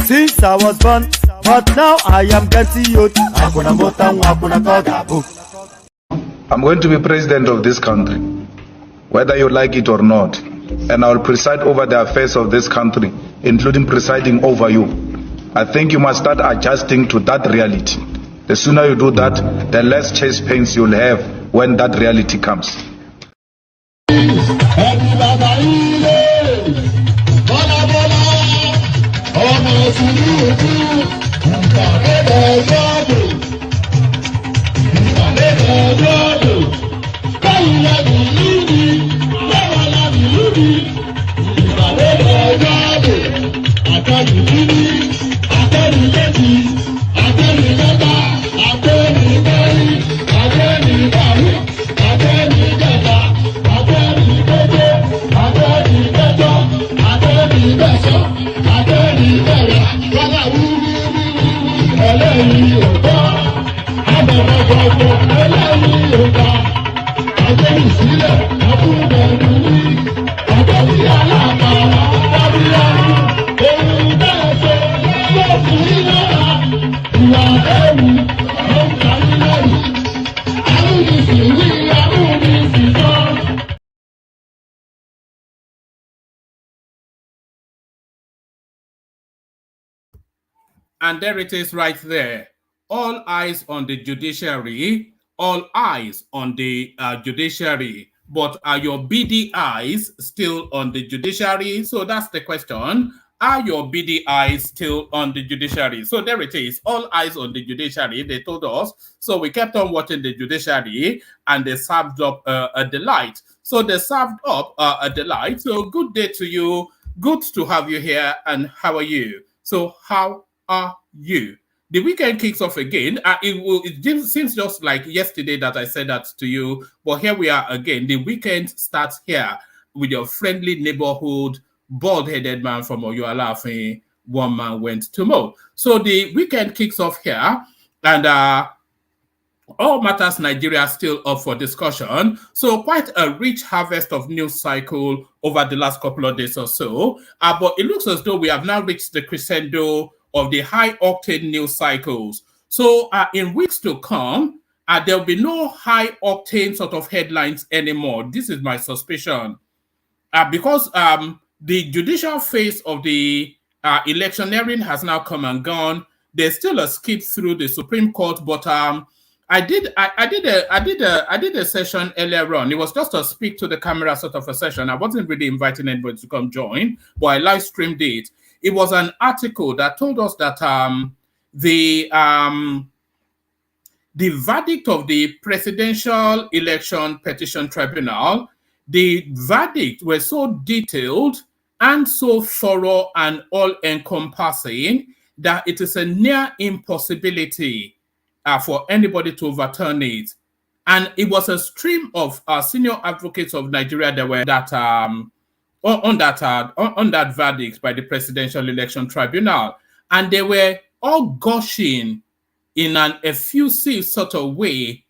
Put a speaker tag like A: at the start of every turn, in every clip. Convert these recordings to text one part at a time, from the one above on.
A: Since I was born, but now I am getting youth.
B: I'm going to be president of this country, whether you like it or not, and I will preside over the affairs of this country, including presiding over you. I think you must start adjusting to that reality. The sooner you do that, the less chest pains you'll have when that reality comes.
C: And there it is right there. All eyes on the judiciary, all eyes on the judiciary. But are your BD eyes still on the judiciary? So that's the question. Are your BD eyes still on the judiciary? So there it is. All eyes on the judiciary, they told us. So we kept on watching the judiciary and they served up the light. So they served up a delight. So good day to you. Good to have you here. And how are you? So how are you? The weekend kicks off again. It seems just like yesterday that I said that to you, but here we are again. The weekend starts here with your friendly neighborhood bald-headed man from Oyoalafe. One man went to mow. So the weekend kicks off here, and all matters Nigeria still up for discussion. So quite a rich harvest of news cycle over the last couple of days or so. But it looks as though we have now reached the crescendo of the high-octane news cycles. So in weeks to come, there will be no high-octane sort of headlines anymore. This is my suspicion. Because the judicial phase of the electioneering has now come and gone. There's still a skip through the Supreme Court, but I did a session earlier on. It was just to speak to the camera sort of a session. I wasn't really inviting anybody to come join, but I live streamed it. It was an article that told us that the verdict of the Presidential Election Petition Tribunal, the verdict was so detailed and so thorough and all-encompassing that it is a near impossibility for anybody to overturn it. And it was a stream of senior advocates of Nigeria that were on that verdict by the Presidential Election Tribunal. And they were all gushing in an effusive sort of way.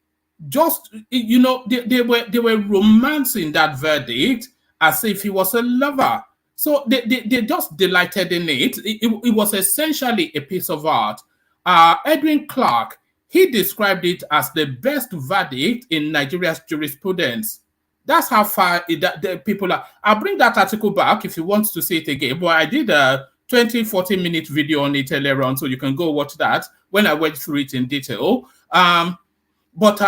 C: Just, you know, they were romancing that verdict as if he was a lover. So they just delighted in it. It was essentially a piece of art. Edwin Clark, he described it as the best verdict in Nigeria's jurisprudence. That's how far the people are. I'll bring that article back if you want to see it again. But I did a 20-40 minute video on it earlier on, so you can go watch that when I went through it in detail. But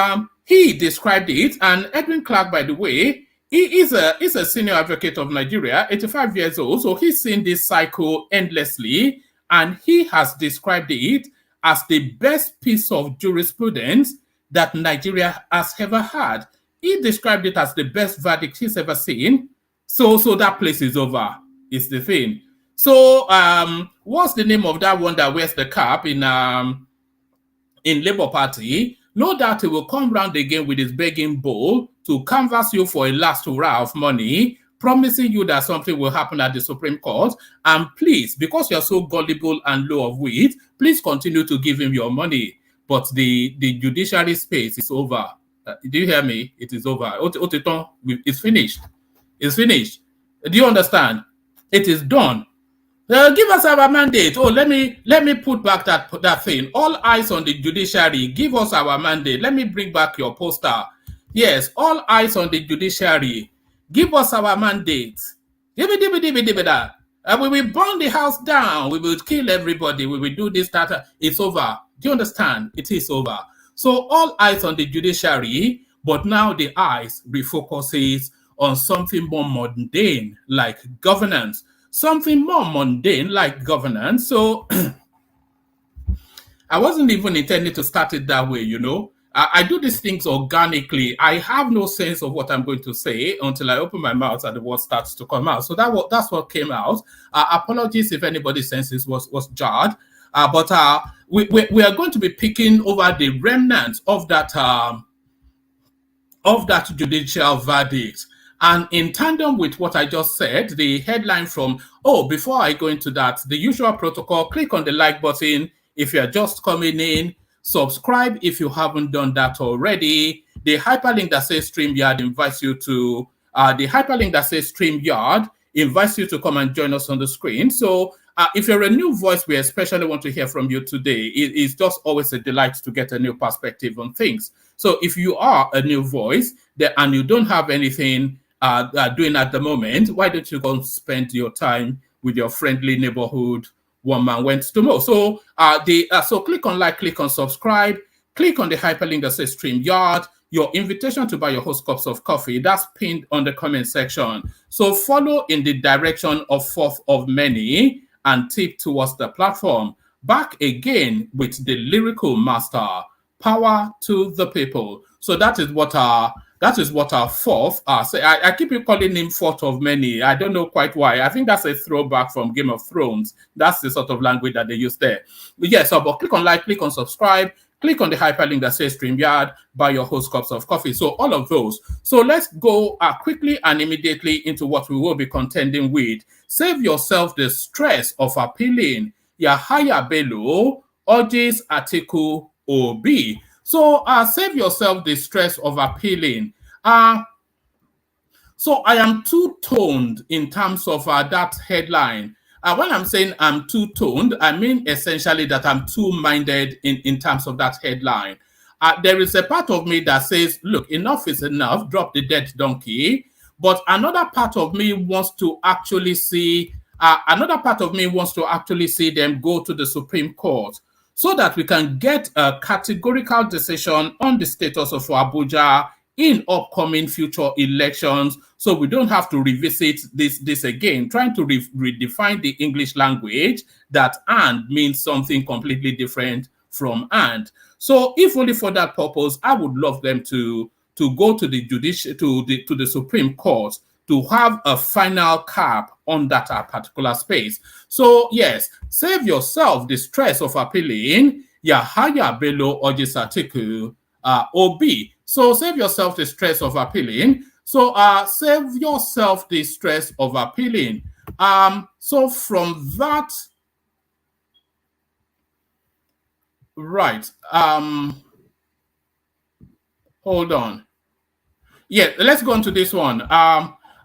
C: he described it, and Edwin Clark, by the way, he is a senior advocate of Nigeria, 85 years old, so he's seen this cycle endlessly, and he has described it as the best piece of jurisprudence that Nigeria has ever had. He described it as the best verdict he's ever seen. So that place is over, is the thing. So what's the name of that one that wears the cap in Labour Party? No doubt he will come round again with his begging bowl to canvass you for a last hurrah of money, promising you that something will happen at the Supreme Court. And please, because you're so gullible and low of wit, please continue to give him your money. But the judiciary space is over. Do you hear me? It is over. It's finished. It's finished. Do you understand? It is done. Give us our mandate. Oh, let me put back that thing. All eyes on the judiciary. Give us our mandate. Let me bring back your poster. Yes, all eyes on the judiciary. Give us our mandate. We will burn the house down. We will kill everybody. We will do this, that. It's over. Do you understand? It is over. So all eyes on the judiciary, but now the eyes refocuses on something more mundane like governance. Something more mundane like governance. So I wasn't even intending to start it that way, you know. I do these things organically. I have no sense of what I'm going to say until I open my mouth and the word starts to come out. So that's what came out. Apologies if anybody's senses was jarred. But we are going to be picking over the remnants of that judicial verdict. And in tandem with what I just said, the headline from, before I go into that, the usual protocol, click on the like button if you're just coming in, subscribe if you haven't done that already. The hyperlink that says StreamYard invites you to, come and join us on the screen. So if you're a new voice, we especially want to hear from you today. It's just always a delight to get a new perspective on things. So if you are a new voice and you don't have anything doing at the moment, why don't you go and spend your time with your friendly neighborhood one man went to mow? So so click on like, click on subscribe, click on the hyperlink that says StreamYard. Your invitation to buy your host cups of coffee, that's pinned on the comment section. So follow in the direction of fourth of many and tip towards the platform. Back again with the lyrical master, power to the people. So that is what That is what our fourth. So I keep calling him fourth of many. I don't know quite why. I think that's a throwback from Game of Thrones. That's the sort of language that they use there. But yeah, so but click on like, click on subscribe, click on the hyperlink that says StreamYard, buy your host cups of coffee. So all of those. So let's go quickly and immediately into what we will be contending with. Save yourself the stress of appealing. Yahaya Bello urges Atiku Obi. So save yourself the stress of appealing. So I am two-toned in terms of that headline. When I'm saying I'm two-toned, I mean essentially that I'm two-minded in terms of that headline. There is a part of me that says, look, enough is enough, drop the dead donkey. But another part of me wants to actually see, them go to the Supreme Court, so that we can get a categorical decision on the status of Abuja in upcoming future elections, so we don't have to revisit this again, trying to redefine the English language that "and" means something completely different from "and." So if only for that purpose, I would love them to go to the to the Supreme Court to have a final cap on that particular space. So yes, save yourself the stress of appealing. Yahaya Bello urges Atiku Obi. So save yourself the stress of appealing. So save yourself the stress of appealing. So from that, right. Hold on. Yeah, let's go on to this one.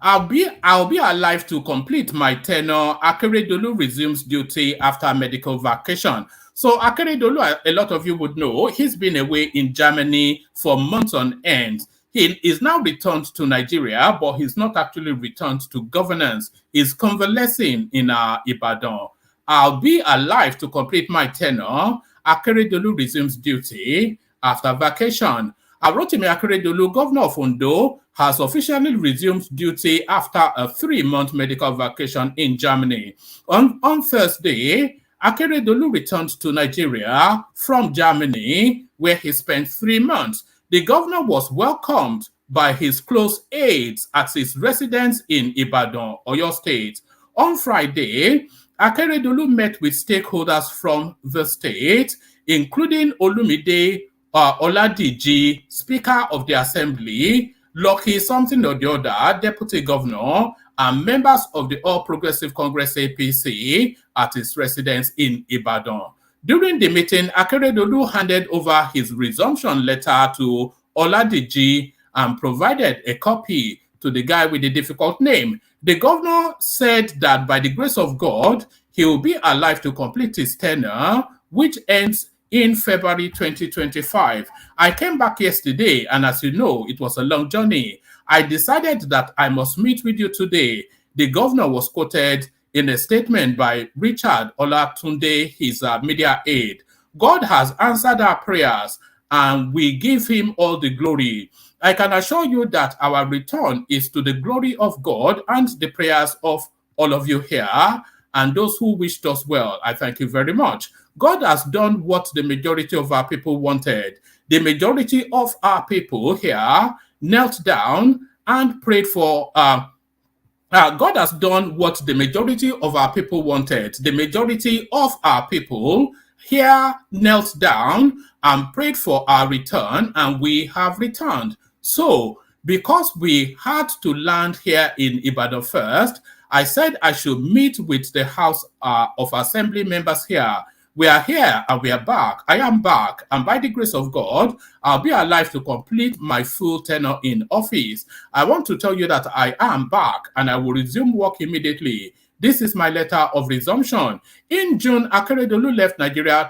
C: I'll be alive to complete my tenure. Akeredolu resumes duty after medical vacation. So Akeredolu, a lot of you would know, he's been away in Germany for months on end. He is now returned to Nigeria, but he's not actually returned to governance. He's convalescing in Ibadan. I'll be alive to complete my tenure. Akeredolu resumes duty after vacation. Rotimi Akeredolu, governor of Ondo, has officially resumed duty after a 3-month medical vacation in Germany. On Thursday, Akeredolu returned to Nigeria from Germany, where he spent 3 months. The governor was welcomed by his close aides at his residence in Ibadan, Oyo State. On Friday, Akeredolu met with stakeholders from the state, including Olumide Oladiji, Speaker of the Assembly, Lucky something or the other, Deputy Governor, and members of the All Progressive Congress APC at his residence in Ibadan. During the meeting, Akeredolu handed over his resumption letter to Oladiji and provided a copy to the guy with the difficult name. The governor said that by the grace of God, he will be alive to complete his tenure, which ends in February 2025. I came back yesterday, and as you know, it was a long journey. I decided that I must meet with you today. The governor was quoted in a statement by Richard Olatunde, his media aide. God has answered our prayers, and we give him all the glory. I can assure you that our return is to the glory of God and the prayers of all of you here and those who wished us well. I thank you very much. God has done what the majority of our people wanted. The majority of our people here knelt down and prayed for. God has done what the majority of our people wanted. The majority of our people here knelt down and prayed for our return, and we have returned. So, because we had to land here in Ibadan first, I said I should meet with the House of Assembly members here. We are here and we are back. I am back, and by the grace of God, I'll be alive to complete my full tenure in office. I want to tell you that I am back and I will resume work immediately. This is my letter of resumption. In June, Akeredolu left Nigeria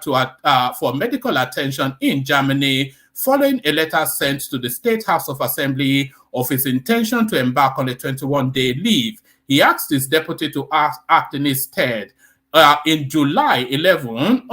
C: for medical attention in Germany, following a letter sent to the State House of Assembly of his intention to embark on a 21-day leave. He asked his deputy to act in his stead. On July 11,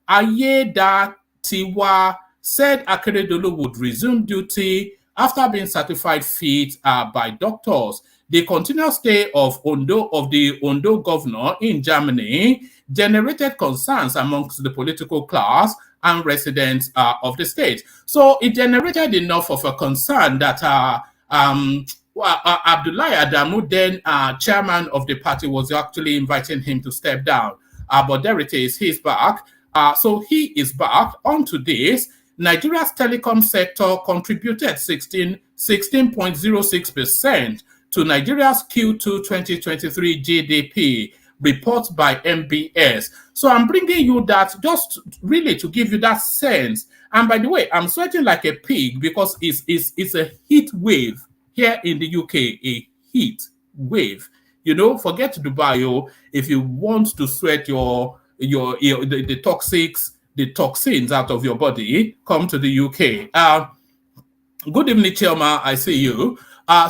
C: Ayedatiwa said Akeredolu would resume duty after being certified fit by doctors. the continuous stay of the Ondo governor in Germany generated concerns amongst the political class and residents of the state. So it generated enough of a concern that Abdullahi Adamu, then chairman of the party, was actually inviting him to step down. But there it is, he's back. So he is back. Onto this, Nigeria's telecom sector contributed 16.06% to Nigeria's Q2 2023 GDP, report by MBS. So I'm bringing you that just really to give you that sense. And by the way, I'm sweating like a pig because it's a heat wave here in the UK, a heat wave. You know, forget Dubai. If you want to sweat the toxins out of your body, come to the UK. Good evening, Chilma. I see you.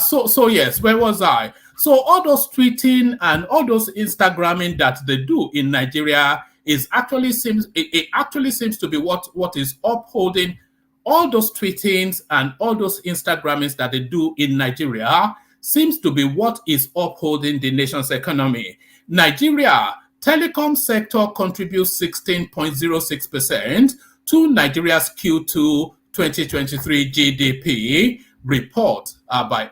C: So yes, where was I? So all those tweeting and all those Instagramming that they do in Nigeria actually seems to be what is upholding all those tweetings and all those Instagrammings that they do in Nigeria seems to be what is upholding the nation's economy. Nigeria telecom sector contributes 16.06% to Nigeria's Q2 2023 GDP, report by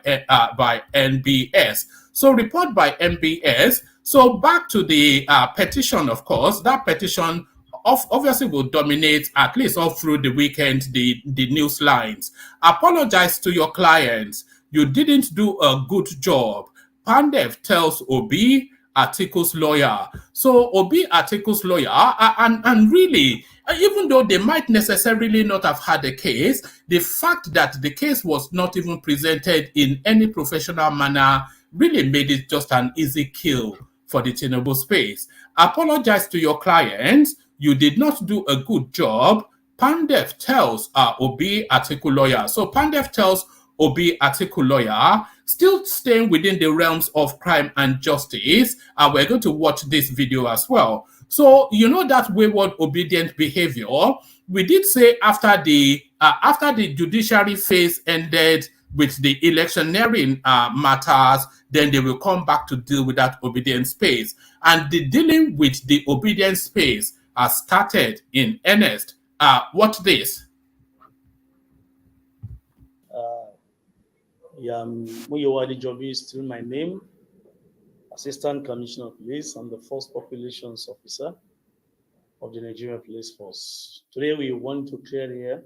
C: NBS. So report by NBS. So back to the petition, of course, that petition obviously will dominate at least all through the weekend, the news lines. Apologize to your clients. You didn't do a good job. PANDEF tells Obi Atiku's lawyer. So Obi Atiku's lawyer, and really, even though they might necessarily not have had a case, the fact that the case was not even presented in any professional manner really made it just an easy kill for the Tinubu space. Apologize to your clients. You did not do a good job. PANDEF tells Obi Atiku lawyer. So PANDEF tells Obi Atiku lawyer, still staying within the realms of crime and justice. We're going to watch this video as well. So you know that wayward obedient behavior. We did say after the judiciary phase ended with the electioneering matters, then they will come back to deal with that obedient space. And the dealing with the obedient space has started in earnest. Watch this.
D: Muyowadi Jobi is still my name. Assistant Commissioner of Police. I'm the Force Populations Officer of the Nigerian Police Force. Today we want to clear here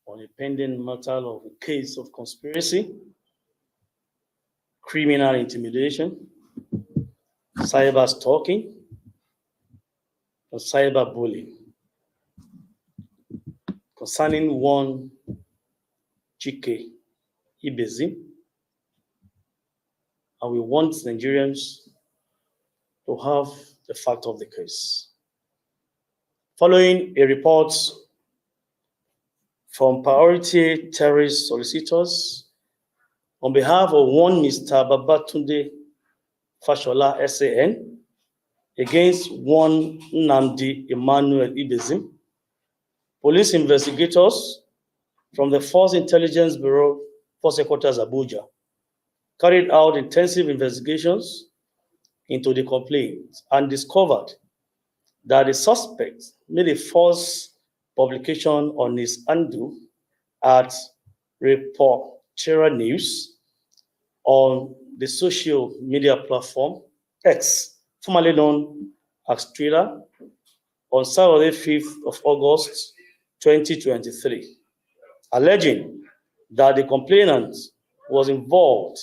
D: on a pending matter of a case of conspiracy, criminal intimidation, cyber stalking, and cyber bullying concerning one Chike Ibezim, and we want Nigerians to have the fact of the case. Following a report from priority terrorist solicitors on behalf of one Mr. Babatunde Fashola SAN against one Nnamdi Emmanuel Ibezim, police investigators from the Force Intelligence Bureau, Force Headquarters Abuja, carried out intensive investigations into the complaint and discovered that the suspect made a false publication on his handle at Reportera News on the social media platform X, formerly known as Twitter, on Saturday, 5th of August, 2023, alleging that the complainant was involved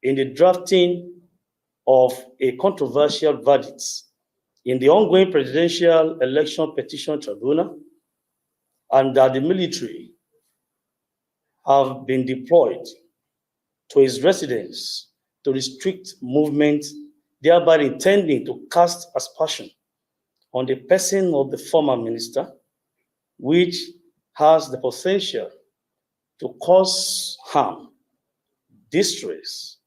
D: in the drafting of a controversial verdict in the ongoing presidential election petition tribunal, and that the military have been deployed to his residence to restrict movement, thereby intending to cast aspersion on the person of the former minister, which has the potential to cause harm, distress,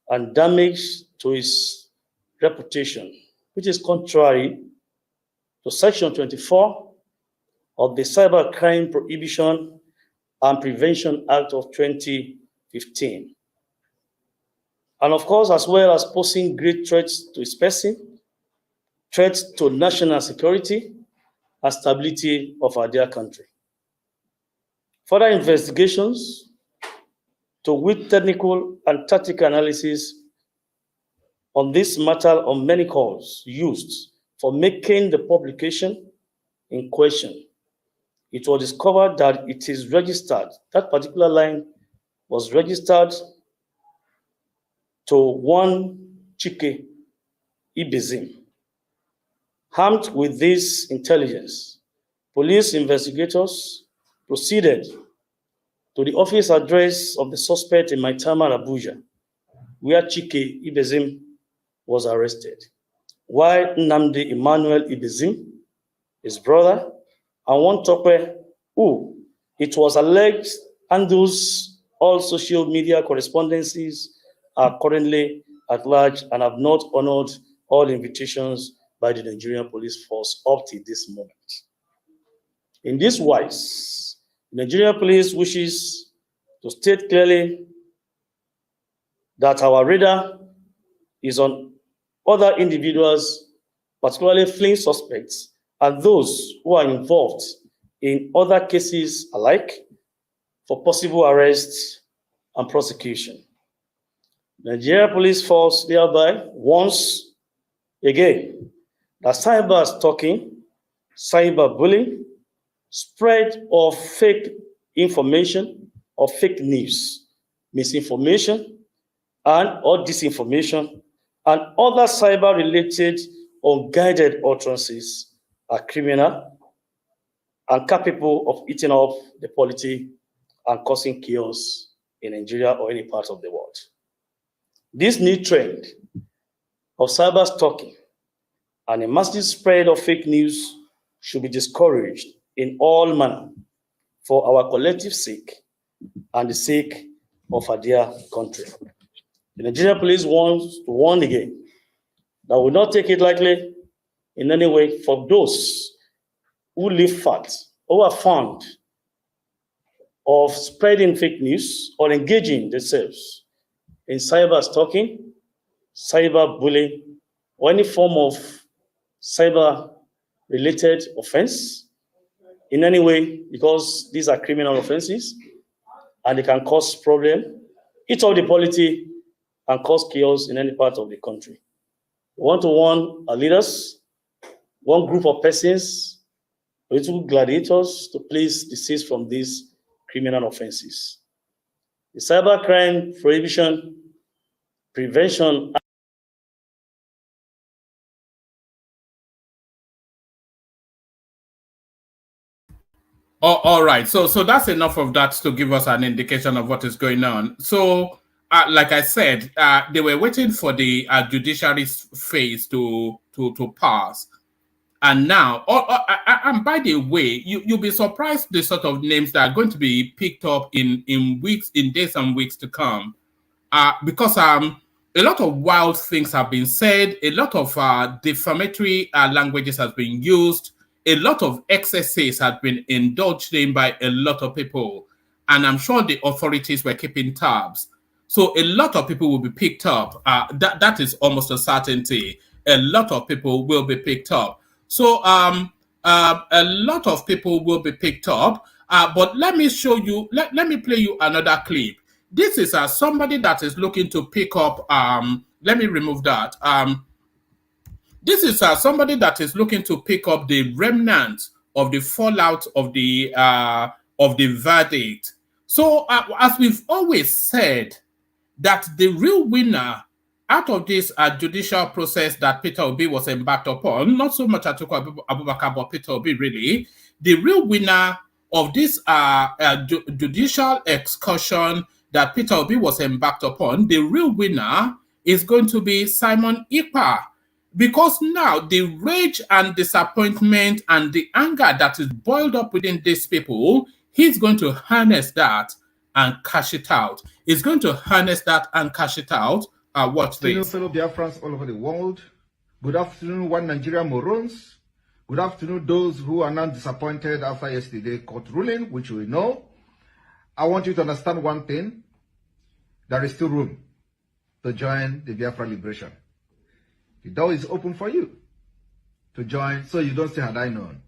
D: and damage to his reputation, which is contrary to Section 24 of the Cybercrime Prohibition and Prevention Act of 2015. And of course, as well as posing great threats to its person, threats to national security and stability of our dear country. Further investigations with technical and tactical analysis on this matter on many calls used for making the publication in question. It was discovered that it is registered, that particular line was registered to one Chike Ibezim. Armed with this intelligence, police investigators proceeded to the office address of the suspect in Maitama, Abuja, where Chike Ibezim was arrested, while Nnamdi Emmanuel Ibezim, his brother, and one Tope, who it was alleged handles all social media correspondences, are currently at large and have not honored all invitations by the Nigerian police force up to this moment. In this wise, the Nigerian police wishes to state clearly that our radar is on other individuals, particularly fleeing suspects, and those who are involved in other cases alike for possible arrest and prosecution. The Nigerian police force thereby warns again that cyber stalking, cyberbullying, spread of fake information or fake news, misinformation, and or disinformation, and other cyber-related unguided utterances are criminal and capable of eating up the polity and causing chaos in Nigeria or any part of the world. This new trend of cyber stalking and a massive spread of fake news should be discouraged in all manner for our collective sake and the sake of our dear country. The Nigerian police wants to warn again that will not take it lightly in any way for those who leave facts or are fond of spreading fake news or engaging themselves in cyber stalking, cyber bullying, or any form of cyber-related offense in any way, because these are criminal offenses and they can cause problem, eat up the polity, and cause chaos in any part of the country. We want to warn our leaders, one group of persons, political gladiators, to please desist from these criminal offenses. The Cybercrime Prohibition, Prevention,
C: all right. So that's enough of that to give us an indication of what is going on. So, like I said, they were waiting for the judiciary phase to pass. And now, and by the way, you'll be surprised the sort of names that are going to be picked up in days and weeks to come. Because a lot of wild things have been said, a lot of defamatory languages has been used, a lot of excesses have been indulged in by a lot of people. And I'm sure the authorities were keeping tabs. So a lot of people will be picked up. That is almost a certainty. A lot of people will be picked up. So a lot of people will be picked up. But let me show you, let me play you another clip. This is somebody that is looking to pick up, let me remove that. This is somebody that is looking to pick up the remnants of the fallout of the verdict. So as we've always said, that the real winner out of this judicial process that Peter Obi was embarked upon, not so much Atiku Abubakar, but Peter Obi really, the real winner of this judicial excursion that Peter Obi was embarked upon, the real winner is going to be Simon Ekpa. Because now the rage and disappointment and the anger that is boiled up within these people, he's going to harness that and cash it out. He's going to harness that and cash it out. Watch this.
E: Fellow Biafrans all over the world. Good afternoon, one Nigerian morons. Good afternoon, those who are now disappointed after yesterday's court ruling, which we know. I want you to understand one thing. There is still room. to join the Biafra liberation. The door is open for you to join, so you don't say, had I known.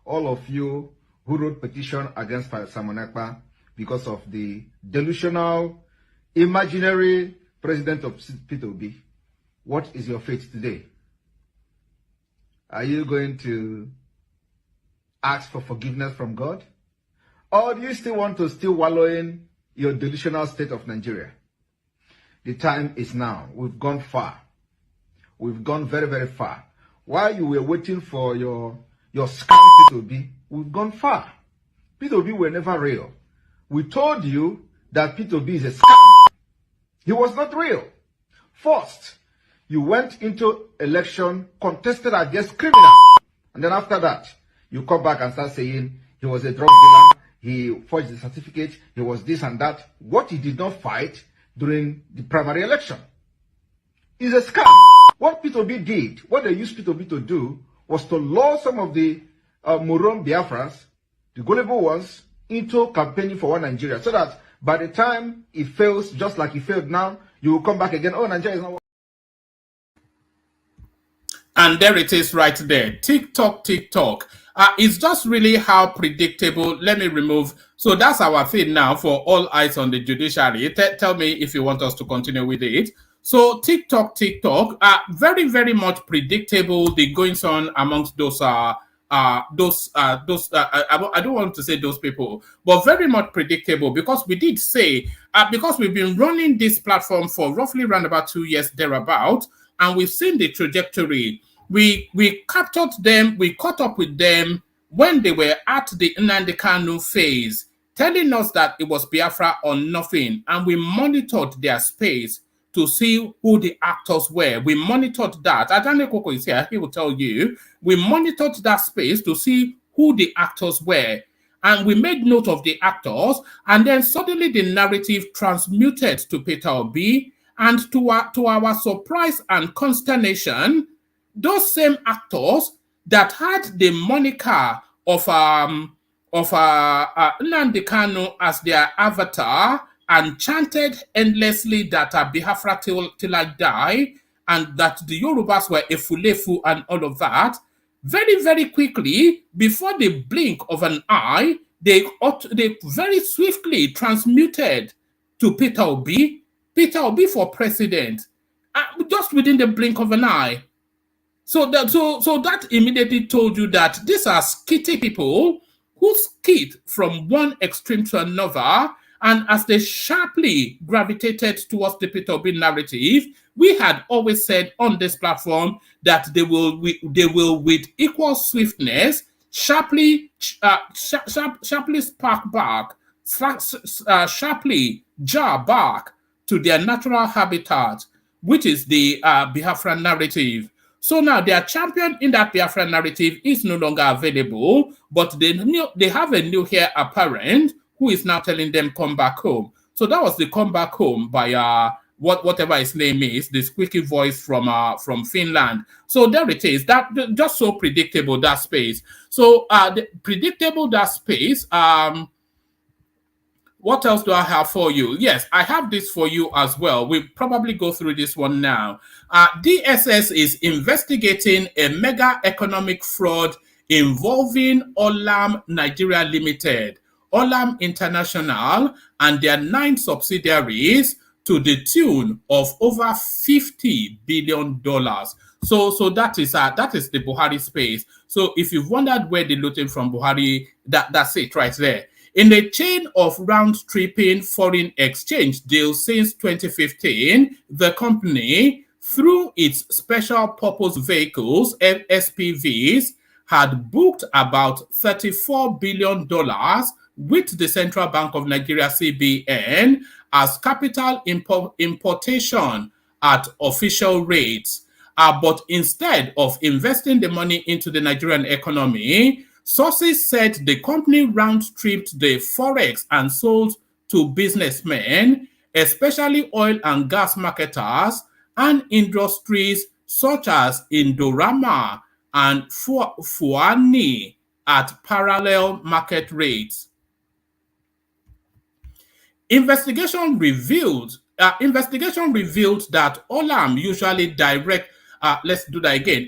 E: All of you who wrote petition against Simon Ekpa because of the delusional, imaginary president of P2B, what is your fate today? Are you going to ask for forgiveness from God? Or do you still want to wallow in your delusional state of Nigeria? The time is now. We've gone far. We've gone very, very far. While you were waiting for your scam P2B, we've gone far. P2B were never real. We told you that P2B is a scam. He was not real. First, you went into election contested against criminal. And then after that, you come back and start saying he was a drug dealer, he forged the certificate, he was this and that. What he did not fight during the primary election is a scam. What P2B did, what they used P2B to do, was to lure some of the Moron Biafras, the gullible ones, into campaigning for one Nigeria, so that by the time it fails, just like it failed now, you will come back again, oh, Nigeria is not.
C: And there it is right there. TikTok. It's just really how predictable. Let me remove. So that's our thing now for all eyes on the judiciary. Tell me if you want us to continue with it. So TikTok, very, very much predictable. The goings on amongst those I don't want to say those people, but very much predictable, because we did say, because we've been running this platform for roughly around about 2 years thereabout, and we've seen the trajectory. We captured them, we caught up with them when they were at the Nnamdi Kanu phase, telling us that it was Biafra or nothing, and we monitored their space to see who the actors were. We monitored that. Adane Koko is here, he will tell you. We monitored that space to see who the actors were. And we made note of the actors, and then suddenly the narrative transmuted to Peter Obi, and to our surprise and consternation, those same actors that had the moniker of Nnamdi Kanu as their avatar and chanted endlessly that Biafra till I die, and that the Yorubas were Efulefu and all of that, very, very quickly, before the blink of an eye, they very swiftly transmuted to Peter Obi for president, just within the blink of an eye. So that immediately told you that these are skitty people who skit from one extreme to another, and as they sharply gravitated towards the Peter Obi narrative, we had always said on this platform that they will with equal swiftness sharply spark back, sharply jar back to their natural habitat, which is the Biafran narrative. So now their champion in that Biafran narrative is no longer available, but they have a new heir apparent who is now telling them come back home. So that was the come back home by whatever his name is, the squeaky voice from Finland. So there it is. That just so predictable, that space. So predictable, that space. What else do I have for you? Yes, I have this for you as well. We'll probably go through this one now. DSS is investigating a mega economic fraud involving Olam Nigeria Limited, Olam International, and their 9 subsidiaries to the tune of over $50 billion. So that is the Buhari space. So if you've wondered where they're looting from Buhari, that's it right there. In a chain of round-tripping foreign exchange deals since 2015, the company, through its special purpose vehicles, SPVs, had booked about $34 billion with the Central Bank of Nigeria, CBN, as capital importation at official rates. But instead of investing the money into the Nigerian economy, sources said the company round-tripped the forex and sold to businessmen, especially oil and gas marketers, and industries such as Indorama and Fuani at parallel market rates. Investigation revealed Investigation revealed that Olam usually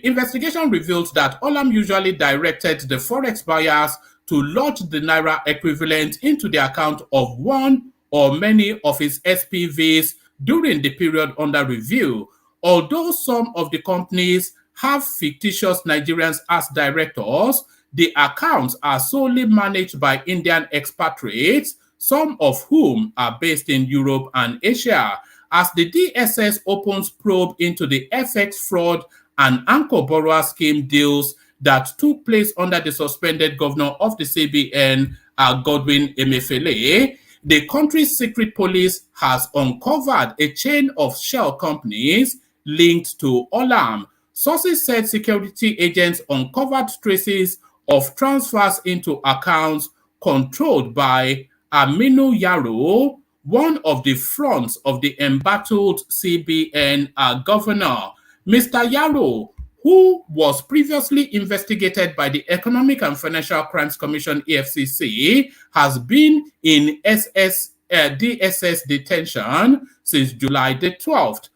C: Investigation reveals that Olam usually directed the forex buyers to lodge the naira equivalent into the account of one or many of its SPVs during the period under review. Although some of the companies have fictitious Nigerians as directors, the accounts are solely managed by Indian expatriates, some of whom are based in Europe and Asia. As the DSS opens probe into the FX fraud and anchor borrower scheme deals that took place under the suspended governor of the CBN, Godwin Emefiele, the country's secret police has uncovered a chain of shell companies linked to Olam. Sources said security agents uncovered traces of transfers into accounts controlled by Aminu Yaro, one of the fronts of the embattled CBN governor. Mr. Yaro, who was previously investigated by the Economic and Financial Crimes Commission, EFCC, has been in DSS detention since July the 12th.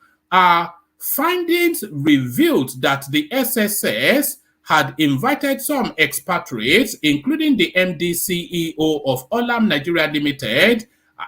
C: Findings revealed that the SSS had invited some expatriates, including the MD CEO of Olam Nigeria Limited,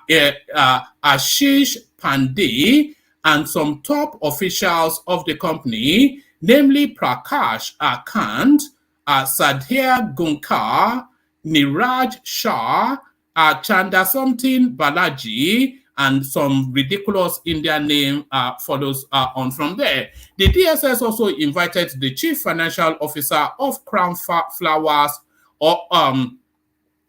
C: Ashish Pandey, and some top officials of the company, namely Prakash Kant, Sadhir Gunkar, Niraj Shah, Chandasomtin Balaji, and some ridiculous Indian name follows on from there. The DSS also invited the chief financial officer of Crown Flowers,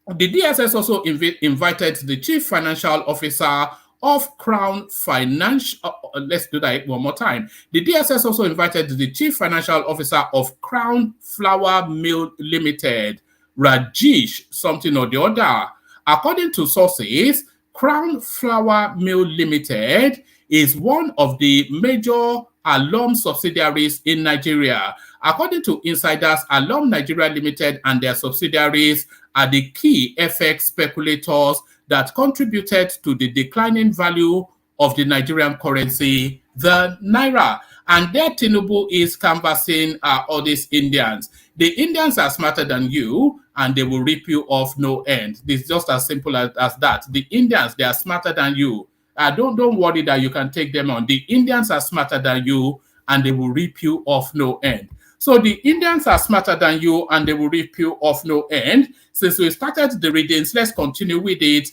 C: the DSS also invited the chief financial officer of Crown Financial. Let's do that one more time. The DSS also invited the chief financial officer of Crown Flour Mill Limited, Rajesh something or the other. According to sources, Crown Flour Mill Limited is one of the major alum subsidiaries in Nigeria. According to insiders, Alum Nigeria Limited and their subsidiaries are the key FX speculators that contributed to the declining value of the Nigerian currency, the Naira. And there Tinubu is canvassing all these Indians. The Indians are smarter than you, and they will rip you off no end. It's just as simple as that. The Indians, they are smarter than you. Don't worry that you can take them on. The Indians are smarter than you, and they will rip you off no end. So the Indians are smarter than you, and they will rip you off no end. Since we started the readings, let's continue with it.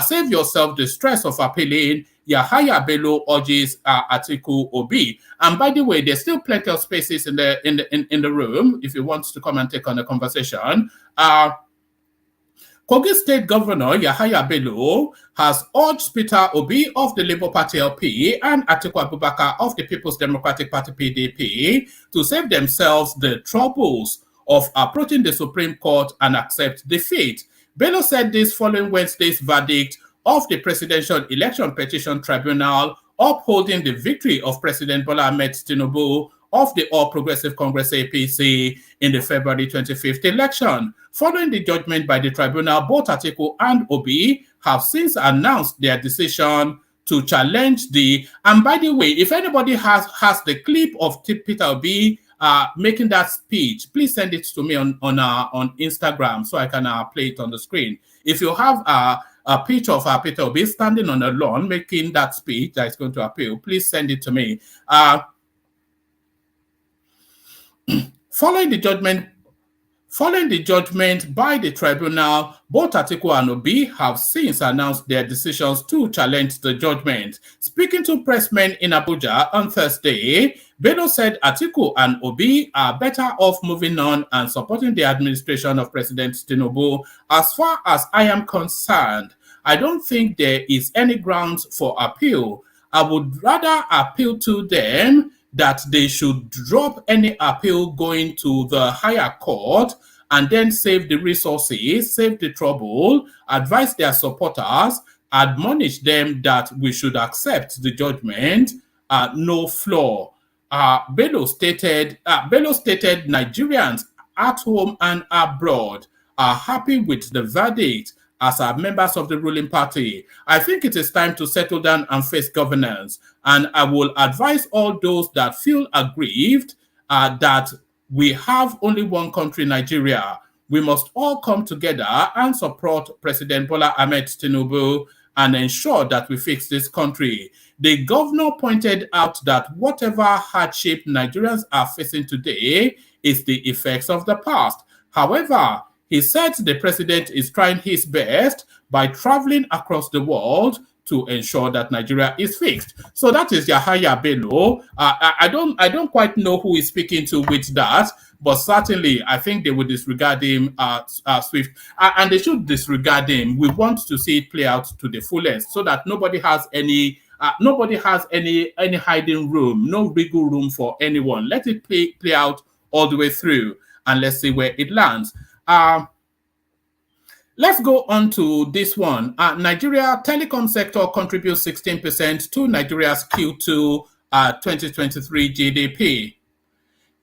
C: Save yourself the stress of appealing. Yahaya Bello urges Atiku Obi. And by the way, there's still plenty of spaces in the room if you want to come and take on the conversation. Kogi State Governor Yahaya Bello has urged Peter Obi of the Labour Party LP and Atiku Abubakar of the People's Democratic Party PDP to save themselves the troubles of approaching the Supreme Court and accept defeat. Bello said this following Wednesday's verdict of the Presidential Election Petition Tribunal upholding the victory of President Bola Ahmed Tinubu of the All Progressive Congress APC in the February 25th election. Following the judgment by the tribunal, both Atiku and Obi have since announced their decision to challenge the... And by the way, if anybody has the clip of Peter Obi making that speech, please send it to me on Instagram so I can play it on the screen. If you have a picture of Peter Obi standing on a lawn making that speech that is going to appeal, please send it to me. Following the judgment by the tribunal, both Atiku and Obi have since announced their decisions to challenge the judgment. Speaking to pressmen in Abuja on Thursday, Bello said Atiku and Obi are better off moving on and supporting the administration of President Tinubu. As far as I am concerned, I don't think there is any grounds for appeal. I would rather appeal to them that they should drop any appeal going to the higher court and then save the resources, save the trouble, advise their supporters, admonish them that we should accept the judgment, no flaw. Bello stated Nigerians at home and abroad are happy with the verdict as members of the ruling party. I think it is time to settle down and face governance. And I will advise all those that feel aggrieved that we have only one country, Nigeria. We must all come together and support President Bola Ahmed Tinubu and ensure that we fix this country. The governor pointed out that whatever hardship Nigerians are facing today is the effects of the past. However, he said the president is trying his best by traveling across the world to ensure that Nigeria is fixed. So that is Yahaya Bello. I don't quite know who is speaking to with that, but certainly I think they would disregard him swift, and they should disregard him. We want to see it play out to the fullest, so that nobody has any hiding room, no wiggle room for anyone. Let it play out all the way through, and let's see where it lands. Let's go on to this one. Nigeria telecom sector contributes 16% to Nigeria's Q2 2023 GDP.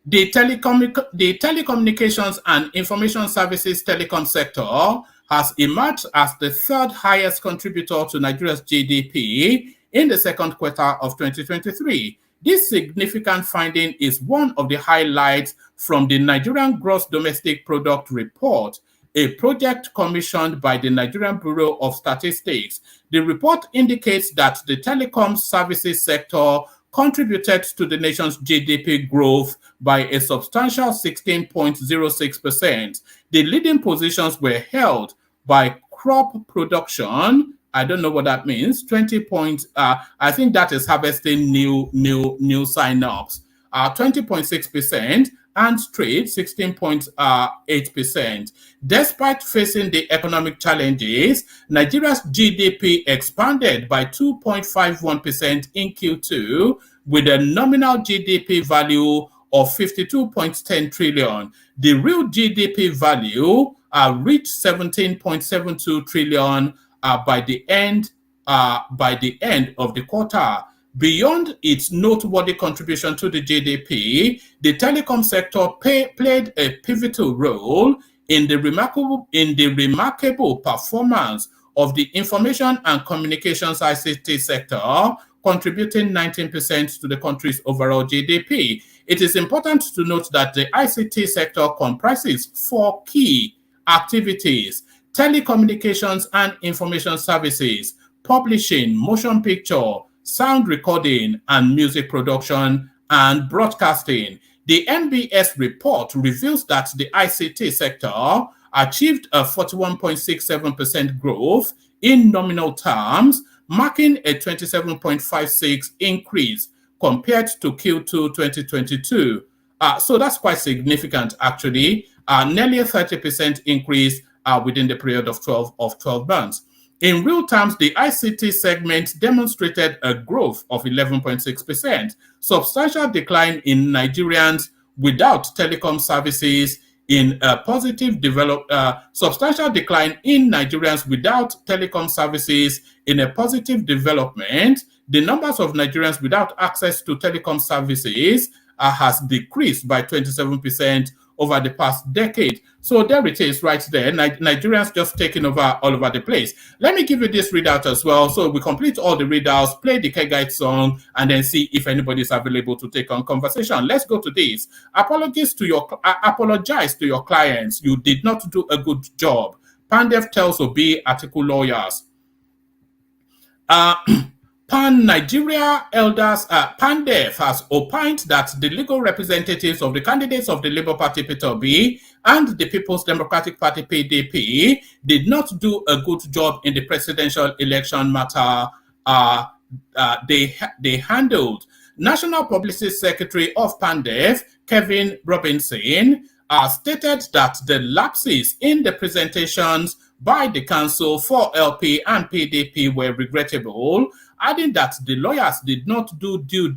C: The telecommunications and information services telecom sector has emerged as the third highest contributor to Nigeria's GDP in the second quarter of 2023. This significant finding is one of the highlights from the Nigerian Gross Domestic Product Report, a project commissioned by the Nigerian Bureau of Statistics. The report indicates that the telecom services sector contributed to the nation's GDP growth by a substantial 16.06%. The leading positions were held by crop production. I don't know what that means. 20 points. I think that is harvesting new sign-ups. 20.6%. And trade 16.8%. Despite facing the economic challenges, Nigeria's GDP expanded by 2.51% in Q2 with a nominal GDP value of 52.10 trillion. The real GDP value reached 17.72 trillion by the end of the quarter. Beyond its noteworthy contribution to the GDP, the telecom sector played a pivotal role in the remarkable performance of the information and communications ICT sector, contributing 19% to the country's overall GDP. It is important to note that the ICT sector comprises 4 key activities: telecommunications and information services, publishing, motion picture, sound recording, and music production and broadcasting. The NBS report reveals that the ICT sector achieved a 41.67% growth in nominal terms, marking a 27.56% increase compared to Q2 2022. So that's quite significant, actually. Nearly a 30% increase within the period of 12 months. In real terms, the ICT segment demonstrated a growth of 11.6%, substantial decline in Nigerians without telecom services in a substantial decline in Nigerians without telecom services in a positive development. The numbers of Nigerians without access to telecom services has decreased by 27% over the past decade. So there it is right there. Nigerians just taking over all over the place. Let me give you this readout as well. So we complete all the readouts, play the K-Guide song, and then see if anybody is available to take on conversation. Let's go to this. Apologize to your clients. You did not do a good job. PANDEF tells Obi Atiku lawyers. Pan-Nigeria Elders, PANDEF has opined that the legal representatives of the candidates of the Labour Party, PEPT, and the People's Democratic Party, PDP, did not do a good job in the presidential election matter they handled. National Publicity Secretary of PANDEF, Kevin Robinson, stated that the lapses in the presentations by the council for LP and PDP were regrettable, adding that the lawyers did not do due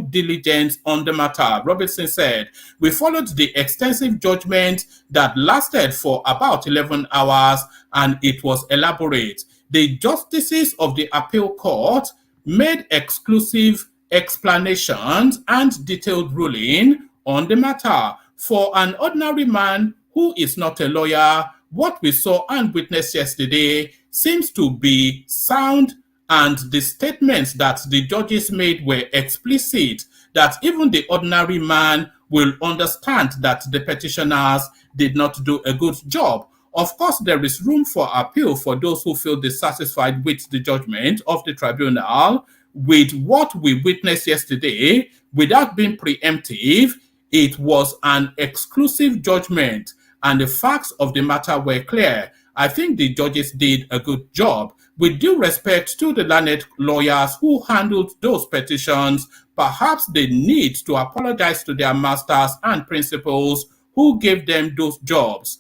C: diligence on the matter. Robinson said, "We followed the extensive judgment that lasted for about 11 hours and it was elaborate. The justices of the appeal court made exclusive explanations and detailed ruling on the matter. For an ordinary man who is not a lawyer, what we saw and witnessed yesterday seems to be sound, and the statements that the judges made were explicit, that even the ordinary man will understand that the petitioners did not do a good job. Of course, there is room for appeal for those who feel dissatisfied with the judgment of the tribunal. With what we witnessed yesterday, without being preemptive, it was an exclusive judgment, and the facts of the matter were clear. I think the judges did a good job. With due respect to the learned lawyers who handled those petitions, perhaps they need to apologize to their masters and principals who gave them those jobs.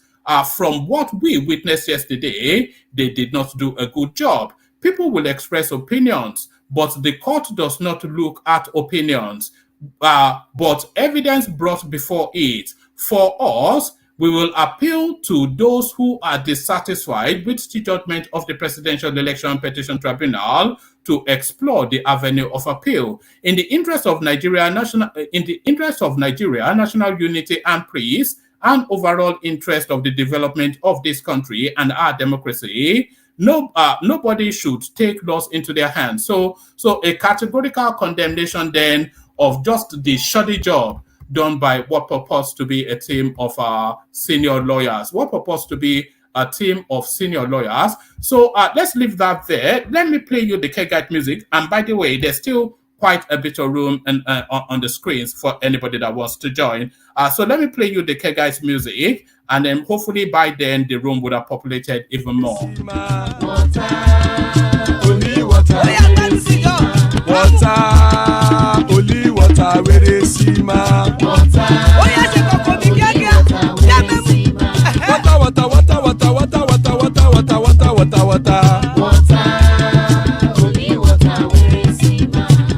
C: From what we witnessed yesterday, they did not do a good job. People will express opinions, but the court does not look at opinions, but evidence brought before it. For us, we will appeal to those who are dissatisfied with the judgment of the Presidential Election Petition Tribunal to explore the avenue of appeal. In the interest of Nigeria, national unity and peace, and overall interest of the development of this country and our democracy, nobody should take laws into their hands. So a categorical condemnation then of just the shoddy job done by what purports to be a team of senior lawyers. So let's leave that there. Let me play you the K-Guide music. And by the way, there's still quite a bit of room on the screens for anybody that wants to join. So let me play you the K-Guide music, and then hopefully by then the room would have populated even more.
F: Only water, where is Sima? Water,
G: only water, where is Sima?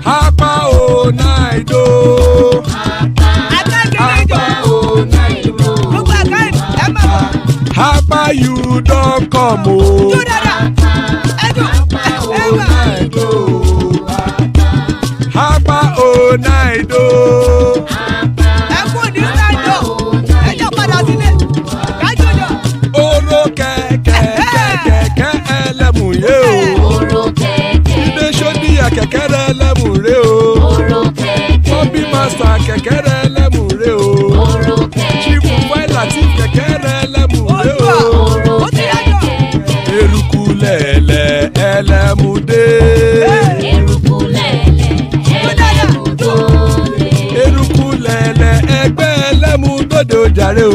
F: Hapa o naido. Hapa you don't come o. Hapa o naido. Oro keke elemu ye o. Ide shodi ya kekere elemu re o. Obi master kekere elemu re o. Chifu Wailati kekere elemu re o. Eruku lele elemu de. Eruku lele egbe elemu dodo jare o.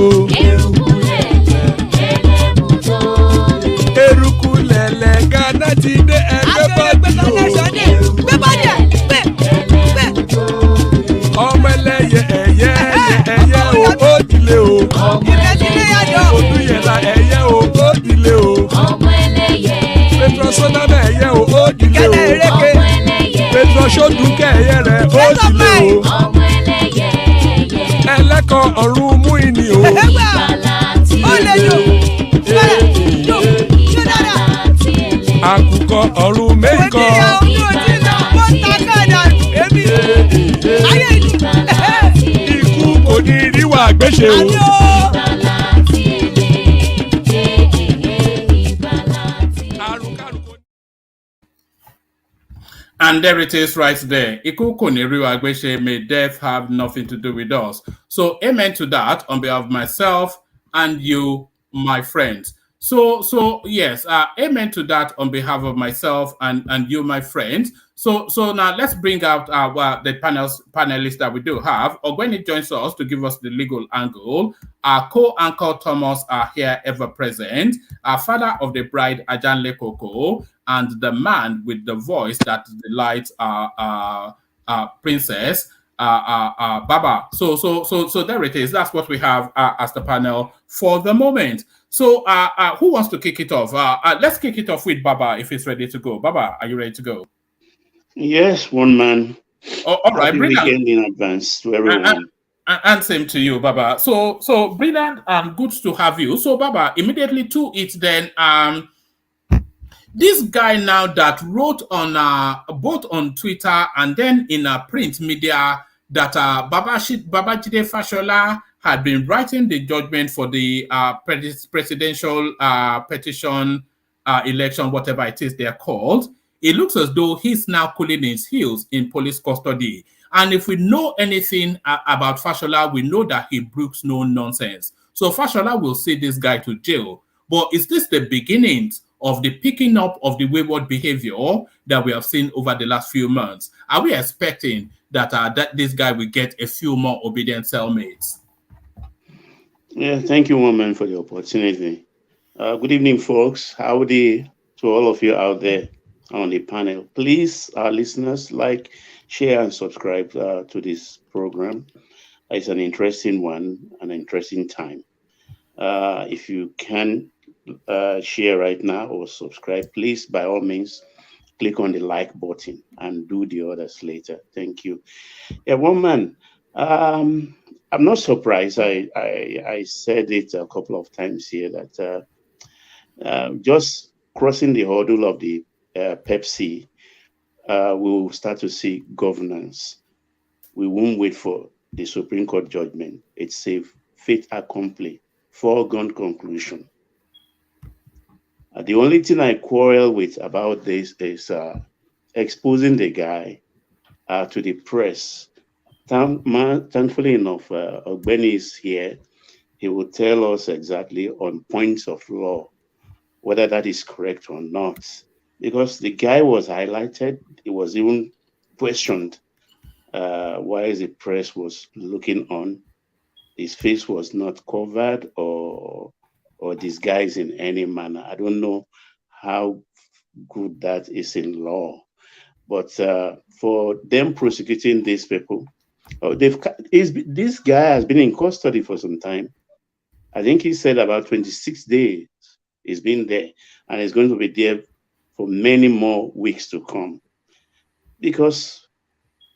F: Eruku lele Ghana ti de egbe body o. Ọmọ ẹlẹ́yẹ ẹ̀yẹ o ó dilé o. Odúyẹ̀lá ẹ̀yẹ o ó dilé o. Petrosoname ẹ̀yẹ o ó dilé o. Petrosodunke ẹ̀yẹ rẹ̀ ó dilé o. Ẹlẹ́kọ̀ ọ̀run mú ìní o. Àkùkọ ọ̀run méjìkọ. Ikú kò ní ríwà gbéṣe o.
C: And there it is right there. Iku Koniriwa Agbeshe, may death have nothing to do with us. So amen to that on behalf of myself and you, my friends. So yes, amen to that on behalf of myself and you, my friends. So now let's bring out the panelists that we do have. Ogweni joins us to give us the legal angle. Our co-anchor Thomas are here ever present. Our father of the bride Ajanle Koko, and the man with the voice that delights Princess Baba. So there it is. That's what we have as the panel for the moment. So who wants to kick it off? Let's kick it off with Baba if he's ready to go. Baba, are you ready to go?
H: Yes, one man.
C: Oh, all right, brilliant.
H: In advance to everyone.
C: And same to you, Baba. So brilliant and good to have you. So Baba, immediately to it then. This guy now that wrote on both on Twitter and then in print media that Babajide Fashola had been writing the judgment for the presidential petition election, whatever it is they're called, it looks as though he's now cooling his heels in police custody. And if we know anything about Fashola, we know that he brooks no nonsense. So Fashola will see this guy to jail. But is this the beginnings of the picking up of the wayward behavior that we have seen over the last few months? Are we expecting that, that this guy will get a few more obedient cellmates?
H: Yeah, thank you, woman, for the opportunity. Good evening, folks. Howdy to all of you out there on the panel. Please, our listeners, like, share, and subscribe to this program. It's an interesting one, an interesting time. If you can share right now or subscribe, please, by all means, click on the like button and do the others later. Thank you. Yeah, woman, I'm not surprised. I said it a couple of times here that just crossing the hurdle of the PEPT, we will start to see governance. We won't wait for the Supreme Court judgment. It's a fait accompli, foregone conclusion. The only thing I quarrel with about this is exposing the guy to the press. Thankfully enough, Ogbeni is here. He will tell us exactly on points of law whether that is correct or not. Because the guy was highlighted, he was even questioned why the press was looking on. His face was not covered or disguised in any manner. I don't know how good that is in law. But for them prosecuting these people, this guy has been in custody for some time. I think he said about 26 days he's been there, and he's going to be there for many more weeks to come, because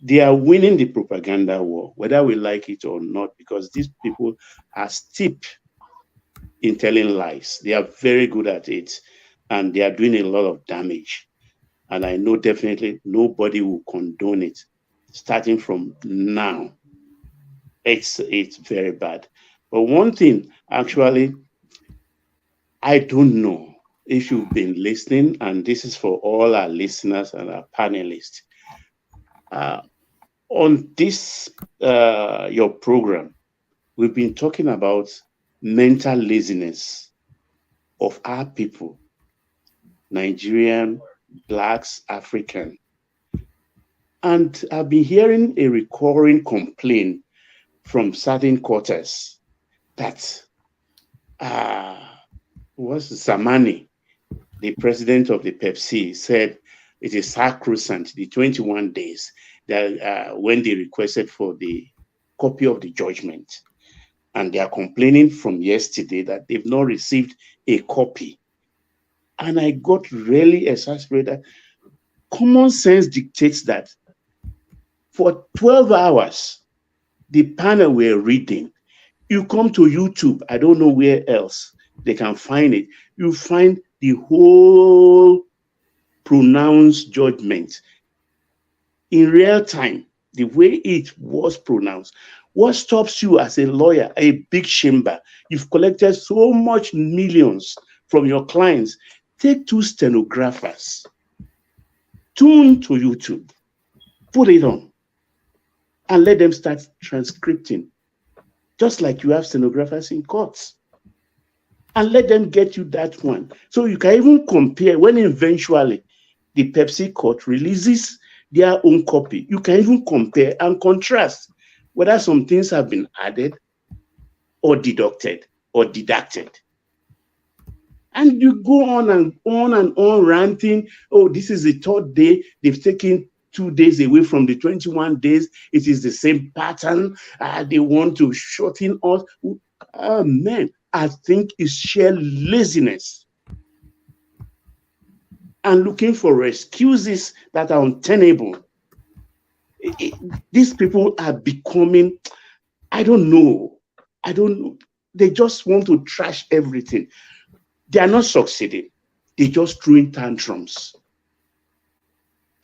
H: they are winning the propaganda war, whether we like it or not, because these people are steep in telling lies. They are very good at it, and they are doing a lot of damage. And I know definitely nobody will condone it. Starting from now, it's very bad. But one thing, actually, I don't know if you've been listening, and this is for all our listeners and our panelists. On this, your program, we've been talking about mental laziness of our people, Nigerian, Blacks, African. And I've been hearing a recurring complaint from certain quarters that was Zamani, the president of the PEPT, said it is sacrosanct, the 21 days that when they requested for the copy of the judgment. And they are complaining from yesterday that they've not received a copy. And I got really exasperated. Common sense dictates that for 12 hours, the panel were reading. You come to YouTube, I don't know where else they can find it. You find the whole pronounced judgment in real time, the way it was pronounced. What stops you as a lawyer, a big chamber? You've collected so much millions from your clients. Take 2 stenographers, tune to YouTube, put it on, and let them start transcripting, just like you have stenographers in courts. And let them get you that one. So you can even compare when eventually the PEPT court releases their own copy. You can even compare and contrast whether some things have been added or deducted or deducted. And you go on and on ranting. Oh, this is the 3rd day. They've taken 2 days away from the 21 days. It is the same pattern. They want to shorten us. Man, I think it's sheer laziness and looking for excuses that are untenable. These people are becoming, I don't know. They just want to trash everything. They are not succeeding. They're just throwing tantrums.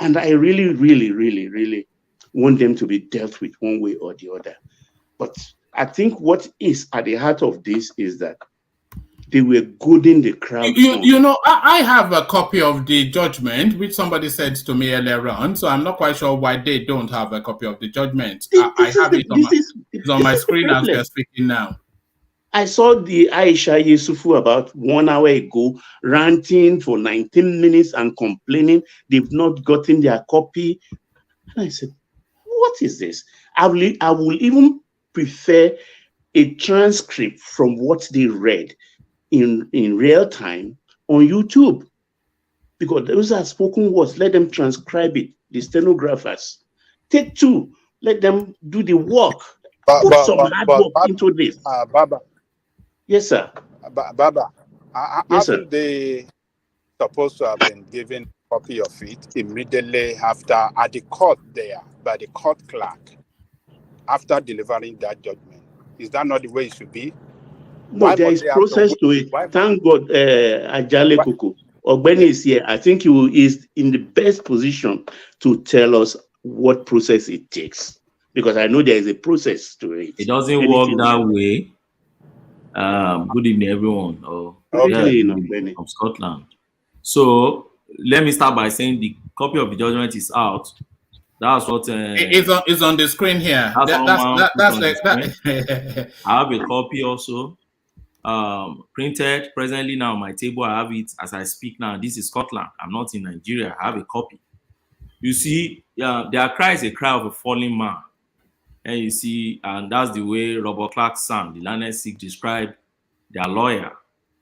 H: And I really, really, really, really want them to be dealt with one way or the other. But I think what is at the heart of this is that they were goading the crowd.
C: You know, I have a copy of the judgment, which somebody said to me earlier on, so I'm not quite sure why they don't have a copy of the judgment. I have it on my screen as we're speaking now.
H: I saw the Aisha Yusufu about 1 hour ago ranting for 19 minutes and complaining they've not gotten their copy. And I said, what is this? I will even prefer a transcript from what they read in real time on YouTube, because those are spoken words. Let them transcribe it. The stenographers, take two. Let them do the work. Put some hard work into this.
I: Baba.
H: Yes, sir.
I: Baba.
H: Yes, sir.
I: Haven't they supposed to have been given a copy of it immediately after at the court there by the court clerk after delivering that judgment? Is that not the way it should be?
H: No, there is process to it. Thank God, Ajale Koko. Ogbeni is here. I think he is in the best position to tell us what process it takes, because I know there is a process to it.
J: It doesn't work that way. Good evening, everyone.
H: Okay,
J: from Scotland. So let me start by saying the copy of the judgment is out. That's what
C: it's on the screen here. That's like that.
J: I have a copy also. Printed presently now on my table. I have it as I speak now. This is Scotland. I'm not in Nigeria. I have a copy. You see, their cry is a cry of a falling man. And you see, and that's the way Robert Clark's son, the learned Sikh, described their lawyer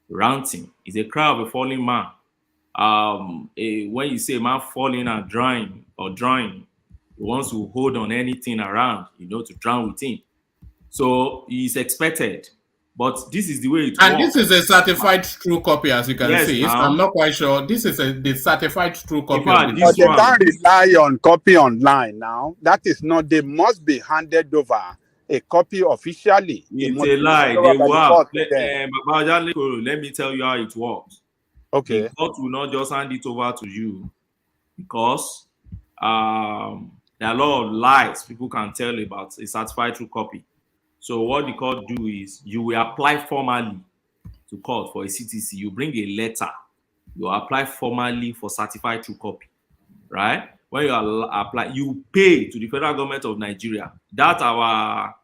J: ranting. It's a cry of a falling man. When you say a man falling and drawing, he wants to hold on anything around, to drown with him. So he's expected. But this is the way it works.
C: And this is a certified true copy, as you can see. I'm not quite sure. This is the certified true copy.
I: But they can't rely on copy online now. That is not. They must be handed over a copy officially.
J: It's a lie. They work. Let me tell you how it works.
I: Okay.
J: The court will not just hand it over to you, because there are a lot of lies people can tell about a certified true copy. So what the court do is you will apply formally to court for a CTC. You bring a letter. You apply formally for certified true copy, right? When you apply, you pay to the federal government of Nigeria. That our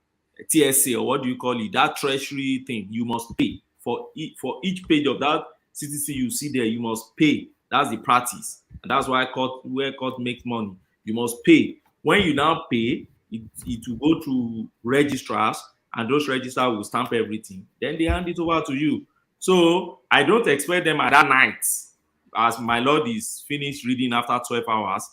J: TSA, or what do you call it? That treasury thing, you must pay for each page of that CTC you see there. You must pay. That's the practice, and that's why where court makes money. You must pay. When you now pay, it will go to registrars, and those registrars will stamp everything. Then they hand it over to you. So I don't expect them at that night, as my lord is finished reading after 12 hours.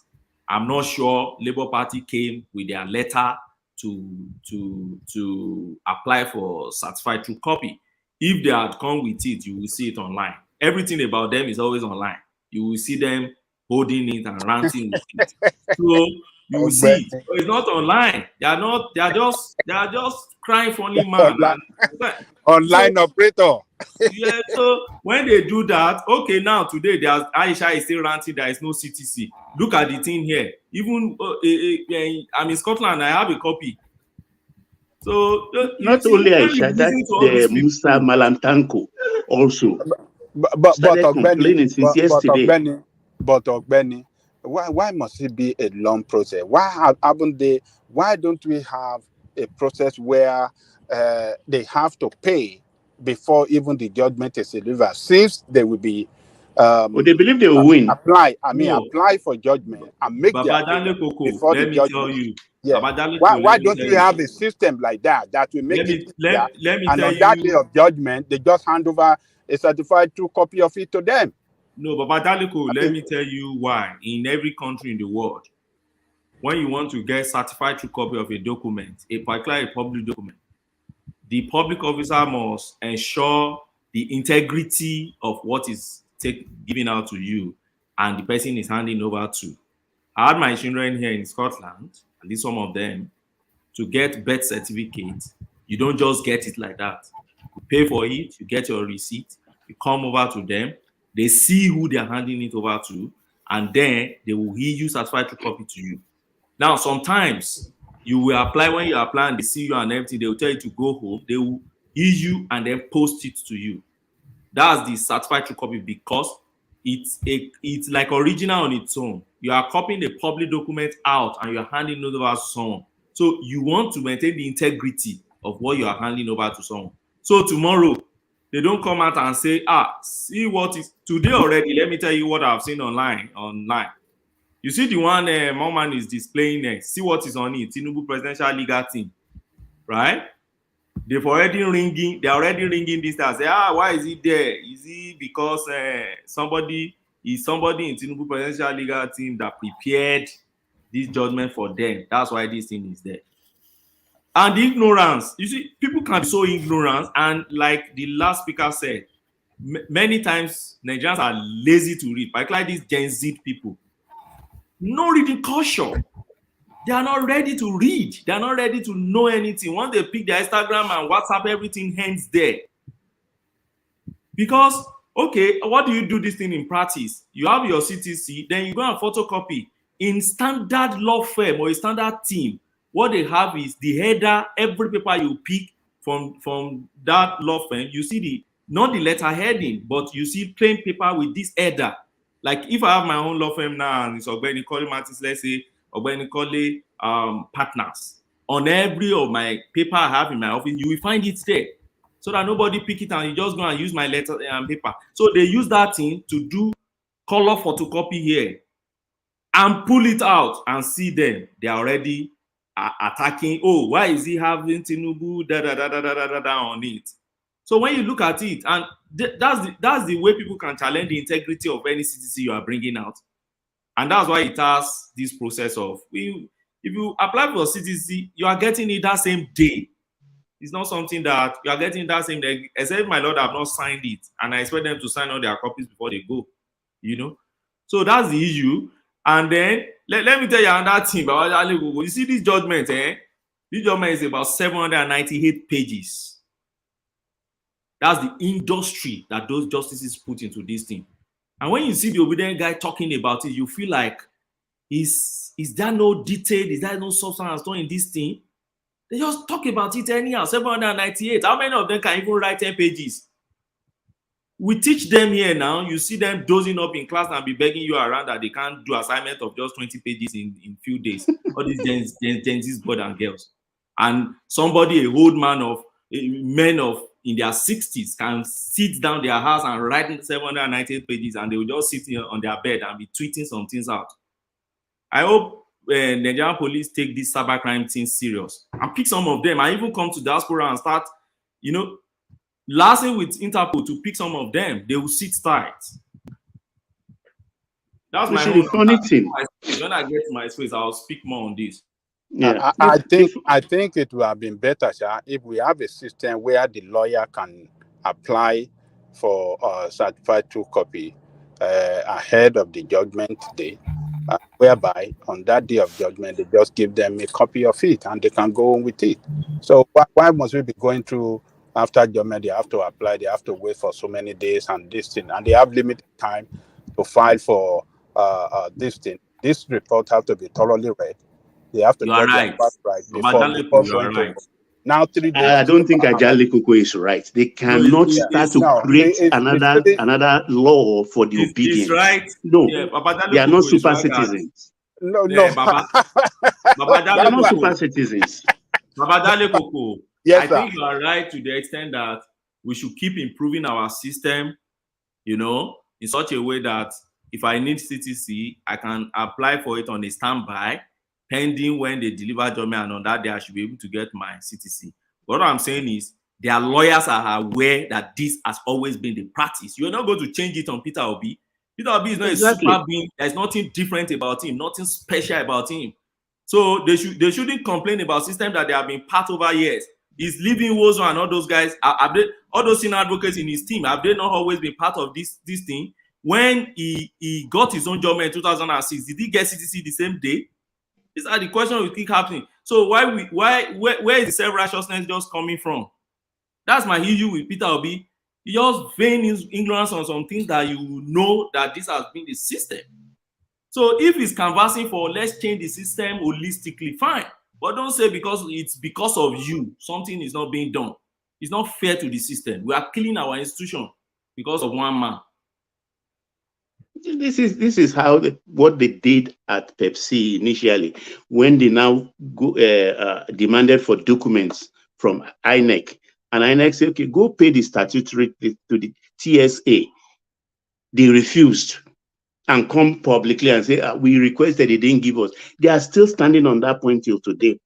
J: I'm not sure Labour Party came with their letter to apply for certified true copy. If they had come with it, you will see it online. Everything about them is always online. You will see them holding it and ranting with it. So you will see, so it's not online. They are just crying funny man.
I: Online operator.
J: Yeah, so when they do that, okay, now today Aisha is still ranting there is no CTC. Look at the thing here. Even I'm in Scotland, I have a copy. So
H: not only Aisha, that's the Musa Malantanko also.
I: But
H: yesterday.
I: Ogbeni, why must it be a long process? Why don't we have a process where they have to pay before even the judgment is delivered? Since they will be
H: they believe they will win.
I: Apply for judgment and make their before
J: let
I: the
J: me
I: judgment.
J: Tell you.
I: Yeah. Why don't we have a system like that will make it
J: let me
I: and on that day of judgment they just hand over a certified true copy of it to them?
J: No, but Daliko, let me tell you why. In every country in the world, when you want to get certified true copy of a document, particularly a public document, the public officer must ensure the integrity of what is given out to you and the person is handing over to. I had my children here in Scotland, at least some of them, to get birth certificates. You don't just get it like that. You pay for it, you get your receipt, you come over to them, they see who they are handing it over to, and then they will issue certified true copy to you. Now, sometimes You will apply. When you apply and they see you and everything, they will tell you to go home. They will issue and then post it to you. That's the certified true copy, because it's like original on its own. You are copying the public document out and you're handing it over to someone. So you want to maintain the integrity of what you are handing over to someone. So tomorrow, they don't come out and say, see what is today already. Let me tell you what I've seen online. You see the one Moman is displaying there. See what is on it. Tinubu presidential legal team, right? They're already ringing this and say, why is it there? Is it because somebody in Tinubu presidential legal team that prepared this judgment for them? That's why this thing is there. And the ignorance, you see, people can be so ignorant, and like the last speaker said, many times Nigerians are lazy to read, particularly these Gen Z people. No reading culture. They are not ready to read. They are not ready to know anything. Once they pick their Instagram and WhatsApp, everything ends there. Because, okay, what do you do this thing in practice? You have your CTC, then you go and photocopy. In standard law firm or a standard team, what they have is the header. Every paper you pick from that law firm, you see not the letter heading, but you see plain paper with this header. Like if I have my own law firm now and it's Ogbeni Kole Martins, let's say Ogbeni Kole Partners, on every of my paper I have in my office, you will find it there, so that nobody pick it and you just go and use my letter and paper. So they use that thing to do color photocopy here and pull it out and see them. They are already attacking. Oh, why is he having Tinubu on it? So when you look at it, and that's the way people can challenge the integrity of any CTC you are bringing out. And that's why it has this process of, if you apply for CTC, you are getting it that same day. It's not something that you are getting that same day, except my lord have not signed it, and I expect them to sign all their copies before they go, So that's the issue. And then let me tell you another thing about you see this judgment, This judgment is about 798 pages. That's the industry that those justices put into this thing. And when you see the obedient guy talking about it, you feel like, is there no detail? Is there no substance in this thing? They just talk about it anyhow. 798. How many of them can even write 10 pages? We teach them here now. You see them dozing up in class and be begging you around that they can't do assignment of just 20 pages in few days. All these Gen Z's boys and girls. And somebody, a old man of men of in their 60s can sit down their house and write 798 pages, and they will just sit here on their bed and be tweeting some things out. I hope Nigerian police take this cybercrime thing serious and pick some of them. I even come to diaspora and start, liaising with Interpol to pick some of them. They will sit tight. That's my own funny thing. When I get to my space, I'll speak more on this.
I: Yeah, I think it would have been better, sir, if we have a system where the lawyer can apply for a certified true copy ahead of the judgment day, whereby on that day of judgment they just give them a copy of it and they can go on with it. So why must we be going through after judgment? They have to apply, they have to wait for so many days and this thing, and they have limited time to file for this thing. This report have to be thoroughly read. They have to get their part right before going to. Now 3 days.
H: I don't think Ajali Koko is right. They cannot start to create another law for the obedient.
J: Right.
H: No,
J: yeah,
H: they are not super citizens.
I: No.
H: They are not super citizens.
J: Babadale Koko.
I: Yes,
J: I think you are right to the extent that we should keep improving our system, in such a way that if I need CTC, I can apply for it on a standby, pending when they deliver judgment, and on that day I should be able to get my CTC. What I'm saying is, their lawyers are aware that this has always been the practice. You're not going to change it on Peter Obi. Peter Obi is not a super being. There's nothing different about him, nothing special about him. So they shouldn't complain about system that they have been part over years. He's leaving Wozo and all those guys, all those senior advocates in his team, have they not always been part of this thing? When he got his own judgment in 2006, did he get CTC the same day? These are the questions we keep happening. So where is the self-righteousness just coming from? That's my issue with Peter Obi. He just feign his ignorance on some things that you know that this has been the system. So if he's canvassing for let's change the system holistically, fine. But don't say because it's because of you, something is not being done. It's not fair to the system. We are killing our institution because of one man.
H: This is how what they did at Pepsi initially when they now demanded for documents from INEC, and INEC said, okay, go pay the statutory to the TSA. They refused and come publicly and say, we requested, they didn't give us. They are still standing on that point till today.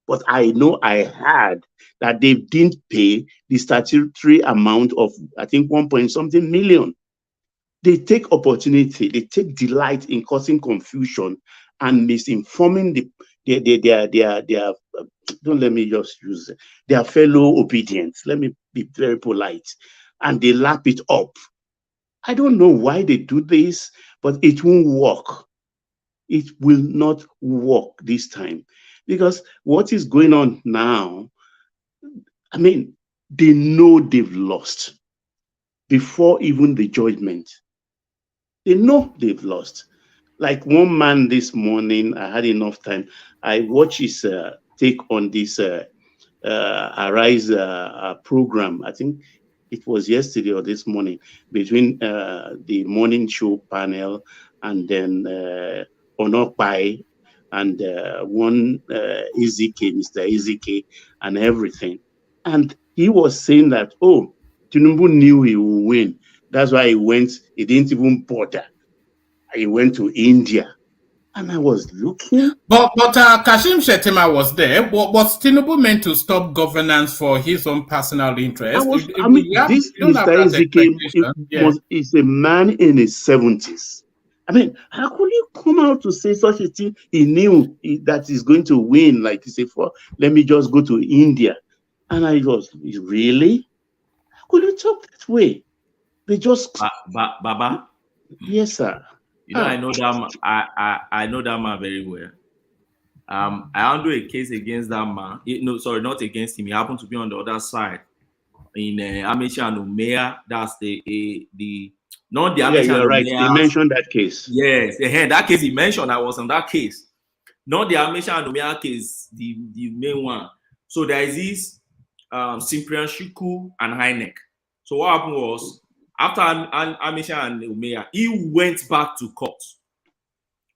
H: But I know I heard that they didn't pay the statutory amount of, I think, 1 million. They take opportunity, they take delight in causing confusion and misinforming their don't let me just use it, their fellow obedience. Let me be very polite. And they lap it up. I don't know why they do this, but it won't work. It will not work this time. Because what is going on now, I mean, they know they've lost before even the judgment. They know they've lost. Like one man this morning, I had enough time. I watched his take on this Arise program. I think it was yesterday or this morning, between the morning show panel and then Onopai and one Ezike, Mr. Ezike, and everything. And he was saying that, oh, Tinubu knew he would win. That's why he went, he didn't even bother. He went to India. And I was looking.
C: But Kashim Shettima was there. Was Tinubu meant to stop governance for his own personal interest?
H: This Mr. Ezike is a man in his 70s. I mean, how could you come out to say such a thing? He knew that he's going to win. Like he said, let me just go to India. And I was, really? How could you talk that way? They just
J: Baba.
H: Yes, sir.
J: You know, I know that man. I know that man very well. I handled a case against that man. No, sorry, not against him. He happened to be on the other side in Amechi and Umea. That's the not the Amechi and
H: right.
J: Umea.
H: He mentioned that case.
J: Yes, that case he mentioned. I was on that case. Not the Amechi and Umea case, the main one. So there is this Cyprian Shiku and Heineck. So what happened was, after Amisha and Umea, he went back to court.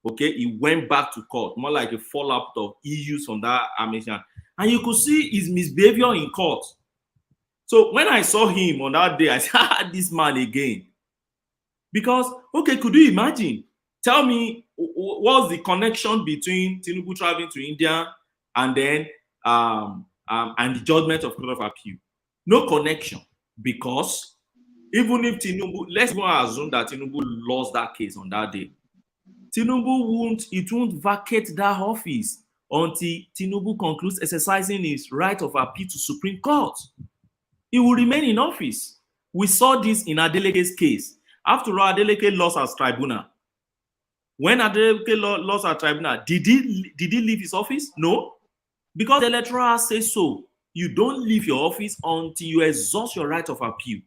J: Okay, he went back to court, more like a fallout of issues from that Amisha. And you could see his misbehavior in court. So when I saw him on that day, I said, this man again. Because, okay, could you imagine? Tell me, what's the connection between Tinubu traveling to India and then and the judgment of Court of Appeal? No connection, because even if Tinubu, let's even assume that Tinubu lost that case on that day, Tinubu won't vacate that office until Tinubu concludes exercising his right of appeal to Supreme Court. He will remain in office. We saw this in Adeleke's case. After all, Adeleke lost as tribunal. When Adeleke lost as tribunal, did he leave his office? No, because the electoral says so. You don't leave your office until you exhaust your right of appeal.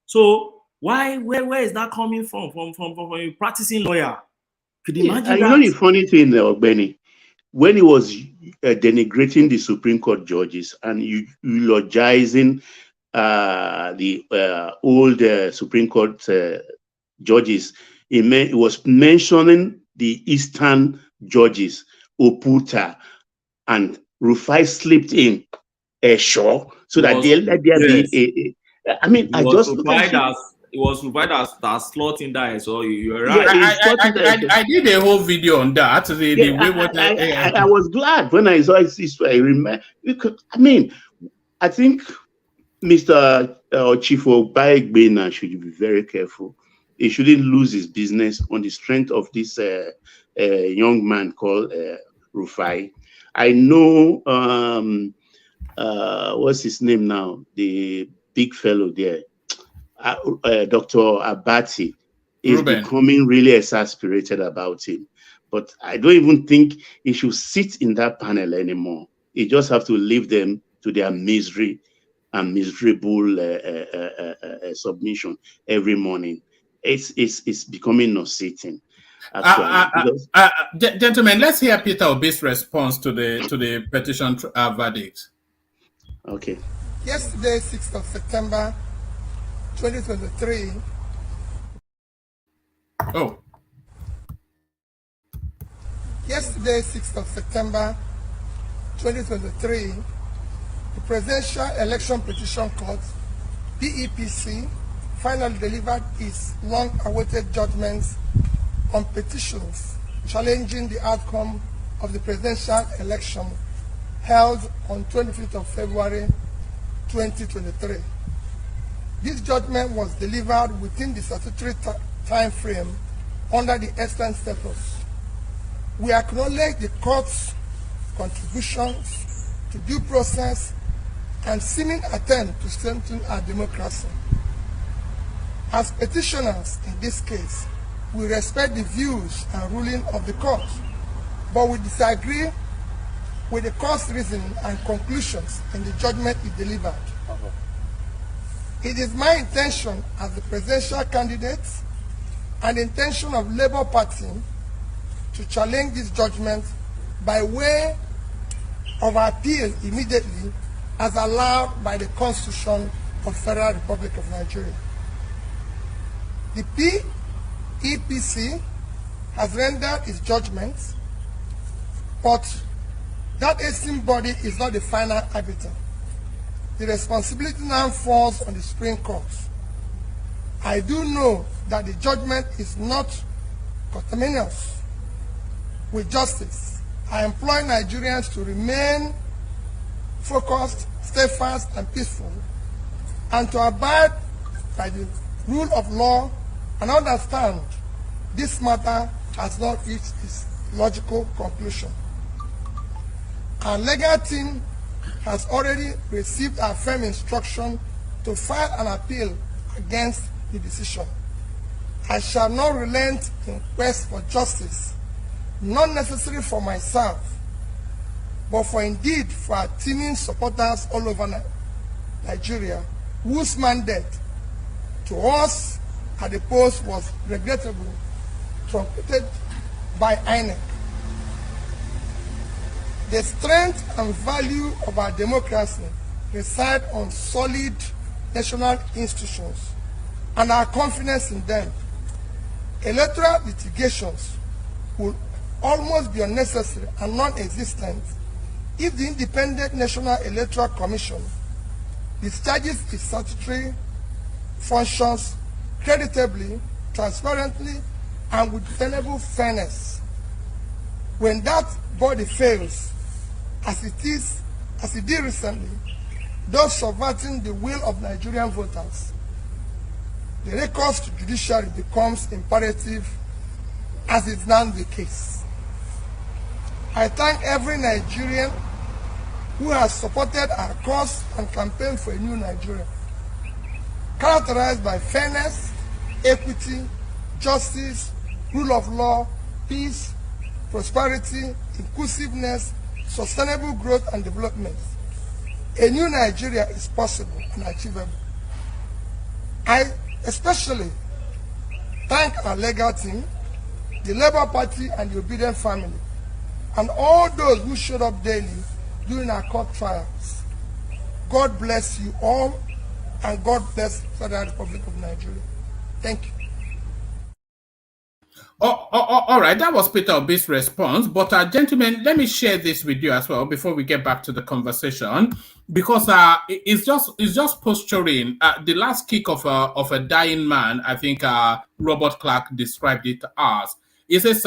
J: So where is that coming from? From a practicing lawyer? Could you imagine that?
H: You know the funny thing, Benny, when he was denigrating the Supreme Court judges and eulogizing the old Supreme Court judges, he was mentioning the Eastern judges, Oputa and Rufai slipped in so that there be I mean, I just look at it.
J: It was provided as slot in there, so you're right.
C: Yeah, I did a whole video on that.
H: I was glad when I saw it. I remember. I mean, I think Mr. Chief Obaegbena should be very careful. He shouldn't lose his business on the strength of this young man called Rufai. I know what's his name now? The big fellow there, Dr. Abati, is becoming really exasperated about him. But I don't even think he should sit in that panel anymore. You just have to leave them to their misery and miserable submission every morning. It's becoming nauseating. actually. Because
C: Gentlemen, let's hear Peter Obi's response to the petition verdict.
H: okay.
K: Yesterday, 6th of September, 2023.
C: Oh.
K: Yesterday, 6th of September, 2023, the Presidential Election Petition Court, PEPC, finally delivered its long-awaited judgments on petitions challenging the outcome of the presidential election held on 25th of February 2023. This judgment was delivered within the statutory time frame under the excellent status. We acknowledge the court's contributions to due process and seeming attempt to strengthen our democracy. As petitioners in this case, we respect the views and ruling of the court, but we disagree with the court's reasoning and conclusions in the judgment it delivered. It is my intention as the presidential candidate and the intention of Labour Party to challenge this judgment by way of appeal immediately as allowed by the Constitution of the Federal Republic of Nigeria. The PEPC has rendered its judgments, but that esteemed body is not the final arbiter. The responsibility now falls on the Supreme Court. I do know that the judgment is not conterminous with justice. I implore Nigerians to remain focused, steadfast, and peaceful, and to abide by the rule of law and understand this matter has not reached its logical conclusion. Our legal team has already received our firm instruction to file an appeal against the decision. I shall not relent in quest for justice, not necessarily for myself, but for indeed for our teeming supporters all over Nigeria, whose mandate to us at the post was regrettably truncated by INEC. The strength and value of our democracy reside on solid national institutions and our confidence in them. Electoral litigations will almost be unnecessary and non-existent if the Independent National Electoral Commission discharges its statutory functions creditably, transparently, and with tenable fairness. When that body fails, as it did recently, thus subverting the will of Nigerian voters, the recourse to judiciary becomes imperative, as is now the case. I thank every Nigerian who has supported our cause and campaign for a new Nigeria, characterized by fairness, equity, justice, rule of law, peace, prosperity, inclusiveness, sustainable growth and development. A new Nigeria is possible and achievable. I especially thank our legal team, the Labour Party and the Obidient family, and all those who showed up daily during our court trials. God bless you all, and God bless the Federal Republic of Nigeria. Thank you.
C: All right, that was Peter Obi's response. But gentlemen, let me share this with you as well before we get back to the conversation, because it's just posturing. The last kick of a dying man. I think Robert Clark described it as. It says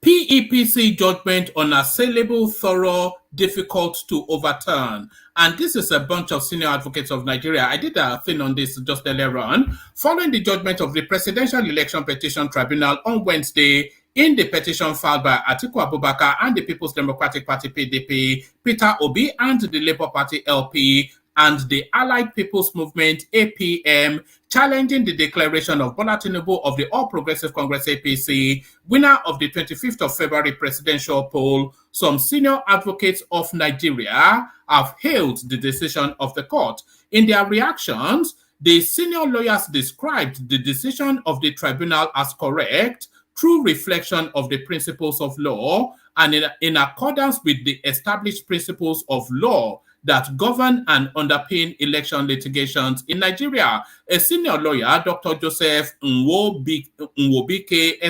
C: PEPC judgment unassailable, thorough, difficult to overturn. And this is a bunch of senior advocates of Nigeria. I did a thing on this just earlier on. Following the judgment of the Presidential Election Petition Tribunal on Wednesday, in the petition filed by Atiku Abubakar and the People's Democratic Party PDP, Peter Obi and the Labour Party LP, and the Allied People's Movement APM, challenging the declaration of Bola Tinubu of the All Progressive Congress APC, winner of the 25th of February presidential poll, some senior advocates of Nigeria have hailed the decision of the court. In their reactions, The senior lawyers described the decision of the tribunal as correct through reflection of the principles of law and in accordance with the established principles of law that govern and underpin election litigations in Nigeria. A senior lawyer, Dr. Joseph Nwobike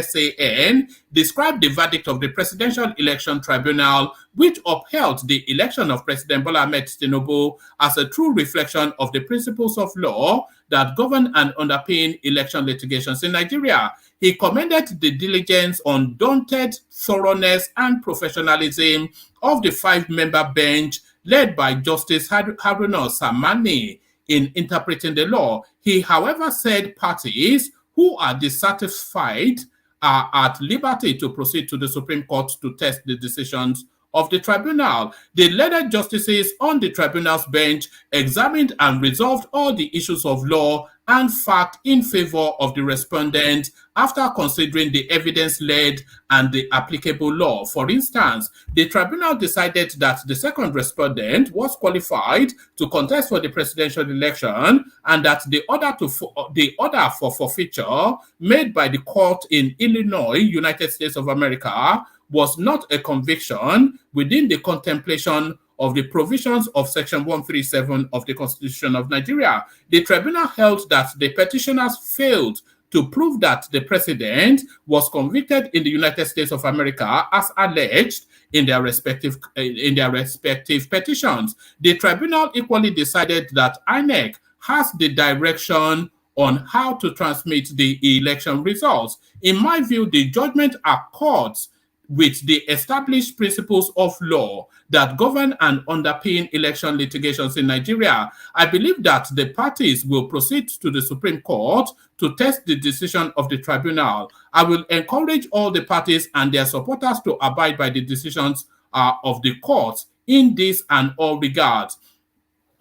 C: SAN, described the verdict of the Presidential Election Tribunal, which upheld the election of President Bola Ahmed Tinubu, as a true reflection of the principles of law that govern and underpin election litigations in Nigeria. He commended the diligence, undaunted thoroughness, and professionalism of the 5-member bench led by Justice Haruna Samani in interpreting the law. He, however, said parties who are dissatisfied are at liberty to proceed to the Supreme Court to test the decisions of the tribunal. The learned justices on the tribunal's bench examined and resolved all the issues of law and fact in favor of the respondent after considering the evidence-led and the applicable law. For instance, the tribunal decided that the second respondent was qualified to contest for the presidential election and that the order for forfeiture made by the court in Illinois, United States of America, was not a conviction within the contemplation of the provisions of Section 137 of the Constitution of Nigeria. The tribunal held that the petitioners failed to prove that the president was convicted in the United States of America as alleged in their respective petitions. The tribunal equally decided that INEC has the direction on how to transmit the election results. In my view, the judgment accords with the established principles of law that govern and underpin election litigations in Nigeria. I believe that the parties will proceed to the Supreme Court to test the decision of the tribunal. I will encourage all the parties and their supporters to abide by the decisions of the court in this and all regards.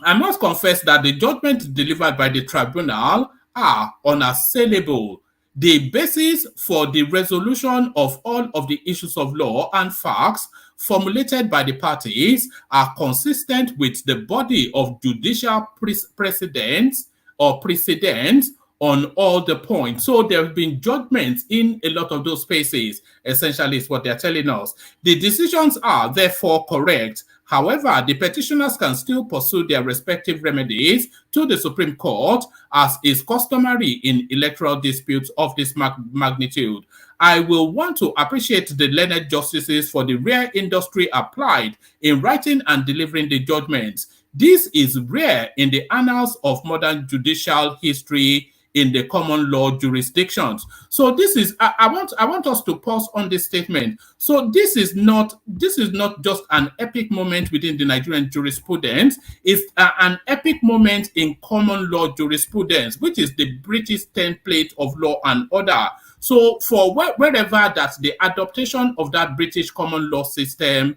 C: I must confess that the judgment delivered by the tribunal are unassailable. The basis for the resolution of all of the issues of law and facts formulated by the parties are consistent with the body of judicial precedents on all the points. So there have been judgments in a lot of those spaces, essentially is what they're telling us. The decisions are therefore correct. However, the petitioners can still pursue their respective remedies to the Supreme Court, as is customary in electoral disputes of this magnitude. I will want to appreciate the learned justices for the rare industry applied in writing and delivering the judgments. This is rare in the annals of modern judicial history in the common law jurisdictions. So this is I want us to pause on this statement. So this is not just an epic moment within the Nigerian jurisprudence. It's an epic moment in common law jurisprudence, which is the British template of law and order. So for wherever that the adaptation of that British common law system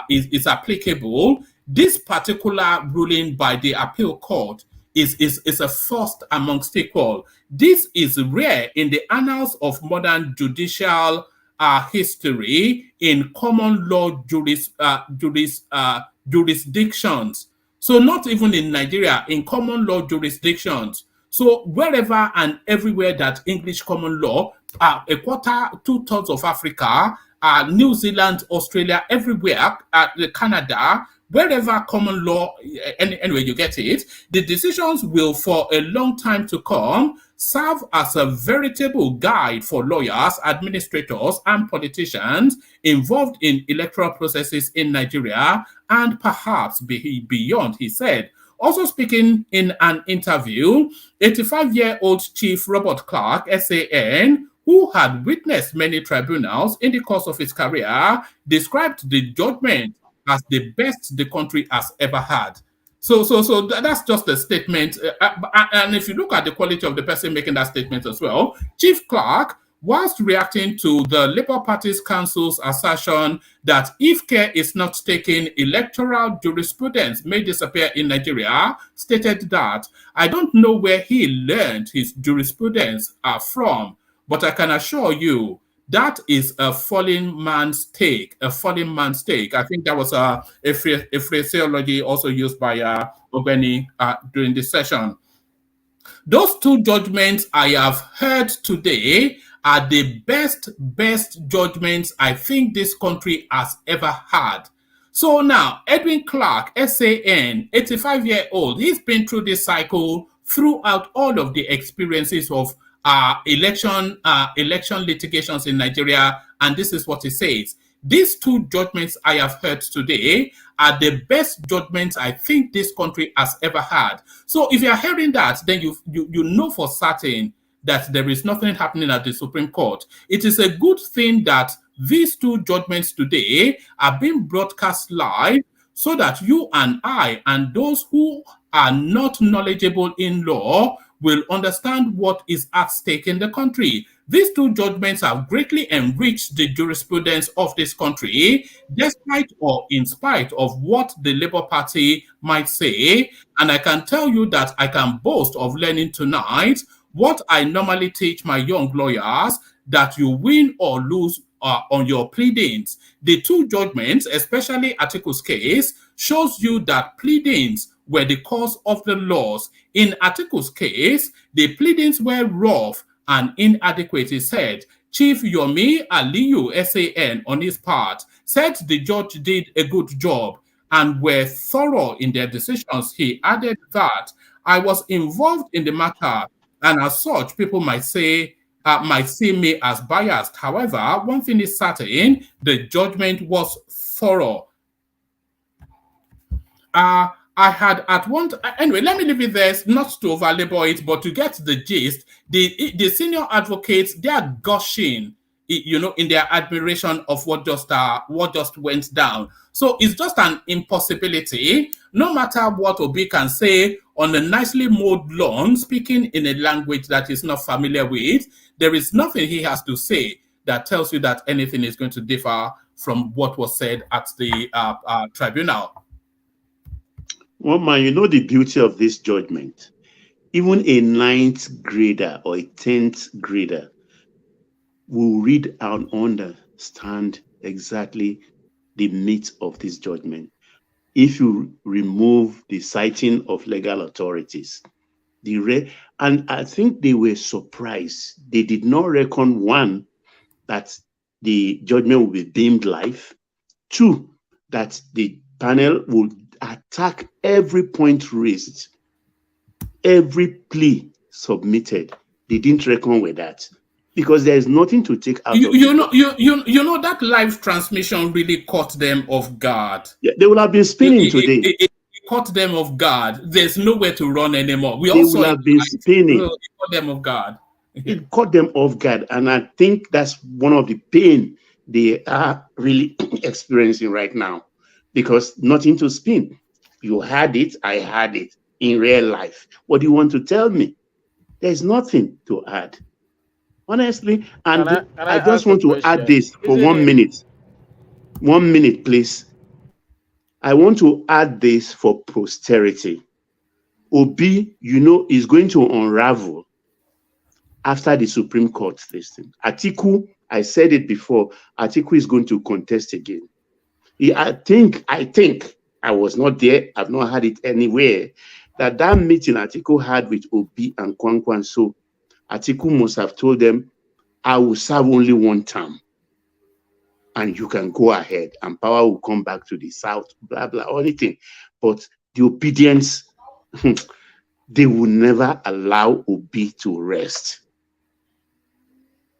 C: is applicable, this particular ruling by the appeal court is a first amongst equal. This is rare in the annals of modern judicial history in common law jurisdictions. So not even in Nigeria, in common law jurisdictions. So wherever and everywhere that English common law, a quarter, 2/3 of Africa, New Zealand, Australia, everywhere, Canada, wherever common law, anyway, you get it, the decisions will for a long time to come serve as a veritable guide for lawyers, administrators, and politicians involved in electoral processes in Nigeria and perhaps beyond, he said. Also speaking in an interview, 85-year-old Chief Robert Clark, SAN, who had witnessed many tribunals in the course of his career, described the judgment as the best the country has ever had. So that's just a statement. And if you look at the quality of the person making that statement as well, Chief Clark, whilst reacting to the Labour Party's council's assertion that if care is not taken, electoral jurisprudence may disappear in Nigeria, stated that, I don't know where he learned his jurisprudence from, but I can assure you that is a fallen man's take, I think that was a phraseology also used by Ogeni during this session. Those two judgments I have heard today are the best judgments I think this country has ever had. So now, Edwin Clark, SAN, 85-year-old, he's been through this cycle throughout all of the experiences of election litigations in Nigeria, and this is what he says. These two judgments I have heard today are the best judgments I think this country has ever had. So if you're hearing that, then you know for certain that there is nothing happening at the Supreme Court. It is a good thing that these two judgments today are being broadcast live so that you and I and those who are not knowledgeable in law will understand what is at stake in the country. These two judgments have greatly enriched the jurisprudence of this country, despite or in spite of what the Labour Party might say. And I can tell you that I can boast of learning tonight what I normally teach my young lawyers, that you win or lose on your pleadings. The two judgments, especially Atiku's case, shows you that pleadings were the cause of the loss. In Atiku's case, the pleadings were rough and inadequate, he said. Chief Yomi Aliyu, SAN, on his part, said the judge did a good job and were thorough in their decisions. He added that, I was involved in the matter, and as such, people might see me as biased. However, one thing is certain, the judgment was thorough. I had at one anyway, let me leave it there, not to overlabor it, but to get the gist. The senior advocates, they are gushing, in their admiration of what just went down. So it's just an impossibility. No matter what Obi can say on a nicely mowed lawn, speaking in a language that he's not familiar with, there is nothing he has to say that tells you that anything is going to differ from what was said at the tribunal.
H: Well, man, you know the beauty of this judgment. Even a 9th grader or a 10th grader will read and understand exactly the meat of this judgment. If you remove the citing of legal authorities, and I think they were surprised. They did not reckon, one, that the judgment will be deemed live. Two, that the panel would attack every point raised, every plea submitted. They didn't reckon with that because there is nothing to take out.
C: You know that live transmission really caught them off guard.
H: Yeah, they will have been spinning today.
C: It caught them off guard. There's nowhere to run anymore.
H: They will have been spinning.
C: It caught them off guard.
H: It caught them off guard, and I think that's one of the pain they are really experiencing right now. Because nothing to spin. You had it, I had it in real life. What do you want to tell me? There's nothing to add. Honestly, and I just want to add this for 1 minute. 1 minute, please. I want to add this for posterity. Obi, is going to unravel after the Supreme Court listing. Atiku, I said it before, Atiku is going to contest again. I think I was not there. I've not had it anywhere. That meeting Atiku had with Obi and Kwankwan. So Atiku must have told them, I will serve only 1 term. And you can go ahead and power will come back to the South, blah, blah, anything. But the obedience, they will never allow Obi to rest.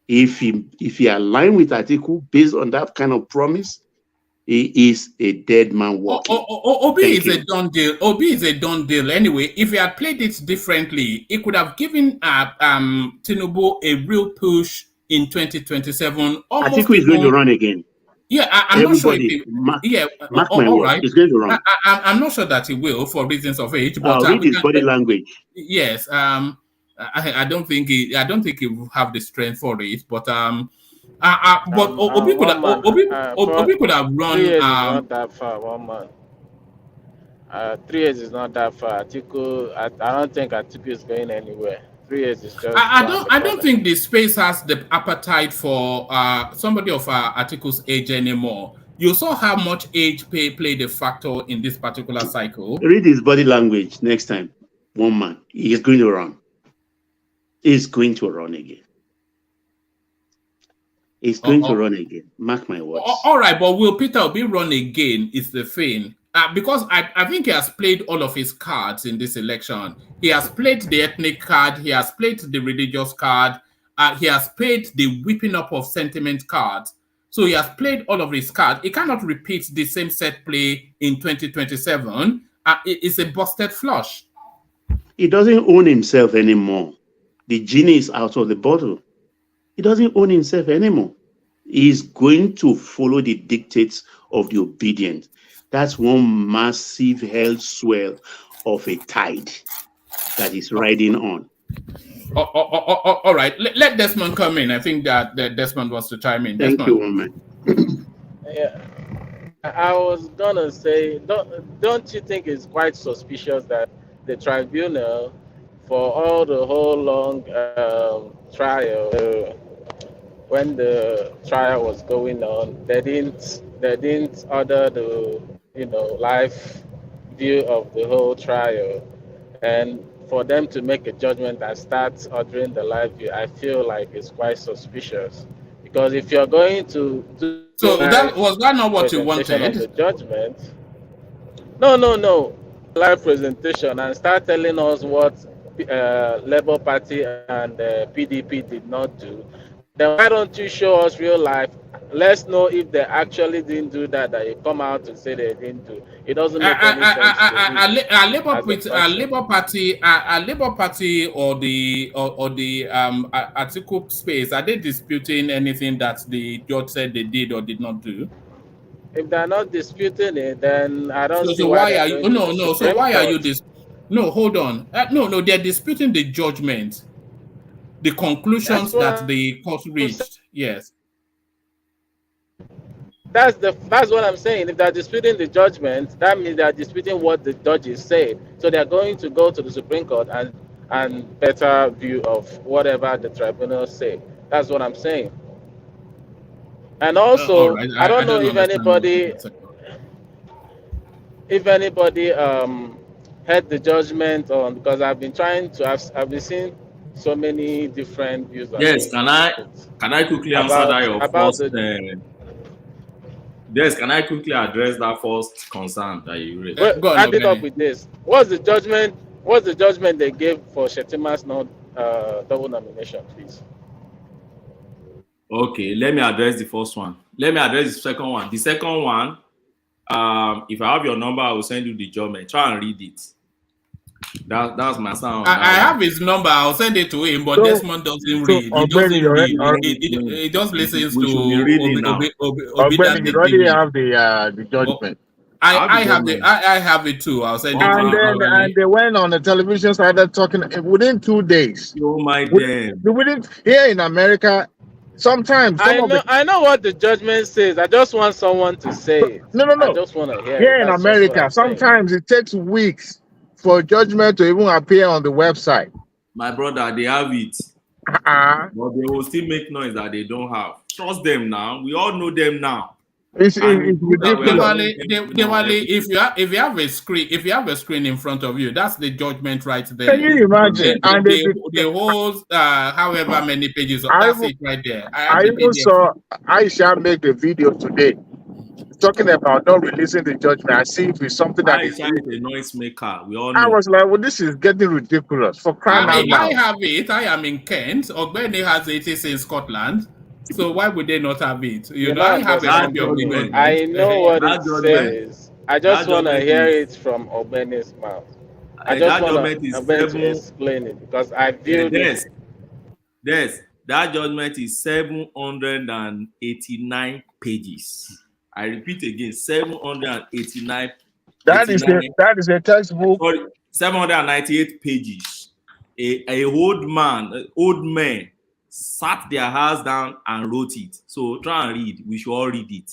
H: If he aligned with Atiku based on that kind of promise, he is a dead man walking.
C: Obi is a done deal. Obi is a done deal. Anyway, if he had played it differently, he could have given Tinubu a real push in 2027.
H: Atiku is going to run again.
C: Yeah, I'm not sure. If
H: mark my word, he's going to run.
C: I'm not sure that he will for reasons of age. But
H: read his body language.
C: Yes. I don't think he will have the strength for it. But Obi could have run.
L: 3 years is not that far. 1 month. 3 years is not that far. Atiku, I don't think Atiku is going anywhere. 3 years is just.
C: I don't think the space has the appetite for somebody of Atiku's age anymore. You saw how much age played a factor in this particular cycle.
H: Read his body language next time. 1 man, he is going to run. He's going to run again. He's going to run again. Mark my words.
C: All right, but will Peter Obi run again is the thing. Because I think he has played all of his cards in this election. He has played the ethnic card. He has played the religious card. He has played the whipping up of sentiment cards. So he has played all of his cards. He cannot repeat the same set play in 2027. It's a busted flush.
H: He doesn't own himself anymore. The genie is out of the bottle. He doesn't own himself anymore. He's going to follow the dictates of the obedient. That's one massive hell swell of a tide that is riding on.
C: All right. Let Desmond come in. I think that Desmond wants to chime in.
H: Thank you, woman.
L: Yeah. I was gonna say, don't you think it's quite suspicious that the tribunal, for all the whole long trial, when the trial was going on, they didn't order the live view of the whole trial, and for them to make a judgment and start ordering the live view, I feel like it's quite suspicious. Because if you're going to do
C: was that not what you wanted?
L: Of the judgment, no, live presentation, and start telling us what Labour Party and PDP did not do, then why don't you show us real life? Let's know if they actually didn't do that you come out to say they didn't do. It doesn't make any sense.
C: Labour Party or the Atiku space, are they disputing anything that the judge said they did or did not do?
L: If they're not disputing it, then I don't see
C: so why are you So why are you hold on. No, they're disputing the judgment, the conclusions that the court reached. Yes.
L: That's what I'm saying. If they're disputing the judgment, that means they're disputing what the judges said. So they're going to go to the Supreme Court and better view of whatever the tribunal say. That's what I'm saying. And also, right. I don't know if anybody had the judgment on, because I've been seeing so many different views.
J: Yes, can I quickly answer that your first? Yes, can I quickly address that first concern that you raised?
L: Add it up with this. What's the judgment they gave for Shetima's not double nomination, please?
J: Okay, let me address the first one. Let me address the second one. The second one, if I have your number, I will send you the judgment. Try and read it. That's my sound.
C: I have his number. I'll send it to him, but Desmond doesn't read. He doesn't read. He just listens to
M: Obidient. You already have the judgment.
C: I have it too. I'll send it to him.
M: And they went on the television, started talking within 2 days.
J: Oh my damn!
M: Here in America, sometimes
L: I know what the judgment says. I just want someone to say it.
M: No.
L: I just want to hear
M: here in America, sometimes it takes weeks for judgment to even appear on the website.
J: My brother, they have it. But they will still make noise that they don't have. Trust them now. We all know them now.
C: If you have a screen in front of you, that's the judgment right there.
M: Can you imagine?
C: The whole however many pages, that's it right there.
M: I even saw Aisha make a video today talking about not releasing the judgment. I see if it's something that
J: is a noise maker. We all know.
M: I was like, well, this is getting ridiculous. For crying out loud.
C: I have it. I am in Kent. Ogbeni has it in Scotland. So why would they not have it? I have a copy of the
L: I know what it says. I just want to hear it from Ogbeni's mouth. I just want to explain it because I viewed it.
J: Yes, that judgment is 789 pages. I repeat again, 789.
M: That is a textbook.
J: Sorry, 798 pages. A old man sat their house down and wrote it. So try and read. We should all read it.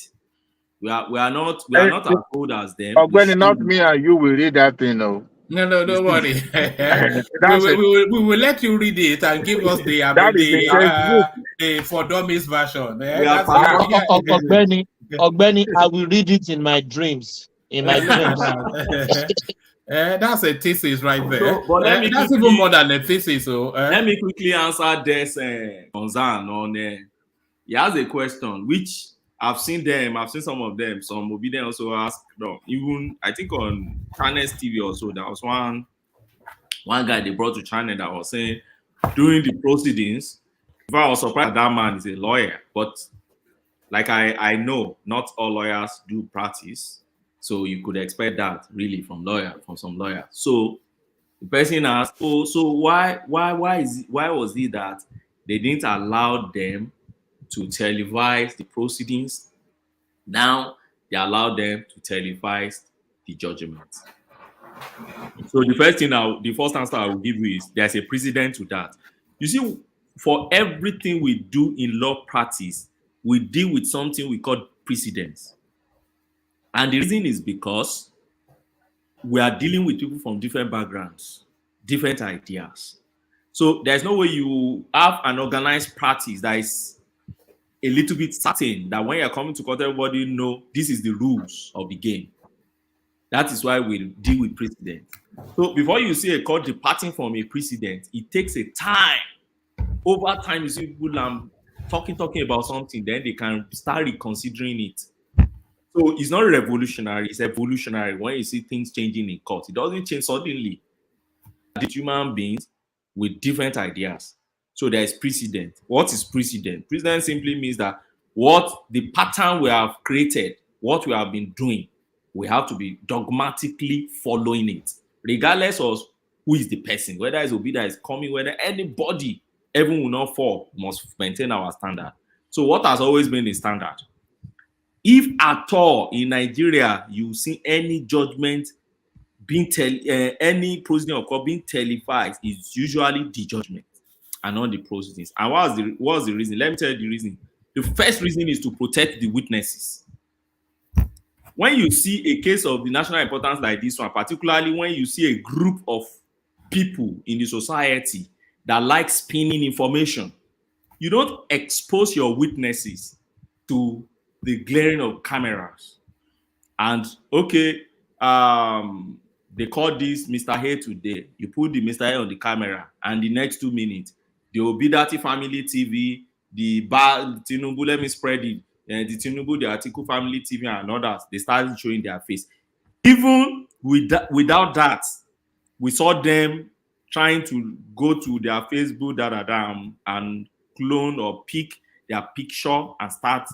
J: We are not as old as them.
M: When not me and you will read that thing, no.
C: No, don't worry. we will let you read it and give us the for dummies version.
N: Ogbeni, I will read it in my dreams. In my dreams.
C: That's a thesis right there.
J: So, but let me
C: That's
J: quickly,
C: even more than a thesis. So,
J: let me quickly answer this concern on. He has a question which I've seen some of them. Some Obidient also asked. No, even I think on Channels TV also there was one guy they brought to China that was saying during the proceedings. If I was surprised that man is a lawyer, but like I know not all lawyers do practice, so you could expect that really from some lawyers. So the person asked, "Oh, so why was it that they didn't allow them to televise the proceedings? Now they allow them to televise the judgment." So the first answer I will give you is there's a precedent to that. You see, for everything we do in law practice, we deal with something we call precedents. And the reason is because we are dealing with people from different backgrounds, different ideas. So there's no way you have an organized practice that is a little bit certain that when you're coming to court, everybody know this is the rules of the game. That is why we deal with precedent. So before you see a court departing from a precedent, it takes a time. Over time, you see people talking about something, then they can start reconsidering it. So it's not revolutionary, it's evolutionary. When you see things changing in court, it doesn't change suddenly. These human beings with different ideas. So there is precedent. What is precedent? Precedent simply means that what the pattern we have created, what we have been doing, we have to be dogmatically following it, regardless of who is the person, whether it's Obi that is coming, whether anybody, everyone will not fall, must maintain our standard. So what has always been the standard? If at all in Nigeria you see any judgment being any proceeding of court being televised, it's usually the judgment and not the proceedings. And what's the reason? Let me tell you the reason. The first reason is to protect the witnesses. When you see a case of the national importance like this one, particularly when you see a group of people in the society that like spinning information, you don't expose your witnesses to the glaring of cameras. And okay, they call this Mr. Hay today. You put the Mr. Hay on the camera, and the next 2 minutes, the Obidati family TV, the Tinubu, let me spread it. The Tinubu, the Atiku family TV, and others, they started showing their face. Even without that, we saw them trying to go to their Facebook and clone or pick their picture and start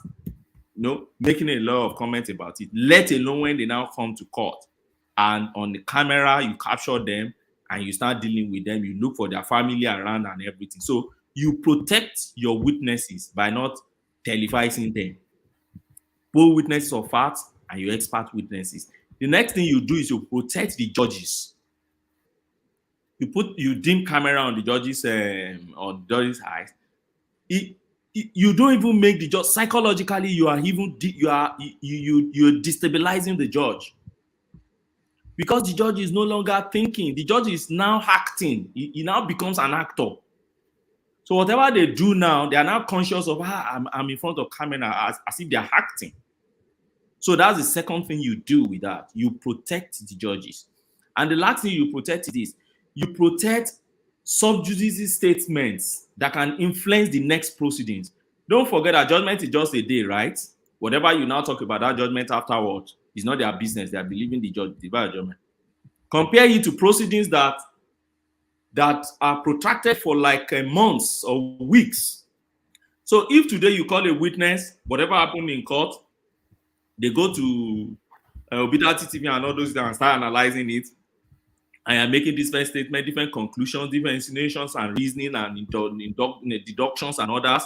J: making a lot of comments about it, let alone when they now come to court. And on the camera, you capture them and you start dealing with them. You look for their family around and everything. So you protect your witnesses by not televising them. Both witnesses of fact and your expert witnesses. The next thing you do is you protect the judges. You dim camera on the judges' eyes. You don't even make the judge psychologically. You're destabilizing the judge, because the judge is no longer thinking. The judge is now acting. He now becomes an actor. So whatever they do now, they are now conscious of I'm in front of camera as if they are acting. So that's the second thing you do with that. You protect the judges. And the last thing you protect is you protect sub judice statements that can influence the next proceedings. Don't forget that judgment is just a day, right? Whatever you now talk about that judgment afterward is not their business. They are believing the judgment. Compare it to proceedings that are protracted for like months or weeks. So if today you call a witness, whatever happened in court, they go to Obidati TV and all those that and start analyzing it. I am making different statements, different conclusions, different insinuations and reasoning and deductions and others.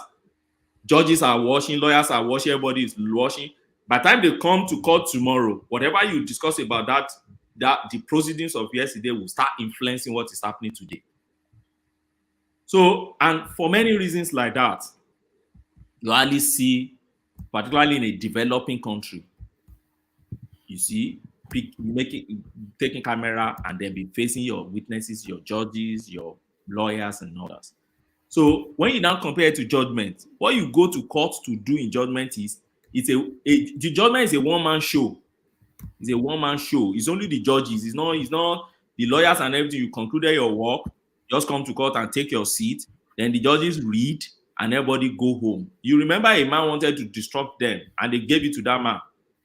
J: Judges are watching, lawyers are watching, everybody is watching. By the time they come to court tomorrow, whatever you discuss about that the proceedings of yesterday will start influencing what is happening today. So, and for many reasons like that, you only see, particularly in a developing country, you see, taking camera and then be facing your witnesses, your judges, your lawyers, and others. So when you now compare it to judgment, what you go to court to do in judgment is the judgment is a one-man show. It's a one-man show. It's only the judges. It's not the lawyers and everything. You concluded your work, just come to court and take your seat. Then the judges read and everybody go home. You remember a man wanted to disrupt them and they gave it to that man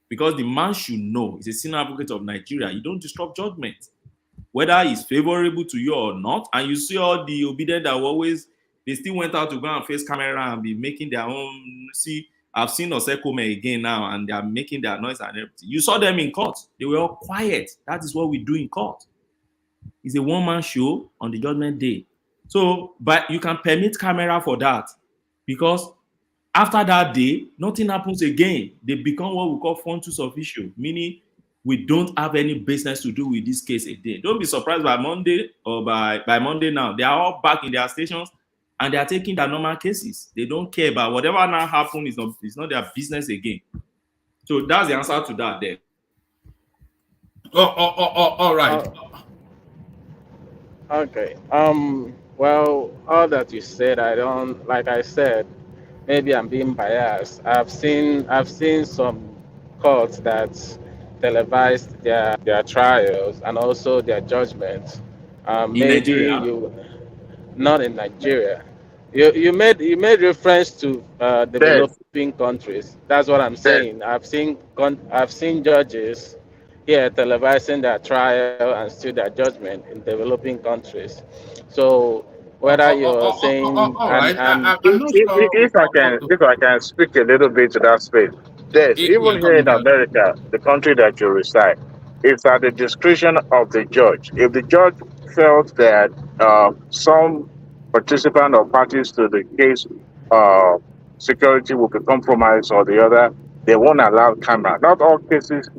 J: because the man should know, he's a senior advocate of Nigeria, you don't disrupt judgment, whether it's favorable to you or not. And you see all the obedient that always, they still went out to go and face camera and be making their own. See, I've seen Osekome again now and they are making their noise and everything. You saw them in court. They were all quiet. That is what we do in court. It's a one-man show on the judgment day. So, but you can permit camera for that because after that day, nothing happens again. They become what we call fontus official, meaning we don't have any business to do with this case again. Don't be surprised by Monday or by Monday now. They are all back in their stations and they are taking their normal cases. They don't care about whatever now happens. It's not their business again. So that's the answer to that there.
C: All right.
L: Okay. Well, all that you said, like I said, maybe I'm being biased. I've seen some courts that televised their trials and also their judgments. Maybe not in Nigeria. You made reference to developing countries. That's what I'm saying. I've seen judges here televising their trial and still their judgment in developing countries. So whether you're saying,
M: if I can speak a little bit to that space, yes, even here in America, the country that you reside, it's at the discretion of the judge. If the judge felt that some participant or parties to the case security will be compromised or the other, they won't allow camera. Not all cases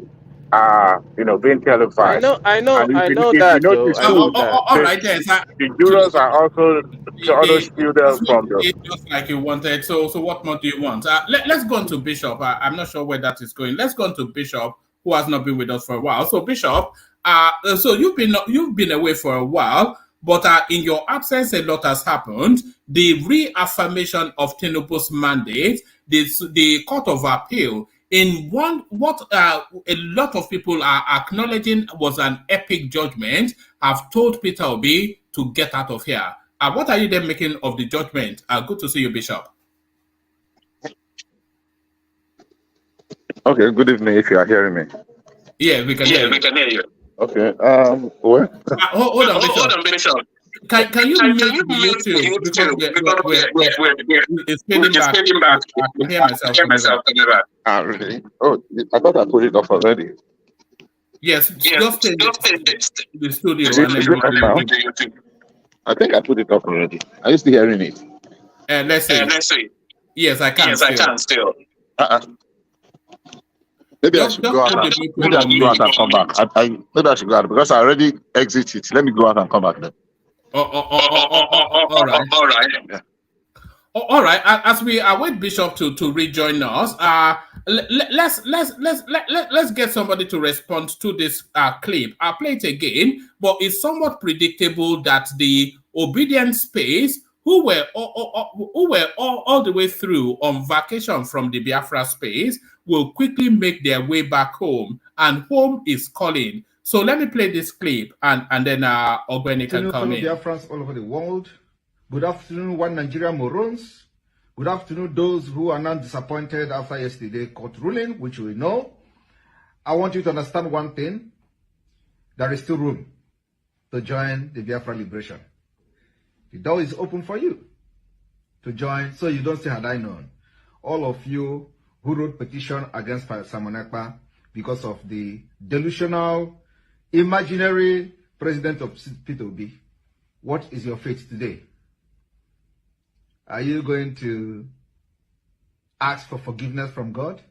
M: are, being televised.
L: I know that.
C: All right, yes.
M: The jurors are also shielded from them.
C: It's just like you wanted. So what more do you want? Let's go on to Bishop. I'm not sure where that is going. Let's go on to Bishop, who has not been with us for a while. So Bishop, so you've been away for a while, but in your absence, a lot has happened. The reaffirmation of Tinubu's mandate, the Court of Appeal, in what a lot of people are acknowledging was an epic judgment, have told Peter Obi to get out of here. What are you then making of the judgment? Good to see you, Bishop.
M: Okay, good evening if you are hearing me.
C: Yeah, we can hear you.
M: Okay, what?
C: Hold on, Bishop. Can you mute YouTube? Because it's fading back. I can hear myself.
M: Really? Oh, I thought I put it off already.
C: Yes, just stay the studio.
M: I think I put it off already. Are you still hearing it?
C: Let's see. Yes, I can. I can still.
M: Maybe I should go out. Maybe I should go out and come back. Maybe I should go out because I already exited. Let me go out and come back then.
C: All right. Yeah. All right. As we await Bishop to rejoin us, let's get somebody to respond to this clip. I'll play it again, but it's somewhat predictable that the obedient space, who were all the way through on vacation from the Biafra space, will quickly make their way back home, and home is calling. So let me play this clip, and then Ogbeni can come in.
E: Biafrans all over the world. Good afternoon, one Nigerian morons. Good afternoon, those who are now disappointed after yesterday's court ruling, which we know. I want you to understand one thing. There is still room to join the Biafra liberation. The door is open for you to join, so you don't say, had I known. All of you who wrote petition against Simon Ekpa because of the delusional, imaginary president of Peter Obi, what is your fate today? Are you going to ask for forgiveness from God?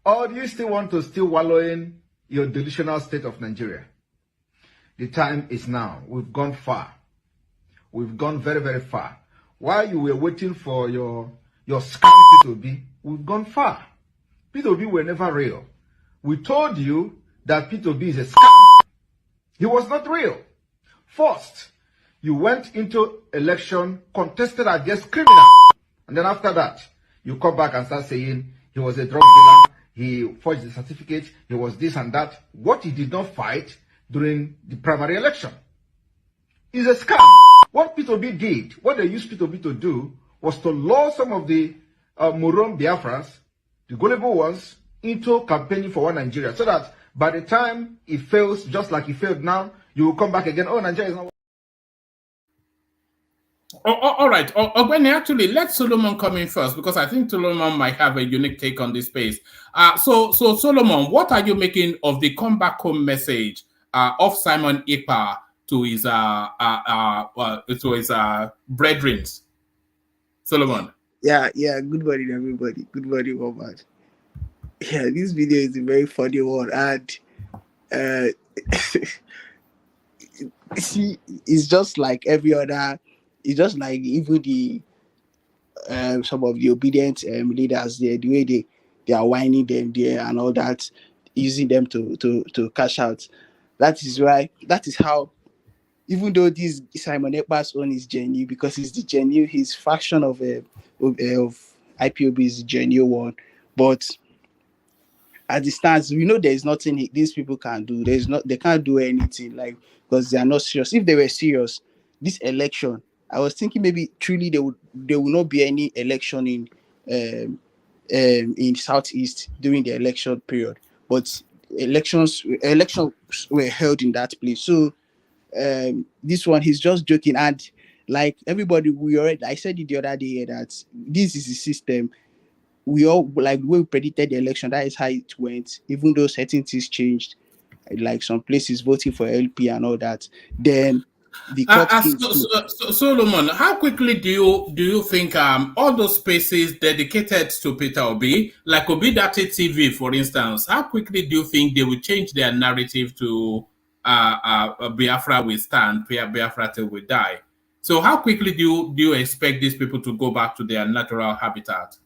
E: Or do you still want to wallow in your delusional state of Nigeria? The time is now. We've gone far. We've gone very, very far. While you were waiting for your scam Peter Obi, we've gone far. Peter Obi were never real. We told you that Peter Obi is a scam. He was not real. First, you went into election contested against criminal. And then after that, you come back and start saying he was a drug dealer, he forged the certificate, he was this and that. What he did not fight during the primary election is a scam. What P2B did, what they used P2B to do, was to lure some of the Moron Biafras, the gullible ones, into campaigning for one Nigeria, so that by the time it fails, just like it failed now, you will come back again. Oh, Nigeria is not.
C: All right. When actually, let Solomon come in first, because I think Solomon might have a unique take on this space. So Solomon, what are you making of the come back home message of Simon EKPA to his brethren? Solomon.
N: Yeah. Good morning, everybody. Good morning, Robert. Yeah, this video is a very funny one, and see, it's just like every other. It's just like even the some of the obedient leaders there, the way they are whining them there and all that, using them to cash out. That is how, even though this Simon Ekpa's own is genuine, because it's the genuine, his faction of IPOB is the genuine one, but as it stands, we know there is nothing these people can do. They can't do anything, like, because they are not serious. If they were serious, this election, I was thinking maybe truly there will not be any election in Southeast during the election period, but elections were held in that place. So this one, he's just joking, and like everybody, I said it the other day that this is the system. We all, like, when we predicted the election, that is how it went, even though certain things changed, like some places voting for LP and all that. Then the court
C: Solomon, how quickly do you think all those spaces dedicated to Peter Obi, like Obidate TV, for instance, how quickly do you think they will change their narrative to Biafra will stand, Biafra till we die? So how quickly do you expect these people to go back to their natural habitat?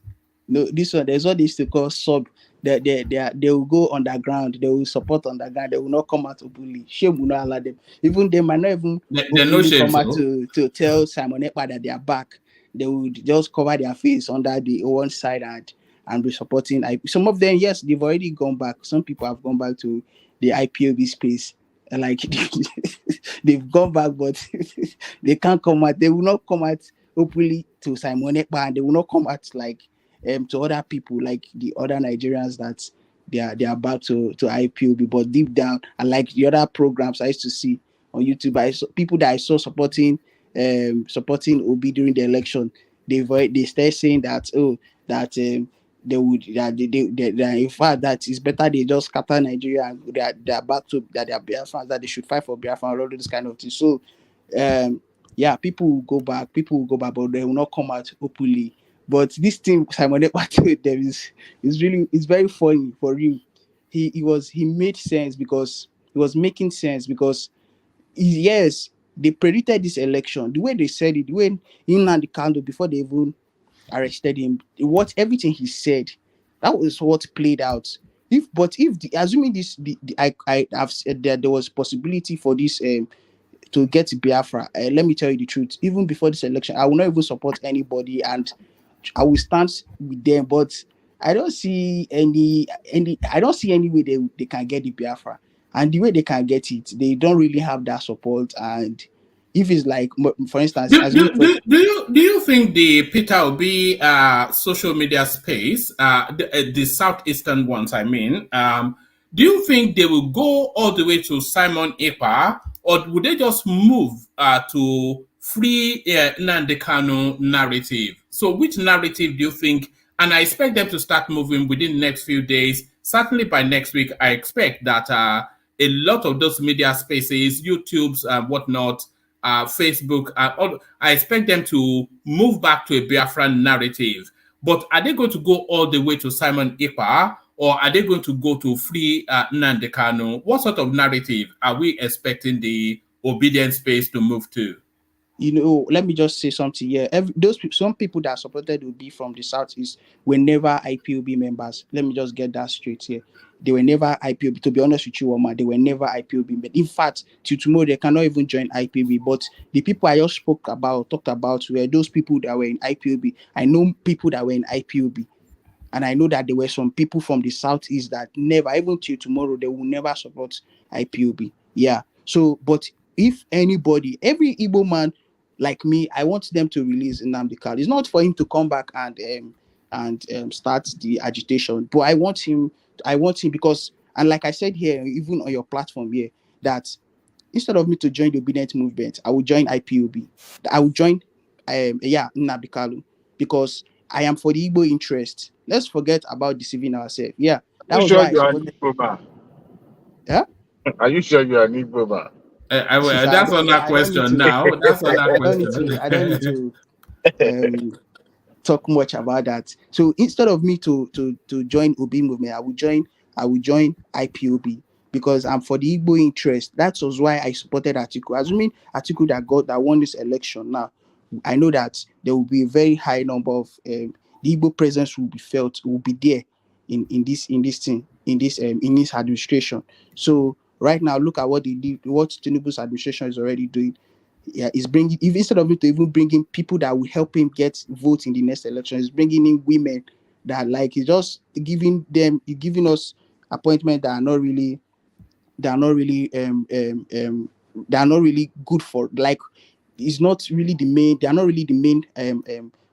N: No, this one, there's what they used to call sub. They will go underground. They will support underground. They will not come out openly. Shame will not allow them. Even they might not even come out to tell Simon Ekpa that they are back. They would just cover their face under the one side and be supporting. Some of them, yes, they've already gone back. Some people have gone back to the IPOB space. Like they've gone back, but they can't come out. They will not come out openly to Simon Ekpa, and they will not come out like to other people, like the other Nigerians, that they are back to IPOB, but deep down, and like the other programs I used to see on YouTube, people that I saw supporting Obi during the election, they start saying that they would in fact that it's better they just scatter Nigeria and they are back to that they are Biafrans, that they should fight for Biafra and all this kind of thing. So yeah, people will go back, but they will not come out openly. But this thing Simon Ekpa told them is very funny for him. He made sense, because he was making sense, because yes, they predicted this election. The way they said it, when in and the candle before they even arrested him, everything he said, that was what played out. Assuming this, I have said that there was possibility for this to get to Biafra. Let me tell you the truth. Even before this election, I will not even support anybody, and I will stand with them, but I don't see any way they can get the Biafra. And the way they can get it, they don't really have that support. And if it's like, for instance,
C: do you think the Peter Obi social media space, the southeastern ones, I mean, do you think they will go all the way to Simon EKPA, or would they just move to free Nnamdi Kanu narrative? So which narrative do you think? And I expect them to start moving within the next few days. Certainly by next week, I expect that a lot of those media spaces, YouTube's whatnot, Facebook, I expect them to move back to a Biafran narrative. But are they going to go all the way to Simon EKPA, or are they going to go to free Nnamdi Kanu? What sort of narrative are we expecting the obedient space to move to?
N: Let me just say something here. Some people that supported will be from the Southeast were never IPOB members. Let me just get that straight here. They were never IPOB. To be honest with you, Omar, they were never IPOB. But in fact, till tomorrow, they cannot even join IPOB. But the people I just talked about were those people that were in IPOB. I know people that were in IPOB. And I know that there were some people from the southeast that never, even till tomorrow, they will never support IPOB. Yeah. So, but if anybody, every Igbo man like me, I want them to release Nnamdi Kanu. It's not for him to come back and start the agitation, but I want him because, and like I said here, even on your platform here, that instead of me to join the obedient movement, I will join IPOB. I will join Nnamdi Kanu, because I am for the Igbo interest. Let's forget about deceiving ourselves. Yeah, that
M: Are you
N: was
M: sure
N: why I
M: you are an
N: supported.
M: Igbo man?
N: Yeah.
M: Are you sure you are an Igbo man?
C: That's on that
N: I don't need
C: question
N: to.
C: now. That's on that
N: I don't need to. I don't need
C: question.
N: to talk much about that. So instead of me to join Obi movement, I will join IPOB, because I'm for the Igbo interest. That was why I supported Atiku. Assuming Atiku that won this election now, I know that there will be a very high number of the Igbo presence will be felt, will be there in this thing, in this administration. So right now, look at what they did, what Tinubu's administration is already doing. Yeah, is bringing, if instead of it to even bringing people that will help him get votes in the next election, is bringing in women that, like, he's just giving us appointments that are not really they are not really they are not really good for, like, it's not really the main, they are not really the main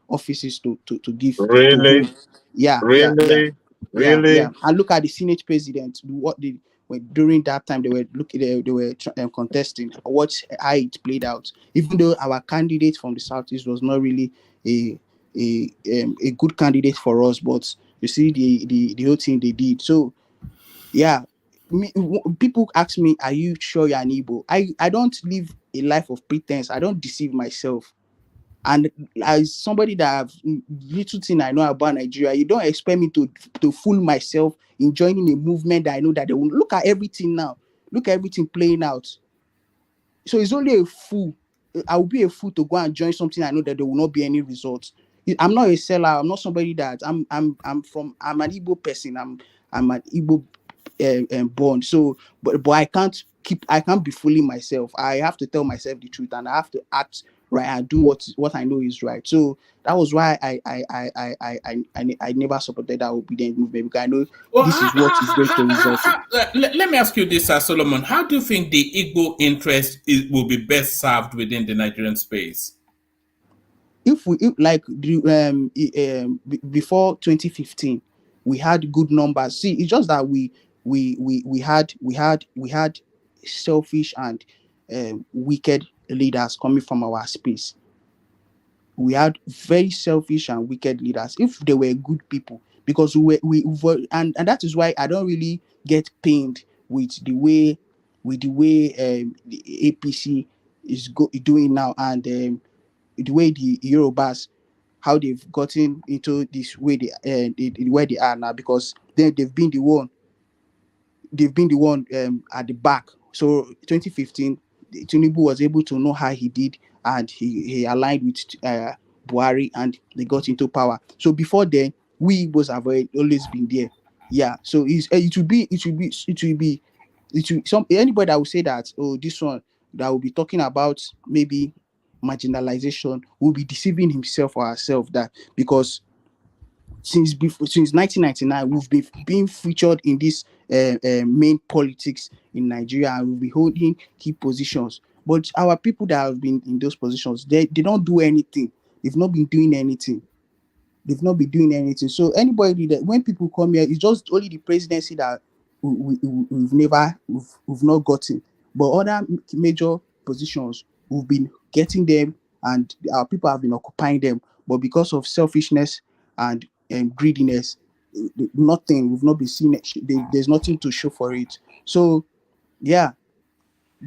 N: offices to give to
M: Really?
N: hold. Yeah, yeah, yeah,
M: Really?
N: yeah, yeah.
M: Really?
N: And look at the Senate president, what they were during that time. They were looking, they were contesting, what how it played out, even though our candidate from the southeast was not really a good candidate for us, but you see the whole thing they did. So yeah, people ask me, are you sure you're an Igbo? I don't live a life of pretense. I don't deceive myself. And as somebody that have little thing I know about Nigeria, you don't expect me to fool myself in joining a movement that I know that they will look at everything now. Look at everything playing out. So it's only a fool. I will be a fool to go and join something I know that there will not be any results. I'm not a seller. I'm not somebody that I'm an Igbo person. I'm an Igbo born. So, but I can't be fooling myself. I have to tell myself the truth, and I have to act right and do what I know is right. So that was why I never supported that obedient movement, because I know this is what is going to result in.
C: Let me ask you this, Solomon. How do you think the Igbo interest will be best served within the Nigerian space?
N: If before 2015, we had good numbers. See, it's just that we had selfish and wicked leaders coming from our space. We had very selfish and wicked leaders. If they were good people, because we were, and that is why I don't really get pained with the way the APC is doing now, and the way the Yorubas, how they've gotten into this way where they are now, because they've been the one at the back. So 2015, Tinubu was able to know how he did, and he aligned with Buhari, and they got into power. So before then, we Igbos have always been there. Yeah. So it will be some anybody that will say that, oh, this one that will be talking about maybe marginalization will be deceiving himself or herself, that because since 1999 we've been being featured in this main politics in Nigeria, and we'll be holding key positions. But our people that have been in those positions, they don't do anything. They've not been doing anything. So anybody that, when people come here, it's just only the presidency that we've not gotten. But other major positions, we've been getting them, and our people have been occupying them. But because of selfishness and greediness, we've not been seeing it. There's nothing to show for it. So yeah,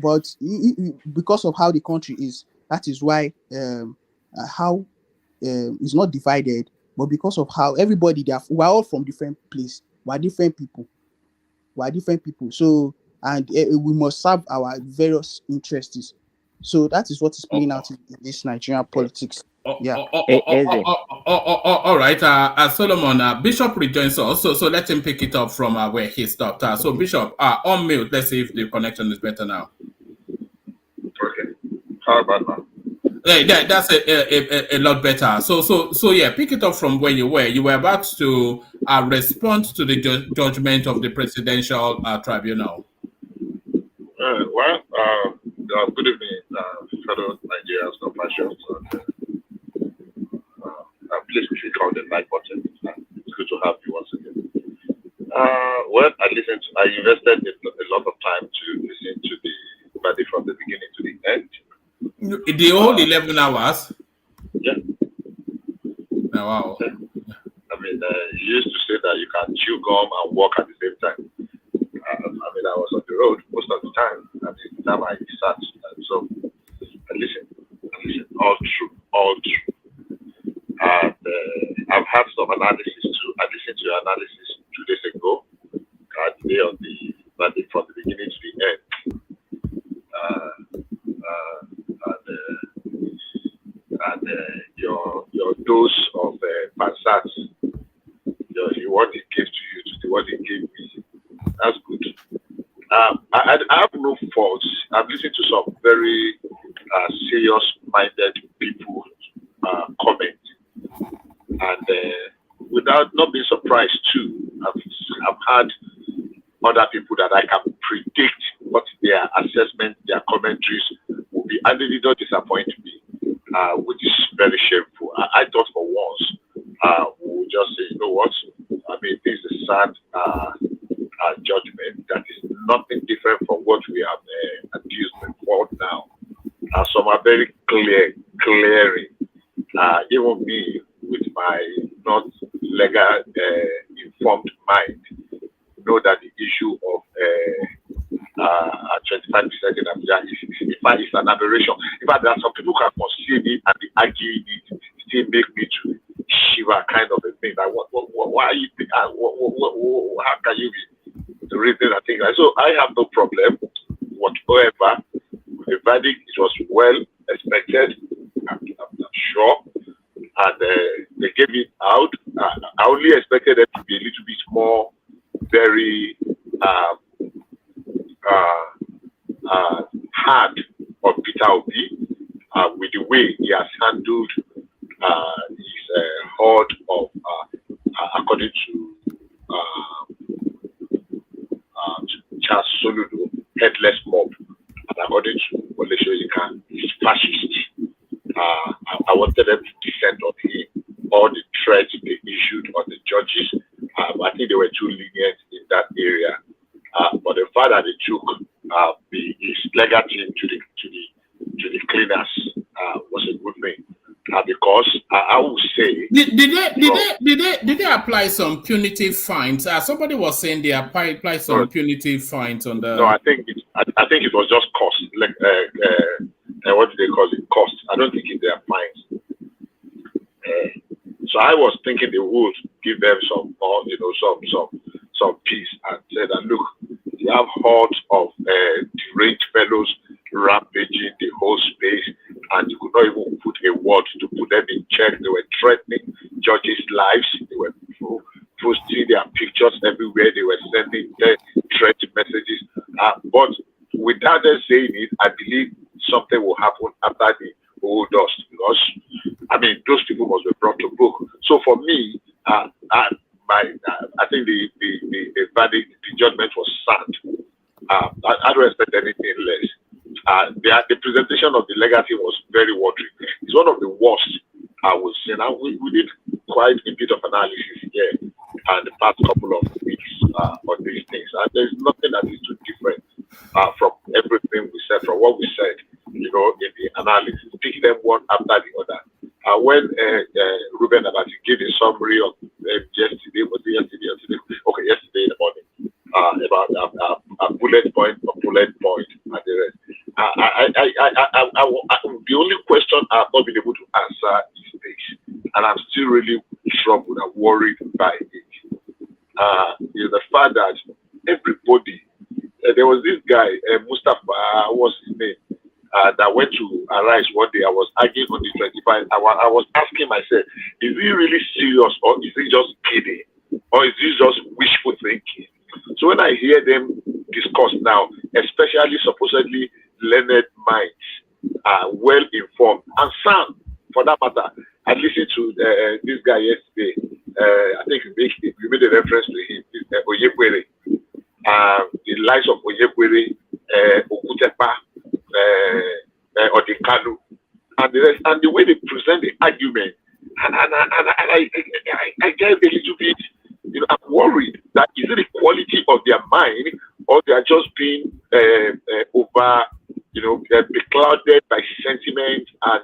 N: but because of how the country is, that is why how it's not divided, but because of how everybody we're all from different place, we're different people. So, and we must serve our various interests. So that is what is playing out in this Nigerian politics. Yeah.
C: All right. Solomon, Bishop rejoins us, so let him pick it up from where he stopped. So Bishop, on mute. Let's see if the connection is better now.
M: Okay. How about now?
C: That's a lot better. So yeah, pick it up from where you were. You were about to respond to the judgment of the Presidential Tribunal.
M: Good evening, fellow Nigerians and fashions. Please, we should call the like button. It's good to have you once again. I invested a lot of time to listen to the verdict from the beginning to the end.
C: The whole 11 hours?
M: Yeah.
C: Oh, wow.
M: Yeah. I mean, you used to say that you can chew gum and walk at the same time. I was on the road most of the time. Now I sat. So I listen, all true. And I've had some analysis too. I listened to your analysis 2 days ago. Today on the verdict from the beginning to the end. Your dose of Passat, what it gave to you to what it gave me, that's good. I have no faults. I've listened to some very serious-minded people comment, and without not being surprised too, I've had other people that I can predict what their assessment, their commentaries will be, and they did not disappoint me, which is very shameful. I thought for once we would just say, you know what? This is a sad judgment that is nothing different from what we have abused before now. Some are very clearing. Even me, with my not legal informed mind, know that the issue of 25% in Abuja is an aberration. In fact, there are some people who can conceive it and be arguing it, still make me to shiver, kind of a thing. Like, why are you? How can you be reading a thing like? So I have no problem whatsoever with the verdict. It was well expected. I'm sure, and they gave it out. I only expected it to be a little bit more very hard on Peter Obi with the way he has handled his horde of, according to Charles Soludo, headless mob, and according to Wole Soyinka, he's fascist. I wanted them to descend on him. All the threats they issued on the judges, I think they were too lenient in that area. But the fact that they took his legal team to the cleaners was a good thing. Because I would say,
C: did they apply some punitive fines? Somebody was saying they applied some punitive fines on the.
M: No, I think it was just cost. Like what do they call it? Cost. I don't think they are fines. So I was thinking they would give them some peace and say that, look, you have hordes of deranged fellows rampaging the whole space, and you could not even put a word to put them in check. They were threatening judges' lives. They were posting their pictures everywhere. They were sending threat messages. But without them saying it, I believe something will happen after the whole dust, because those people must be brought to book. So for me, I think the verdict, the judgment was sound. I don't expect anything less. The presentation of the legacy was very watery. It's one of the worst, I would say. Now we did quite a bit of analysis here the past couple of weeks on these things, and there's nothing that is too different from everything we said, from what we said, in the analysis, picking them one after the other. When Ruben Abati gave a summary of yesterday in the morning, about a bullet point, and the rest. The only question I've not been able to answer is this, and I'm still really troubled and worried by it. Is the fact that everybody, there was this guy, Mustafa, what's his name, that went to Arise one day. I was arguing on the 25. I was asking myself, is he really serious, or is he just kidding, or is he just wishful thinking? So when I hear them discuss now, especially supposedly learned minds,
O: are well informed and sound. For that matter, I listened to this guy yesterday. I think you made a reference to him, Oyekwere. The likes of Oyekwere, Okutepa, Odikanu, and the rest, and the way they present the argument, and I get a little bit, I'm worried that is it the quality of their mind, or they are just being over, beclouded by sentiment and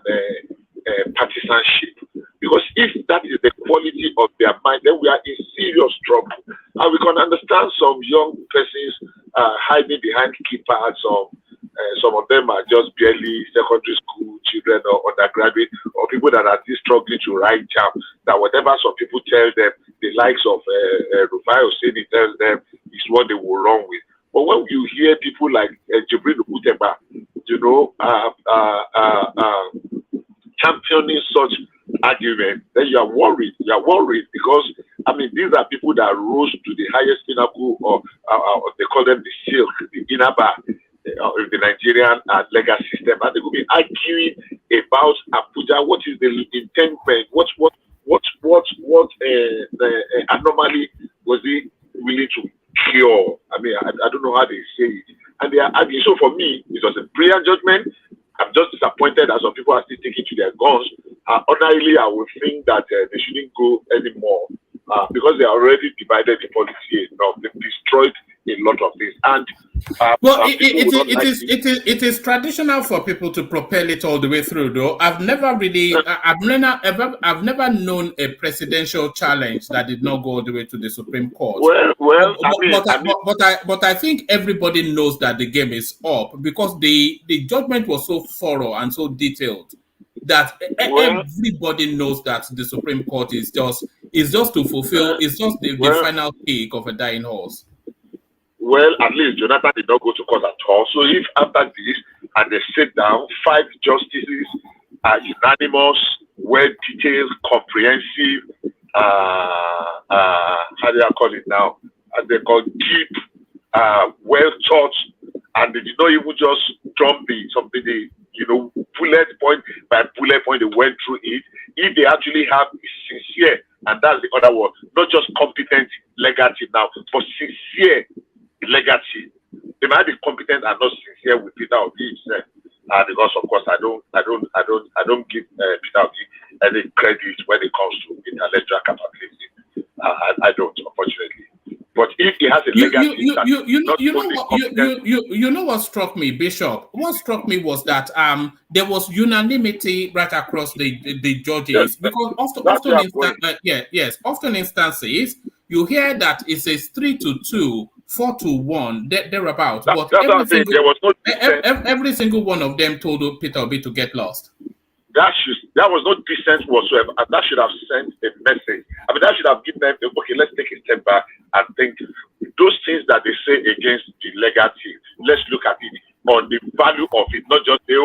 O: partisanship. Because if that is the quality of their mind, then we are in serious trouble. And we can understand some young persons hiding behind keypads. Some of them are just barely secondary school children or undergraduate, or people that are still struggling to write jam. That whatever some people tell them, the likes of Rufai Oseni tells them is what they will run with. But when you hear people like Jibril Uteba, championing such argument, then you are worried. You are worried because, these are people that rose to the highest pinnacle, or they call them the silk, the inner bar of the Nigerian legal system. And they will be arguing about Abuja. What is the intent? What anomaly was he willing to cure? I don't know how they say it. And they are arguing. So for me, it was a brilliant judgment. I'm just disappointed that some people are still taking to their guns. Ordinarily, I would think that they shouldn't go anymore because they are already divided the policy enough. They've destroyed a lot of things. And
C: it is traditional for people to propel it all the way through, though. I've never known a presidential challenge that did not go all the way to the Supreme Court. But I think everybody knows that the game is up because the judgment was so thorough and so detailed that everybody knows that the Supreme Court is just to fulfill, it's just the final kick of a dying horse.
O: Well, at least Jonathan did not go to court at all. So if after this, and they sit down, 5 justices are unanimous, well-detailed, comprehensive, how do I call it now? As they call deep, well-thought, and they did not even just jump something, bullet point by bullet point, they went through it. If they actually have sincere, and that's the other word, not just competent legal team now, but sincere legal team. They might be competent and not sincere with Peter Obi himself, because of course I don't give Peter Obi any credit when it comes to intellectual capability. I don't, unfortunately. But if he has a legal
C: you know what struck me, Bishop? What struck me was that there was unanimity right across the judges, because often instances you hear that it says 3-2, 4-1, thereabout. But every single one of them told Peter Obi to get lost.
O: That was not decent whatsoever, and that should have sent a message. That should have given them, okay, let's take a step back and think those things that they say against the legal team. Let's look at it on the value of it, not just say,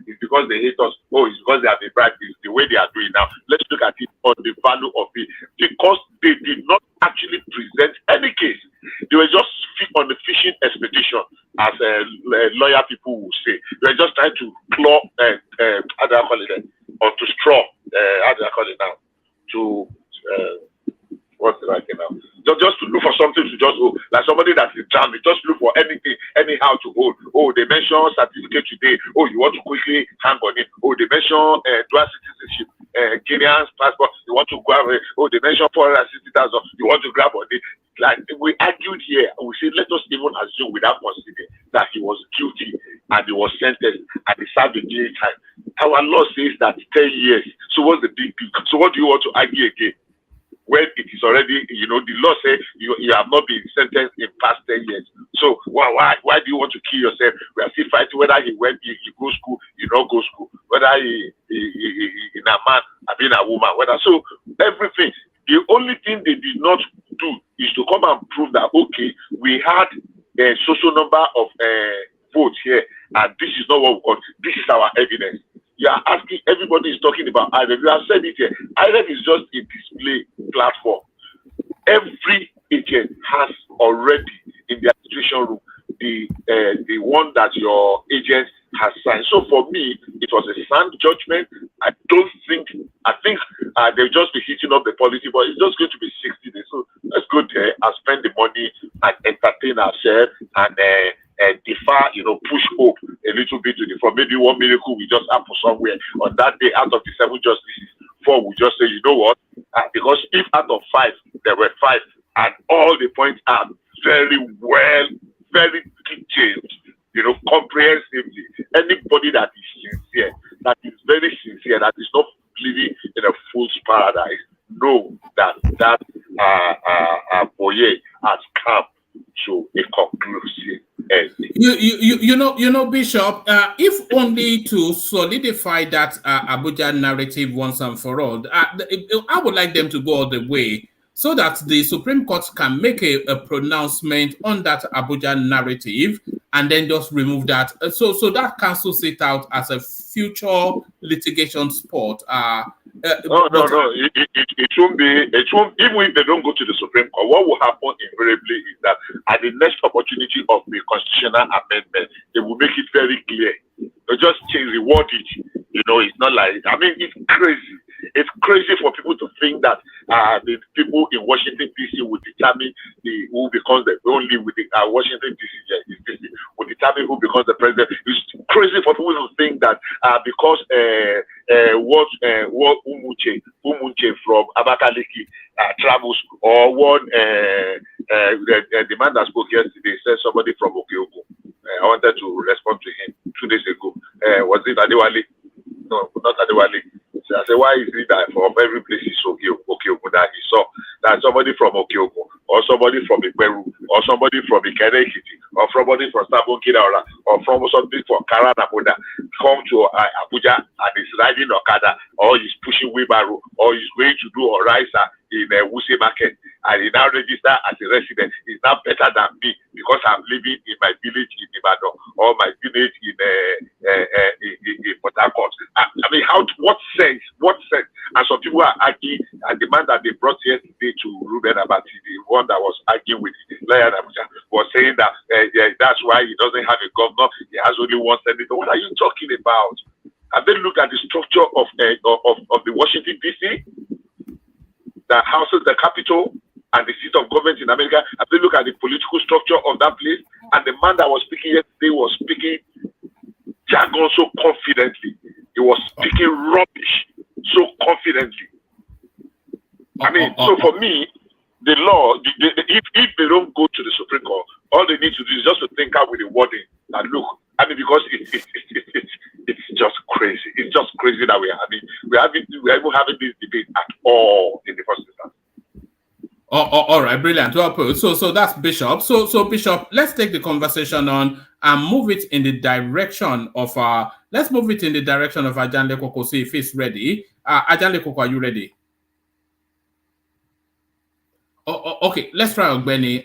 O: it's because they hate us, it's because they have been bribed, it's the way they are doing now. Let's look at it on the value of it, because they did not actually present any case. They were just on the fishing expedition, as lawyer people will say. They were just trying to claw, how do I call it, onto straw, how do I call it now? What's the right thing now? Just to look for something to just hold, like somebody that is drowning, just look for anything, anyhow to hold. They mention certificate today. You want to quickly hang on it. They mention dual citizenship, Guinean passport. You want to grab it. They mention 460,000. You want to grab on it. Like we argued here, we said, let us even assume without considering that he was guilty and he was sentenced and he served the jail time. Our law says that 10 years. So what's the big deal? So what do you want to argue again? When it is already, the law says you have not been sentenced in past 10 years. So why do you want to kill yourself? We are still fighting whether he go school, not go school, whether he in a man, a woman, whether so everything. The only thing they did not do is to come and prove that, okay, we had a social number of votes here, and this is not what we got. This is our evidence. You are asking, everybody is talking about IREF. You have said it here. IREF is just a display platform. Every agent has already in the administration room the one that your agent has signed. So for me, it was sound judgment. I think they'll just be heating up the policy, but it's just going to be 60 days. So let's go there and spend the money and entertain ourselves and defer, push hope a little bit to the front. Maybe one miracle will just happen somewhere on that day. Out of the 7 justices, 4 will just say, you know what? Because if out of 5 there were 5 and all the points are very well, very detailed, comprehensively, anybody that is sincere, that is very sincere, that is not living in a fool's paradise, know that Boye has come to a conclusive end.
C: Bishop, if only to solidify that Abuja narrative once and for all, I would like them to go all the way so that the Supreme Court can make a pronouncement on that Abuja narrative and then just remove that. So that cancels it out as a future litigation sport.
O: No. It won't be. It won't. Even if they don't go to the Supreme Court, what will happen invariably is that at the next opportunity of the constitutional amendment, they will make it very clear. They'll just reword it. It's not like. It's crazy. It's crazy for people to think that the people in Washington D.C. will determine who becomes the only with the Washington D.C. will determine who becomes the president. It's crazy for people to think that because what Umuche from Abakaliki travels, or one the man that spoke yesterday said somebody from Okeogun. I wanted to respond to him 2 days ago. Was it Adewale? No, not Adewale. I said, why is it that from every place he saw Okeogun that he saw that somebody from Okeogun, or somebody from Iperu, or somebody from Ikerekiti, or somebody from Sabon-Kiraora, or from somebody from Karanamoda come to Abuja and is riding Okada, or he's pushing wheelbarrow, or he's going to do Oraisa in Wuse Market, and he now register as a resident. He's now better than me because I'm living in my village in Ibadan, or my village in Port Harcourt. What sense? And some people are arguing, and the man that they brought yesterday to Ruben Abati, the one that was arguing with Lawyer Abuja, was saying that that's why he doesn't have a governor, he has only one senator. What are you talking about? Have they looked at the structure of the Washington D.C. that houses the capital and the seat of government in America? Have they looked at the political structure of that place? And the man that was speaking yesterday was speaking jargon so confidently. He was speaking rubbish so confidently. So for me, the law, if they don't go to the Supreme Court, all they need to do is just to think out with the wording and look. Because it's just crazy. It's just crazy that we're even having this debate at all in the first instance.
C: All right, brilliant. Well put. So that's Bishop. So Bishop, let's take the conversation on and move it in the direction of Ajanle Koko, see if he's ready. Ajanle Koko, are you ready? Okay, let's try Ogbeni.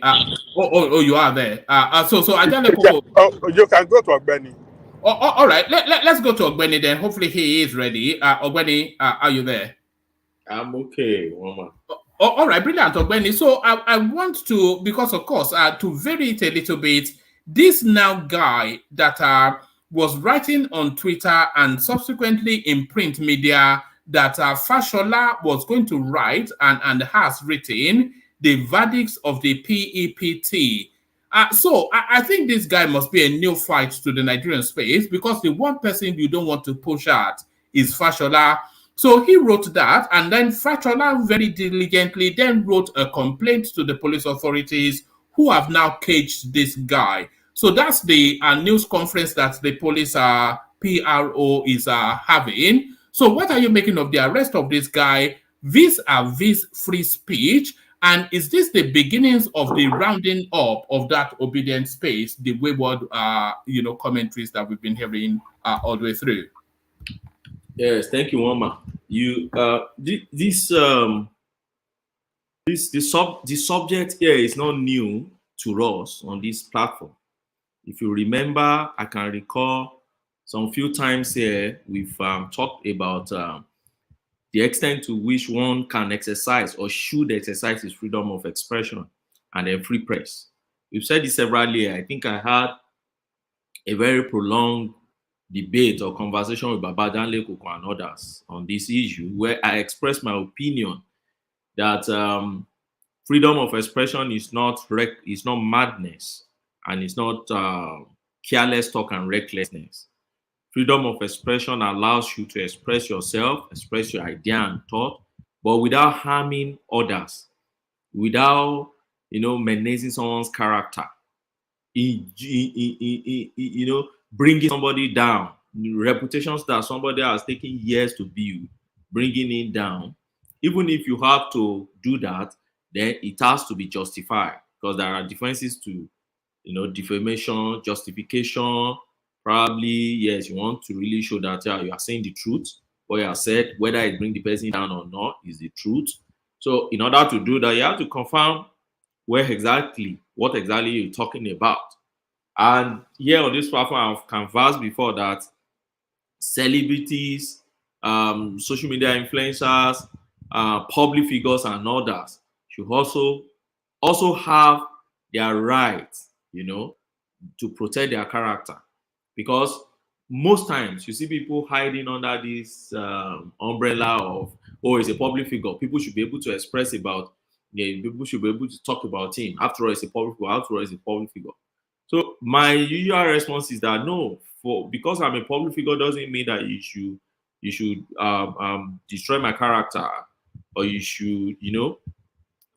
C: You are there. So Ajanle Koko.
I: You can go to Ogbeni.
C: All right, let's go to Ogbeni then. Hopefully he is ready. Ogbeni, are you there?
J: I'm okay, woman.
C: All right, brilliant, Ogbeni. So I want to, because of course, to vary it a little bit, this now guy that was writing on Twitter and subsequently in print media that Fashola was going to write and has written the verdicts of the PEPT. So I think this guy must be a new fight to the Nigerian space, because the one person you don't want to push at is Fashola. So he wrote that, and then Fashola very diligently then wrote a complaint to the police authorities, who have now caged this guy. So that's the news conference that the police PRO is having. So what are you making of the arrest of this guy vis-a-vis free speech? And is this the beginnings of the rounding up of that obedient space, the wayward, commentaries that we've been hearing all the way through?
J: Yes, thank you, Mama. The subject here is not new to us on this platform. If you remember, I can recall some few times here we've talked about the extent to which one can exercise or should exercise his freedom of expression and then free press. We've said this several years. I think I had a very prolonged debate or conversation with Babadanle Koko and others on this issue, where I expressed my opinion that freedom of expression is not madness, and it's not careless talk and recklessness. Freedom of expression allows you to express yourself, express your idea and thought, but without harming others, without menacing someone's character, bringing somebody down, reputations that somebody has taken years to build, bringing it down. Even if you have to do that, then it has to be justified, because there are differences to defamation, justification. Probably, yes, you want to really show that you are saying the truth. What you have said, whether it bring the person down or not, is the truth. So in order to do that, you have to confirm what exactly you're talking about. And here on this platform, I've canvassed before that celebrities, social media influencers, public figures, and others should also have their rights, to protect their character. Because most times you see people hiding under this umbrella of, it's a public figure. People should be able to express about, people should be able to talk about him. After all, it's a public figure. After all, it's a public figure. So my usual response is that no, because I'm a public figure doesn't mean that you should destroy my character, or you should,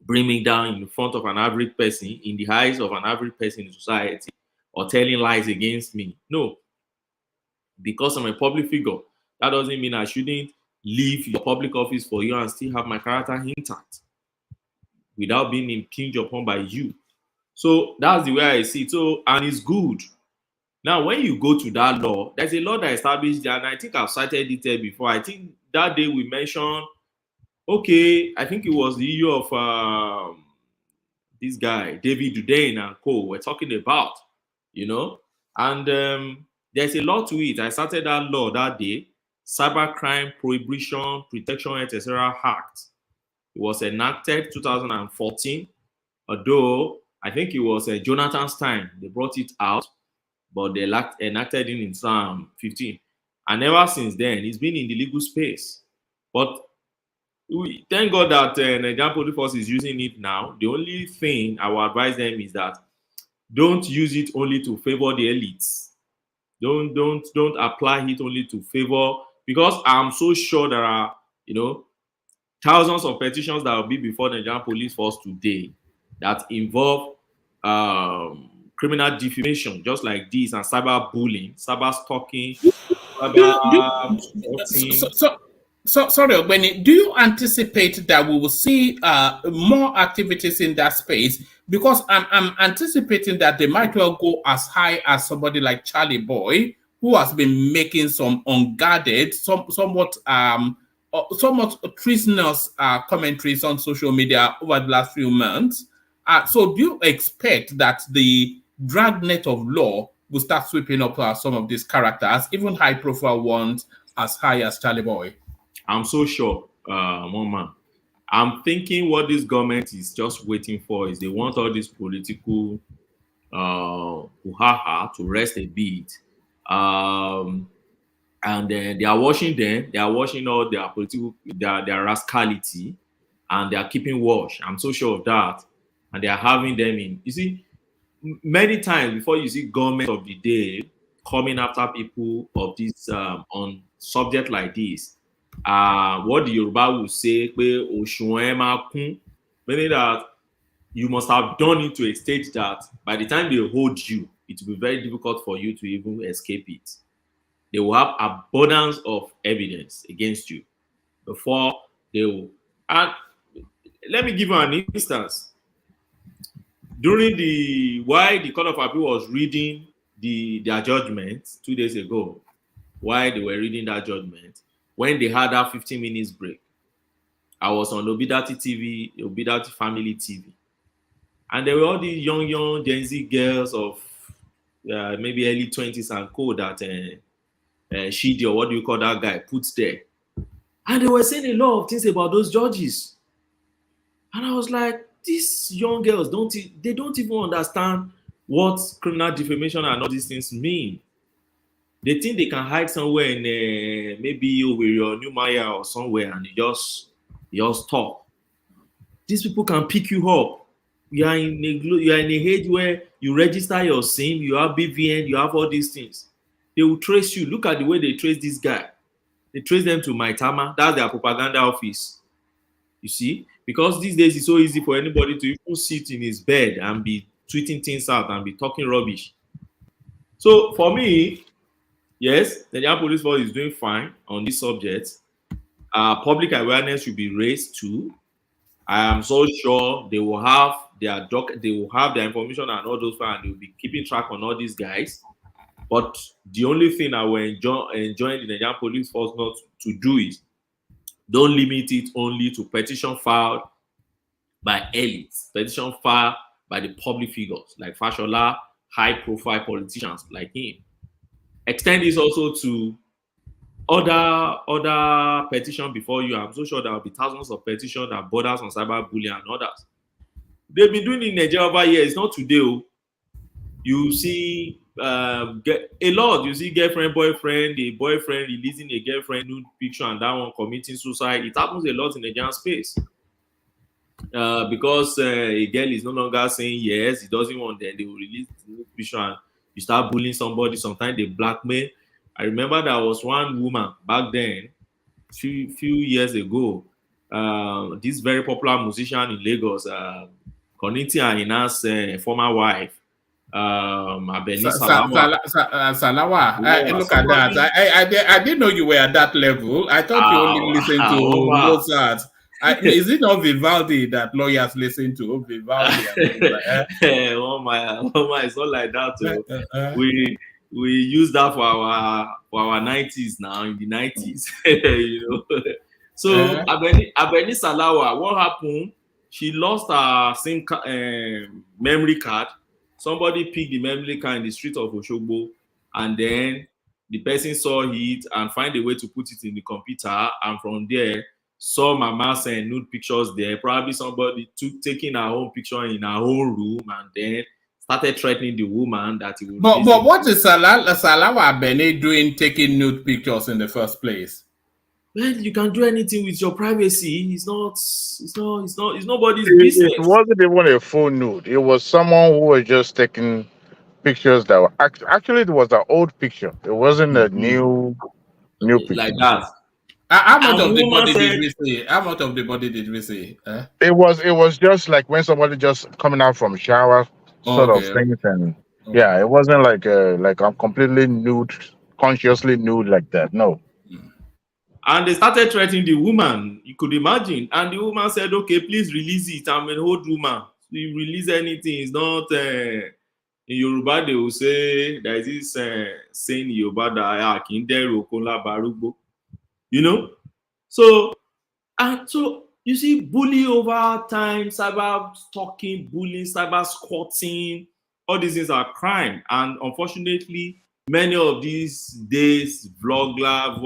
J: bring me down in front of an average person, in the eyes of an average person in society, or telling lies against me. No. Because I'm a public figure, that doesn't mean I shouldn't leave your public office for you and still have my character intact without being impinged upon by you. So that's the way I see it. So, and it's good. Now, when you go to that law, there's a law that established that, and I think I've cited it before. I think that day we mentioned, I think it was the issue of this guy, David Dudain and co. We're talking about, and there's a law to it. I started that law that day, Cybercrime Prohibition, Protection, etc. Act. It was enacted 2014, although I think it was Jonathan's time. They brought it out, but they enacted it in 2015. And ever since then, it's been in the legal space. But we thank God that Nigerian Police Force is using it now. The only thing I will advise them is that don't use it only to favor the elites. Don't apply it only to favor, because I'm so sure there are thousands of petitions that will be before the Nigerian Police Force today that involve criminal defamation, just like this, and cyber bullying, cyber stalking,
C: Sorry, Benny, do you anticipate that we will see more activities in that space? Because I'm anticipating that they might well go as high as somebody like Charlie Boy, who has been making some unguarded, somewhat treasonous commentaries on social media over the last few months. So do you expect that the dragnet of law will start sweeping up some of these characters, even high-profile ones, as high as Charlie Boy?
J: I'm so sure, man. I'm thinking what this government is just waiting for is they want all this political buhaha to rest a bit. And then they are watching them. They are watching all their political, their rascality, and they are keeping watch. I'm so sure of that. And they are having them in. You see, many times before you see government of the day coming after people of this on subject like this, what the Yoruba will say, meaning that you must have done it to a stage that by the time they hold you, it will be very difficult for you to even escape it. They will have abundance of evidence against you before they will. And let me give you an instance. While the Court of Appeal was reading their judgment 2 days ago, while they were reading that judgment, when they had that 15 minutes break, I was on Obidati TV, Obidati Family TV. And there were all these young Gen Z girls of maybe early 20s and co that Shidi, or what do you call that guy, puts there. And they were saying a lot of things about those judges. And I was like, these young girls, they don't even understand what criminal defamation and all these things mean. They think they can hide somewhere in maybe over your New Maya or somewhere, and you just talk. These people can pick you up. You are in a age where you register your SIM, you have BVN, you have all these things. They will trace you. Look at the way they trace this guy. They trace them to Maitama. That's their propaganda office. You see? Because these days it's so easy for anybody to even sit in his bed and be tweeting things out and be talking rubbish. So for me, yes, the Nigerian Police Force is doing fine on this subject. Public awareness should be raised too. I am so sure they will have their information and all those things, and they will be keeping track on all these guys. But the only thing I will enjoying the Nigerian Police Force not to do is don't limit it only to petition filed by elites, petition filed by the public figures like Fashola, high-profile politicians like him. Extend this also to other petition before you. I'm so sure there will be thousands of petitions that borders on cyberbullying and others. They've been doing it in Nigeria over years. It's not today. You see a lot. You see girlfriend, boyfriend, a boyfriend releasing a girlfriend nude picture and that one committing suicide. It happens a lot in the Nigerian space. Because a girl is no longer saying yes, he doesn't want that, they will release the nude picture and you start bullying somebody. Sometimes they blackmail. I remember there was one woman back then, few years ago, this very popular musician in Lagos, Koniti Ahina's former wife,
C: Salawa.
J: Yeah,
C: Look at that. I didn't know you were at that level. I thought you only listened to Mozart. Is it not Vivaldi that lawyers listen to? Vivaldi.
J: It's not like that. We use that for our 90s now, in the 90s. You know. So Abeni Salawa, what happened? She lost her SIM memory card. Somebody picked the memory card in the street of Oshogbo, and then the person saw it and find a way to put it in the computer, and from there saw mama send nude pictures there. Probably somebody taking her own picture in her own room, and then started threatening the woman that he would.
C: But what is Salawa Bene doing taking nude pictures in the first place?
J: Well, you can do anything with your privacy. It's nobody's business.
M: It wasn't even a full nude. It was someone who was just taking pictures that were actually it was an old picture. It wasn't a new picture.
J: Like that.
C: How much of the body did we see? How much of the body did we see?
M: It was just like when somebody just coming out from shower sort of things, and yeah, it wasn't like I'm completely nude, consciously nude like that. No.
J: And they started threatening the woman. You could imagine. And the woman said, "Okay, please release it. I'm an old woman. You release anything. It's not." In Yoruba, they will say there is this saying in Yoruba that you know. So you see, bullying over time, cyber stalking, bullying, cyber squatting, all these things are crime. And unfortunately, many of these days, blogger,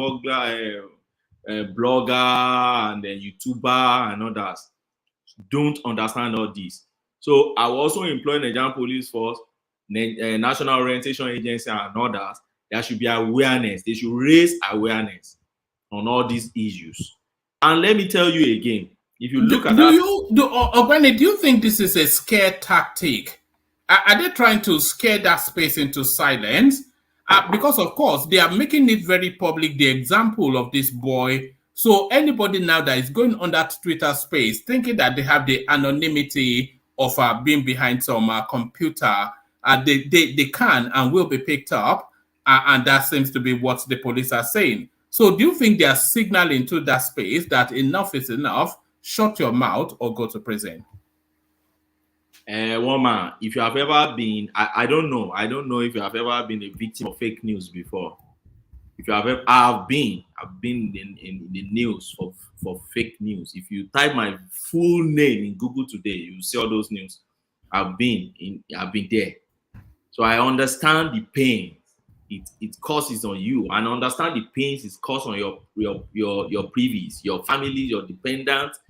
J: and then YouTuber and others don't understand all this. So I will also employ Nigerian Police Force, National Orientation Agency, and others. There should be awareness. They should raise awareness on all these issues. And let me tell you again, if you look at
C: do you think this is a scare tactic? Are they trying to scare that space into silence? Because of course they are making it very public, the example of this boy. So anybody now that is going on that Twitter space thinking that they have the anonymity of being behind some computer, they can and will be picked up, and that seems to be what the police are saying. So do you think they are signaling to that space that enough is enough, shut your mouth or go to prison?
J: Woman, if you have ever been, I don't know if you have ever been a victim of fake news before. If you have ever, I've been in the news for fake news. If you type my full name in Google today, you see all those news. I've been there. So I understand the pain it causes on you, and understand the pains it causes on your previous, your family, your dependents,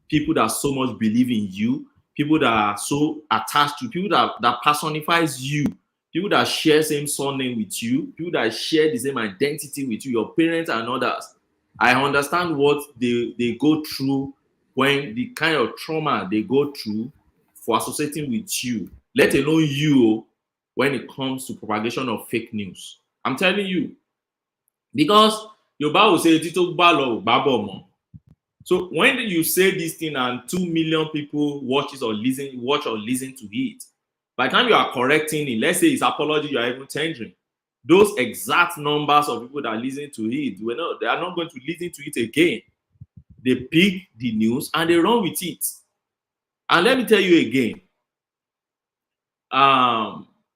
J: people that so much believe in you, people that are so attached to, people that personifies you. people that share same surname with you, people that share the same identity with you, your parents and others. I understand what they go through, when the kind of trauma they go through for associating with you, let alone you, when it comes to propagation of fake news. I'm telling you, because your Bible says, so when you say this thing and 2 million people watch or listen to it, by the time you are correcting it, let's say it's apology you are even tendering, those exact numbers of people that listen to it, they are not going to listen to it again. They pick the news and they run with it. And let me tell you again,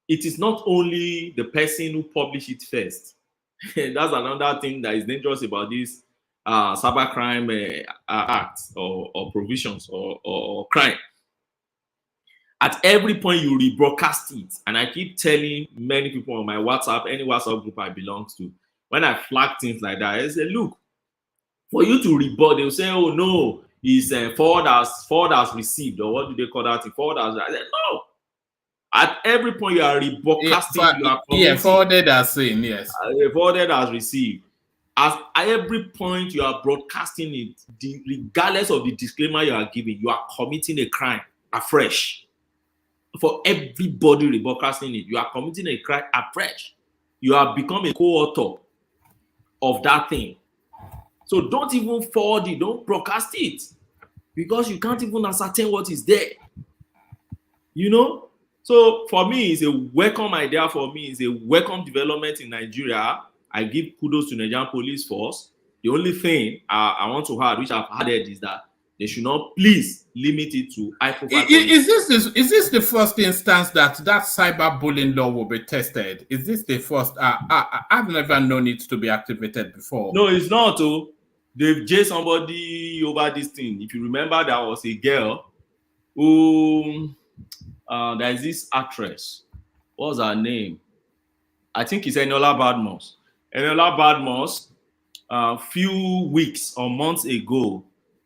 J: it is not only the person who published it first. That's another thing that is dangerous about this cybercrime acts or provisions or crime. At every point you rebroadcast it, and I keep telling many people on my WhatsApp, any WhatsApp group I belong to, when I flag things like that, I say, look, for you to report, they'll say, oh no, it's forward as received, or what do they call that? Forward as, I said, no. At every point you are rebroadcasting,
C: forwarded as seen, yes.
J: Forwarded as received. At every point you are broadcasting it, regardless of the disclaimer you are giving, you are committing a crime afresh. For everybody rebroadcasting it, you are committing a crime afresh. You have become a co-author of that thing. So don't even forward it, don't broadcast it, because you can't even ascertain what is there. You know? So for me, it's a welcome idea. For me, it's a welcome development in Nigeria. I give kudos to Nigerian police force. The only thing I want to add, which I've added, is that they should not please limit it to high profile.
C: Is this the first instance that cyberbullying law will be tested? Is this the first? I've never known it to be activated before.
J: No, it's not. Oh, they've jailed somebody over this thing. If you remember, there was a girl who there is this actress. What was her name? I think it's Enola Badmus. Enola Badmus. Few weeks or months ago,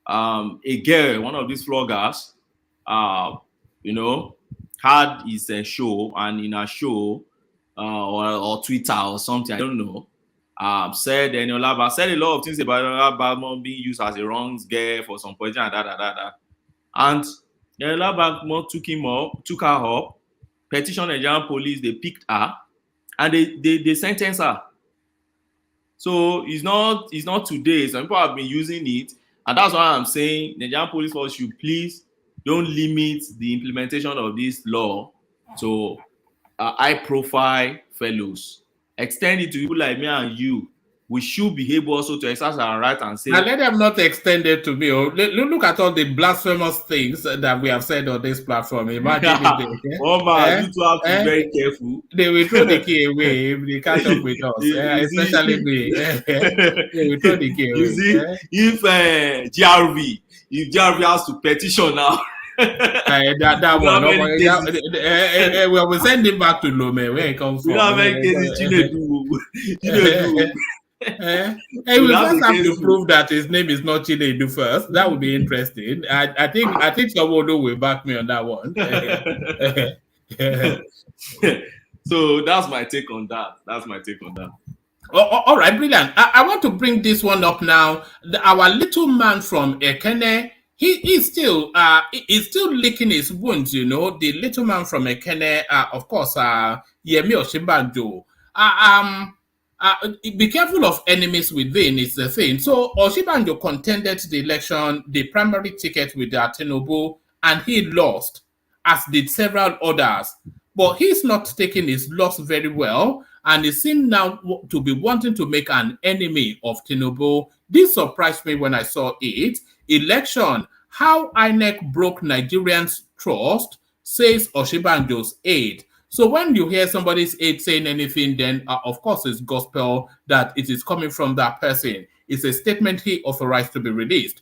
J: a girl, one of these vloggers, had his show, and in a show or Twitter or something, I don't know, said Enola said a lot of things about Enola Badmus being used as a wrong girl for some point and that. And Enola Badmus took her up, petitioned the Nigerian police, they picked her, and they sentenced her. So it's not today. Some people have been using it, and that's why I'm saying the Nigerian police force should please don't limit the implementation of this law to high-profile fellows. Extend it to people like me and you. We should be able also to exercise our right and say.
C: And let them not extend it to me. Look at all the blasphemous things that we have said on this platform. Imagine if they,
J: you two have to be very careful.
C: They will throw the key away if they catch up with us, especially me. They will throw the key away.
J: You see, if GRV has to petition now.
C: That one. We will send him back to Lome where he comes from. We first have to prove that his name is not Chinedu first. That would be interesting. I think someone will back me on that one.
J: So that's my take on that.
C: All right, brilliant. I want to bring this one up now. Our little man from Ekene, he's still licking his wounds. You know, the little man from Ekene, of course, Yemi Osinbajo. Be careful of enemies within, is the thing. So Osinbajo contended the election, the primary ticket with Tinubu, and he lost, as did several others. But he's not taking his loss very well, and he seems now to be wanting to make an enemy of Tinubu. This surprised me when I saw it. Election, how INEC broke Nigerians' trust, says Osinbajo's aide. So when you hear somebody's aide saying anything, then of course it's gospel that it is coming from that person. It's a statement he authorized to be released.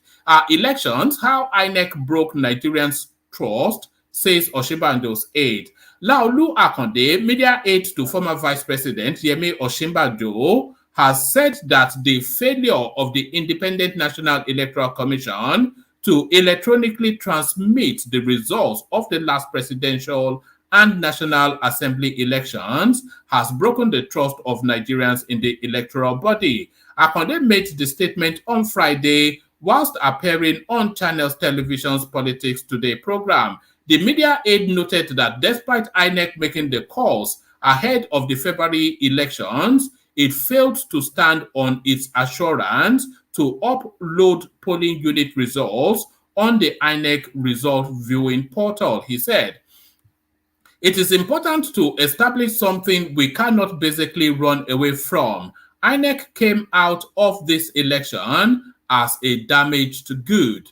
C: Elections, how INEC broke Nigerians' trust, says Osinbajo's aide. Laolu Akonde, media aide to former Vice President Yemi Osinbajo, has said that the failure of the Independent National Electoral Commission to electronically transmit the results of the last presidential and National Assembly elections has broken the trust of Nigerians in the electoral body. Akonde made the statement on Friday whilst appearing on Channels Television's Politics Today program. The media aide noted that despite INEC making the calls ahead of the February elections, it failed to stand on its assurance to upload polling unit results on the INEC result viewing portal. He said, "It is important to establish something we cannot basically run away from. INEC came out of this election as a damaged good.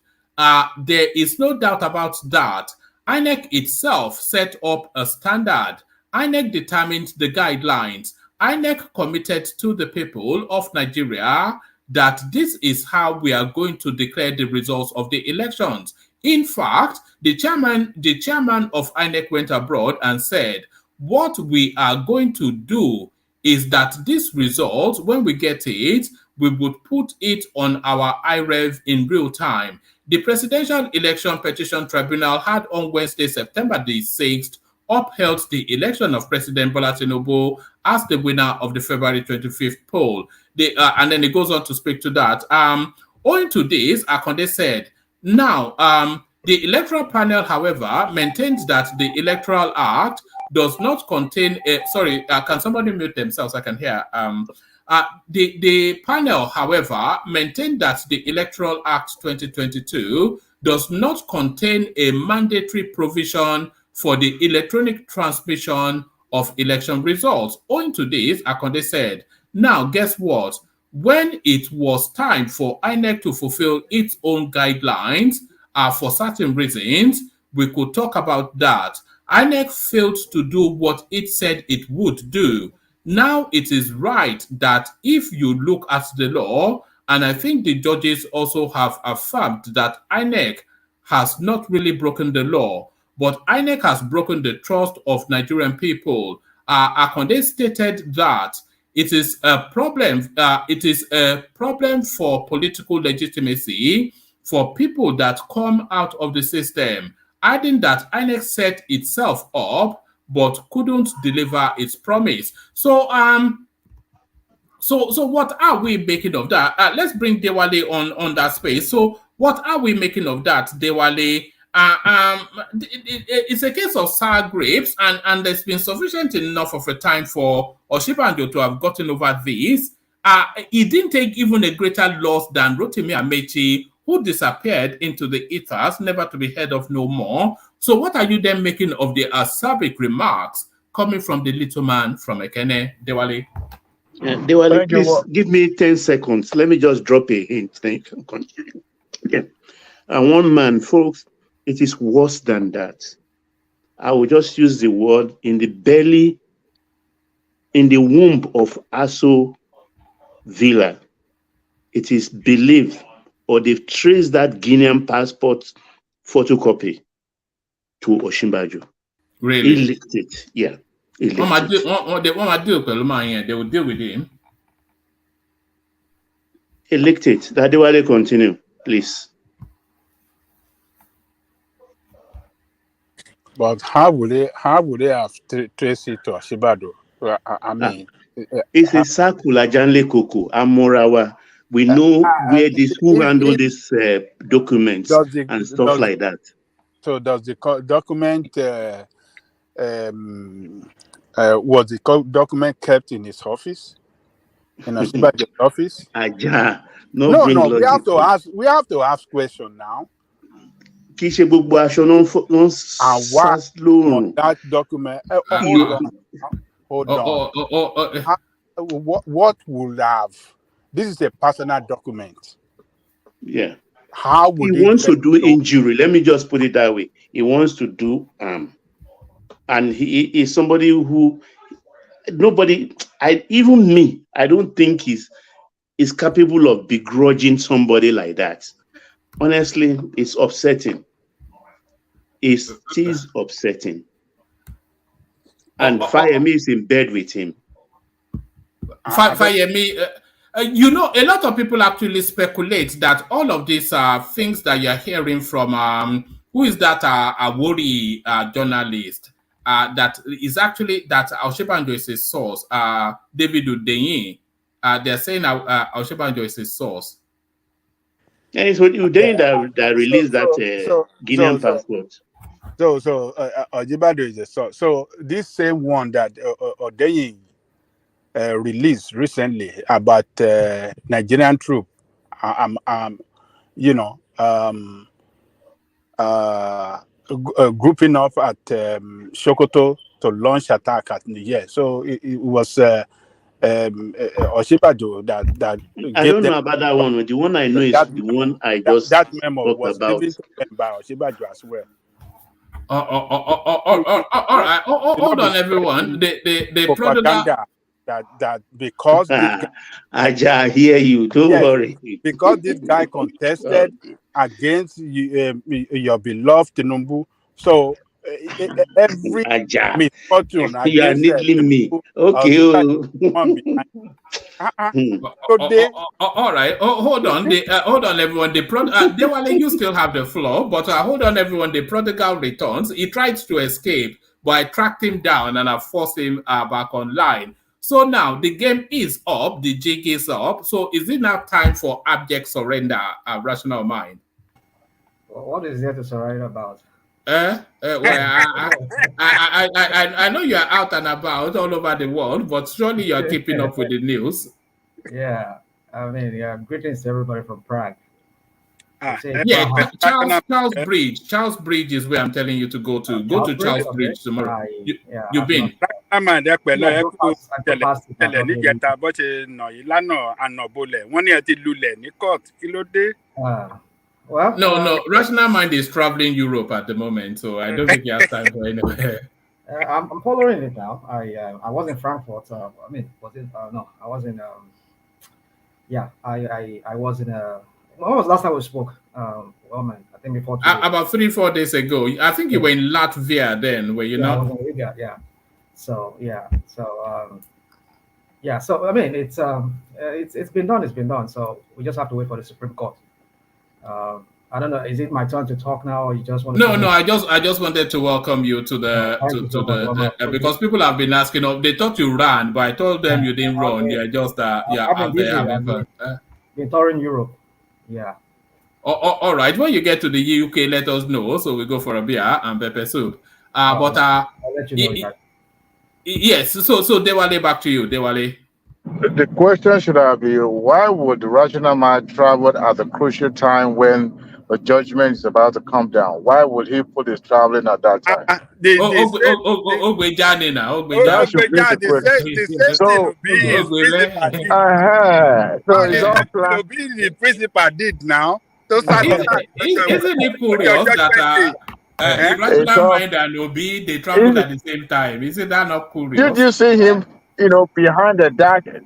C: There is no doubt about that. INEC itself set up a standard. INEC determined the guidelines. INEC committed to the people of Nigeria that this is how we are going to declare the results of the elections. In fact, the chairman of INEC went abroad and said, what we are going to do is that this result, when we get it, we would put it on our IREV in real time." The Presidential Election Petition Tribunal had on Wednesday, September the 6th, upheld the election of President Bola Tinubu as the winner of the February 25th poll. And then it goes on to speak to that. Owing to this, Akonde said, now, the electoral panel, however, maintains that the Electoral Act does not contain a, sorry, can somebody mute themselves? I can hear. The panel, however, maintained that the Electoral Act 2022 does not contain a mandatory provision for the electronic transmission of election results. Owing to this, Akonde said, now guess what? When it was time for INEC to fulfill its own guidelines for certain reasons, we could talk about that. INEC failed to do what it said it would do. Now it is right that if you look at the law, and I think the judges also have affirmed that INEC has not really broken the law, but INEC has broken the trust of Nigerian people. Akonde stated that it is a problem. It is a problem for political legitimacy for people that come out of the system, adding that INEC set itself up but couldn't deliver its promise. So what are we making of that? Let's bring Dewale on that space. So what are we making of that, Dewale? It's a case of sour grapes, and there's been sufficient enough of a time for Oshibanjo to have gotten over this. It didn't take even a greater loss than Rotimi Amechi, who disappeared into the ethers, never to be heard of no more. So what are you then making of the acerbic remarks coming from the little man from Ekene, Dewale?
H: Dewale, please give me 10 seconds. Let me just drop a hint. Yeah. And one man, folks, it is worse than that. I will just use the word in the belly, in the womb of Aso Villa. It is believed, or they've traced that Guinean passport photocopy to Osinbajo.
C: Really?
H: He licked it. Yeah. He licked it.
C: They will deal with him.
H: He licked it. That Dewale continue, please.
I: But how would they have traced it to Osinbajo? I mean,
H: it's a circle, Ajanle Koko, Amorawa. We know where who handle this documents and stuff like that.
I: So does the document was the document kept in his office, in Osinbajo's office?
H: No.
I: We have to ask question now.
H: And why
I: that document? Hold on. What would have? This is a personal document.
H: Yeah.
I: How would
H: he wants to do injury? Let me just put it that way. He wants to do and he is somebody who nobody. Even me, I don't think is capable of begrudging somebody like that. Honestly, it's upsetting. It is upsetting. And Fayemi is in bed with him.
C: Fayemi, you know, a lot of people actually speculate that all of these things that you're hearing from, who is that Awori journalist? that is actually that Oshibanjo is a source. David Udeyin, they're saying Oshibanjo is a source.
H: And it's Udeyin that released that Guinean passport.
I: So Ojibado is a source. So this same one that Udeyin released recently about Nigerian troop, grouping up at Sokoto to launch attack at Niger. So it was Oshibajo that
H: I don't know about that one. The one I know is the one I just
I: that memo was
H: about.
I: given to them by Oshibajo as well.
C: All right. Hold on, everyone. The
I: propaganda that because this guy,
H: I hear you. Don't worry.
I: Because this guy contested against your beloved Tinubu, so every misfortune
H: you are needling me. Okay.
C: All right. Hold on. Hold on, everyone. Dewale, you still have the floor, but hold on, everyone. The prodigal returns. He tried to escape, but I tracked him down and I forced him back online. So now the game is up. The jig is up. So is it now time for abject surrender? Rational mind.
P: Well, what is there to surrender about?
C: Well, I know you are out and about all over the world, but surely you are keeping up with the news.
P: Yeah, I mean, greetings to everybody from Prague.
C: Charles Bridge. Charles Bridge is where I'm telling you to go to. Go to Charles Bridge tomorrow. You've been.
P: Well,
C: no. Rational Mind is traveling Europe at the moment, so I don't think he has time for anywhere.
P: I'm following it now. I was in Frankfurt. I mean, was it? No, I was in. I was in a. When was the last time we spoke? Well, man, I think before today.
C: About 3-4 days ago. I think you were in Latvia then, were you not?
P: I was in Latvia, yeah. So I mean, it's been done. It's been done. So we just have to wait for the Supreme Court. I don't know. Is it my turn to talk now, or you just want to?
C: No. I just wanted to welcome you to the because people have been asking. They thought you ran, but I told them you didn't run. You're just out there having fun.
P: Been touring Europe. Yeah.
C: All right. When you get to the UK, let us know. So we go for a beer and pepper soup.
P: I'll let you know.
C: Yes. So Dewale, back to you, Dewale.
M: The question should have been, why would the rational mind travel at the crucial time when the judgment is about to come down? Why would he put his traveling at that time?
C: That
M: should be the
I: question. The principal did now.
C: Isn't it curious that Rational Mind and Obi, they travel at the same time? Isn't that not curious?
M: Did you see him, behind the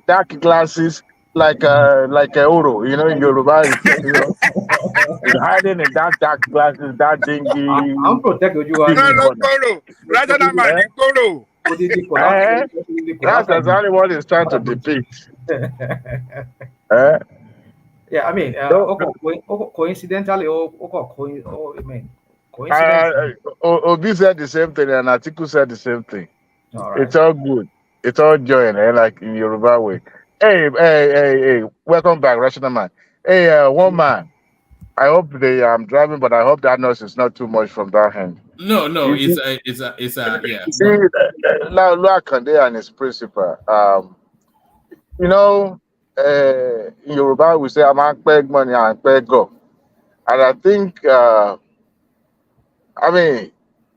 M: dark glasses, like Oro, in Yoruba, he's hiding in that dark glasses, that dingy.
P: I'm protected. You are.
I: Rational Mind, Goro.
M: That's exactly what he's trying to depict.
P: Yeah, I mean, coincidentally,
M: Obi said the same thing, and Atiku said the same thing.
P: All right.
M: It's all good. It's all joy, like in Yoruba way. Hey, welcome back, Rational Man. Hey, one man. I hope I'm driving, but I hope that noise is not too much from that hand.
C: No, it's yeah.
M: See, Kande and his principal. In Yoruba we say, "I'm peg money and peg go," and I think,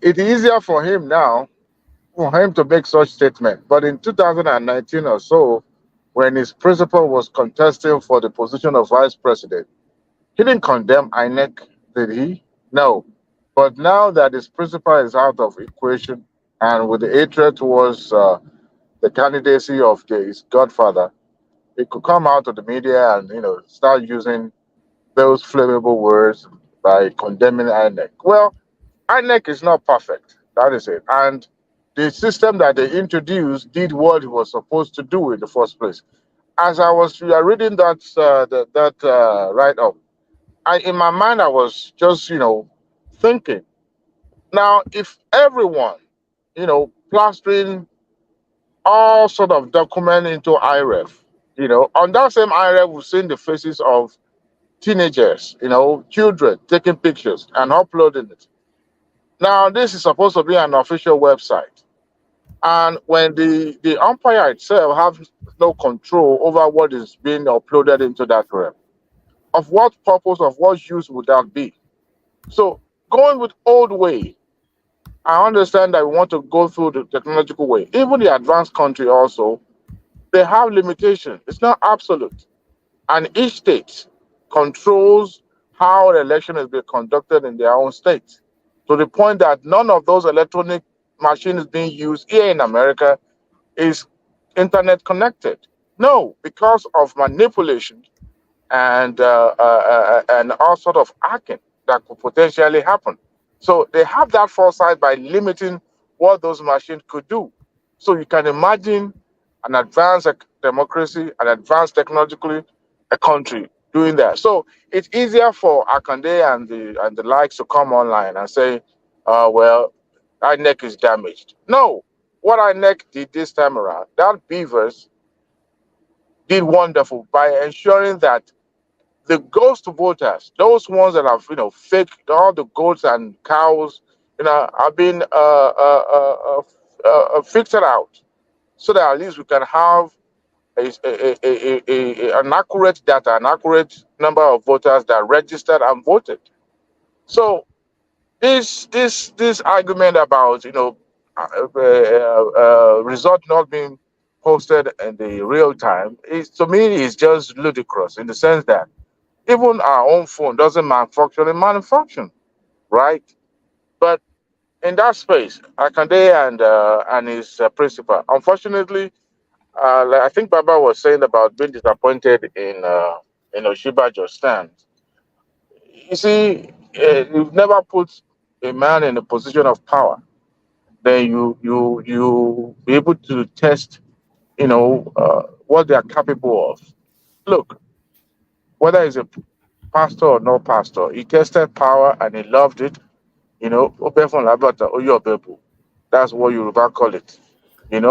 M: it's easier for him now for him to make such statement. But in 2019 or so, when his principal was contesting for the position of vice president, he didn't condemn INEC, did he? No. But now that his principal is out of equation, and with the hatred towards the candidacy of his godfather, he could come out of the media and start using those flammable words by condemning INEC. Well, INEC is not perfect. That is it. And the system that they introduced did what it was supposed to do in the first place. As I was reading that write-up, in my mind I was just thinking. Now, if everyone plastering all sort of document into IREF. On that same IREF, we've seen the faces of teenagers, children taking pictures and uploading it. Now, this is supposed to be an official website. And when the umpire itself has no control over what is being uploaded into that realm, of what purpose, of what use would that be? So going with old way, I understand that we want to go through the technological way. Even the advanced country also, they have limitations. It's not absolute. And each state controls how the election is being conducted in their own state, to the point that none of those electronic machines being used here in America is internet connected. No, because of manipulation and all sort of hacking that could potentially happen. So they have that foresight by limiting what those machines could do. So you can imagine an advanced democracy, an advanced technologically a country doing that. So it's easier for Akande and the likes to come online and say, well, INEC is damaged. No, what INEC did this time around, that Beavers did wonderful by ensuring that the ghost voters, those ones that have, fake all the goats and cows, have been filtered out, so that at least we can have an accurate data, an accurate number of voters that registered and voted. So this argument about result not being posted in the real time is, to me, is just ludicrous, in the sense that even our own phone doesn't manufacture, it manufacturing, right? But in that space, Akande and his principal, unfortunately, like I think Baba was saying about being disappointed in Oshibajo's stand. You see, you've never put a man in a position of power, then you be able to test, what they are capable of. Look, whether he's a pastor or no pastor, he tested power and he loved it. That's what Yoruba call it. He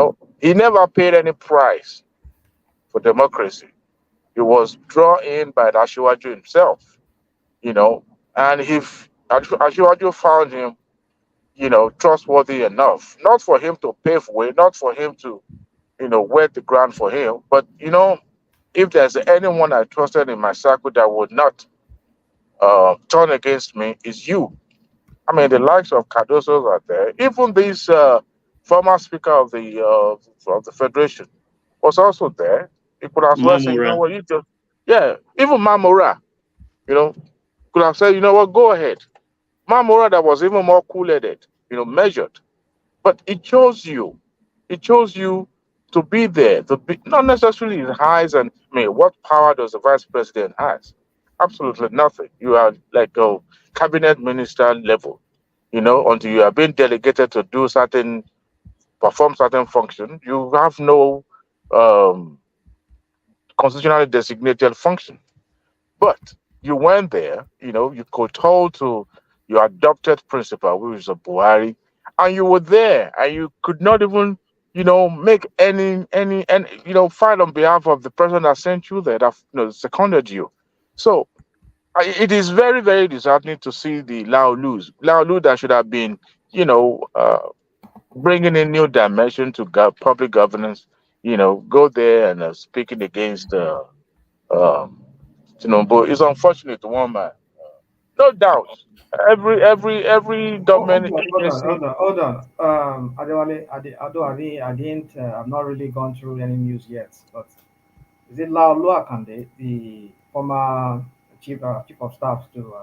M: never paid any price for democracy. He was drawn in by the Ashiwaju himself, and if Ashiwaju found him, trustworthy enough, not for him to pave way, not for him to, wet the ground for him, but, if there's anyone I trusted in my circle that would not turn against me, is you. I mean, the likes of Cardoso are there. Even this former speaker of the Federation was also there. He could as well say, what, even Mamora, could have said, what, go ahead. Mamora, that was even more cool-headed, measured. But it chose you. It chose you to be there, to be not necessarily his highs and what power does the vice president has? Absolutely nothing. You are like a cabinet minister level, until you are being delegated to perform certain function. You have no constitutionally designated function. But you went there, you told to your adopted principal, which is a Buhari, and you were there, and you could not even, make any fight on behalf of the person that sent you there, that seconded you. So it is very, very disheartening to see the Laolu that should have been, bringing in new dimension to public governance, go there and speaking against but it's unfortunate to one man. No doubt. Every government agency.
P: Hold on. Adewale, I've not really gone through any news yet, but is it Laolu Akande, the former chief of staff to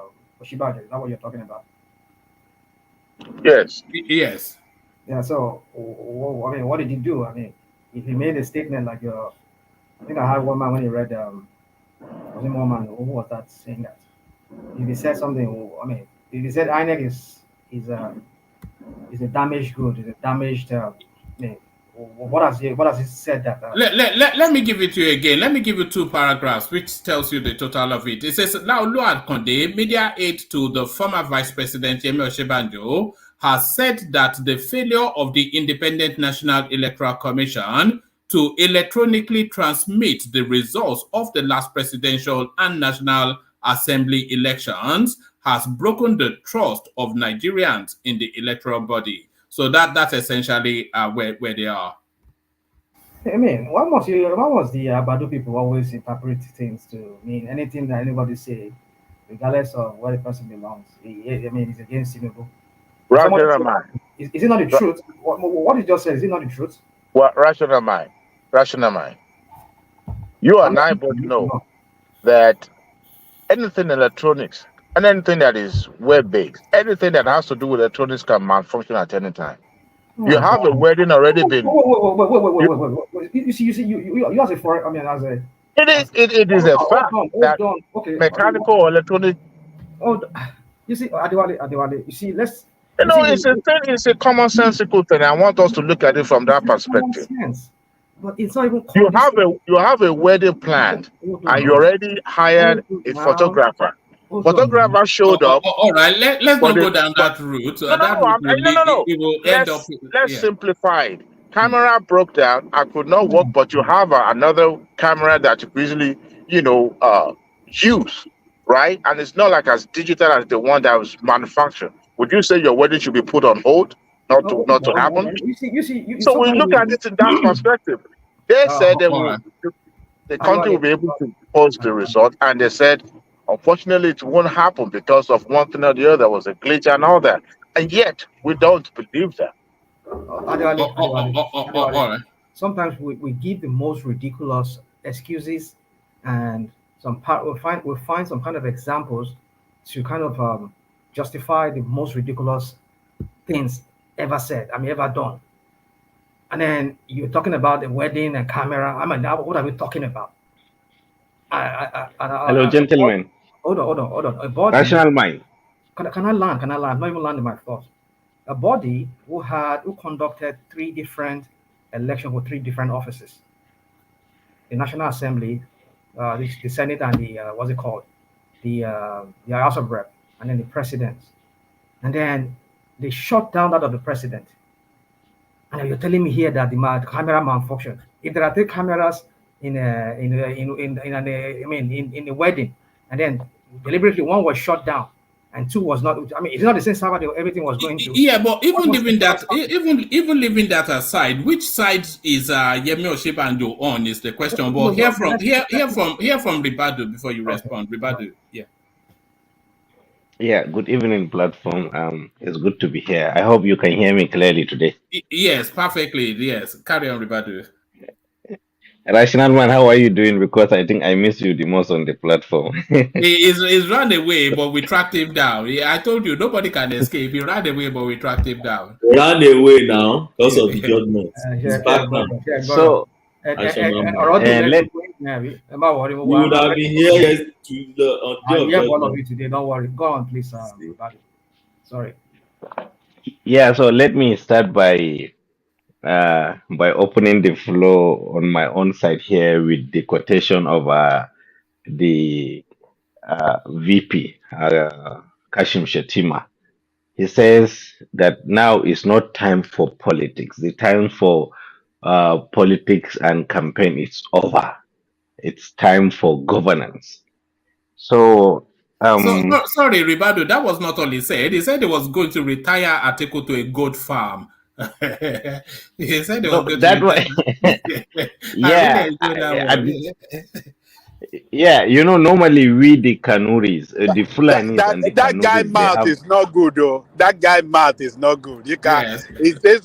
P: Oshibajo? Is that what you're talking about?
M: Yes.
C: Yes.
P: Yeah. So, I mean, what did he do? I mean, if he made a statement like I think I had one man when he read was it one man who was that saying that? If he said something, I mean, if he said INEC is a damaged good, is a damaged. I mean, what has he said that?
C: Let me give it to you again. Let me give you 2 paragraphs, which tells you the total of it. It says, now Laolu Akande, media aide to the former Vice President Yemi Osinbajo, has said that the failure of the Independent National Electoral Commission to electronically transmit the results of the last presidential and National Assembly elections has broken the trust of Nigerians in the electoral body. So that's essentially where they are.
P: I mean, why must the Badu people always interpret things to mean anything that anybody say, regardless of where the person belongs? I mean, it's against Tinubu.
M: Rational mind.
P: Is it not the truth? What you just said, is it not the truth?
M: Well, rational mind. Rational mind. You and I both know that anything electronics and anything that is web-based, anything that has to do with electronics can malfunction at any time. You have a wedding already been.
P: Wait. You see, you as a foreign, I mean, as a.
M: It is a fact that mechanical or electronic.
P: Oh, you see, Adewale, you see, let's.
M: You know, it's a commonsensical thing. I want us to look at it from that perspective.
P: But it's not even.
M: You have a wedding planned, and you already hired a photographer. Photographer showed up.
C: All right, let's not go down that route.
M: No. Let's simplify it. Camera broke down. I could not work, but you have another camera that you could easily, use, right? And it's not like as digital as the one that was manufactured. Would you say your wedding should be put on hold, not to happen? So we look at it in that perspective. They said the country will be able to post the result, and they said, unfortunately, it won't happen because of one thing or the other. There was a glitch and all that. And yet, we don't believe that.
P: Sometimes we give the most ridiculous excuses, and we'll find some kind of examples to kind of justify the most ridiculous things ever said, ever done. And then you're talking about the wedding and camera. What are we talking about?
Q: Hello, gentlemen.
P: Hold on.
Q: Rational mind.
P: Can I land? I'm not even landing my thoughts. A body who conducted 3 different elections for 3 different offices: the National Assembly, the Senate, and the House of Rep, and then the President. And then they shut down that of the President. And you're telling me here that the camera malfunctioned. If there are 3 cameras in the wedding, and then deliberately 1 was shut down and 2 was not. It's not the same server that everything was going to.
C: Yeah, but even leaving that aside, which side is Yemi Oshibanjo on is the question. But hear from Ribadu before you respond. Ribadu, yeah.
Q: Yeah, good evening, platform. It's good to be here. I hope you can hear me clearly today.
C: Yes, perfectly. Yes, carry on, Ribadu.
Q: Rational man, how are you doing? Because I think I miss you the most on the platform.
C: He's run away, but we tracked him down. I told you, nobody can escape. He ran away, but we tracked him down.
J: He ran away now because of the judgment. He's back now.
Q: So,
J: you would have been here
P: one of you today. Don't worry. Go on, please. Sorry.
Q: Yeah, so let me start by opening the floor on my own side here with the quotation of the VP, Kashim Shettima. He says that now is not time for politics. The time for politics and campaign is over. It's time for governance. So,
C: sorry, Ribadu, that was not all he said. He said he was going to retire Atiku to a goat farm. He said he was going
Q: yeah, normally we the Kanuris, the Fulanis and the
I: that
Q: Kanuris,
I: guy mouth is not good, though. That guy mouth is not good. You can he says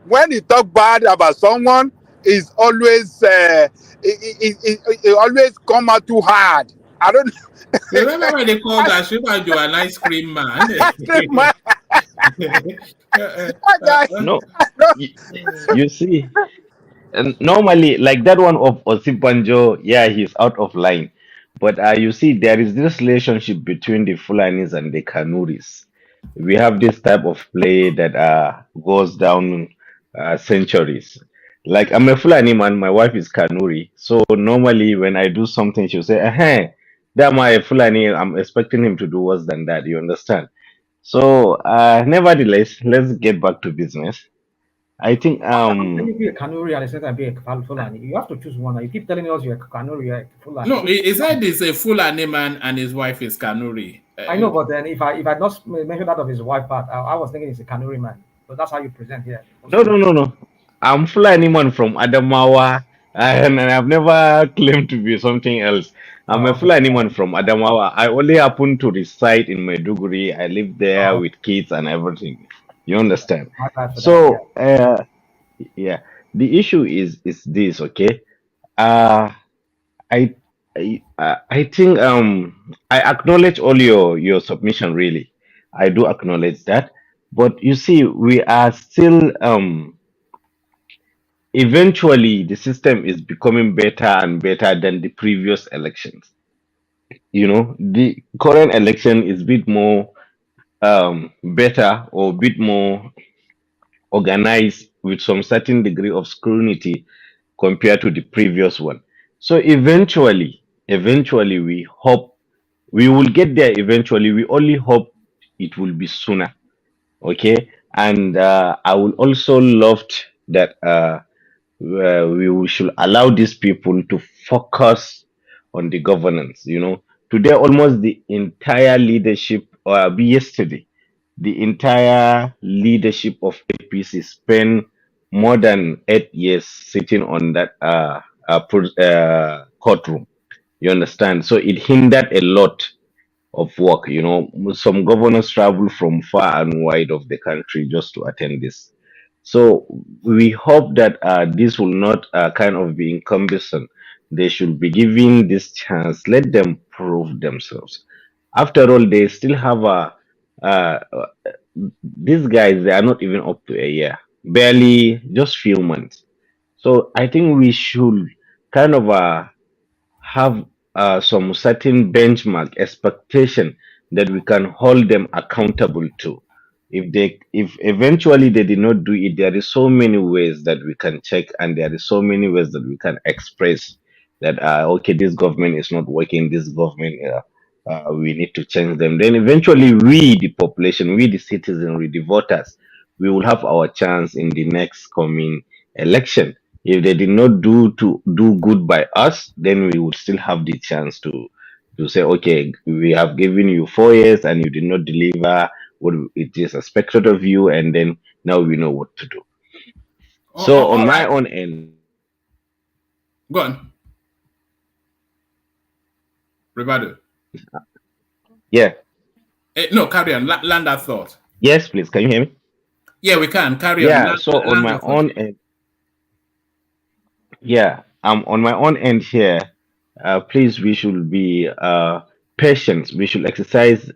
I: when he talk bad about someone, is always he always come out too hard. I don't.
C: Remember when they called Ashibanjo an ice cream man?
Q: No, you see, and normally like that one of Osibanjo, yeah, he's out of line. But you see, there is this relationship between the Fulanis and the Kanuris. We have this type of play that goes down centuries. Like I'm a Fulani man, my wife is Kanuri, so normally when I do something, she'll say, that my Fulani, I'm expecting him to do worse than that. You understand? So, nevertheless, let's get back to business. I think
P: Can you be a Kanuri and the same time be a Fulani? You have to choose one. You keep telling us you're a Kanuri, you're a Fulani.
C: No, he said he's a Fulani man and his wife is Kanuri.
P: I know, but then if I not mentioned that of his wife part, I was thinking he's a Kanuri man. So that's how you present here.
Q: no. I'm Fulani man from Adamawa, and I've never claimed to be something else. I'm a
P: okay.
Q: Fulani man from Adamawa. I only happen to reside in Maiduguri. I live there with kids and everything. You understand? So, yeah, the issue is this, okay? Uh, I I think I acknowledge all your submission really. I do acknowledge that. But you see, we are still eventually the system is becoming better and better than the previous elections. You know, the current election is a bit more better or a bit more organized with some certain degree of scrutiny compared to the previous one. So eventually we hope we will get there eventually. We only hope it will be sooner. Okay. And I would also love that we should allow these people to focus on the governance. You know, today almost the entire leadership, or yesterday, the entire leadership of APC spent more than 8 years sitting on that courtroom. You understand? So it hindered a lot of work. You know, some governors travel from far and wide of the country just to attend this. So we hope that this will not kind of be cumbersome. They should be given this chance. Let them prove themselves. After all, they still have uh, uh, these guys. They are not even up to a year, barely just few months. So I think we should kind of have some certain benchmark expectation that we can hold them accountable to. If eventually they did not do it, there is so many ways that we can check, and there is so many ways that we can express that okay, this government is not working, this government we need to change them. Then eventually we, the population, we the citizenry, the voters, we will have our chance in the next coming election. If they did not do good by us, then we would still have the chance to say, okay, we have given you 4 years and you did not deliver what it is expected of you, and then now we know what to do. So on my own end,
C: go on, Ribado.
Q: Yeah.
C: No, carry on. Land that thought.
Q: Yes, please. Can you hear me?
C: Yeah, we can. Carry on.
Q: Yeah. So on my own end, yeah, on my own end here, please, we should be patient. We should exercise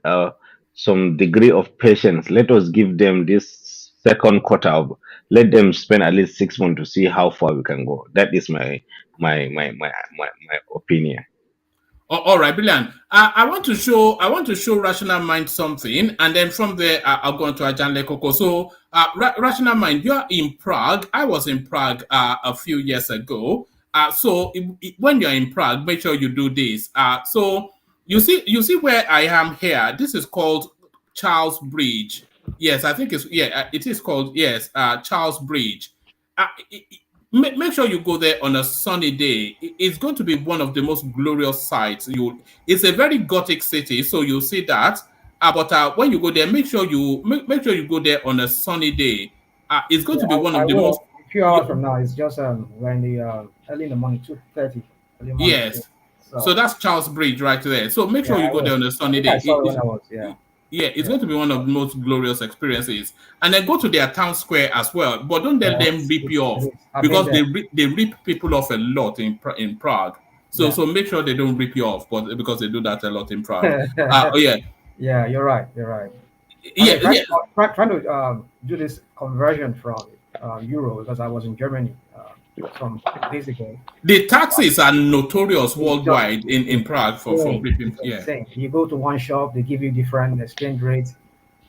Q: some degree of patience. Let us give them this second quarter of, let them spend at least 6 months to see how far we can go. That is my opinion.
C: All right, brilliant. I want to show Rational Mind something, and then from there I'll go on to Ajanle Koko. So, Rational Mind, you're in Prague. I was in Prague a few years ago. So when you're in Prague, make sure you do this. So you see where I am here. This is called Charles Bridge. Yes, I think it is called Charles Bridge. Make sure you go there on a sunny day. It's going to be one of the most glorious sights. It's a very Gothic city, so you'll see that. But when you go there, make sure you go there on a sunny day. It's going to be one of the most.
P: A few hours from now, it's just when the early in the morning, 2:30.
C: Yes. So that's Charles Bridge right there. So make sure you go there on a sunny day.
P: I saw it when I was,
C: Yeah, it's going to be one of the most glorious experiences. And then go to their town square as well. But don't let them rip you off, because they rip people off a lot in Prague. So make sure they don't rip you off, but because they do that a lot in Prague.
P: Yeah, you're right. Trying to do this conversion from euro, because I was in Germany from days ago.
C: The taxes are notorious worldwide in Prague for ripping.
P: Yeah, you go to one shop, they give you different exchange rates.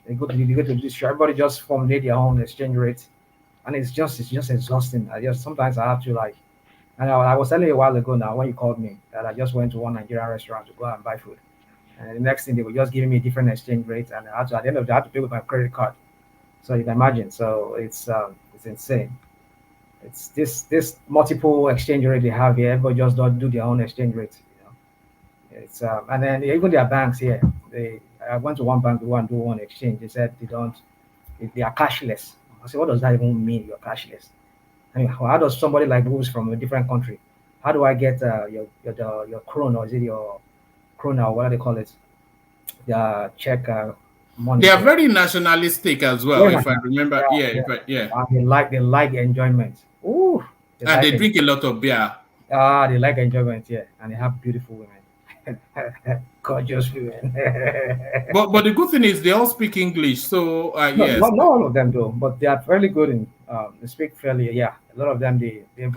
P: You go to this shop, everybody just formulate their own exchange rates, and it's just exhausting. Sometimes I have to and I was telling you a while ago now when you called me that I just went to one Nigerian restaurant to go and buy food, And the next thing, they were just giving me a different exchange rate, and at the end of the day, I had to pay with my credit card. So you can imagine. So it's insane. It's this multiple exchange rate they have here. Everybody just don't do their own exchange rate. You know, it's and then even their banks here. I went to one bank to go and do one exchange. They said they are cashless. I said, what does that even mean? You're cashless. I mean, how does somebody like who's from a different country? How do I get your krona, or is it your krona, or what do they call it? The check money.
C: They are very nationalistic as well,
P: Yeah,
C: if I remember.
P: yeah. They like enjoyment. Ooh.
C: And they drink a lot of beer.
P: They like enjoyment, yeah, and they have beautiful women, gorgeous women.
C: but the good thing is they all speak English, so yes.
P: Not all of them though, but they are fairly good in they speak fairly. Yeah, a lot of them they. And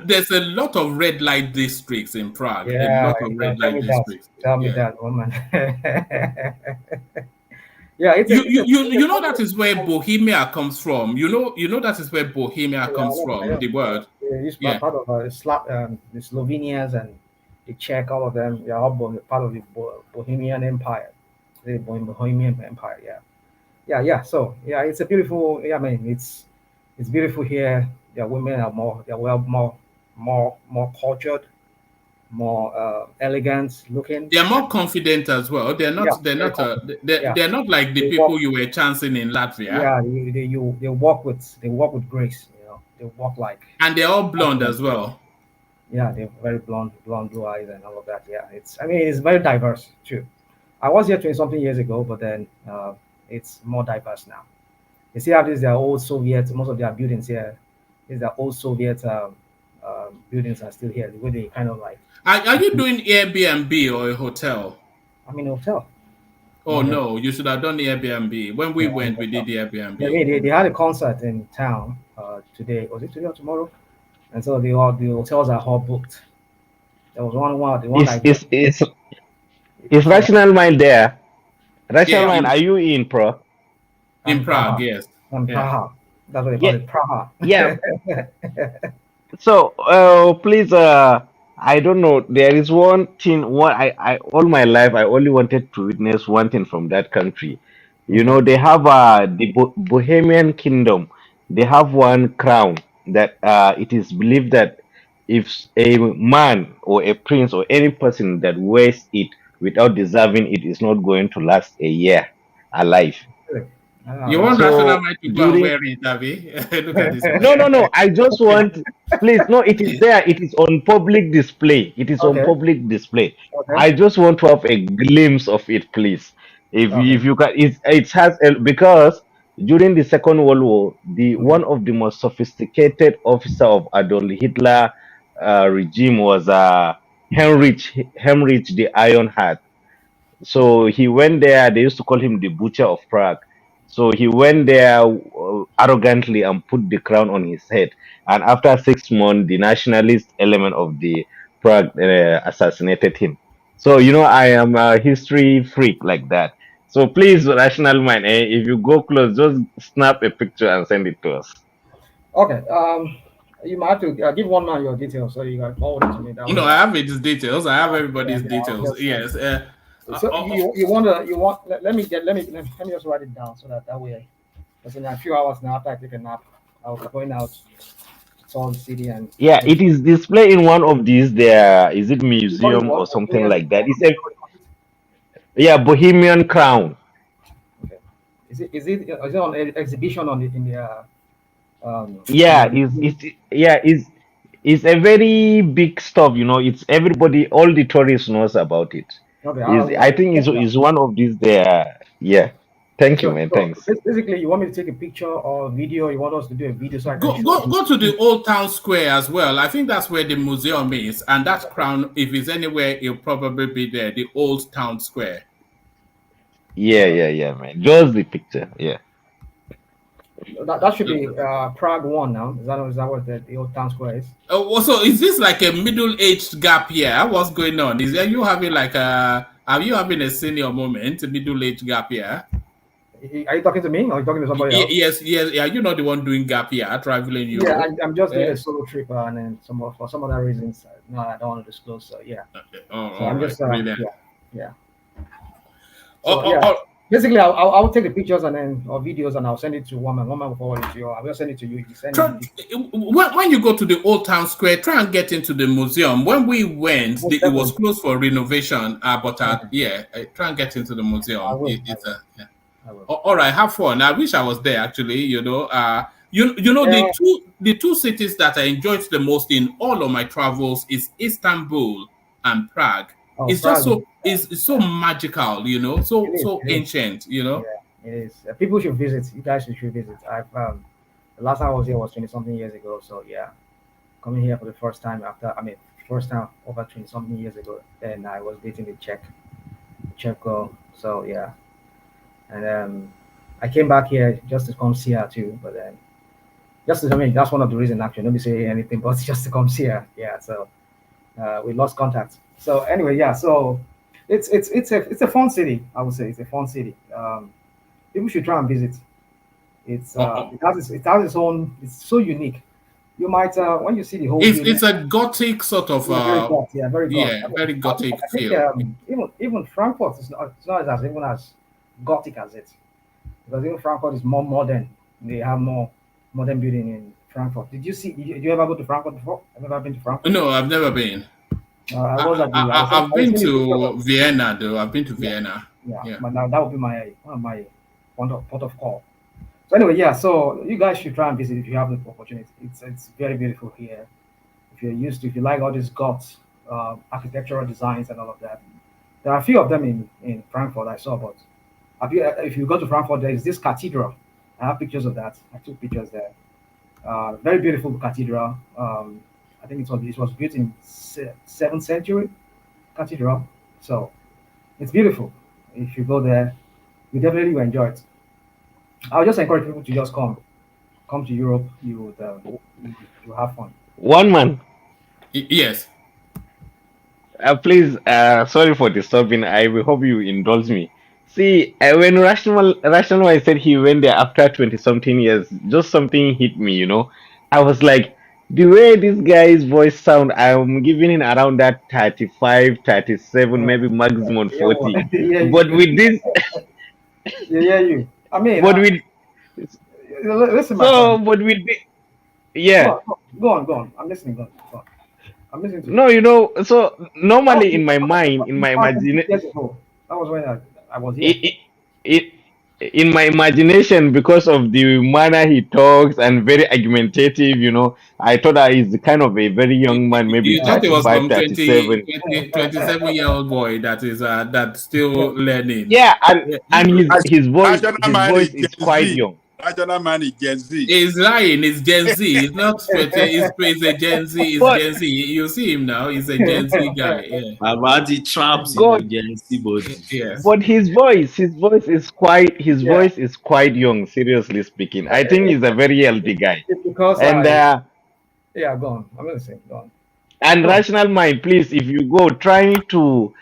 C: there's a lot of red light districts in Prague.
P: Yeah,
C: a lot of red light districts.
P: Tell me that, woman. Yeah,
C: you know that is where Bohemia comes from. You know that is where Bohemia comes from. The word.
P: It's part of the Slovenians and the Czech, all of them. They are all part of the Bohemian Empire. The Bohemian Empire. Yeah. So yeah, it's a beautiful. Yeah, I mean, it's beautiful here. The women are more cultured, more elegant looking.
C: They're more confident as well. They're not like the people you were chancing in Latvia.
P: Yeah, they walk with grace. You know, they walk like.
C: And they're all blonde as well.
P: Yeah, they're very blonde, blue eyes, and all of that. Yeah, it's very diverse too. I was here 20-something years ago, but then it's more diverse now. You see how these are old Soviet. Most of their buildings here, these are old Soviet buildings are still here. The way they kind of like.
C: Are you doing Airbnb or a hotel?
P: I'm in a hotel.
C: Oh no, you should have done the Airbnb. When we went, we did the Airbnb.
P: They had a concert in town today. Was it today or tomorrow? And so the hotels are all booked. There was
Q: Is Rational Mind there? Rational Mind, are you in Prague?
C: In Prague, yes.
P: Praha. That's what they call it, Praha.
Q: Yeah. So please, I don't know. There is one thing. I all my life I only wanted to witness one thing from that country. You know, they have the Bohemian Kingdom. They have one crown that it is believed that if a man or a prince or any person that wears it without deserving it is not going to last a year alive.
C: You want Rational Mind to go and wear it, Abby? Look at this.
Q: No. I just want, please. No, it is there. It is on public display. It is on public display.
P: Okay.
Q: I just want to have a glimpse of it, please. If you can, it has because during the Second World War, one of the most sophisticated officer of Adolf Hitler regime was Heinrich the Iron Heart. So he went there. They used to call him the Butcher of Prague. So he went there arrogantly and put the crown on his head. And after 6 months, the nationalist element of the Prague assassinated him. So, you know, I am a history freak like that. So please, Rational Mind, if you go close, just snap a picture and send it to us.
P: Okay. You might have to give one man your details so you can forward it to me.
C: I have his details. I have everybody's details. Yes.
P: So you want let me just write it down so that way, because in a few hours now after I take a nap, I'll be going out to Salt City and
Q: it is displayed in one of these is it museum or something like that? It's Bohemian Crown.
P: Okay. Is it on exhibition in the
Q: it's a very big stuff, you know. It's everybody, all the tourists knows about it.
P: Okay,
Q: I think it's one of these there. Yeah. Thank you, man. Thanks.
P: Basically, you want me to take a picture or video? You want us to do a video so I can
C: go to the Old Town Square as well. I think that's where the museum is, and that crown, if it's anywhere, it'll probably be there. The Old Town Square.
Q: Yeah, man. Just the picture. Yeah.
P: That should be Prague 1 now. Is that what the Old Town Square is?
C: Oh, so is this like a middle-aged gap year? What's going on? Are you having a senior moment, a middle-aged gap year?
P: Are you talking to me or are you talking to somebody else?
C: Yes. Yeah, you're not the one doing gap year, traveling Europe.
P: Yeah, I'm just doing a solo trip, and then for some other reasons, I don't want to disclose. So yeah.
C: I'm
P: just yeah. So basically, I'll take the pictures and then or videos and I'll send it to woman. Woman will forward it to you. I will send it to you. You send it.
C: When you go to the Old Town Square, try and get into the museum. When we went, it was closed for renovation. But try and get into the museum.
P: I will.
C: All right, have fun. I wish I was there actually. You know, the two cities that I enjoyed the most in all of my travels is Istanbul and Prague. It's just it's so magical, you know, so ancient, you know.
P: Yeah, it is. People should visit. You guys should visit. I've the last time I was here was 20-something years ago. So yeah, coming here for the first time first time over 20-something years ago. Then I was dating a Czech girl. So yeah, and I came back here just to come see her too. But then, that's one of the reasons actually. Nobody say anything, but just to come see her. Yeah. So we lost contact. So anyway, yeah. So it's a fun city. I would say it's a fun city. People should try and visit. It has its own. It's so unique. You might when you see the whole.
C: It's a gothic sort of.
P: Very
C: gothic feel.
P: I think, even Frankfurt is not as even as gothic as it, because even Frankfurt is more modern. They have more modern building in Frankfurt. Did you ever go to Frankfurt before? Have you ever been to Frankfurt?
C: No, I've never been. I've been to Vienna though. I've been to Vienna.
P: Yeah. But now that would be my point of call. So anyway, yeah. So you guys should try and visit if you have the opportunity. It's very beautiful here. If you like all these goths, architectural designs and all of that, there are a few of them in Frankfurt I saw. But if you go to Frankfurt, there is this cathedral. I have pictures of that. I took pictures there. Very beautiful cathedral. I think it was built in 7th century cathedral. So it's beautiful. If you go there, you definitely will enjoy it. I'll just encourage people to just come to Europe. You would have fun.
Q: One man.
C: Yes.
Q: Please, sorry for disturbing. I will hope you indulge me. See, when Rational said he went there after 20-something years, just something hit me, you know. I was like, the way this guy's voice sound, I'm giving it around that 35, 37, maybe maximum 40. But with this...
P: Yeah, you. I mean...
Q: But with...
P: Listen,
Q: but with... Yeah.
P: Go on. I'm listening. Go on. I'm listening to you.
Q: No, you know, so normally in my mind, in my imagination...
P: That was when I was here.
Q: In my imagination, because of the manner he talks and very argumentative, you know, I thought that he's kind of a very young man, maybe 35, 37.
C: 27-year-old boy that is that's still learning.
Q: Yeah, and his voice is quite young.
I: National man is Gen Z.
C: He's lying. It's Gen Z. It's not 20. It's a Gen Z. It's Gen Z. You see him now. He's a Gen Z guy. Yeah.
J: About the traps in Gen Z body.
C: Yes.
Q: But his voice is quite. His voice is quite young. Seriously speaking, I think he's a very healthy guy.
P: Because
Q: and
P: yeah, go on. I'm listening. Go on.
Q: And Rational Mind, please, if you go, try to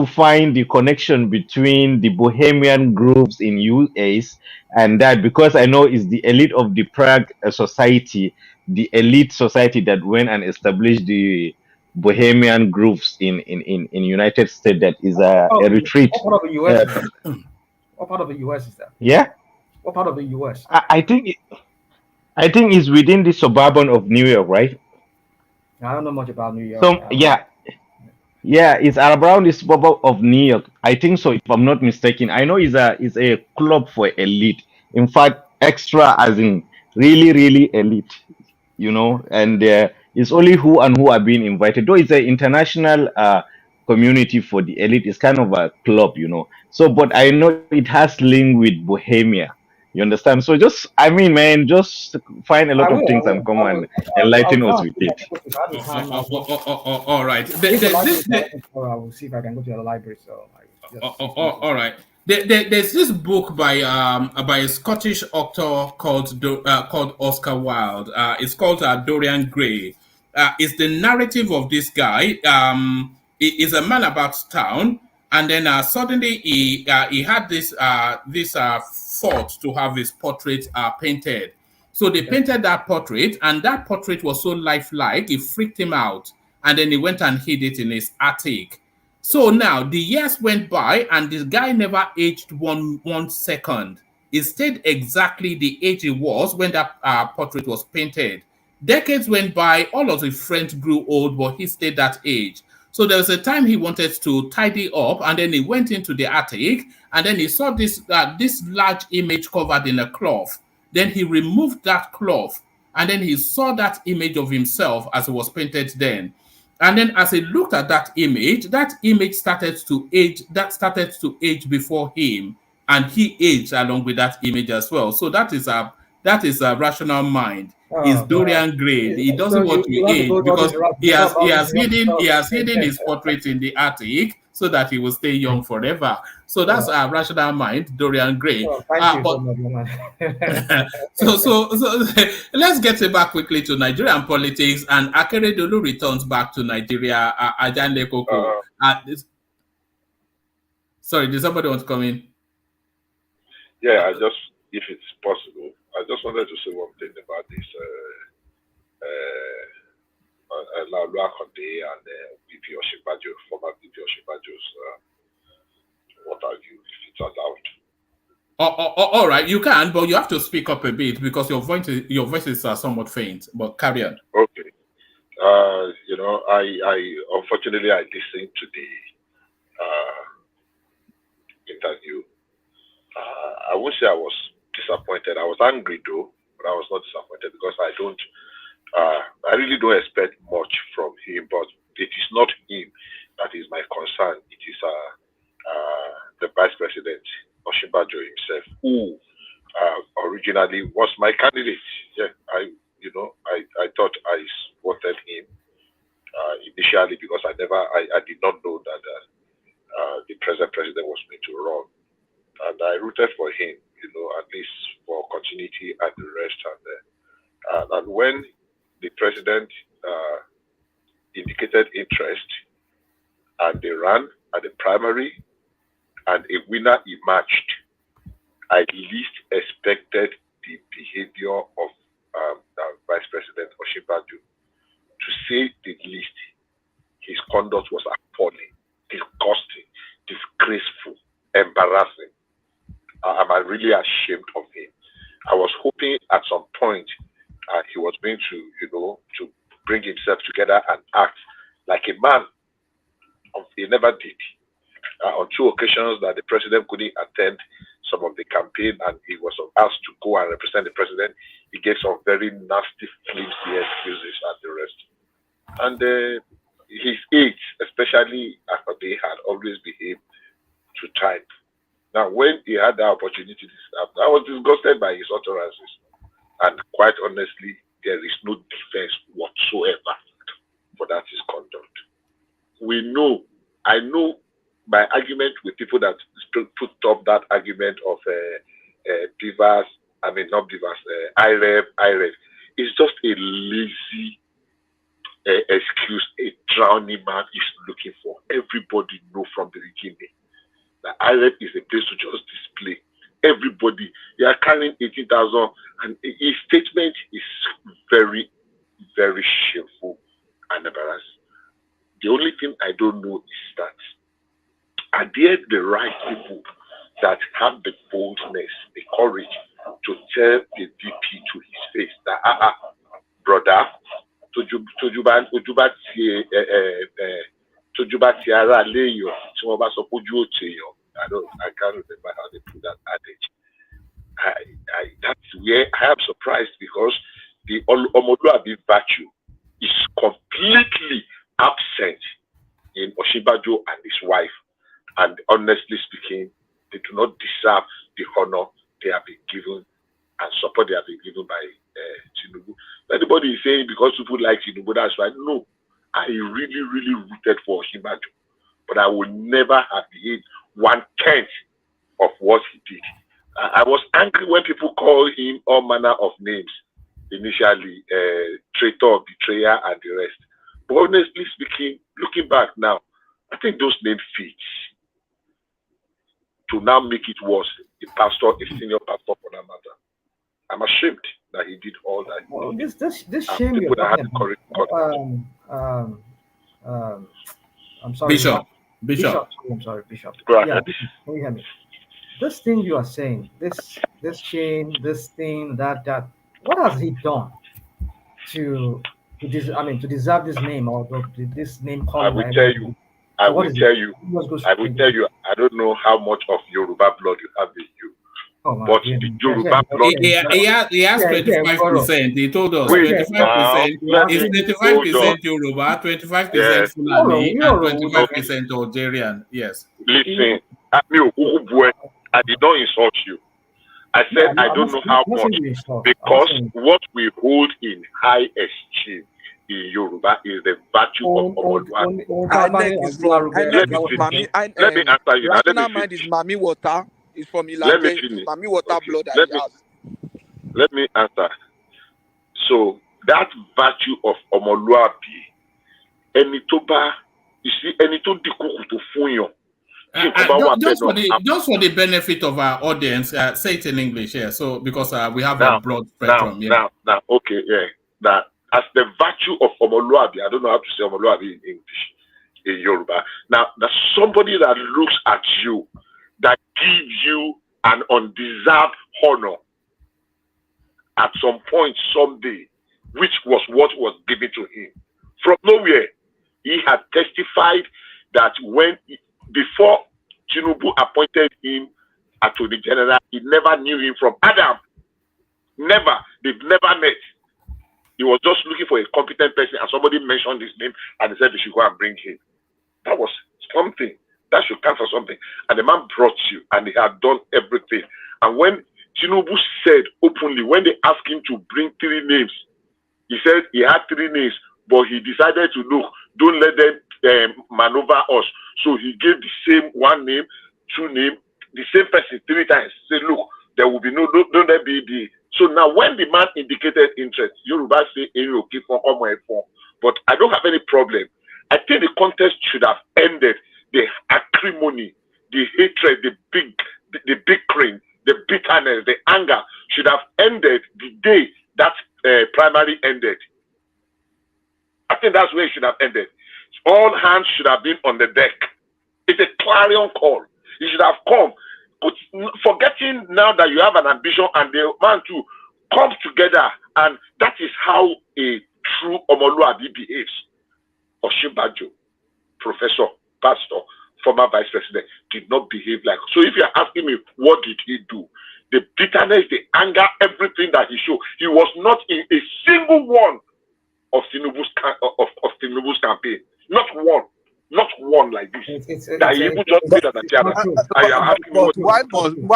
Q: find the connection between the Bohemian groups in US and that, because I know it's the elite of the Prague society, the elite society that went and established the Bohemian groups in United States. That is a retreat.
P: What part of the US? What part of the US is that?
Q: Yeah.
P: What part of the US?
Q: I think it's within the suburban of New York, right?
P: I don't know much about New York.
Q: So yeah, it's around the suburb of New York. I think so, if I'm not mistaken. I know it's a club for elite. In fact, extra as in really, really elite, you know. And it's only who are being invited. Though it's an international community for the elite. It's kind of a club, you know. So, but I know it has link with Bohemia. You understand? So just find a lot of things and come and enlighten us with it.
C: All right.
P: I will see if I can go to the library. So.
C: All right. There's this book by a Scottish author called Oscar Wilde. It's called Dorian Gray. It's the narrative of this guy. He is a man about town, and then suddenly he had this thought to have his portrait painted. So they painted that portrait, and that portrait was so lifelike, it freaked him out. And then he went and hid it in his attic. So now the years went by and this guy never aged one second. He stayed exactly the age he was when that portrait was painted. Decades went by, all of his friends grew old, but he stayed that age. So there was a time he wanted to tidy up, and then he went into the attic, and then he saw this large image covered in a cloth. Then he removed that cloth, and then he saw that image of himself as it was painted then. And then as he looked at that image started to age. That started to age before him, and he aged along with that image as well. So that is a rational mind. Is Dorian Gray. He doesn't want to age because he has hidden his portrait in the attic so that he will stay young forever. So that's a rational mind, Dorian Gray.
P: Thank you
C: so let's get it back quickly to Nigerian politics, and Akeredolu returns back to Nigeria. Ajane Koko. Sorry, did somebody want to come in?
O: Yeah, if it's possible, I just wanted to say one thing about this Laura Conde and BP Oshibajo, former BP Oshibajo's what are you, if it's allowed.
C: All right, you can, but you have to speak up a bit because your voices are somewhat faint. But carry on.
O: Okay. I unfortunately I listened to the interview. I would say I was disappointed. I was angry though, but I was not disappointed because I really don't expect much from him. But it is not him that is my concern. It is the Vice President Oshibajo himself, who originally was my candidate. Yeah, I thought I supported him initially because I did not know that the present president was going to run, and I rooted for him, at least for continuity and the rest. And when the president indicated interest and they ran at the primary and a winner emerged, I least expected the behavior of Vice President Oshibajo. To say the least, his conduct was appalling, disgusting, disgraceful, embarrassing. I'm really ashamed of him. I was hoping at some point he was going to, to bring himself together and act like a man. He never did. On two occasions that the president couldn't attend some of the campaign and he was asked to go and represent the president, he gave some very nasty, flimsy excuses and the rest. And his aides, especially after they had always behaved to type. Now, when he had the opportunity, I was disgusted by his utterances. And quite honestly, there is no defense whatsoever for that his conduct. I know by argument with people that put up that argument of divas, IREV. It's just a lazy excuse a drowning man is looking for. Everybody know from the beginning that IREV is a place to just display. Everybody, they are carrying 18,000, and his statement is very, very shameful and embarrassing. The only thing I don't know is that are there the right people that have the boldness, the courage to tell the DP to his face that brother, I can't remember how they put that adage. That's where I am surprised because the Omoduabi virtue is completely absent in Oshibajo and his wife. And honestly speaking, they do not deserve the honor they have been given and support they have been given by Tinubu. Anybody is saying because people like Tinubu, that's right. No, I really, really rooted for Oshibajo, but I would never have behaved 1/10 of what he did. I was angry when people called him all manner of names initially, traitor, betrayer, and the rest. But honestly speaking, looking back now, I think those names fit. To now make it worse, a senior pastor for that matter. I'm ashamed that he did all that.
P: Well, this shame you're talking about, I'm sorry.
C: Bishop. Bishop.
P: I'm sorry, Bishop.
O: Go
P: Yeah,
O: ahead.
P: Bishop, can you hear me? This thing you are saying, this chain, this thing, that, what has he done to to deserve this name or this name
O: I
P: calling
O: will
P: that
O: tell
P: everybody?
O: you.
P: So
O: I
P: what
O: will
P: is it?
O: tell you.
P: Let's go
O: I will
P: straight.
O: tell you. I don't know how much of Yoruba blood you have in you,
P: Oh my
O: but
P: goodness.
O: the Yoruba blood.
C: He has 25%. He told us
O: Wait
C: 25%
O: now. Let
C: is
O: me hold on.
C: 25% Yoruba, 25%
O: Yes.
C: Fulani, and
O: Okay.
C: 25% Algerian. Yes.
O: Listen, I did not insult you. I said I don't know how much because what we hold in high esteem in Yoruba is the virtue of Omoluabi.
F: INEC is from INEC is Mami.
O: Let me answer you now. Let me
F: Rational mind is
O: finish.
F: Mami water. Is from
O: Let me
F: Ilanje.
O: finish.
F: Mami water blood that
O: Let
F: he
O: me
F: has.
O: let me answer. So that virtue of Omoluabi, ẹni tó bá, you see, ẹni tó di kúkú tó fún yàn.
C: Just for the benefit of our audience, say it in English, yeah. So because we have a broad spectrum,
O: now, okay, yeah. Now, as the virtue of Omoluabi, I don't know how to say Omoluabi in English, in Yoruba. Now, there's somebody that looks at you, that gives you an undeserved honor at some point, someday, which was what was given to him. From nowhere, he had testified that before Tinubu appointed him Attorney General, he never knew him from Adam. Never. They've never met. He was just looking for a competent person, and somebody mentioned his name, and they said they should go and bring him. That was something. That should count for something. And the man brought you, and he had done everything. And when Tinubu said openly, when they asked him to bring 3 names, he said he had 3 names, but he decided to look, don't let them maneuver us. So he gave the same 1 name, 2 names, the same person 3 times. Say, look, there will be no, don't let be the. So now when the man indicated interest, Yoruba say, but I don't have any problem. I think the contest should have ended. The acrimony, the hatred, the bickering, the bitterness, the anger should have ended the day that primary ended. I think that's where it should have ended. All hands should have been on the deck. It's a clarion call. You should have come. But forgetting now that you have an ambition and the man too comes together, and that is how a true Omoluabi behaves. Osinbajo, professor, pastor, former vice president, did not behave like. So if you're asking me, what did he do? The bitterness, the anger, everything that he showed, he was not in a single one of Tinubu's campaign. Not one like this. That he even just did
I: why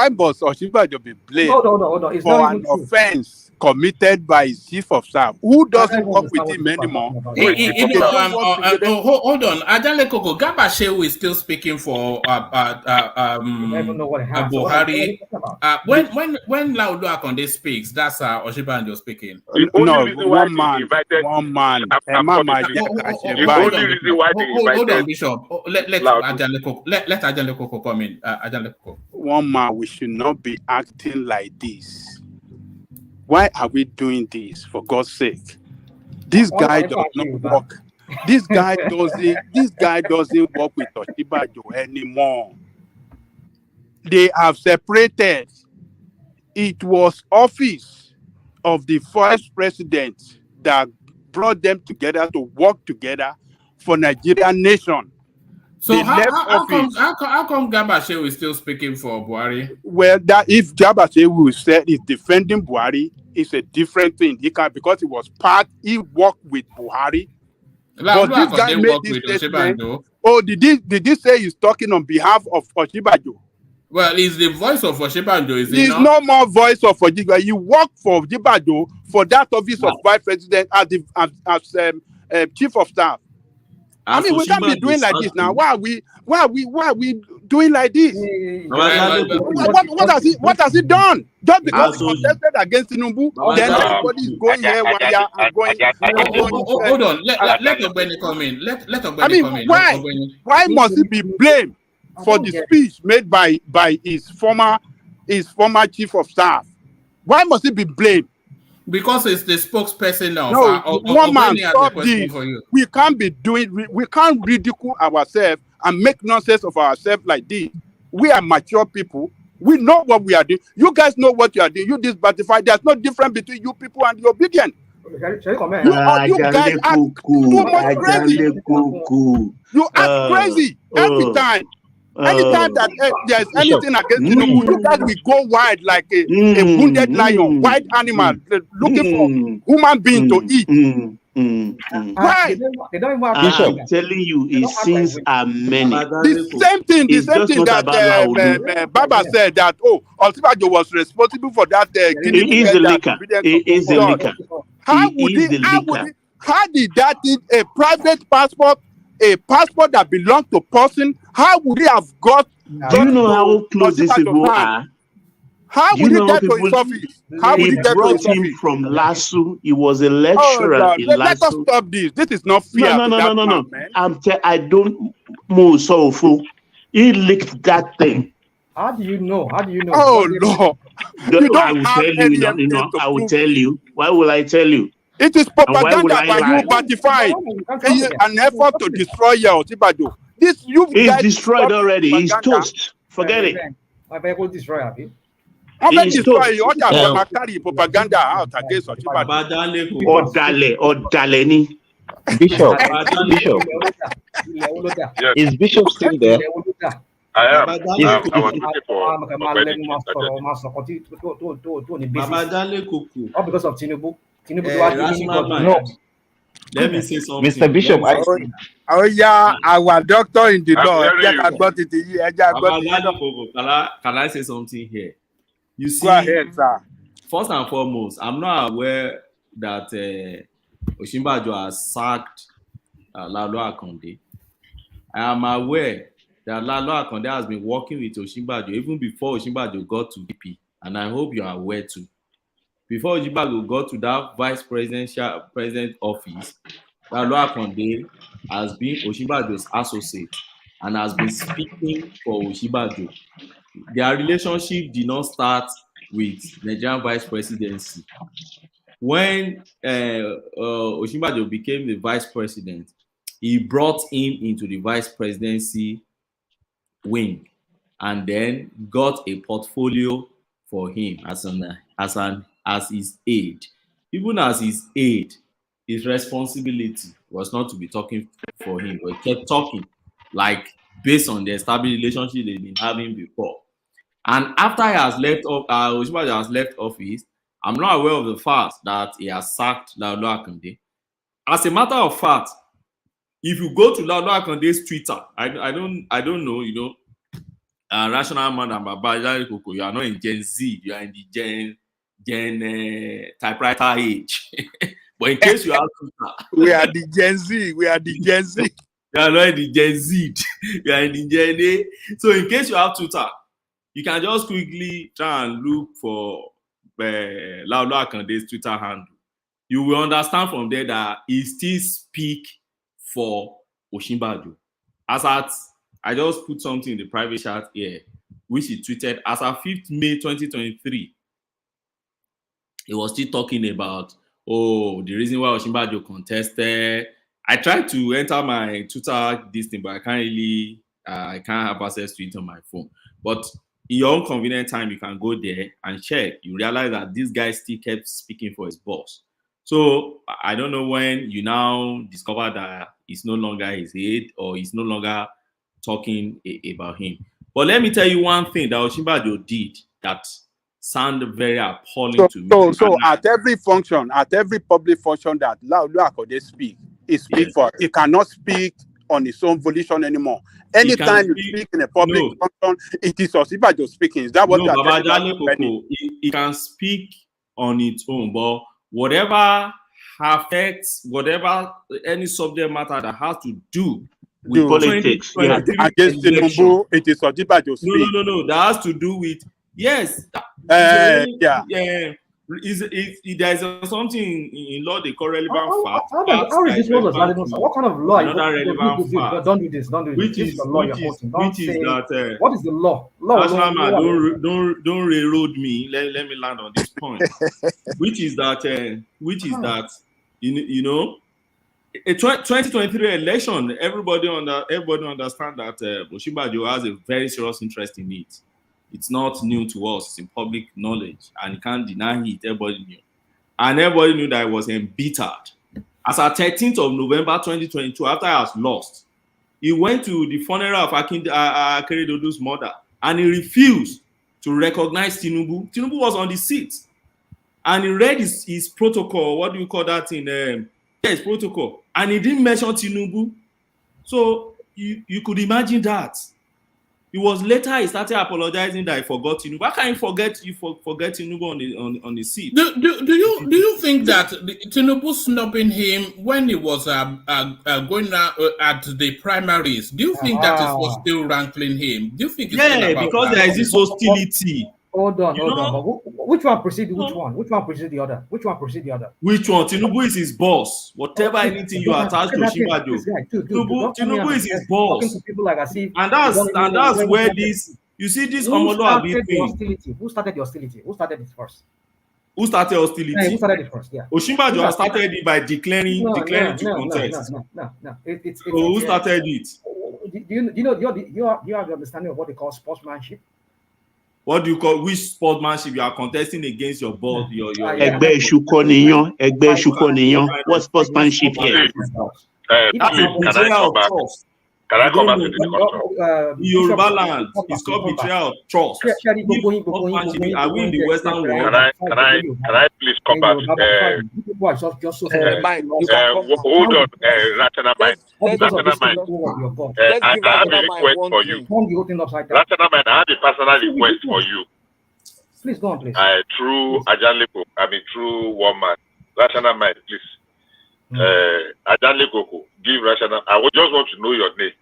I: must Osinbajo be blamed
P: Hold on. It's
I: for
P: not
I: an
P: even true.
I: offense committed by his chief of staff who doesn't work with him anymore?
C: Hold on. Ajale Koko, Garba Shehu is still speaking for Buhari. When Laudo Akonde speaks, that's Osinbajo speaking.
I: No, one man.
C: Hold on, Bishop. Let Ajale Koko come in. Ajale Koko.
I: One man, we should not be acting like this. Why are we doing this? For God's sake, this guy does not work. This guy doesn't work with Osinbajo anymore. They have separated. It was office of the vice president that brought them together to work together for Nigerian nation.
C: So how come Garba Shehu is still speaking for Buhari?
I: Well, that if Garba Shehu said is defending Buhari, it's a different thing. He worked with Buhari. But this guy made this statement. Oh, did he say he's talking on behalf of Osinbajo?
C: Well, he's the voice of Osinbajo, is he
I: He's
C: not?
I: no more voice of Osinbajo. You work for Osinbajo for that office of vice president as chief of staff. I mean, we can't be doing like this now. Why are we doing like this? What has he done? Just because he contested against Tinubu, then everybody is going here and going.
C: Hold on. Let Ogbeni come in. Let Ogbeni come in.
I: Why must he be blamed for the speech made by his former chief of staff? Why must he be blamed?
C: Because it's the spokesperson now.
I: No, one man, stop this. We can't ridicule ourselves and make nonsense of ourselves like this. We are mature people. We know what we are doing. You guys know what you are doing. You disbatified. There's no difference between you people and the obedient. You guys act too much crazy. You act crazy every time. Anytime that there's anything against Tinubu, you guys will go wild like a wounded lion, wild animal looking for human being to eat. Why?
H: I'm telling you, it sins are many.
I: The same thing that Baba said that Osibajo was responsible for that.
H: It is the liquor. It is the liquor.
I: How did that a private passport, a passport that belongs to person? How would he have got?
H: Do you know how close these people are?
I: How would he get to his office? How would he get to his office?
H: From LASU. He was a lecturer in LASU.
I: Let us stop this. This is not fair.
H: No. I don't move so full. He licked that thing.
P: How do you know?
I: Oh Lord!
H: I will tell you. I will tell you. Why will I tell you?
I: It is propaganda by you, ratified. An effort to destroy your Osibajo. This
H: he's destroyed already. He's toast. Forget it.
P: My people destroy happy.
I: How many destroy you? Carry propaganda out against Osibajo.
Q: Odale. Bishop. Is Bishop still there?
O: I am. I was looking for
P: because of Tinubu.
Q: No.
J: Let me say something.
Q: Mr. Bishop,
I: our doctor in the law.
J: Can I say something here? You see,
I: go ahead, sir.
J: First and foremost, I'm not aware that Osinbajo has sacked Lalo Akonde. I am aware that Lalo Akonde has been working with Osinbajo even before Osinbajo got to VP, and I hope you are aware too. Before Osinbajo got to that vice president office, Lalo Akonde has been Osinbajo's associate and has been speaking for Osinbajo. Their relationship did not start with Nigerian vice presidency. When Osinbajo became the vice president, he brought him into the vice presidency wing and then got a portfolio for him as his aide. Even as his aide, his responsibility was not to be talking for him, but he kept talking like based on the established relationship they've been having before. And after he has left Osinbajo has left office, I'm not aware of the fact that he has sacked Lalo Akonde. As a matter of fact, if you go to Lalo Akonde's Twitter, I don't know, you know, rational man and Baba, you are not in Gen Z, you are in the Gen typewriter age. But in case you have Twitter,
I: we are the Gen Z. We are the Gen Z.
J: You are not in the Gen Z. You are in the Gen A. So in case you have Twitter, you can just quickly try and look for Lalo Akonde's Twitter handle. You will understand from there that he still speak for Osinbajo. I just put something in the private chat here, which he tweeted as of 5th May 2023. He was still talking about, the reason why Osinbajo contested. I tried to enter my Twitter this thing, but I can't have access to it on my phone. But in your own convenient time, you can go there and check. You realize that this guy still kept speaking for his boss. So I don't know when you now discover that it's no longer his aide or he's no longer talking about him. But let me tell you one thing that Osinbajo did that sounded very appalling to me.
I: So at every function, at every public function that Lalo Akonde speak, he speak for. He cannot speak on his own volition anymore. Anytime you speak in a public function, it is Osinbajo speaking. Is that what you are telling?
J: He can speak on its own, but whatever affects, whatever any subject matter that has to do with
H: politics,
I: against Tinubu, it is Osinbajo speak.
J: No. That has to do with there's something in law they call relevant fact.
P: How is this relevant? What kind of law?
J: Another relevant fact.
P: Don't do this. Which is the law you're quoting. What is the law?
J: Don't railroad me. Let me land on this point. which is that you know, a 2023 election, everybody understand that Osinbajo has a very serious interest in it. It's not new to us, it's in public knowledge, and you can't deny it. Everybody knew. And everybody knew that it was embittered. As at 13th of November 2022, after I was lost, he went to the funeral of Akeredolu's mother, and he refused to recognize Tinubu. Tinubu was on the seat, and he read his protocol. What do you call that in his protocol? And he didn't mention Tinubu. So you could imagine that. It was later he started apologizing that he forgot Tinubu. Why can't you forget Tinubu on the seat?
C: Do you think that Tinubu snubbing him when he was going at the primaries? Do you think that is what still rankling him? Do you think?
J: Because there is this hostility.
P: Hold on. But which one preceded which one? Which one preceded the other? Which one preceded the other?
J: Which one? Tinubu is his boss. Whatever anything you attach to Osinbajo, Tinubu is his boss. And that's where this, you see this Omolo Abi thing.
P: Who started the hostility? Who started it first?
J: Who started hostility?
P: Who started it first? Yeah.
J: Osinbajo started it by declaring to contest.
P: No.
J: Who started it?
P: Do you have the understanding of what they call sportsmanship?
J: What do you call which sportsmanship? You are contesting against your boss, your
H: Egbe Shukoniyan. What sportsmanship here?
J: That's a betrayal of trust.
O: Can I come back to the discussion?
J: Yoruba land is called betrayal of trust. Are we in the Western world?
O: Can I please come back? Hold on, Rational Mind. Rational Mind. I have a request for you. Rational Mind, I have a personal request for you.
P: Please go on, please.
O: True Ajanleko, true woman. Rational Mind, please. Ajanleko, give Rational. I would just want to know your name.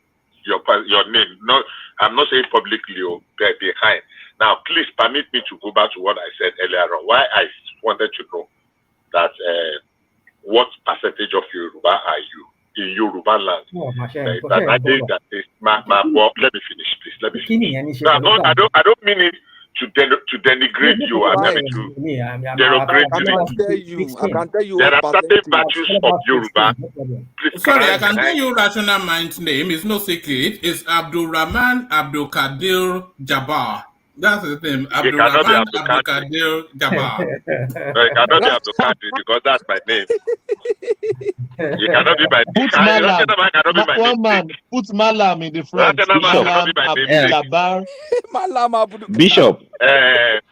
O: Your name. No, I'm not saying publicly or behind. Now, please permit me to go back to what I said earlier on. Why I wanted to know that what percentage of Yoruba are you in Yoruba land? Let me finish, please. Let me finish. No, I don't mean it to denigrate you. I mean to derogate you.
F: I can tell you.
O: There are certain virtues of Yoruba. Please,
C: sorry, I can tell you Rational Mind's name. It's no secret. It's Abdul Rahman Abdul Kadir Jabbar. That's his name. Abdul Rahman Abdul Kadir Jabbar.
O: No, it cannot be Abdul Kadir because that's my name. You cannot be my name.
R: Put Malam in the front.
Q: Bishop.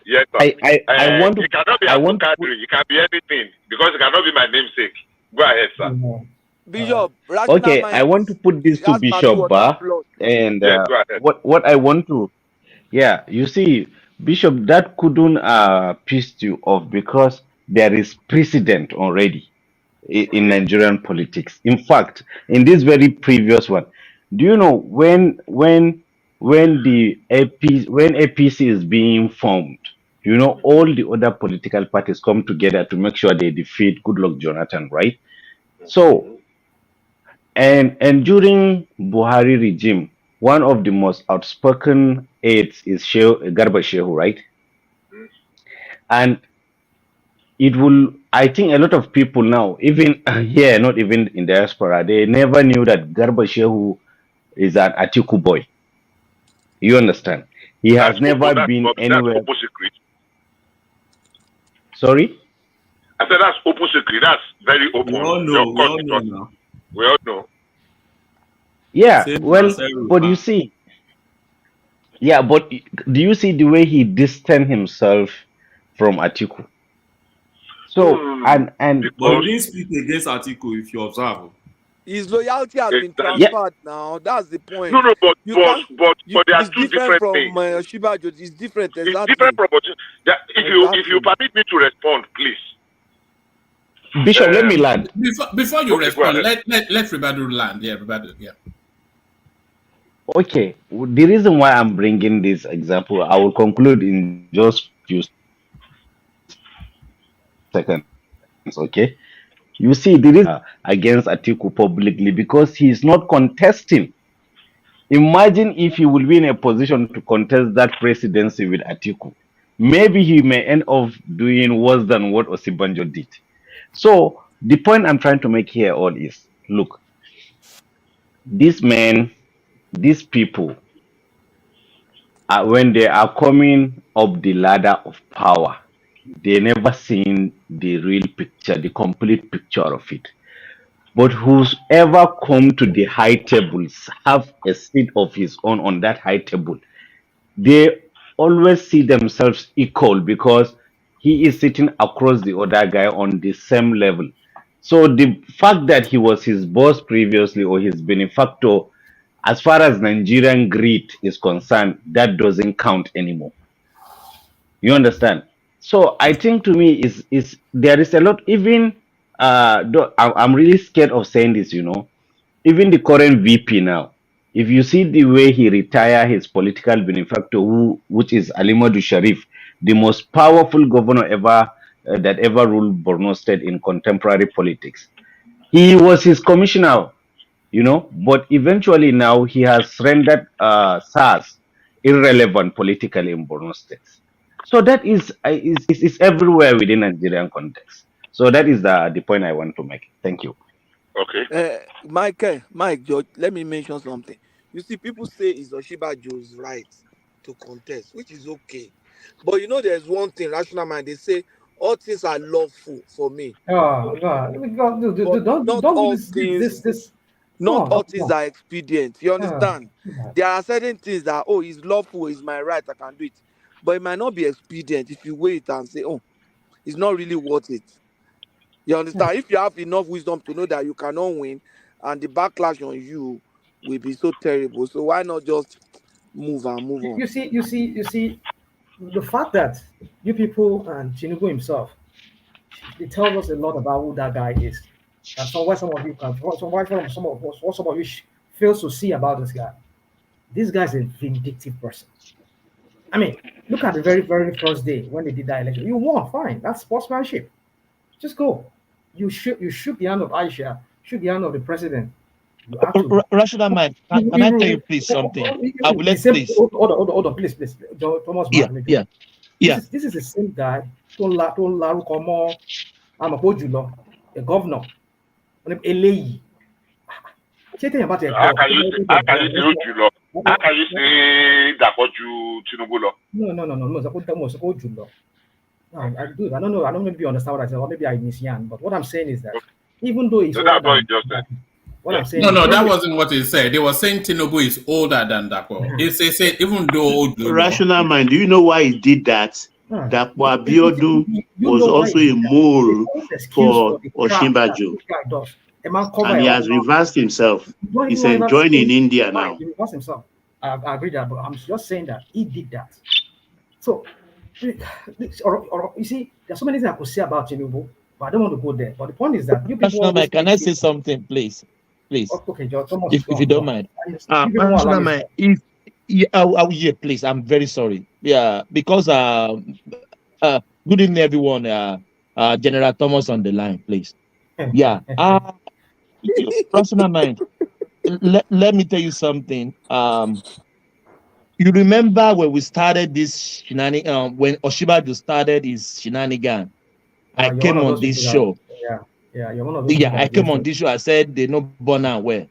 O: Yes,
Q: I want to.
O: It cannot be Abdul Kadir. It can be anything because it cannot be my namesake. Go ahead, sir.
F: Bishop.
Q: Okay, I want to put this to Bishop and what I want to. Yeah, you see, Bishop, that couldn't piss you off because there is precedent already in Nigerian politics. In fact, in this very previous one, do you know when the APC is being formed, you know, all the other political parties come together to make sure they defeat Goodluck Jonathan, right? So, and during Buhari regime, one of the most outspoken aides is Garba Shehu, right? And it will, I think a lot of people now, even here, not even in diaspora, they never knew that Garba Shehu is an Atiku boy. You understand? He has never been anywhere. Sorry?
O: I said that's open secret. That's very open.
J: We all know.
O: We all know.
Q: Yeah, well, but you see, yeah, but do you see the way he distanced himself from Atiku? So, and
J: but he didn't speak against Atiku, if you observe.
F: His loyalty has been transferred now. That's the point.
O: No, but there are two different things.
F: It's different. Exactly.
O: It's different proportions. If you permit me to respond, please.
Q: Bishop, let me land.
C: Before you respond, let everybody land. Yeah, everybody. Yeah.
Q: Okay. The reason why I'm bringing this example, I will conclude in just few seconds. Okay. You see, the reason against Atiku publicly because he is not contesting. Imagine if he will be in a position to contest that presidency with Atiku. Maybe he may end up doing worse than what Osinbajo did. So the point I'm trying to make here all is Look, these men, these people, when they are coming up the ladder of power, they never seen the real picture, the complete picture of it. But whoever come to the high tables have a seat of his own on that high table. They always see themselves equal because he is sitting across the other guy on the same level. So the fact that he was his boss previously or his benefactor, as far as Nigerian greed is concerned, that doesn't count anymore. You understand? So I think to me is there is a lot. Even though I'm really scared of saying this, even the current VP now, if you see the way he retire his political benefactor, which is Alimadu Sharif, the most powerful governor ever that ever ruled Borno State in contemporary politics. He was his commissioner, but eventually now he has rendered SARS irrelevant politically in Borno State. So that is everywhere within Nigerian context. So that is the point I want to make. Thank you.
O: Okay.
R: Mike, George, let me mention something. You see, people say it's Oshibajo's right to contest, which is okay. But there's one thing, rational mind, they say all things are lawful for me.
P: Oh God! Don't do this.
R: Not all things are expedient. You understand? There are certain things that it's lawful, it's my right, I can do it. But it might not be expedient if you wait and say, it's not really worth it. You understand? If you have enough wisdom to know that you cannot win and the backlash on you will be so terrible, so why not just move on?
P: You see, the fact that you people and Tinubu himself, it tells us a lot about who that guy is. And so why some of you fails to see about this guy. This guy's a vindictive person. I mean, look at the very, very first day when they did that election. You won, fine. That's sportsmanship. Just go. You shook the hand of Aisha, shook the hand of the president.
S: Rational mind, can I tell you please something? I will let please.
P: Hold on, please. Thomas.
S: Yeah.
P: This is the same guy. A governor.
O: How can you say Julo? How can you say Dakoju Tinubu?
P: No. I don't know. I don't maybe understand what I said, or maybe I misyan. But what I'm saying is that even though he's
O: that's what you just said.
P: What I'm saying
C: No, that wasn't what he said. They were saying Tinubu is older than Dapo. He said even though
H: rational mind, do you know why he did that? Dapo Abiodun was also a mole for Osinbajo. And he has reversed himself. He's enjoying in India now.
P: He reversed himself. I agree that, but I'm just saying that he did that. So, you see, there's so many things I could say about Tinubu, but I don't want to go there. But the point is that you people.
S: Can I say something, please?
P: Okay, George, Thomas,
S: if you don't mind. Please. I'm very sorry. Yeah, because good evening, everyone. General Thomas on the line, please. Yeah. Personal mind. Let me tell you something. You remember when we started this shenanigan, when Oshibajo started his shenanigan, I came on this show.
P: Yeah, you're one of those.
S: Yeah, I came on this show. I said they no born and where.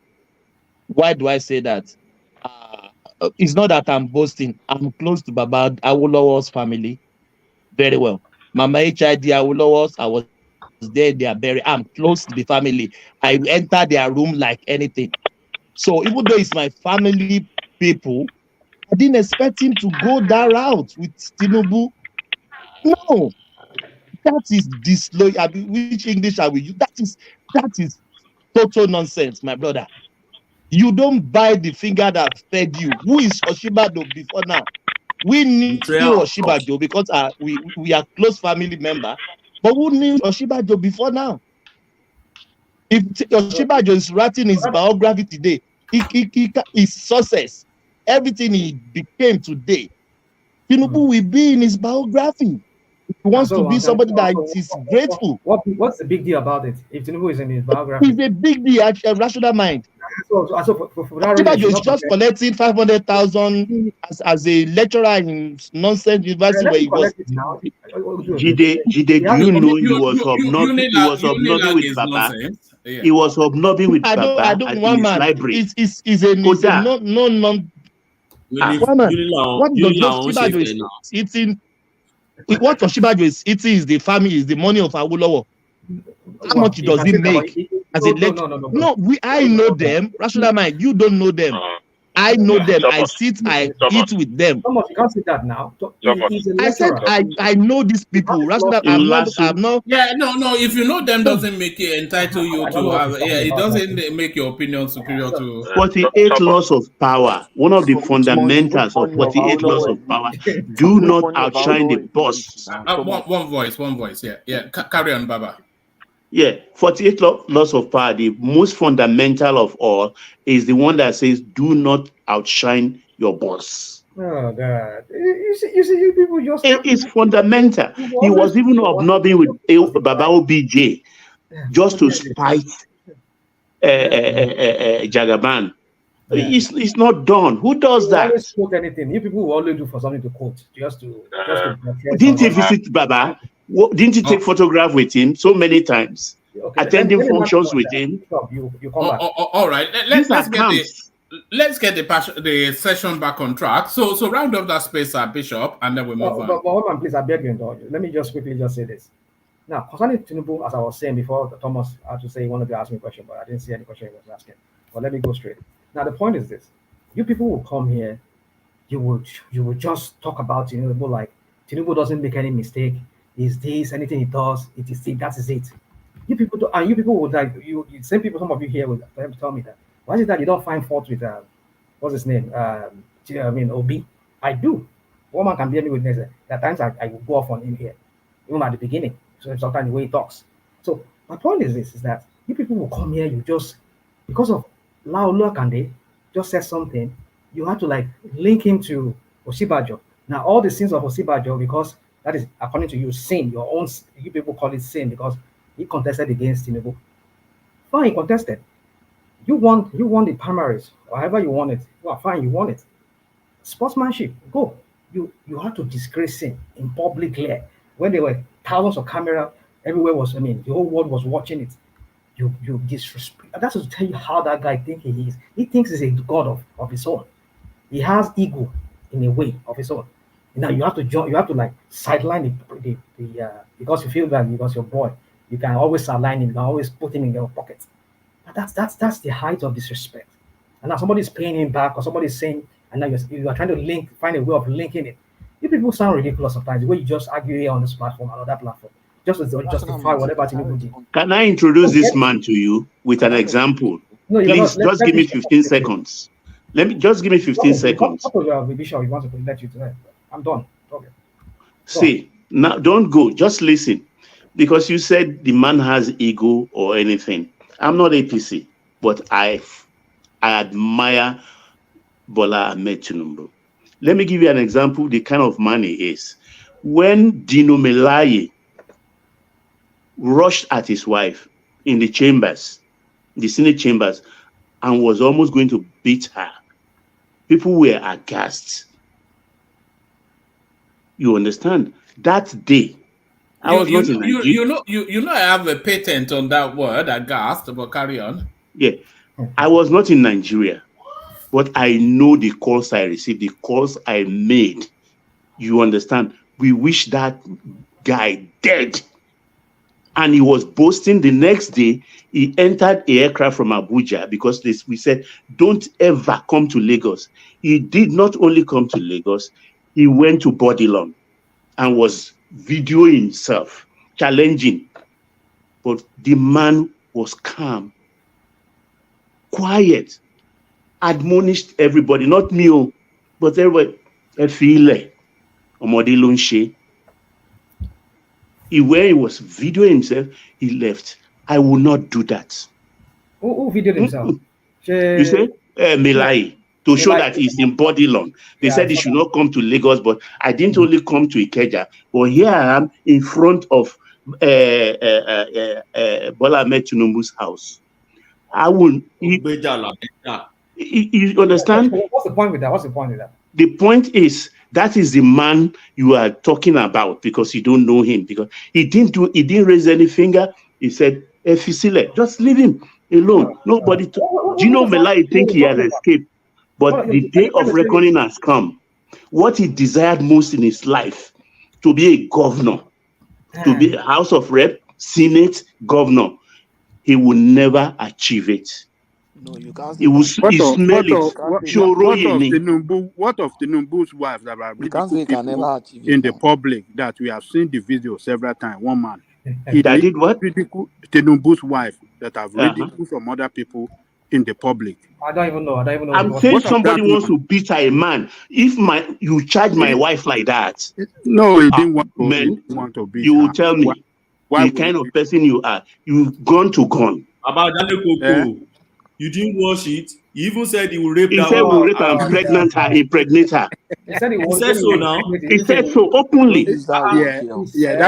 S: Why do I say that? It's not that I'm boasting. I'm close to Baba Awolowo's family very well. Mama HID Awolowo's, I was there. They are buried. I'm close to the family. I enter their room like anything. So even though it's my family people, I didn't expect him to go that route with Tinubu. No, that is disloyal. Which English are we use? That is total nonsense, my brother. You don't buy the finger that fed you. Who is Oshibajo before now? We knew Oshibajo because we are close family member, but who knew Oshibajo before now? If Oshibajo is writing his biography today, his success, everything he became today, Tinubu will be in his biography. He wants to be somebody that is grateful.
P: What's the big deal about it? If Tinubu is in his biography,
S: it's a big deal. A rational mind. Oshibajo is just collecting 500,000 as a lecturer in nonsense university where he was.
H: Jide, do you know he was hobnobbing with Baba? He was hobnobbing with Baba in his library.
S: It's a non. What Oshibajo is eating? What Oshibajo is eating is the family, is the money of Awolowo. How much does he make as a lecturer? No, I know them. Rational mind, you don't know them. I know them. I eat with them.
P: Thomas, you can't say that now.
S: I said I know these people. Rational, I'm not.
C: Yeah, no. If you know them, doesn't make it entitle you to have. Yeah, it doesn't make your opinion superior to.
H: 48 laws of power. One of the fundamentals of 48 laws of power: do not outshine the boss.
C: One voice. Yeah. Carry on, Baba.
H: Yeah, 48 laws of power, the most fundamental of all is the one that says, do not outshine your boss.
P: Oh, God. You see, you people just...
H: It's fundamental. He was even hobnobbing with Baba OBJ just to spite Jagaban. Yeah. It's not done. Who does that?
P: Always quote anything. You people will always do for something to quote. Just to
H: didn't he visit Baba? Didn't you take photograph with him so many times? Okay, attending functions with him.
P: You come back.
C: All right. Let's get the session back on track. So round up that space, Bishop, and then we move on.
P: But please, I beg you, indulge. Let me just quickly say this. Now, concerning Tinubu, as I was saying before, Thomas had to say he wanted to ask me a question, but I didn't see any question he was asking. But let me go straight. Now, the point is this: you people will come here, you would just talk about Tinubu like Tinubu doesn't make any mistake. Is this anything he does? It is it. That is it. You people would like you same people. Some of you here will tell me that. Why is it that you don't find fault with what's his name? Obi. I do. One man can bear me witness that. At times I will go off on him here, even at the beginning. So sometimes the way he talks. So my point is this: is that you people will come here. You just because of Laola Kande just said something. You have to like link him to Osibajo. Now all the sins of Osibajo because. That is, according to you, sin, your own, you people call it sin because he contested against Tinubu. Fine, he contested. You won the primaries, or however you want it. Well, fine, you won it. Sportsmanship, go. You have to disgrace sin in public glare. When there were thousands of cameras, everywhere the whole world was watching it. You disrespect. That's to tell you how that guy thinks he is. He thinks he's a god of his own. He has ego in a way of his own. Now you have to like sideline the because you feel that because your boy, you can always sideline him, you can always put him in your pocket. But that's the height of disrespect. And now somebody's paying him back, or somebody's saying, and now you are trying to find a way of linking it. You people sound ridiculous sometimes. The way you just argue here on this platform and on that platform, just to justify whatever Tinubu did.
H: Can I introduce this man to you with an example? No, please, just give me 15 seconds. Let me just give me 15 seconds.
P: Bishop, we want to let you tonight. I'm done. Okay.
H: See, now don't go. Just listen. Because you said the man has ego or anything. I'm not APC, but I admire Bola Ahmed Tinubu. Let me give you an example, the kind of man he is. When Dino Melaye rushed at his wife in the chambers, the Senate chambers, and was almost going to beat her, people were aghast. You understand? That day, I was not in Nigeria.
C: You know, I have a patent on that word, aghast, but carry on.
H: Yeah, I was not in Nigeria, but I know the calls I received, the calls I made. You understand? We wish that guy dead. And he was boasting. The next day, he entered an aircraft from Abuja because we said, don't ever come to Lagos. He did not only come to Lagos, he went to Bodilon and was videoing himself, challenging. But the man was calm, quiet, admonished everybody, not me, but everybody. When he was videoing himself, he left. I will not do that.
P: Who videoed himself?
H: You say? Melai. To show that he's in Bodilon. They said he should not come to Lagos, but I didn't only come to Ikeja, but here I am in front of Bola Ahmed Tinubu's house. I will. You understand?
P: What's the point with that?
H: The point is that is the man you are talking about because you don't know him, because he didn't raise any finger. He said Efisile, just leave him alone. Nobody. Gino Melai think he has escaped, but the day of reckoning has come. What he desired most in his life, to be a governor, to be a House of Rep, Senate, governor, he will never achieve it.
R: No, you can't.
H: He will smell it.
I: What of Tinubu's wife that are ridiculed people
R: achieve
I: in the public that we have seen the video several times? One man.
H: That did what?
I: Tinubu's wife that have ridiculed from other people in the public.
P: I don't even know.
H: I'm saying somebody wants to beat a man. If you charge my wife like that,
I: no, he didn't want to beat
H: you will
I: her.
H: tell me the kind of person you are. You've gone to gun.
J: About Dale you didn't watch it. He even said he will rape
H: He
J: that
H: said
J: woman.
H: we'll rape and impregnate her.
P: He said
J: so now.
H: He said so openly.
I: That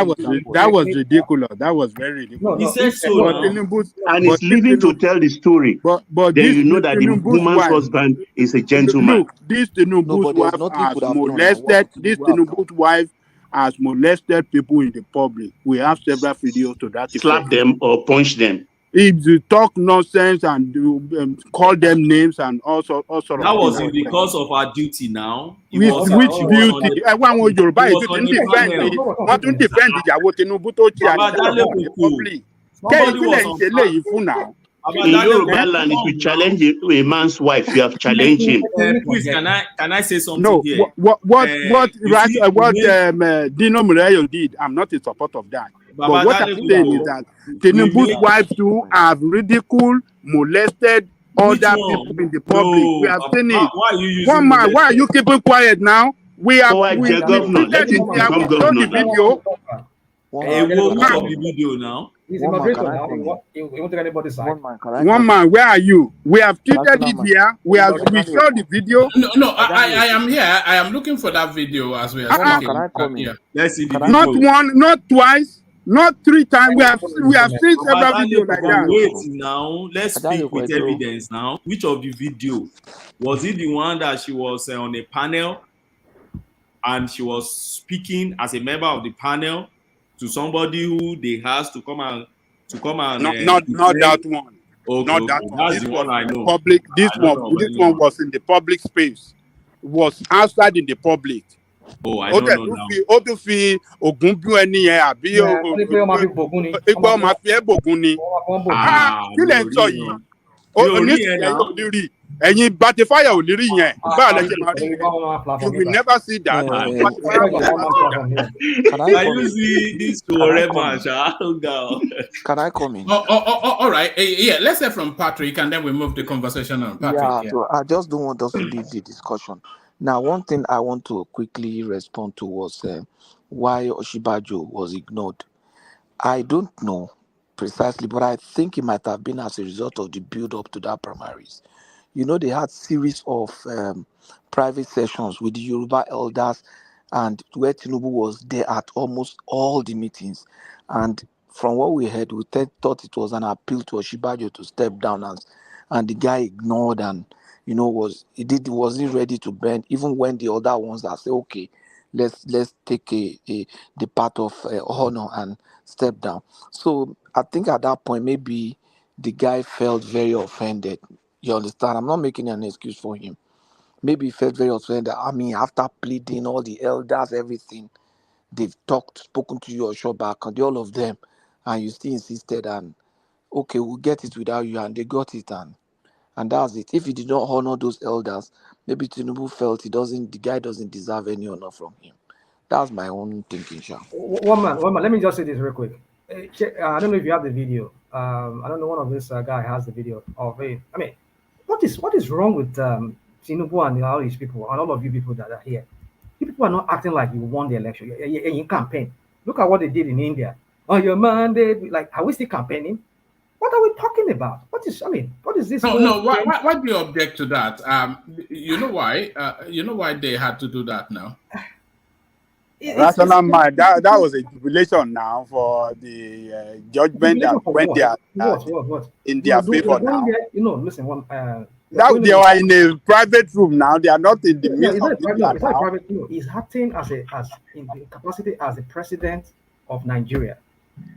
I: was ridiculous. That was very ridiculous.
J: He said so now.
H: And he's living to tell the story.
I: But
H: then you know that the woman's husband is a gentleman.
I: Look, this Tinubu's wife has molested. This Tinubu's wife has molested people in the public. We have several videos to that effect.
H: Slap them or punch them.
I: If you talk nonsense and call them names and also
J: that was in the course of our duty now.
I: Which duty? I want Yoruba to defend ìyàwó Tinubu tó ti àjẹ́
H: in Yoruba land, if you challenge a man's wife, you have challenged him.
J: Please, can I say something here?
I: What Dino Murayo did, I'm not in support of that. But what I'm saying is that Tinubu's wife too have ridiculed, molested other people in the public. We have seen it. One man, why are you keeping quiet now? We have done the video.
J: The video now.
P: He's a moderator now. He won't take anybody's side.
I: One man, where are you? We have treated it here. We saw the video.
C: No, I am here. I am looking for that video as we are speaking.
J: Let's see the video.
I: Not one, not twice, not three times. We have seen several videos like that.
J: Wait now. Let's speak with evidence now. Which of the video was it? The one that she was on a panel and she was speaking as a member of the panel to somebody who they asked to come and
I: not that one.
J: Okay,
I: not that one.
J: That's the one I know.
I: Public. This one was in the public space. It was outside in the public.
J: Oh, I don't know now.
I: ẹ̀yin batifáyà ò lè rí yẹn báà lẹ ṣe máa rí yẹn you will never see that.
J: Can you see this forever?
R: Can I come in?
C: All right. Yeah, let's hear from Patrick and then we move the conversation on. Patrick,
R: so I just don't want us to leave the discussion. Now, one thing I want to quickly respond to was why Oshibajo was ignored. I don't know precisely, but I think it might have been as a result of the build-up to that primaries. You know, they had series of private sessions with the Yoruba elders, and where Tinubu was there at almost all the meetings. And from what we heard, we thought it was an appeal to Oshibajo to step down, and the guy ignored and wasn't ready to bend, even when the other ones that say, okay, let's take the part of honor and step down. So I think at that point, maybe the guy felt very offended. You understand? I'm not making an excuse for him. Maybe he felt very offended. I mean, after pleading, all the elders, everything, they've spoken to you or show back, and all of them, and you still insisted, and okay, we'll get it without you, and they got it, and that's it. If he did not honor those elders, maybe Tinubu felt the guy doesn't deserve any honor from him. That's my own thinking, Sha.
P: One man. Let me just say this real quick. I don't know if you have the video. I don't know one of this guy has the video of it. I mean, what is wrong with Tinubu and all these people and all of you people that are here? You people are not acting like you won the election. You campaign. Look at what they did in India. On your mandate, like, are we still campaigning? What are we talking about? What is this?
C: No. Why do you object to that? You know why? You know why they had to do that now?
I: Rational mind. That was a jubilation now for the judgment that went there in their favor now.
P: Listen,
I: they are in a private room now. They are not in the midst of it.
P: He's acting in the capacity as the president of Nigeria.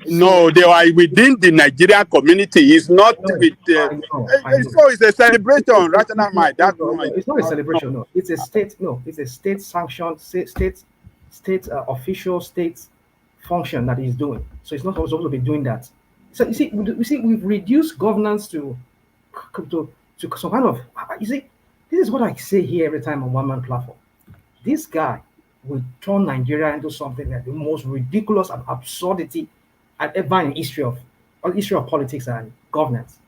I: No, they are within the Nigerian community. It's not with. So it's a celebration, rational mind. That's no,
P: it's not a celebration. No, it's a state. No, it's a state-sanctioned, state official state function that he's doing. So it's not supposed to be doing that. So you see, we've reduced governance to some kind of. You see, this is what I say here every time on One Man Platform. This guy will turn Nigeria into something like the most ridiculous and absurdity ever in history of politics and governance.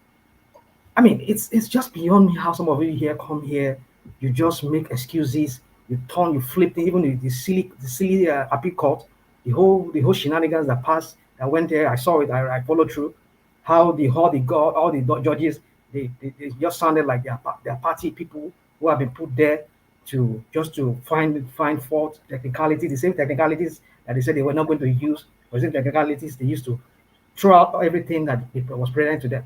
P: I mean, it's just beyond me how some of you here come here, you just make excuses, you flip even the silly appeal court, the whole shenanigans that went there. I saw it, I followed through. How all the judges they just sounded like their party people who have been put there to find fault, technicalities, the same technicalities that they said they were not going to use, or the same technicalities they used to throw out everything that was presented to them.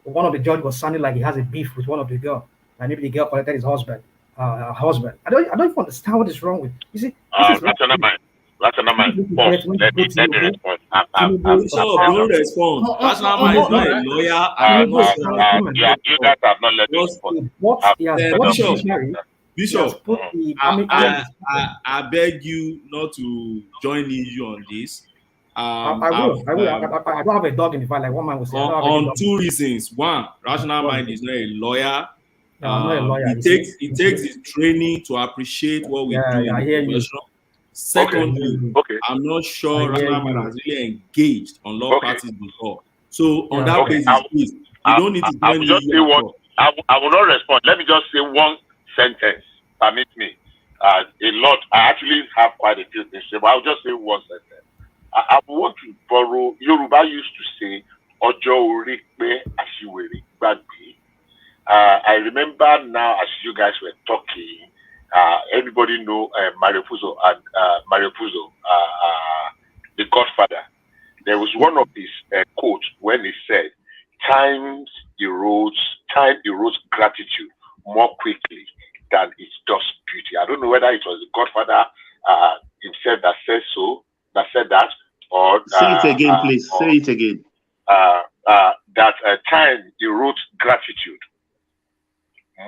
P: One of the judges was sounding like he has a beef with one of the girls, and maybe the girl collected his husband. I don't even understand what is wrong with. You see,
O: rational mind. Pause. Let me respond.
J: Don't respond. Rational mind is not a lawyer.
O: You guys have not let me respond.
J: Bishop, I beg you not to join you on this.
P: I will. I don't have a dog in the fight like one man was saying.
J: On two reasons. One, rational mind is not a lawyer.
P: No, I'm not a lawyer.
J: It takes his training to appreciate what we do in the profession. Secondly, I'm not sure rational mind has really engaged on law practice before. So on that basis, please, you don't need to join me.
O: I will not respond. Let me just say one sentence. Permit me. I actually have quite a few things, but I'll just say one sentence. I want to borrow. Yoruba used to say, "Ojo ori pe asiwere gbagbe." I remember now, as you guys were talking, everybody know Marifuzo and Marifuzo, the Godfather. There was one of his quotes when he said, time erodes gratitude more quickly than it does beauty." I don't know whether it was the Godfather himself that said that, or
H: say it again, please. Say it again.
O: That time erodes gratitude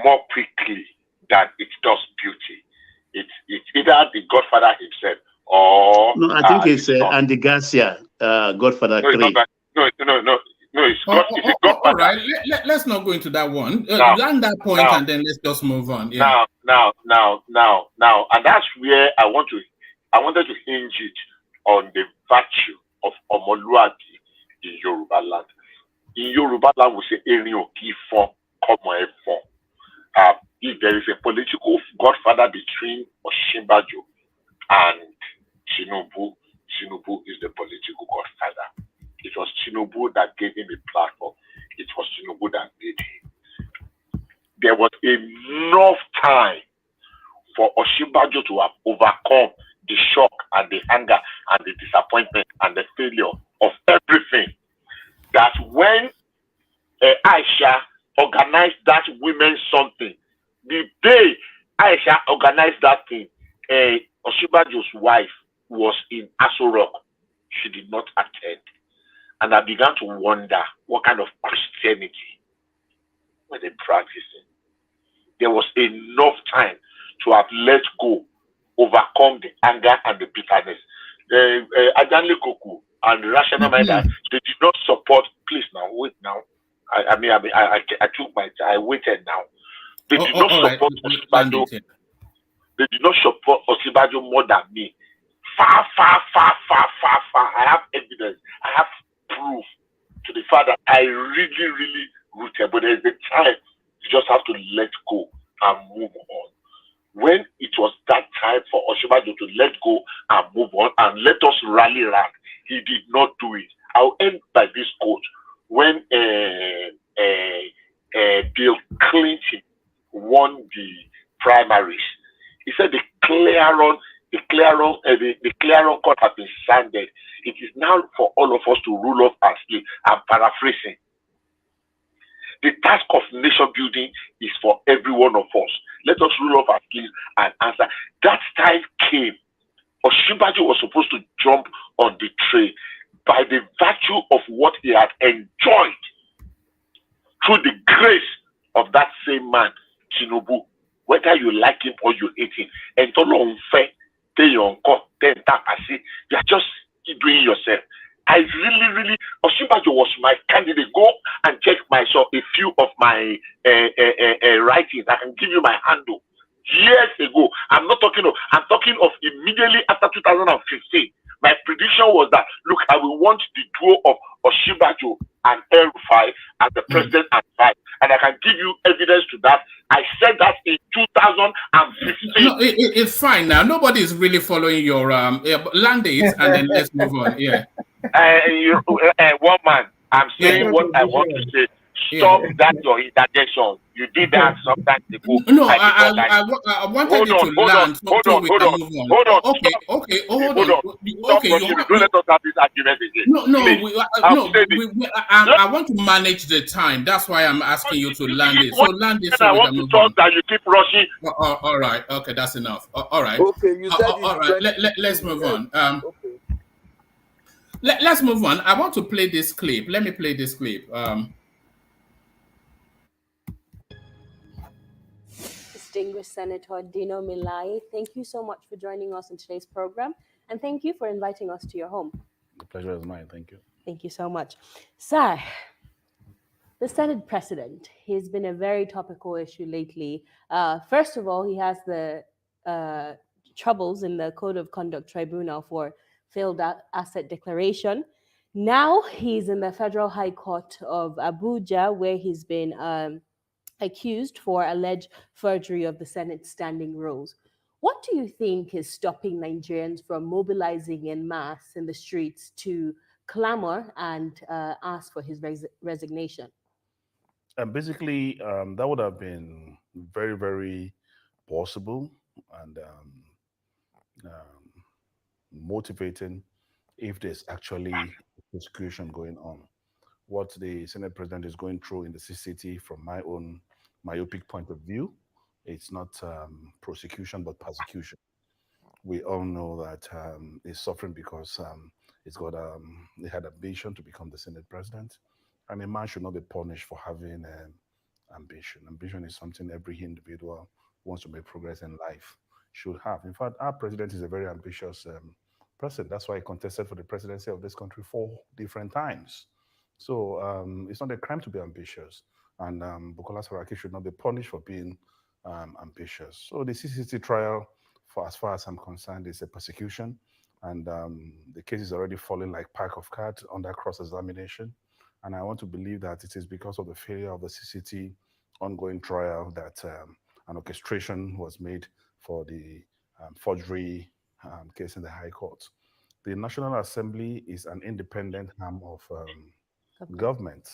O: more quickly than it does beauty. It's either the Godfather himself or
H: no. I think it's Andy Garcia, Godfather 3.
O: No, it's Godfather.
C: All right, let's not go into that one. Land that point and then let's just move on. Yeah.
O: Now, and that's where I wanted to hinge it on the virtue of Omoluabi in Yoruba land. In Yoruba land, we say "Erin o ki fon, komo e fon." If there is a political godfather between Osinbajo and Tinubu, Tinubu is the political godfather. It was Tinubu that gave him a platform. It was Tinubu that made him. There was enough time for Osinbajo to have overcome the shock and the anger and the disappointment and the failure of everything. That when Aisha organized that women's something, the day Aisha organized that thing, Osinbajo's wife was in Aso Rock. She did not attend. And I began to wonder what kind of Christianity were they practicing. There was enough time to have let go, overcome the anger and the bitterness. Adanle Koku and Rational Mind, they did not support. Please now, wait now. I took my time. I waited now. They did not support Osinbajo. They did not support Osinbajo more than me. Far. I have evidence. I have proof to the fact that I really rooted. But there's a time you just have to let go and move on. When it was that time for Osinbajo to let go and move on and let us rally around, he did not do it. I'll end by this quote. When Bill Clinton won the primaries, he said the Clarion court has been sounded. It is now for all of us to rule off our sleep. I'm paraphrasing. The task of nation building is for every one of us. Let us rule off our sleeves and answer. That time came. Osinbajo was supposed to jump on the train, by the virtue of what he had enjoyed through the grace of that same man, Tinubu, whether you like him or you hate him. And you are just doing yourself. I really, Osinbajo was my candidate. Go and check myself a few of my writings. I can give you my handle. Years ago, I'm talking of immediately after 2015. My prediction was that, look, I will want the duo of Osinbajo and El-Rufai as the president and vice. And I can give you evidence to that. I said that in 2015.
C: No, it's fine now. Nobody is really following your land it, and then let's move on. Yeah.
O: One man, I'm saying what I want to say. Stop that your interjection. You did that sometimes ago.
C: No, I wanted you to land.
O: Hold on.
C: Okay, hold on.
O: Don't let us have this argument again.
C: No, I want to manage the time. That's why I'm asking you to land it. So land it. So
O: I want to talk that you keep rushing.
C: All right. Okay, that's enough. All right.
R: Okay, you said
C: all right. Let's move on. Let's move on. I want to play this clip. Let me play this clip.
T: Distinguished Senator Dino Milai, thank you so much for joining us in today's program, and thank you for inviting us to your home.
U: The pleasure is mine. Thank you.
T: Thank you so much. Sir, the Senate president, he's been a very topical issue lately. First of all, he has the troubles in the Code of Conduct Tribunal for failed asset declaration. Now he's in the Federal High Court of Abuja, where he's been accused for alleged forgery of the Senate standing rules. What do you think is stopping Nigerians from mobilizing en masse in the streets to clamor and ask for his resignation?
U: Basically, that would have been very, very possible and motivating if there's actually prosecution going on. What the Senate president is going through in the CCT, from my own myopic point of view, it's not prosecution but persecution. We all know that he's suffering because he had ambition to become the Senate president, and a man should not be punished for having ambition. Ambition is something every individual who wants to make progress in life should have. In fact, our president is a very ambitious president. That's why he contested for the presidency of this country 4 different times. So it's not a crime to be ambitious, and Bukola Saraki should not be punished for being ambitious. So the CCT trial, for as far as I'm concerned, is a persecution, and the case is already falling like pack of cards under cross-examination. And I want to believe that it is because of the failure of the CCT ongoing trial that an orchestration was made for the forgery case in the High Court. The National Assembly is an independent arm of government,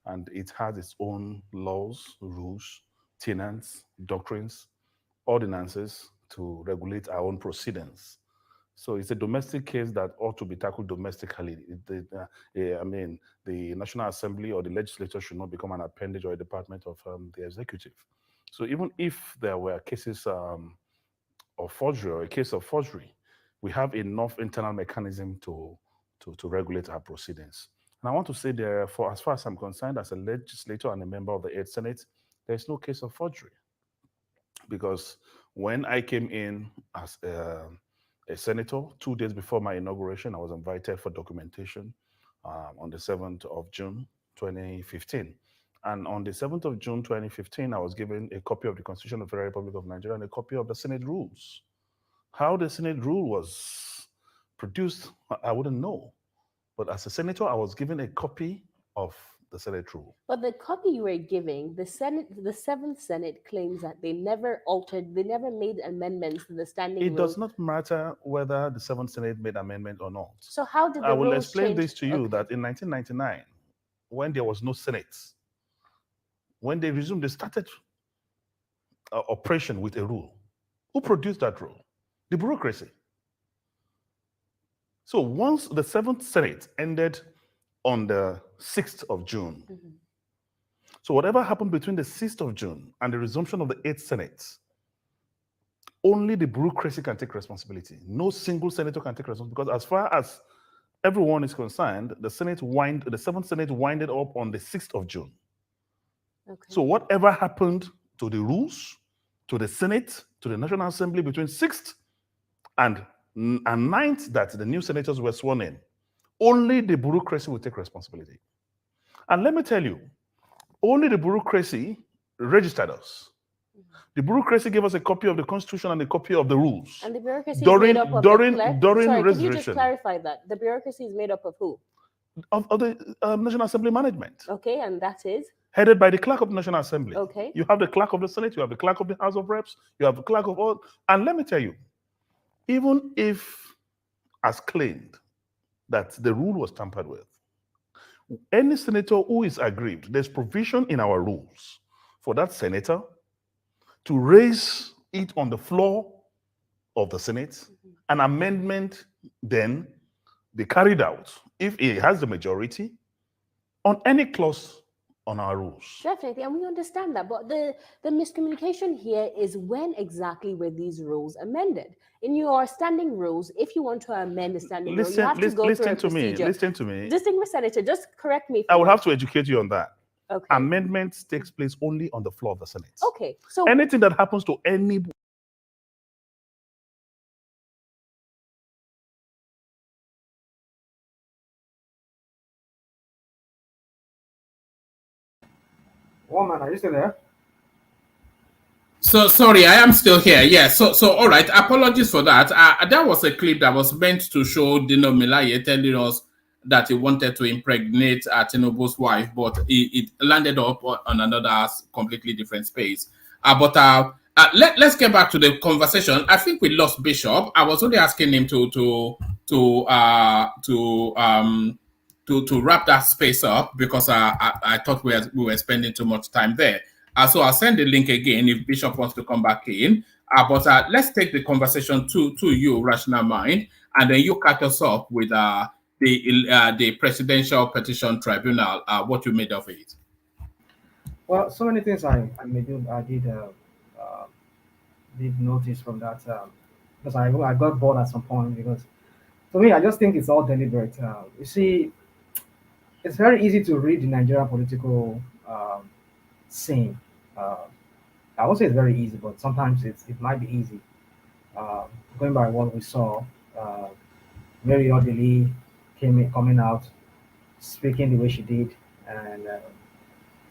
U: and it has its own laws, rules, tenets, doctrines, ordinances to regulate our own proceedings. So it's a domestic case that ought to be tackled domestically. The National Assembly or the legislature should not become an appendage or a department of the executive. So even if there were cases of forgery or a case of forgery, we have enough internal mechanism to regulate our proceedings. And I want to say there, for as far as I'm concerned, as a legislator and a member of the 8th Senate, there's no case of forgery. Because when I came in as a senator, 2 days before my inauguration, I was invited for documentation on the 7th of June, 2015. And on the 7th of June, 2015, I was given a copy of the Constitution of the Federal Republic of Nigeria and a copy of the Senate rules. How the Senate rule was produced, I wouldn't know. But as a senator, I was given a copy of the Senate rule.
T: But the copy you were giving, the 7th Senate claims that they never altered, they never made amendments to the standing rules.
U: It does not matter whether the 7th Senate made amendment or not.
T: So how did the
U: I will
T: rules
U: explain
T: change?
U: this to you, that in 1999, when there was no Senate, when they resumed, they started operation with a rule. Who produced that rule? The bureaucracy. So once the 7th Senate ended on the 6th of June, so whatever happened between the 6th of June and the resumption of the 8th Senate, only the bureaucracy can take responsibility. No single senator can take responsibility, because as far as everyone is concerned, the seventh Senate winded up on the 6th of June.
T: Okay.
U: So whatever happened to the rules, to the Senate, to the National Assembly between 6th and 9th that the new senators were sworn in, only the bureaucracy will take responsibility. And let me tell you, only the bureaucracy registered us. The bureaucracy gave us a copy of the Constitution and a copy of the rules.
T: And the bureaucracy is made up of
U: during
T: Sorry, could you just
U: registration
T: clarify that? The bureaucracy is made up of who?
U: of the National Assembly management,
T: Okay, and that is?
U: headed by the clerk of the National Assembly.
T: Okay.
U: You have the clerk of the Senate, you have the clerk of the House of Reps, you have the clerk of all. And let me tell you, even if, as claimed, that the rule was tampered with, any senator who is aggrieved, there's provision in our rules for that senator to raise it on the floor of the Senate. An amendment then be carried out, if it has the majority, on any clause on our rules.
T: Definitely, and we understand that. But the miscommunication here is when exactly were these rules amended? In your standing rules, if you want to amend the standing rule, you have to go through a procedure.
U: Listen to me.
T: Distinguished Senator, just correct me.
U: I will have to educate you on that.
T: Okay.
U: Amendments takes place only on the floor of the Senate.
T: Okay. So
U: anything that happens to any
P: Woman, are you still there?
C: So sorry, I am still here. Yeah. So all right. Apologies for that. That was a clip that was meant to show Dino Melaye telling us that he wanted to impregnate Tinubu's wife, but it landed up on another completely different space. Let's get back to the conversation. I think we lost Bishop. I was only asking him to wrap that space up because I thought we were spending too much time there. So I'll send the link again if Bishop wants to come back in. Let's take the conversation to you, Rational Mind, and then you catch us up with the Presidential Petition Tribunal, what you made of it.
P: Well, so many things I did notice from that because I got bored at some point because to me I just think it's all deliberate. You see, it's very easy to read the Nigerian political scene. I won't say it's very easy, but sometimes it might be easy. Going by what we saw, Mary Odili coming out, speaking the way she did, and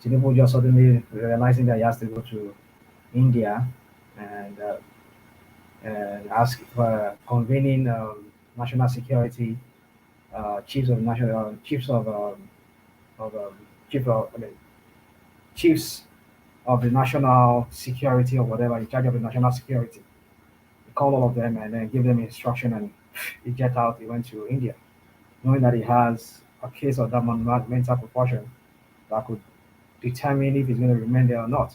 P: Tinubu just suddenly realizing that he has to go to India and ask for convening national security chiefs of the national security or whatever, in charge of the national security. He called all of them and then gave them instruction, and he jet out. He went to India, knowing that he has a case of that mental proportion that could determine if he's going to remain there or not.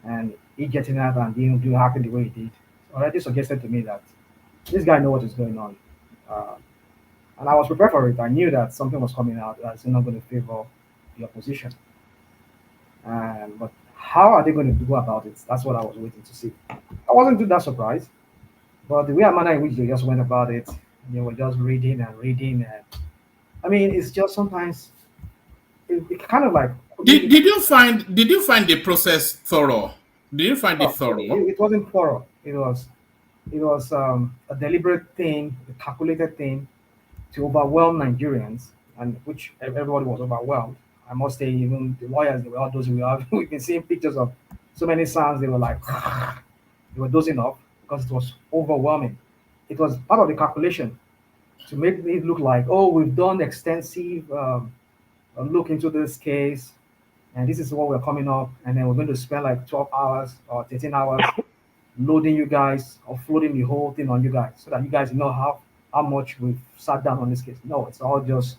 P: And he getting out and doing acting the way he did already suggested to me that this guy knows what is going on. And I was prepared for it. I knew that something was coming out that's not going to favor the opposition. But how are they going to go about it? That's what I was waiting to see. I wasn't too that surprised, but the way and manner in which they just went about it, they were just reading and reading. And I mean, it's just sometimes it kind of like.
C: Did you find the process thorough? Did you find it thorough?
P: It wasn't thorough. It was a deliberate thing, a calculated thing to overwhelm Nigerians, and which everybody was overwhelmed. I must say, even the lawyers, they were all dozing. We've been seeing pictures of so many sounds. They were like, they were dozing off because it was overwhelming. It was part of the calculation to make it look like, oh, we've done extensive look into this case, and this is what we're coming up, and then we're going to spend like 12 hours or 13 hours loading you guys, offloading the whole thing on you guys, so that you guys know how much we've sat down on this case. No, it's all just.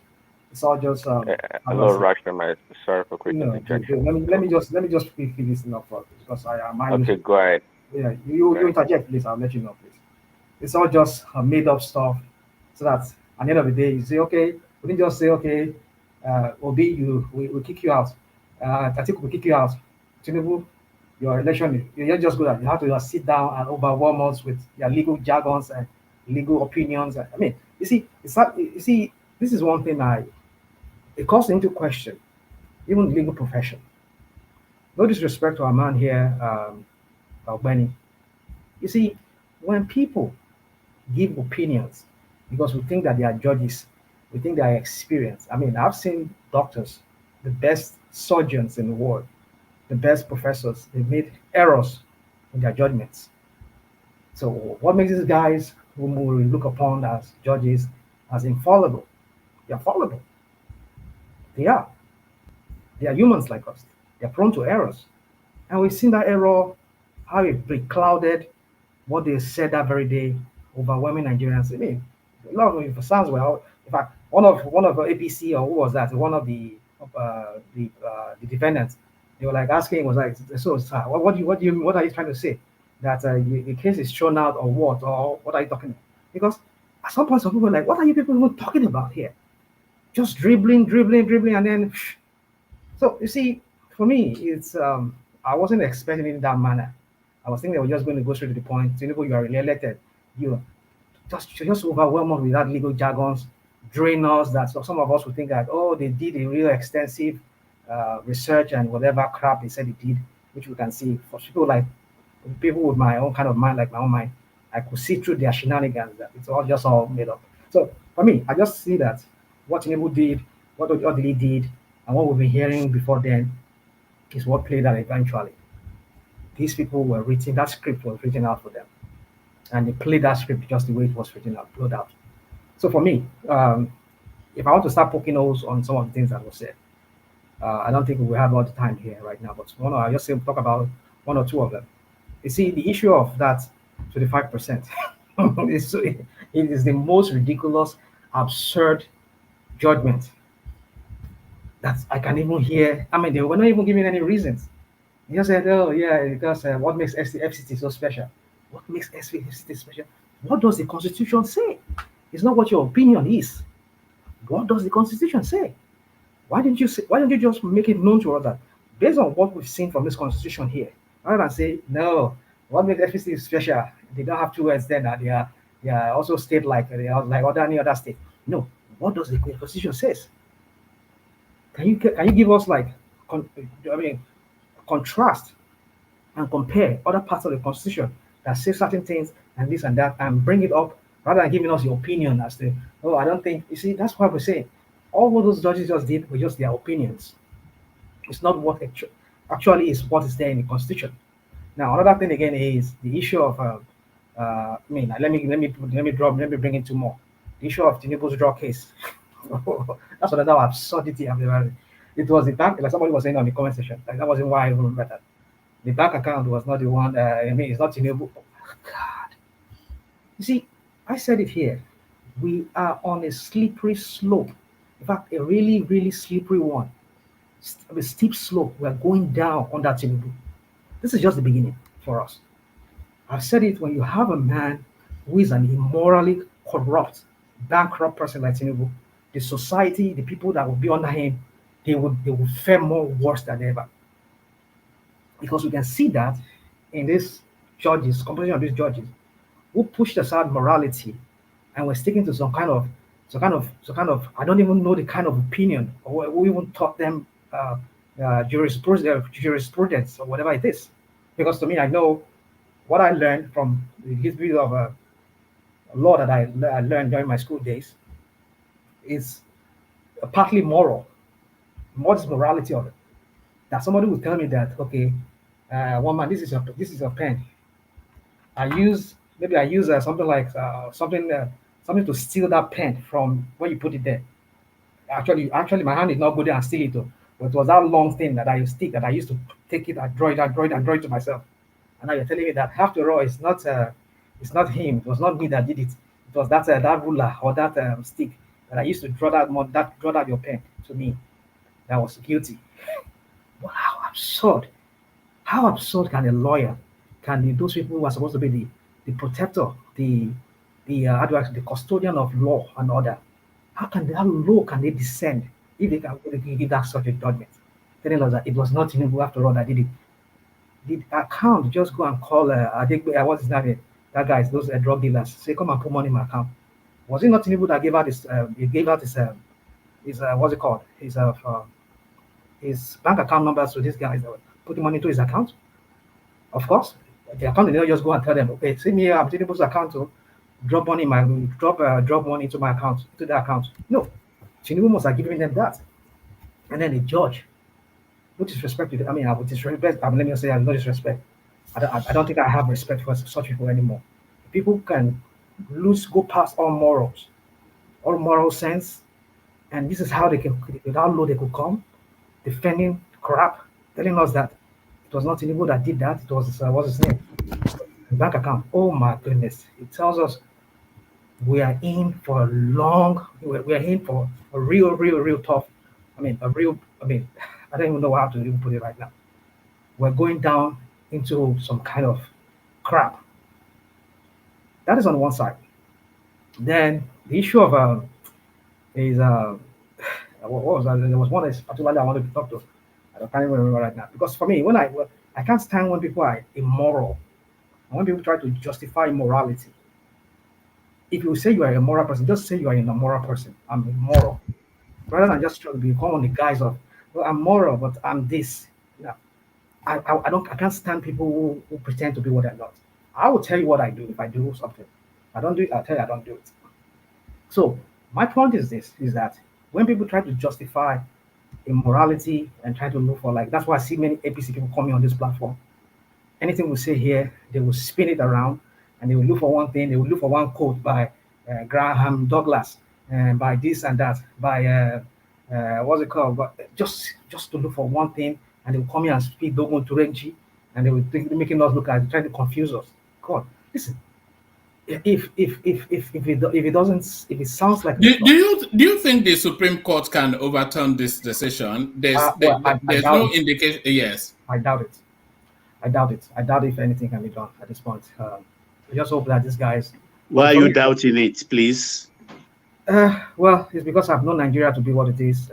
Q: Hello, Rational. Sorry for quick interjection.
P: Let me just quickly this thing up for because I am.
Q: Okay, go ahead.
P: Yeah, you interject, please. I'll let you know, please. It's all just made up stuff, so that at the end of the day, you say, okay, we didn't just say, okay, Obi, we kick you out. Atiku will kick you out. Tinubu, your election, you're just good at. You have to just sit down and overwhelm us with your legal jargons and legal opinions. I mean, you see, it's not. You see. this is one thing it calls into question, even the legal profession. No disrespect to our man here, Benny. You see, when people give opinions because we think that they are judges, we think they are experienced. I mean, I've seen doctors, the best surgeons in the world, the best professors, they've made errors in their judgments. So what makes these guys whom we look upon as judges as infallible? They're fallible. They are. They are humans like us. They're prone to errors. And we've seen that error, how it beclouded what they said that very day, overwhelming Nigerians. I mean, a lot of it sounds well. In fact, one of APC, or who was that? One of the defendants, they were like asking, was like, so sir, what are you trying to say? That the case is thrown out, or what are you talking about? Because at some point, some people were like, what are you people even talking about here? Just dribbling, and then. So you see, for me, it's I wasn't expecting it in that manner. I was thinking they were just going to go straight to the point. You know, you are really elected. You just overwhelm us with that legal jargons, drain us. That some of us would think that, oh, they did a real extensive research and whatever crap they said they did, which we can see. For people with my own kind of mind, like my own mind, I could see through their shenanigans that it's all made up. So for me, I just see that what Tinubu did, what Odili did, and what we've been hearing before then is what played out eventually. These people were written, that script was written out for them. And they played that script just the way it was written out, flowed out. So for me, if I want to start poking holes on some of the things that were said, I don't think we will have all the time here right now, but I'll just talk about one or two of them. You see, the issue of that 25% it is the most ridiculous, absurd judgment that I can even hear. I mean, they were not even giving any reasons. They just said, oh, yeah, because what makes FCT so special? What makes FCT special? What does the Constitution say? It's not what your opinion is. What does the Constitution say? Why don't you just make it known to us that based on what we've seen from this Constitution here, rather than say, no, what makes FCT special? They don't have two words then. They are also state like they are like any other state. No, what does the Constitution says? Can you give us contrast and compare other parts of the Constitution that say certain things and this and that and bring it up rather than giving us your opinion as to, oh, I don't think, you see, that's what we're saying. All what those judges just did were just their opinions. It's not what actually is what is there in the Constitution. Now, another thing again is the issue of, let me bring in two more. The issue of Tinubu's draw case. That's another absurdity I've ever. It was the bank, like somebody was saying on the comment section. Like that wasn't why I remember that. The bank account was not the one. It's not Tinubu. Oh, God. You see, I said it here. We are on a slippery slope. In fact, a really, really slippery one. A steep slope. We are going down on that Tinubu. This is just the beginning for us. I've said it, when you have a man who is an immorally corrupt, bankrupt person like Tinubu, the society, the people that will be under him, they will fare more worse than ever. Because we can see that in these judges, composition of these judges, who pushed aside morality and were sticking to some kind of, I don't even know the kind of opinion, or who even taught them jurisprudence or whatever it is. Because to me, I know what I learned from the history of law that I learned during my school days is partly moral. What is morality of it? That somebody will tell me that, okay, one man, this is your pen. I use something like something to steal that pen from where you put it there. Actually, my hand did not go there and steal it though. But it was that long thing that I used to take it and draw it to myself. And now you're telling me that after all, it's not him. It was not me that did it. It was that ruler or that stick that I used to draw that your pen to me. That was guilty. But how absurd! How absurd can a lawyer, those people who are supposed to be the protector, the custodian of law and order, how low can they descend if they can give that such a judgment, telling us that it was not Tinubu after all that did it? The account just go and call what's his name? That guy, those drug dealers, say, come and put money in my account. Was it not Tinubu that gave out his what's it called? His bank account numbers to these guys that were putting money into his account? Of course, the account did not just go and tell them, okay, see me, I'm Tinubu's account to drop money drop money into my account, into the account. No, Tinubu must have given them that. And then the judge, no disrespect to I mean, I would disrespect, let me say, no disrespect. I don't think I have respect for such people anymore. People can go past all moral sense, and this is how they can, without law, they could come defending crap, telling us that it was not Tinubu that did that. It was what's his name? The bank account. Oh my goodness! It tells us we are in for a long. We are in for a real tough. I mean, I don't even know how to even put it right now. We're going down into some kind of crap. That is on one side. Then the issue of is what was that? There was one particularly I wanted to talk to. I can't even remember right now. Because for me, when I can't stand when people are immoral, and when people try to justify immorality. If you say you are a moral person, just say you are a moral person. I'm immoral, rather than just trying to become on the guise of, well, I'm moral, but I'm this. No, I can't stand people who pretend to be what they're not. I will tell you what I do if I do something. I don't do it. I'll tell you I don't do it. So my point is this: is that when people try to justify immorality and try to look for, like, that's why I see many APC people coming on this platform. Anything we say here, they will spin it around and they will look for one thing. They will look for one quote by Graham Douglas and by this and that, by what's it called? But just to look for one thing, and they will come here and speak Dogon Turenchi, and they will think, making us look at, trying to confuse us. God, listen. If it sounds like,
C: do you think the Supreme Court can overturn this decision? There's no indication. Yes,
P: I doubt it. I doubt if anything can be done at this point. I just hope that these guys.
H: Why are you doubting it, please?
P: Well, it's because I've known Nigeria to be what it is.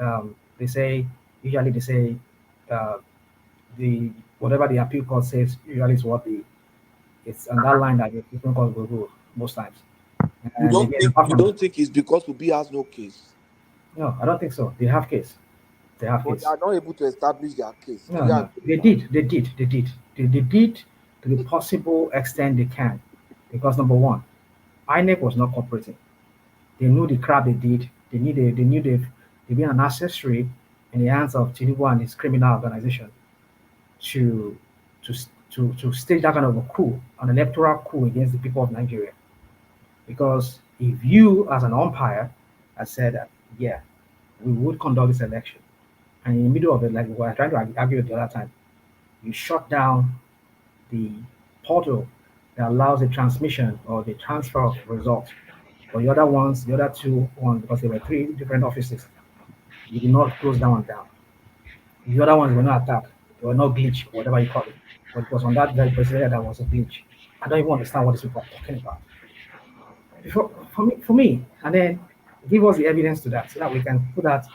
P: Usually they say whatever the appeal court says usually is what it's on that line that the Supreme Court will rule most times.
R: You don't think it's because Obi has no case?
P: No, I don't think so. They have case. They have case.
R: They are not able to establish their case.
P: No, they did. They did to the possible extent they can, because number one, INEC was not cooperating. They knew the crap they did. They knew they've been an accessory in the hands of Tinubu and his criminal organization to stage that kind of a coup, an electoral coup against the people of Nigeria. Because if you, as an umpire, had said that, yeah, we would conduct this election, and in the middle of it, like we were trying to argue the other time, you shut down the portal that allows the transmission or the transfer of results. For the other two ones, because there were 3 different offices, you did not close down. The other ones were not attacked, they were not glitch, whatever you call it. But it was on that very procedure that was a glitch. I don't even understand what these people are talking about. For me, and then give us the evidence to that, so that we can put that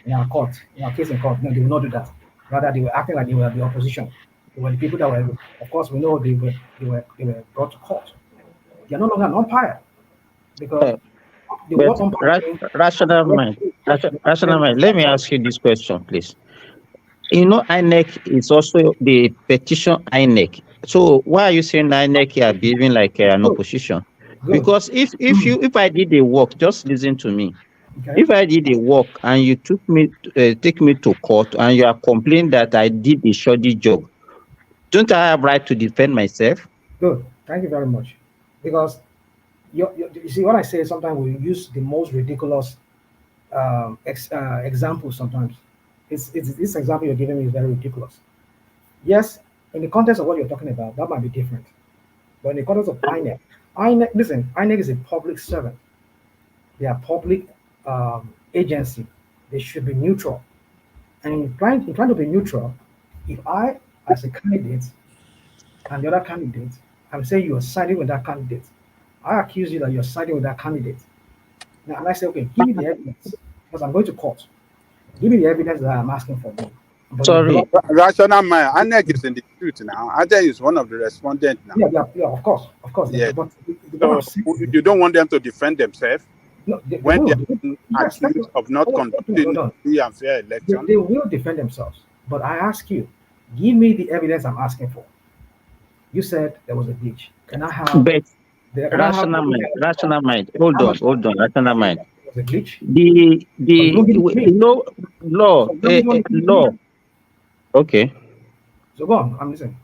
P: in our court, in our case in court. No, they will not do that. Rather, they were acting like they were the opposition. They were the people that were, of course, we know they were brought to court. They are no longer an umpire, because
S: rational mind. Let me ask you this question, please. You know, INEC is also the petition INEC. So why are you saying INEC are behaving like an opposition? Because if I did the work, just listen to me. Okay. If I did the work and you take me to court and you are complaining that I did a shoddy job, don't I have right to defend myself?
P: Good. Thank you very much. Because you see, what I say, sometimes we use the most ridiculous examples sometimes. This example you're giving me is very ridiculous. Yes, in the context of what you're talking about, that might be different. But in the context of INEC, listen, INEC is a public servant. They are public agency. They should be neutral. And in trying to be neutral, if I, as a candidate, and the other candidate, I'm saying you are siding with that candidate, I accuse you that you're siding with that candidate. Now, and I say, okay, give me the evidence, because I'm going to court. Give me the evidence that I'm asking for.
I: Sorry. Rational mind. INEC is in the truth now. INEC is one of the respondents now.
P: Yeah, of course.
I: Yeah. But you don't want them to defend themselves?
P: No,
I: when they are accused of not conducting free and fair election.
P: They will defend themselves. But I ask you, give me the evidence I'm asking for. You said there was a glitch. Can I have
S: But rational mind. Hold on, rational mind.
P: Was a glitch?
S: Law. Okay.
P: So go on, I'm listening.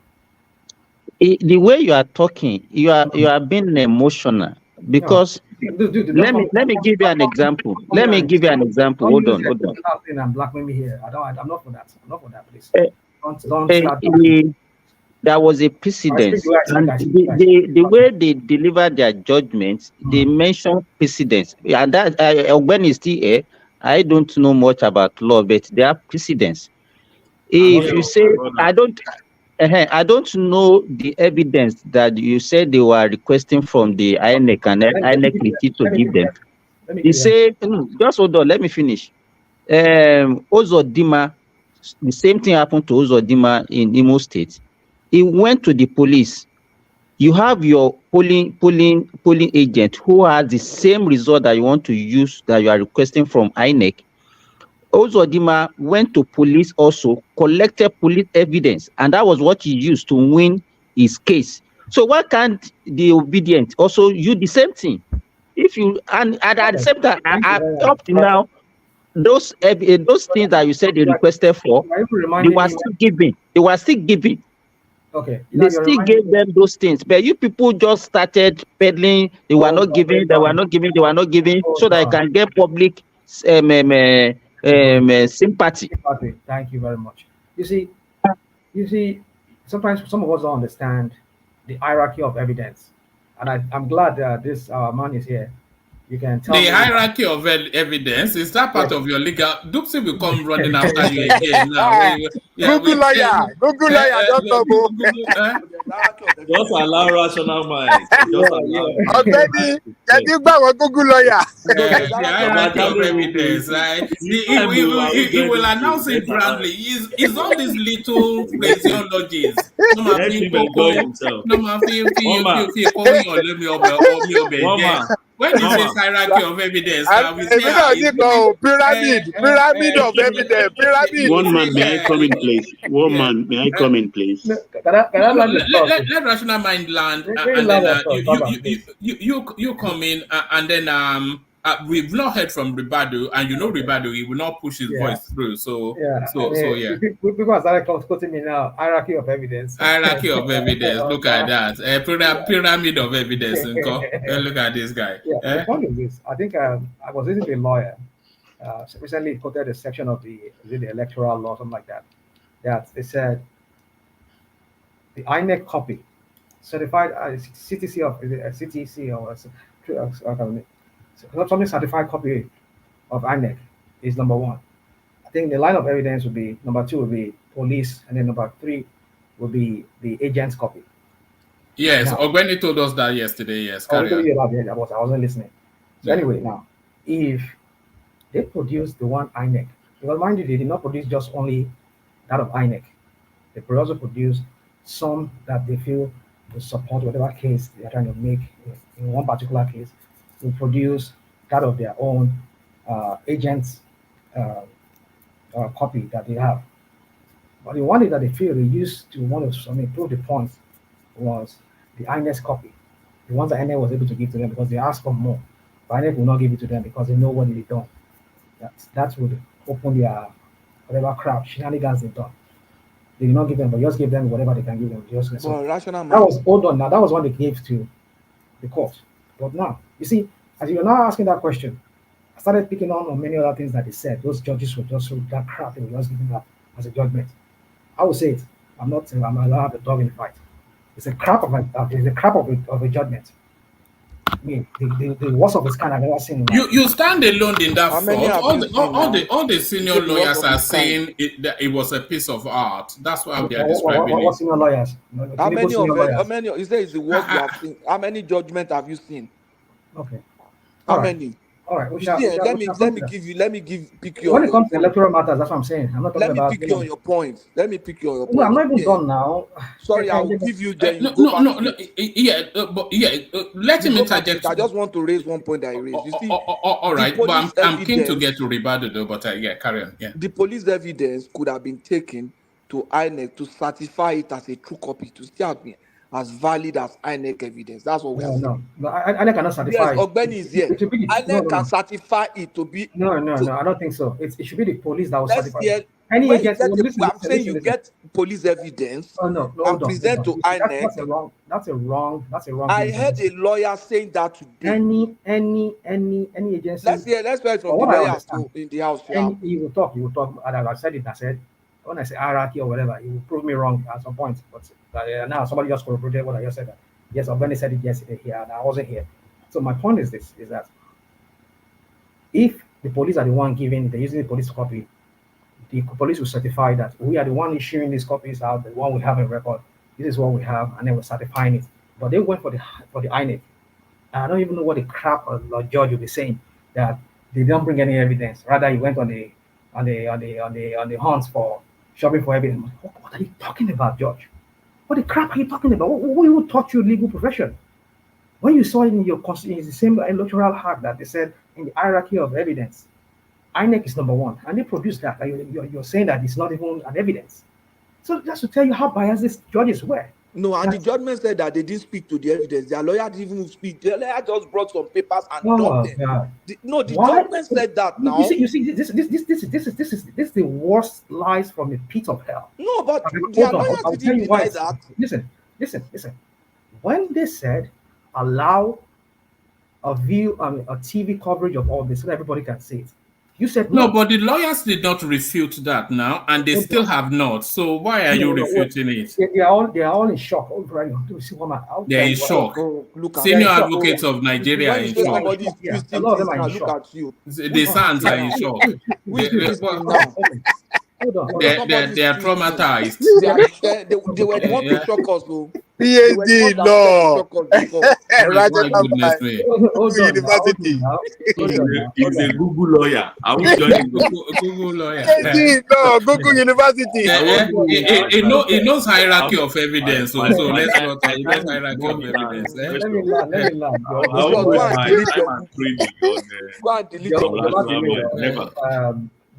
S: The way you are talking, you are being emotional because let me give you an example. Hold on.
P: I'm blackmailing me here. I'm not for that. I'm not for that, please. Don't start.
S: There was a precedence, and the way they deliver their judgments, they mention precedence, and that when it's still here, I don't know much about law, but there are precedence. If you say I don't know the evidence that you said they were requesting from the INEC and INEC refused to give them. He said, just hold on, let me finish. Ozodima, the same thing happened to Ozodima in Imo State. He went to the police. You have your polling agent who has the same result that you want to use that you are requesting from INEC. Ozodima went to police also, collected police evidence, and that was what he used to win his case. So why can't the obedient also use the same thing? If you and at the same time, up to now, those things that you said they requested for, they were still giving.
P: Okay.
S: They still gave them those things, but you people just started peddling. They were not giving, so that I can get public sympathy.
P: Thank you very much. You see, sometimes some of us don't understand the hierarchy of evidence, and I'm glad that this man is here. You can tell
C: the hierarchy of evidence is that part of your legal. Dupsy will come running after you again now.
I: Google lawyer, don't know.
J: Just allow rational mind.
I: Already, can you go on Google lawyer?
C: The hierarchy of evidence, right? He will announce it grandly. He's all these little phraseologies. When he says hierarchy of evidence, we say
I: pyramid of evidence. Pyramid.
H: One man, may I come in, please?
C: Let rational mind land, and then you come in, and then we've not heard from Ribadu, and Ribadu, he will not push his voice through. So
P: people started quoting me now. Hierarchy of evidence.
C: Look at that. Pyramid of evidence. Look at this guy.
P: The point is this. I think I was listening to a lawyer recently quoted a section of the electoral law, something like that. That they said the INEC copy, certified CTC or something certified copy of INEC is number one. I think the line of evidence would be number two would be police, and then number three would be the agent's copy.
C: Yes, Ogbeni told us that yesterday. Yes,
P: I wasn't listening. So anyway, now if they produce the one INEC, because mind you, they did not produce just only that of INEC. They could also produce some that they feel will support whatever case they are trying to make in one particular case. Will produce that of their own agent's copy that they have. But the one that they feel they used to want to prove the point was the INEC copy, the ones that INEC was able to give to them because they asked for more. But INEC will not give it to them because they know what they've done. That would open their whatever crap shenanigans they've done. They did not give them, but just give them whatever they can give them. That was what they gave to the court. But now, you see, as you're now asking that question, I started picking on many other things that they said. Those judges were just so that crap, they were just giving that as a judgment. I would say it. I'm allowed to have a dog in the fight. It's a crap of a judgment. I mean, the worst of its kind I've ever seen.
C: You stand alone in that fault. All the senior lawyers are saying that it was a piece of art. That's why they are describing
P: it. What senior lawyers?
R: How many? You say it's the worst you have seen. How many judgments have you seen?
P: Okay.
R: How many?
P: All right,
R: let me pick you
P: when
R: on
P: it
R: your
P: comes to
R: point.
P: electoral matters, that's what I'm saying. I'm not talking
R: Let me
P: about.
R: pick you on your point. Let me pick you on your
P: No,
R: point.
P: I'm not even
R: Yeah.
P: done now.
R: Sorry, I'll give you. Then you go back to it.
C: Let him
R: go back to
C: interject.
R: it. I just want to raise one point that I raised. You see,
C: all right, but I'm keen to get to rebuttal though. But yeah, carry on. Yeah.
R: The police evidence could have been taken to INEC to certify it as a true copy to still have been as valid as INEC evidence. That's what we are saying.
P: No. I cannot certify.
R: Yes, Ogbeni is here. INEC can certify it to be.
P: No. I don't think so. It should be the police that will
R: Let's
P: certify.
R: hear.
P: Any
R: When you
P: agency.
R: get I'm saying you get police evidence
P: No,
R: and
P: hold on.
R: present to INEC.
P: That's a wrong.
R: I heard a lawyer saying that today.
P: Any agency.
R: Let's hear it from the lawyers too in the house.
P: You will talk. I said it. I said when I say hierarchy or whatever, you will prove me wrong at some point. But now somebody just corroborated what I just said. Yes, Ogbeni said it yesterday here, and I wasn't here. So my point is this: is that if the police are the one giving, they're using the police copy, the police will certify that we are the one issuing these copies out, the one we have in record. This is what we have, and then we're certifying it. But they went for the INEC. I don't even know what the crap a judge will be saying that they don't bring any evidence. Rather, he went on the hunt for shopping for evidence. What are you talking about, Judge? What the crap are you talking about? Who taught you legal profession? When you saw it in your it's the same electoral act that they said in the hierarchy of evidence, INEC is number one, and they produced that. You're saying that it's not even an evidence. So just to tell you how biased these judges were.
R: No, and the judgment said that they didn't speak to the evidence. Their lawyer didn't even speak. The lawyer just brought some papers and dumped them. The judgment said that now.
P: You see, this is the worst lies from the pit of hell.
R: No, but their lawyers didn't deny that.
P: Listen. When they said allow a TV coverage of all this so that everybody can see it, you said
C: no, but the lawyers did not refute that now, and they still have not. So why are you refuting it?
P: They are all in shock.
C: They're in shock. Senior advocates of Nigeria are in shock.
P: A lot of them are in shock.
C: The sons are in shock. They are traumatized.
R: They were the one to shock us, though.
I: PhD law.
C: University.
J: He's a Google lawyer. I will join
C: Google lawyer.
I: No, Google University.
C: He knows hierarchy of evidence. So let's not hierarchy of evidence.
P: Let me learn.
R: Go and delete
J: Never.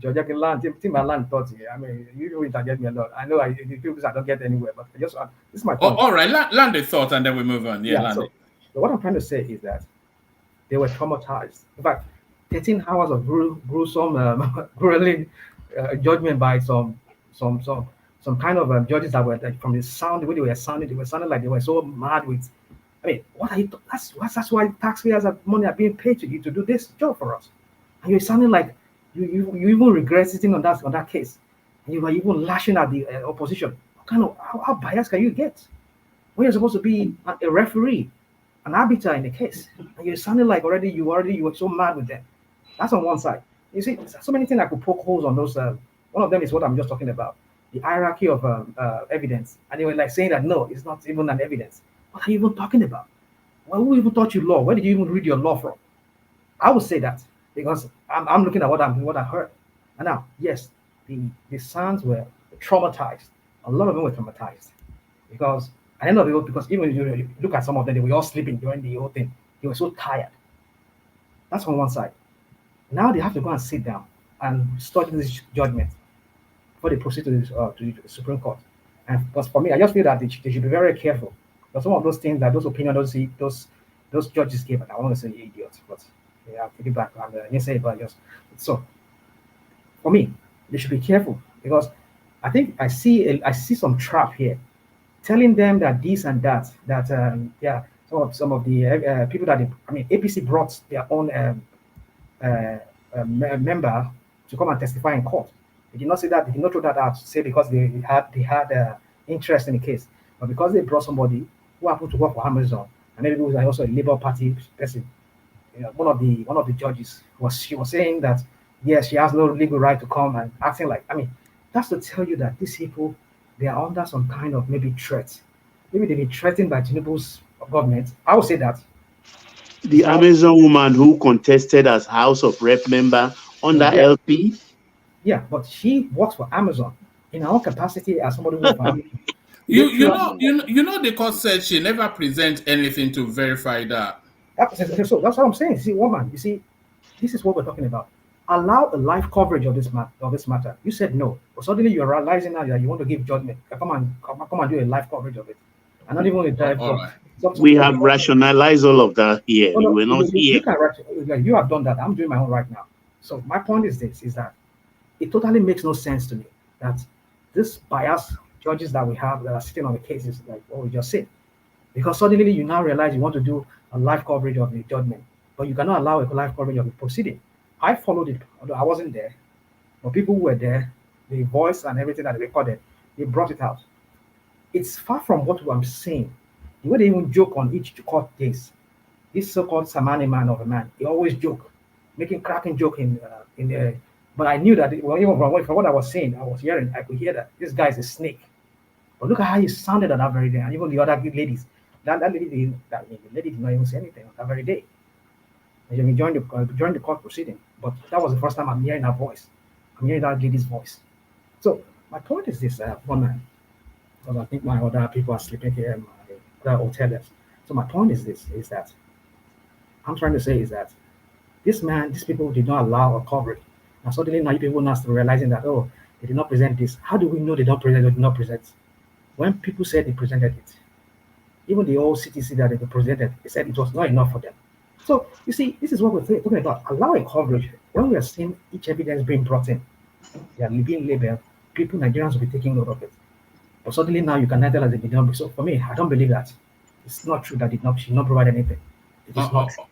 P: Georgia can land. Team land thought here. I mean, you interject me a lot. I know the people I don't get anywhere, but this is my point.
C: All right, land the thought and then we move on.
P: So what I'm trying to say is that they were traumatized. In fact, 13 hours of gruesome, grueling judgment by some kind of judges that were like, from the sound, the way they were sounding like they were so mad with. I mean, what are you? That's why taxpayers have money are being paid to you to do this job for us, and you're sounding like. You even regret sitting on that case, and you are even lashing at the opposition. What kind of how biased can you get when you're supposed to be a referee, an arbiter in the case, and you're sounding like you were so mad with them? That's on one side. You see, so many things I could poke holes on those. One of them is what I'm just talking about, the hierarchy of evidence, and they were like saying that no, it's not even an evidence. What are you even talking about? Well, who even taught you law? Where did you even read your law from? I would say that. Because I'm looking at what I heard. And now, yes, the sons were traumatized. A lot of them were traumatized. Because at the end of it, because even if you look at some of them, they were all sleeping during the whole thing. They were so tired. That's on one side. Now they have to go and sit down and study this judgment before they proceed to the Supreme Court. And because for me, I just feel that they should be very careful. Because some of those things, those opinions, those judges gave, I want to say idiots, but yeah, take it back. I didn't say it, but just so. For me, they should be careful because I think I see some trap here, telling them that this and that some of the people that APC brought their own member to come and testify in court. They did not say that. They did not throw that out to say because they had interest in the case, but because they brought somebody who happened to work for Amazon and maybe who was also a Labour Party person. One of the judges was saying that yes, she has no legal right to come and acting like that's to tell you that these people they are under some kind of maybe threat. Maybe they've been threatened by Tinubu's government. I would say that
H: The Amazon woman who contested as House of Rep member under
P: Yeah.
H: LP.
P: Yeah, but she works for Amazon in her own capacity as somebody who works for Amazon.
C: You know the court said she never present anything to verify that.
P: So that's what I'm saying. See, woman, you see, this is what we're talking about. Allow a live coverage of this matter. You said no, but suddenly you're realizing now that you want to give judgment. Come and do a live coverage of it. And not even a dive.
H: We have rationalized all of that here.
P: Oh, no,
H: We're not here.
P: You have done that. I'm doing my own right now. So my point is this: is that it totally makes no sense to me that this biased judges that we have that are sitting on the cases, like what we just said, because suddenly you now realize you want to do a live coverage of the judgment, but you cannot allow a live coverage of the proceeding. I followed it, although I wasn't there, but people who were there, the voice and everything that they recorded, they brought it out. It's far from what I'm saying. The way they even joke on each court case, this so-called Samani man of a man, he always joke, making cracking joke in the. But I knew that even from what I was saying, I was hearing, I could hear that this guy is a snake. But look at how he sounded on that very day, and even the other ladies. The lady did not even say anything on that very day. And we joined the court proceeding, but that was the first time I'm hearing her voice. I'm hearing that lady's voice. So my point is this, one man, because I think my other people are sleeping here in my other hoteliers. So my point is this: is that I'm trying to say is that these people did not allow a coverage. And suddenly now people now start realizing that, oh, they did not present this. How do we know they don't present or did not present? When people said they presented it, even the old CTC that they presented, they said it was not enough for them. So you see, this is what we're talking about. Allow a coverage. When we are seeing each evidence being brought in, they are being labeled, people, Nigerians will be taking note of it. But suddenly now you can tell us they did not. So for me, I don't believe that. It's not true that she did not provide anything. It is not true.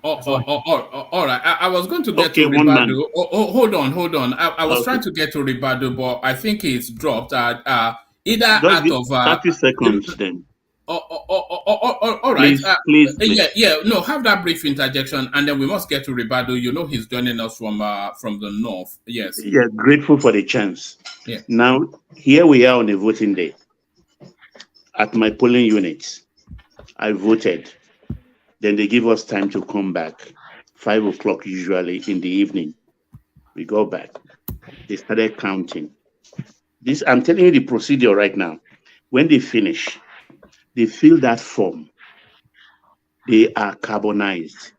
C: All right. I was going to get to Ribadu. Hold on. I was trying to get to Ribadu, but I think it's dropped. Either out of
H: 30 seconds then.
C: All right.
H: Please.
C: Yeah. No, have that brief interjection, and then we must get to Ribadu. You know, he's joining us from the north. Yes.
H: Yeah, grateful for the chance.
C: Yeah.
H: Now, here we are on a voting day. At my polling units, I voted. Then they give us time to come back. 5 o'clock usually in the evening. We go back. They started counting. I'm telling you the procedure right now. When they finish, they fill that form. They are carbonized.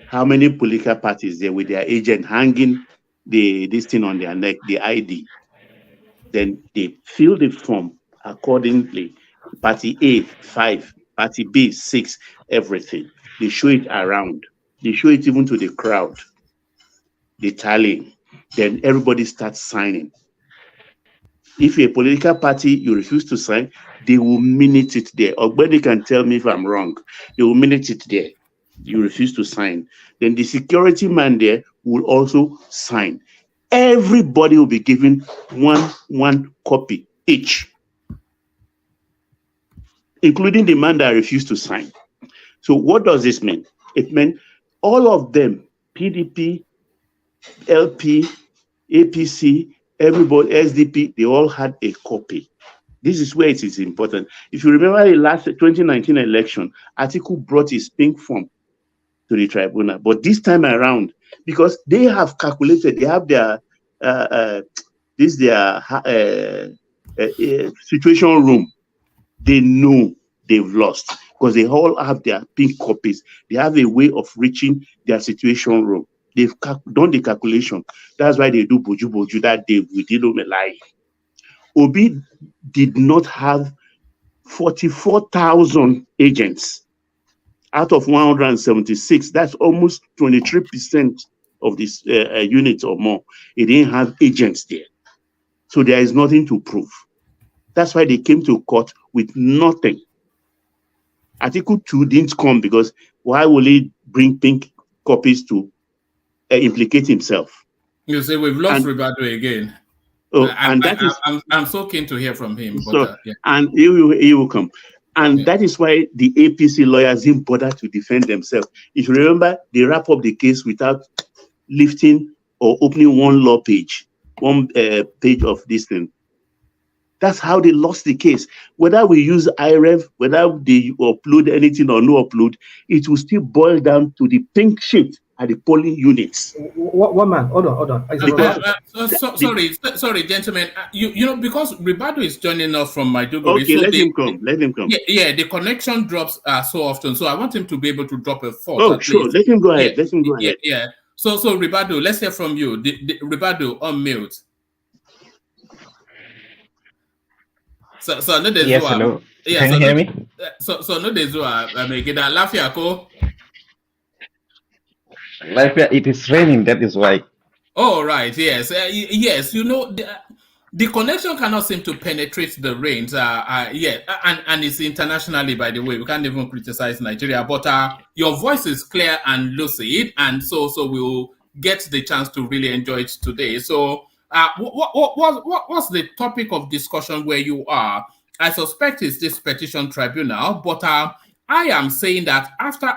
H: How many political parties there with their agent hanging this thing on their neck, the ID. Then they fill the form accordingly. Party A, 5. Party B, 6, everything. They show it around. They show it even to the crowd. They tally. Then everybody starts signing. If a political party, you refuse to sign, they will minute it there. Ogbeni can tell me if I'm wrong. They will minute it there. You refuse to sign. Then the security man there will also sign. Everybody will be given one copy each, including the man that refused to sign. So what does this mean? It meant all of them, PDP, LP, APC, everybody, SDP, they all had a copy. This is where it is important. If you remember the last 2019 election, Atiku brought his pink form to the tribunal. But this time around, because they have calculated, they have their situation room, they know they've lost because they all have their pink copies. They have a way of reaching their situation room. They've done the calculation. That's why they do boju that day with Ilomelai. Obi did not have 44,000 agents out of 176. That's almost 23% of this unit or more. He didn't have agents there. So there is nothing to prove. That's why they came to court with nothing. Atiku 2 didn't come because why will he bring pink copies to implicate himself?
C: You say we've lost Ribadu again.
H: Oh,
C: I'm so keen to hear from him. But, yeah.
H: And he will come. And that is why the APC lawyers didn't bother to defend themselves. If you remember, they wrap up the case without lifting or opening one law page, one page of this thing. That's how they lost the case. Whether we use IREV, whether they upload anything or no upload, it will still boil down to the pink sheet at the polling units.
P: One man, hold on.
C: Sorry, gentlemen. You know, because Ribado is joining us from Maiduguri.
H: Okay,
C: so
H: let him come. Let him come.
C: Yeah, the connection drops so often. So I want him to be able to drop a thought.
H: Oh,
C: at
H: sure.
C: least.
H: Let him go ahead. Let him go ahead.
C: Yeah. So Ribado, let's hear from you. Ribado, on mute. So no
Q: Yes, hello.
C: Yeah,
Q: Can you hear me?
C: So no desua. I mean, get a laugh ko.
Q: It is raining. That is why.
C: Oh, right. Yes. Yes. You know, the connection cannot seem to penetrate the range. Yeah. And it's internationally, by the way. We can't even criticize Nigeria. But your voice is clear and lucid. And so we'll get the chance to really enjoy it today. So what's the topic of discussion where you are? I suspect it's this petition tribunal. But I am saying that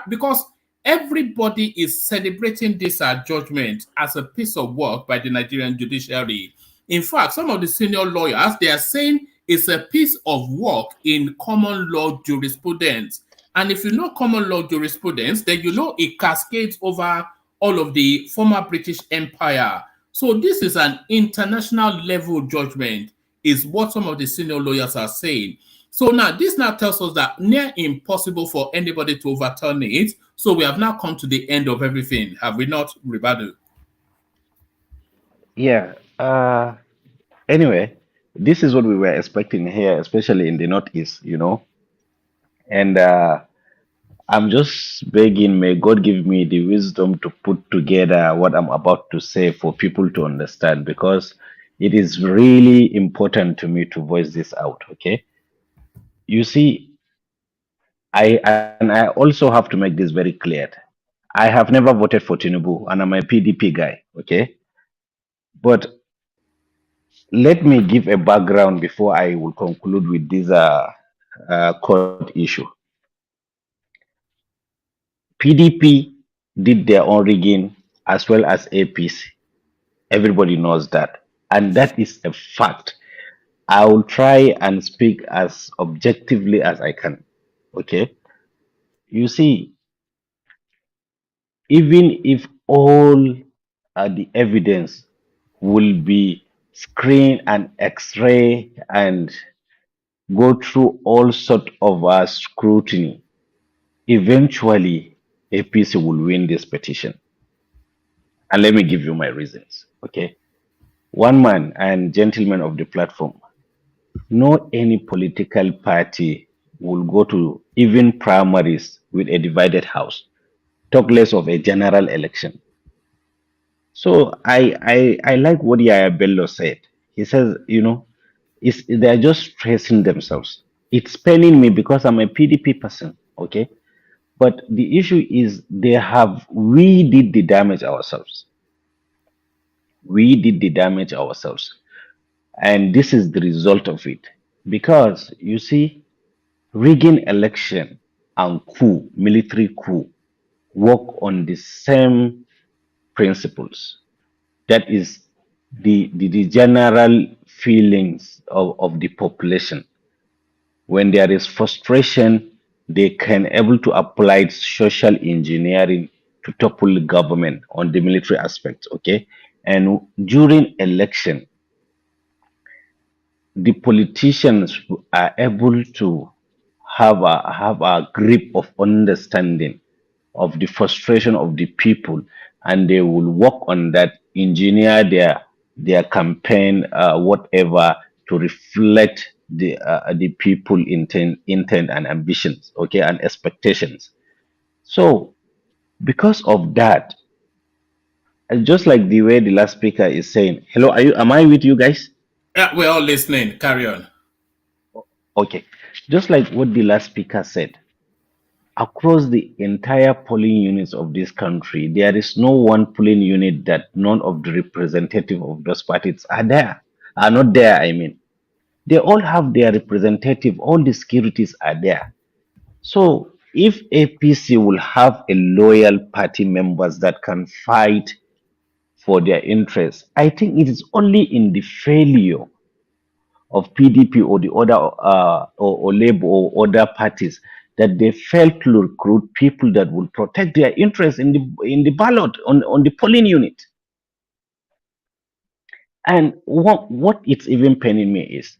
C: because everybody is celebrating this judgment as a piece of work by the Nigerian judiciary. In fact, some of the senior lawyers, they are saying it's a piece of work in common law jurisprudence. And if you know common law jurisprudence, then you know it cascades over all of the former British Empire. So this is an international level judgment, is what some of the senior lawyers are saying. So now, this now tells us that near impossible for anybody to overturn it. So we have now come to the end of everything, have we not, Ribadu?
Q: Yeah. Anyway, this is what we were expecting here, especially in the Northeast, you know. And I'm just begging, may God give me the wisdom to put together what I'm about to say for people to understand, because it is really important to me to voice this out, okay? You see, I also have to make this very clear. I have never voted for Tinubu, and I'm a PDP guy, okay? But let me give a background before I will conclude with this court issue. PDP did their own rigging as well as APC. Everybody knows that. And that is a fact. I will try and speak as objectively as I can, okay? You see, even if all the evidence will be screened and x-ray and go through all sort of scrutiny, eventually APC will win this petition. And let me give you my reasons, okay? One man and gentleman of the platform, no any political party will go to even primaries with a divided house, talk less of a general election. So I like what Yahaya Bello said. He says, you know, they're just stressing themselves. It's paining me because I'm a PDP person, okay? But the issue is we did the damage ourselves. We did the damage ourselves. And this is the result of it. Because, you see, rigging election and coup, military coup, work on the same principles. That is the general feelings of the population. When there is frustration, they can able to apply social engineering to topple government on the military aspect, okay? And during election, the politicians are able to have a grip of understanding of the frustration of the people, and they will work on that, engineer their campaign, whatever, to reflect the people intent and ambitions, okay, and expectations. So because of that, just like the way the last speaker is saying, hello, am I with you guys?
C: Yeah, we're all listening. Carry on.
Q: Okay. Just like what the last speaker said, across the entire polling units of this country, there is no one polling unit that none of the representative of those parties are not there, I mean. They all have their representative, all the securities are there. So if APC will have a loyal party members that can fight for their interests, I think it is only in the failure of PDP or the other or Labour or other parties that they failed to recruit people that will protect their interests in the ballot on the polling unit. And what it's even paining me is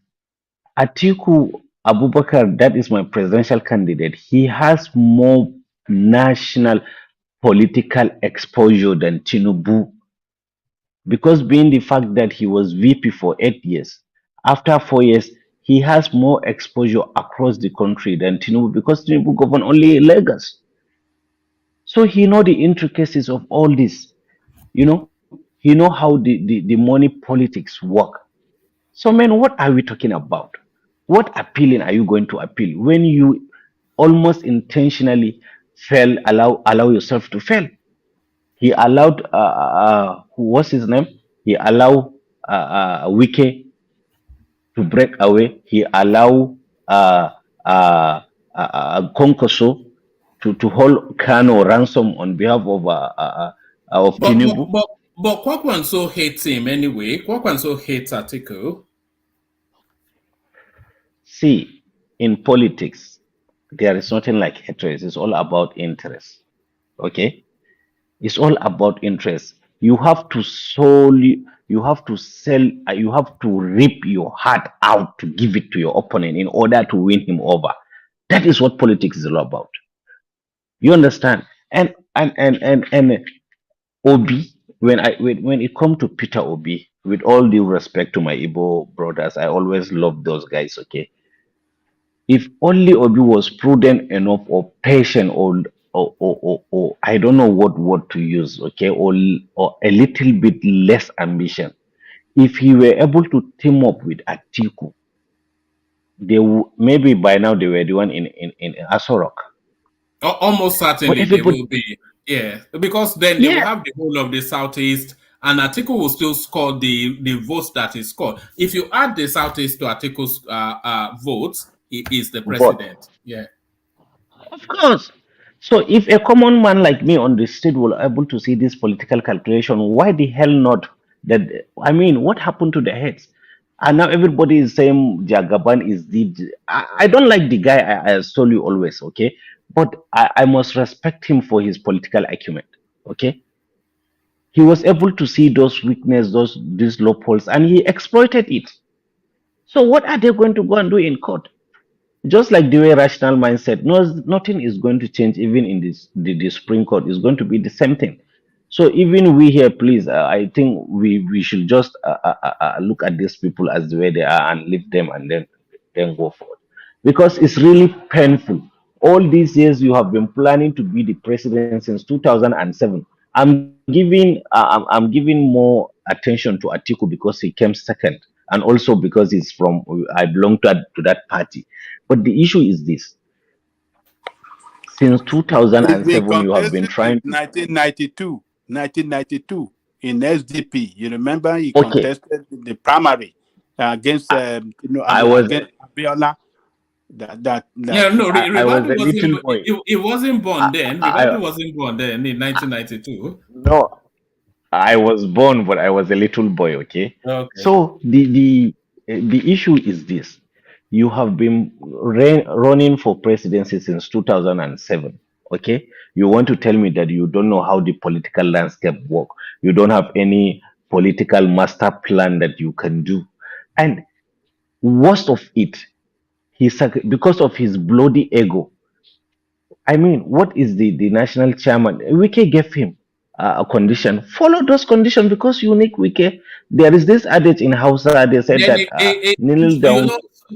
Q: Atiku Abubakar, that is my presidential candidate. He has more national political exposure than Tinubu, because being the fact that he was VP for 8 years, after 4 years, he has more exposure across the country than Tinubu, because Tinubu governed only Lagos. So he know the intricacies of all this. You know, he know how the money politics work. So, man, what are we talking about? What appealing are you going to appeal when you almost intentionally allow yourself to fail? He allowed who was his name? He allowed Wike to break away. He allowed Konkoso to hold Kano ransom on behalf of
C: But
Q: Tinubu.
C: Kwakwanso hates him anyway. Kwakwanso hates Atiku.
Q: See, in politics, there is nothing like hatred. It's all about interest. Okay? It's all about interest. You have to you have to sell, you have to rip your heart out to give it to your opponent in order to win him over. That is what politics is all about. You understand? And Obi, when it comes to Peter Obi, with all due respect to my Igbo brothers, I always love those guys, okay? If only Obi was prudent enough or patient or I don't know what word to use, okay, or a little bit less ambition. If he were able to team up with Atiku, maybe by now they were the one in Asorok.
C: Almost certainly they will be. Yeah, because then they will have the whole of the Southeast, and Atiku will still score the votes that is scored. If you add the Southeast to Atiku's votes, he is the president. Yeah.
Q: Of course. So if a common man like me on the street will able to see this political calculation, why the hell not? That, I mean, what happened to the heads? And now everybody is saying Jagaban is the. I don't like the guy. I told you always, okay. But I must respect him for his political acumen, okay. He was able to see those weaknesses, these loopholes, and he exploited it. So what are they going to go and do in court? Just like the way rational mindset, nothing is going to change even in the Supreme Court. It's going to be the same thing. So even we here, please, I think we should just look at these people as the way they are and leave them and then go forward. Because it's really painful. All these years you have been planning to be the president since 2007. I'm giving more attention to Atiku because he came second, and also because I belong to that party. But the issue is this: since 2007, you have been trying to.
I: 1992 in SDP. You remember he contested the primary against against Abiola.
C: Ribadu wasn't. He wasn't born then. Ribadu wasn't born then in 1992.
Q: No, I was born, but I was a little boy. Okay. So the issue is this: you have been running for presidency since 2007. Okay, you want to tell me that you don't know how the political landscape work? You don't have any political master plan that you can do, and worst of it, because of his bloody ego. I mean, what is the national chairman? Wike gave him a condition. Follow those conditions because you need Wike. There is this adage in Hausa. They said that kneel down.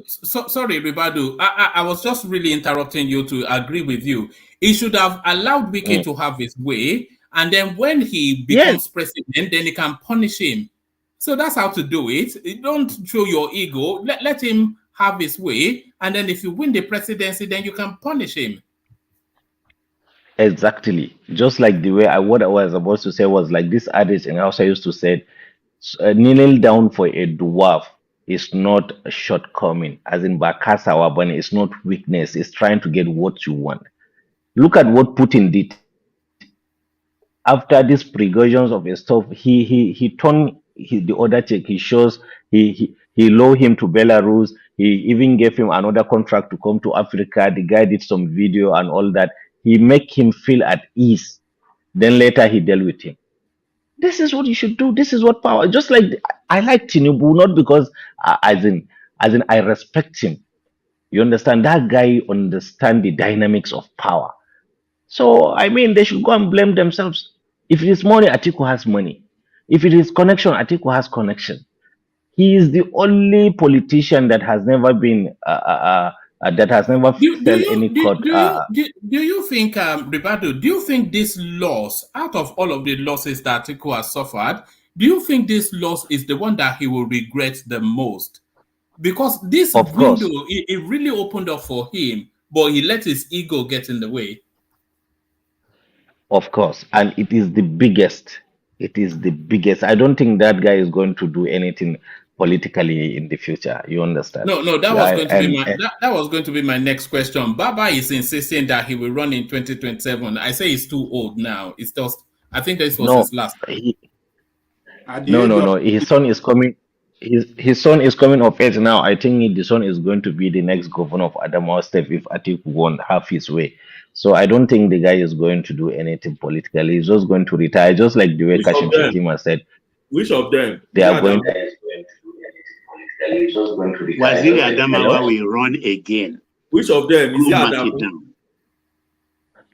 C: Sorry, Ribadu. I was just really interrupting you to agree with you. He should have allowed Wike to have his way, and then when he becomes president, then he can punish him. So that's how to do it. Don't show your ego. Let him have his way, and then if you win the presidency, then you can punish him.
Q: Exactly. Just like the way what I was about to say was like this adage in Hausa used to say, kneeling down for a dwarf is not a shortcoming. As in Bakasa Wabani, it's not weakness. It's trying to get what you want. Look at what Putin did. After these precautions of his stuff, he turned the other check. He shows he He lured him to Belarus. He even gave him another contract to come to Africa. The guy did some video and all that. He make him feel at ease. Then later he dealt with him. This is what you should do. This is what power. Just like I like Tinubu, not because as in I respect him. You understand? That guy understand the dynamics of power. So I mean, they should go and blame themselves. If it is money, Atiku has money. If it is connection, Atiku has connection. He is the only politician that has never been that has never fell any court.
C: Do you think, Ricardo, do you think this loss, out of all of the losses that Atiku has suffered, do you think this loss is the one that he will regret the most? Because this window, it really opened up for him, but he let his ego get in the way.
Q: Of course, and it is the biggest. It is the biggest. I don't think that guy is going to do anything politically in the future. You understand?
C: No, that was going to be that was going to be my next question. Baba is insisting that he will run in 2027. I say he's too old now. It's just, I think this was his last.
Q: No. His son is coming. His son is coming of age now. I think the son is going to be the next governor of Adamawa State if Atiku won't have his way. So I don't think the guy is going to do anything politically. He's just going to retire, just like the way Kashim Shettima said.
J: Which of them?
Q: They are going to.
H: Waziri Adamawa will run again.
J: Which of them? Is Adamu?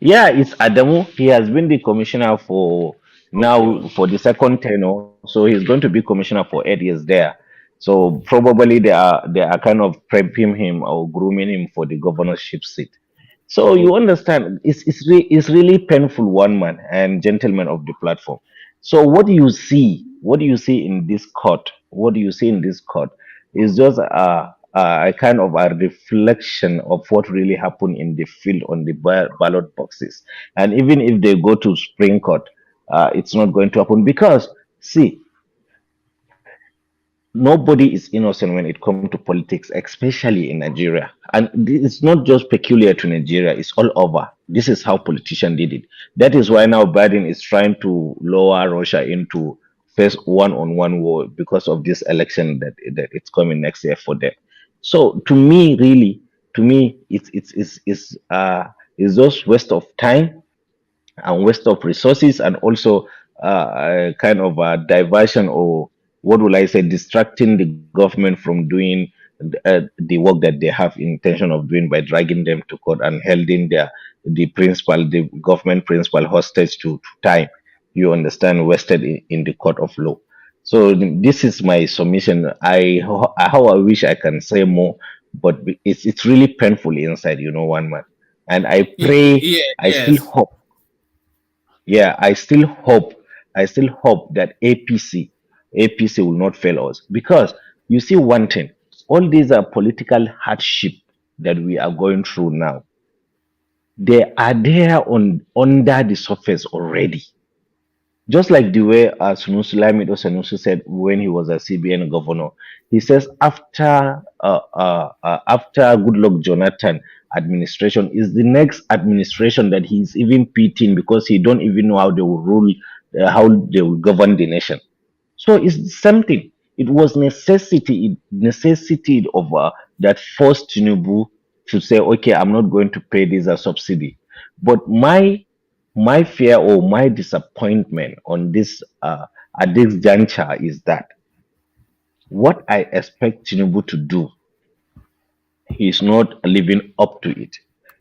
Q: Yeah, it's Adamu. He has been the commissioner for now for the second tenure. So he's going to be commissioner for 8 years there. So probably they are kind of prepping him or grooming him for the governorship seat. So you understand, it's really painful, one man and gentlemen of the platform. So what do you see in this court? What do you see in this court is just a kind of a reflection of what really happened in the field on the ballot boxes. And even if they go to Supreme Court, it's not going to happen because, see, nobody is innocent when it comes to politics, especially in Nigeria. And it's not just peculiar to Nigeria, it's all over. This is how politicians did it. That is why now Biden is trying to lower Russia into first one-on-one war because of this election that it's coming next year for them. So to me, it's just waste of time and waste of resources, and also kind of a diversion, or what will I say, distracting the government from doing the work that they have intention of doing by dragging them to court and holding the government principal hostage to time. You understand, wasted in the court of law. So this is my submission. How I wish I can say more, but it's really painful inside, one man. And I pray, still hope. Yeah, I still hope that APC will not fail us, because you see one thing, all these are political hardship that we are going through now. They are there under the surface already. Just like the way Sunusi Lamido Sanusi said when he was a CBN governor, he says after Goodluck Jonathan administration is the next administration that he's even pitting, because he don't even know how they will rule, how they will govern the nation. So it's something. It was necessity of that forced Tinubu to say, okay, I'm not going to pay this as subsidy. But my fear or my disappointment on this at this juncture is that what I expect Tinubu to do, he's not living up to it.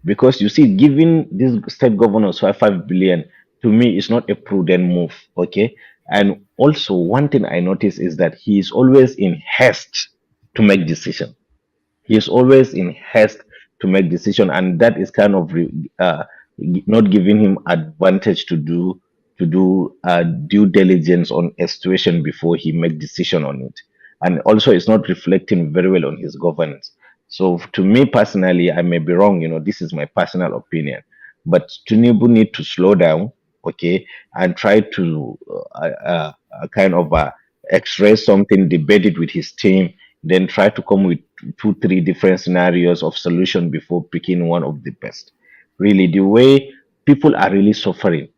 Q: Because you see, giving these state governors 5 billion, to me, is not a prudent move. Okay. And also, one thing I notice is that he is always in haste to make decision. He is always in haste to make decision, and that is kind of not giving him advantage to do due diligence on a situation before he make decision on it. And also, it's not reflecting very well on his governance. So, to me personally, I may be wrong. This is my personal opinion, but Tinubu need to slow down. Okay, and try to kind of express something, debate it with his team, then try to come with 2-3 different scenarios of solution before picking one of the best. Really, the way people are really suffering,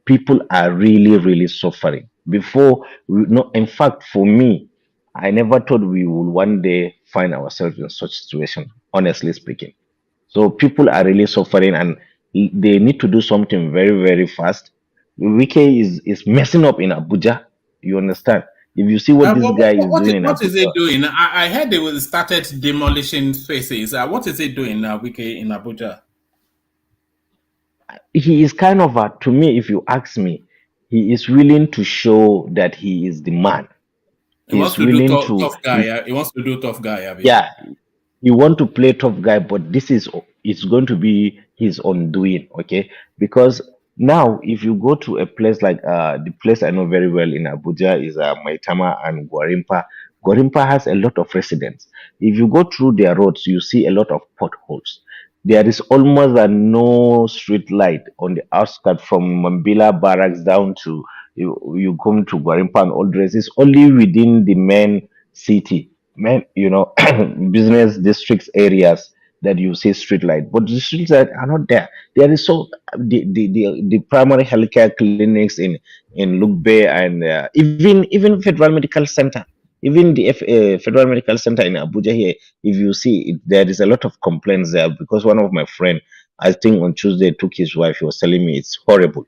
Q: people are really suffering. In fact, for me, I never thought we would one day find ourselves in such situation, honestly speaking. So people are really suffering and they need to do something very, very fast. Wike is messing up in Abuja. You understand? If you see what this guy is doing in
C: What is
Q: Abuja,
C: it doing? I heard they will started demolishing spaces. What is it doing, Wike, in Abuja?
Q: he is kind of a, to me, if you ask me, he is willing to show that he is the man.
C: He
Q: He
C: wants
Q: is
C: to do
Q: willing
C: tough guy. He wants to do tough guy, Abi.
Q: yeah, you want to play tough guy, but this is it's going to be his undoing, okay? Because now, if you go to a place like the place I know very well in Abuja is Maitama and Gwarimpa. Gwarimpa has a lot of residents. If you go through their roads, you see a lot of potholes. There is almost no street light on the outskirts from Mambila barracks down to you come to Gwarimpa and all this. It's only within the main city, main business districts areas that you see street light, but the street light are not there. There is so the primary healthcare clinics in Lugbe and even Federal Medical Center, even the Federal Medical Center in Abuja here. If you see it, there is a lot of complaints there because one of my friend, I think on Tuesday, took his wife. He was telling me it's horrible.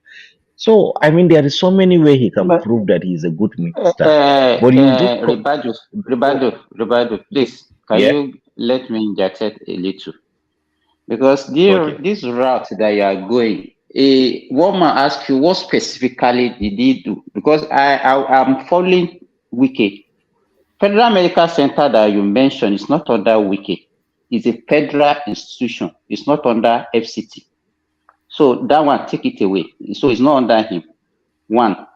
Q: So I mean, there is so many way he can
A: But
Q: prove that he is a good minister, but you just
A: Ribadu, please, can
Q: yeah.
A: you let me interject a little? Because
Q: Okay.
A: this route that you are going, a woman asked you what specifically did he do? Because I am following Wiki. Federal Medical Center that you mentioned is not under Wiki. It's a federal institution. It's not under FCT. So that one, take it away. So it's not under him. One.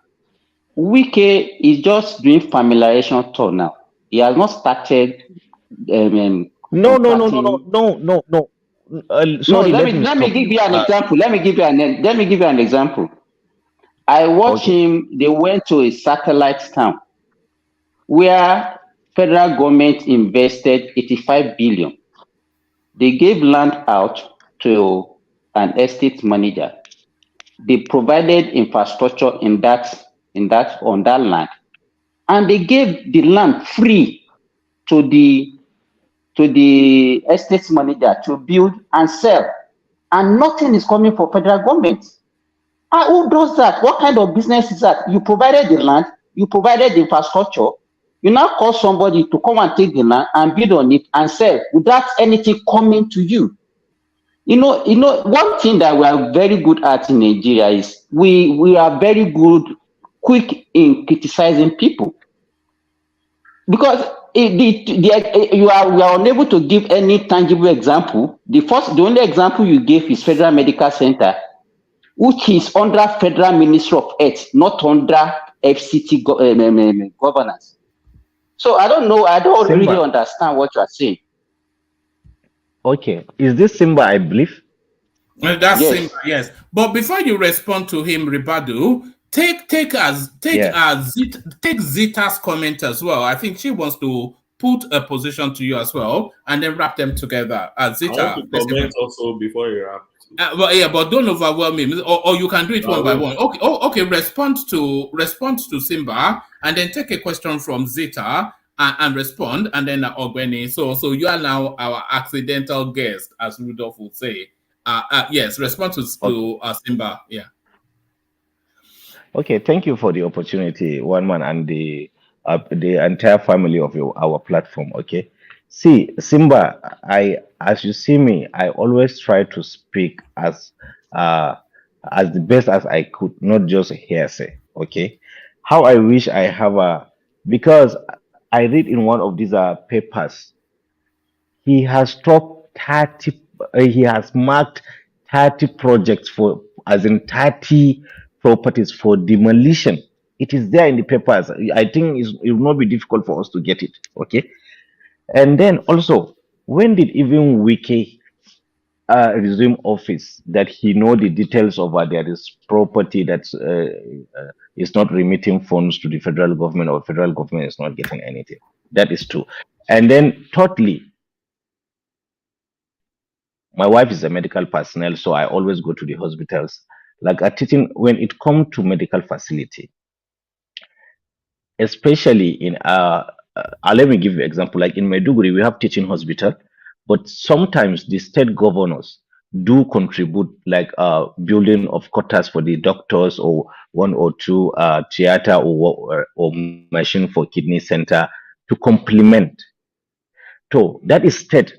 A: Wike is just doing familiarization tour now. He has not started
Q: No.
A: No,
Q: Sorry,
A: let
Q: let me
A: me
Q: stop
A: give
Q: you.
A: you an example. Let me give you an example. I watched
Q: Okay.
A: him. They went to a satellite town where federal government invested 85 billion. They gave land out to an estate manager. They provided infrastructure on that land, and they gave the land free to the estate manager to build and sell, and nothing is coming for federal government. Who does that? What kind of business is that? You provided the land, you provided the infrastructure, you now call somebody to come and take the land and build on it and sell without anything coming to you. You know, one thing that we are very good at in Nigeria is we are very good, quick in criticizing people. Because we are unable to give any tangible example. The only example you gave is Federal Medical Center, which is under Federal Ministry of Health, not under FCT governance. So I don't know. I don't
Q: Simba.
A: really understand what you are saying.
Q: Okay, is this Simba? I believe.
C: Well, that's
A: Yes.
C: Simba, yes. But before you respond to him, Ribadu, take Zita's comment as well. I think she wants to put a position to you as well, and then wrap them together.
J: I want
C: Zita,
J: to comment also before you wrap.
C: but don't overwhelm him, or you can do it
J: No,
C: one by one. Okay, okay. Respond to Simba, and then take a question from Zita and respond, and then Ogbeni. So you are now our accidental guest, as Rudolph would say. Yes, respond to Simba. Yeah.
Q: Okay, thank you for the opportunity, one man, and the entire family of our platform. Okay, see, Simba, as you see me, I always try to speak as the best as I could, not just hearsay. Okay, how I wish I have because I read in one of these papers, he has stopped 30. He has marked 30 projects for, as in 30 properties for demolition. It is there in the papers. I think it will not be difficult for us to get it. Okay. And then also, when did even Wiki resume office? That he know the details of there is property that is not remitting funds to the federal government, or federal government is not getting anything. That is true. And then thirdly, my wife is a medical personnel, so I always go to the hospitals. Like at teaching, when it comes to medical facility, especially in let me give you an example. Like in Maiduguri, we have teaching hospital, but sometimes the state governors do contribute, like building of quarters for the doctors, or one or two theater, or machine for kidney center to complement. So that is state.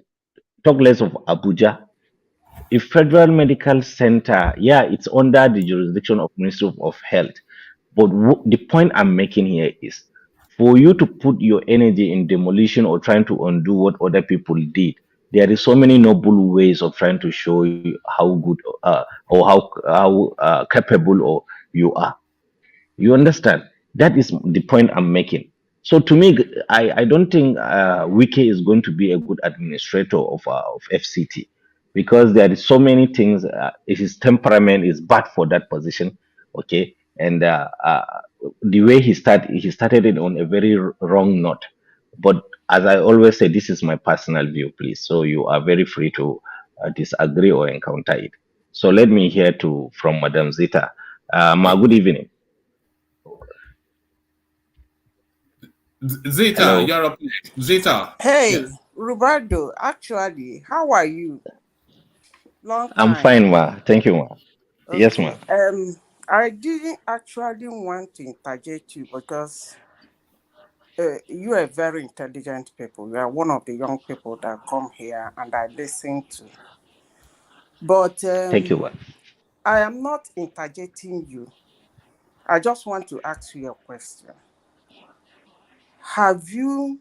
Q: Talk less of Abuja. A federal medical center, yeah, it's under the jurisdiction of Ministry of Health. But the point I'm making here is, for you to put your energy in demolition or trying to undo what other people did, there is so many noble ways of trying to show you how good or how capable or you are. You understand? That is the point I'm making. So to me, I don't think Wike is going to be a good administrator of FCT, because there is so many things. His temperament is bad for that position. Okay, and the way he started it on a very wrong note. But as I always say, this is my personal view, please. So you are very free to disagree or encounter it. So let me hear from Madam Zita. Ma, good evening.
C: Zeta,
Q: Hello.
C: you're up next. Zeta.
B: Hey,
C: Yeah.
B: Roberto, actually, how are you? Long
Q: I'm
B: time.
Q: fine, ma. Thank you, ma. Yes, ma.
B: Okay. I didn't actually want to interject you because you are very intelligent people. You are one of the young people that come here and I listen to. But
Q: Thank you, ma.
B: I am not interjecting you. I just want to ask you a question. Have you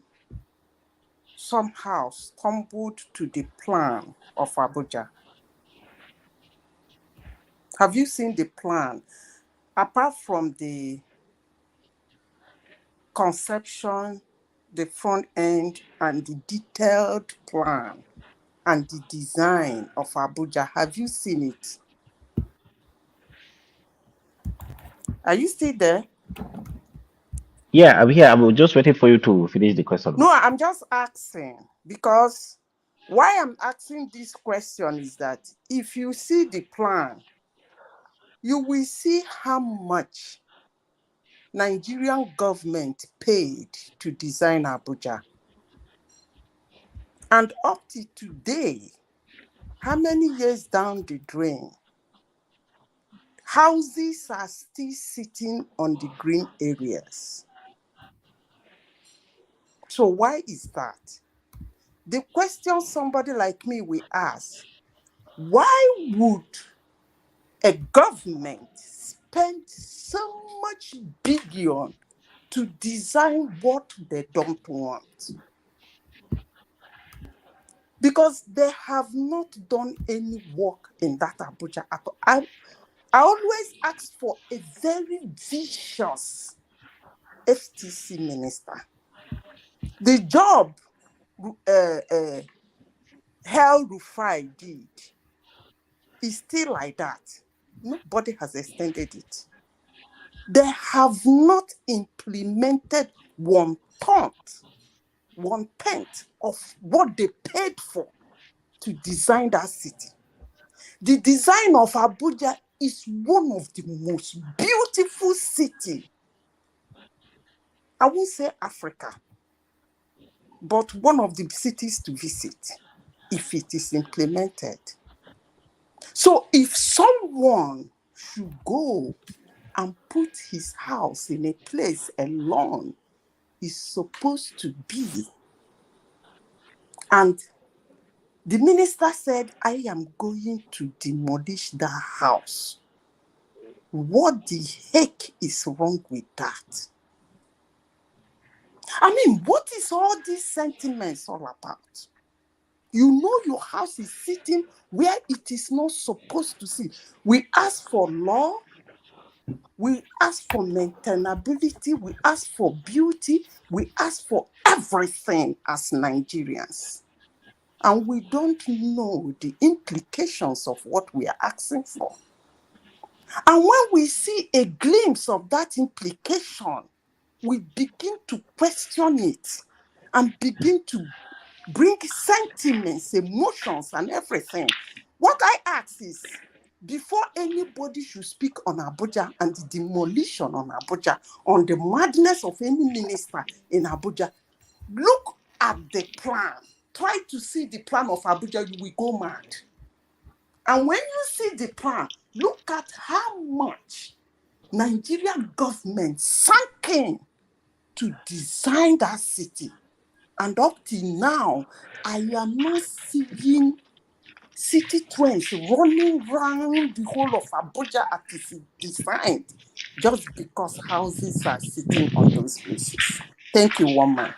B: somehow stumbled to the plan of Abuja? Have you seen the plan? Apart from the conception, the front end, and the detailed plan and the design of Abuja, have you seen it? Are you still there?
Q: Yeah, I'm here. I'm just waiting for you to finish the question.
B: No, I'm just asking because why I'm asking this question is that if you see the plan, you will see how much Nigerian government paid to design Abuja. And up to today, how many years down the drain, houses are still sitting on the green areas. So why is that? The question somebody like me will ask, why would a government spend so much billion to design what they don't want? Because they have not done any work in that Abuja at all. I always ask for a very vicious FTC minister. The job Hell Rufai did is still like that. Nobody has extended it. They have not implemented 1/10 of what they paid for to design that city. The design of Abuja is one of the most beautiful cities. I won't say Africa, but one of the cities to visit if it is implemented. So if someone should go and put his house in a place alone is supposed to be, and the minister said, I am going to demolish that house. What the heck is wrong with that? I mean, what is all these sentiments all about? You know your house is sitting where it is not supposed to sit. We ask for law, we ask for maintainability, we ask for beauty, we ask for everything as Nigerians. And we don't know the implications of what we are asking for. And when we see a glimpse of that implication, we begin to question it and begin to bring sentiments, emotions, and everything. What I ask is, before anybody should speak on Abuja and the demolition on Abuja, on the madness of any minister in Abuja, Look at the plan. Try to see the plan of Abuja, you will go mad. And when you see the plan, look at how much Nigerian government sank in to design that city. And up till now, I am not seeing city twins running around the whole of Abuja as it is designed, just because houses are sitting on those places. Thank you, woman.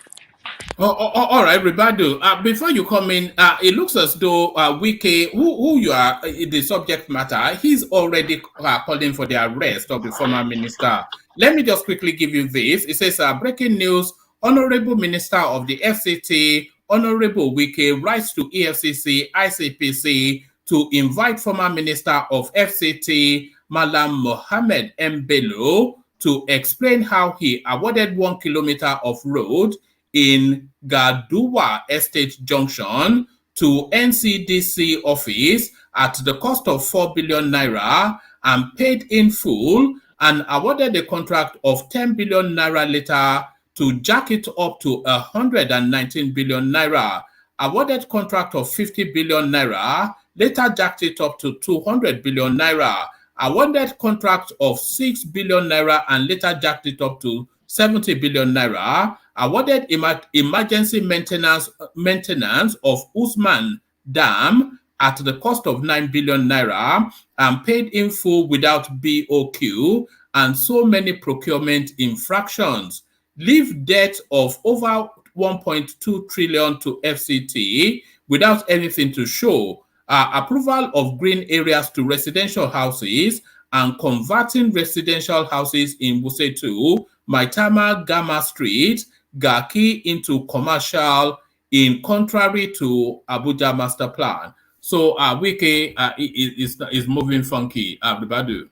C: All right, Ribadu. Before you come in, it looks as though Wike, who you are in the subject matter, he's already calling for the arrest of the former minister. Let me just quickly give you this. It says, breaking news, Honorable Minister of the FCT, Honorable Wike, writes to EFCC, ICPC to invite former Minister of FCT, Malam Mohammed M. Bello, to explain how he awarded 1 kilometer of road in Gaduwa Estate Junction to NCDC office at the cost of 4 billion naira and paid in full, and awarded a contract of 10 billion naira later to jack it up to 119 billion naira. Awarded contract of 50 billion naira, later jacked it up to 200 billion naira. Awarded contract of 6 billion naira and later jacked it up to 70 billion naira. Awarded emergency maintenance of Usman Dam at the cost of 9 billion naira and paid in full without BOQ, and so many procurement infractions. Leave debt of over 1.2 trillion to FCT without anything to show. Approval of green areas to residential houses and converting residential houses in Wuse 2, Maitama Gama Street, Gaki into commercial, in contrary to Abuja Master Plan. So Wike is moving funky, Ribadu.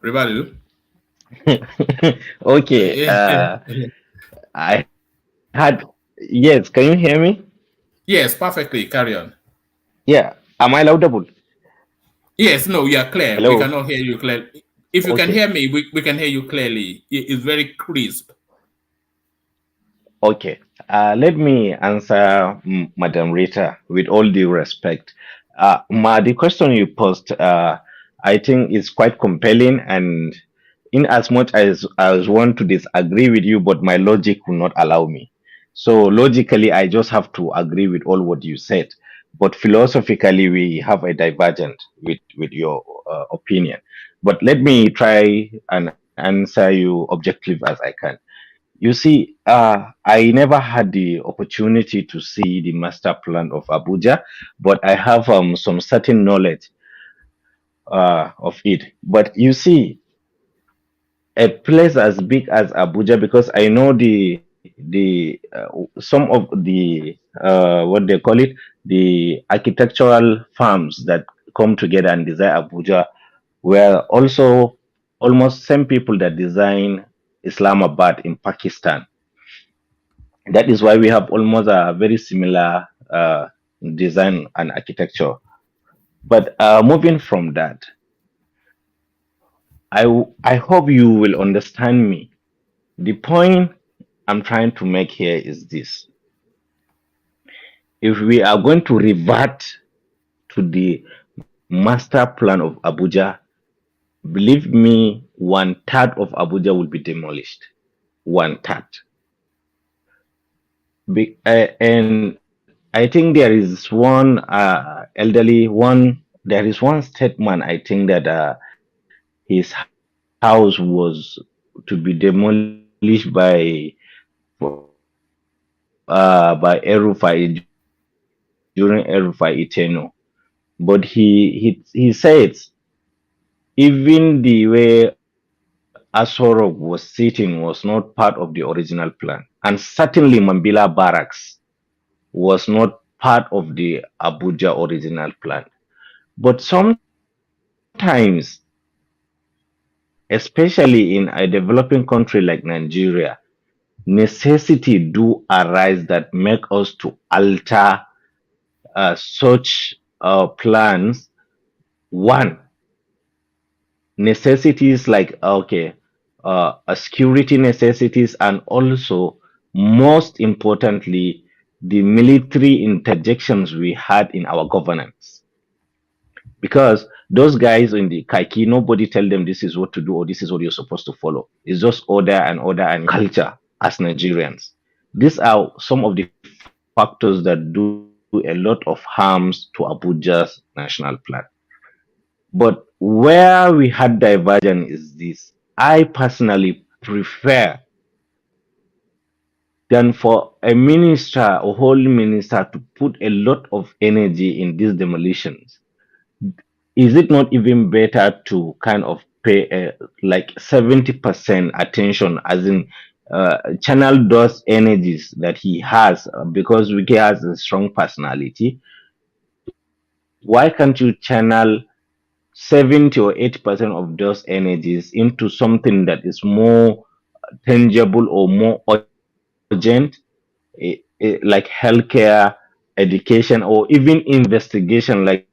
C: Ribadu?
Q: Okay. I had, yes, can you hear me?
C: Yes, perfectly. Carry on.
Q: Yeah. Am I laudable?
C: Yes, no, you are clear.
Q: Hello?
C: We cannot hear you clearly. If you can hear me, we can hear you clearly. It's very crisp.
Q: Okay. Let me answer Madam Rita with all due respect. The question you posed, I think is quite compelling, and in as much as I want to disagree with you, but my logic will not allow me. So logically, I just have to agree with all what you said. But philosophically, we have a divergent with your opinion. But let me try and answer you objective as I can. You see, I never had the opportunity to see the master plan of Abuja, but I have some certain knowledge of it. But you see, a place as big as Abuja, because I know some of the what they call it, the architectural firms that come together and design Abuja were also almost same people that design Islamabad in Pakistan. That is why we have almost a very similar design and architecture. But moving from that, I hope you will understand me. The point I'm trying to make here is this. If we are going to revert to the master plan of Abuja, believe me, 1/3 of Abuja will be demolished. 1/3. And I think there is one there is one statement, I think that his house was to be demolished by Erufai during Erufai Iteno. But he says even the way Asorok was sitting was not part of the original plan. And certainly Mambila Barracks was not part of the Abuja original plan. But sometimes, especially in a developing country like Nigeria, necessity do arise that make us to alter such plans. One, necessities like, okay, security necessities, and also, most importantly, the military interjections we had in our governance. Because those guys in the Kaiki, nobody tell them this is what to do or this is what you're supposed to follow. It's just order and culture as Nigerians. These are some of the factors that do a lot of harms to Abuja's national plan. But where we had divergence is this. I personally prefer than for a minister or whole minister to put a lot of energy in these demolitions. Is it not even better to kind of pay like 70% attention, as in channel those energies that he has, because Wiki has a strong personality? Why can't you channel 70 or 80% of those energies into something that is more tangible or more urgent, like healthcare, education, or even investigation, like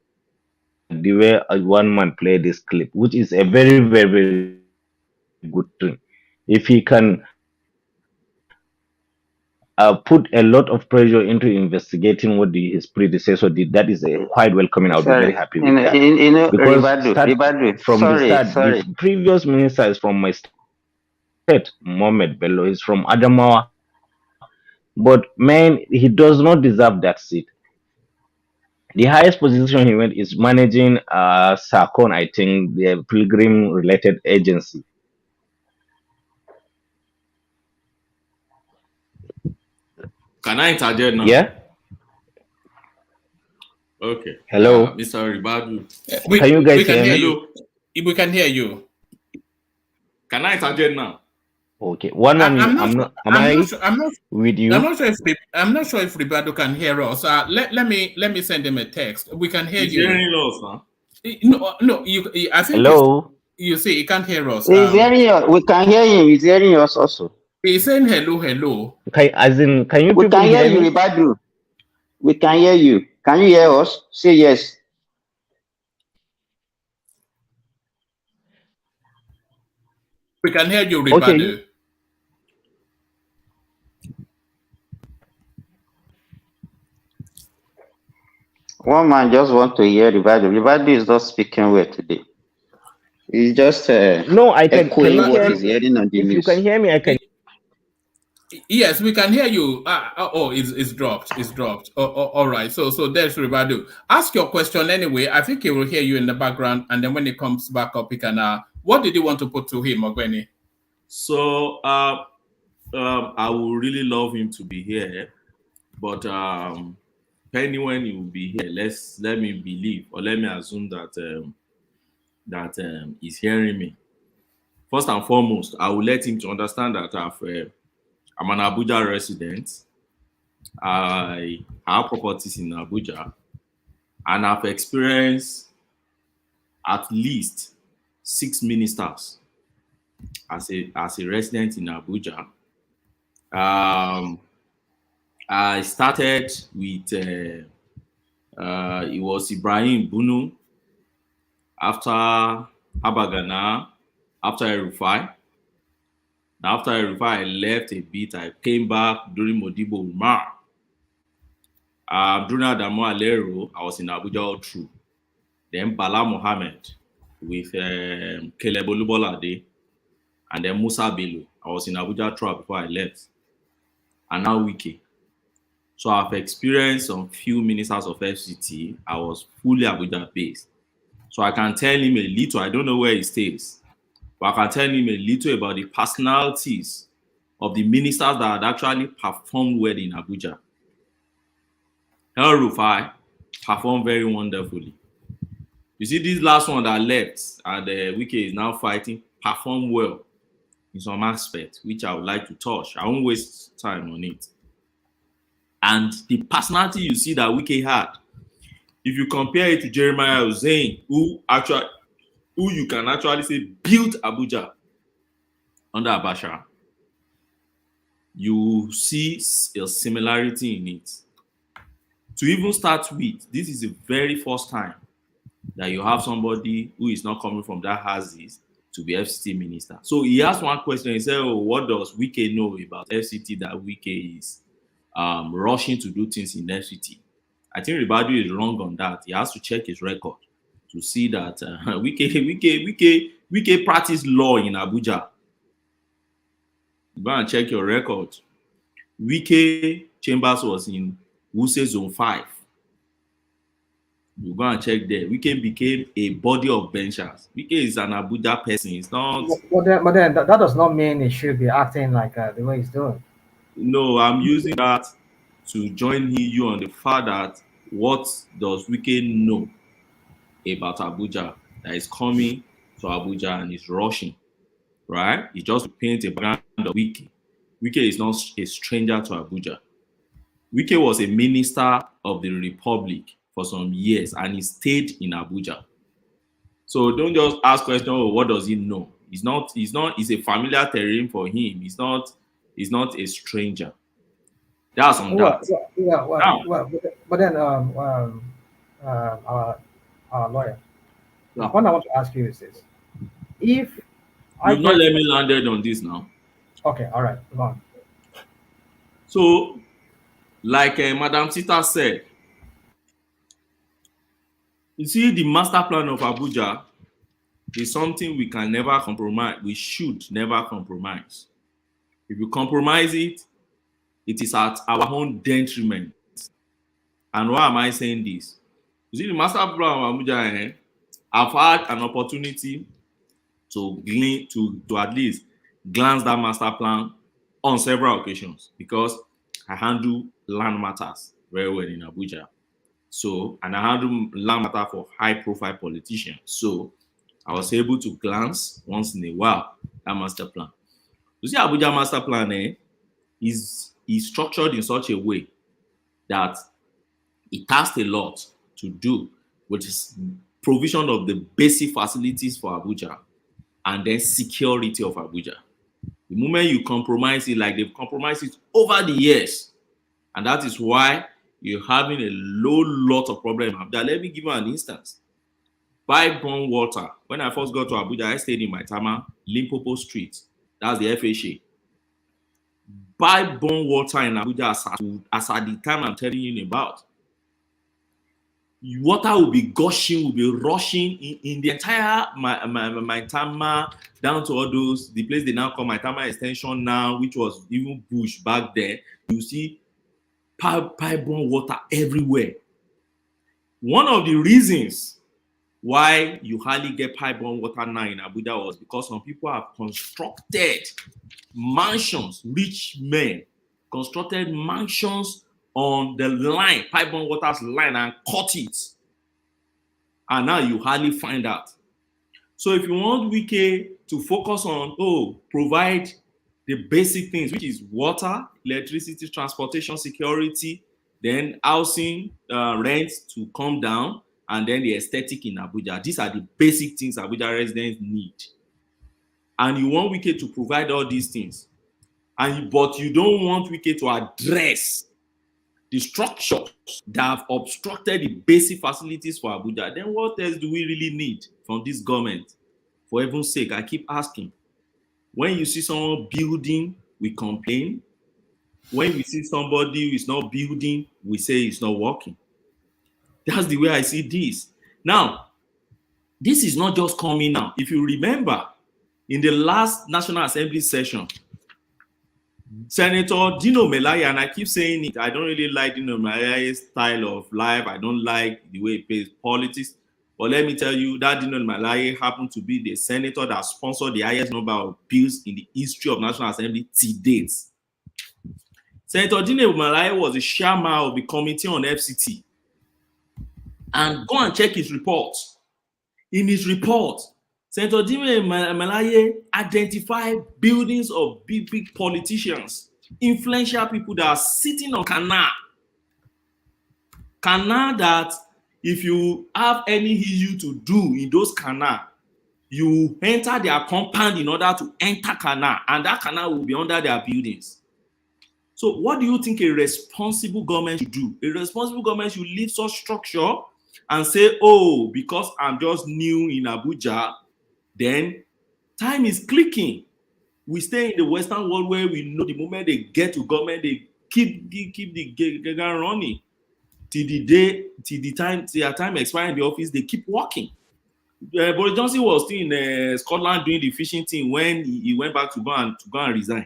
Q: the way one man played this clip, which is a very, very, very good thing. If he can put a lot of pressure into investigating what his predecessor did, that is quite welcoming. I'll be very happy with that. Because from the start, the previous minister is from my state, Mohammed Bello, is from Adamawa. But man, he does not deserve that seat. The highest position he went is managing SACON, I think, the pilgrim related agency.
J: Can I interject now?
Q: Yeah.
J: Okay.
Q: Hello.
J: Mr. Ribadu.
Q: Can you guys hear me?
C: We can hear you.
J: Can I interject now?
Q: Okay. Am I with you?
C: I'm not sure if Ribadu can hear us. Let me send him a text. We can hear you.
J: He's hearing us, huh?
C: No. I think
Q: hello.
C: You see, he can't hear us.
A: He's hearing us. We can hear him. He's hearing us also.
C: He's saying hello, hello.
Q: Okay, as in, can you?
A: We can hear you, Ribadu. We can hear you. Can you hear us? Say yes.
C: We can hear you, Ribadu.
Q: Okay.
A: One man just want to hear Ribadu. Ribadu is not speaking well today. He's just
Q: no, I can
A: echoing what he's hearing on the
Q: if
A: news.
Q: you can hear me, I can.
C: Yes, we can hear you. It's dropped. It's dropped. All right. So there's Ribadu. Ask your question anyway. I think he will hear you in the background, and then when he comes back up, he can. What did you want to put to him, Ogweni?
J: So I would really love him to be here, but depending when he will be here, let me believe or let me assume that he's hearing me. First and foremost, I will let him to understand that I'm an Abuja resident. I have properties in Abuja, and I've experienced at least 6 ministers as a resident in Abuja. I started with it was Ibrahim Bunu, after Abagana, after Erufai. After Erufai, I left a bit. I came back during Modibo Umar. During Adamu Alero, I was in Abuja all through. Then Bala Mohammed with Caleb Olubolade, and then Musa Bello. I was in Abuja throughout before I left. And now Wiki. So I've experienced some few ministers of FCT. I was fully Abuja based. So I can tell him a little. I don't know where he stays, but I can tell him a little about the personalities of the ministers that had actually performed well in Abuja. El Rufai performed very wonderfully. You see, this last one that left and Wiki is now fighting, performed well in some aspects, which I would like to touch. I won't waste time on it. And the personality you see that Wiki had, if you compare it to Jeremiah Hussein, who you can actually say built Abuja under Abacha, you see a similarity in it. To even start with, this is the very first time that you have somebody who is not coming from that Hazis to be FCT minister. So he asked one question. He said, "Oh, what does Wike know about FCT that Wike is rushing to do things in FCT?" I think Ribadu is wrong on that. He has to check his record to see that Wike practice law in Abuja. Go and check your record. Wike Chambers was in Wuse Zone 5. You go and check there. Wike became a body of benchers. Wike is an Abuja person. It's not.
P: But then that does not mean he should be acting like the way he's doing.
J: No, I'm using that to join you on the fact that what does Wike know about Abuja that is coming to Abuja and is rushing, right? He just paint a brand of Wike. Wike is not a stranger to Abuja. Wike was a minister of the Republic for some years and he stayed in Abuja. So don't just ask questions, oh, what does he know? It's a familiar terrain for him. He's not a stranger. That's on that.
P: But then our lawyer.
J: Yeah.
P: What I want to ask you is this: if
J: you've not let me landed on this now.
P: Okay, all right, go on.
J: So, like Madam Tita said, you see, the master plan of Abuja is something we can never compromise. We should never compromise. If you compromise it, it is at our own detriment. And why am I saying this? You see, the master plan of Abuja, I've had an opportunity to at least glance that master plan on several occasions because I handle land matters very well in Abuja. So, and I handle land matter for high-profile politicians. So, I was able to glance once in a while that master plan. You see, Abuja master plan is structured in such a way that it has a lot to do with provision of the basic facilities for Abuja and then security of Abuja. The moment you compromise it, like they've compromised it over the years, and that is why you're having a lot of problems. Let me give you an instance. By-borne water. When I first got to Abuja, I stayed in Maitama, Limpopo Street. That's the FHA. By-borne water in Abuja, as at the time I'm telling you about, water will be gushing, will be rushing in the entire Maitama, down to all those, the place they now call Maitama Extension now, which was even bush back there. You see pipe-borne water everywhere. One of the reasons why you hardly get pipe-borne water now in Abuja was because some people have constructed mansions, rich men constructed mansions on the line, pipe-borne water's line, and cut it. And now you hardly find out. So if you want Wike to focus on, provide the basic things, which is water, electricity, transportation, security, then housing, rent to come down, and then the aesthetic in Abuja. These are the basic things Abuja residents need. And you want Wike to provide all these things. But you don't want Wike to address the structures that have obstructed the basic facilities for Abuja. Then what else do we really need from this government? For heaven's sake, I keep asking. When you see someone building, we complain. When we see somebody who is not building, we say it's not working. That's the way I see this. Now, this is not just coming now. If you remember, in the last National Assembly session, Senator Dino Melaya, and I keep saying it, I don't really like Dino Melaya's style of life. I don't like the way he plays politics. But let me tell you, that Dino Melaya happened to be the senator that sponsored the highest number of bills in the history of National Assembly to date. Senator Dino Melaya was the chairman of the Committee on FCT. And go and check his report. In his report, Senator Dino Melaya identified buildings of big politicians, influential people that are sitting on canal. Canal that if you have any issue to do in those canal, you enter their compound in order to enter canal, and that canal will be under their buildings. So what do you think a responsible government should do? A responsible government should leave such structure and say, because I'm just new in Abuja, then Time is clicking. We stay in the Western world where we know the moment they get to government, they keep the gun running till their time expire in the office. They keep working. Boris Johnson was still in Scotland doing the fishing thing when he went back to go and resign.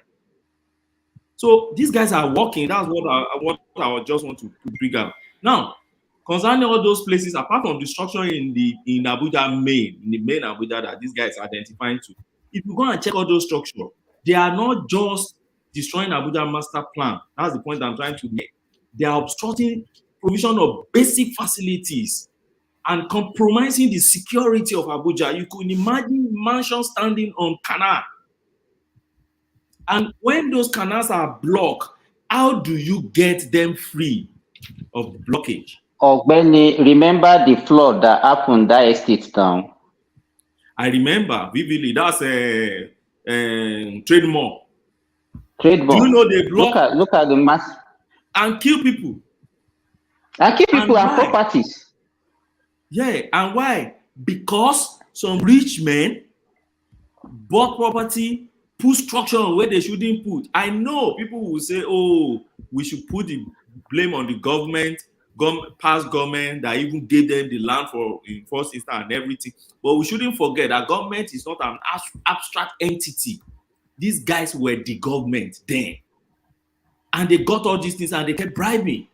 J: So these guys are working. That's what I just want to bring out. Now, concerning all those places, apart from the structure in Abuja in the main Abuja that these guys are identifying to, if you go and check all those structures, they are not just destroying Abuja master plan. That's the point I'm trying to make. They are obstructing provision of basic facilities and compromising the security of Abuja. You could imagine mansions standing on canal. And when those canals are blocked, how do you get them free of the blockage?
A: Ogbeni, remember the flood that happened that estate down?
J: I remember vividly. That's a trade mall.
A: Trade mall.
J: Do you know they block?
A: Look at the mass
J: and kill people.
A: And kill people and properties.
J: Yeah, and why? Because some rich men bought property, put structure on where they shouldn't put. I know people will say, "Oh, we should put the blame on the government, past government that even gave them the land in first instance and everything." But we shouldn't forget that government is not an abstract entity. These guys were the government then, and they got all these things and they kept bribing.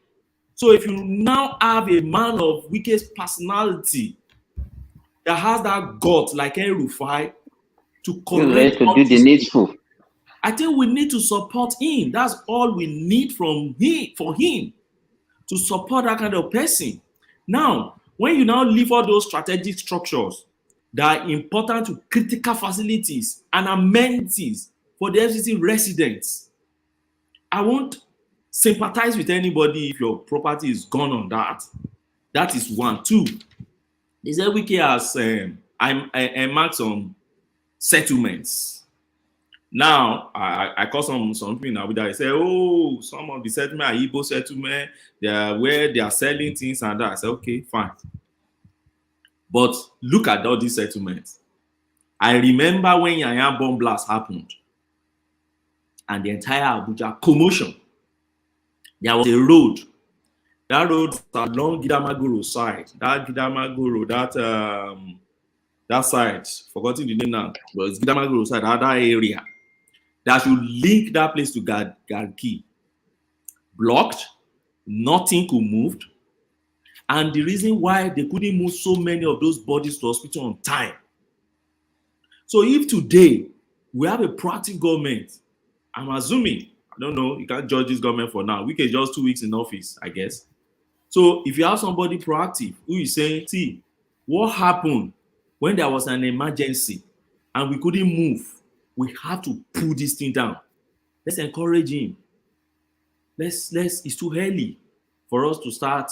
J: So if you now have a man of weakest personality that has that gut like El-Rufai to correct
A: to do the needful,
J: I think we need to support him. That's all we need from him, for him to support that kind of person. Now, when you now leave all those strategic structures that are important to critical facilities and amenities for the FCC residents, I won't sympathize with anybody if your property is gone on that. That is one. Two, they said Wiki has I marked some settlements. Now, I call some people now that I say, oh, some of the settlement are Igbo settlement, they are where they are selling things and that. I say, okay, fine. But look at all these settlements. I remember when Yahaya bomb blast happened and the entire Abuja commotion. There was a road. That road was along Gidamagoro side. That Gidamagoro, that side, forgotten the name now, but it's Gidamagoro side, that area. That should link that place to Garki. Blocked, nothing could move. And the reason why they couldn't move so many of those bodies to hospital on time. So if today we have a proactive government, I'm assuming, I don't know, you can't judge this government for now. We can just 2 weeks in office, I guess. So if you have somebody proactive who is saying, see, what happened when there was an emergency and we couldn't move, we have to pull this thing down. Let's encourage him. It's too early for us to start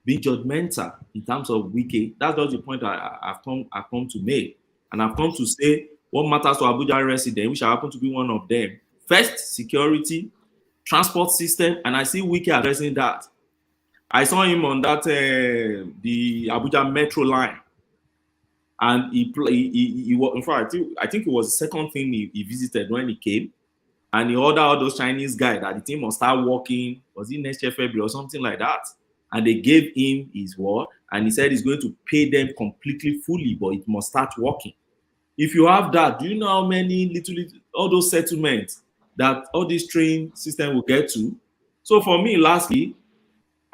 J: being judgmental in terms of Wiki. That's just the point I've come to make. And I've come to say what matters to Abuja residents, which I happen to be one of them. First, security, transport system, and I see Wiki addressing that. I saw him on that the Abuja Metro line, and he was, in fact, I think it was the second thing he visited when he came, and he ordered all those Chinese guys that the team must start working. Was it next year February or something like that? And they gave him his word, and he said he's going to pay them completely fully, but it must start working. If you have that, do you know how many all those settlements that all this train system will get to? So for me, lastly,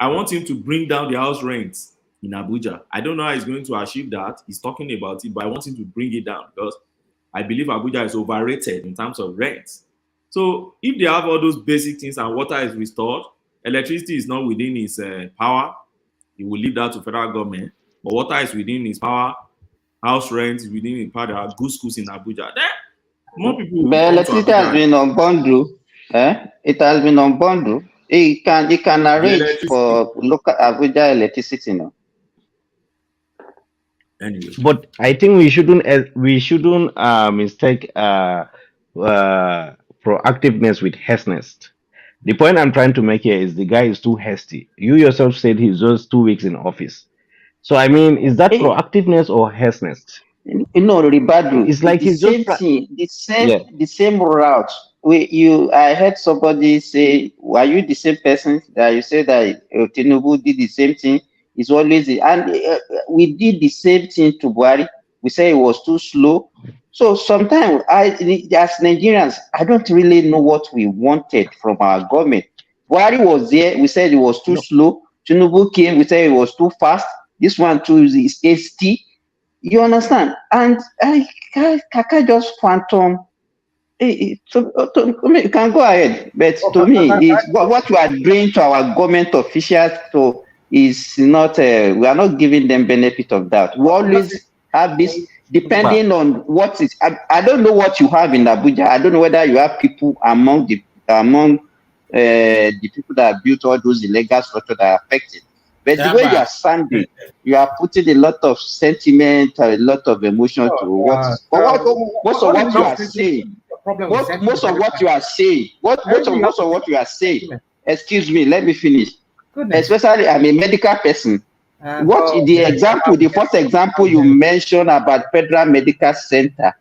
J: I want him to bring down the house rents in Abuja. I don't know how he's going to achieve that. He's talking about it, but I want him to bring it down because I believe Abuja is overrated in terms of rent. So if they have all those basic things and water is restored, electricity is not within his power, he will leave that to federal government. But water is within his power, house rent is within his power. There are good schools in Abuja. There, more people.
A: But electricity has been on bundle. It has been on bundle. It can arrange for local Abuja electricity now.
J: Anyway.
Q: But I think we shouldn't mistake proactiveness with hasteness. The point I'm trying to make here is the guy is too hasty. You yourself said he's just 2 weeks in office. So I mean, is that proactiveness or hasteness?
A: Ribadu,
Q: It's like
A: the
Q: he's just
A: same thing,
Q: yeah.
A: the same route. I heard somebody say, "Are you the same person that you said that Tinubu did the same thing?" It's always we did the same thing to Buhari. We say it was too slow. So sometimes as Nigerians, I don't really know what we wanted from our government. Buhari was there. We said it was too slow. Tinubu came. We said it was too fast. This one too is hasty. You understand? And Kaka just phantom. You can go ahead, but to me, is what we are doing to our government officials. So is not. We are not giving them benefit of that. We always have this, depending on what is. I don't know what you have in Abuja. I don't know whether you have people among the people that built all those illegal structures that are affected. But the way you are sounding, you are putting a lot of sentiment, a lot of emotion to what is. But most of what you are saying, most of what you are saying, most of what you are saying. Excuse me, let me finish. Especially, I'm a medical person. What the first example you mentioned about Federal Medical Center,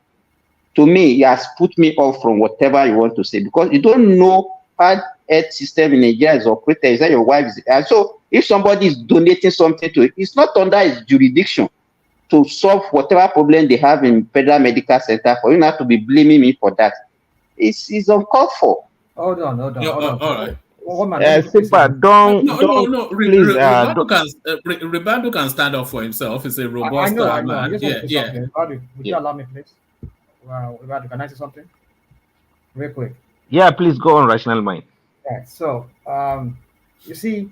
A: to me, it has put me off from whatever you want to say, because you don't know how health system in Nigeria is operated. Is that your wife? And so if somebody is donating something to it, it's not under his jurisdiction to solve whatever problem they have in Federal Medical Center. For you not to be blaming me for that, it's uncalled for.
P: Hold on.
C: All right.
Q: Please,
C: Ribadu can stand up for himself. He's a robust
P: I know.
C: man.
P: I just want to say something. Ribadu, would you allow me, please? Ribadu, can I say something? Real quick.
Q: Yeah, please go on, Rational Mind.
P: Yeah, so, you see,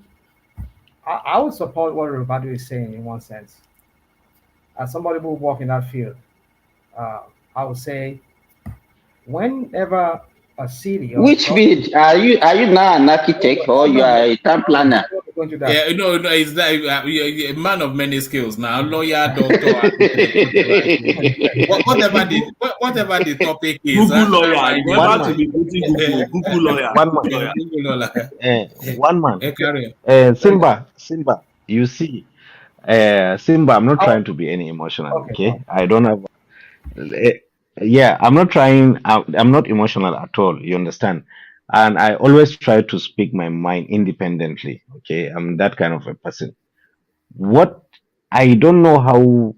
P: I would support what Ribadu is saying in one sense. As somebody who work in that field, I would say, whenever a city...
A: Which field? Are you now an architect or you are a town planner?
C: Yeah, no, it's that a man of many skills now, lawyer, doctor, whatever the topic is.
J: Google lawyer, remember to be Google lawyer.
Q: One man. Simba, you see, Simba, I'm not trying to be any emotional, okay? I don't have... I'm not trying, I'm not emotional at all, you understand? And I always try to speak my mind independently, okay? I'm that kind of a person. I don't know,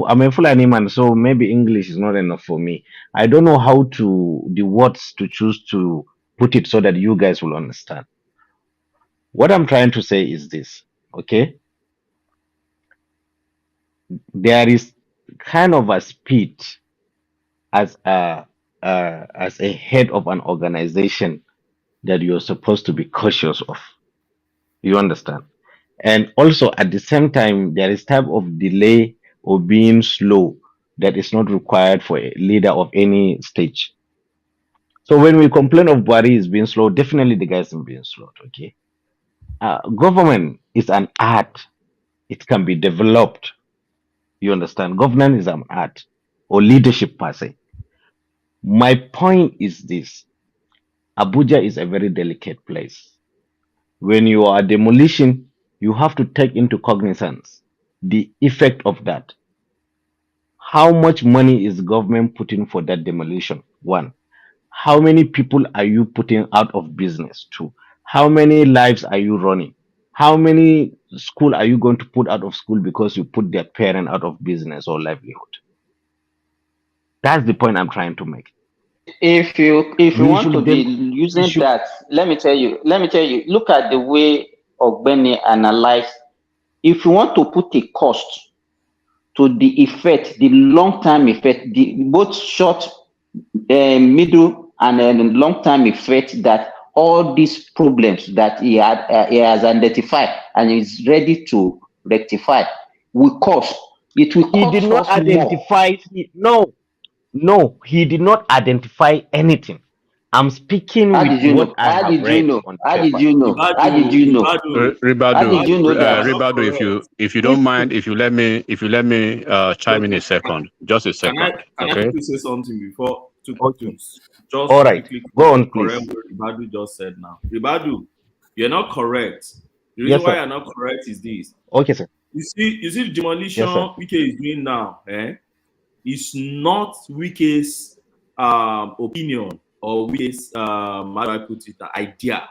Q: I'm a Fulani man, so maybe English is not enough for me. I don't know how the words to choose to put it so that you guys will understand. What I'm trying to say is this, okay? There is kind of a speech as a head of an organization that you're supposed to be cautious of. You understand? And also at the same time, there is type of delay or being slow that is not required for a leader of any stage. So when we complain of Buhari is being slow, definitely the guy isn't being slow, okay? Government is an art. It can be developed. You understand? Governance is an art or leadership per se. My point is this. Abuja is a very delicate place. When you are demolition, you have to take into cognizance the effect of that. How much money is government putting for that demolition? One. How many people are you putting out of business? Two. How many lives are you running? How many school are you going to put out of school because you put their parent out of business or livelihood? That's the point I'm trying to make.
A: If you want to be using that, let me tell you, look at the way Ogbeni analyzed. If you want to put a cost to the effect, the long-term effect, both short, middle, and long-term effect that all these problems that he has identified and is ready to rectify will cost. It will cost.
Q: He did not identify. No, he did not identify anything. I'm speaking with what I have read on paper.
A: How did you know?
D: Ribadu, if you don't mind, if you let me chime in a second, just a second.
J: Can I quickly say something before just
Q: all right, go on, please.
J: Correct what Ribadu just said now. Ribadu, you're not correct. The reason why you're not correct is this.
Q: Okay, sir.
J: You see the demolition
Q: Yes, sir.
J: Wike is doing now, it's not Wike's opinion or Wike's how do I put it, idea.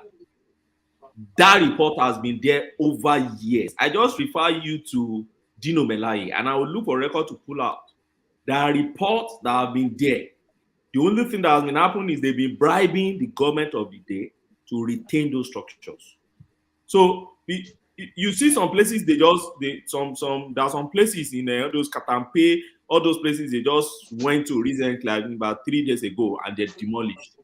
J: That report has been there over years. I just refer you to Dino Melaye, and I will look for record to pull out. There are reports that have been there. The only thing that has been happening is they've been bribing the government of the day to retain those structures. So you see some places there are some places in those Katampe, all those places they just went to recently, I think about 3 days ago, and they're demolished.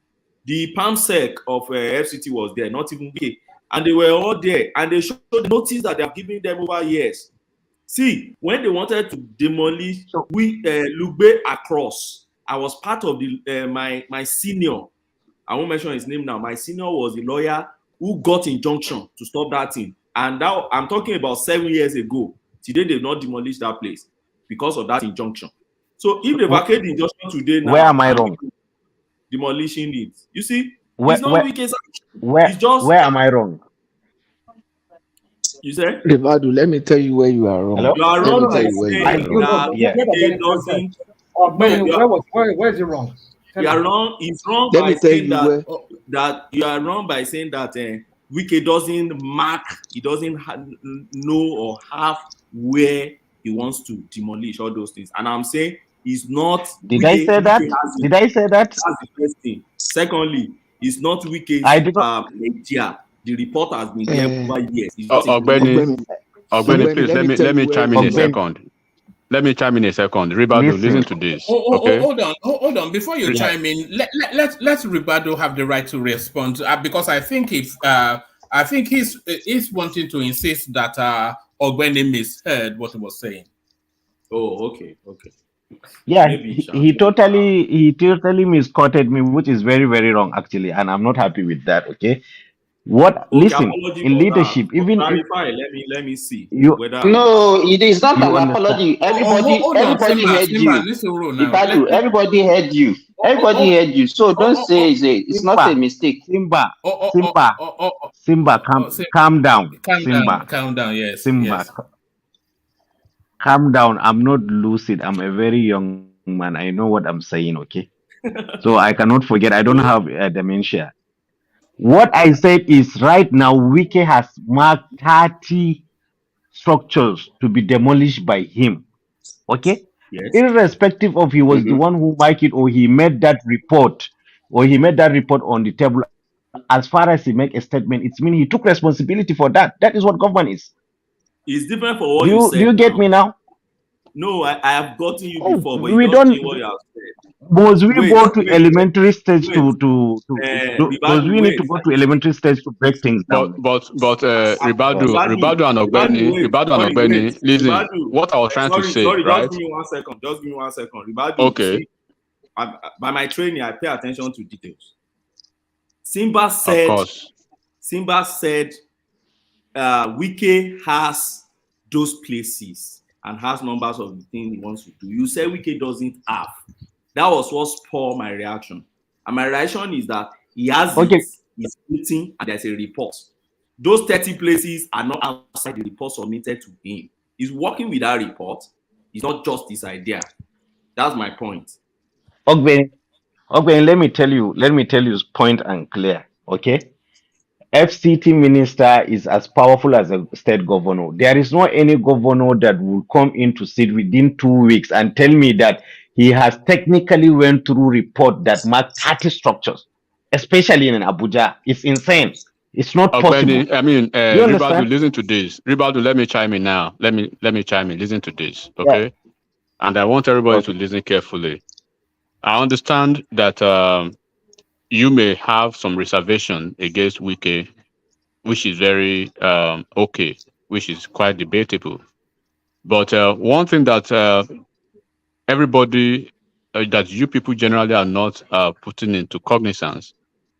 J: The PAMSEC of FCT was there, not even Wike, and they were all there, and they showed the notice that they have given them over years. See, when they wanted to demolish Lugbe across, I was part of the my senior. I won't mention his name now. My senior was a lawyer who got injunction to stop that thing, and now I'm talking about 7 years ago. Today they've not demolished that place because of that injunction. So if they vacate the injunction today now,
Q: Where am I wrong?
J: Demolishing it, you see,
Q: Where,
J: it's not
Q: where,
J: Wike's action.
Q: where,
J: It's just,
Q: where am I wrong?
J: you say?
G: Rivado, let me tell you where you are wrong.
Q: Hello?
J: You are
G: Let
J: wrong
G: me
J: by
G: tell you where you are
J: saying
G: wrong.
J: that
Q: Yeah.
J: it doesn't.
P: Where is it wrong?
J: You are wrong. It's wrong
G: Let
J: by
G: me tell
J: saying
G: you
J: that
G: where.
J: that you are wrong by saying that Wike doesn't mark. He doesn't know or have where he wants to demolish all those things. And I'm saying he's not.
Q: Did I say that? Did I say that?
J: That's the first thing. Secondly, it's not Wike's
Q: I did not.
J: idea. The report has been there over years. It's just
D: Ogbeni, please let me chime in a second. Let me chime in a second. Ribado, listen to this. Okay.
C: Hold on. Before you chime in, let Ribado have the right to respond because I think he's wanting to insist that Ogbeni misheard what he was saying.
J: Oh, okay.
Q: Yeah, he totally misquoted me, which is very, very wrong actually, and I'm not happy with that. Okay. Listen, in leadership, even if
J: let me see
A: whether no, it is not an apology. Everybody heard you. Ibadu, everybody heard you. Everybody heard you. So don't say it's not a mistake.
Q: Simba, calm down.
C: Calm down. Yes.
Q: Simba, calm down. I'm not lucid. I'm a very young man. I know what I'm saying. Okay, so I cannot forget. I don't have dementia. What I said is right now, Wike has marked 30 structures to be demolished by him. Okay?
J: Yes.
Q: Irrespective of he was the one who marked it or he made that report on the table, as far as he make a statement, it's mean he took responsibility for that. That is what government is.
J: It's different for what you said.
Q: Do you get me now?
J: No, I have gotten you before, but
Q: we
J: you don't see what you have said.
Q: Must we go to elementary stage to does we need to go to elementary stage to break things down?
D: But Ribado and Ogbeni, listen, what I was trying to say, right?
J: Just give me one second. Ribado,
D: okay.
J: See, by my training, I pay attention to details. Simba said Wike has those places and has numbers of the things he wants to do. You say Wike doesn't have. That was what spurred my reaction. And my reaction is that he has it, he's waiting, and there's a report. Those 30 places are not outside the report submitted to him. He's working with that report. It's not just his idea. That's my point.
Q: Okay, let me tell you point and clear. Okay. FCT minister is as powerful as a state governor. There is not any governor that will come in to sit within 2 weeks and tell me that he has technically went through report that mark 30 structures, especially in Abuja. It's insane. It's not possible.
D: I mean, Ribadu, listen to this. Ribadu, let me chime in now. Let me chime in. Listen to this, okay? Yeah. And I want everybody to listen carefully. I understand that you may have some reservation against Wike, which is very okay, which is quite debatable. But one thing that everybody, that you people generally are not putting into cognizance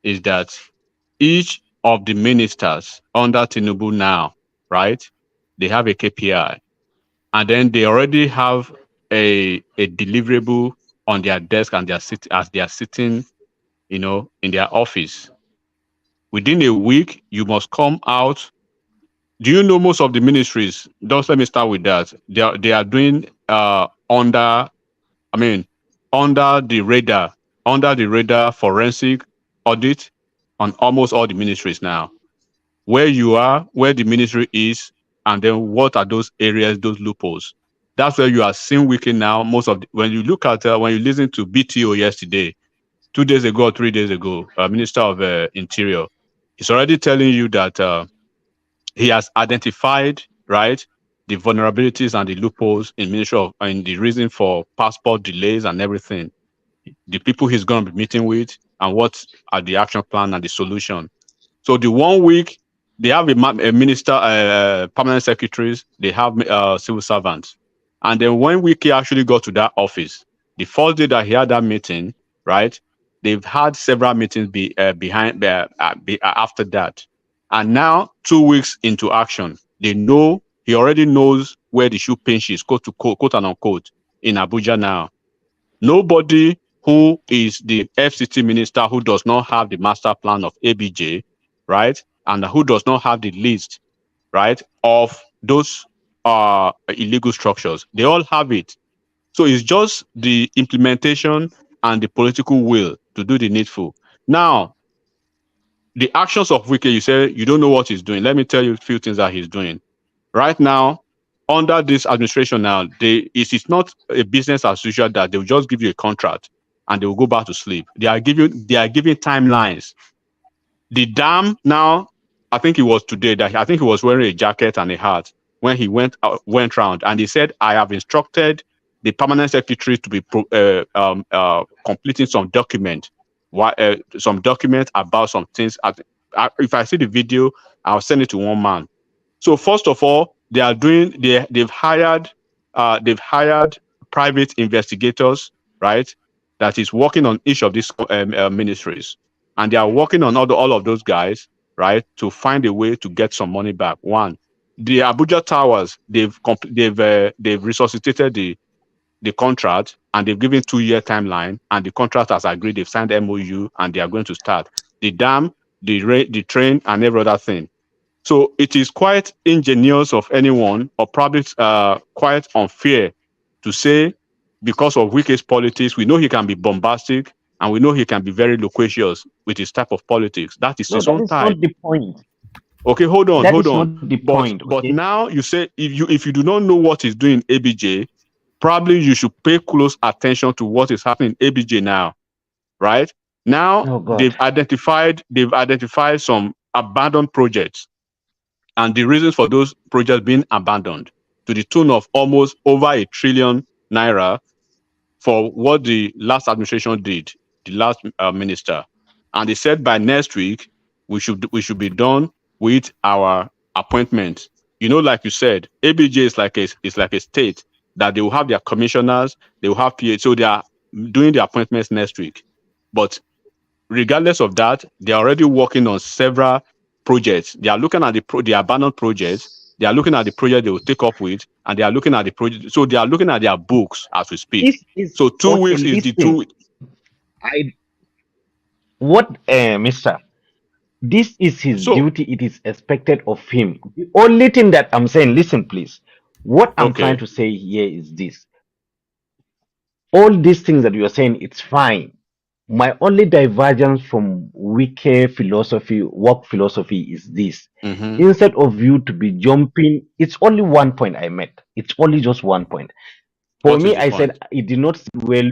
D: is that each of the ministers under Tinubu now, right, they have a KPI, and then they already have a deliverable on their desk and as they are sitting, you know, in their office. Within a week, you must come out Do you know most of the ministries? Just let me start with that. They are doing under the radar forensic audit on almost all the ministries now. Where you are, where the ministry is, and then what are those areas, those loopholes. That's where you are seeing Wiki now. When you look at when you listen to BTO yesterday, 2 days ago or 3 days ago, Minister of Interior, he's already telling you that he has identified, right, the vulnerabilities and the loopholes in the reason for passport delays and everything. The people he's going to be meeting with and what are the action plan and the solution. So the 1 week they have a minister, permanent secretaries, they have civil servants, and then when Wiki actually got to that office, the first day that he had that meeting, right, they've had several meetings after that, and now 2 weeks into action, he already knows where the shoe pinches, quote and unquote, in Abuja now. Nobody who is the FCT minister who does not have the master plan of ABJ, right, and who does not have the list, right, of those illegal structures, they all have it. So it's just the implementation and the political will to do the needful. Now, the actions of Wike, you say you don't know what he's doing. Let me tell you a few things that he's doing. Right now, under this administration now, it's not a business as usual that they'll just give you a contract and they will go back to sleep. They are giving timelines. The dam now, I think it was today that I think he was wearing a jacket and a hat when he went round, and he said, I have instructed the permanent secretary to be completing some document about some things. If I see the video, I'll send it to one man. So first of all, they've hired private investigators, right, that is working on each of these ministries, and they are working on all of those guys, right, to find a way to get some money back. One, the Abuja Towers, they've resuscitated the contract, and they've given 2-year timeline, and the contract has agreed. They've signed MOU, and they are going to start the dam, the train, and every other thing. So it is quite ingenious of anyone, or probably quite unfair to say, because of Wike's politics, we know he can be bombastic, and we know he can be very loquacious with his type of politics. That is his own type.
Q: Not the point.
D: Okay, hold on.
Q: Not the point.
D: But now you say if you do not know what he's doing in ABJ, probably you should pay close attention to what is happening in ABJ now, right? Now they've identified some abandoned projects, and the reasons for those projects being abandoned to the tune of almost over ₦1 trillion for what the last administration did, the last minister. And they said by next week we should be done with our appointments. You know, like you said, ABJ is like a state that they will have their commissioners, they will have PA, so they are doing the appointments next week. But regardless of that, they are already working on several projects. They are looking at the abandoned projects. They are looking at the project they will take up with, and they are looking at the project. So they are looking at their books as we speak. So 2 weeks is the 2 weeks.
Q: Mister? This is his duty. It is expected of him. The only thing that I'm saying, listen, please. What I'm trying to say here is this. All these things that you are saying, it's fine. My only divergence from Wike philosophy, work philosophy, is this. Instead of you to be jumping, it's only 1 point I met. It's only just 1 point. For me, I said it did not sit well.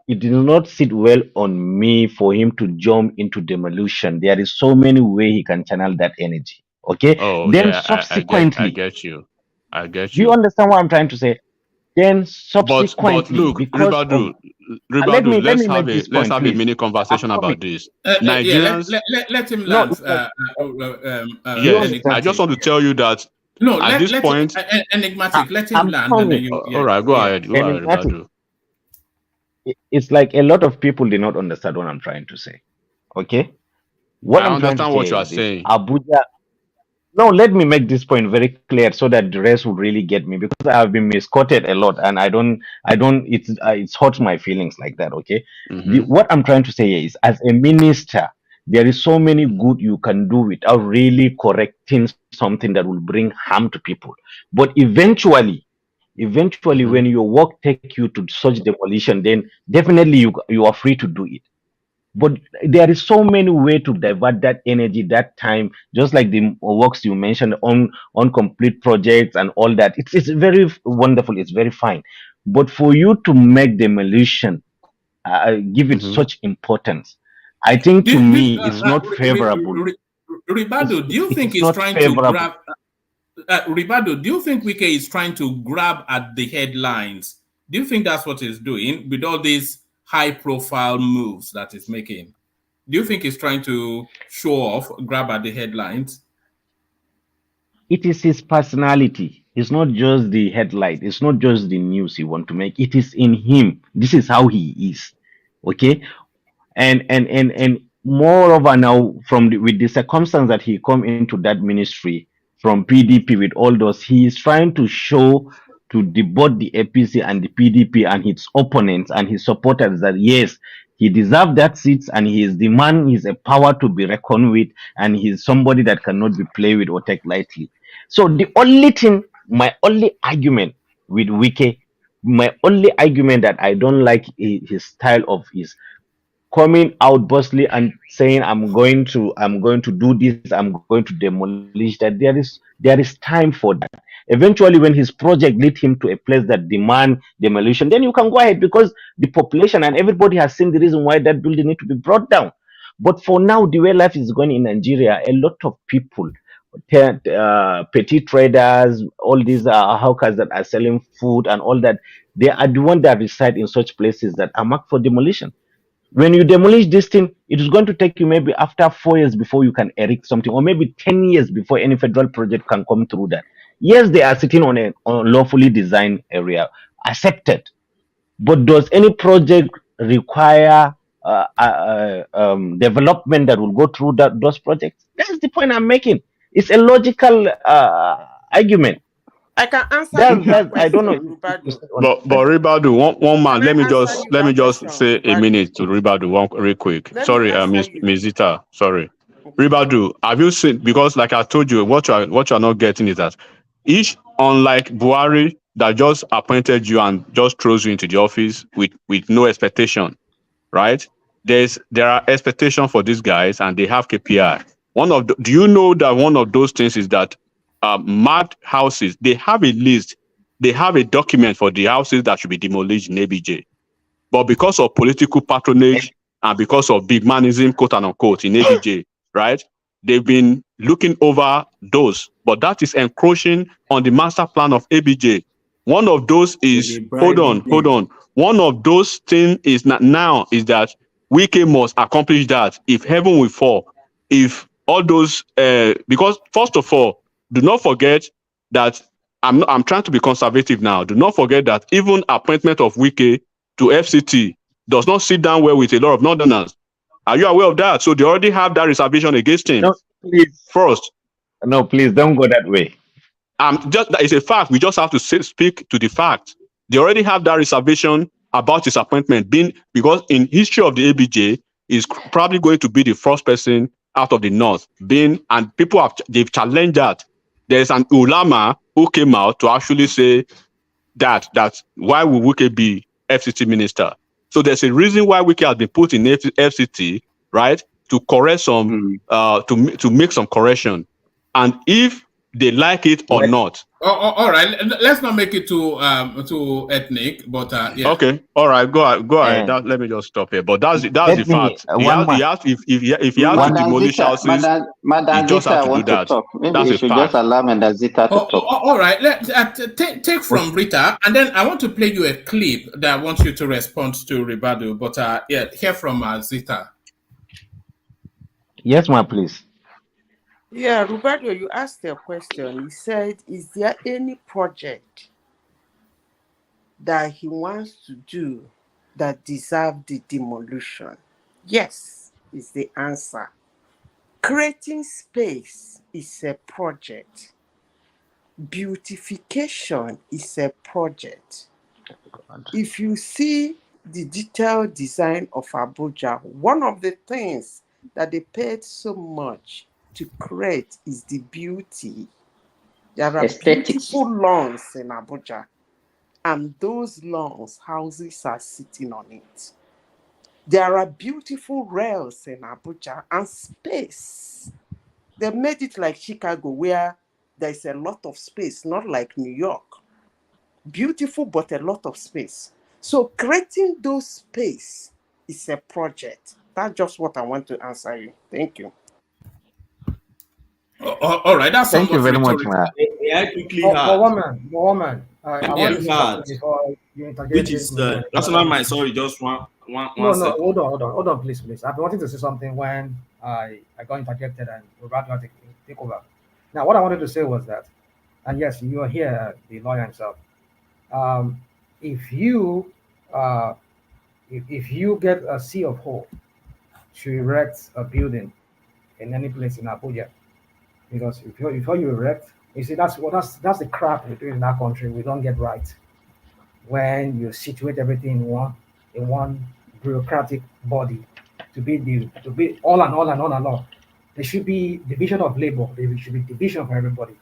Q: It did not sit well on me for him to jump into demolition. There is so many ways he can channel that energy. Okay. Then subsequently,
D: I get you.
Q: Do you understand what I'm trying to say? Then subsequently,
D: but look,
Q: because
D: Ribadu, let's have a mini conversation about this. Nigerians,
C: let him land.
D: Yes, I just want to tell you that at this point,
C: enigmatic. Let him land.
D: And then all right, go ahead, Ribadu.
Q: It's like a lot of people did not understand what I'm trying to say. Okay, what I'm trying to say
D: what you are saying.
Q: Abuja. No, let me make this point very clear so that the rest will really get me, because I have been misquoted a lot, and it's hurt my feelings like that. Okay, what I'm trying to say is, as a minister, there is so many good you can do without really correcting something that will bring harm to people. But eventually, when your work take you to such demolition, then definitely you are free to do it. But there is so many way to divert that energy, that time, just like the works you mentioned on complete projects and all that. It's very wonderful, it's very fine. But for you to make demolition, give it such importance, I think to me it's not favorable.
C: Ribado, do you think
Q: It's
C: he's
Q: not
C: trying
Q: favorable.
C: to grab? Ribado, do you think Wike is trying to grab at the headlines? Do you think that's what he's doing with all these high-profile moves that he's making? Do you think he's trying to show off, grab at the headlines?
Q: It is his personality. It's not just the headline. It's not just the news he want to make. It is in him. This is how he is. Okay, and moreover now with the circumstance that he come into that ministry from PDP with all those, he is trying to show to both the APC and the PDP and his opponents and his supporters that yes, he deserves that seat and he is the man, he's a power to be reckoned with, and he's somebody that cannot be played with or take lightly. So the only thing, my only argument with Wike, my only argument that I don't like his style of his coming out boastfully and saying I'm going to do this, I'm going to demolish that. There is time for that. Eventually, when his project lead him to a place that demand demolition, then you can go ahead, because the population and everybody has seen the reason why that building need to be brought down. But for now, the way life is going in Nigeria, a lot of people, petty traders, all these hawkers that are selling food and all that, they are the ones that reside in such places that are marked for demolition. When you demolish this thing, it is going to take you maybe after 4 years before you can erect something, or maybe 10 years before any federal project can come through that. Yes, they are sitting on a lawfully designed area, accepted. But does any project require development that will go through those projects? That's the point I'm making. It's a logical argument.
B: I can answer you that question.
Q: I don't know.
D: But Ribadu, one man. Let me just say a minute to Ribadu, one real quick. Sorry, Ms. Zita. Sorry, Ribadu. Have you seen? Because like I told you, what you are not getting is that unlike Buhari that just appointed you and just throws you into the office with no expectation, right? There are expectations for these guys, and they have KPI. Do you know that one of those things is that mad houses, they have a list, they have a document for the houses that should be demolished in ABJ. But because of political patronage and because of big manism, quote and unquote, in ABJ, right? They've been looking over those, but that is encroaching on the master plan of ABJ. One of those is, hold on. One of those things is now is that Wike must accomplish that if heaven will fall. If all those, because first of all, do not forget that I'm trying to be conservative now. Do not forget that even appointment of Wike to FCT does not sit down well with a lot of Northerners. Are you aware of that? So they already have that reservation against him.
Q: No, please.
D: First.
Q: No, please don't go that way.
D: It's a fact. We just have to speak to the fact. They already have that reservation about his appointment because in history of the ABJ, is probably going to be the first person out of the North and people they've challenged that. There's an ulama who came out to actually say that why would Wike be FCT minister? So there's a reason why Wike has been put in FCT, right? To correct some, to make some correction. And if they like it or not.
C: All right. Let's not make it too ethnic, but yeah.
D: Okay. All right. Go ahead. Let me just stop here. But that's the fact. If he has to demolish houses, he just has to do that. That's a fact.
A: Just allow Zita to talk.
C: All right. Take from Rita, and then I want to play you a clip that I want you to respond to Ribadu. But hear from Zita.
Q: Yes, ma'am, please.
B: Yeah, Roberto, you asked a question. He said, is there any project that he wants to do that deserves the demolition? Yes, is the answer. Creating space is a project. Beautification is a project. If you see the detailed design of Abuja, one of the things that they paid so much to create is the beauty. There are
A: Aesthetics.
B: beautiful lawns in Abuja, and those lawns, houses are sitting on it. There are beautiful rails in Abuja and space. They made it like Chicago, where there's a lot of space, not like New York. Beautiful, but a lot of space. So creating those space is a project. That's just what I want to answer you. Thank you.
C: All right, that's
Q: Thank you
C: somewhat
Q: very much,
C: rhetorical.
Q: man.
J: I quickly
P: But
J: had.
P: woman, I want to say something before you interject.
J: Which is rational mind. Sorry, just one
P: No,
J: second.
P: hold on, please. I've been wanting to say something when I got interjected and we're about to take over. Now, what I wanted to say was that, and yes, you are here, the lawyer himself. If you get a C of O to erect a building in any place in Abuja, because before you erect, you see that's the crap we do in our country. We don't get right when you situate everything in one bureaucratic body to be all and all. There should be division of labor. There should be division for everybody.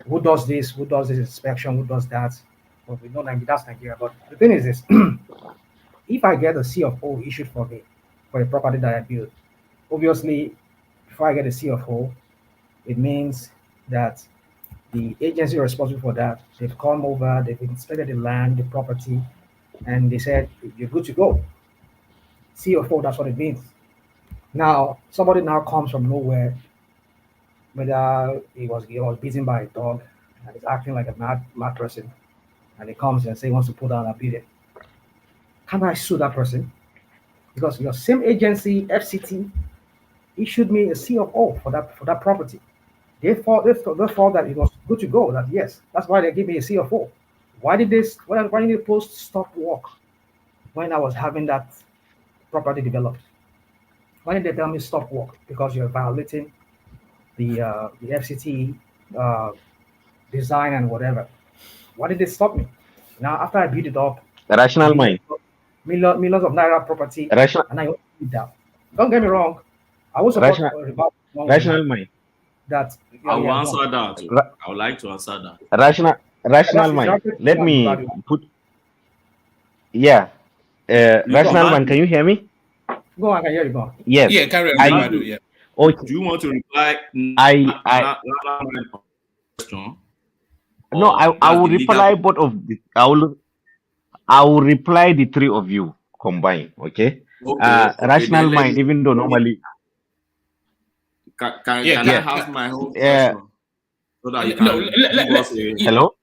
P: Who does this? Who does this inspection? Who does that? Well, we know that's Nigeria. But the thing is this: if I get a C of O issued for me for a property that I build, obviously, before I get a C of O, it means that the agency responsible for that, they've come over, they've inspected the land, the property, and they said, you're good to go. C of O, that's what it means. Now, somebody now comes from nowhere, whether he was beaten by a dog and is acting like a mad person, and he comes and says he wants to put down a building. Can I sue that person? Because your same agency, FCT, issued me a C of O for that property. They thought that it was good to go. That yes, that's why they gave me a C of O. Why did they post stop work when I was having that property developed? Why did they tell me stop work? Because you're violating the FCT design and whatever. Why did they stop me? Now after I built it up,
Q: Rational mind.
P: Millions of naira property, and I did that. Don't get me wrong. I will support
Q: rational mind.
P: That
J: I will answer that. I would like to answer that.
Q: Rational mind. Let me put. Yeah. Rational mind. Can you hear me?
P: Go on, I can hear you. Go on.
Q: Yes.
C: Yeah, carry on.
J: Yeah.
Q: Okay.
J: Do you want to reply?
Q: No, I will reply both of the. I will reply the three of you combined. Okay. Rational mind, even though normally.
J: Can I have my whole question so that you can give us a
Q: hello?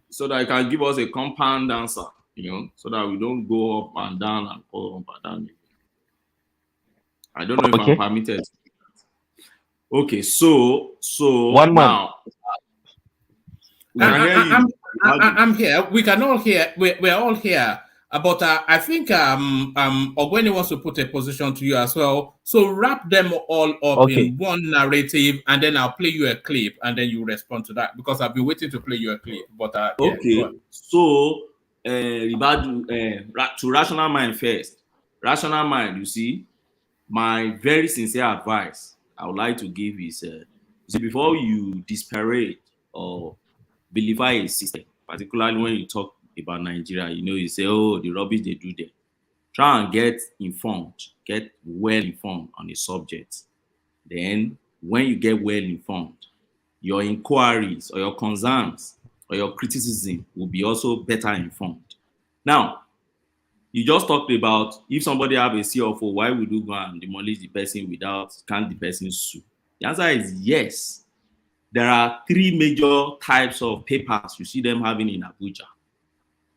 J: So that you can give us a compound answer, so that we don't go up and down and go up and down. I don't know if I'm permitted. Okay, so
Q: one
J: now
C: we can hear you. I'm here. We can all hear. We're all here. But I think Ogweni wants to put a position to you as well. So wrap them all up in one narrative, and then I'll play you a clip, and then you respond to that, because I've been waiting to play you a clip. But
J: so to rational mind first. Rational mind, you see, my very sincere advice I would like to give is, before you disparage or vilify a system, particularly when you talk about Nigeria, you say, oh, the rubbish they do there. Try and get informed, get well informed on the subject. Then, when you get well informed, your inquiries or your concerns or your criticism will be also better informed. Now, you just talked about if somebody have a CFO, why would you go and demolish the person can't the person sue? The answer is yes. There are three major types of papers you see them having in Abuja.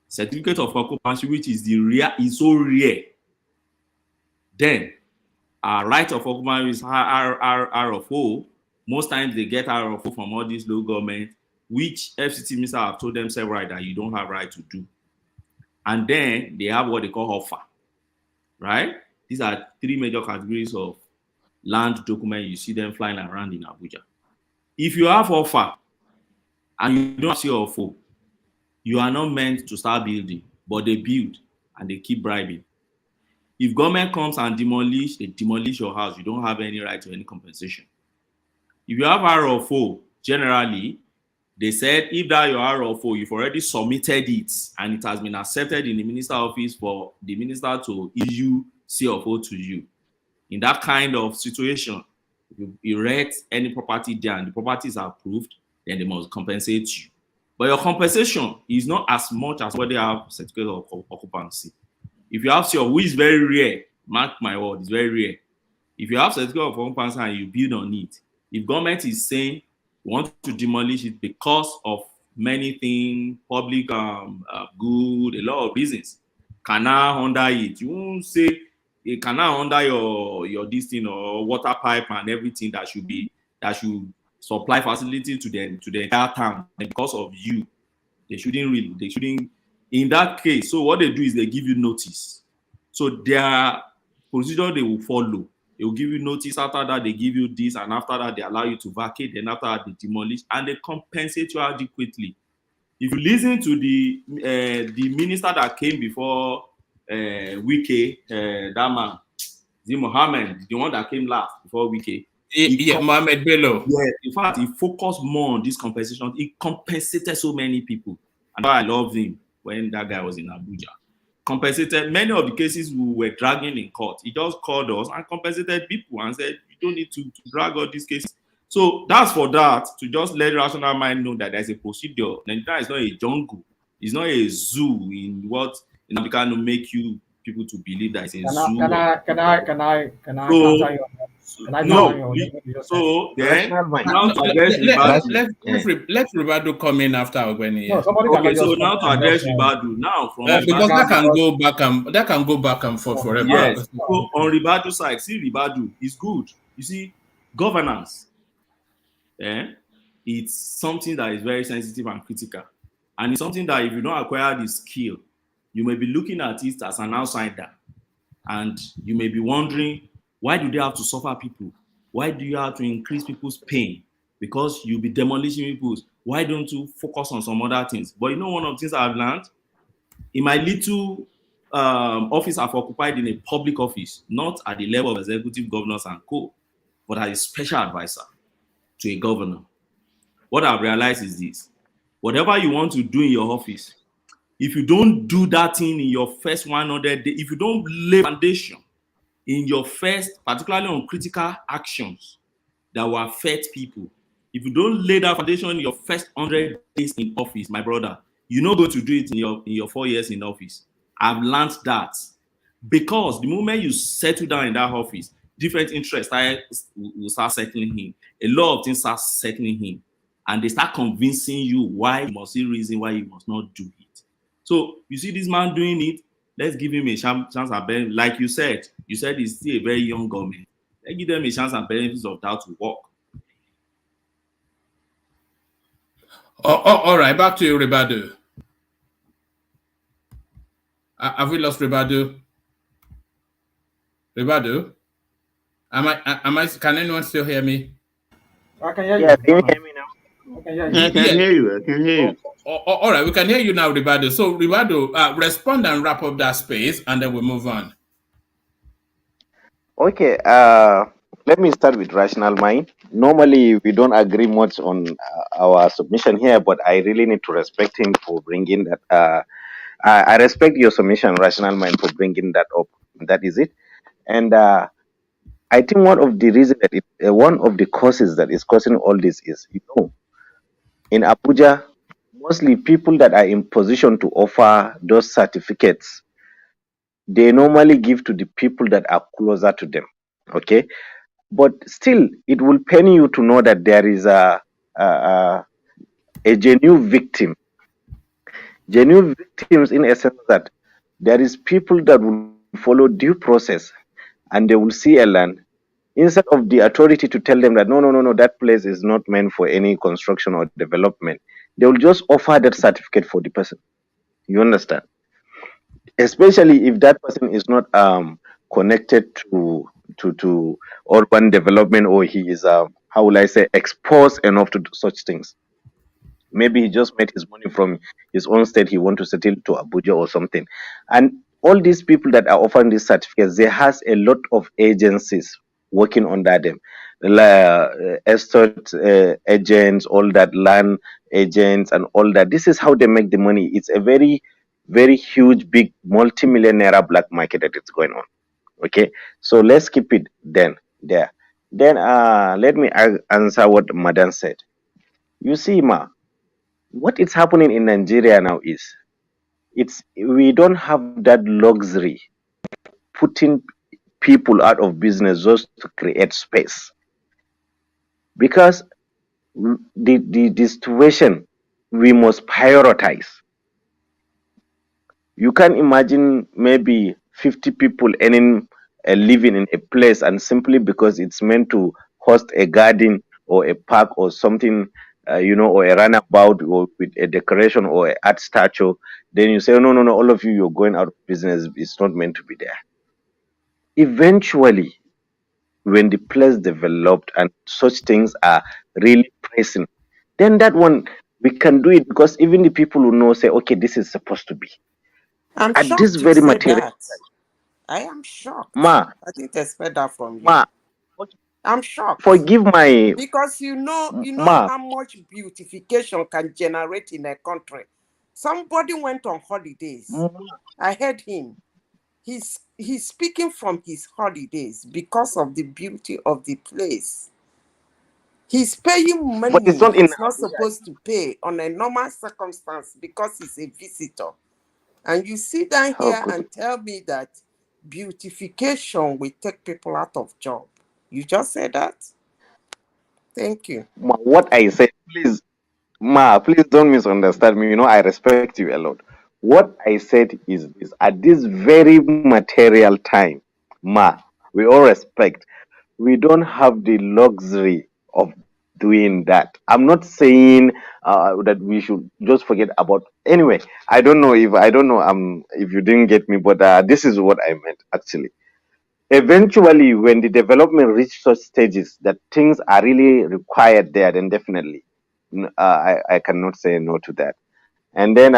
J: Certificate of occupancy, which is is so rare. Then, right of occupancy is RFO. Most times they get RFO from all these local government, which FCT minister have told them several that you don't have right to do. And then they have what they call offer, right? These are three major categories of land document you see them flying around in Abuja. If you have offer and you don't see offer, you are not meant to start building, but they build and they keep bribing. If government comes and they demolish your house, you don't have any right to any compensation. If you have RFO, generally, they said if that your RFO, you've already submitted it and it has been accepted in the minister office for the minister to issue CFO to you. In that kind of situation, if you erect any property there and the property is approved, then they must compensate you. But your compensation is not as much as what they have certificate of occupancy. If you have CFO, which is very rare, mark my word, it's very rare. If you have certificate of occupancy and you build on it, if government is saying we want to demolish it because of many things, public good, a lot of reasons, canal under it, you won't say a canal under your this thing or water pipe and everything that should supply facility to the entire town. And because of you, they shouldn't. In that case, so what they do is they give you notice. So their procedure they will follow. They will give you notice. After that, they give you this, and after that, they allow you to vacate. Then after that, they demolish and they compensate you adequately. If you listen to the minister that came before Wike, that man, Mohammed, the one that came last before Wike.
C: Mohammed Bello.
J: Yeah, in fact, he focused more on this compensation. He compensated so many people, and I loved him when that guy was in Abuja. Compensated many of the cases we were dragging in court. He just called us and compensated people and said, "You don't need to drag all these cases." So that's for that, to just let rational mind know that there's a procedure. Nigeria is not a jungle. It's not a zoo in Africa to make people to believe that it's a zoo.
P: Can I counter you? Can I
J: no. So then,
C: let Ribadu come in after Ogweni.
P: No,
J: okay, so now to address Ribadu now from
C: because that can go back and forth forever.
J: Yes. So on Ribadu side, see Ribadu is good. You see, governance. It's something that is very sensitive and critical, and it's something that if you don't acquire the skill, you may be looking at it as an outsider, and you may be wondering, why do they have to suffer people? Why do you have to increase people's pain? Because you'll be demolishing people's. Why don't you focus on some other things? But you know, one of the things I've learned in my little office I've occupied in a public office, not at the level of executive governors and co, but as a special advisor to a governor. What I've realized is this: whatever you want to do in your office, if you don't do that thing in your first 100 days, if you don't lay foundation in your first, particularly on critical actions that will affect people, if you don't lay that foundation in your first 100 days in office, my brother, you're not going to do it in your 4 years in office. I've learned that, because the moment you settle down in that office, different interests will start settling in. A lot of things start settling in, and they start convincing you why you must see reason why you must not do it. So you see this man doing it, let's give him a chance and benefit. Like you said he's still a very young government. Let's give them a chance and benefits of that to work.
C: All right, back to you, Ribadu. Have we lost Ribadu? Ribadu? Can anyone still hear me?
P: I can hear you.
Q: Yeah, can you hear me now?
J: I can hear you.
C: All right, we can hear you now, Ribadu. So, Ribadu, respond and wrap up that space, and then we'll move on.
Q: Okay, let me start with rational mind. Normally, we don't agree much on our submission here, but I really need to respect him for bringing that. I respect your submission, rational mind, for bringing that up. That is it. And I think one of the causes that is causing all this is, in Abuja, mostly people that are in position to offer those certificates, they normally give to the people that are closer to them. Okay, but still, it will pain you to know that there is a genuine victim. Genuine victims, in a sense that there is people that will follow due process, and they will see a land, instead of the authority to tell them that no, that place is not meant for any construction or development. They will just offer that certificate for the person. You understand? Especially if that person is not connected to urban development, or he is how will I say, exposed enough to do such things. Maybe he just made his money from his own state, he want to settle to Abuja or something. And all these people that are offering these certificates, there has a lot of agencies working under them, estate agents, all that, land agents, and all that. This is how they make the money. It's a very, very huge, big, multi-millionaire black market that is going on. Okay, so let's keep it there. Then let me answer what Madam said. You see, ma, what is happening in Nigeria now is we don't have that luxury putting people out of business just to create space, because the situation, we must prioritize. You can imagine maybe 50 people living in a place, and simply because it's meant to host a garden or a park or something, or a runabout or with a decoration or an art statue, then you say, no, all of you, you're going out of business. It's not meant to be there. Eventually, when the place developed and such things are really pressing, then that one, we can do it, because even the people who know say, okay, this is supposed to be.
B: I'm
Q: At
B: shocked
Q: this
B: you
Q: very
B: said
Q: material.
B: that. I am shocked.
Q: Ma,
B: I didn't expect that from you.
Q: ma,
B: I'm shocked.
Q: forgive my,
B: Because you know
Q: ma,
B: how much beautification can generate in a country. Somebody went on holidays. I heard him. He's speaking from his holidays because of the beauty of the place. He's paying money
Q: but it's not in
B: he's not supposed to pay on a normal circumstance because he's a visitor. And you sit down here and tell me that beautification will take people out of job. You just said that? Thank you.
Q: Ma, what I said, please, ma, please don't misunderstand me. I respect you a lot. What I said is this: at this very material time, ma, we all respect, we don't have the luxury of doing that. I'm not saying that we should just forget about. Anyway, I don't know if you didn't get me, but this is what I meant actually. Eventually, when the development reach such stages that things are really required there, then definitely I cannot say no to that. And then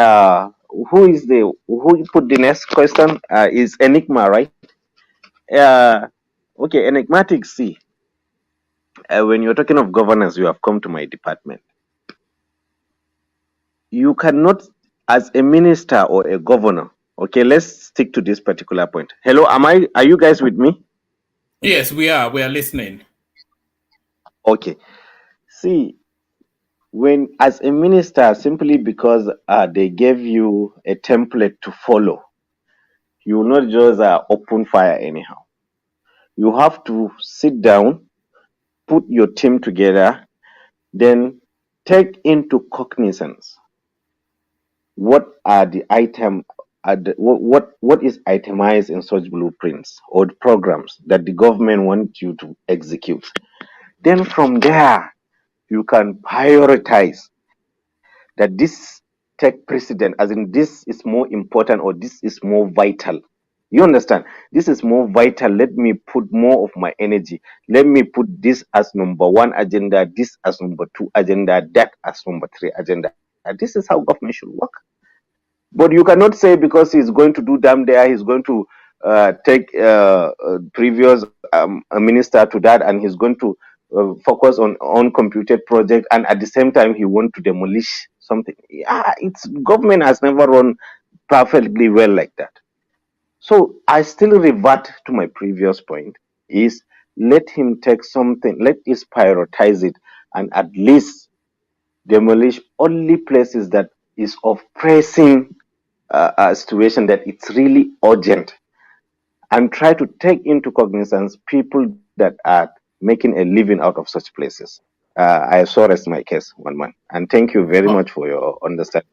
Q: who put the next question? Is Enigma, right? Okay, enigmatic. See, when you're talking of governance, you have come to my department. You cannot, as a minister or a governor. Okay, let's stick to this particular point. Hello, are you guys with me?
C: Yes, we are. We are listening.
Q: Okay. See, when as a minister, simply because they gave you a template to follow, you will not just open fire anyhow. You have to sit down, put your team together, then take into cognizance what are the item, what is itemized in such blueprints or programs that the government wants you to execute. Then from there, you can prioritize that this take precedent, as in this is more important or this is more vital. You understand? This is more vital. Let me put more of my energy. Let me put this as number one agenda, this as number two agenda, that as number three agenda. And this is how government should work. But you cannot say because he's going to do damn there, he's going to take previous a minister to that, and he's going to focus on computed project, and at the same time he want to demolish something. Yeah, it's government has never run perfectly well like that. So I still revert to my previous point: is let him take something, let us prioritize it, and at least demolish only places that is of pressing situation, that it's really urgent, and try to take into cognizance people that are making a living out of such places. I saw rest my case, one man, and thank you very much for your understanding.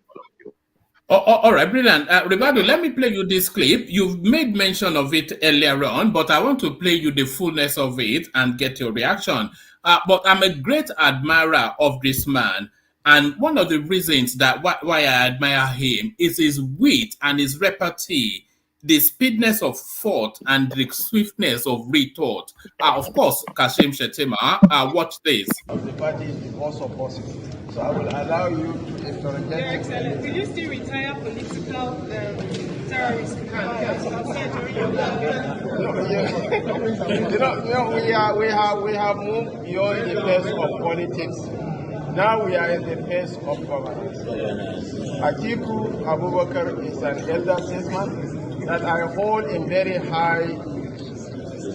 C: All right, brilliant. Ricardo, let me play you this clip. You've made mention of it earlier on, but I want to play you the fullness of it and get your reaction. But I'm a great admirer of this man. And one of the reasons that why I admire him is his wit and his repartee the speediness of thought and the swiftness of retort. Of course, Kashim Shettima, watch this.
K: Of the party divorce of bosses. So I will allow you to interrogate.
V: Your Excellency, will you still retire political terrorists?
K: We have moved beyond the phase of politics. Now we are in the phase of governance. Atiku Abubakar is an elder statesman that I hold in very high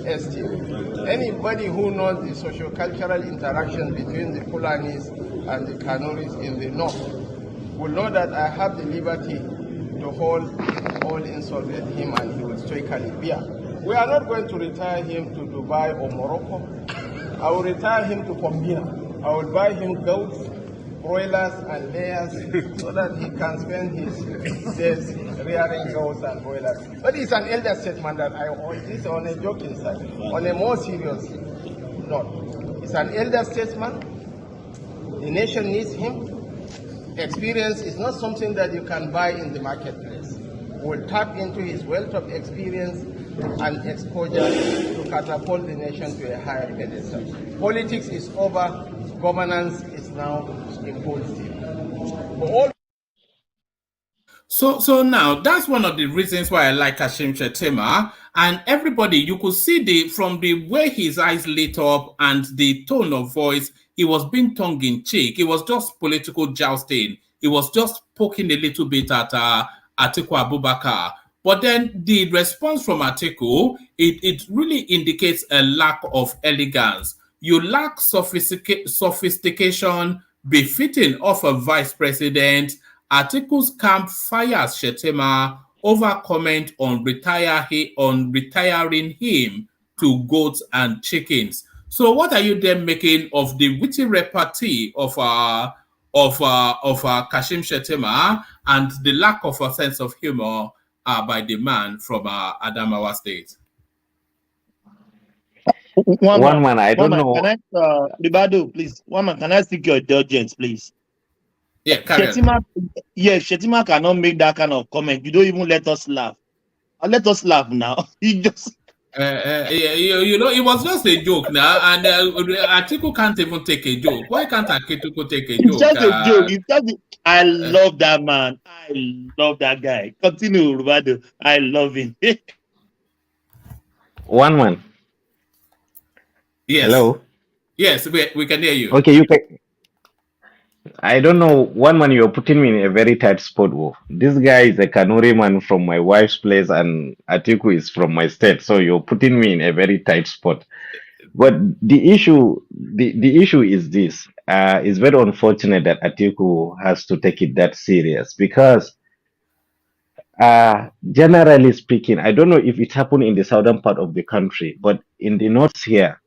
K: esteem. Anybody who knows the socio-cultural interaction between the Fulanis and the Kanuris in the north will know that I have the liberty to hold all insults at him and he will stoically bear. We are not going to retire him to Dubai or Morocco. I will retire him to Pombina. I will buy him goats, broilers, and layers so that he can spend his days rearing goats and broilers. But it's an elder statesman that I want. This is on a joking side. On a more serious note, it's an elder statesman. The nation needs him. Experience is not something that you can buy in the marketplace. We'll tap into his wealth of experience and exposure to catapult the nation to a higher pedestal. Politics is over. Governance is now in full steam.
C: So now that's one of the reasons why I like Kashim Shettima. And everybody, you could see from the way his eyes lit up and the tone of voice, he was being tongue-in-cheek. It was just political jousting. He was just poking a little bit at Atiku Abubakar. But then the response from Atiku, it really indicates a lack of elegance. You lack sophistication befitting of a vice president. Atiku's camp fires Shettima over comment on retiring him to goats and chickens. So what are you then making of the witty repartee of Kashim Shettima and the lack of a sense of humor by the man from Adamawa State?
S: One man, I don't know. Can I, Ribado, please? One man, can I seek your indulgence, please?
C: Yeah,
S: Shettima cannot make that kind of comment. You don't even let us laugh. Let us laugh now. He just.
C: It was just a joke now, and Atiku can't even take a joke. Why can't Atiku take a joke?
S: It's just a joke. I love that man. I love that guy. Continue, Ribado. I love him.
Q: One man.
C: Yes.
Q: Hello.
C: Yes, we can hear you.
Q: Okay, you can. I don't know. One man, you're putting me in a very tight spot. Whoa. This guy is a Kanuri man from my wife's place, and Atiku is from my state. So you're putting me in a very tight spot. But the issue is this. It's very unfortunate that Atiku has to take it that serious because, generally speaking, I don't know if it happened in the southern part of the country, but in the north here,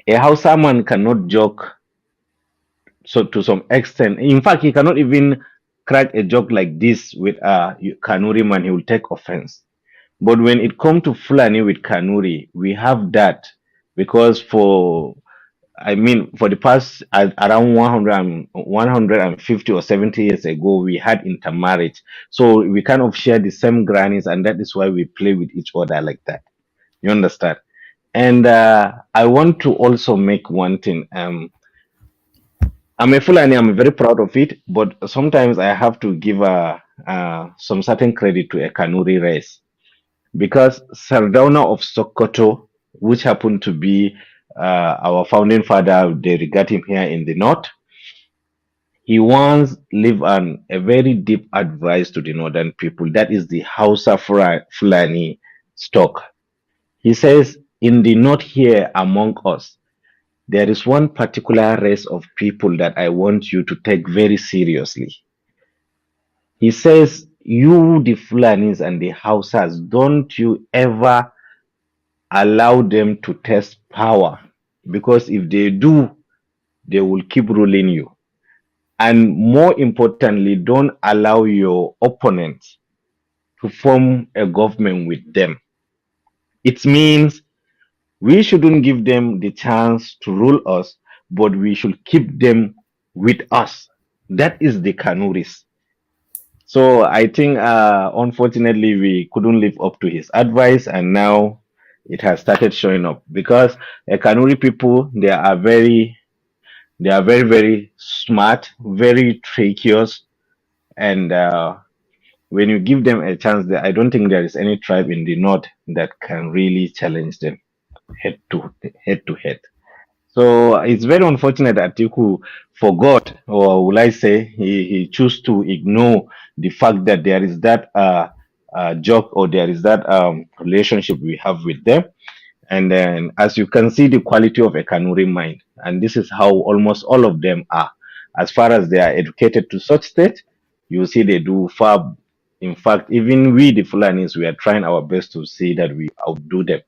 Q: a Hausa man cannot joke so to some extent. In fact, he cannot even crack a joke like this with a Kanuri man. He will take offense. But when it comes to Fulani with Kanuri, we have that because for the past around 150 or 70 years ago, we had intermarriage. So we kind of share the same grannies, and that is why we play with each other like that. You understand? And I want to also make one thing. I'm a Fulani, I'm very proud of it, but sometimes I have to give some certain credit to a Kanuri race. Because Sardauna of Sokoto, which happened to be our founding father, they regard him here in the north, he once left a very deep advice to the northern people. That is the Hausa Fulani stock. He says, in the north here among us, there is one particular race of people that I want you to take very seriously. He says, you, the Fulanis and the Hausas, don't you ever allow them to test power, because if they do, they will keep ruling you. And more importantly, don't allow your opponents to form a government with them. It means we shouldn't give them the chance to rule us, but we should keep them with us. That is the Kanuris. So I think, unfortunately, we couldn't live up to his advice, and now it has started showing up because Kanuri people, they are very, very smart, very trickious, and when you give them a chance, I don't think there is any tribe in the north that can really challenge them head to head. So it's very unfortunate that Atiku forgot, or will I say, he chose to ignore the fact that there is that joke, or there is that relationship we have with them. And then, as you can see, the quality of a Kanuri mind, and this is how almost all of them are. As far as they are educated to such state, you see they do far. In fact, even we, the Fulanis, we are trying our best to see that we outdo them.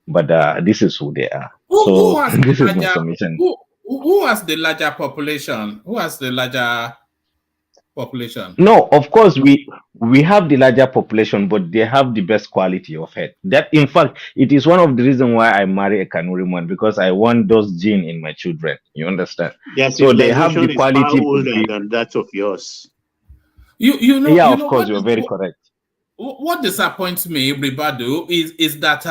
Q: But this is who they are.
C: Who
Q: So
C: has
Q: this
C: the
Q: is my
C: larger
Q: submission.
C: who has the larger population? Who has the larger population?
Q: No, of course we have the larger population, but they have the best quality of head. That, in fact, it is one of the reasons why I marry a Kanuri man, because I want those genes in my children. You understand?
H: Their
Q: So they have the
H: civilization is far
Q: quality to
H: older
Q: be.
H: than that of yours.
Q: Yeah, of course, you're very correct.
C: What disappoints me, Ribado, is that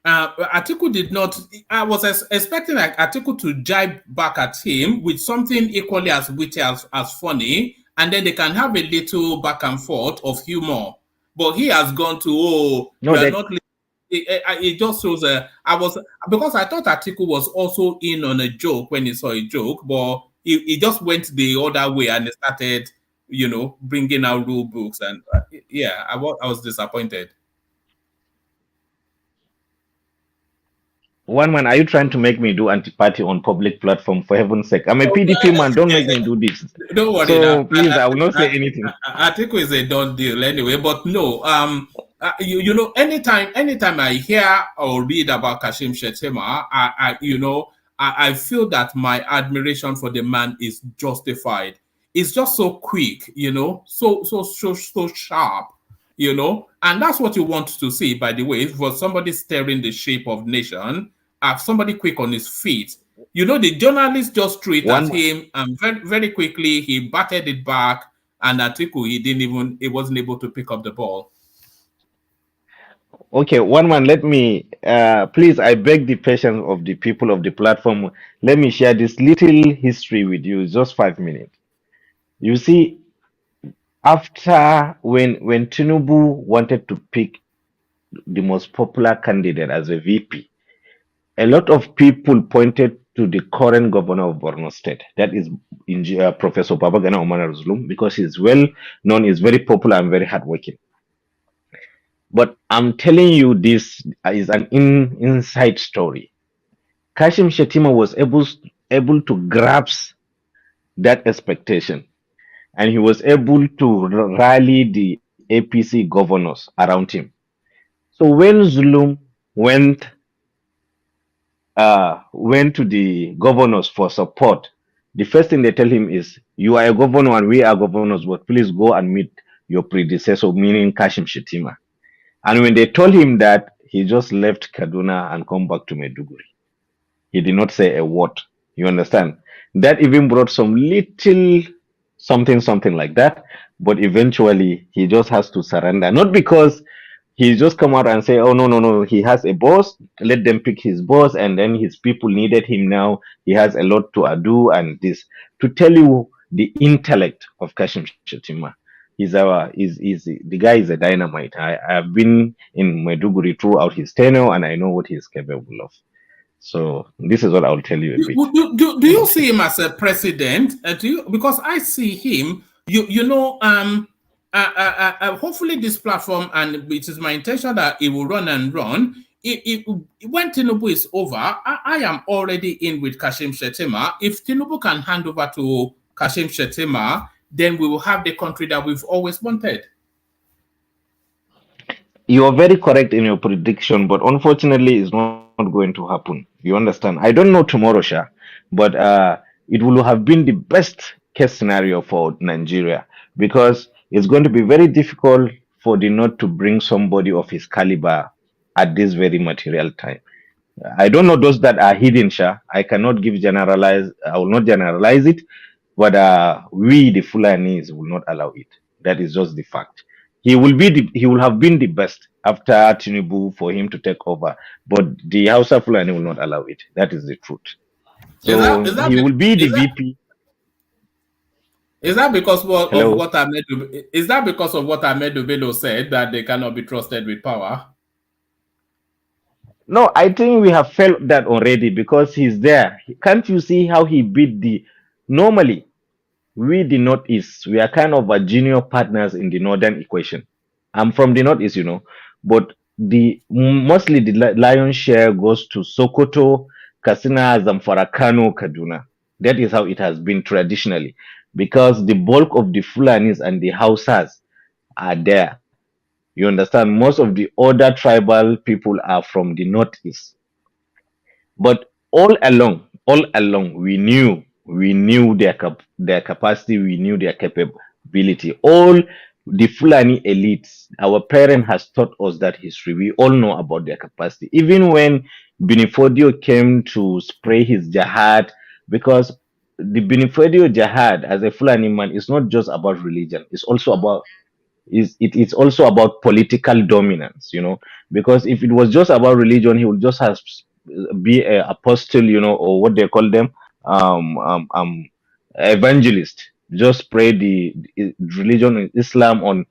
C: Atiku did not. I was expecting like Atiku to jibe back at him with something equally as witty as funny, and then they can have a little back and forth of humor. But he has gone to,
Q: No,
C: you are
Q: that
C: not. It just shows. Because I thought Atiku was also in on a joke when he saw a joke, but he just went the other way and started, bringing out rule books, and yeah, I was disappointed.
Q: one man, are you trying to make me do anti-party on public platform? For heaven's sake, I'm a PDP man. Don't make me do this.
C: Don't worry now.
Q: So please, I will not say anything.
C: Atiku is a done deal anyway. But no, anytime I hear or read about Kashim Shettima, I feel that my admiration for the man is justified. It's just so quick, so sharp, and that's what you want to see. By the way, for somebody steering the shape of nation, somebody quick on his feet. The journalist just threw it at him, and very, very quickly he batted it back. And Atiku, he wasn't able to pick up the ball.
Q: Okay, one man, let me, please, I beg the patience of the people of the platform. Let me share this little history with you, just 5 minutes. You see, after when Tinubu wanted to pick the most popular candidate as a VP, a lot of people pointed to the current governor of Borno State, that is Professor Babagana Omar Zulum, because he's well known, he's very popular and very hardworking. But I'm telling you, this is an inside story. Kashim Shettima was able to grasp that expectation, and he was able to rally the APC governors around him. So when Zulum went to the governors for support, the first thing they tell him is, "You are a governor and we are governors, but please go and meet your predecessor," meaning Kashim Shettima. And when they told him that, he just left Kaduna and come back to Maiduguri. He did not say a word. You understand? That even brought some little something like that. But eventually, he just has to surrender. Not because he just come out and say, "Oh, no, he has a boss. Let them pick his boss." And then his people needed him now. He has a lot to do and this. To tell you the intellect of Kashim Shettima. The guy is a dynamite. I've been in Maiduguri throughout his tenure, and I know what he's capable of. So this is what I'll tell you a bit.
C: Do you see him as a president? Because I see him. Hopefully this platform, and it is my intention that it will run and run. When Tinubu is over, I am already in with Kashim Shettima. If Tinubu can hand over to Kashim Shettima, then we will have the country that we've always wanted.
Q: You are very correct in your prediction, but unfortunately, it's not going to happen. You understand? I don't know tomorrow, Sha, but it will have been the best case scenario for Nigeria, because it's going to be very difficult for the North to bring somebody of his caliber at this very material time. I don't know those that are hidden, Sha. I will not generalize it, but we, the Fulanis, will not allow it. That is just the fact. He will have been the best after Tinubu for him to take over, but the Hausa Fulani will not allow it. That is the truth. So he will be the VP.
C: Is that because of
Q: Hello?
C: what Ahmed Bello said, that they cannot be trusted with power?
Q: No, I think we have felt that already because he's there. Can't you see how he beat the? Normally, we the Northeast, we are kind of a junior partners in the Northern equation. I'm from the Northeast, but mostly the lion's share goes to Sokoto, Katsina, Zamfara, Kano, Kaduna. That is how it has been traditionally, because the bulk of the Fulanis and the Hausas are there. You understand? Most of the other tribal people are from the Northeast. But all along, we knew their capacity, we knew their capability. All the Fulani elites, our parent has taught us that history. We all know about their capacity. Even when Binifodio came to spray his jihad, because the Binifodio jihad as a Fulani man is not just about religion. It's also about it's also about political dominance, because if it was just about religion, he would just have be a apostle, or what they call them, evangelist, just spread the religion in Islam on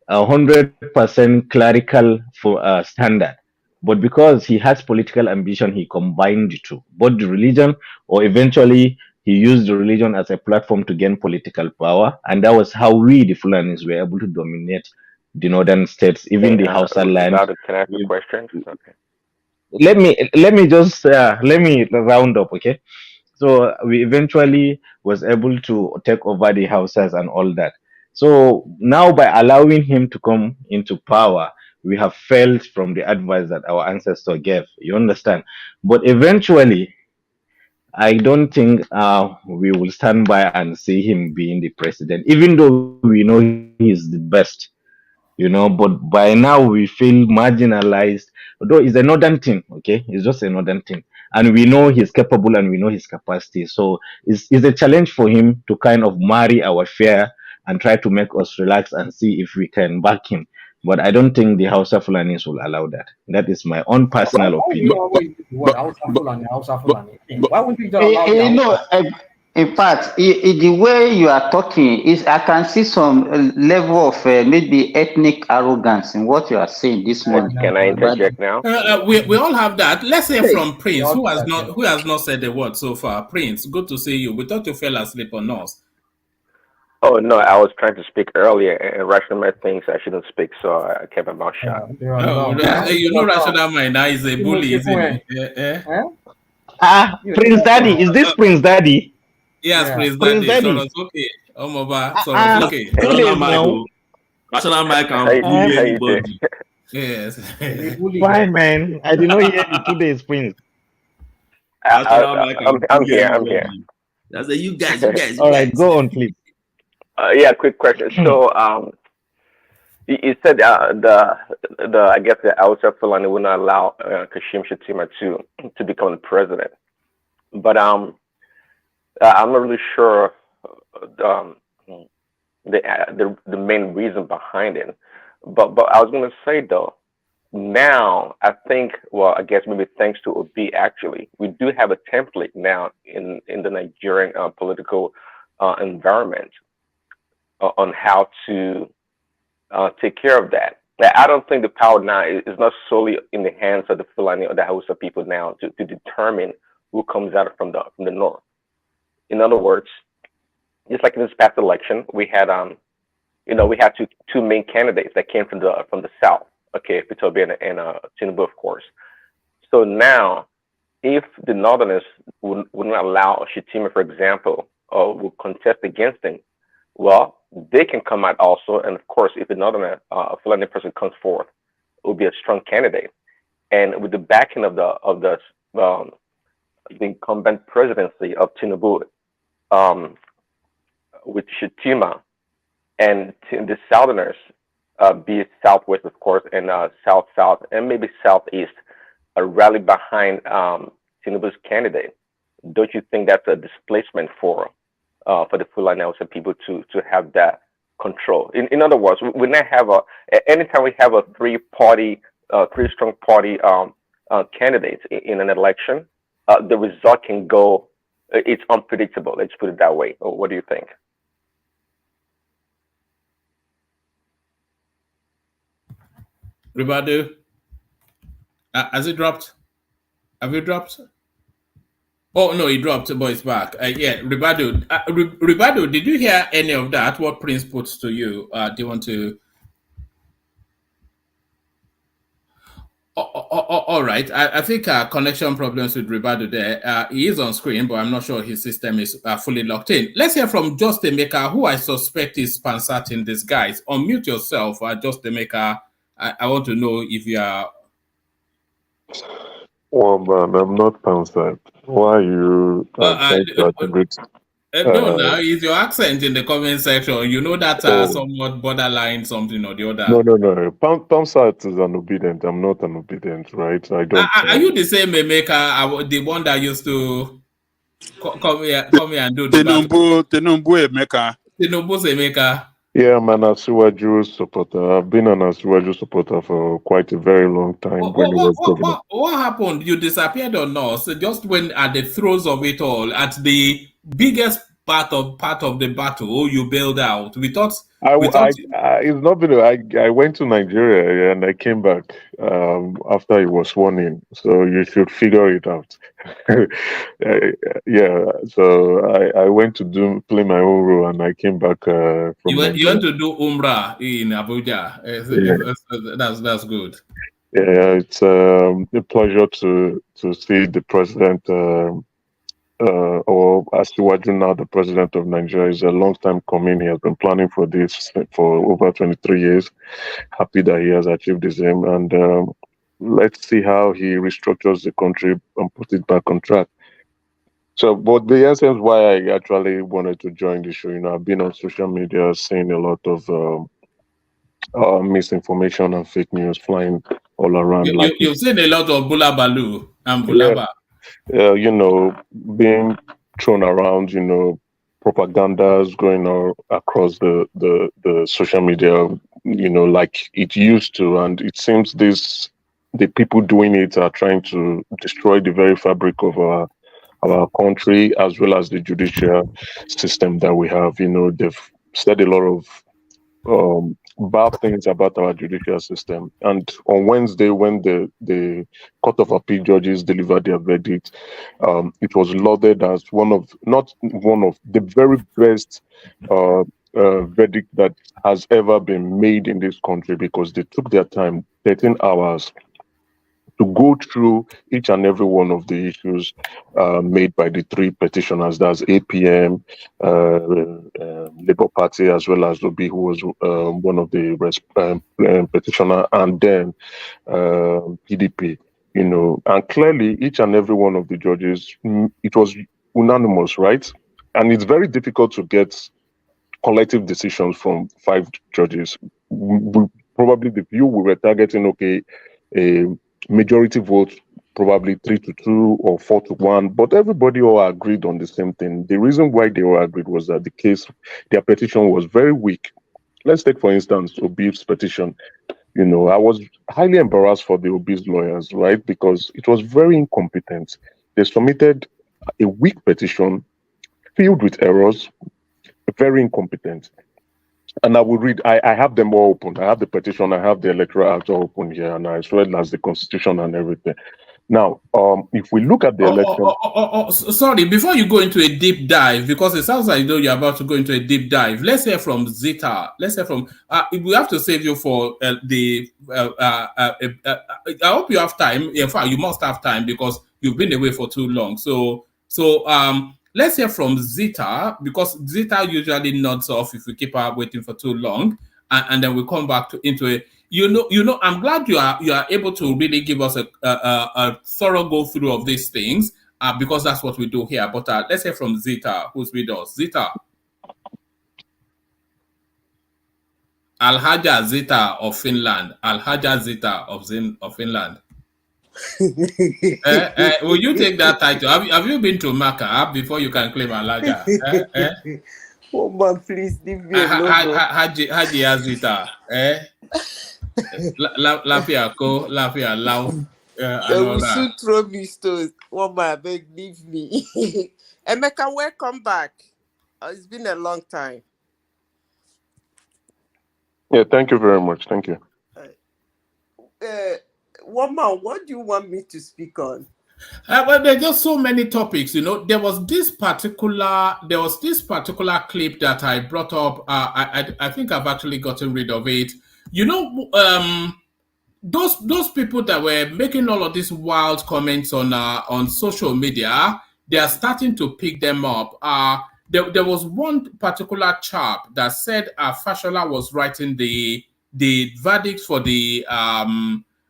Q: 100% clerical for standard. But because he has political ambition, he combined the two, both the religion, or eventually he used the religion as a platform to gain political power. And that was how we, the Fulanis, were able to dominate the northern states, even the Hausa land.
E: Can I ask a question? Okay.
Q: Let me round up, okay? So we eventually was able to take over the houses and all that. So now by allowing him to come into power, we have failed from the advice that our ancestor gave. You understand? But eventually, I don't think we will stand by and see him being the president, even though we know he's the best. But by now we feel marginalized. Although it's a northern thing, okay? It's just a northern thing. And we know he's capable and we know his capacity. So it's a challenge for him to kind of marry our fear and try to make us relax and see if we can back him. But I don't think the Hausa Fulanis will allow that. That is my own personal opinion.
P: Why wouldn't you just allow
A: in fact, the way you are talking is, I can see some level of maybe ethnic arrogance in what you are saying this morning.
E: Can I interject now?
C: We all have that. Let's hear from Prince, who has not said a word so far. Prince, good to see you. We thought you fell asleep on us.
E: Oh no, I was trying to speak earlier, and Rashomar thinks I shouldn't speak, so I kept my mouth shut.
C: Rashomar Mind now is a bully, isn't he?
Q: Prince Daddy, is this Prince Daddy?
C: Yes, Prince Daddy. Soros okay. Soros okay.
J: National mic can bully anybody.
C: Yes.
Q: Fine, man. I did not hear the 2 days, Prince.
E: I'm here.
J: That's a you guys.
Q: All right, go on, please.
E: Yeah, quick question. So, you said the I guess the Hausa Fulani would not allow Kashim Shettima to become the president, but I'm not really sure the main reason behind it. But I was going to say though, now I think, well, I guess maybe thanks to Obi, actually, we do have a template now in the Nigerian political environment on how to take care of that. I don't think the power now is not solely in the hands of the Fulani or the Hausa people now to determine who comes out from the north. In other words, just like in this past election, we had we had two main candidates that came from the south. Okay, Pitobi and Tinubu, of course. So now, if the Northerners would not allow Shettima, for example, or would contest against him, well, they can come out also. And of course, if the Northern Fulani person comes forth, it will be a strong candidate. And with the backing of the incumbent presidency of Tinubu, with Shettima and the Southerners, be it Southwest, of course, and South, and maybe Southeast, rally behind Tinubu's candidate. Don't you think that's a displacement for the Fulani Hausa people to have that control. In other words, we now have anytime we have a three strong party candidates in an election, the result can go. It's unpredictable. Let's put it that way. What do you think?
C: Ribadu, has it dropped? Have you dropped? Oh no, it dropped, but it's back. Yeah, Ribadu. Ribadu, did you hear any of that? What Prince puts to you? Do you want to? All right. I think connection problems with Ribadu there. He is on screen, but I'm not sure his system is fully locked in. Let's hear from Just Emeka, who I suspect is Pansat in disguise. Unmute yourself, Just Emeka. I want to know if you are.
L: Well, man, I'm not Pansat. Why are you trying to attribute?
C: No, it's your accent in the comment section. You know that somewhat borderline something or the other.
L: No. Pansat is an obedient. I'm not an obedient, right? I don't.
C: Are you the same Emeka, the one that used to come here and do the
I: Tinubu Emeka.
C: Tinubu's Emeka.
L: Yeah, I'm an Asiwaju supporter. I've been an Asiwaju supporter for quite a very long time.
C: What happened? You disappeared on us just when at the throes of it all, at the biggest part of the battle, you bailed out. We thought
L: it's not been. I went to Nigeria and I came back after it was sworn in. So you should figure it out. Yeah. So I went to play my own role and I came back from.
C: You went to do Umrah in Abuja. That's good.
L: Yeah, it's a pleasure to see the president. Or Asiwaju, now the president of Nigeria, is a long time coming. He has been planning for this for over 23 years. Happy that he has achieved his aim, and let's see how he restructures the country and put it back on track. So, but the essence why I actually wanted to join the show, I've been on social media seeing a lot of misinformation and fake news flying all around.
C: You've seen a lot of Bula Balu and Bulaba.
L: Being thrown around, propagandas going across the social media, like it used to. And it seems the people doing it are trying to destroy the very fabric of our country, as well as the judicial system that we have. They've said a lot of bad things about our judicial system. And on Wednesday, when the Court of Appeal judges delivered their verdict, it was lauded as not one of the very best verdict that has ever been made in this country, because they took their time, 13 hours, to go through each and every one of the issues made by the three petitioners. That's APM, Labour Party, as well as Obi, who was one of the petitioner, and then PDP. And clearly, each and every one of the judges, it was unanimous, right? And it's very difficult to get collective decisions from 5 judges. Probably the view we were targeting, a majority vote, probably 3-2 or 4-1, but everybody all agreed on the same thing. The reason why they all agreed was that their petition was very weak. Let's take, for instance, Obi's petition. I was highly embarrassed for the Obi's lawyers, right? Because it was very incompetent. They submitted a weak petition filled with errors, very incompetent. And I will read, I have them all open. I have the petition, I have the Electoral Act all open here, and as well as the Constitution and everything. Now, if we look at the election...
C: Sorry, before you go into a deep dive, because it sounds like you're about to go into a deep dive, let's hear from Zita. Let's hear from... we have to save you for I hope you have time. In fact, you must have time because you've been away for too long. So let's hear from Zita, because Zita usually nods off if we keep her waiting for too long, and then we come back into it. I'm glad you are able to really give us a thorough go through of these things, because that's what we do here. But let's hear from Zita, who's with us. Zita. Alhaja Zita of Finland. Alhaja Zita of Finland. Will you take that title? Have you been to Makkah before you can claim Alhaja?
B: Oh man, please leave me alone.
C: Haji Azita, Lafia Ko, Lafia Lau,
B: They
C: and all
B: will
C: that.
B: soon throw me stones. One man, I beg, leave me. Emeka, welcome back. It's been a long time.
L: Yeah, thank you very much. Thank you.
B: One man, what do you want me to speak on?
C: Well, there are just so many topics, There was this particular clip that I brought up. I think I've actually gotten rid of it. Those people that were making all of these wild comments on social media, they are starting to pick them up. There was one particular chap that said Fashola was writing the verdicts for the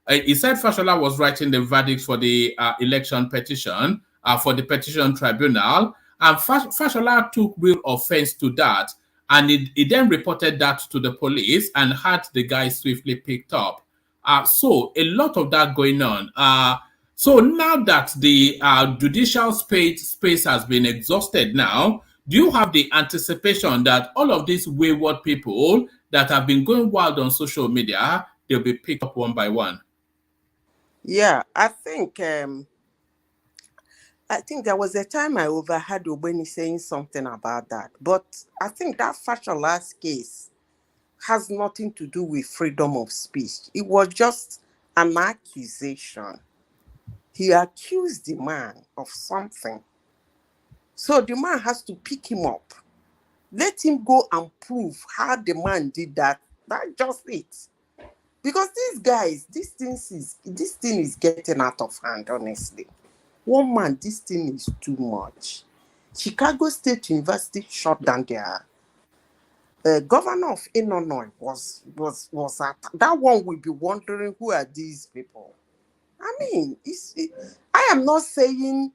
C: he said Fashola was writing the verdicts for the election petition for the petition tribunal, and Fashola took real offense to that, and he then reported that to the police and had the guy swiftly picked up. So a lot of that going on. So now that the judicial space has been exhausted now, do you have the anticipation that all of these wayward people that have been going wild on social media, they'll be picked up one by one?
B: Yeah, I think there was a time I overheard Obeni saying something about that. But I think that Fashola's case has nothing to do with freedom of speech. It was just an accusation. He accused the man of something. So the man has to pick him up. Let him go and prove how the man did that. That's just it. Because these guys, this thing is getting out of hand, honestly. One man, this thing is too much. Chicago State University shut down their governor of Illinois was at that one. Will be wondering who are these people. I mean, I am not saying,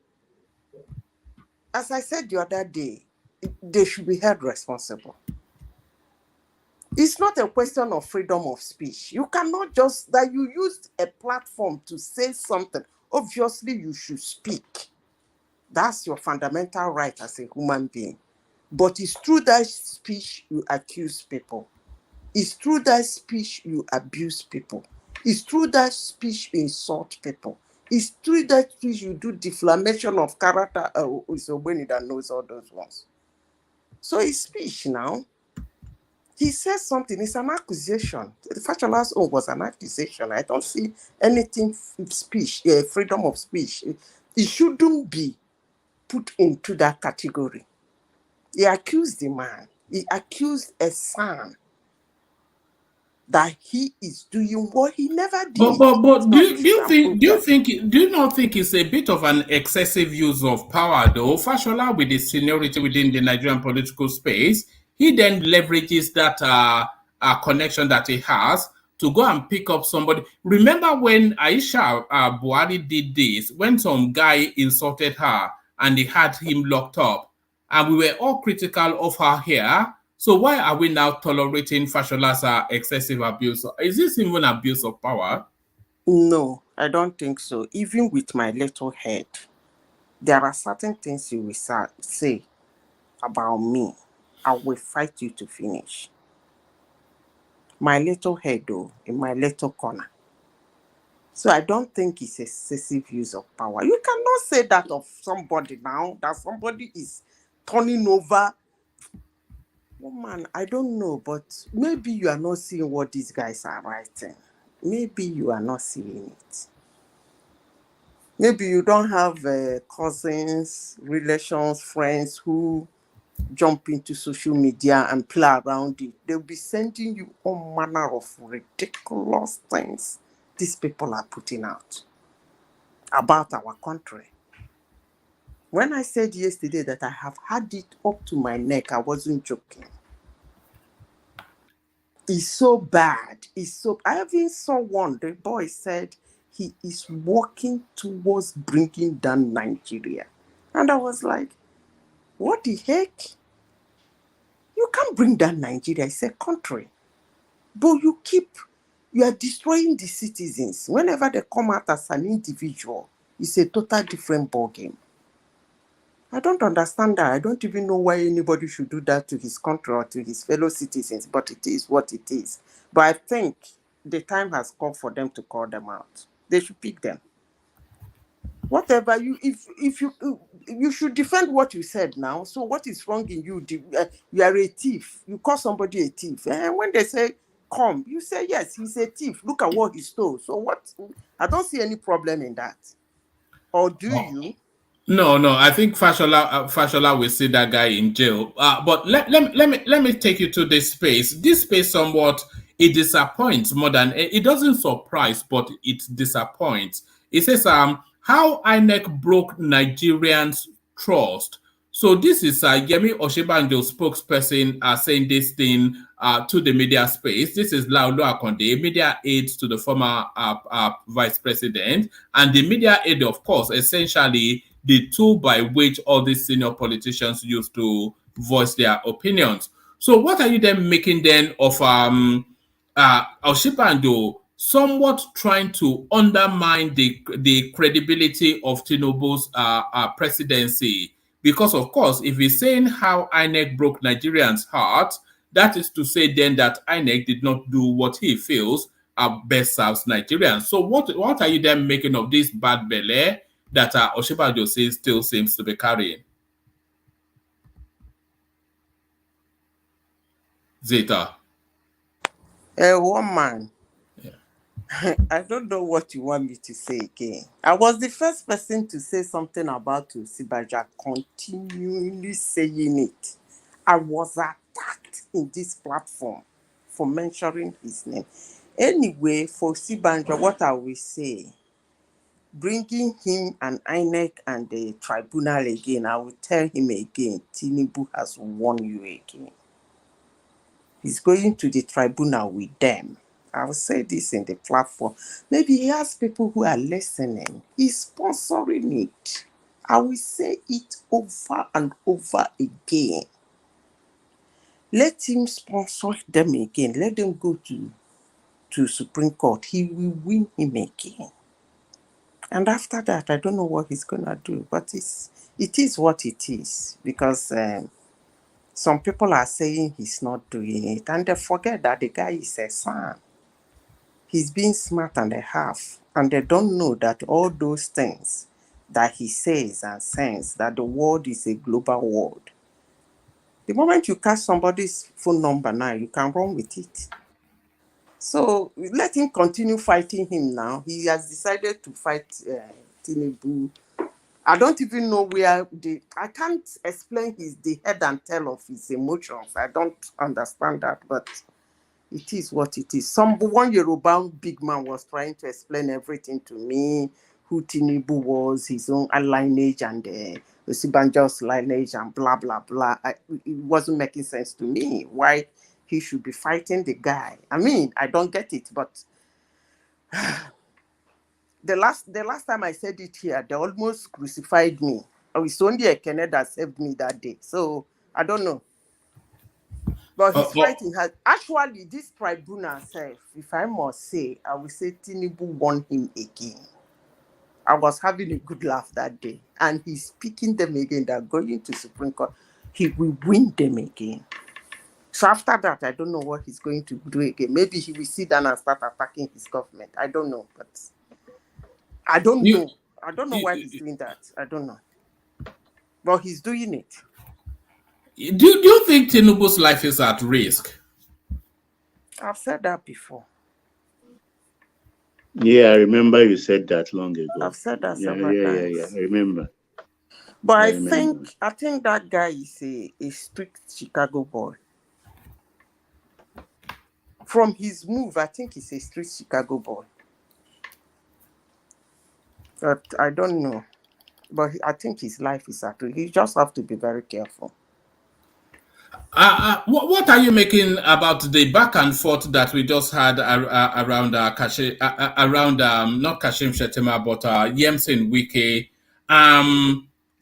B: as I said the other day, they should be held responsible. It's not a question of freedom of speech. You cannot just, that you used a platform to say something. Obviously, you should speak. That's your fundamental right as a human being. But it's through that speech you accuse people. It's through that speech you abuse people. It's through that speech you insult people. It's through that speech you do defamation of character. It's Obeni that knows all those ones. So it's speech now. He says something, it's an accusation. The Fashola's own was an accusation. I don't see anything speech, freedom of speech. It shouldn't be put into that category. He accused the man. He accused a son that he is doing what he never did.
C: But do you not think it's a bit of an excessive use of power though? Fashola, with his seniority within the Nigerian political space, he then leverages that connection that he has to go and pick up somebody. Remember when Aisha BUHARI did this, when some guy insulted her and they had him locked up, and we were all critical of her here. So why are we now tolerating Fashola's excessive abuse? Is this even abuse of power?
B: No, I don't think so. Even with my little head, there are certain things you will say about me. I will fight you to finish. My little head, though, in my little corner. So I don't think it's excessive use of power. You cannot say that of somebody now, that somebody is turning over. Woman, I don't know, but maybe you are not seeing what these guys are writing. Maybe you are not seeing it. Maybe you don't have cousins, relations, friends who jump into social media and play around it. They'll be sending you all manner of ridiculous things these people are putting out about our country. When I said yesterday that I have had it up to my neck, I wasn't joking. It's so bad. I even saw one. The boy said he is working towards bringing down Nigeria. And I was like, what the heck? You can't bring down Nigeria. It's a country. But you are destroying the citizens. Whenever they come out as an individual, it's a total different ballgame. I don't understand that. I don't even know why anybody should do that to his country or to his fellow citizens, but it is what it is. But I think the time has come for them to call them out. They should pick them. Whatever if you should defend what you said now. So what is wrong in you? You are a thief. You call somebody a thief, and when they say come, you say yes, he's a thief. Look at what he stole. So what? I don't see any problem in that. Or do you?
C: No, I think Fashola will see that guy in jail. But let me take you to this space. This space somewhat it disappoints more than it doesn't surprise, but it disappoints. It says how INEC broke Nigerians' trust. So this is Yemi Oshibanjo spokesperson saying this thing to the media space. This is Laulu Akonde, media aide to the former vice president, and the media aide, of course, essentially the tool by which all these senior politicians used to voice their opinions. So what are you then making then of Oshibanjo somewhat trying to undermine the credibility of Tinubu's presidency? Because, of course, if he's saying how INEC broke Nigerians' hearts, that is to say then that INEC did not do what he feels best serves Nigerians. So what are you then making of this bad belly that Oshibanjo says still seems to be carrying? Zeta.
B: Woman. I don't know what you want me to say again. I was the first person to say something about Osibaja, continually saying it. I was attacked in this platform for mentioning his name. Anyway, for Osibaja, what I will say, bringing him and INEC and the tribunal again, I will tell him again, Tinubu has won you again. He's going to the tribunal with them. I will say this in the platform. Maybe he has people who are listening. He's sponsoring it. I will say it over and over again. Let him sponsor them again. Let them go to Supreme Court. He will win him again. And after that, I don't know what he's going to do. But it is what it is. Because some people are saying he's not doing it. And they forget that the guy is a son. He's being smart and a half, and they don't know that all those things that he says and sends, that the world is a global world. The moment you catch somebody's phone number now, you can run with it. So let him continue fighting him now. He has decided to fight Tinubu. I don't even know where I can't explain the head and tail of his emotions. I don't understand that, but it is what it is. One Yoruba big man was trying to explain everything to me, who Tinubu was, his own lineage and Osibanjo's lineage and blah, blah, blah. It wasn't making sense to me why he should be fighting the guy. I mean, I don't get it, but the last time I said it here, they almost crucified me. It's only Ekene that saved me that day. So, I don't know. But his fighting has actually this tribunal self, if I must say, I will say Tinubu won him again. I was having a good laugh that day. And he's picking them again. They're going to Supreme Court. He will win them again. So after that, I don't know what he's going to do again. Maybe he will sit down and start attacking his government. I don't know. But I don't know. I don't know why he's doing that. I don't know. But he's doing it.
C: Do you think Tinubu's life is at risk?
B: I've said that before.
H: Yeah, I remember you said that long ago.
B: I've said that several times.
H: Yeah, I remember.
B: But I think that guy is a strict Chicago boy. From his move, I think he's a strict Chicago boy. But I don't know. But I think his life is at risk. He just have to be very careful.
C: What are you making about the back and forth that we just had around not Kashim Shettima, but Yemsin Wike?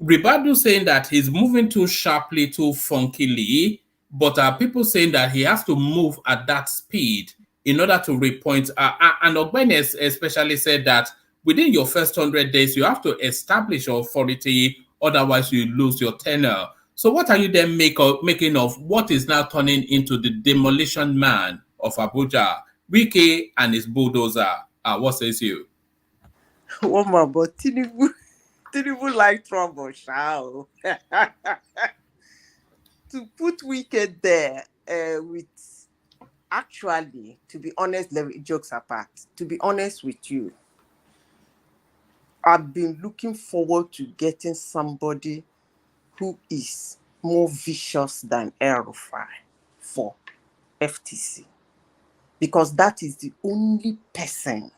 C: Ribadu saying that he's moving too sharply, too funkily, but people saying that he has to move at that speed in order to repoint. And Ogbeni especially said that within your first 100 days, you have to establish authority Otherwise, you lose your tenure. So what are you then making of what is now turning into the demolition man of Abuja, Wike and his bulldozer? What says you?
B: Woman, but Tinubu like trouble, shall. To put Wicked there, with actually, to be honest, jokes apart, to be honest with you, I've been looking forward to getting somebody who is more vicious than El-Rufai for FTC, because that is the only person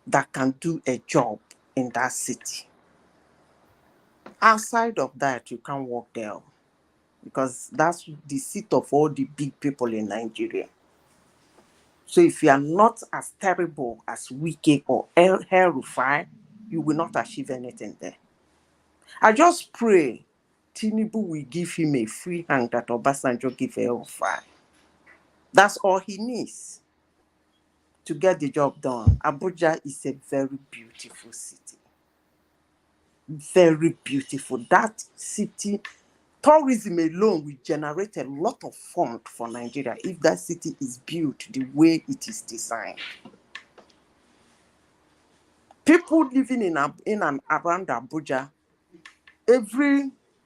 B: that can do a job in that city. Outside of that, you can't work there, because that's the seat of all the big people in Nigeria. So if you are not as terrible as Wike or El-Rufai, you will not achieve anything there. I just pray Tinubu will give him a free hand that Obasanjo gave El-Rufai. That's all he needs to get the job done. Abuja is a very beautiful city. Very beautiful. That city, tourism alone will generate a lot of fund for Nigeria if that city is built the way it is designed. People living in and around Abuja,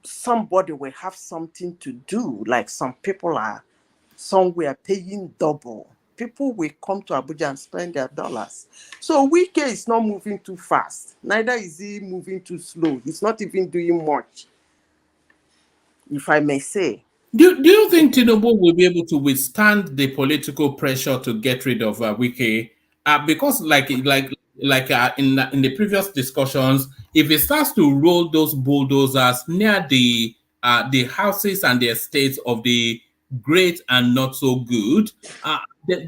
B: somebody will have something to do. Like some people are somewhere paying double. People will come to Abuja and spend their dollars. So Wike is not moving too fast. Neither is he moving too slow. He's not even doing much, if I may say.
C: Do you think Tinubu will be able to withstand the political pressure to get rid of Wike? Because like in the previous discussions, if he starts to roll those bulldozers near the houses and the estates of the great and not so good,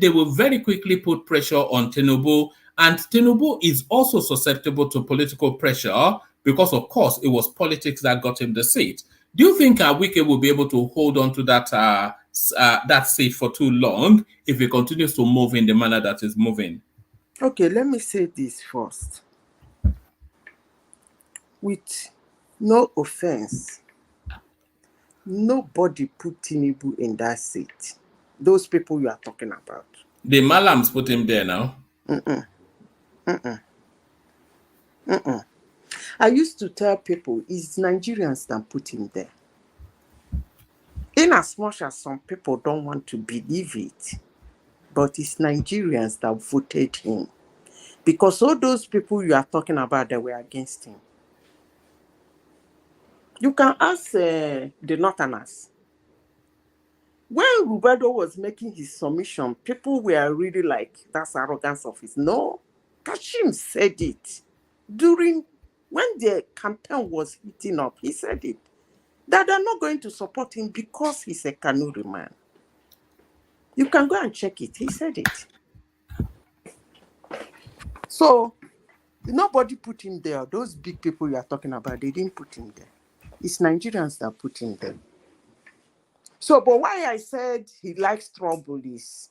C: they will very quickly put pressure on Tinubu. And Tinubu is also susceptible to political pressure because, of course, it was politics that got him the seat. Do you think Wike will be able to hold on to that seat for too long if he continues to move in the manner that he's moving?
B: Okay, let me say this first. With no offense, nobody put Tinubu in that seat. Those people you are talking about.
C: The Malams put him there now.
B: I used to tell people it's Nigerians that put him there. In as much as some people don't want to believe it, but it's Nigerians that voted him. Because all those people you are talking about that were against him. You can ask the Northerners. When Rubedo was making his submission, people were really like, that's arrogance of his. No, Kashim said it. When the campaign was heating up, he said it. That they're not going to support him because he's a Kanuri man. You can go and check it. He said it. So, nobody put him there. Those big people you are talking about, they didn't put him there. It's Nigerians that put him there. So, but why I said he likes trouble is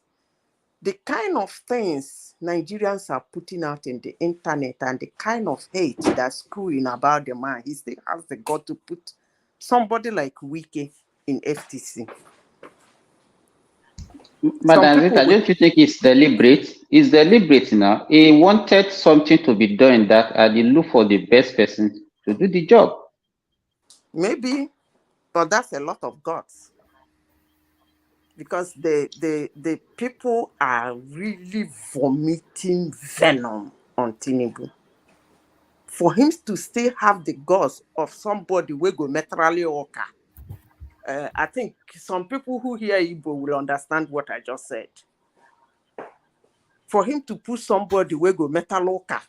B: the kind of things Nigerians are putting out in the internet and the kind of hate that's screwing about the man. He still has the gut to put somebody like Wike in FTC.
A: Madam Zita, don't you think it's deliberate? It's deliberate now. He wanted something to be done that and he look for the best person to do the job.
B: Maybe, but that's a lot of guts. Because the people are really vomiting venom on Tinubu. For him to still have the guts of somebody who go metrally oka. I think some people who hear Igbo will understand what I just said. For him to put somebody who go metal oka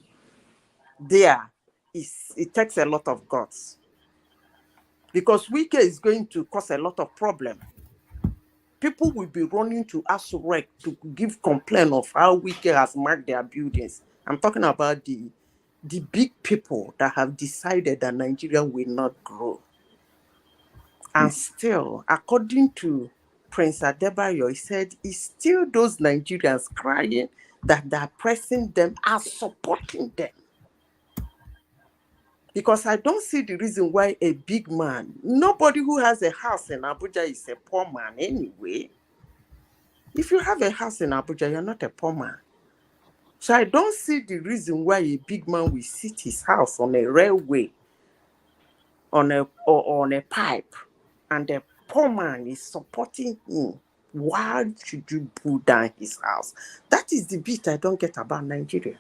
B: there, it takes a lot of guts. Because Wike is going to cause a lot of problem. People will be running to Asurek to give complaint of how Wike has marked their buildings. I'm talking about the big people that have decided that Nigeria will not grow. And still, according to Prince Adebayo, he said it's still those Nigerians crying that they're pressing them are supporting them. Because I don't see the reason why a big man, nobody who has a house in Abuja is a poor man anyway. If you have a house in Abuja, you're not a poor man. So I don't see the reason why a big man will sit his house on a railway, on a pipe, and a poor man is supporting him. Why should you pull down his house? That is the bit I don't get about Nigeria.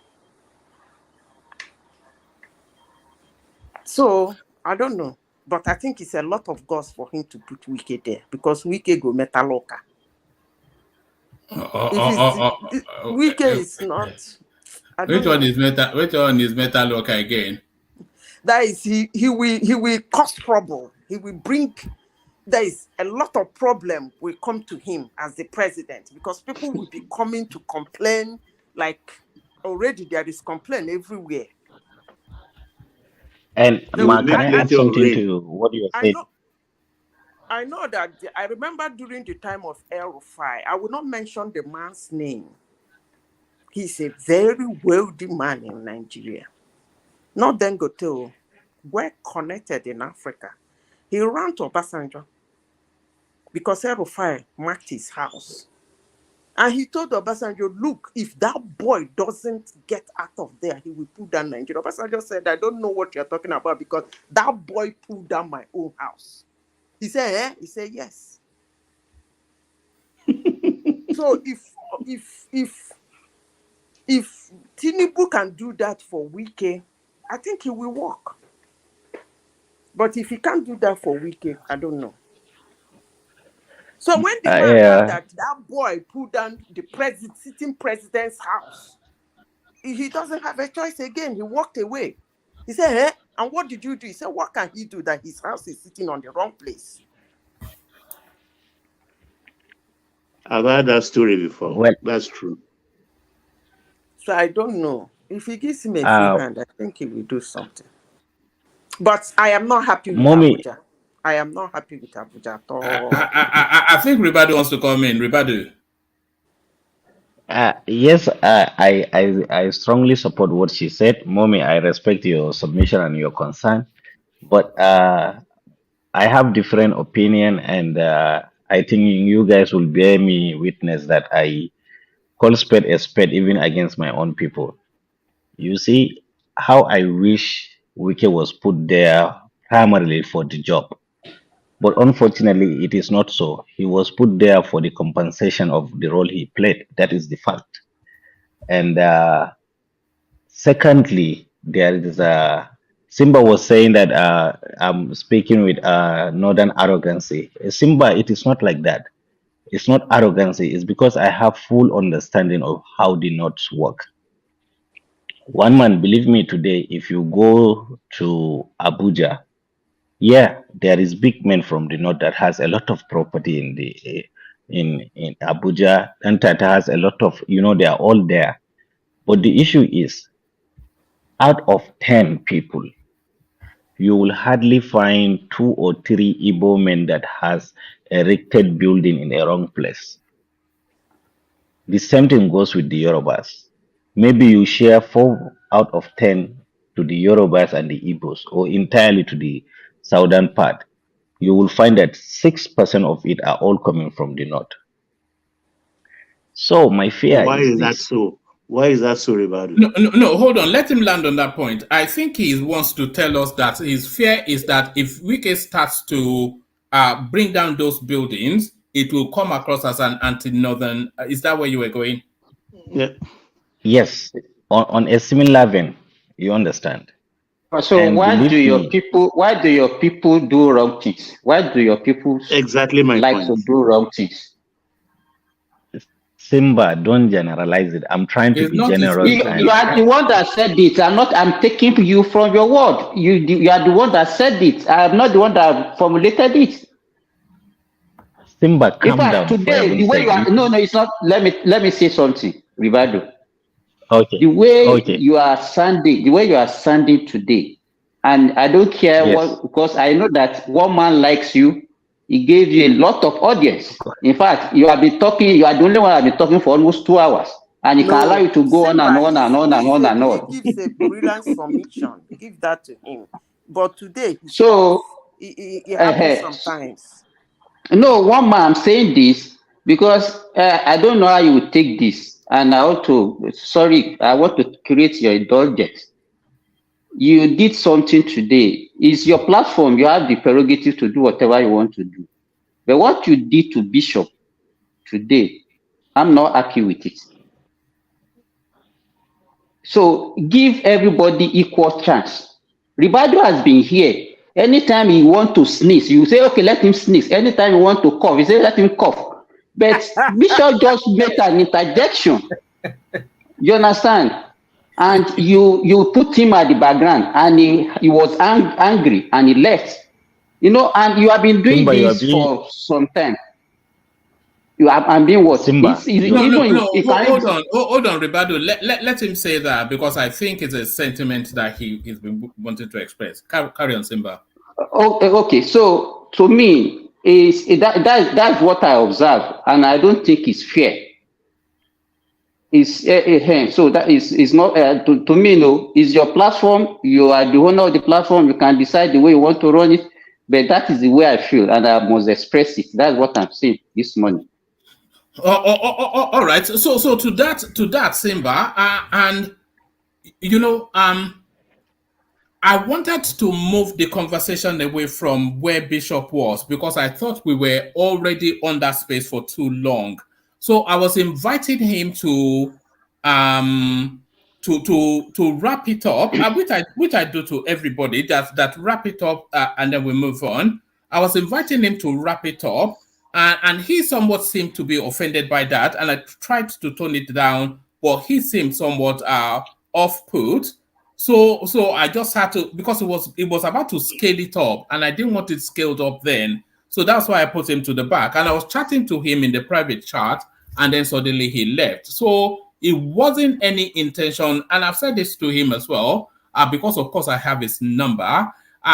B: So I don't know, but I think it's a lot of guts for him to put Wike there, because Wike go metaloka. Wike is not.
C: Which one is metaloka again?
B: That is, he will cause trouble. He will bring. There is a lot of problem will come to him as the president, because people will be coming to complain. Like already there is complaint everywhere.
Q: And Mark, can I add something to what you said?
B: I know that I remember during the time of El Rufai, I will not mention the man's name. He's a very wealthy man in Nigeria. Not Dangote, well connected in Africa. He ran to Obasanjo because El Rufai marked his house. And he told Obasanjo, look, if that boy doesn't get out of there, he will pull down Nigeria. Obasanjo said, I don't know what you're talking about, because that boy pulled down my own house. He said, eh? He said, yes. So if Tinubu can do that for Wike, I think he will work. But if he can't do that for Wike, I don't know. So when the man heard that boy pulled down the sitting president's house, he doesn't have a choice again. He walked away. He said, eh? And what did you do? He said, what can he do that his house is sitting on the wrong place?
H: I've heard that story before. Well, that's true.
B: So I don't know. If he gives him a free hand, I think he will do something. But I am not happy with Abuja. I am not happy with Abuja at all.
C: I think Ribadu wants to come in. Ribadu.
Q: Yes, I strongly support what she said. Mommy, I respect your submission and your concern. But I have different opinion, and I think you guys will bear me witness that I call spade a spade even against my own people. You see, how I wish Wike was put there primarily for the job. But unfortunately, it is not so. He was put there for the compensation of the role he played. That is the fact. And secondly, there is Simba was saying that I'm speaking with northern arrogancy. Simba, it is not like that. It's not arrogancy. It's because I have full understanding of how the Norths work. One man, believe me today, if you go to Abuja, yeah, there is big men from the North that has a lot of property in Abuja, and that has a lot of, they are all there. But the issue is, out of 10 people, you will hardly find 2 or 3 Igbo men that has erected building in a wrong place. The same thing goes with the Yorubas. Maybe you share 4 out of 10 to the Yorubas and the Igbos, or entirely to the southern part. You will find that 6% of it are all coming from the north. So my fear
H: Why
Q: is
H: that
Q: this.
H: so? Why is that so, Ribadu?
C: No, hold on. Let him land on that point. I think he wants to tell us that his fear is that if Wike starts to bring down those buildings, it will come across as an anti-northern. Is that where you were going?
H: Yeah.
Q: Yes, on a similar vein, you understand.
A: So
Q: And
A: why
Q: believe
A: do your
Q: me,
A: people do wrong things? Why do your people
H: exactly my
A: like
H: point.
A: to do wrong things?
Q: Simba, don't generalize it. I'm trying to be generous.
A: You are the one that said it. I'm taking you from your word. You are the one that said it. I am not the one that formulated it.
Q: Simba, calm
A: In fact,
Q: down.
A: today, the way you are, no, it's not. Let me say something, Rivado.
Q: Okay.
A: The way you are standing today, and I don't care what, because I know that one man likes you. He gave you a lot of audience. In fact, you have been talking. You are the only one that has been talking for almost 2 hours, and it can allow you to go on and
B: Simba,
A: on and on and on and
B: he
A: on.
B: gives a brilliant submission. Give that to him. But today, he
A: So,
B: it happens sometimes.
A: no, one man, I'm saying this because I don't know how you would take this, and I want to, sorry, I want to create your indulgence. You did something today. It's your platform. You have the prerogative to do whatever you want to do. But what you did to Bishop today, I'm not happy with it. So give everybody equal chance. Ribado has been here. Anytime he want to sneeze, you say, okay, let him sneeze. Anytime you want to cough, you say, let him cough. But Bishop just made an interjection. You understand? And you put him at the background, and he was angry, and he left. You know, and you have been doing
Q: Simba,
A: this for some time. You have, I'm being what?
C: Hold on, Ribado. Let him say that, because I think it's a sentiment that he's been wanting to express. Carry on, Simba.
A: Okay. So to me, that's what I observe, and I don't think it's fair. So that is not to me. No, it's your platform. You are the owner of the platform. You can decide the way you want to run it. But that is the way I feel, and I must express it. That's what I'm saying this morning.
C: All right. So to that, Simba, and you know, I wanted to move the conversation away from where Bishop was, because I thought we were already on that space for too long. So I was inviting him to wrap it up, which I do to everybody, that wrap it up, and then we move on. I was inviting him to wrap it up, and he somewhat seemed to be offended by that, and I tried to tone it down, but he seemed somewhat off-put. So I just had to, because it was about to scale it up, and I didn't want it scaled up then. So that's why I put him to the back. And I was chatting to him in the private chat, and then suddenly he left. So it wasn't any intention, and I've said this to him as well, because of course I have his number.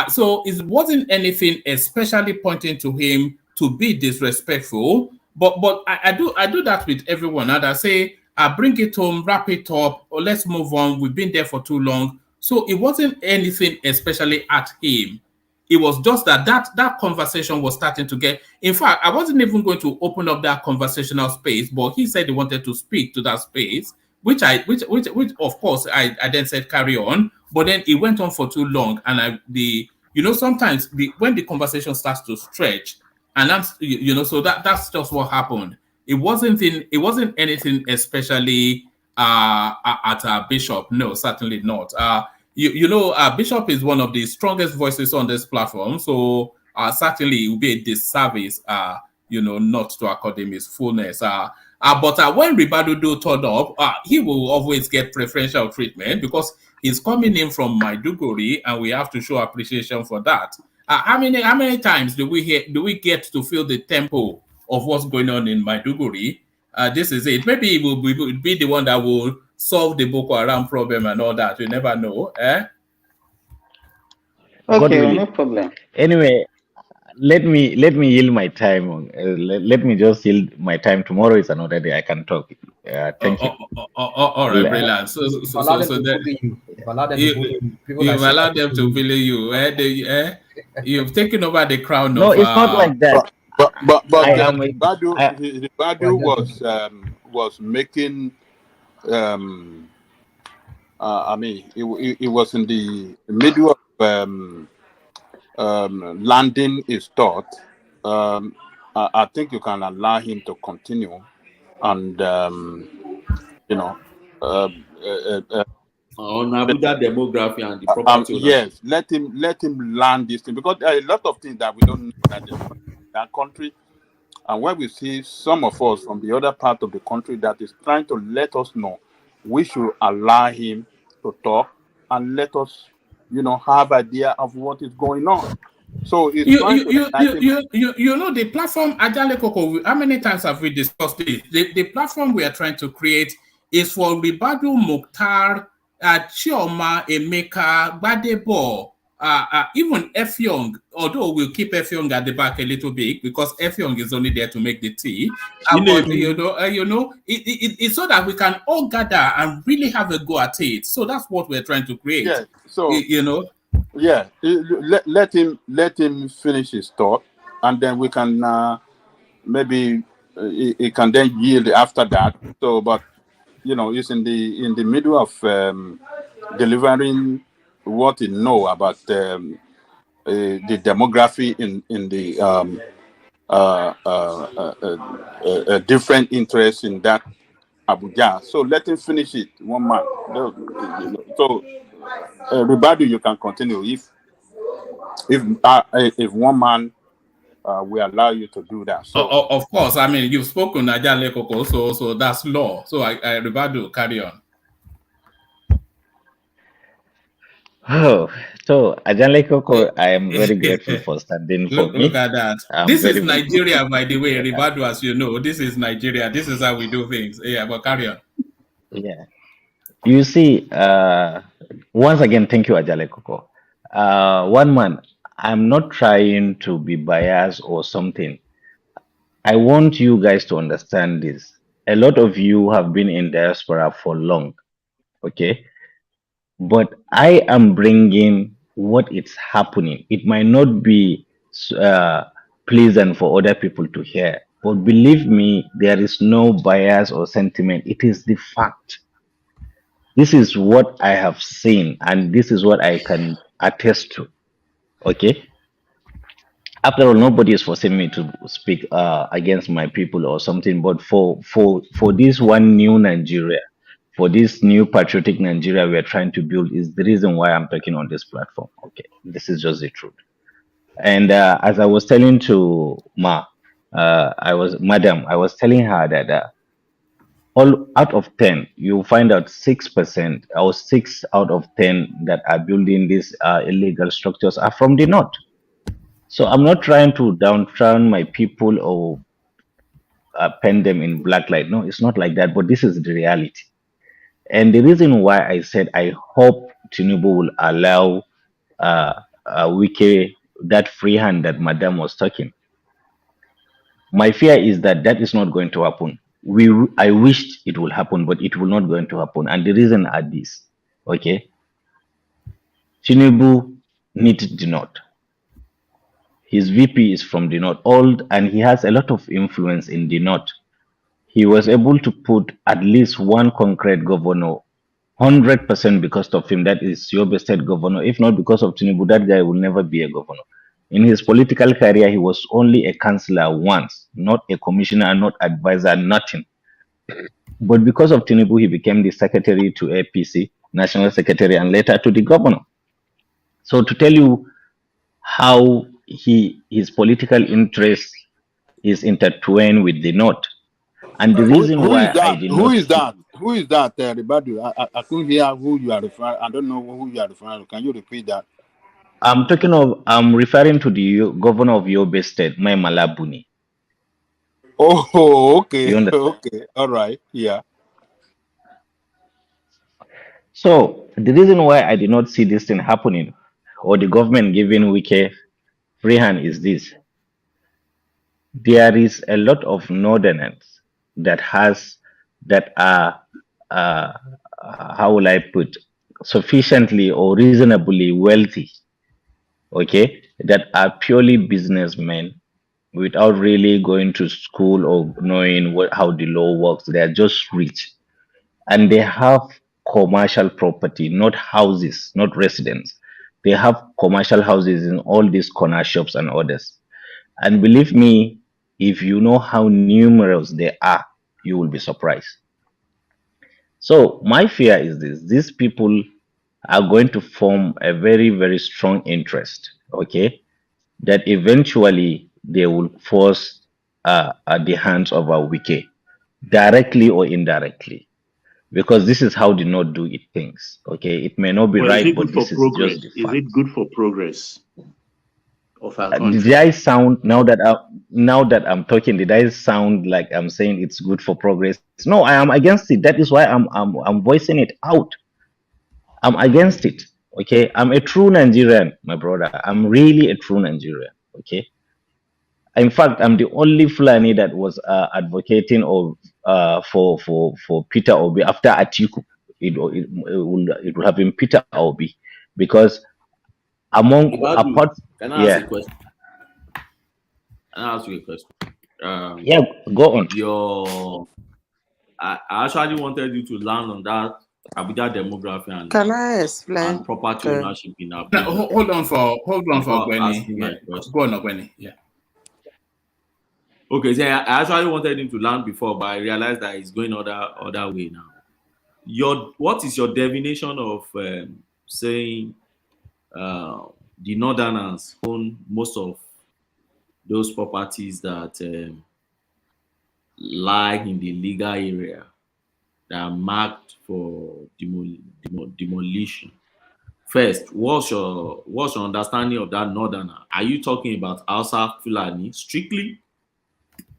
C: So it wasn't anything especially pointing to him to be disrespectful. But I do that with everyone. And I say, bring it home, wrap it up, or let's move on. We've been there for too long. So it wasn't anything especially at him. It was just that conversation was starting to get. In fact, I wasn't even going to open up that conversational space, but he said he wanted to speak to that space, which of course I then said carry on. But then it went on for too long, and sometimes when the conversation starts to stretch, and so that's just what happened. It wasn't anything especially at Bishop. No, certainly not. Bishop is one of the strongest voices on this platform, so certainly it would be a disservice, not to accord him his fullness. But when Ribadu turned up, he will always get preferential treatment because he's coming in from Maiduguri, and we have to show appreciation for that. How many times do we get to feel the tempo of what's going on in Maiduguri? This is it. Maybe it will be the one that will solve the Boko Haram problem and all that. You never know.
A: Okay, no problem.
Q: Anyway, let me yield my time. Let me just yield my time. Tomorrow is another day. I can talk. Thank you.
C: All right, brilliant. So you allow them to bully you. You've taken over the crown.
Q: No, it's not like that.
I: But Badu was making. It was in the middle of landing his thought. I think you can allow him to continue, and
J: on Abuja demography and the property.
I: Yes, let him land this thing, because there are a lot of things that we don't know that in that country, and where we see some of us from the other part of the country that is trying to let us know, we should allow him to talk and let us, have idea of what is going on. So it's
C: the platform Ajale Koko. How many times have we discussed this? The platform we are trying to create is for Ribadu Mukhtar, Chioma, Emeka, Gbadebo, even Effiong, although we'll keep Effiong at the back a little bit because Effiong is only there to make the tea. But it's so that we can all gather and really have a go at it. So that's what we're trying to create.
I: Yeah. So
C: Yeah.
I: let him finish his thought, and then we can maybe he can then yield after that. So, but he's in the middle of delivering what he know about the demography in the different interests in that Abuja. So let him finish it, one man. So, Ribadu, you can continue if one man we allow you to do that. So,
C: of course, I mean you've spoken Ajale Koko, so that's law. So Ribadu, carry on.
Q: Oh, so Ajale Koko, I am very grateful for standing for me.
C: Look at that. This is Nigeria, by the way, Ribadu, as you know. This is Nigeria. This is how we do things. Yeah, but carry on.
Q: Yeah. You see, once again, thank you, Ajale Koko. One man, I'm not trying to be biased or something. I want you guys to understand this. A lot of you have been in diaspora for long, okay? But I am bringing what is happening. It might not be pleasant for other people to hear, but believe me, there is no bias or sentiment. It is the fact. This is what I have seen, and this is what I can attest to. Okay. After all, nobody is forcing me to speak against my people or something. But for this one new Nigeria, for this new patriotic Nigeria we are trying to build, is the reason why I'm talking on this platform. Okay, this is just the truth. And as I was telling to I was telling her that all out of 10, you find out 6% or 6 out of 10 that are building these illegal structures are from the north. So I'm not trying to downturn my people or paint them in black light. No, it's not like that. But this is the reality. And the reason why I said I hope Tinubu will allow Wike that free hand that Madam was talking. My fear is that that is not going to happen. I wished it will happen, but it will not going to happen. And the reason are this. Okay. Tinubu needs the north. His VP is from the north, old, and he has a lot of influence in the north. He was able to put at least one concrete governor, 100% because of him. That is Yobe State governor. If not because of Tinubu, that guy will never be a governor. In his political career, he was only a councillor once, not a commissioner, not advisor, nothing. But because of Tinubu, he became the secretary to APC, national secretary, and later to the governor. So to tell you how his political interest is intertwined with the north, and the reason why I did not.
I: Who is that? Who is that, everybody? I couldn't hear who you are referring. I don't know who you are referring to. Can you repeat that?
Q: I'm referring to the governor of Yobe State, Mai Malabuni.
I: Oh, okay. Okay. All right. Yeah.
Q: So the reason why I did not see this thing happening, or the government giving Wike free hand, is this. There is a lot of northerners that are how will I put, sufficiently or reasonably wealthy, okay, that are purely businessmen without really going to school or knowing how the law works. They are just rich, and they have commercial property, not houses, not residents. They have commercial houses in all these corner shops and others. And believe me, if you know how numerous they are, you will be surprised. So my fear is this: these people are going to form a very, very strong interest, okay, that eventually they will force at the hands of our Wike, directly or indirectly, because this is how the North do it things. Okay, it may not be right, but this is just the fact.
H: Is it good for progress of our country?
Q: Did I sound, now that I'm talking, did I sound like I'm saying it's good for progress? No, I am against it. That is why I'm voicing it out. I'm against it. Okay, I'm a true Nigerian, my brother. I'm really a true Nigerian. Okay, in fact, I'm the only Fulani that was advocating for Peter Obi after Atiku. It would have been Peter Obi because among
J: Ibadu,
Q: apart,
J: can I ask a
Q: yeah,
J: question? Can I ask you a question?
Q: yeah, go on.
J: I actually wanted you to land on that Abuja demography
B: Can I explain?
J: and property
B: Okay.
J: ownership in
C: No,
J: Abuja
C: hold on for
J: before
C: Gwenny.
J: asking
C: Yeah,
J: my question.
C: go on, Gwenny. Yeah.
J: Okay, so I actually wanted him to land before, but I realized that he's going other way now. What is your definition of saying the Northerners own most of those properties that lie in the legal area that are marked for demolition? First, what's your understanding of that Northerner? Are you talking about Hausa Fulani strictly,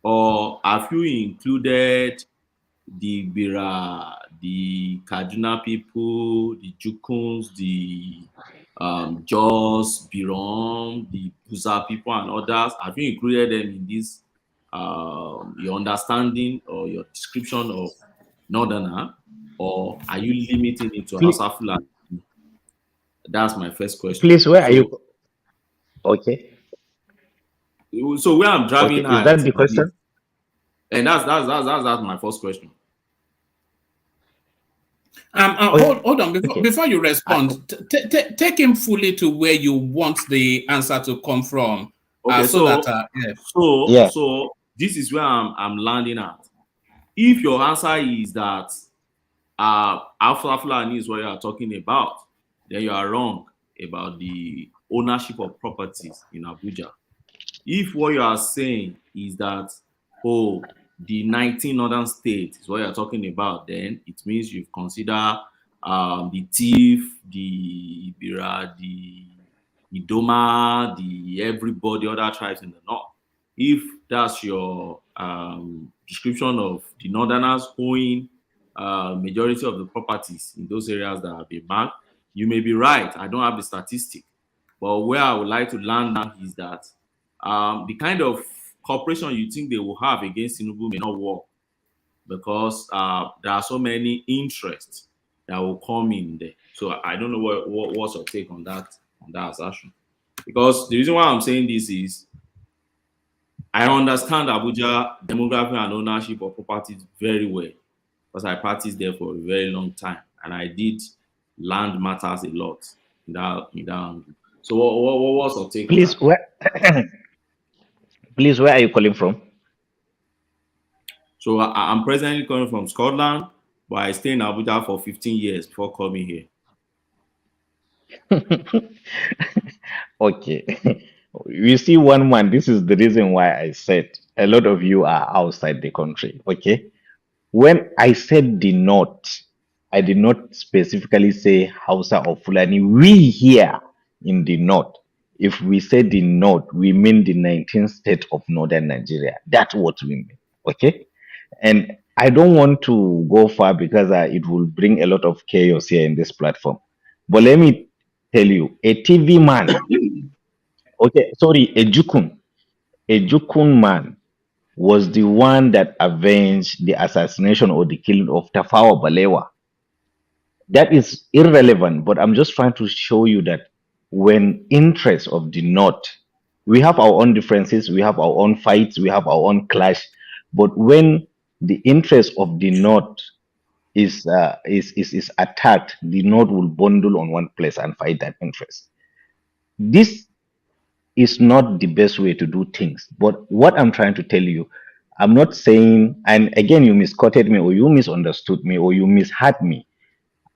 J: or have you included the Bira, the Kaduna people, the Jukuns, the Jos, Birom, the Buza people, and others? Have you included them in this your understanding or your description of Northerner, or are you limiting it to
Q: Please,
J: Hausa Fulani? That's my first question.
Q: please, where are you? Okay,
J: So where I'm
Q: okay,
J: driving
Q: is that
J: at
Q: the
J: is this,
Q: question?
J: and that's my first question.
C: Hold on.
Q: Okay.
C: Before you respond, take him fully to where you want the answer to come from.
J: Okay,
C: Yeah.
J: so this is where I'm landing at. If your answer is that Alpha Fulani is what you are talking about, then you are wrong about the ownership of properties in Abuja. If what you are saying is that, the 19 northern states is what you're talking about, then it means you've considered the Tiv, the Ibira, the Idoma, the everybody, other tribes in the north. If that's your description of the northerners owning majority of the properties in those areas that have been marked, you may be right. I don't have the statistic. But where I would like to land now is that the kind of cooperation you think they will have against Tinubu may not work, because there are so many interests that will come in there. So I don't know what's your take on that assertion. Because the reason why I'm saying this is I understand Abuja demography and ownership of properties very well, because I practiced there for a very long time and I did land matters a lot in that angle. So what's your take on
Q: Please,
J: that?
Q: where? Please, where are you calling from?
J: So I'm presently coming from Scotland, but I stayed in Abuja for 15 years before coming here.
Q: Okay. You see, one man, this is the reason why I said a lot of you are outside the country. Okay. When I said the North, I did not specifically say Hausa or Fulani. We here in the North, if we say the North, we mean the 19th state of Northern Nigeria. That's what we mean. Okay. And I don't want to go far because it will bring a lot of chaos here in this platform. But let me tell you, a TV man, okay, sorry, a Jukun man was the one that avenged the assassination or the killing of Tafawa Balewa. That is irrelevant, but I'm just trying to show you that when interests of the North, we have our own differences, we have our own fights, we have our own clash, but when the interest of the North is attacked, the North will bundle on one place and fight that interest. This is not the best way to do things. But what I'm trying to tell you, I'm not saying, and again, you misquoted me, or you misunderstood me, or you misheard me.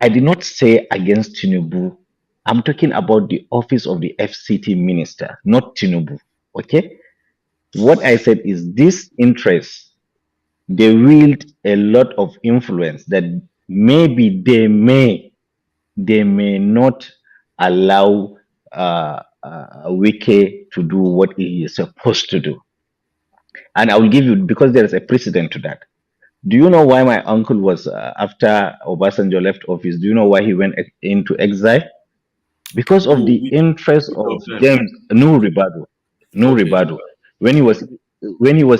Q: I did not say against Tinubu. I'm talking about the office of the FCT minister, not Tinubu. Okay? What I said is this interest, they wield a lot of influence that maybe they may not allow Wike to do what he is supposed to do. And I will give you, because there is a precedent to that. Do you know why my uncle was, after Obasanjo left office, do you know why he went into exile? because of the interest of James Ribadu, when he was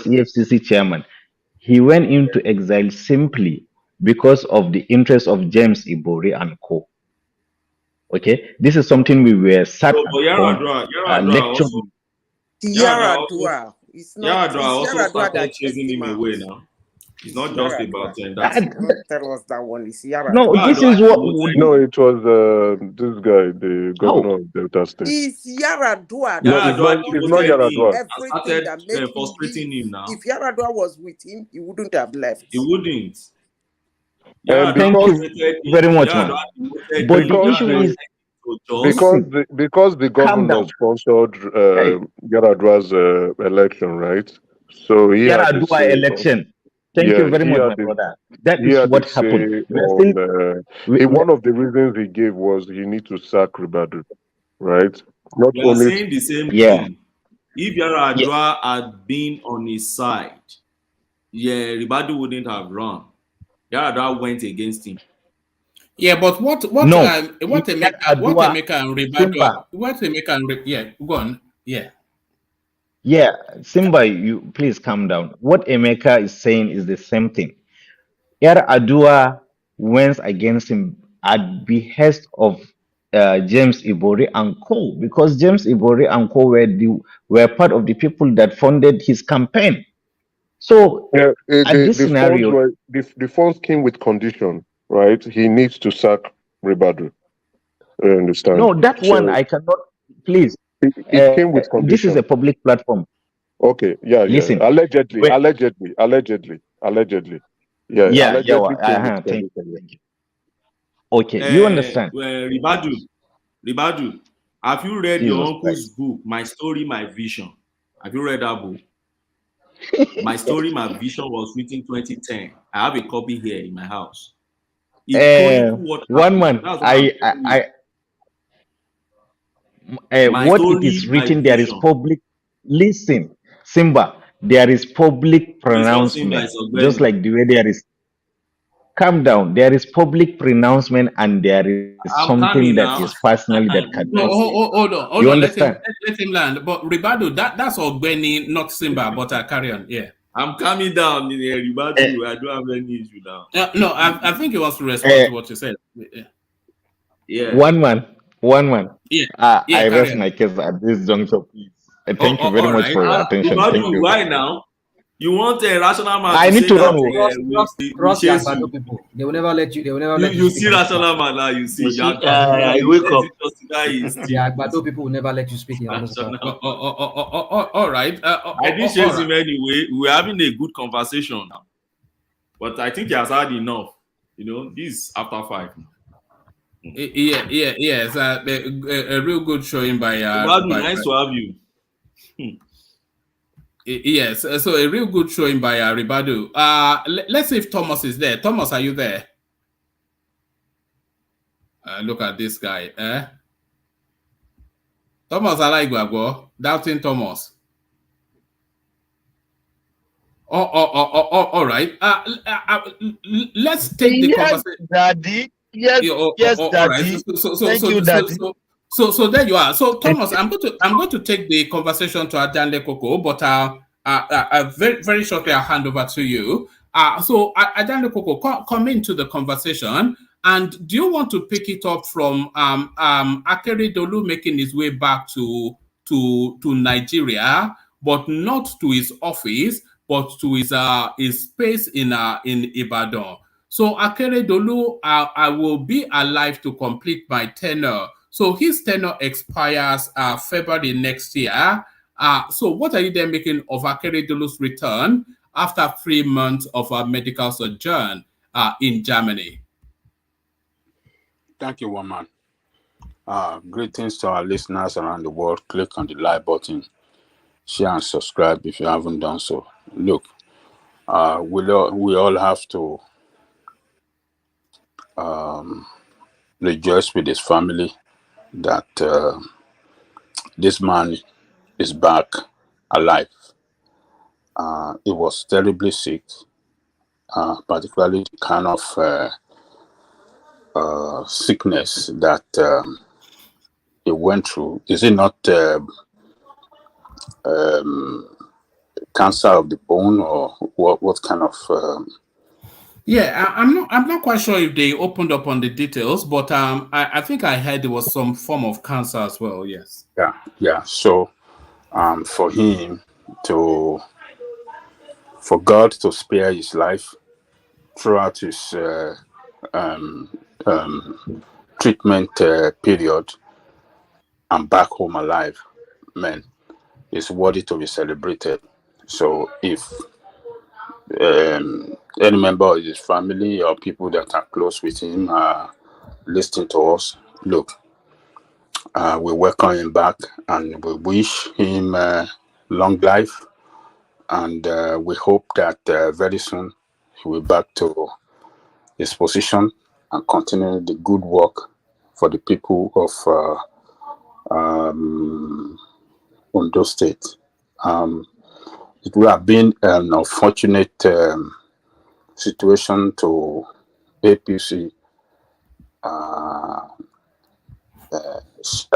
Q: EFCC chairman, he went into exile simply because of the interest of James Ibori and co. Okay, this is something we were sat
J: So, but
Q: upon lectured.
B: Yaradua. It's not.
J: Yaradua
B: It's
J: also
B: Yaradua
J: started
B: that
J: chasing
B: chased
J: him
B: him out.
J: away now. It's not just
B: Yaradua.
J: about that.
B: Don't tell us that one. It's Yaradua.
Q: No, this is what.
L: No, it was this guy, the governor of Delta State.
B: It's Yaradua.
L: No,
J: Yaradua
L: it's not Yaradua.
B: Everything that made
J: frustrating him now.
B: If Yaradua was with him, he wouldn't have left.
J: He wouldn't.
Q: Thank you very much, man. But the issue is
L: because the governor sponsored Yaradua's election, right? So he had to
Q: Yaradua election. Thank you very much, my brother. That is what happened.
L: One of the reasons he gave was he need to sack Ribadu, right? Not
J: We are
L: only
J: saying the same thing. If Yaradua had been on his side, Ribadu wouldn't have run. Yaradua went against him.
C: Yeah, but what Emeka and Ribadu, go on.
Q: Yeah, Simba, you please calm down. What Emeka is saying is the same thing. Yaradua went against him at behest of James Ibori and co, because James Ibori and co were part of the people that funded his campaign. So
L: the funds came with condition, right? He needs to sack Ribadu. I understand.
Q: No, that one I cannot. Please,
L: it came with condition.
Q: This is a public platform.
L: Okay, listen. Allegedly. Yeah.
Q: Thank you. Okay, you understand.
J: Ribadu, have you read your uncle's book, My Story, My Vision? Have you read that book? My Story, My Vision was written 2010. I have a copy here in my house.
Q: One man, what it is written, there is public. Listen, Simba, there is public pronouncement, just like the way there is. Calm down. There is public pronouncement, and there is something that is personally that can.
C: Hold on.
Q: You understand?
C: Let him land. But Ribadu, that's Ogbeni, not Simba, but carry on. Yeah.
J: I'm coming down in here, Ribadu. I don't have any issue now.
C: No, I think he wants to respond to what you said.
J: Yeah.
Q: One man.
C: Yeah.
Q: I rest my case at this juncture, please. Thank you very much for your attention.
J: Ribadu,
Q: Thank you.
J: why now? You want a rational man?
Q: I need to run.
P: People. They will never let you. They will never let you.
J: You see rational man now. You see.
P: I
J: wake up.
P: Yeah, but people will never let you speak.
C: All right.
J: I didn't chase him anyway. We're having a good conversation now. But I think he has had enough. This after 5.
C: Yes. A real good showing by.
J: Nice to have you.
C: Yes, so a real good showing by Ribadu. Let's see if Thomas is there. Thomas, are you there? Look at this guy. Thomas Alaigwagwo, doubting Thomas. All right. Let's take the conversation.
M: Daddy. Yes, Daddy.
C: Right.
M: Thank you, Daddy.
C: So there you are. So Thomas, I'm going to take the conversation to Ajanle Koko, but very very shortly I'll hand over to you. So Ajanle Koko, come into the conversation, and do you want to pick it up from Akeredolu making his way back to Nigeria, but not to his office, but to his space in Ibadan. So Akeredolu, I will be alive to complete my tenure. So his tenure expires February next year. So what are you then making of Akeredolu's return after 3 months of a medical sojourn in Germany?
I: Thank you, Woman. Greetings to our listeners around the world. Click on the like button, share and subscribe if you haven't done so. Look, we all have to rejoice with his family that this man is back alive. He was terribly sick, particularly the kind of sickness that
F: he went through, is it not cancer of the bone, or what kind of
C: Yeah, I'm not quite sure if they opened up on the details, but I think I heard there was some form of cancer as well. Yes.
F: yeah. So for God to spare his life throughout his treatment period and back home alive, man, is worthy to be celebrated. So if any member of his family or people that are close with him are listening to us, look, we welcome him back and we wish him long life, and we hope that very soon he will be back to his position and continue the good work for the people of Ondo State. It would have been an unfortunate situation to APC,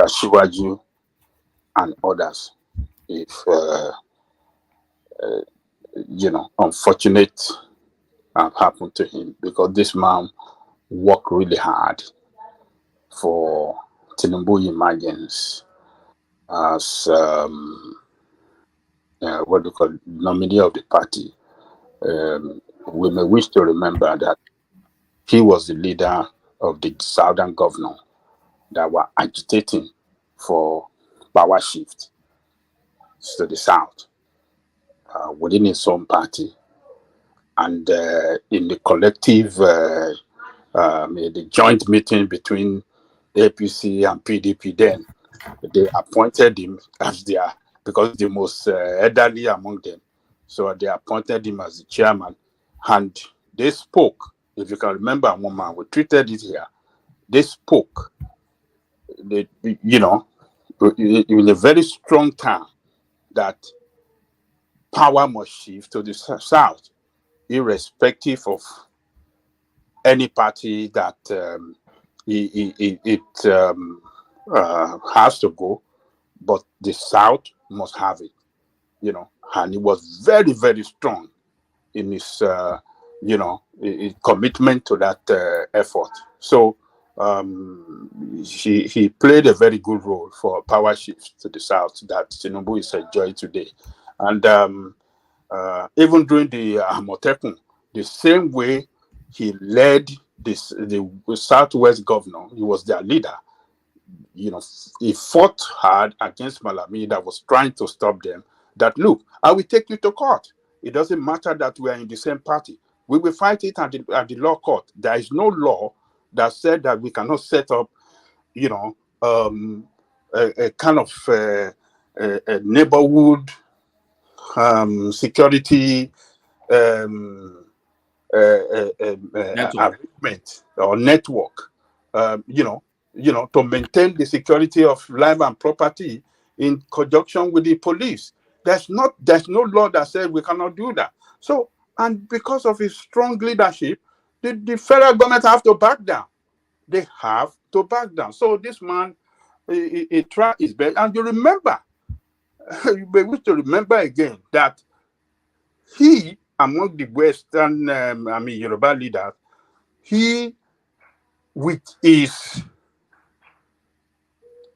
F: Shiwaju, and others if unfortunate have happened to him, because this man worked really hard for Tinubu emergence as what do you call it, nominee of the party. We may wish to remember that he was the leader of the southern governor that were agitating for power shift to the south within his own party. And in the collective, the joint meeting between APC and PDP, then they appointed him as because the most elderly among them. So they appointed him as the chairman, and they spoke. If you can remember, one man, we treated it here. They spoke. They, in a very strong term, that power must shift to the south, irrespective of any party that it has to go, but the south must have it, and he was very, very strong in his, his commitment to that effort. So he played a very good role for power shift to the south that Tinubu is enjoying today. And even during the Amotekun, the same way he led the Southwest governor, he was their leader. He fought hard against Malami that was trying to stop them. That, look, I will take you to court. It doesn't matter that we are in the same party. We will fight it at the law court. There is no law that said that we cannot set up, a kind of a neighborhood security arrangement or network, to maintain the security of life and property in conjunction with the police. There's no law that says we cannot do that. So, and because of his strong leadership, the federal government have to back down. They have to back down. So this man, he tried his best. And you remember, you may wish to remember again that he, among the Western, Yoruba leaders, he, with his,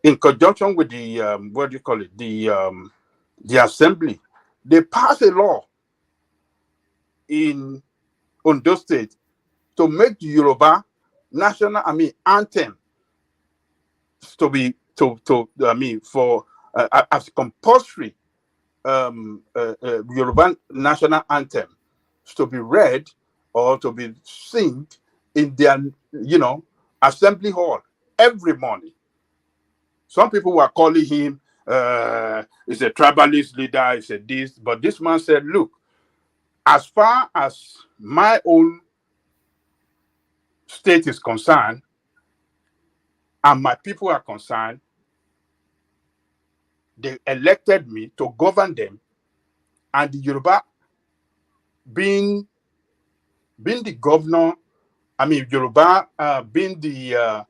F: in conjunction with the, the assembly, they passed a law in Ondo State to make the Yoruba national, anthem to be, for, as compulsory Yoruba national anthem to be read or to be sung in their, assembly hall every morning. Some people were calling him, he's a tribalist leader, he's a this, but this man said, look, as far as my own state is concerned, and my people are concerned, they elected me to govern them, and the Yoruba being the governor, Yoruba being the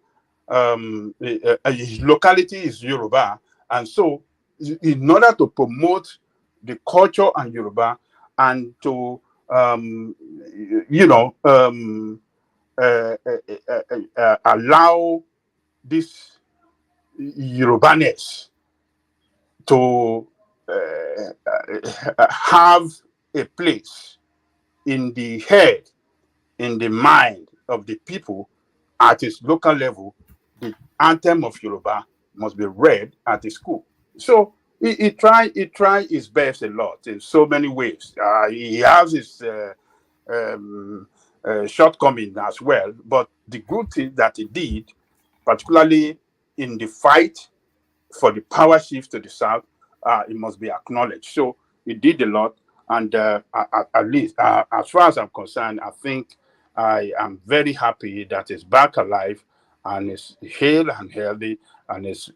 I: his locality is Yoruba, and so in order to promote the culture and Yoruba and to allow this Yorubaness to have a place in the head, in the mind of the people at its local level. The anthem of Yoruba must be read at the school. So he try his best a lot in so many ways. He has his shortcoming as well, but the good thing that he did, particularly in the fight for the power shift to the south, it must be acknowledged. So he did a lot, and at least as far as I'm concerned, I think I am very happy that he's back alive and is hale and healthy, and is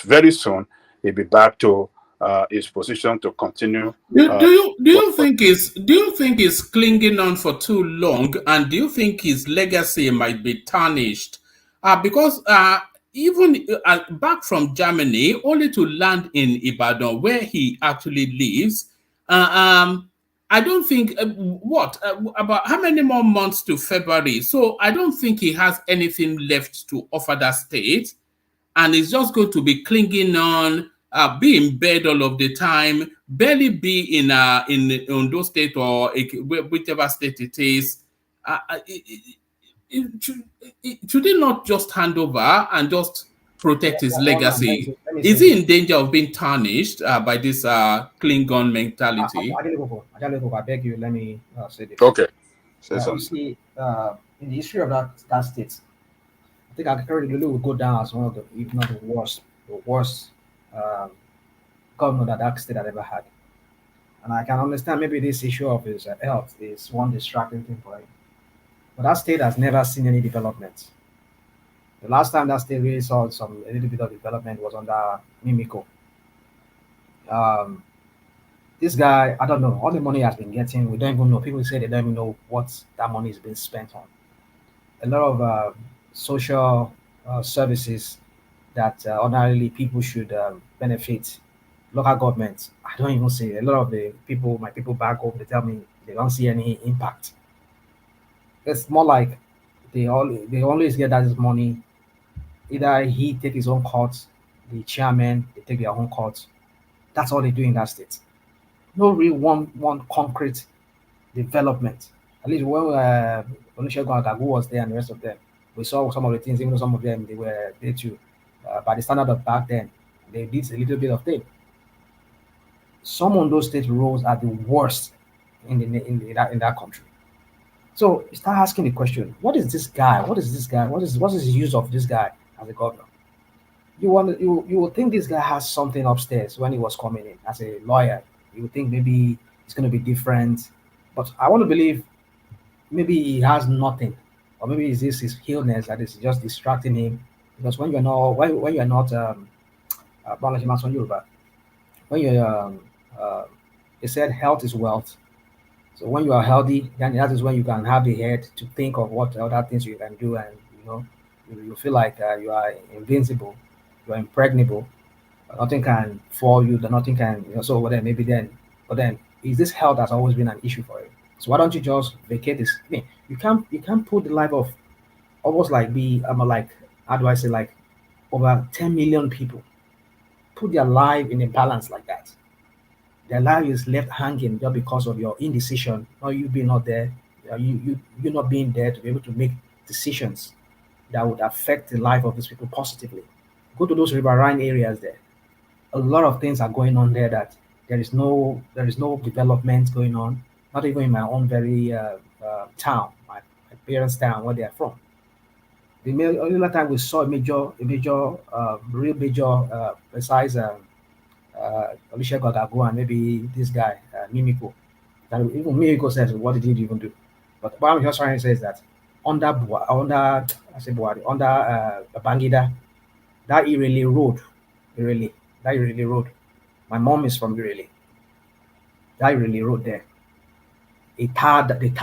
I: very soon he'll be back to his position to continue.
C: Do you think he's clinging on for too long, and do you think his legacy might be tarnished? Because even back from Germany, only to land in Ibadan, where he actually lives, I don't think about how many more months to February. So I don't think he has anything left to offer that state, and he's just going to be clinging on, be in bed all of the time, barely be in Ondo State or whichever state it is. Should he not just hand over and just protect his legacy? Is he in danger of being tarnished by this Klingon mentality?
P: I beg you, let me say this.
I: Okay. Say
P: You
I: something.
P: see, in the history of that state, I think Akeredolu will go down as one of the, if not the worst governor that state had ever had. And I can understand maybe this issue of his health is one distracting thing for him. But that state has never seen any development. The last time that state really saw a little bit of development was under Mimiko. This guy, I don't know, all the money he has been getting, we don't even know. People say they don't even know what that money is being spent on. A lot of social services that ordinarily people should benefit, local government, I don't even see. A lot of my people back home, they tell me they don't see any impact. It's more like they always get that money. Either he take his own cut, the chairman, they take their own cut. That's all they do in that state. No real one concrete development. At least when Olusegun Agagu was there and the rest of them, we saw some of the things, even though some of them they were there too. By the standard of back then, they did a little bit of thing. Some of those state roads are the worst in that country. So you start asking the question: what is this guy? What is this guy? What is the use of this guy as a governor? You would think this guy has something upstairs when he was coming in as a lawyer. You would think maybe it's going to be different, but I want to believe maybe he has nothing, or maybe it's this his illness that is just distracting him. Because when you're not when you're not when you're they said health is wealth. So when you are healthy, then that is when you can have the head to think of what other things you can do, and you feel like you are invincible, you are impregnable. Nothing can fall you. Nothing can So whatever, maybe then, but then is this health has always been an issue for you? So why don't you just vacate this? I mean, you can't put the life of almost like how do I say, like over 10 million people, put their life in a balance like that. Their life is left hanging just because of your indecision, or you being not there, you not being there to be able to make decisions that would affect the life of these people positively. Go to those riverine areas there. A lot of things are going on there that there is no development going on. Not even in my own very town, my parents' town, where they are from. The only time we saw real major, besides Olusegun Agagu and maybe this guy Mimiko. That even Mimiko says, "What did he even do?" But what I'm just trying to say is that under Babangida, that Irele Road. My mom is from Irele. That Irele Road there.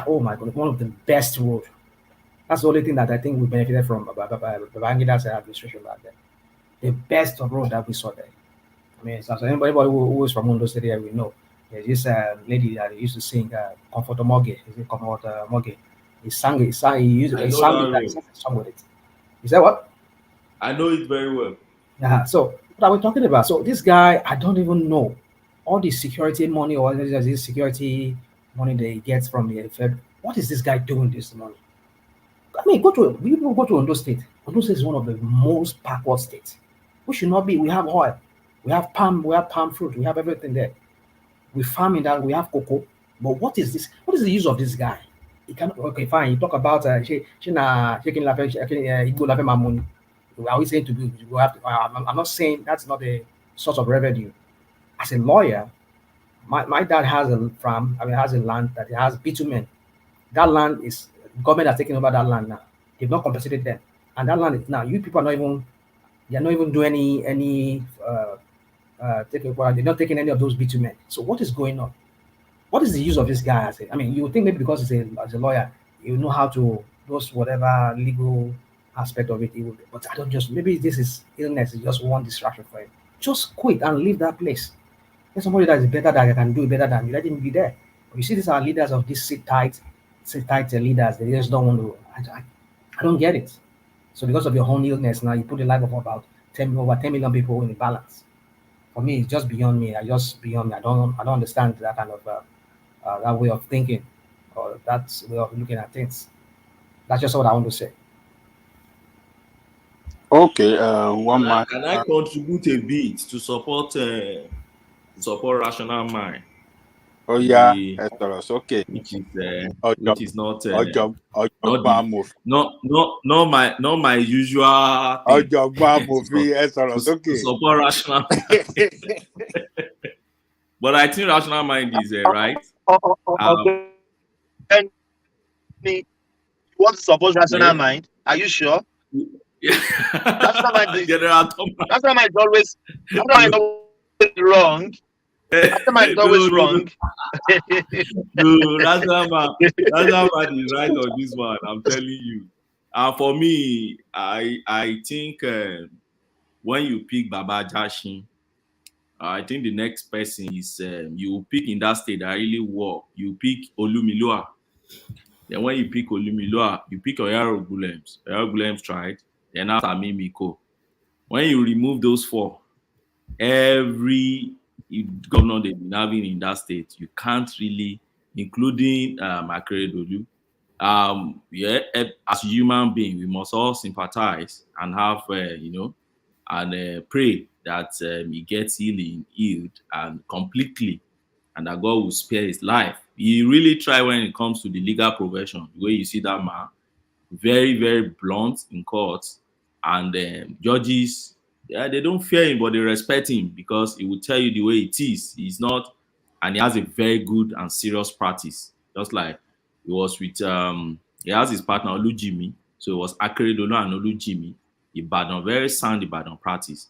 P: Oh my God, one of the best road. That's the only thing that I think we benefited from Babangida's administration back then. The best of road that we saw there. I mean, so anybody who is from Ondo State area we know. There's this lady that used to sing Comfort Moge. Is it Comfort Moge? He sang it. He sang with it. Is that what?
J: I know it very well.
P: Yeah. So what are we talking about? So this guy, I don't even know all the security money or this security money that he gets from the Fed. What is this guy doing this money? I mean, go to Ondo State. Ondo State is one of the most backward states. We should not be. We have oil, we have palm fruit, we have everything there. We farm in that. We have cocoa. But what is this? What is the use of this guy? He can okay, fine. You talk about IGBO. Are we saying to do? We have to, I'm not saying that's not a source of revenue. As a lawyer, my dad has a farm. I mean, has a land that has bitumen. That land is government has taken over that land now. They've not compensated them, and that land is now. You people are not even. They're not even doing any. They're not taking any of those bitumen. So what is going on? What is the use of this guy? I mean, you would think maybe because he's as a lawyer, you know how to those whatever legal aspect of it. But I don't just maybe this is illness is just one distraction for him. Just quit and leave that place. There's somebody that is better that can do better than you. Let him be there. But you see, these are leaders of these sit tight leaders. They just don't want to. I don't get it. So because of your own illness, now you put the life of about over 10 million people in the balance. For me, it's just beyond me. I don't understand that kind of that way of thinking or that way of looking at things. That's just what I want to say.
F: Okay,
J: Can I contribute a bit to support rational mind?
F: Oh yeah, okay.
J: Which is not my usual thing. To support rational mind. But I think rational mind is right.
M: You want to support rational mind? Are you sure? Rational mind is always wrong. Rational mind is always wrong.
J: No, rational mind is right on this one. I'm telling you. For me, I think when you pick Baba Jashin, I think the next person is you pick in that state that really work. You pick Olumilua. Then when you pick Olumilua, you pick Oyaro Gulems. Oyaro Gulems tried. Then after Mimiko. When you remove those four, every governor they've been having in that state, you can't really, including Akeredolu. As human beings, we must all sympathize and have, and pray that he gets healed and completely, and that God will spare his life. He really tried when it comes to the legal profession. The way you see that man, very, very blunt in court, and judges, they don't fear him, but they respect him because he will tell you the way it is. He's not, and he has a very good and serious practice. Just like he was with, he has his partner Olujimi, so it was Akeredolu and Olujimi. Ibadan, very sound Ibadan practice.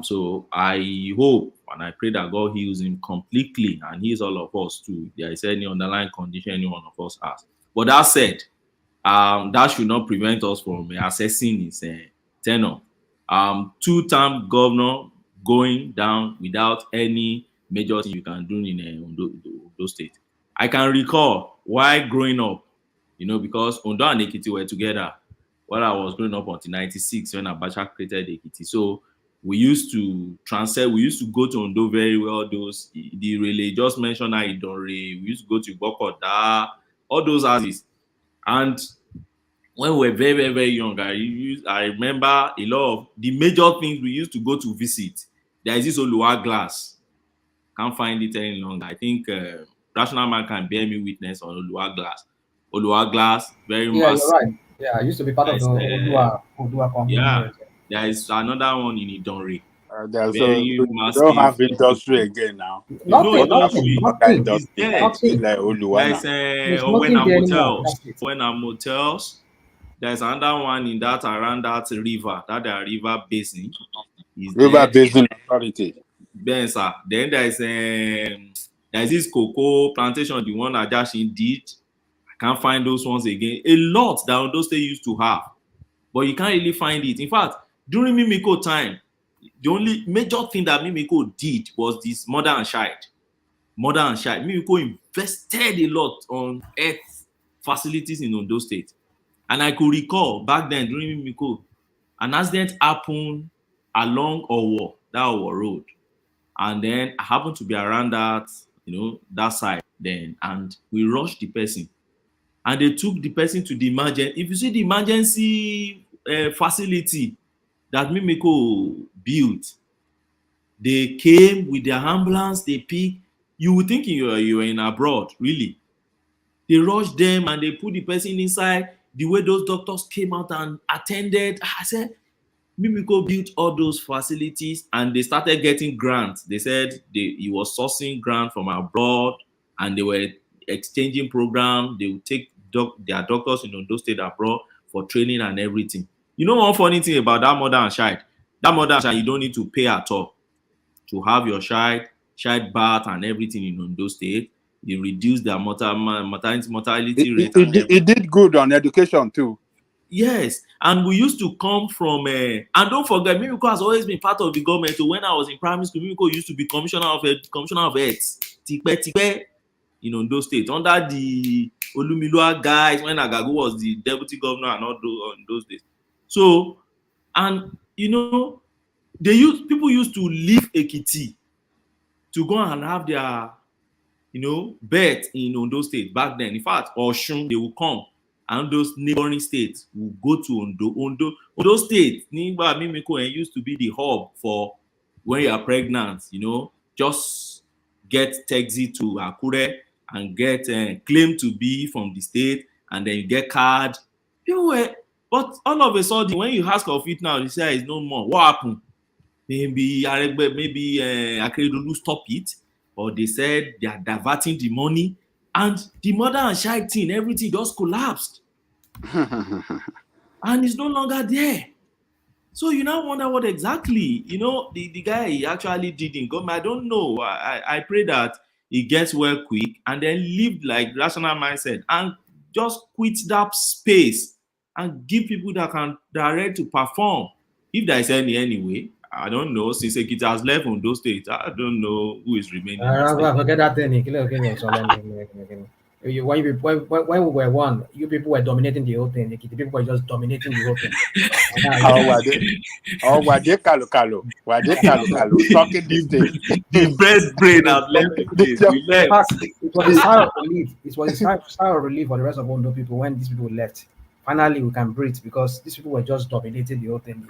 J: So I hope and I pray that God heals him completely and heals all of us too. If there is any underlying condition any one of us has. But that said, that should not prevent us from assessing his tenure. Two-term governor going down without any major thing you can do in Ondo State. I can recall while growing up, because Ondo and Ekiti were together while I was growing up until 96 when Abacha created Ekiti. So we used to go to Ondo very well. The relay just mentioned Idore. We used to go to Bokoda, all those houses. And when we were very, very, very young, I remember a lot of the major things we used to go to visit. There is this Oluwa glass. Can't find it any longer. I think Rational Man can bear me witness on Oluwa glass. Oluwa glass, very massive.
P: You're right. Yeah, I used to be part of the Odua company.
J: Yeah, there is another one in Idonre.
F: We don't have industry again now.
J: Nothing.
F: It's
J: There's Owena Motels. There's another one in that around that river, river basin.
F: River Basin Authority.
J: Then, sir. Then there's this cocoa plantation, the one that Jashin did. can't find those ones again. A lot that Ondo State used to have, but you can't really find it. In fact, during Mimiko time, the only major thing that Mimiko did was this mother and child. Mother and child. Mimiko invested a lot on health facilities in Ondo State. And I could recall back then during Mimiko, an accident happened along Owo, that Owo road. And then I happened to be around that, that side then. And we rushed the person. And they took the person to the emergency. If you see the emergency facility that Mimiko built, they came with their ambulance, they picked. You would think you were in abroad, really. They rushed them and they put the person inside. The way those doctors came out and attended, I said, Mimiko built all those facilities and they started getting grants. They said he was sourcing grants from abroad and they were exchanging programs. They would take their doctors in Ondo State abroad for training and everything. You know one funny thing about that mother and child? That mother and child, you don't need to pay at all to have your child bath and everything in Ondo State. They reduced their mortality rate.
I: It did good on education too.
J: Yes, and we used to come from and don't forget, Mimiko has always been part of the government. So when I was in primary school, Mimiko used to be commissioner of health in Ondo State under the Olumilua guys when Agagu was the deputy governor and all those days. So, and people used to leave Ekiti to go and have their birth in Ondo State back then. In fact, Oshun, they will come. And those neighboring states will go to Ondo State. Mimiko used to be the hub for when you are pregnant, just get taxi to Akure and get claim to be from the state, and then you get card. But all of a sudden, when you ask of it now, you say it's no more. What happened? Maybe Akeredolu stop it, or they said they are diverting the money. And the mother and child thing, everything just collapsed. And it's no longer there. So you now wonder what exactly, the guy actually did in government. I don't know. I pray that he gets well quick and then live like rational mindset and just quit that space and give people that are ready to perform. If there is anyway, I don't know. Since Ekiti has left on those states, I don't know who is remaining.
P: Forget that thing. When we were one, you people were dominating the whole thing. The people were just dominating the whole thing.
I: Talking this thing.
J: The best brain has left the place.
P: It was a sigh of relief. It was a sigh of relief for the rest of Ondo people when these people left. Finally, we can breathe because these people were just dominating the whole thing.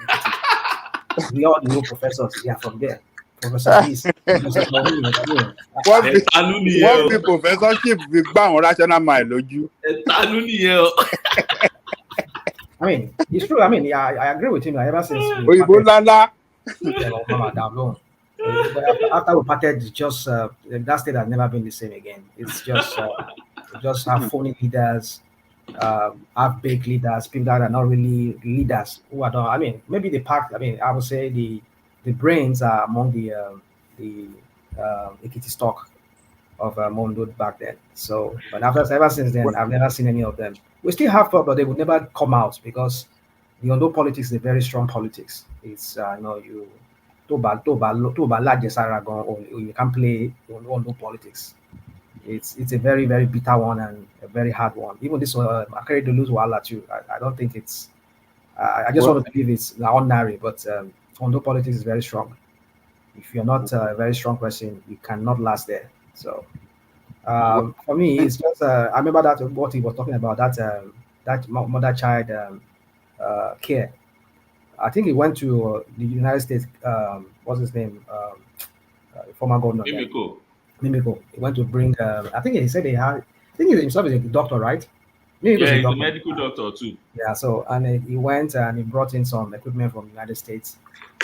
P: We all know professors. They are from there. Professor Peace.
I: What the professorship with rational mind?
P: I mean, it's true. I mean, I agree with him. Ever since after we parted, it's just that state has never been the same again. It's just have phony leaders, half-baked leaders, people that are not really leaders who are not. I mean, maybe the pack. I mean, I would say the brains are among the Ekiti stock of Mondo back then. So, but ever since then, I've never seen any of them. We still have thought, but they would never come out because the Ondo politics is a very strong politics. It's you can't play Ondo politics. It's a very, very bitter one and a very hard one. Even this Akeredolu's Wala too. I don't think it's. I just want to believe it's ordinary, but Ondo politics is very strong. If you're not a very strong person, you cannot last there. So for me, it's just I remember that what he was talking about that mother-child care. I think he went to the United States. What's his name? Former governor. Mimiko. He went to bring. I think he said he had. I think he himself is a doctor, right?
J: He's a medical doctor too.
P: Yeah. So and he went and he brought in some equipment from the United States,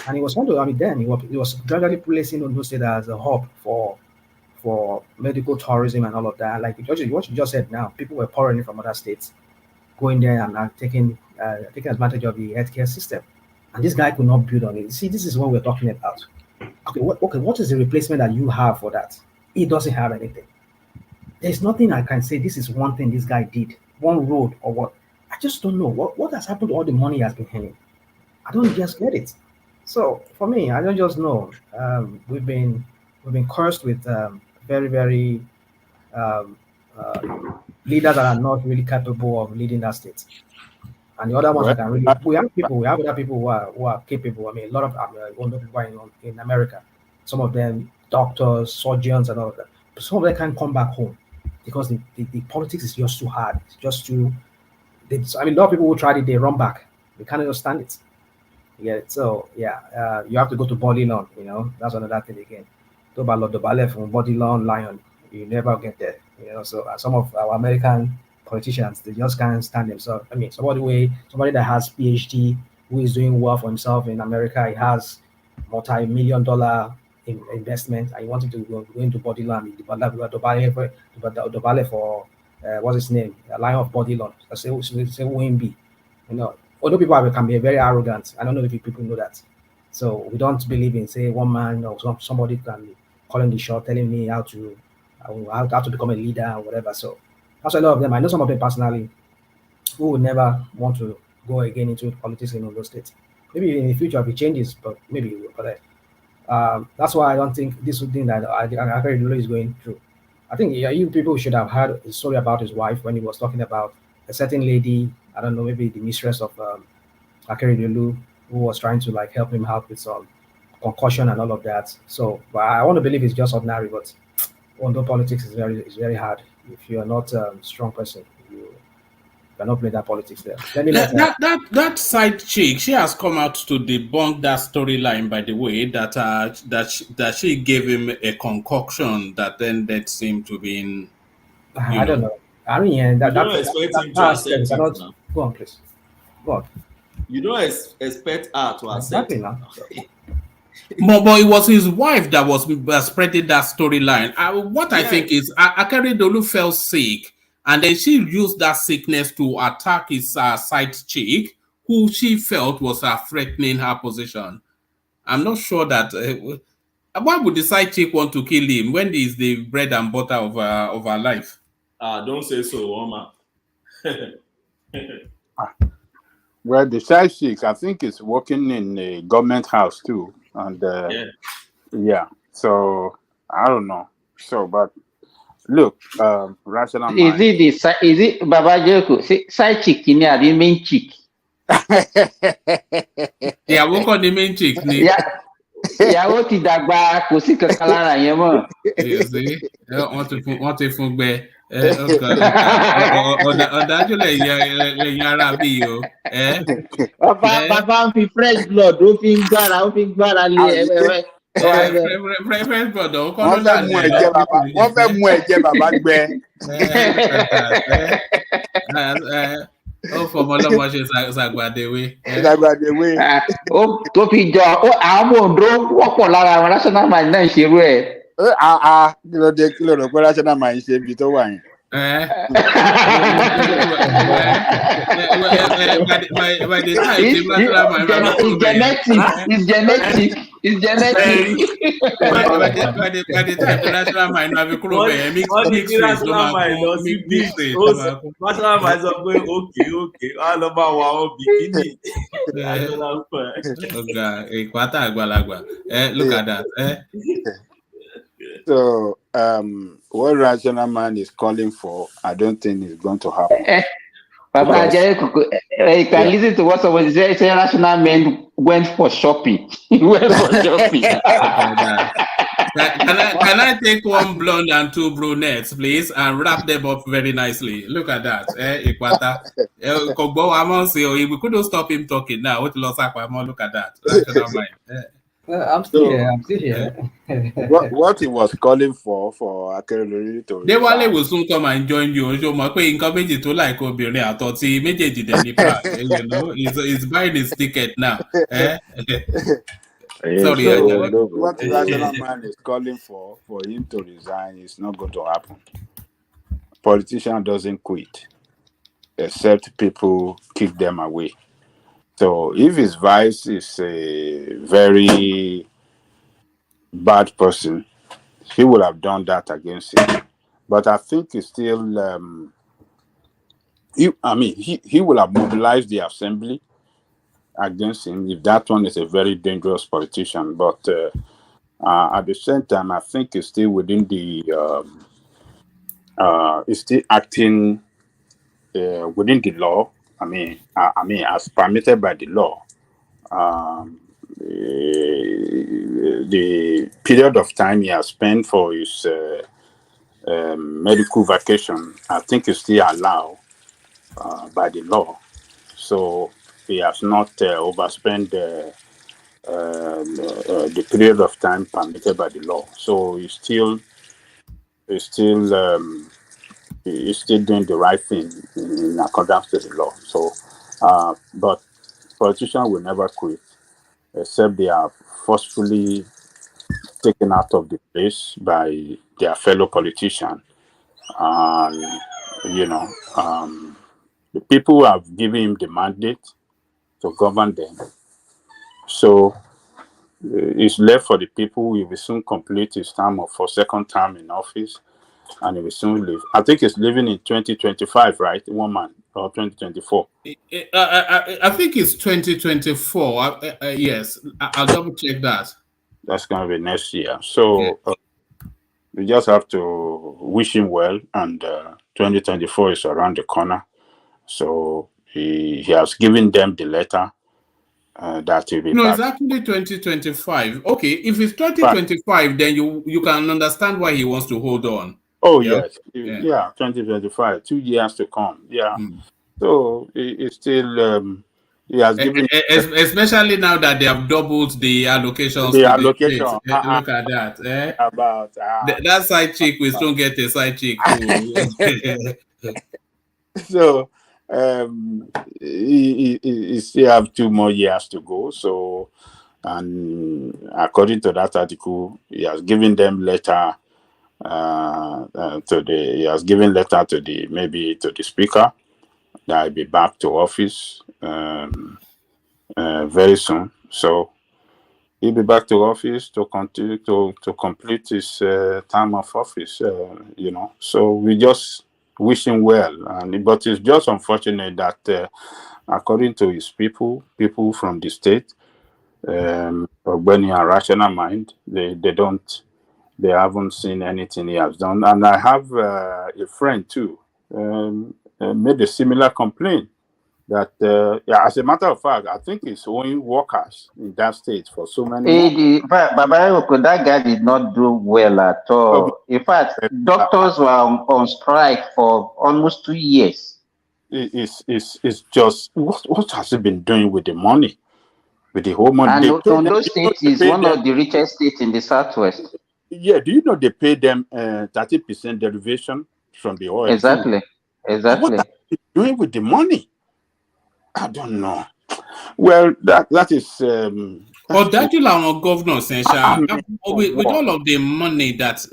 P: and he was going to. I mean, then he was gradually placing Ondo State as a hub for medical tourism and all of that. Like what you just said now, people were pouring in from other states, going there and taking advantage of the healthcare system. And this guy could not build on it. See, this is what we're talking about. Okay, what is the replacement that you have for that? He doesn't have anything. there's nothing I can say. This is one thing this guy did, one road or what. I just don't know what has happened to all the money he has been earning. I don't just get it. So for me, I don't just know. We've been cursed with very very um, uh, leaders that are not really capable of leading that state. And the other ones
F: Well,
P: that can really, we have other people who are capable. I mean, a lot of older people in America. Some of them doctors, surgeons, and all of that. But some of them can't come back home because the politics is just too hard. It's just too. I mean, a lot of people who tried it, they run back. They can't understand it. Yeah, so yeah, you have to go to Bodilon, that's another thing again. Dobale from Bodilon, Lion, you never get there, So some of our American politicians, they just can't stand themselves. I mean, somebody that has PhD, who is doing well for himself in America, he has multi-million-dollar investment, and you want him to go into Bodilon, Dobale for what's his name, Lion of Bodilon. I say Wimby, although people can be very arrogant. I don't know if people know that. So we don't believe in say one man or somebody can calling the shot, telling me how to become a leader or whatever. So that's a lot of them. I know some of them personally who would never want to go again into politics in those states. Maybe in the future if it changes, but maybe it will. But that's why I don't think this is thing that Akeredolu is going through. I think you people should have heard a story about his wife when he was talking about a certain lady. I don't know, maybe the mistress of Akeredolu, who was trying to like help him out with some concussion and all of that. So, but I want to believe it's just ordinary. But although politics is very hard, if you are not a strong person, you cannot play that politics there.
C: That side chick, she has come out to debunk that storyline. By the way, that she gave him a concoction that then led him to being.
P: I don't know. I mean,
J: you don't expect him to accept it now.
P: Go on, please. Go on.
J: You don't expect her to accept it now.
C: But it was his wife that was spreading that storyline. What I think is Akeredolu fell sick, and then she used that sickness to attack his side chick, who she felt was threatening her position. I'm not sure that. Why would the side chick want to kill him when he's the bread and butter of her life?
J: Don't say so, Oma.
F: Well, the side chick, I think, is working in a government house too, and yeah. So I don't know. So, but look, rational mind.
A: Is it Baba Joko side chick in the main chick?
C: Yeah, work on the main chick.
A: Ìyàwó ti dàgbà kò sí kankan lára yẹn mọ́.
C: Wọ́n ti fún gbẹ. Ọ̀dájú lẹ́yìn ara bí o.
A: Bàbá ń fi fresh blood ó fi ń gbára lé
C: fresh blood ó kọ́
F: ló dà ní wọ́n fẹ́ mú ẹ̀jẹ̀ bàbá gbẹ.
C: Ó fọmọ lọ́mọ ṣe ṣàgbàdéwé.
A: Ó tó fi jọ àwọn ọmọ Ondo wọ́pọ̀ lára àwọn national mind náà ṣerú ẹ̀.
F: Kí ló rò pé national mind ṣe ibi tó wà yẹn.
C: By the time
A: it's genetic.
C: By the time the national mind have a clue, mix
J: national mind sọ pé okay, wà lọ bá wa ọ bikini.
C: Ìpátá àgbàlagbà. Look at that.
F: So, what rational man is calling for, I don't think is going to happen.
A: Papa, you can listen to what someone said. Rational men went for shopping. He went for shopping.
C: Can I take one blonde and two brunettes, please, and wrap them up very nicely? Look at that. We couldn't stop him talking now. Look at that. Rational mind.
P: I'm still here.
F: What he was calling for Akeredolu to.
C: They will soon come and join you. So my income to like Obiri. I thought he made it he's buying his ticket now. Sorry.
F: What the rational man is calling for him to resign is not going to happen. Politician doesn't quit, except people kick them away. So if his vice is a very bad person, he would have done that against him. But I think it's still he will have mobilized the assembly against him if that one is a very dangerous politician. But at the same time, I think it's still within the it's still acting within the law. I mean, as permitted by the law. The period of time he has spent for his medical vacation, I think is still allowed by the law. So he has not overspent the period of time permitted by the law. So he's still doing the right thing in accordance to the law. So, but politicians will never quit except they are forcefully taken out of the place by their fellow politician. And the people have given him the mandate to govern them. So it's left for the people. He will soon complete his term for second term in office, and he will soon leave. I think he's leaving in 2025, right? One man, or 2024.
C: I think it's 2024. Yes, I'll double check that.
F: That's going to be next year. So we just have to wish him well, and 2024 is around the corner. So he has given them the letter that will be
C: No,
F: back.
C: it's actually 2025. Okay, if it's 2025, then you can understand why he wants to hold on.
F: Oh, yes. Yeah, 2025, 2 years to come. Yeah. So it's still, he has given...
C: Especially now that they have doubled the allocations.
F: The allocation.
C: Look at that.
F: About...
C: that side chick will still get a side chick too.
F: So he still have 2 more years to go. So, and according to that article, he has given them letter to the speaker that I'll be back to office very soon. So he'll be back to office to continue to complete his term of office. So we just wish him well, but it's just unfortunate that according to his people from the state, when he has rational mind, they haven't seen anything he has done. And I have a friend too made a similar complaint that as a matter of fact, I think he's owing workers in that state for so many
A: that guy did not do well at all. In fact, doctors were on strike for almost 2 years.
F: It's just what has he been doing with the money, with the whole money?
A: And Ondo State is one of the richest states in the southwest.
F: Yeah, do you know they pay them 30% derivation from the oil?
A: Exactly.
F: What are they doing with the money? I don't know. Well, that is.
C: But that you are governor, with all of the money that.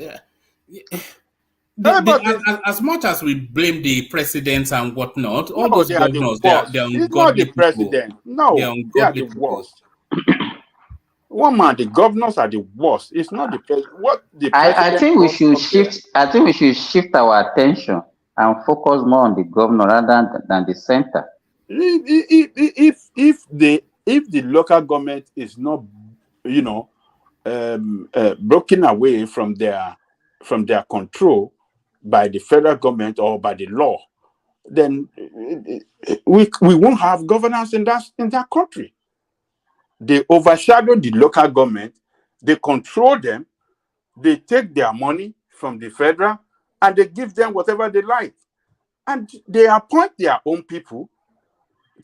C: As much as we blame the presidents and whatnot, all those governors, they're ungodly.
F: It's not the president. No, they are the worst. One man, the governors are the worst. It's not the president. What the president
A: I think we should shift. I think we should shift our attention and focus more on the governor rather than the center.
F: If the local government is not, broken away from their control by the federal government or by the law, then we won't have governance in that country. They overshadow the local government, they control them, they take their money from the federal, and they give them whatever they like. And they appoint their own people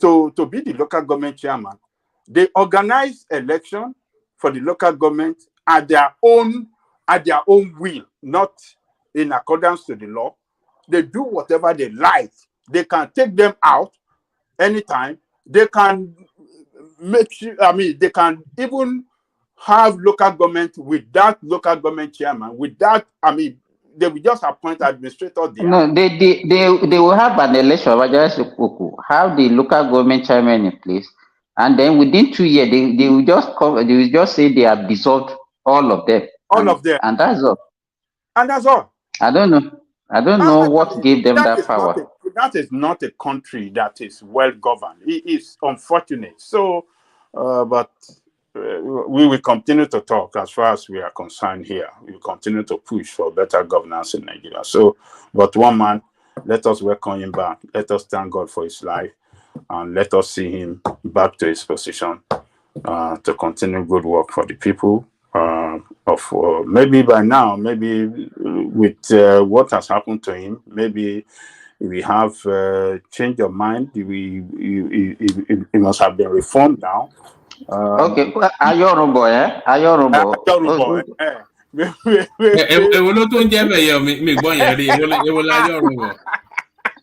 F: to be the local government chairman. They organize election for the local government at their own will, not in accordance to the law. They do whatever they like. They can take them out anytime. They can they can even have local government without local government chairman. They will just appoint administrator there.
A: No, they will have an election. Have the local government chairman in place, and then within 2 years they will just cover. They will just say they have dissolved all of them.
F: All of them,
A: and that's all.
F: And that's all.
A: I don't know. I don't know what gave them that power.
I: That is not a country that is well governed. It is unfortunate. So, but we will continue to talk as far as we are concerned here. We will continue to push for better governance in Nigeria. So, but one man, let us welcome him back. Let us thank God for his life, and let us see him back to his position to continue good work for the people. Maybe by now, maybe with what has happened to him, maybe we have changed your mind. He must have been reformed now.
A: Okay, Ayorubo, eh? Ayorubo.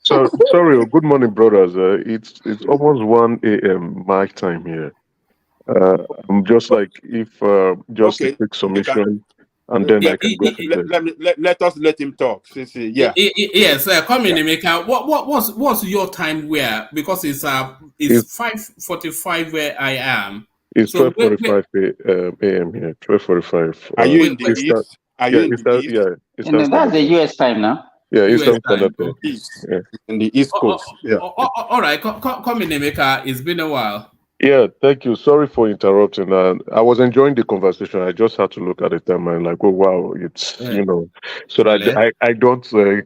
L: Sorry, good morning, brothers. It's almost 1 a.m. my time here. I'm just like, if just a quick submission, and then I can go to
I: let us let him talk.
C: Yes, come in, Emeka. What's your time where? Because it's 5:45 where I am.
L: It's 12:45 a.m. here. 12:45.
I: Are you in the east? Are you in the east?
L: Yeah,
A: that's the US time now.
L: Yeah, Eastern Standard Time.
I: In the East Coast.
C: All right, come in, Emeka. It's been a while.
L: Yeah, thank you. Sorry for interrupting. I was enjoying the conversation. I just had to look at the time and like, oh wow, it's so that I don't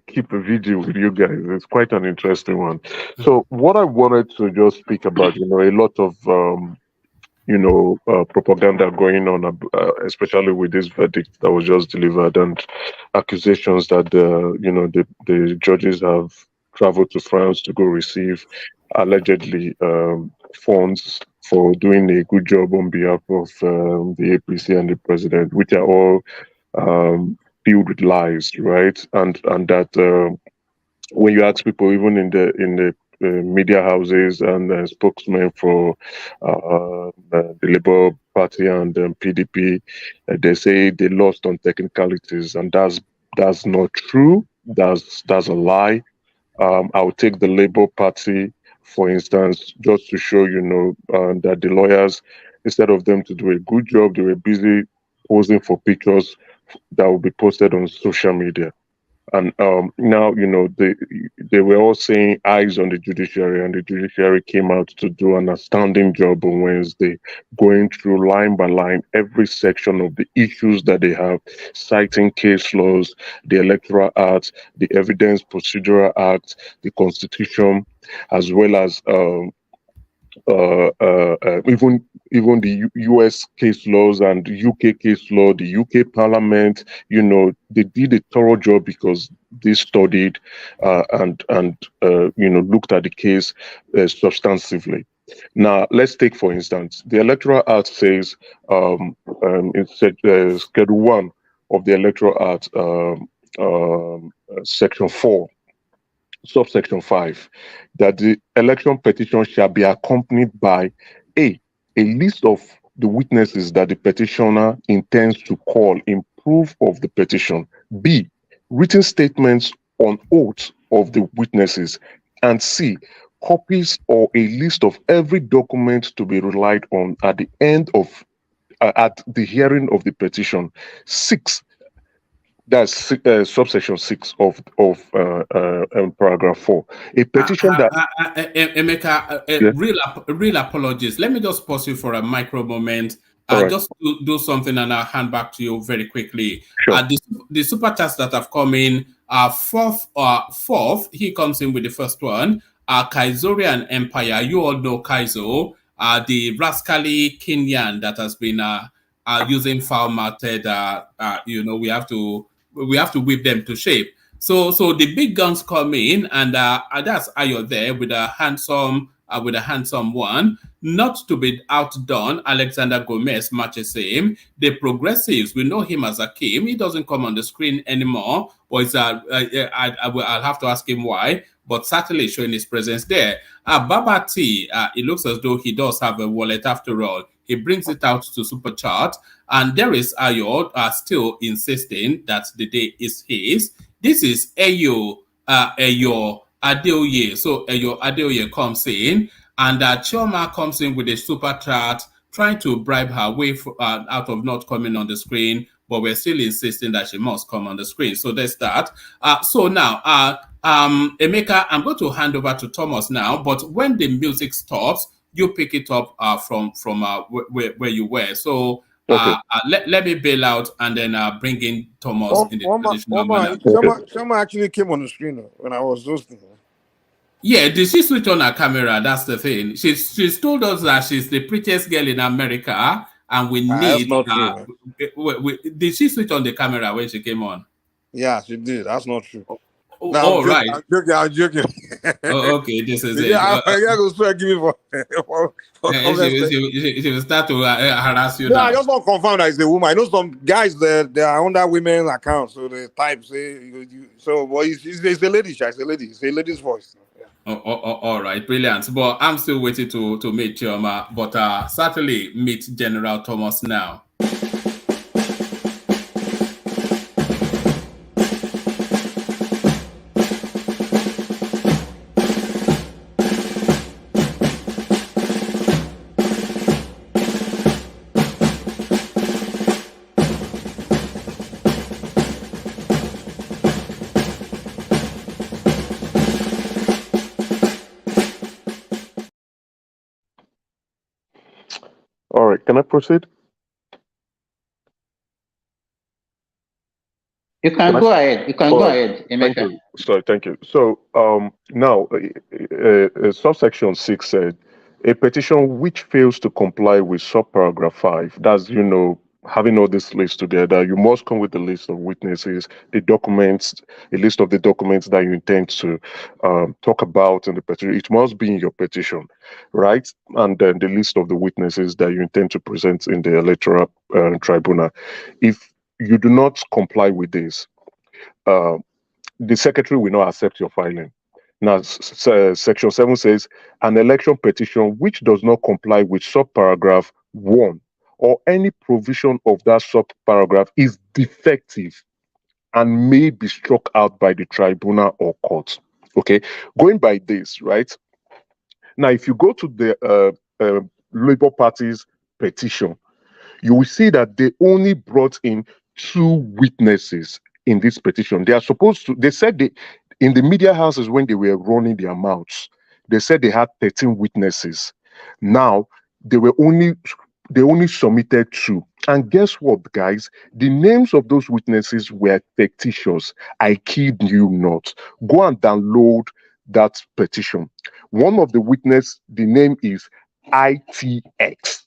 L: keep a video with you guys. It's quite an interesting one. So what I wanted to just speak about, a lot of propaganda going on, especially with this verdict that was just delivered, and accusations that the judges have traveled to France to go receive allegedly funds for doing a good job on behalf of the APC and the president, which are all filled with lies, right? And that when you ask people, even in the media houses and spokesmen for the Labour Party and PDP, they say they lost on technicalities, and that's not true. That's a lie. I'll take the Labour Party, for instance, just to show that the lawyers, instead of them to do a good job, they were busy posing for pictures that will be posted on social media. And now, they were all saying eyes on the judiciary, and the judiciary came out to do an astounding job on Wednesday, going through line by line every section of the issues that they have, citing case laws, the Electoral Act, the Evidence Procedural Act, the Constitution, as well as even the US case laws and UK case law, the UK Parliament. They did a thorough job because they studied and looked at the case substantively. Now, let's take, for instance, the Electoral Act says in Schedule 1 of the Electoral Act, Section 4, subsection 5, that the election petition shall be accompanied by a list of the witnesses that the petitioner intends to call in proof of the petition, b, written statements on oath of the witnesses, and c, copies or a list of every document to be relied on at the end of at the hearing of the petition. 6, that's subsection 6 of paragraph 4. A petition that
C: Emeka, real apologies. Let me just pause you for a micro moment. Just do something, and I'll hand back to you very quickly.
L: Sure.
C: The super chats that have come in, fourth, he comes in with the first one. Kaisorian Empire. You all know Kaizo, the rascally Kenyan that has been using foul-mouthed. We have to whip them to shape. So the big guns come in, and that's Ayo there with a handsome one. Not to be outdone, Alexander Gomez matches him. The progressives, we know him as Akim. He doesn't come on the screen anymore, but I'll have to ask him why, but certainly showing his presence there. Baba T, it looks as though he does have a wallet after all. He brings it out to Super Chat, and there is Ayo still insisting that the day is his. This is Ayo Adeoye. So Ayo Adeoye comes in, and Chioma comes in with a Super Chat, trying to bribe her way out of not coming on the screen. but we're still insisting that she must come on the screen. So there's that. So now, Emeka, I'm going to hand over to Thomas now, but when the music stops, you pick it up from where you were. So
L: okay.
C: Let me bail out and then bring in Thomas in the traditional manner.
N: Someone actually came on the screen when I was hosting.
C: Yeah, did she switch on her camera? That's the thing. She's told us that she's the prettiest girl in America, and we need.
N: That's not true.
C: Did she switch on the camera when she came on?
N: Yeah, she did. That's not true.
C: Oh,
N: No,
C: all right.
N: I'm joking.
C: Oh, okay, this is it.
N: Yeah, I go straight give me for
C: she will start to harass you
N: no,
C: now.
N: I just don't confirm that it's a woman. I know some guys they are under women's accounts, so they type say so. But it's a lady, it's a lady. It's a lady's voice. Yeah.
C: All right, brilliant. But I'm still waiting to meet Chioma, but certainly meet General Thomas now.
L: All right, can I proceed?
A: You can go ahead. You can go ahead,
L: Thank
A: Emeka.
L: you. Sorry, thank you. So now, subsection 6 said, a petition which fails to comply with subparagraph 5, that's, having all this list together, you must come with a list of witnesses, the documents, a list of the documents that you intend to talk about in the petition. It must be in your petition, right? And then the list of the witnesses that you intend to present in the electoral tribunal. If you do not comply with this, the secretary will not accept your filing. Now, section 7 says, an election petition which does not comply with subparagraph 1 or any provision of that subparagraph is defective and may be struck out by the tribunal or court. Okay, going by this, right? Now, if you go to the Labour Party's petition, you will see that they only brought in 2 witnesses in this petition. They said in the media houses when they were running their mouths, they said they had 13 witnesses. Now, they only submitted 2. And guess what, guys? The names of those witnesses were fictitious. I kid you not. Go and download that petition. One of the witnesses, the name is ITX.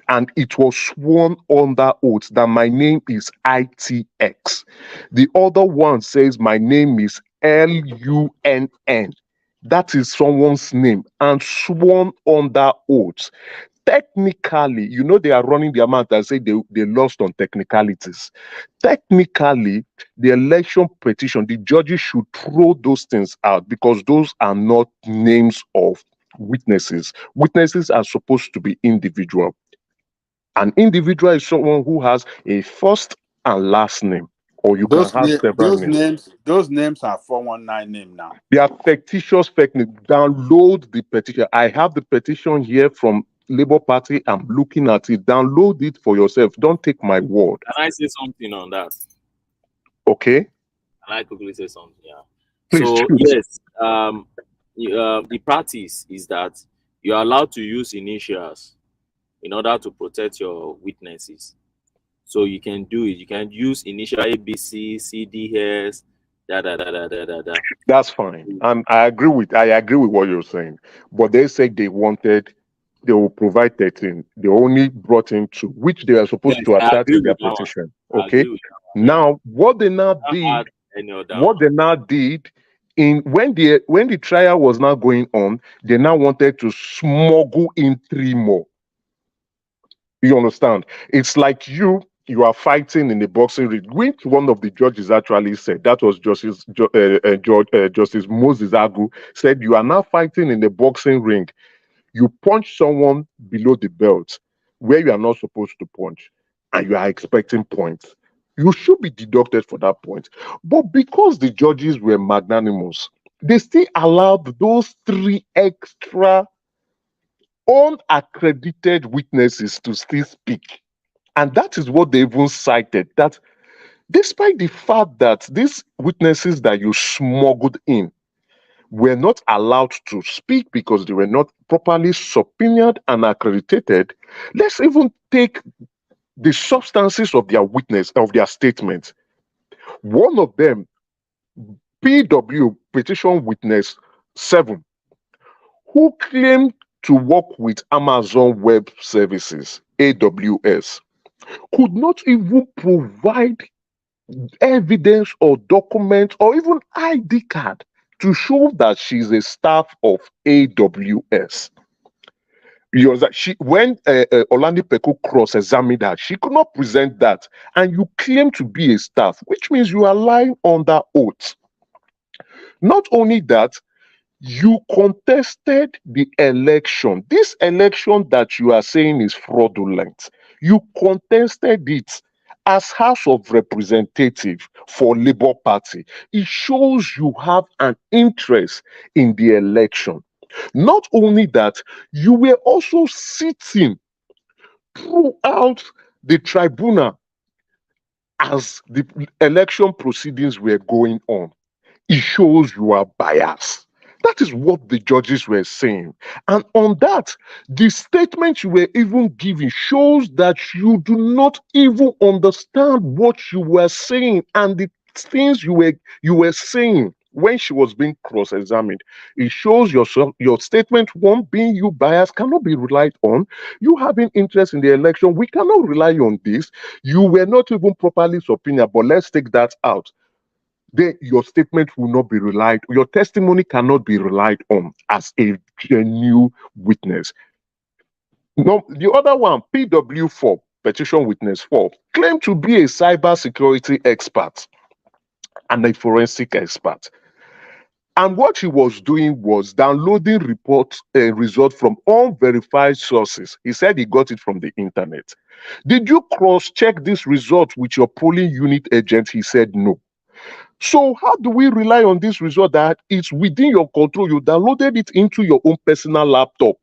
L: And it was sworn under oath that my name is ITX. The other one says my name is LUNN. That is someone's name and sworn under oath. Technically, they are running their mouth and say they lost on technicalities. Technically, the election petition, the judges should throw those things out because those are not names of witnesses. Witnesses are supposed to be individual. An individual is someone who has a first and last name, or you can have several names.
I: Those names are 419 name now.
L: They are fictitious fake names. Download the petition. I have the petition here from Labour Party. I'm looking at it. Download it for yourself. Don't take my word.
J: Can I say something on that?
L: Okay.
J: Can I quickly say something? Yeah.
L: Please
J: so
L: choose.
J: yes, the practice is that you are allowed to use initials in order to protect your witnesses. So you can do it. You can use initial ABC, CDS, da.
L: That's fine. And I agree with what you're saying. But they said they will provide 13. They only brought in 2, which they are supposed to attach in their petition. Okay. Now, what they now did when the trial was now going on, they now wanted to smuggle in 3 more. You understand? It's like you are fighting in the boxing ring, which one of the judges actually said. That was Justice Moses Agu said, you are now fighting in the boxing ring. You punch someone below the belt where you are not supposed to punch, and you are expecting points. You should be deducted for that point. But because the judges were magnanimous, they still allowed those 3 extra unaccredited witnesses to still speak. And that is what they even cited, that despite the fact that these witnesses that you smuggled in were not allowed to speak because they were not properly subpoenaed and accredited, let's even take the substances of their witness, of their statement. One of them, PW, Petition Witness 7, who claimed to work with Amazon Web Services, AWS, could not even provide evidence or document or even ID card to show that she's a staff of AWS. Because when Olani Peku cross-examined her, she could not present that. And you claim to be a staff, which means you are lying under oath. Not only that, you contested the election. This election that you are saying is fraudulent, you contested it as House of Representative for Labour Party. It shows you have an interest in the election. Not only that, you were also sitting throughout the tribunal as the election proceedings were going on. It shows you are biased. That is what the judges were saying. And on that, the statement you were even giving shows that you do not even understand what you were saying and the things you were saying when she was being cross-examined. It shows your statement, one, being you biased, cannot be relied on. You having interest in the election, we cannot rely on this. You were not even properly subpoenaed, but let's take that out. Then your statement will not be relied, your testimony cannot be relied on as a genuine witness. No, the other one, PW4, Petition Witness 4, claimed to be a cybersecurity expert and a forensic expert. And what he was doing was downloading results from unverified sources. He said he got it from the internet. Did you cross-check this result with your polling unit agent? He said no. So how do we rely on this result that it's within your control? You downloaded it into your own personal laptop.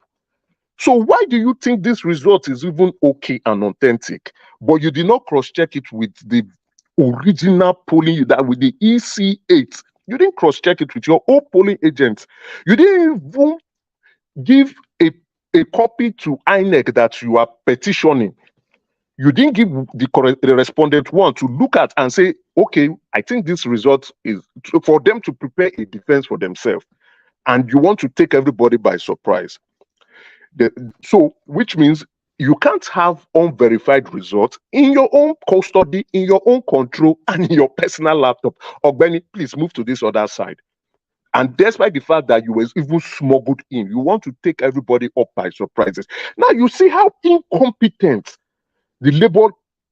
L: So why do you think this result is even okay and authentic? But you did not cross-check it with the original polling, that with the EC8. You didn't cross-check it with your own polling agent. You didn't even give a copy to INEC that you are petitioning. You didn't give the respondent one to look at and say, okay, I think this result is for them to prepare a defense for themselves. And you want to take everybody by surprise. So, which means you can't have unverified results in your own custody, in your own control, and in your personal laptop. Ogbeni, please move to this other side. And despite the fact that you were even smuggled in, you want to take everybody up by surprises. Now you see how incompetent the Labour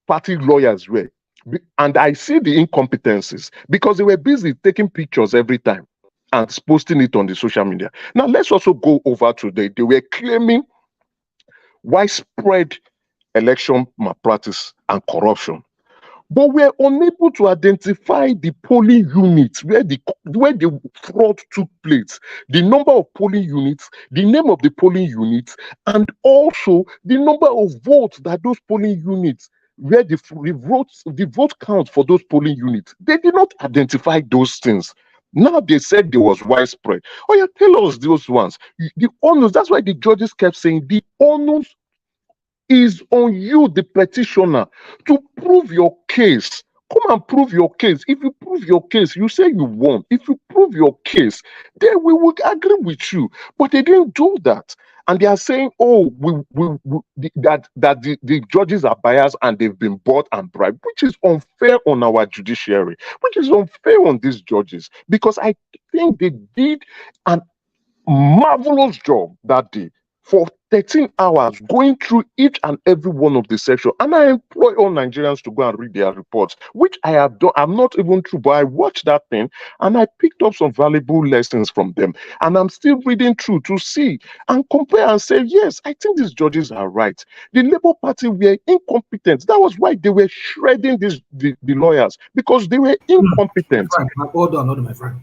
L: Party lawyers were. And I see the incompetencies because they were busy taking pictures every time and posting it on the social media. Now let's also go over today. They were claiming widespread election malpractice and corruption, but we're unable to identify the polling units where the fraud took place, the number of polling units, the name of the polling units, and also the number of votes that those polling units, where the vote count for those polling units. They did not identify those things. Now they said there was widespread. Oh yeah, tell us those ones. The onus, that's why the judges kept saying the onus is on you, the petitioner, to prove your case. Come and prove your case. If you prove your case, you say you won. If you prove your case, then we will agree with you. But they didn't do that. And they are saying, oh, that the judges are biased and they've been bought and bribed, which is unfair on our judiciary, which is unfair on these judges. Because I think they did an marvelous job that day for 13 hours going through each and every one of the sections. And I employ all Nigerians to go and read their reports, which I have done. I'm not even true, but I watched that thing and I picked up some valuable lessons from them. And I'm still reading through to see and compare and say, yes, I think these judges are right. The Labour Party were incompetent. That was why they were shredding the lawyers, because they were incompetent.
P: Hold on, my friend.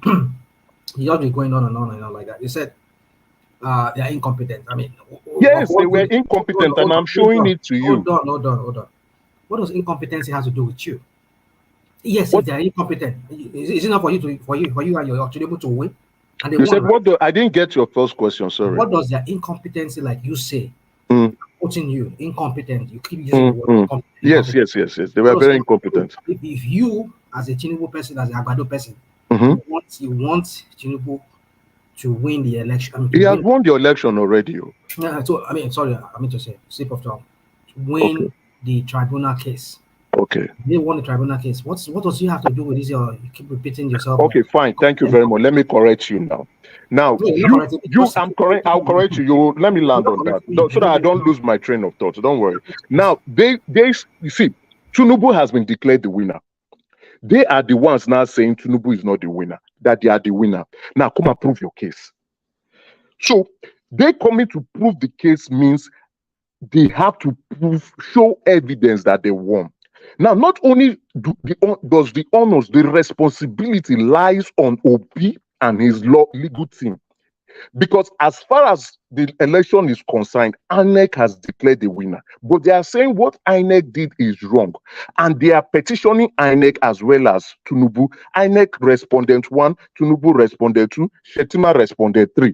P: You just be going on and on and on like that. You said they are incompetent. I mean,
L: yes, they were incompetent, and I'm showing it to you.
P: Hold on. What does incompetency has to do with you? Yes, if they are incompetent, is it not for you and your able to win? And they
L: you said
P: won,
L: what? I didn't get your first question. Sorry.
P: What does their incompetency, like you say, putting you incompetent? You keep using the word incompetent.
L: Yes. They were very incompetent.
P: If you, as a Tinubu person, as an Agbado person, you want Tinubu to win the election. I mean,
L: he has won the election already.
P: So I mean, sorry, I mean to say, slip of tongue, to win the tribunal case.
L: Okay.
P: They won the tribunal case. What does you have to do with this? You keep repeating yourself.
L: Okay, fine. Thank you very much. Let me correct you now. Now, I'm correct. I'll correct you. Let me land on that so that I don't lose my train of thought. Don't worry. Now, you see, Tinubu has been declared the winner. They are the ones now saying Tinubu is not the winner, that they are the winner. Now, come and prove your case. So, they coming to prove the case means they have to show evidence that they won. Now, not only does the honors, the responsibility lies on Obi and his legal team. Because as far as the election is concerned, INEC has declared the winner. But they are saying what INEC did is wrong. And they are petitioning INEC as well as Tinubu. INEC respondent 1, Tinubu responded 2, Shetima responded 3.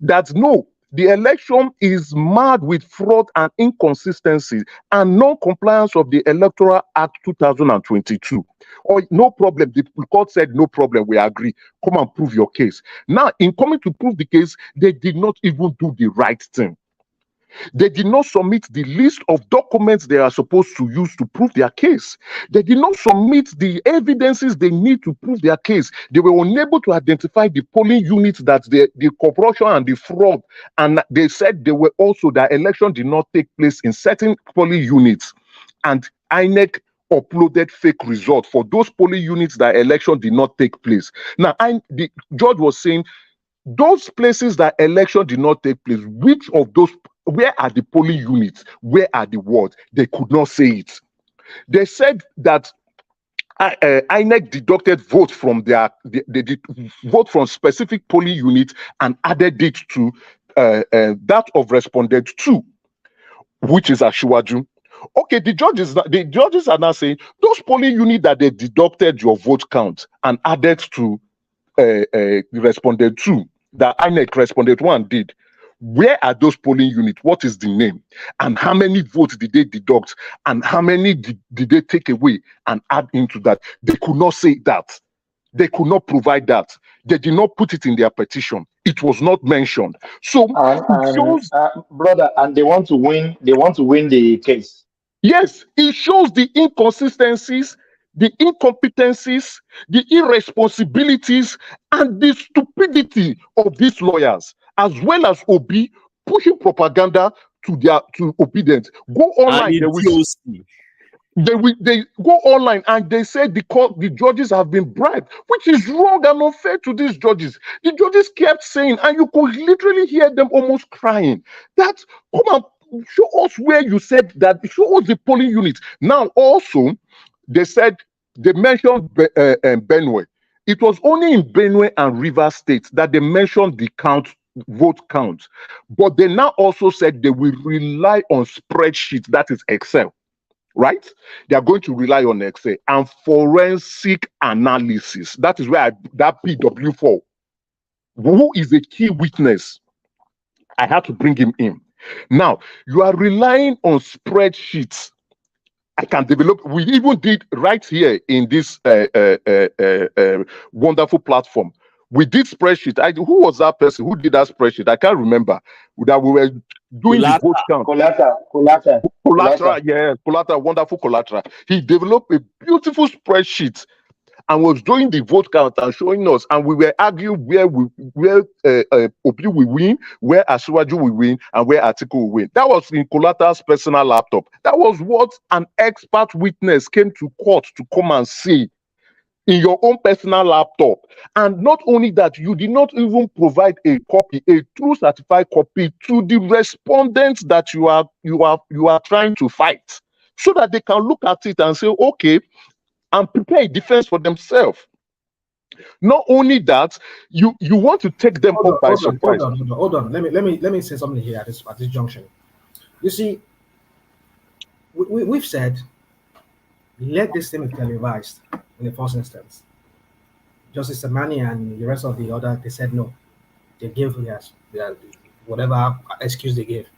L: That's no. The election is marred with fraud and inconsistencies and non-compliance of the Electoral Act 2022. Or no problem. The court said no problem. We agree. Come and prove your case. Now, in coming to prove the case, they did not even do the right thing. They did not submit the list of documents they are supposed to use to prove their case. They did not submit the evidences they need to prove their case. They were unable to identify the polling units that the corruption and the fraud, and they said they were also that election did not take place in certain polling units, and INEC uploaded fake results for those polling units that election did not take place. Now, the judge was saying those places that election did not take place, which of those, where are the polling units? Where are the wards? They could not say it. They said that INEC deducted votes from they did vote from specific polling units and added it to that of respondent 2, which is Ashiwaju. Okay, the judges are now saying those polling units that they deducted your vote count and added to respondent 2, that INEC respondent 1 did. Where are those polling units? What is the name? And how many votes did they deduct? And how many did they take away and add into that? They could not say that. They could not provide that. They did not put it in their petition. It was not mentioned. So,
O: brother, and they want to win. They want to win the case.
L: Yes, it shows the inconsistencies, the incompetencies, the irresponsibilities, and the stupidity of these lawyers, as well as Obi pushing propaganda to Obidient. Go online. They go online and they say the judges have been bribed, which is wrong and unfair to these judges. The judges kept saying, and you could literally hear them almost crying, that come and show us where you said that, show us the polling unit. Now also, they said, they mentioned Benue. It was only in Benue and Rivers State that they mentioned the vote count. But they now also said they will rely on spreadsheets, that is Excel, right? They are going to rely on Excel and forensic analysis. That is where that PW4, who is a key witness, I had to bring him in. Now, you are relying on spreadsheets. I can develop. We even did right here in this wonderful platform. We did spreadsheet. Who was that person who did that spreadsheet? I can't remember. That we were doing the vote count. Collateral, yeah, collateral, wonderful collateral. He developed a beautiful spreadsheet and was doing the vote count and showing us, and we were arguing where Obi will win, where Asiwaju will win, and where Atiku will win. That was in Collateral's personal laptop. That was what an expert witness came to court to come and see in your own personal laptop. And not only that, you did not even provide a copy, a true certified copy, to the respondents that you are trying to fight, so that they can look at it and say, okay, and prepare a defense for themselves. Not only that, you want to take them up by surprise.
P: Hold on. Let me say something here at this junction. You see, we've said let this thing be televised in the first instance. Justice Samani and the rest of the other, they said no. They gave whatever excuse they gave,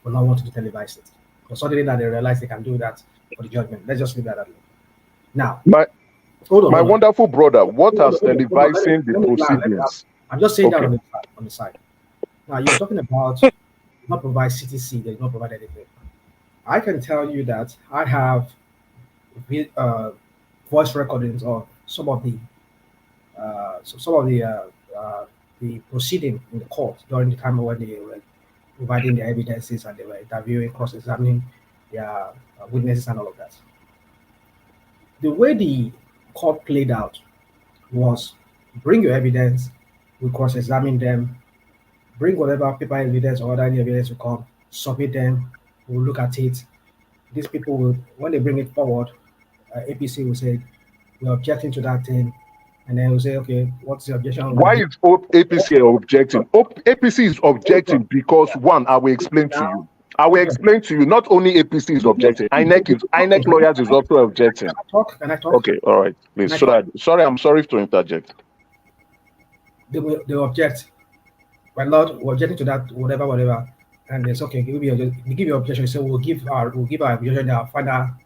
P: but not want to televise it. But suddenly that they realize they can do that for the judgment. Let's just leave that alone. Now, hold on.
L: Wonderful brother, what has televising the proceedings?
P: I'm just saying that on the side. Now, you're talking about not provide CTC, they did not provide anything. I can tell you that I have voice recordings of some of the proceeding in the court during the time when they were providing the evidences and they were interviewing, cross-examining their witnesses and all of that. The way the court played out was bring your evidence, we cross-examine them, bring whatever paper evidence or other evidence you come, submit them, we'll look at it. These people will, when they bring it forward, APC will say, we're objecting to that thing. And then we'll say, okay, what's the objection?
L: Why is APC objecting? APC is objecting because, one, I will explain to you. I will explain to you, not only APC is objecting, INEC lawyers is also objecting.
P: Can I talk?
L: Okay, all right, please. Sorry, I'm sorry to interject.
P: They object. My Lord, we're objecting to that, whatever. And it's okay, give you objection. So we'll give our objection in our final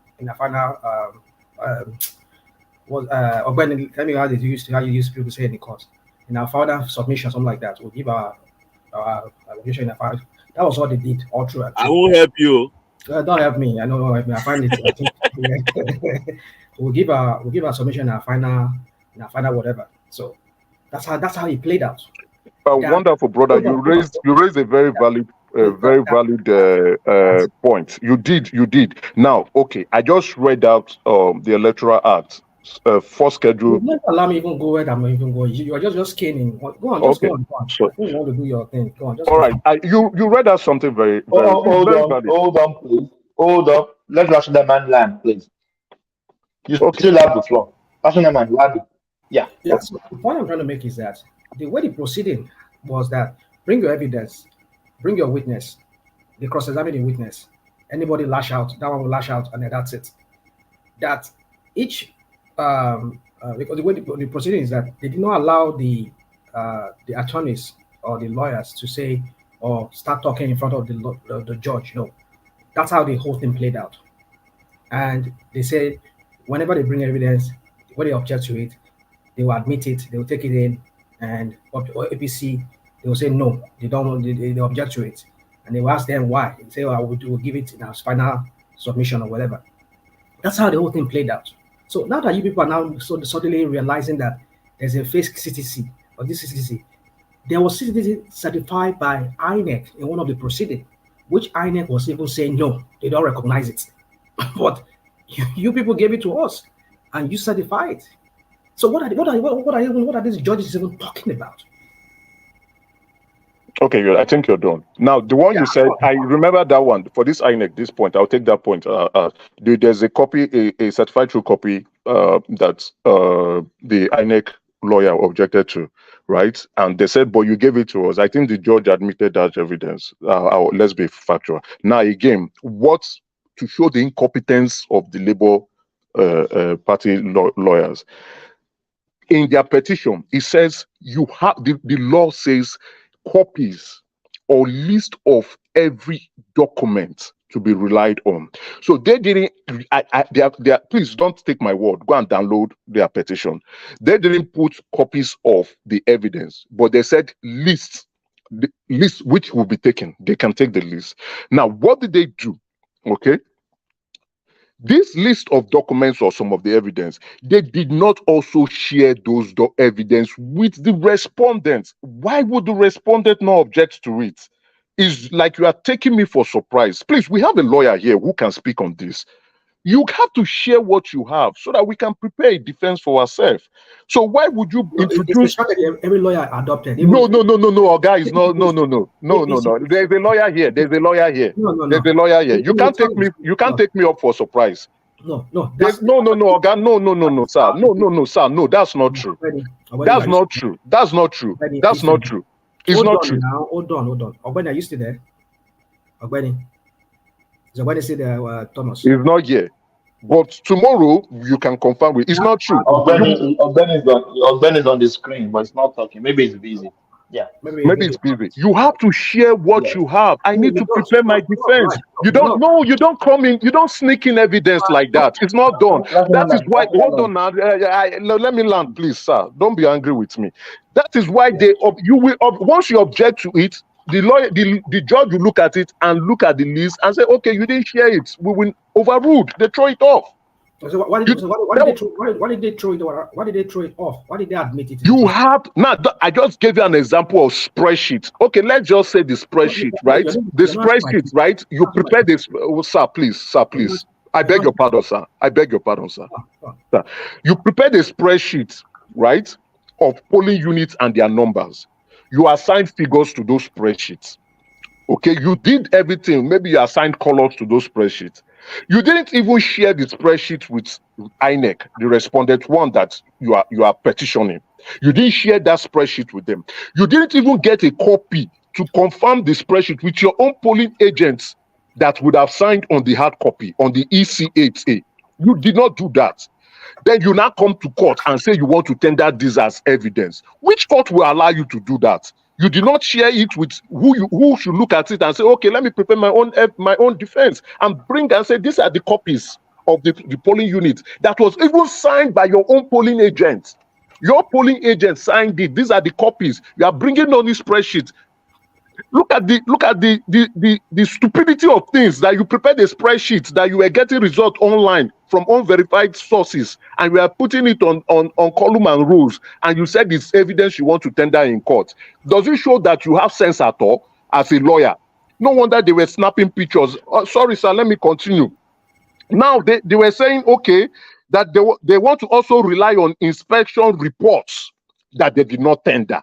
P: tell me how you use people say in the court. In our final submission, something like that. We'll give our objection in our final. That was what they did all through.
M: I won't help you.
P: Don't help me. I know. I find it. I think we'll give our submission in our final whatever. So that's how it played out.
L: Wonderful, brother. You raised a very valid point. You did. Now, okay, I just read out the Electoral Act. First schedule.
P: You never allow me even go where I'm even going. You are just scaling. Go on, go on. Sure. I think you want to do your thing. Go on. All
L: right. You read out something very
O: hold on, please. Hold up. Let National Man land, please. You still have the floor. National Man land. Yeah.
P: So the point I'm trying to make is that the way the proceeding was that bring your evidence, bring your witness, they cross-examine the witness. Anybody lash out, that one will lash out, and then that's it. That each because the way the proceeding is that they did not allow the attorneys or the lawyers to say or start talking in front of the judge. No, that's how the whole thing played out. And they say whenever they bring evidence, when they object to it, they will admit it, they will take it in, and APC they will say no, they don't, they object to it, and they will ask them why. They say, well, we'll give it in our final submission or whatever. That's how the whole thing played out. So now that you people are now suddenly realizing that there's a fake CTC or this CTC, there was CTC certified by INEC in one of the proceedings, which INEC was even saying no, they don't recognize it. But you people gave it to us, and you certified it. So what are these judges even talking about?
L: Okay, I think you're done. Now, the one you said, I remember that one. For this INEC, this point, I'll take that point. There's a copy, a certified true copy that the INEC lawyer objected to, right? And they said, but you gave it to us. I think the judge admitted that evidence. Let's be factual. Now, again, to show the incompetence of the Labour Party lawyers. In their petition, it says you have the law says copies or list of every document to be relied on. So they didn't. Please don't take my word. Go and download their petition. They didn't put copies of the evidence, but they said lists. The list which will be taken. They can take the list. Now, what did they do? Okay. This list of documents or some of the evidence, they did not also share those evidence with the respondents. Why would the respondent not object to it? It's like you are taking me for surprise. Please, we have a lawyer here who can speak on this. You have to share what you have so that we can prepare a defense for ourselves. So why would you introduce
P: every lawyer adopted?
L: No, guys, no. There's a lawyer here. There's a lawyer here. There's a lawyer here. You can't take me. You can't take me up for surprise.
P: No,
L: sir. No, sir. No, that's not true. That's not true. That's not true. That's not true. It's not true.
P: Now, hold on. Ogbeni, are you still there? Ogbeni. Is Ogbeni still there, Thomas?
L: He's not here. But tomorrow you can confirm it. It's not true.
O: Ogben is on the screen, but it's not talking. Maybe it's busy. Yeah.
L: Maybe it's busy. You have to share what you have. I need to
P: Because,
L: prepare my defense. You don't come in, you don't sneak in evidence like that. It's not done. That is why, hold on now. Let me land, please, sir. Don't be angry with me. That is why once you object to it, the judge will look at it and look at the list and say, okay, you didn't share it. We will overrule. They throw it off.
P: So why did they throw it off? Why did they admit it?
L: You have now. I just gave you an example of spreadsheet. Okay, let's just say the spreadsheet, right? The spreadsheet, right? You prepare this, sir. Please. I beg your pardon, sir. Sir, you prepare the spreadsheet, right, of polling units and their numbers. You assign figures to those spreadsheets. Okay, you did everything. Maybe you assigned colors to those spreadsheets. You didn't even share the spreadsheet with INEC, the respondent one that you are petitioning. You didn't share that spreadsheet with them. You didn't even get a copy to confirm the spreadsheet with your own polling agents that would have signed on the hard copy, on the ECHA. You did not do that. Then you now come to court and say you want to tender this as evidence. Which court will allow you to do that? You did not share it with who should look at it and say, okay, let me prepare my own defense and bring and say these are the copies of the polling unit that was even signed by your own polling agent. Your polling agent signed it. These are the copies. You are bringing on this spreadsheet. Look at the stupidity of things that you prepared a spreadsheet that you were getting results online from unverified sources and you are putting it on column and rules and you said it's evidence you want to tender in court. Does it show that you have sense at all as a lawyer? No wonder they were snapping pictures. Sorry, sir, let me continue. Now they were saying, okay, that they want to also rely on inspection reports that they did not tender.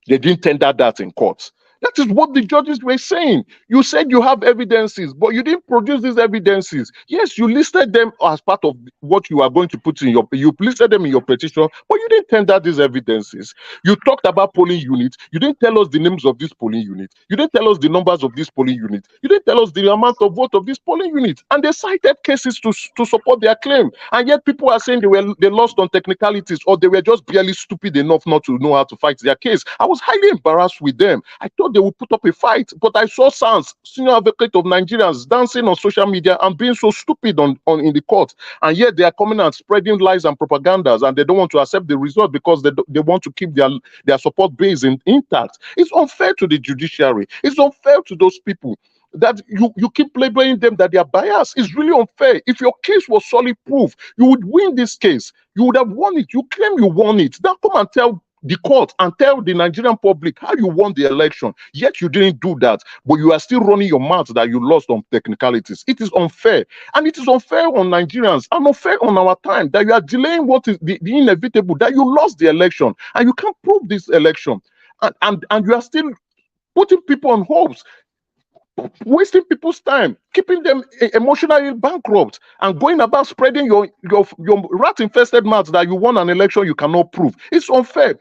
L: They didn't tender that in court. That is what the judges were saying. You said you have evidences, but you didn't produce these evidences. Yes, you listed them as part of what you are going to put in you listed them in your petition, but you didn't tender these evidences. You talked about polling units. You didn't tell us the names of this polling unit. You didn't tell us the numbers of this polling unit. You didn't tell us the amount of vote of this polling unit. And they cited cases to support their claim. And yet people are saying they lost on technicalities or they were just barely stupid enough not to know how to fight their case. I was highly embarrassed with them. I thought they would put up a fight, but I saw SANS, senior advocate of Nigerians, dancing on social media and being so stupid in the court. And yet they are coming and spreading lies and propagandas, and they don't want to accept the result because they want to keep their support base intact. It's unfair to the judiciary. It's unfair to those people that you keep labeling them that they are biased. It's really unfair. If your case was solid proof, you would win this case. You would have won it. You claim you won it. Then come and tell the court and tell the Nigerian public how you won the election. Yet you didn't do that, but you are still running your mouth that you lost on technicalities. It is unfair, and it is unfair on Nigerians and unfair on our time that you are delaying what is the inevitable, that you lost the election and you can't prove this election, and you are still putting people on hopes, wasting people's time, keeping them emotionally bankrupt, and going about spreading your rat-infested mouth that you won an election you cannot prove. It's unfair.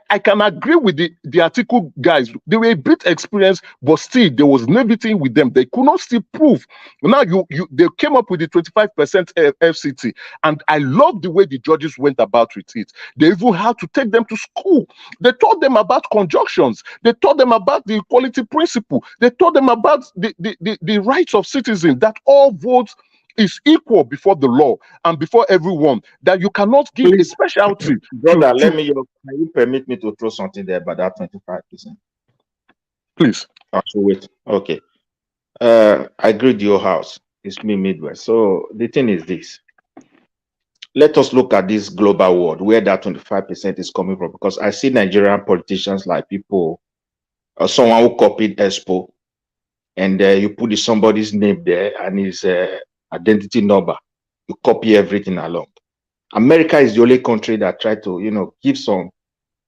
L: I can agree with the Atiku guys. They were a bit experienced, but still there was naivety with them. They could not still prove. Now they came up with the 25% FCT, and I love the way the judges went about with it. They even had to take them to school. They taught them about conjunctions. They taught them about the equality principle. They taught them about the rights of citizens, that all votes is equal before the law and before everyone, that you cannot give a specialty.
O: Brother, can you permit me to throw something there about that 25%?
L: Please.
O: Wait. Okay. I agree with your house. It's me, Midwest. So the thing is this. Let us look at this global world where that 25% is coming from, because I see Nigerian politicians like people, someone who copied Expo, and you put somebody's name there and his identity number, you copy everything along. America is the only country that tried to, give some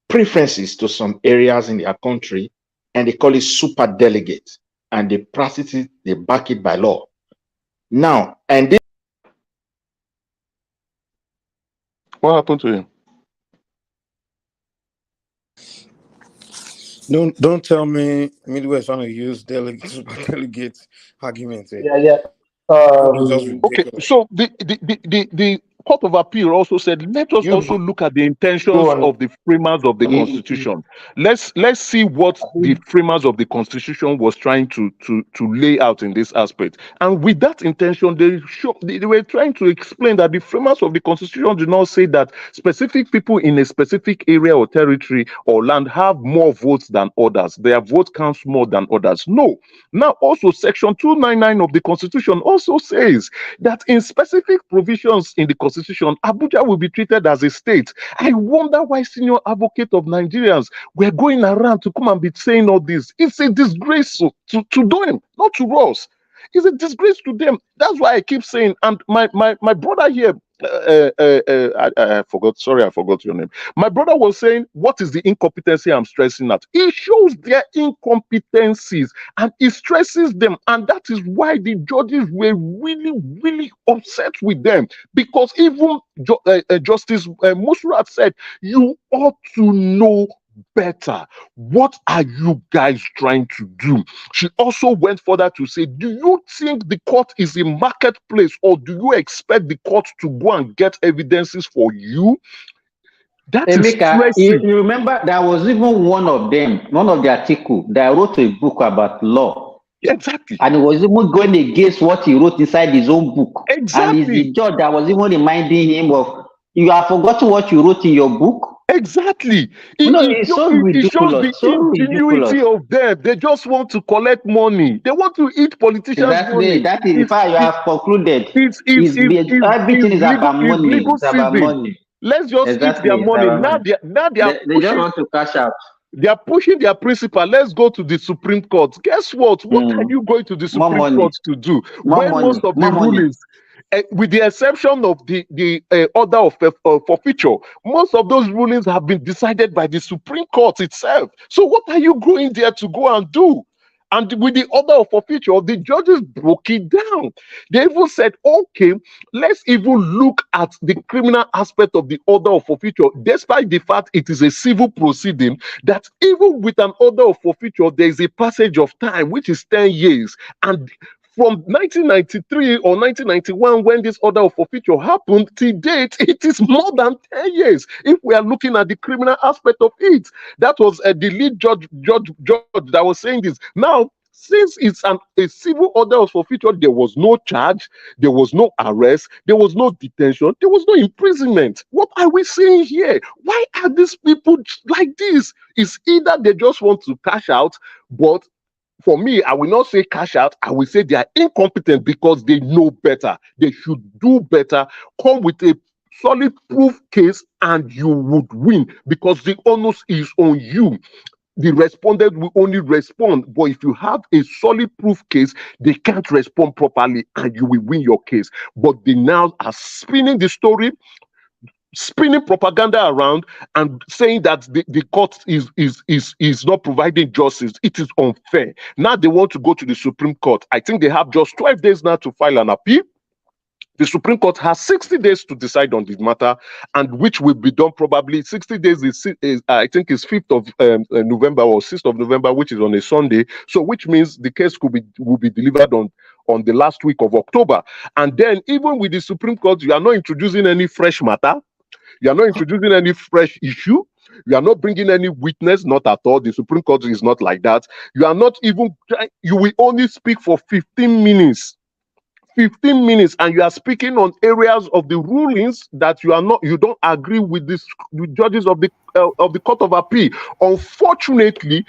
O: preferences to some areas in their country, and they call it super delegate, and they practice it, they back it by law. Now, and this.
L: What happened to him?
N: Don't tell me Midwest trying to use super delegate arguments.
O: Yeah.
N: Okay, so the Court of Appeal also said, let us also look at the intentions of the framers of the Constitution. Let's see what the framers of the Constitution was trying to lay out in this aspect. And with that intention, they were trying to explain that the framers of the Constitution did not say that specific people in a specific area or territory or land have more votes than others. Their vote counts more than others. No. Now, also Section 299 of the Constitution also says that in specific provisions in the Constitution, Abuja will be treated as a state. I wonder why senior advocate of Nigerians were going around to come and be saying all this. It's a disgrace to them, not to us. It's a disgrace to them. That's why I keep saying, and my brother here, I forgot. Sorry, I forgot your name. My brother was saying, what is the incompetency I'm stressing at? It shows their incompetencies and it stresses them. And that is why the judges were really, really upset with them. Because even Justice Musrat said, you ought to know better. What are you guys trying to do? She also went further to say, do you think the court is a marketplace, or do you expect the court to go and get evidences for you? That
A: Emeka,
N: is
A: you remember there was even one of them, one of the article that wrote a book about law.
N: Exactly.
A: And he was even going against what he wrote inside his own book.
N: Exactly.
A: And it's the judge that was even reminding him of, you have forgotten what you wrote in your book.
N: Exactly.
A: It's so ridiculous.
N: It shows the ingenuity of them. They just want to collect money. They want to eat politicians' money.
A: That is the fact you have concluded. Everything is about money. It's about money.
N: Let's just eat their money. Now they
A: just want to cash out.
N: They are pushing their principle. Let's go to the Supreme Court. Guess what? What are you going to the Supreme Court to do? Most of the rulings, with the exception of the order of forfeiture, most of those rulings have been decided by the Supreme Court itself. So what are you going there to go and do? And with the order of forfeiture, the judges broke it down. They even said, okay, let's even look at the criminal aspect of the order of forfeiture, despite the fact it is a civil proceeding, that even with an order of forfeiture, there is a passage of time, which is 10 years. And from 1993 or 1991, when this order of forfeiture happened, to date, it is more than 10 years. If we are looking at the criminal aspect of it, that was the lead judge that was saying this. Now, since it's a civil order of forfeiture, there was no charge, there was no arrest, there was no detention, there was no imprisonment. What are we saying here? Why are these people like this? It's either they just want to cash out, but for me, I will not say cash out. I will say they are incompetent because they know better. They should do better. Come with a solid proof case and you would win, because the onus is on you. The respondent will only respond. But if you have a solid proof case, they can't respond properly and you will win your case. But they now are spinning the story, spinning propaganda around and saying that the court is not providing justice. It is unfair. Now they want to go to the Supreme Court. I think they have just 12 days now to file an appeal. The Supreme Court has 60 days to decide on this matter, and which will be done probably 60 days is I think is 5th of November or 6th of November, which is on a Sunday. So which means the case will be delivered on the last week of October. And then even with the Supreme Court, you are not introducing any fresh matter. You are not introducing any fresh issue. You are not bringing any witness, not at all. The Supreme Court is not like that. You are not even trying. You will only speak for 15 minutes. 15 minutes, and you are speaking on areas of the rulings that you don't agree with the judges of the Court of Appeal. Unfortunately,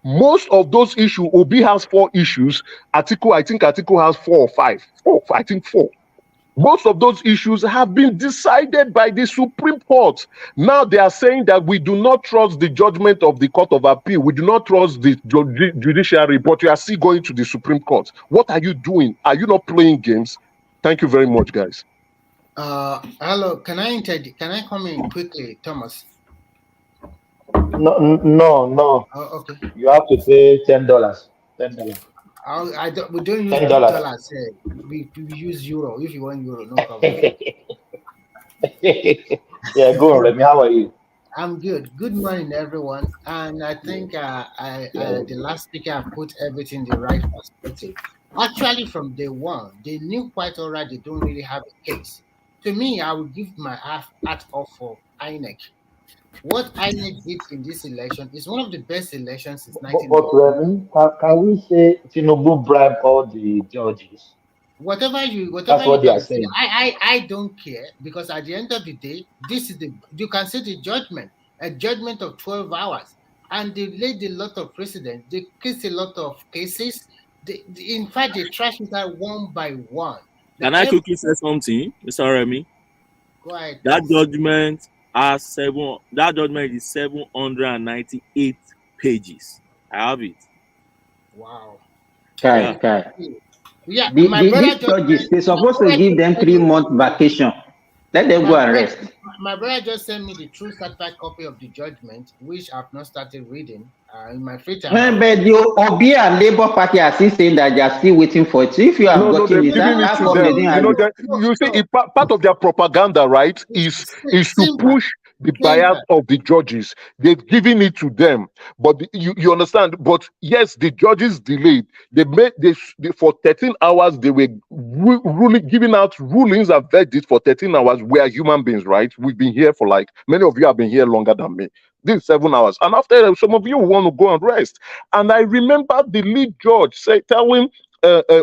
N: most of those issues, Obi has 4 issues. I think Atiku has 4 or 5. 4, I think 4. Most of those issues have been decided by the Supreme Court. Now they are saying that we do not trust the judgment of the Court of Appeal. We do not trust the judiciary, but you are still going to the Supreme Court. What are you doing? Are you not playing games? Thank you very much, guys.
T: Hello, can I come in quickly, Thomas?
S: No.
T: Oh, okay.
S: You have to pay $10. $10.
T: We don't use
S: $10.
T: dollars. We use euro. If you want euro, no problem.
S: Yeah, go on, Remy. How are you?
T: I'm good. Good morning, everyone. And I think the last speaker put everything in the right perspective. Actually, from day one, they knew quite all right they don't really have a case. To me, I would give my hat off for INEC. What INEC did in this election is one of the best elections since
S: But
T: 1990.
S: can we say Tinubu bribe all the judges?
T: Whatever you
S: That's what they are
T: can say,
S: saying.
T: I don't care, because at the end of the day, this is you can say the judgment, a judgment of 12 hours, and they laid a lot of precedent. They kissed a lot of cases. In fact, they trashed it out one by one.
R: Can I quickly say something, Mr. Remy?
T: Go ahead.
R: That judgment is 798 pages. I have it.
T: Wow.
A: Kai.
T: Yeah,
A: These judges, they're supposed to give them 3-month vacation. Let them go and rest.
T: My brother just sent me the true certified copy of the judgment, which I've not started reading in my free time.
A: But the Obi and Labour Party are still saying that they are still waiting for it. So if you have gotten it, how come they didn't have it?
N: You see, part of their propaganda, right, is to push the bias of the judges. They've given it to them, but you understand. But yes, the judges delayed. They for 13 hours. They were giving out rulings and verdicts for 13 hours. We are human beings, right? We've been here for many of you have been here longer than me. This is 7 hours, and after some of you want to go and rest. And I remember the lead judge telling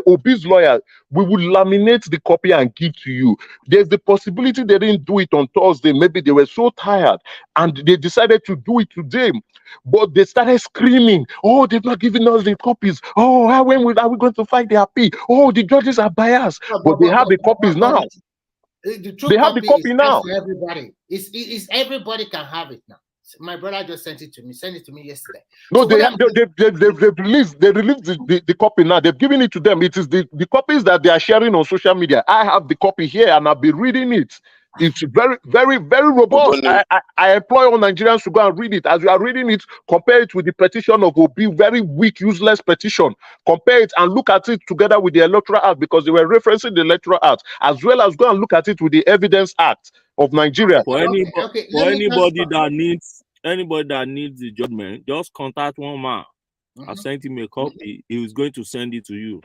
N: Obi's lawyer, we will laminate the copy and give to you. There's the possibility they didn't do it on Thursday. Maybe they were so tired and they decided to do it today. But they started screaming, oh, they've not given us the copies. Oh, are we going to fight the appeal? Oh, the judges are biased. But they have the copies now.
T: They have the copy now. For everybody. It's everybody can have it now. My brother just sent it to me. Sent it to me yesterday.
N: No, so they've released the copy now. They've given it to them. It is the copies that they are sharing on social media. I have the copy here and I'll be reading it. It's very, very, very robust. I employ all Nigerians to go and read it. As you are reading it, compare it with the petition of Obi, very weak, useless petition. Compare it and look at it together with the Electoral Act, because they were referencing the Electoral Act, as well as go and look at it with the Evidence Act of Nigeria.
R: For anybody that needs the judgment, just contact one man. I sent him a copy. He was going to send it to you.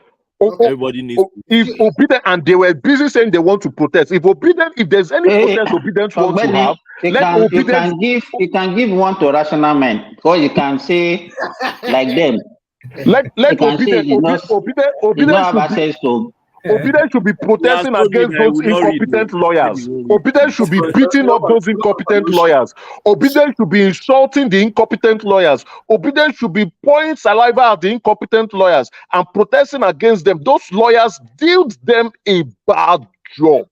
R: Everybody needs.
N: If Obidient, and they were busy saying they want to protest. If there's any protest Obidient want to have,
A: you can give one to rational men, or you can say like them.
N: Let Obidient should be protesting against those incompetent lawyers. Obidient should be beating up those incompetent lawyers. Obidient should be insulting the incompetent lawyers. Obidient should be pouring saliva at the incompetent lawyers and protesting against them. Those lawyers dealt them a bad job.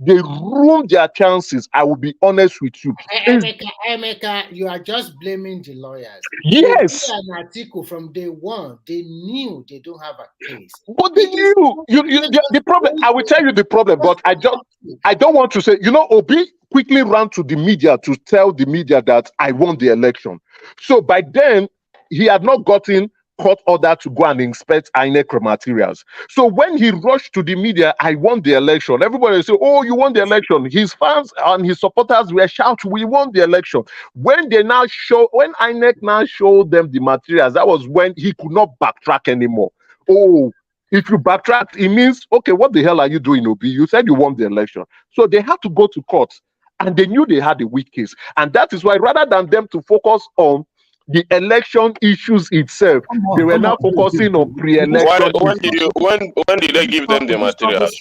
N: They ruined their chances. I will be honest with you.
T: Emeka, you are just blaming the lawyers.
N: Yes.
T: An article from day one, they knew they don't have a case.
N: But they knew. The problem. I will tell you the problem. But I don't want to say. Obi quickly ran to the media to tell the media that I won the election. So by then he had not gotten court order to go and inspect INEC materials. So when he rushed to the media, I won the election. Everybody said, oh, you won the election. His fans and his supporters were shouting, we won the election. When INEC now showed them the materials, that was when he could not backtrack anymore. Oh, if you backtrack, it means, okay, what the hell are you doing, Obi? You said you won the election. So they had to go to court, and they knew they had a weak case. And that is why, rather than them to focus on the election issues itself, they were now focusing on pre-election.
L: When did they give them the materials?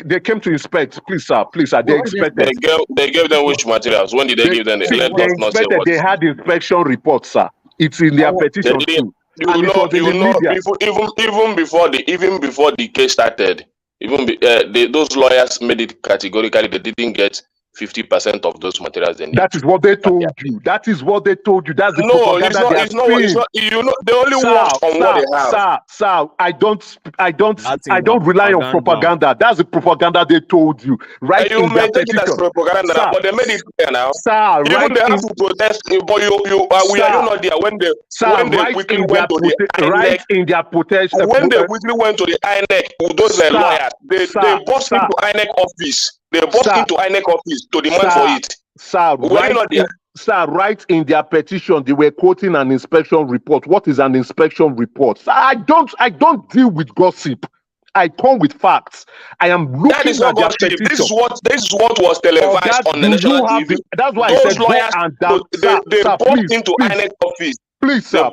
N: They came to inspect. Please, sir. They inspected.
L: They gave them which materials? When did they give them?
N: They had inspection reports, sir. It's in their petition too.
L: Even before the case started, those lawyers made it categorically they didn't get 50% of those materials.
N: That is what they told you. That's the propaganda they
L: only work on what they have.
N: Sir, I don't rely on propaganda. That's the propaganda they told you. Right?
L: You may take it as propaganda, but they made it clear now.
N: Sir,
L: even they have to protest, but we are not there when they quickly went to the INEC.
N: In their protest,
L: when they quickly went to the INEC, those lawyers, they burst into INEC office. They brought into INEC office to demand for it.
N: Sir, sir, right in their petition, they were quoting an inspection report. What is an inspection report? Sir, I don't deal with gossip. I come with facts. I am looking
G: that is not
N: at their
G: gossip.
N: petition.
G: This is what was televised on the national TV.
N: That's why
G: those
N: I said
G: lawyers,
N: go and down.
G: they
N: Sir,
G: popped into INEC office.
N: Please, sir.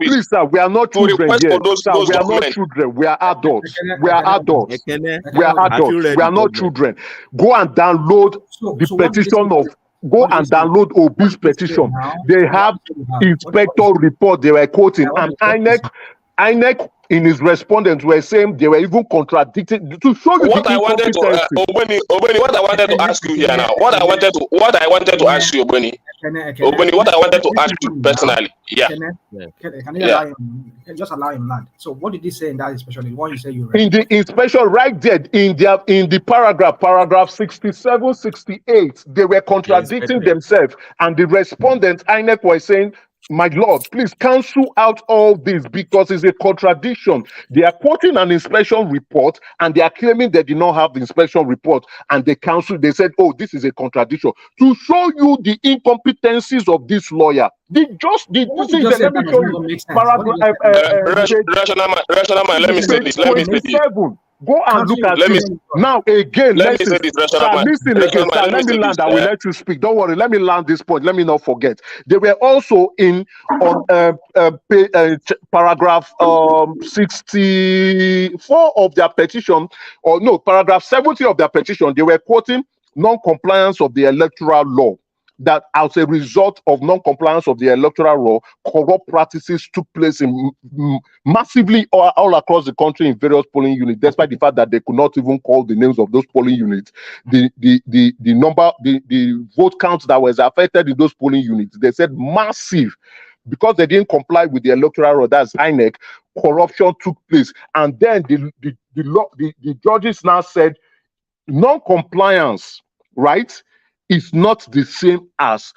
N: Please, sir. We are not children here. Sir, we are not children. We are adults. We are adults. We are adults. We are not children. Go and download the petition of. Go and download Obi's petition. They have inspector report they were quoting, and INEC in his respondents were saying they were even contradicting to show you
G: what
N: the
G: I wanted to Obeni, what I wanted to ask you here now. What I wanted to ask you, Obeni. Obeni, what I wanted to ask you personally. Yeah.
P: Can you allow him? Just allow him land. So what did he say in that inspection? What you say you read?
N: In the inspection right there, in the paragraph 67, 68, they were contradicting themselves, and the respondent INEC was saying, my lord, please cancel out all this because it's a contradiction. They are quoting an inspection report and they are claiming they did not have the inspection report, and they canceled. They said, oh, this is a contradiction. To show you the incompetencies of this lawyer. Let me say this. Go and look at it. Now again, listen again, sir, let me land. I will let you speak. Don't worry, let me land this point. Let me not forget. They were also on paragraph 64 of their petition, or no, paragraph 70 of their petition. They were quoting non-compliance of the electoral law. That as a result of non-compliance of the electoral law, corrupt practices took place in massively all across the country in various polling units, despite the fact that they could not even call the names of those polling units. The vote counts that was affected in those polling units, they said massive, because they didn't comply with the electoral law, that's INEC, corruption took place. And then the judges now said non-compliance, right, is not the same as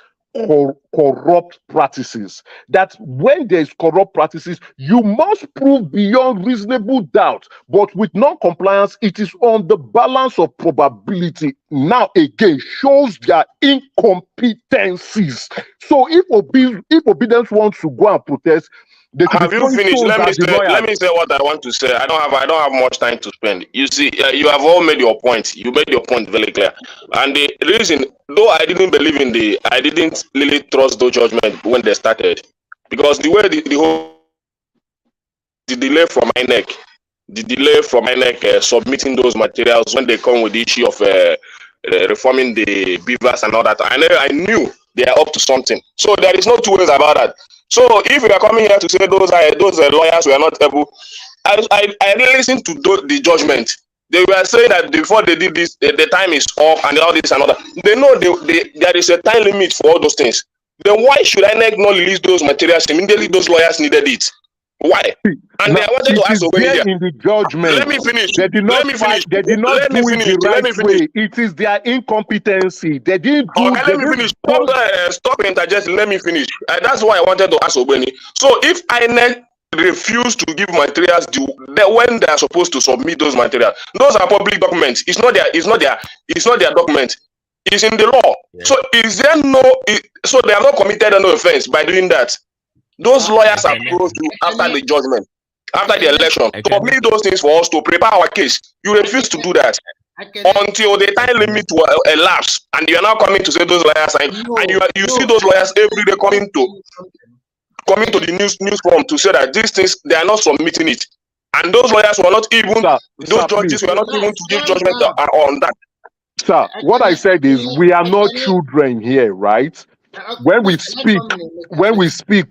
N: corrupt practices. That when there is corrupt practices, you must prove beyond reasonable doubt. But with non-compliance, it is on the balance of probability. Now again, shows their incompetencies. So if obedience wants to go and protest,
G: have you finished? Let me say what I want to say. I don't have much time to spend. You see, you have all made your point. You made your point very clear. And the reason, though I didn't believe in I didn't really trust those judgment when they started, because the way the delay from INEC, submitting those materials when they come with the issue of reforming the beavers and all that, I knew they are up to something. So there is no two ways about that. So if you are coming here to say those lawyers were not able, I listened to the judgment. They were saying that before they did this, the time is up and all this and all that. They know there is a time limit for all those things. Then why should INEC not release those materials immediately? Those lawyers needed it. Why? And I wanted to ask Obeni here.
N: In the judgment.
G: Let me finish.
N: They did not finish. They did not do it the right way. It is their incompetency. They didn't do it.
G: Let me finish. Stop interjecting. Let me finish. That's why I wanted to ask Obeni. So if INEC refuse to give materials when they are supposed to submit those materials, those are public documents. It's not their document. It's in the law. Yeah. So is there so they are not committed no offense by doing that? Those lawyers approached you after the judgment, after the election, to submit those things for us to prepare our case. You refuse to do that until the time limit will elapse, and you are now coming to say those lawyers, and you see those lawyers every day coming to the news forum to say that these things they are not submitting it, and those lawyers were not even judges were not even to give judgment on that.
N: Sir, what I said is we are not children here, right? When we speak,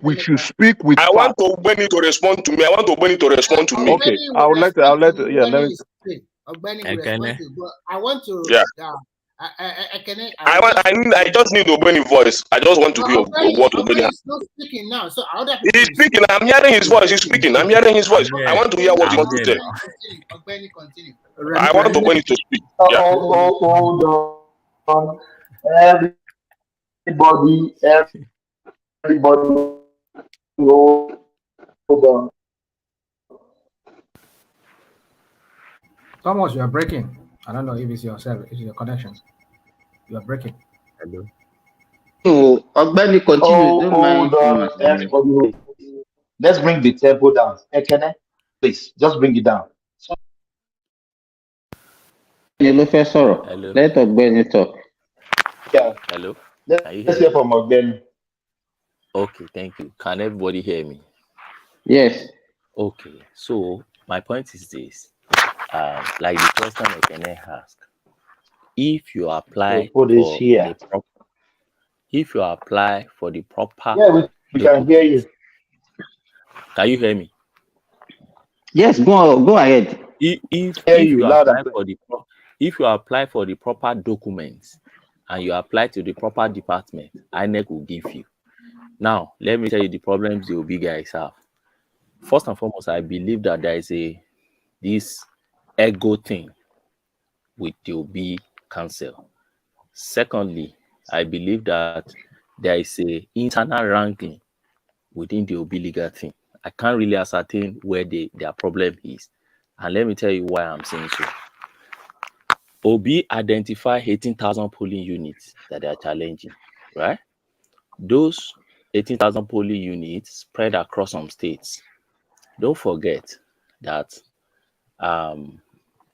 N: we should speak with.
G: I want Obeni to respond to me.
N: Okay, I'll let. Yeah, let me.
T: I want to.
G: Yeah. I just need Obeni voice. I just want to hear what Obeni has.
T: He's not speaking now, so other people.
G: He's speaking. I'm hearing his voice. He's speaking. I'm hearing his voice. I want to hear what he wants to say.
T: Obeni, continue.
G: I want Obeni to speak. Yeah.
A: Hold on. Everybody, hold on.
P: Thomas, you are breaking. I don't know if it's yourself, it's your connection. You are breaking.
Q: Hello.
D: So, Ogbeni, continue. Don't mind
M: Hold on.
D: Thomas.
M: Let's bring the tempo down. Ekene, please, just bring it down.
D: Hello, Professor.
U: Hello.
D: Let Ogbeni talk.
M: Yeah.
U: Hello. Can you
M: Let's
U: hear
M: hear
U: me?
M: from Ogbeni.
U: Okay, thank you. Can everybody hear me?
D: Yes.
U: Okay. So my point is this: like the question I can ask, if you
M: So
U: apply
M: put this
U: for the
M: here.
U: if you apply for the proper
M: Yeah, we can hear
U: documents,
M: you.
U: can you hear me?
D: Yes, go ahead.
U: If
M: Hear you
U: you
M: loud and
U: apply
M: clear.
U: for the if you apply for the proper documents and you apply to the proper department, INEC will give you. Now, let me tell you the problems the OB guys have. First and foremost, I believe that there is this ego thing with the OB council. Secondly, I believe that there is a internal ranking within the OB legal team. I can't really ascertain where their problem is. And let me tell you why I'm saying so. OB identify 18,000 polling units that they are challenging, right? Those 18,000 polling units spread across some states. Don't forget that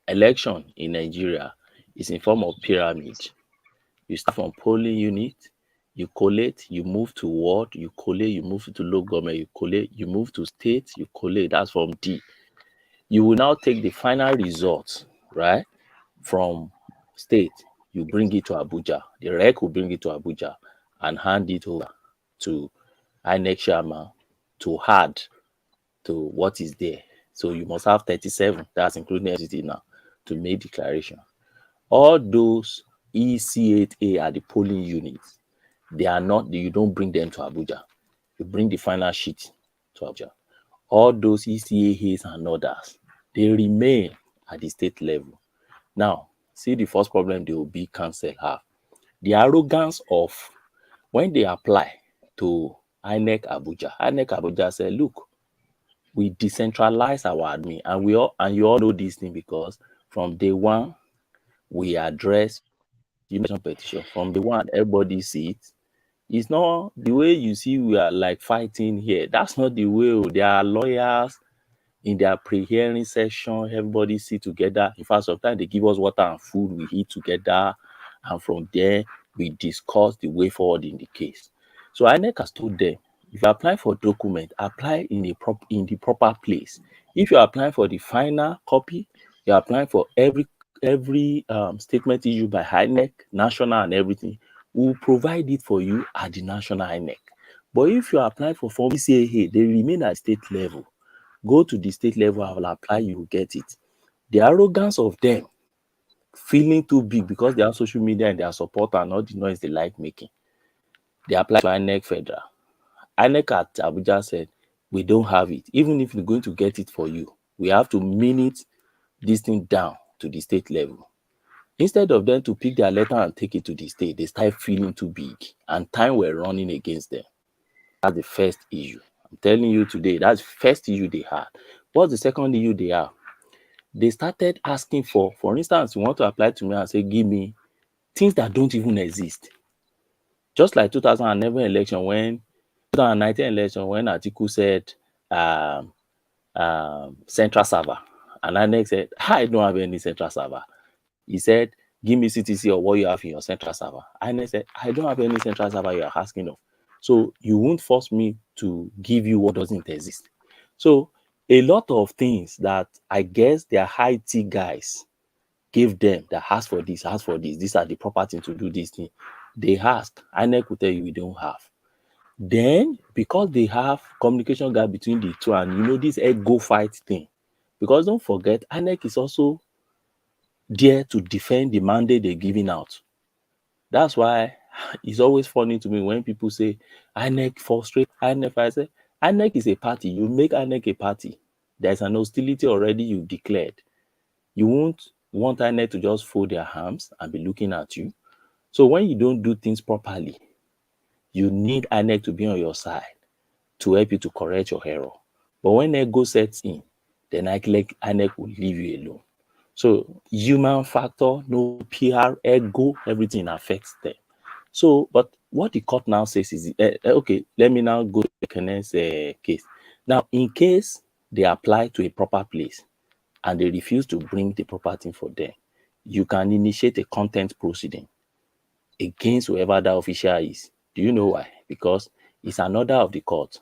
U: election in Nigeria is in form of pyramid. You start from polling unit, you collate, you move to ward, you collate, you move to local government, you collate, you move to state, you collate. That's from D. You will now take the final result, right, from state. You bring it to Abuja. The REC will bring it to Abuja and hand it over to INEC chairman to add to what is there. So you must have 37, that's including FCT now, to make declaration. All those EC8A are the polling units. They are not, you don't bring them to Abuja. You bring the final sheet to Abuja. All those ECAs and others, they remain at the state level. Now, see the first problem the OB council have. The arrogance of when they apply to INEC Abuja said, look, we decentralize our admin, and you all know this thing because from day one we address petition. From the one everybody see it. It's not the way you see we are like fighting here. That's not the way. There are lawyers in their pre-hearing session. Everybody sit together. In fact, sometimes they give us water and food. We eat together, and from there we discuss the way forward in the case. So INEC has told them, if you apply for document, apply in the proper place. If you're applying for the final copy, you're applying for every statement issued by INEC, national and everything, we'll provide it for you at the national INEC. But if you apply for form CAA, they remain at state level. Go to the state level, I will apply, you will get it. The arrogance of them feeling too big because they have social media and their support and all the noise they like making. They apply to INEC Federal. INEC at Abuja said, we don't have it. Even if we're going to get it for you, we have to minute this thing down to the state level. Instead of them to pick their letter and take it to the state, they start feeling too big and time were running against them. That's the first issue. I'm telling you today, that's the first issue they had. What's the second issue they have? They started asking for instance, you want to apply to me and say, give me things that don't even exist. Just like 2011 election, when 2019 election, when Atiku said central server, and INEC said, I don't have any central server. He said, give me CTC or what you have in your central server. INEC said, I don't have any central server you are asking of. So you won't force me to give you what doesn't exist. So a lot of things that I guess their IT guys gave them that ask for this, these are the proper things to do this thing. They ask, INEC will tell you we don't have. Then, because they have communication gap between the two, and you know this ego fight thing, because don't forget, INEC is also there to defend the mandate they're giving out. That's why it's always funny to me when people say INEC frustrate INEC. I say INEC is a party. You make INEC a party. There's an hostility already you've declared. You won't want INEC to just fold their arms and be looking at you. So when you don't do things properly, you need INEC to be on your side to help you to correct your error. But when ego sets in, then INEC will leave you alone. So human factor, no PR, ego, everything affects them. So, but What the court now says is, okay, let me now go to the Kenneth's case. Now, in case they apply to a proper place and they refuse to bring the property for them, you can initiate a contempt proceeding against whoever that official is. Do you know why? Because it's an order of the court.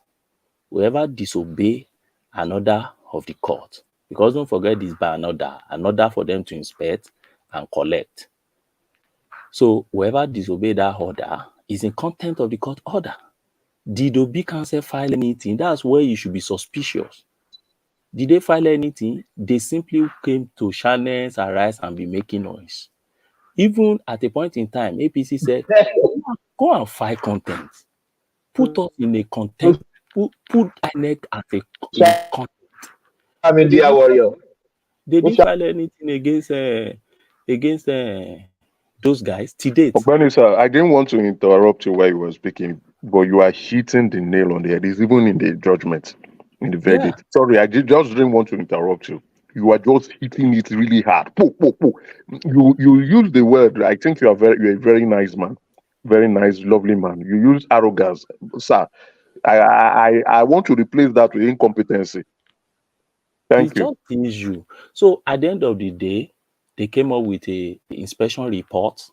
U: Whoever disobey an order of the court, because don't forget this by an order for them to inspect and collect. So whoever disobey that order is in contempt of the court order. Did Obi Council file anything? That's where you should be suspicious. Did they file anything? They simply came to channels, arise, and be making noise. Even at a point in time, APC said, go and file contempt. Put us in a contempt. Put INEC as a contempt.
L: I'm in the warrior.
U: They didn't file anything against those guys to date.
L: Ogbeni, sir, I didn't want to interrupt you while you were speaking, but you are hitting the nail on the head. It's even in the judgment, in the verdict. Yeah. Sorry, I just didn't want to interrupt you. You are just hitting it really hard. You use the word. I think you're a very nice man, very nice, lovely man. You use arrogance, sir. I want to replace that with incompetency. Thank you.
U: It's just issue. So at the end of the day, they came up with a inspection report.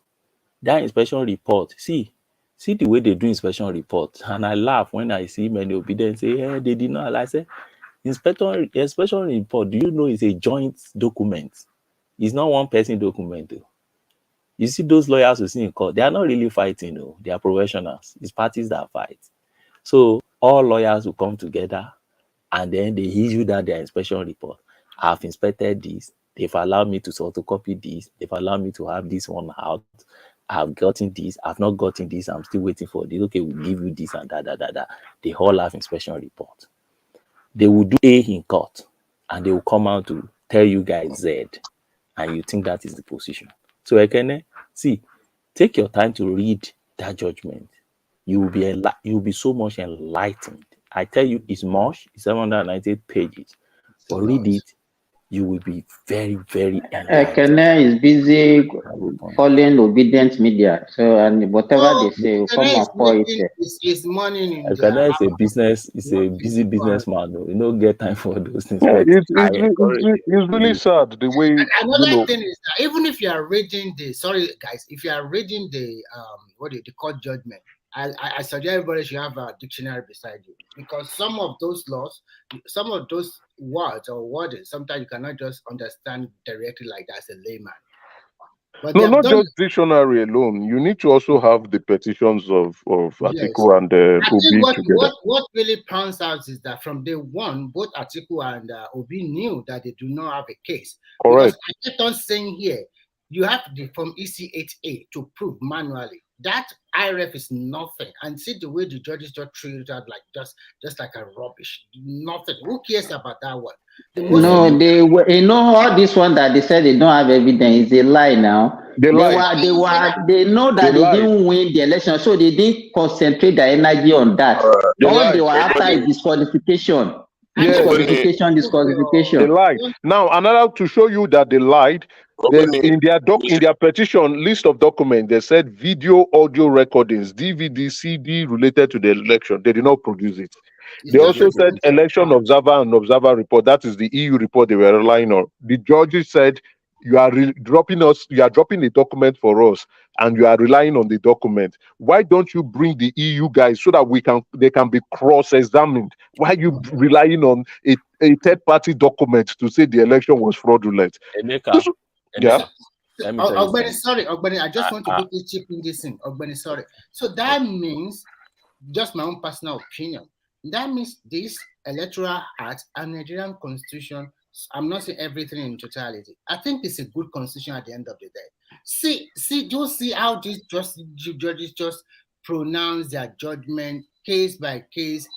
U: That inspection report, see the way they do inspection report, and I laugh when I see many obedient say, "Hey, they did not." I say, inspection report. Do you know it's a joint document? It's not one person document. Though. You see those lawyers who see in court, they are not really fighting. Though. They are professionals. It's parties that fight. So all lawyers will come together, and then they issue that their inspection report. I've inspected this. They've allowed me to photocopy this. They've allowed me to have this one out. I've gotten this. I've not gotten this. I'm still waiting for this. Okay, we'll give you this and that. They all have inspection report. They will do A in court, and they will come out to tell you guys Z, and you think that is the position. So, Ekene, see, take your time to read that judgment. You will be so much enlightened. I tell you, it's much. It's 798 pages. But read it. You will be very, very enlightened.
D: Ekene is busy calling obedient media. So, and whatever they say, will come and pour it.
T: His money in
U: Ekene is a business. It's a busy businessman. You don't get time for those things.
L: Yeah, it's really sad the way.
T: Another thing is that even if you are reading if you are reading the the court judgment, I suggest everybody should have a dictionary beside you, because some of those laws, some of those words or wording, sometimes you cannot just understand directly like that as a layman. But
L: no, not just dictionary alone. You need to also have the petitions of Atiku and Obi together.
T: What really pans out is that from day one, both Atiku and Obi knew that they do not have a case.
L: Correct.
T: Because I kept on saying here, you have the from EC8A to prove manually. That IRF is nothing, and see the way the judges just treat it like just like a rubbish. Nothing. Who cares about that one?
D: No, all this one that they said they don't have evidence is a lie now. They know that they didn't win the election, so they didn't concentrate their energy on that. All they were after is disqualification. Disqualification.
L: They lied. Now, another to show you that they lied. In their petition list of documents, they said video, audio recordings, DVD, CD related to the election. They did not produce it. They also said election observer and observer report. That is the EU report they were relying on. The judges said you are dropping a document for us, and you are relying on the document. Why don't you bring the EU guys so that they can be cross-examined? Why are you relying on a third-party document to say the election was fraudulent? Yeah.
T: Ogbeni, I just want to quickly chip in this thing. Ogbeni, sorry. So that means, just my own personal opinion, that means this electoral act and Nigerian constitution, I'm not saying everything in totality. I think it's a good constitution at the end of the day. See how these judges just pronounce their judgment case by case.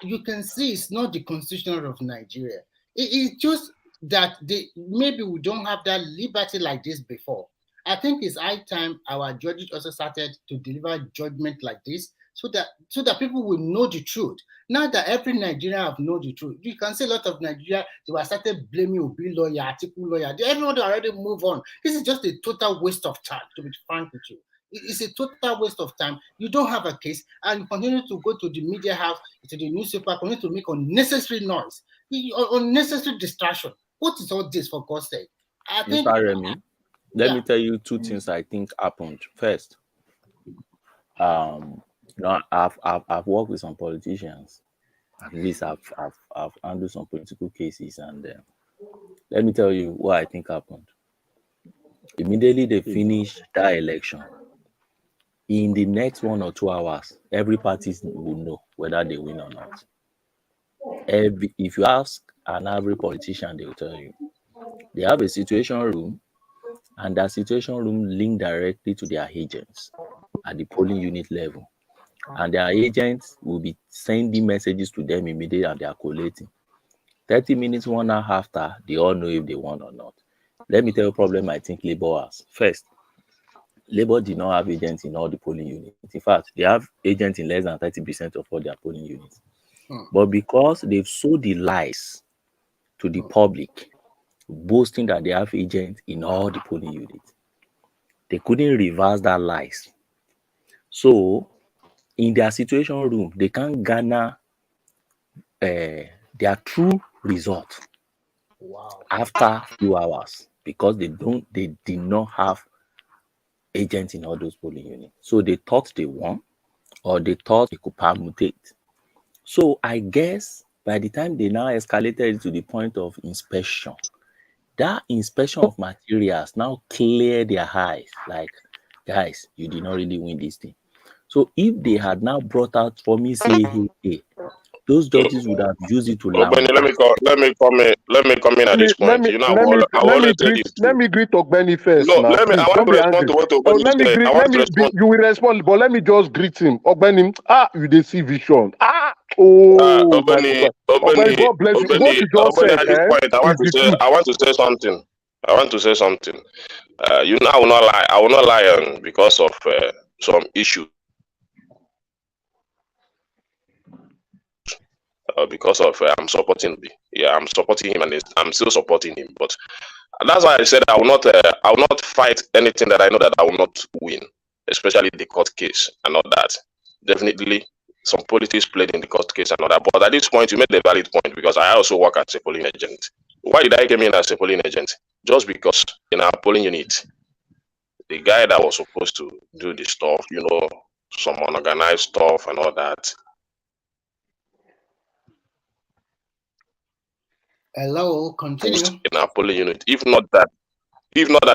T: You can see it's not the constitution of Nigeria. It's just that maybe we don't have that liberty like this before. I think it's high time our judges also started to deliver judgment like this, so that people will know the truth. Now that every Nigerian have known the truth, you can see a lot of Nigeria, they were started blaming Obi lawyer, Atiku lawyer. Everyone already move on. This is just a total waste of time, to be frank with you. It's a total waste of time. You don't have a case, and you continue to go to the media house, to the newspaper, continue to make unnecessary noise, unnecessary distraction. What is all this, for God's sake? I think,
U: Mr. Remy, let me tell you two things I think happened. First, I've worked with some politicians. At least I've handled some political cases, and let me tell you what I think happened. Immediately they finish that election, in the next 1 or 2 hours, every party will know whether they win or not. If you ask an average politician, they will tell you they have a situation room, and that situation room linked directly to their agents at the polling unit level, and their agents will be sending messages to them immediately, and they are collating. 30 minutes, 1 hour after, they all know if they won or not. Let me tell you a problem I think Labour has. First, Labour did not have agents in all the polling units. In fact, they have agents in less than 30% of all their polling units. But because they've sold the lies to the public, boasting that they have agents in all the polling units, they couldn't reverse that lies. So, in their situation room, they can't garner their true result after a few hours, because they did not have agents in all those polling units. So they thought they won, or they thought they could permutate. So I guess by the time they now escalated to the point of inspection, that inspection of materials now cleared their eyes, like, guys, you did not really win this thing. So if they had now brought out for me, say, hey, those judges would have used it to
G: Ogbeni, let me come in at this point. You know,
N: let me greet Ogbeni first.
G: No,
N: now. Please,
G: I want
N: don't
G: to
N: be
G: respond
N: angry.
G: to what
N: Oh,
G: Ogbeni
N: let me
G: said.
N: greet. You will respond, but let me just greet him. Ogbeni, you dey see vision.
G: Ogbeni,
N: Ogbeni, God bless you. What you just said,
G: at this point, I want to say something. You know, I will not lie. I will not lie because of some issue. Because of I'm supporting him, and I'm still supporting him. But that's why I said I will not fight anything that I know that I will not win, especially the court case and all that. Definitely, some politics played in the court case and all that. But at this point, you made a valid point, because I also work as a polling agent. Why did I come in as a polling agent? Just because in our polling unit, the guy that was supposed to do the stuff, you know, some unorganized stuff and all that.
T: Hello, continue.
G: In our polling unit. If not that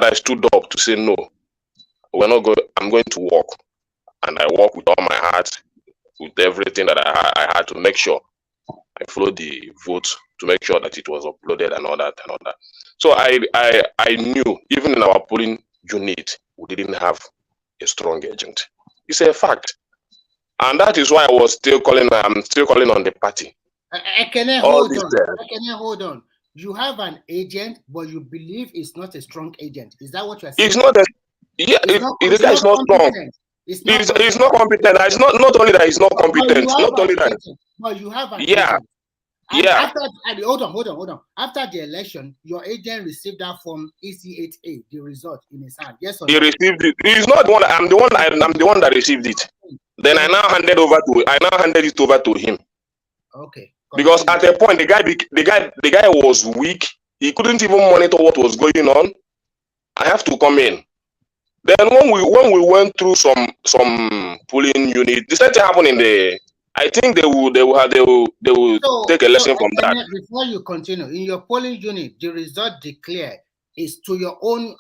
G: I stood up to say no, we're not going. I'm going to work, and I work with all my heart, with everything that I had to make sure I followed the vote, to make sure that it was uploaded and all that. So I knew, even in our polling unit, we didn't have a strong agent. It's a fact, and that is why I was still calling. I'm still calling on the party.
T: Hold on. You have an agent, but you believe it's not a strong agent. Is that what you are saying?
G: It's not a. Yeah, the guy is not strong. He's not competent. It's not only that he's not competent. Not only that.
T: But you have an
G: agent.
T: Hold on. After the election, your agent received that form EC8A, the result in his hand. Yes or no?
G: He received it. He's not the one. I'm the one that received it. Then I now handed it over to him.
T: Okay.
G: Because at a point, the guy was weak. He couldn't even monitor what was going on. I have to come in. Then when we went through some polling unit, the same thing happened in the. I think they will take a lesson from that.
T: Before you continue, in your polling unit, the result declared is to your own.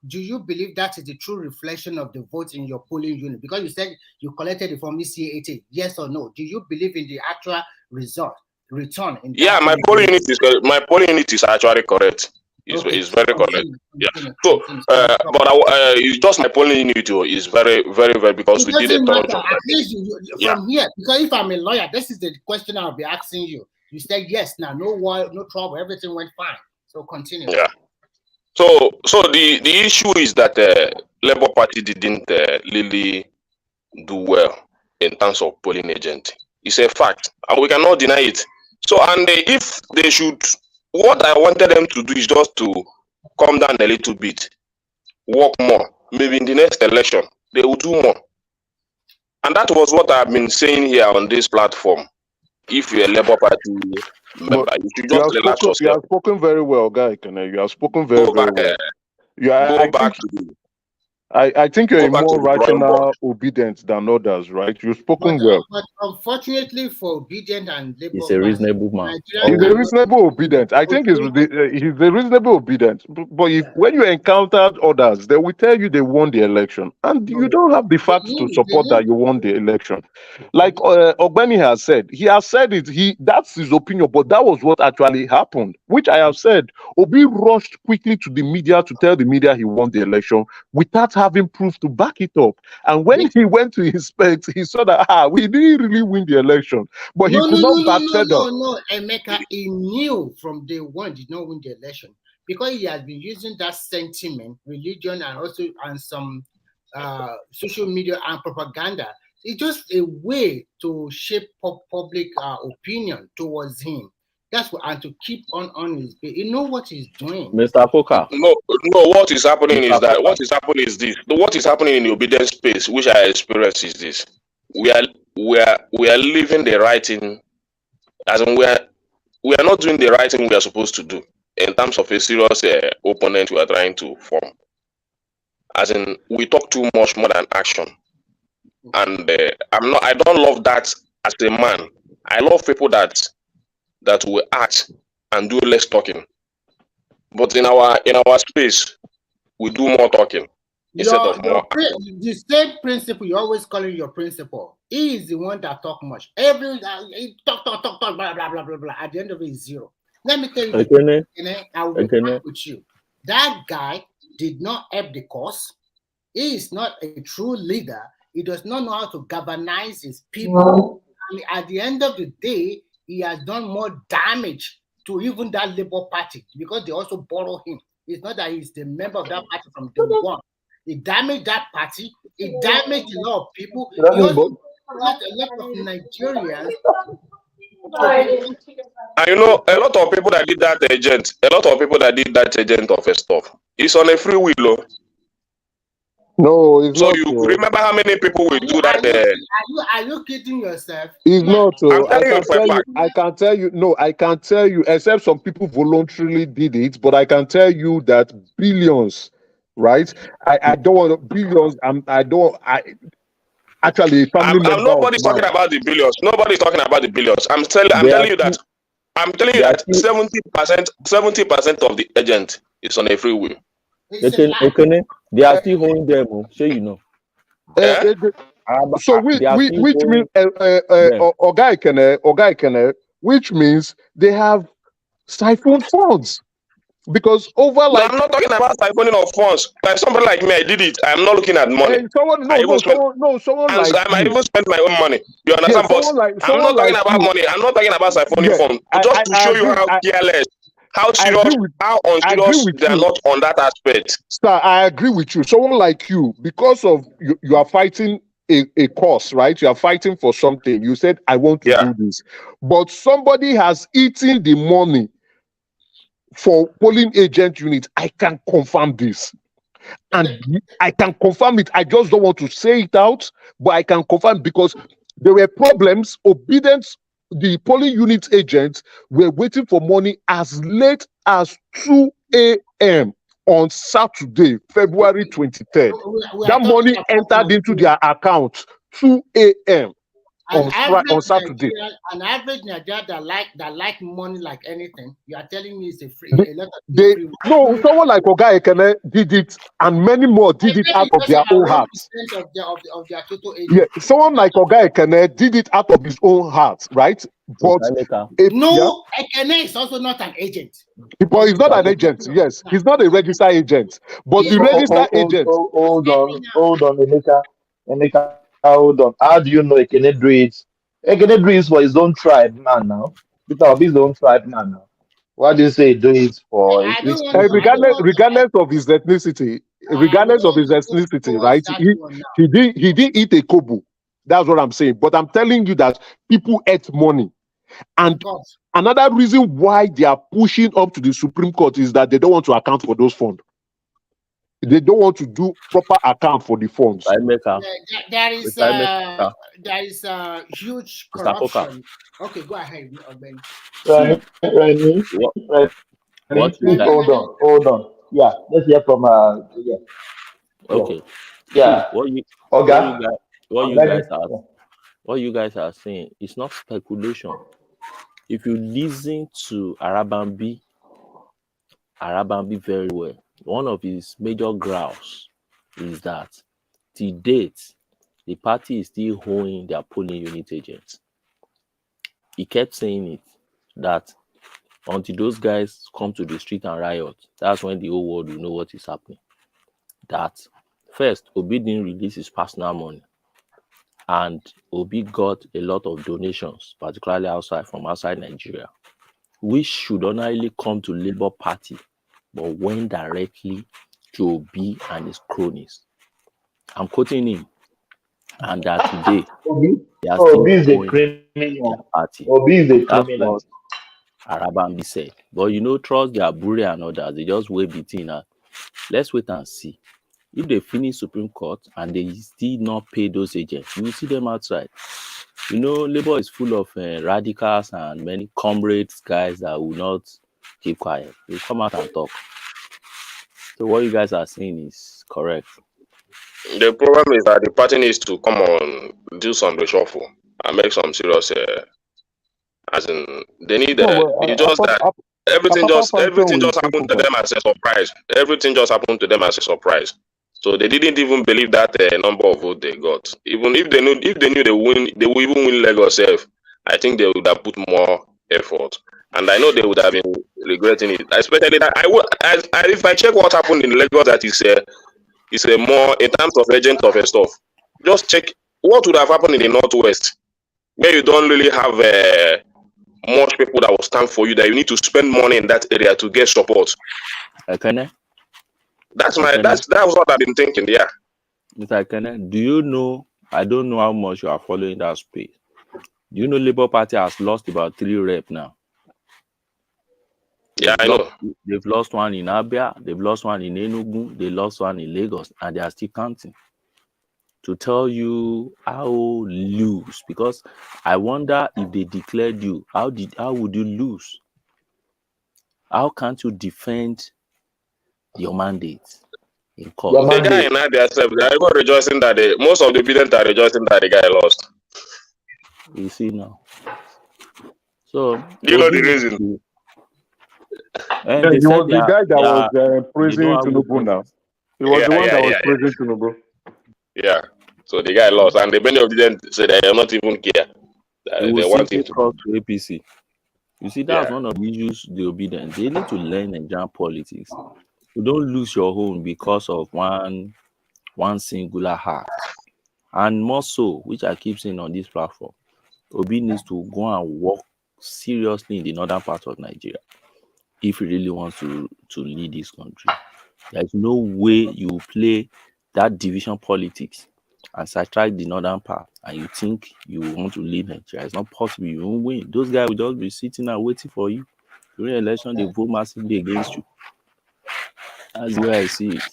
T: Do you believe that is the true reflection of the vote in your polling unit? Because you said you collected it from ECA18. Yes or no? Do you believe in the actual result? Return in
G: my polling unit is actually correct. It's very correct. Yeah. So, but it's just my polling unit is very, very, very, because we did a thorough job.
T: At least from here, because if I'm a lawyer, this is the question I'll be asking you. You said yes, now no trouble, everything went fine. So continue.
G: Yeah. So the issue is that Labour Party didn't really do well in terms of polling agent. It's a fact, and we cannot deny it. So, and if they should, what I wanted them to do is just to calm down a little bit, work more. Maybe in the next election, they will do more. And that was what I've been saying here on this platform. If you're a Labour Party member, you should just relax yourself.
N: You have spoken very well, Guy. You have spoken very well. I think you're a more rational, obedient than others, right? You've spoken well.
T: But unfortunately for Obidient and Labour,
U: he's a reasonable man.
N: He's a reasonable obedient. I think he's a reasonable obedient. But when you encountered others, they will tell you they won the election, and you don't have the facts to support that you won the election. Like Ogbeni has said, he has said it. That's his opinion, but that was what actually happened. Which I have said, Obi rushed quickly to the media to tell the media he won the election without having proof to back it up. And when he went to inspect, he saw that we didn't really win the election, but he could not backpedal.
T: No, Emeka, he knew from day one did not win the election because he has been using that sentiment, religion, and some social media and propaganda. It's just a way to shape public opinion towards him. That's what, and to keep on his page. You know what he's doing,
U: Mr. Foka.
G: No. What is happening is that what is happening is this. What is happening in the obedience space, which I experience, is this: we are living the right thing, as in we are not doing the right thing we are supposed to do in terms of a serious opponent we are trying to form. As in, we talk too much more than action, and I don't love that as a man. I love people that will act and do less talking. But in our space, we do more talking instead of more.
T: The same principle you always call it your principle. He is the one that talk much. He talk, blah, blah, blah, blah, blah. At the end of it is zero. Let me tell you, I will be frank with you. That guy did not help the cause. He is not a true leader. He does not know how to galvanize his people. And at the end of the day, he has done more damage to even that Labour Party because they also borrow him. It's not that he's the member of that party from day one. He damaged that party. He damaged a lot of people. He also let a lot of Nigerians.
G: And you know, a lot of people that did that agent of a stuff, it's on a free will.
N: No, it's
G: so
N: not.
G: So you remember how many people will do that?
T: Are you kidding yourself?
N: It's not. I can tell you. No, I can tell you. Except some people voluntarily did it, but I can tell you that billions, right? I don't want billions. Actually, family member.
G: Nobody's talking about the billions. Nobody's talking about the billions. I'm telling you that 70% of the agent is on a free will.
U: They are still holding them, so you know.
N: So which means which means they have siphoned funds. Because I'm
G: not talking about siphoning of funds. Like somebody like me, I did it. I'm not looking at money.
N: Someone
G: I
N: like
G: even spent my own money. You understand? But I'm not talking about money. I'm not talking about siphoning funds. Just to show you how careless, how serious, how unserious they are not on that aspect.
N: Sir, I agree with you. Someone like you, because of you are fighting a cause, right? You are fighting for something. You said, I want to do this. But somebody has eaten the money for polling agent unit. I can confirm this. And I can confirm it. I just don't want to say it out, but I can confirm because there were problems. Obedience, the polling unit agents were waiting for money as late as 2 a.m. on Saturday, February 23rd. That money entered into their account 2 a.m. on Saturday.
T: An average Nigerian that like money like anything, you are telling me it's a free. Free.
N: No, someone like Oga Ekene did it, and many more did it out of their own hearts.
T: Of their total age.
N: Yeah, someone like Oga Ekene did it out of his own heart, right? But
T: Ekene is also not an agent.
N: But he's not an agent. Yes, he's not a registered agent. But the registered agent.
Q: Hold on, Emeka. Hold on. How do you know Ekene do it? Ekene do it for his own tribe, man. Now, Peter Obi's own tribe, man. Now, why do you say do it for?
N: Regardless of his ethnicity, right? He didn't eat a kobo. That's what I'm saying. But I'm telling you that people ate money, and another reason why they are pushing up to the Supreme Court is that they don't want to account for those funds. They don't want to do proper account for the funds.
T: There is huge corruption. Okay, go ahead, Ben.
Q: Hold on. Yeah, let's hear from yeah.
U: Okay.
Q: Yeah.
U: What you guys are saying is not speculation. If you listen to Arabambi very well, one of his major grounds is that to date, the party is still owing their polling unit agents. He kept saying it, that until those guys come to the street and riot, that's when the whole world will know what is happening. That first, Obi didn't release his personal money, and Obi got a lot of donations, particularly from outside Nigeria, which should ordinarily come to Labour Party, but went directly to Obi and his cronies. I'm quoting him, and that today they are still owing their party. That's what Arabambi said. But trust their Buri and others, they just wait between us. Let's wait and see. If they finish Supreme Court and they still not pay those agents, you will see them outside. Labour is full of radicals and many comrades, guys that will not keep quiet. They come out and talk. So what you guys are saying is correct.
G: The problem is that the party needs to come on, do some reshuffle and make some serious. As in, they need it's just that everything just happened to them as a surprise. Everything just happened to them as a surprise. So they didn't even believe that number of votes they got. Even if they knew they will even win Lagos self, I think they would have put more effort. And I know they would have been regretting it. Especially that if I check what happened in Lagos, that is a more in terms of agent of stuff. Just check what would have happened in the Northwest, where you don't really have much people that will stand for you, that you need to spend money in that area to get support.
U: Okay.
G: That's what I've been thinking, yeah.
U: Mr. Akene, do you know, I don't know how much you are following that space. Do you know Labour Party has lost about 3 reps now?
G: Yeah, I know.
U: They've lost one in Abia, they've lost one in Enugu, they lost one in Lagos, and they are still counting. To tell you how lose, because I wonder if they declared you, how would you lose? How can't you defend your mandate in court?
G: The guy in Abia, they are even rejoicing that most of the obedient are rejoicing that the guy lost.
U: You see now. So
G: do you know the reason?
N: And he was the guy that was praising Tinubu now. He was the one that was praising Tinubu.
G: Yeah. So the guy lost, and the many of them said they are not even care. They want him to
U: cross to APC. You see, that's one of the issues. The obedient, they need to learn Nigerian politics. You don't lose your home because of one singular heart, and more so, which I keep saying on this platform, Obi needs to go and work seriously in the northern part of Nigeria if he really wants to lead this country. There's no way you play that division politics and sidetrack the northern part, and you think you want to lead Nigeria. It's not possible. You won't win. Those guys will just be sitting and waiting for you. During the election, they vote massively against you. That's the way I see it.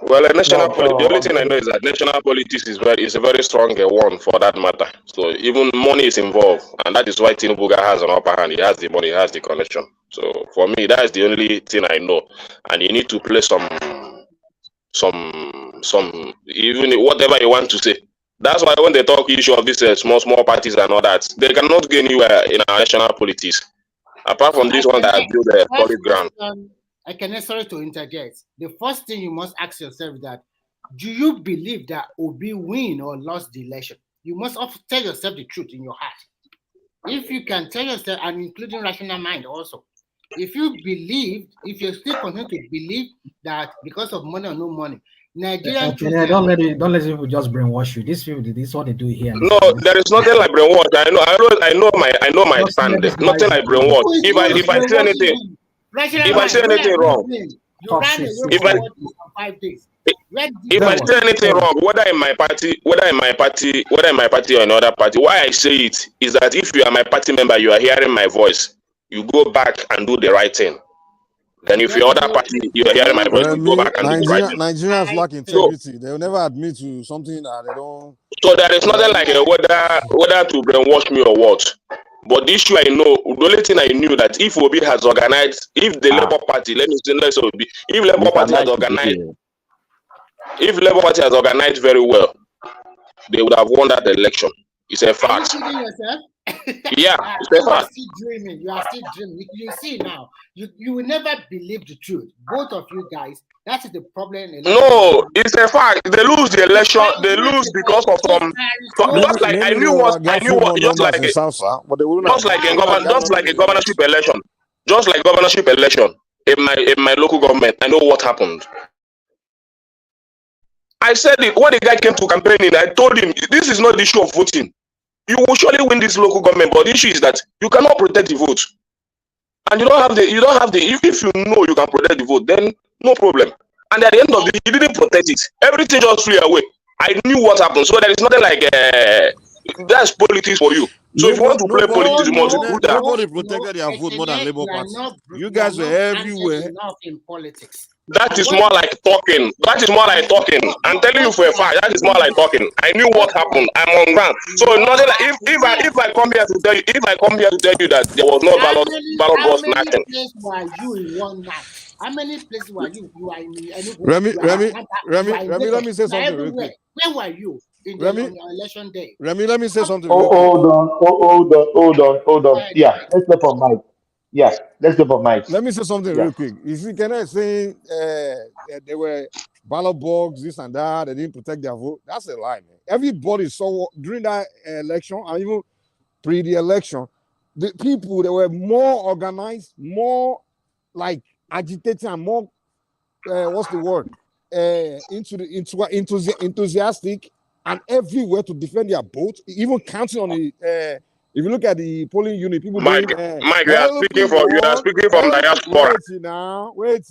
G: Well, the only thing I know is that national politics is a very strong one for that matter. So even money is involved, and that is why Tinubu has an upper hand. He has the money, he has the connection. So for me, that is the only thing I know. And you need to play some even whatever you want to say. That's why when they talk issue of these small parties and all that, they cannot go anywhere in our national politics apart from this one that has built a solid ground.
T: I can sorry to interject. The first thing you must ask yourself is that, do you believe that Obi win or lost the election? You must tell yourself the truth in your heart. If you can tell yourself, and including rational mind also, if you still continue to believe that because of money or no money, Nigerian
P: don't let people just brainwash you. This is what they do here.
G: No, there is nothing like brainwash. I know my stand. Nothing like brainwash. If I say anything. If I say anything wrong, if I say anything wrong, whether in my party or another party, why I say it is that if you are my party member, you are hearing my voice, you go back and do the right thing. Then if your other party, you're hearing my voice, you go back and do the right thing.
K: Nigerians lack integrity. They will never admit to something that they don't.
G: So there is nothing like whether to brainwash me or what. But the issue I know, the only thing I knew that if Obi has organized, if the Labour Party, let's say Obi, if Labour Party has organized very well, they would have won that election. It's a fact.
T: Are you kidding yourself?
G: Yeah, it's a
T: You are
G: fact.
T: still dreaming. You are still dreaming. You see now, you will never believe the truth. Both of you guys. That is the problem.
G: No, it's a fact. They lose the election. They lose because of some. Just like I knew what just like a governorship election. Just like governorship election in my local government. I know what happened. I said it when the guy came to campaigning. I told him this is not the issue of voting. You will surely win this local government, but the issue is that you cannot protect the vote, and you don't have the. If you know you can protect the vote, then no problem. And at the end of the day, he didn't protect it. Everything just flew away. I knew what happened, so there is nothing like that's politics for you. So if you want to play politics, you must do that.
K: Nobody protected their vote more than Labour Party. You guys were everywhere.
T: In politics.
G: That is more like talking. That is more like talking. I'm telling you for a fact. That is more like talking. I knew what happened. I'm on ground. So nothing like if I come here to tell you that there was no ballot was snatching.
T: How many places were you in one night? How many places were you? You are in
K: Remy, let me say something real quick.
T: Where were you on your election day?
K: Remy, let me say something.
M: Hold on. Yeah, let's go for Mike. Yes, let's go for Mike.
K: Let me say something real quick. You see, can I say there were ballot bugs, this and that, they didn't protect their vote? That's a lie, man. Everybody saw during that election, and even pre the election, the people that were more organized, more like agitated, and more what's the word? Enthusiastic, and everywhere to defend their vote, even counting on the. If you look at the polling unit, people.
G: Mike, you are speaking from diaspora.
K: Wait.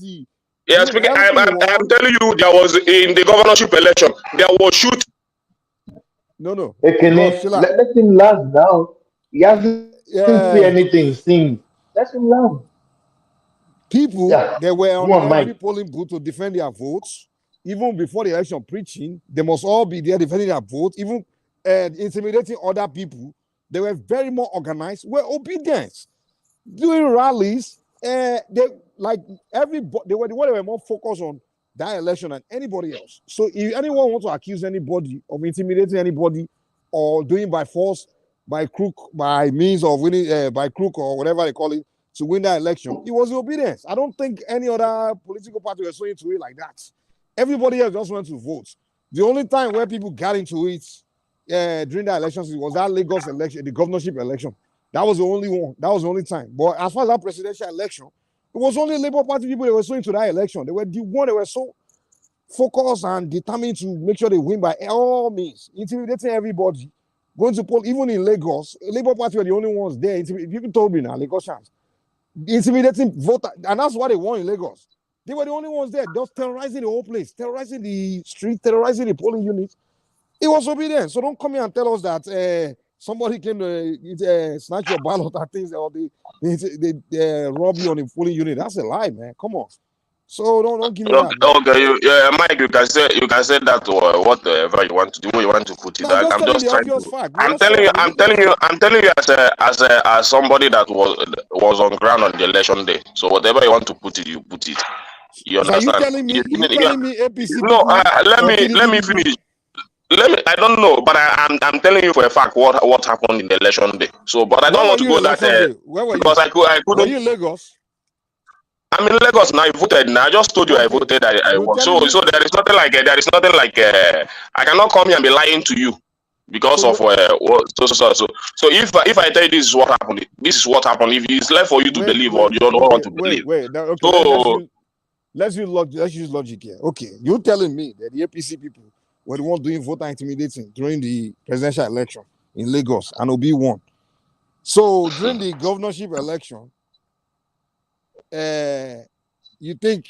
G: Yeah, speaking. I'm telling you, there was in the governorship election, there was shoot.
K: No.
M: Okay, let him laugh now. He hasn't say anything. Sing. Let him laugh.
K: People they were on every polling booth to defend their votes, even before the election preaching. They must all be there defending their votes, even intimidating other people. They were very more organized. Were obedient during rallies. They like everybody. They were more focused on that election than anybody else. So if anyone wants to accuse anybody of intimidating anybody or doing by force, by crook, by means of winning, by crook or whatever they call it, to win that election, it was obedience. I don't think any other political party was so into it like that. Everybody else just went to vote. The only time where people got into it during the elections was that Lagos election, the governorship election. That was the only one. That was the only time. But as far as that presidential election, it was only Labour Party people that were so into that election. They were the one that were so focused and determined to make sure they win by all means, intimidating everybody. Going to poll, even in Lagos, Labour Party were the only ones there. People told me now, Lagosians, intimidating voter, and that's why they won in Lagos. They were the only ones there, just terrorizing the whole place, terrorizing the street, terrorizing the polling units. It was obedient. So don't come here and tell us that somebody came to snatch your ballot and things, or they rob you on the polling unit. That's a lie, man. Come on. So don't give me that.
G: Okay, Mike, you can say that whatever you want to do, you want to put it. I'm just trying to. I'm telling you as somebody that was on ground on the election day. So whatever you want to put it, you put it. You understand?
K: Are you telling me APC?
G: No, let me finish. I don't know, but I'm telling you for a fact what happened in the election day. So, but I don't want to go that because I couldn't.
K: Were you in Lagos?
G: I'm in Lagos now. I voted. Now I just told you I voted. I won. So there is nothing like I cannot come here and be lying to you because of So if I tell you this is what happened, this is what happened. If it's left for you to believe or you don't want to believe.
K: Let's use logic here. Okay, you're telling me that the APC people were the ones doing voter intimidating during the presidential election in Lagos and Obi won. So during the governorship election, you think,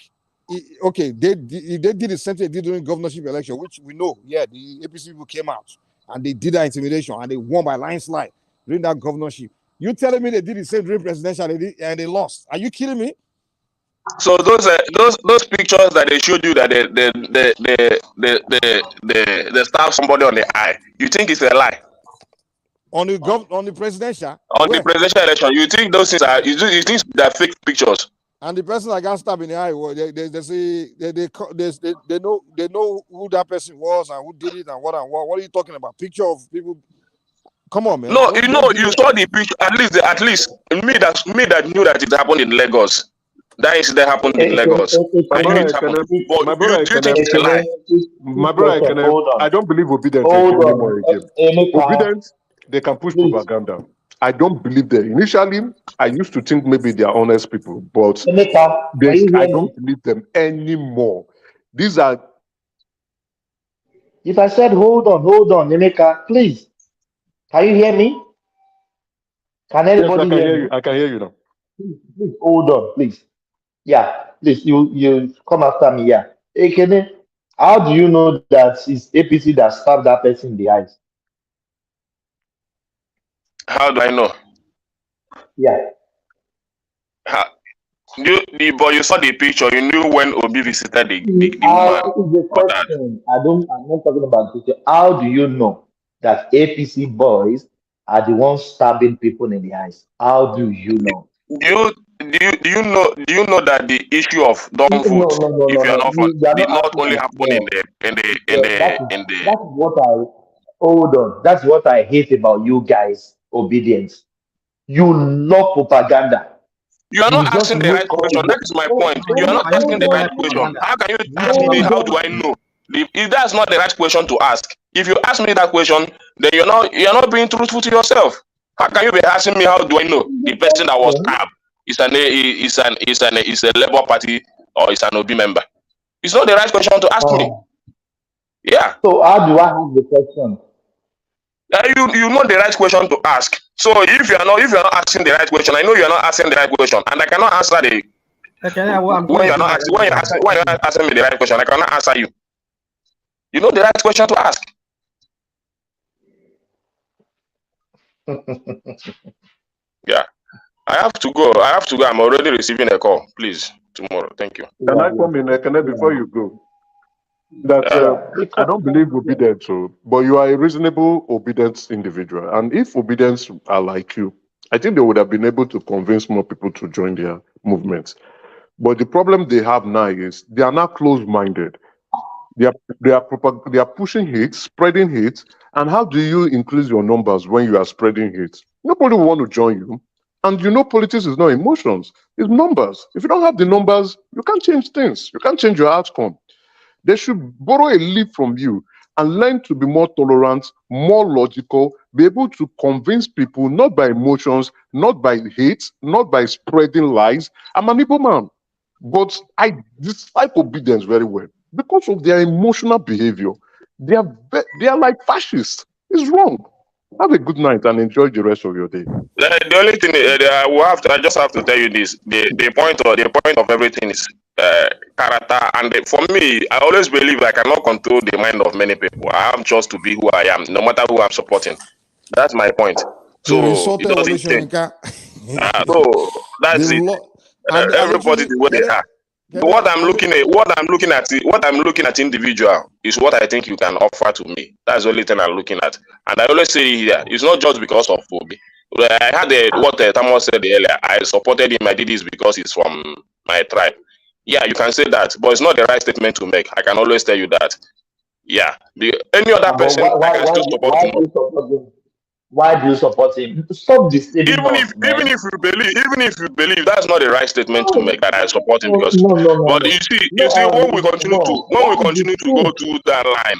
K: okay, they did the same thing they did during governorship election, which we know, the APC people came out and they did that intimidation and they won by landslide during that governorship. You telling me they did the same during presidential and they lost? Are you kidding me?
G: So those pictures that they showed you that they stab somebody on the eye, you think it's a lie?
K: On the presidential?
G: On the presidential election, you think those things are? You think they're fake pictures?
K: And the person that got stabbed in the eye, they say they know who that person was and who did it and what. What are you talking about? Picture of people? Come on, man.
G: No, you saw the picture. At least me that knew that it happened in Lagos. That incident happened in Lagos.
N: My brother, I don't believe Obidient anymore again. Obidient, they can push propaganda. I don't believe them. Initially, I used to think maybe they are honest people, but I don't believe them anymore. These are.
E: If I said hold on, Emeka, please. Can you hear me? Can anybody hear me?
N: I can hear you now.
E: Please hold on, please. Yeah, please, you come after me. Yeah. Ekene, how do you know that it's APC that stabbed that person in the eyes?
G: How do I know?
E: Yeah.
G: But you saw the picture. You knew when Obi visited the woman.
E: The question. I'm not talking about the picture. How do you know that APC boys are the ones stabbing people in the eyes? How do you know?
G: Do you know that the issue of dumb food, if you are not for, did not only happen in the
E: That's what I hold on. That's what I hate about you guys, Obedience. You love propaganda.
G: You are not asking the right question. That is my point. You are not asking the right question. How can you ask me how do I know? If that's not the right question to ask. If you ask me that question, then you're not being truthful to yourself. How can you be asking me how do I know the person that was stabbed is a Labour Party or is an Obi member? It's not the right question to ask me. Yeah.
E: So how do I have the question?
G: You know the right question to ask. So if you're not asking the right question, I know you're not asking the right question, and I cannot answer the. When you're not asking me the right question, I cannot answer you. You know the right question to ask. Yeah, I have to go. I'm already receiving a call. Please, tomorrow. Thank you.
N: Can I come in? Can I before you go? That I don't believe Obidient, but you are a reasonable Obidient individual, and if Obedients are like you, I think they would have been able to convince more people to join their movements. But the problem they have now is they are now closed-minded. They are pushing hate, spreading hate, and how do you increase your numbers when you are spreading hate? Nobody will want to join you, and you know politics is not emotions, it's numbers. If you don't have the numbers, you can't change things. You can't change your outcome. They should borrow a leaf from you and learn to be more tolerant, more logical, be able to convince people not by emotions, not by hate, not by spreading lies. I'm an Igbo man, but I dislike Obedience very well because of their emotional behavior. They are like fascists. It's wrong. Have a good night and enjoy the rest of your day.
G: The only thing I just have to tell you this: the point of everything is character. And for me, I always believe I cannot control the mind of many people. I am just to be who I am, no matter who I'm supporting. That's my point. So it doesn't change. So that's it. Everybody the way they are. What I'm looking at individual is what I think you can offer to me. That's the only thing I'm looking at. And I always say here, it's not just because of Obi. I had what Thomas said earlier. I supported him. I did this because he's from my tribe. Yeah, you can say that, but it's not the right statement to make. I can always tell you that. Yeah, any other person I can still support him.
E: Why do you support him? Stop this.
G: Even if you believe that's not the right statement to make, that I support him because. But you see, when we continue to go through that line,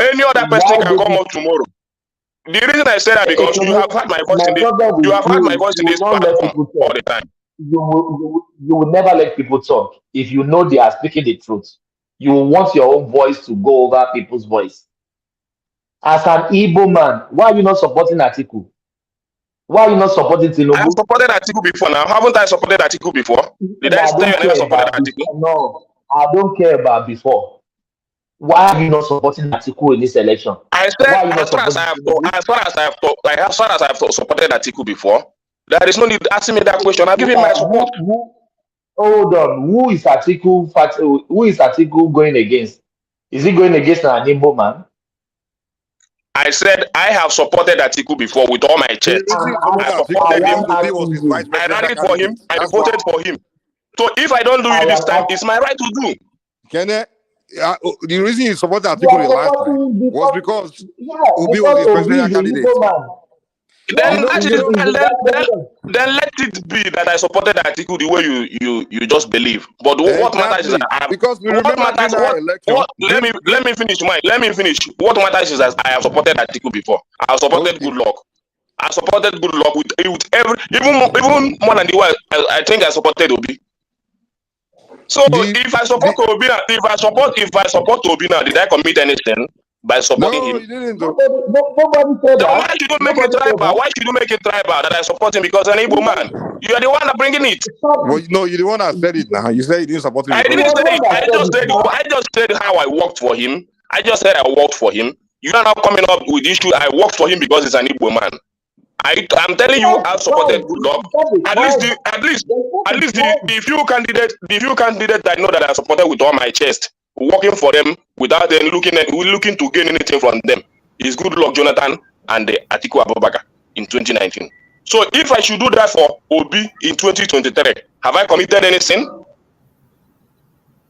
G: any other person can come up tomorrow. The reason I say that because you have had my voice in this platform all the time.
E: You will never let people talk if you know they are speaking the truth. You want your own voice to go over people's voice. As an Igbo man, why are you not supporting Atiku? Why are you not supporting Tinubu?
G: I have supported Atiku before now. Haven't I supported Atiku before? Did I say I never supported Atiku?
E: No, I don't care about before. Why are you not supporting Atiku in this election?
G: I said as far as I have supported Atiku before, There is no need asking me that question. I'm giving my support.
E: Hold on. Who is Atiku going against? Is he going against an Igbo man?
G: I said I have supported Atiku before with all my chest. I supported him. I rallied for him. I voted for him. So if I don't do it this time, it's my right to do.
K: The reason you supported Atiku the last time was because Obi was the presidential candidate.
G: Then let it be that I supported Atiku the way you just believe. But what matters is that let me finish mine. Let me finish. What matters is that I have supported Atiku before. I have supported Good Luck. I supported Good Luck with every even more than the way I think I supported Obi. So if I support Obi, if I support Obi now, did I commit anything by supporting him?
K: You didn't.
E: Nobody said that.
G: Why should you make it tribal? Why should you make it tribal that I support him because an Igbo man? You are the one that bringing it.
K: Well, no, you're the one that said it now. You said you didn't support him.
G: I didn't say it. I just said how I worked for him. I just said I worked for him. You are not coming up with issue. I worked for him because he's an Igbo man. I'm telling you, I've supported Good Luck. At least the few candidates that I know that I supported with all my chest, working for them without them looking to gain anything from them, is Good Luck Jonathan and the Atiku Abubakar in 2019. So if I should do that for Obi in 2023, have I committed any sin?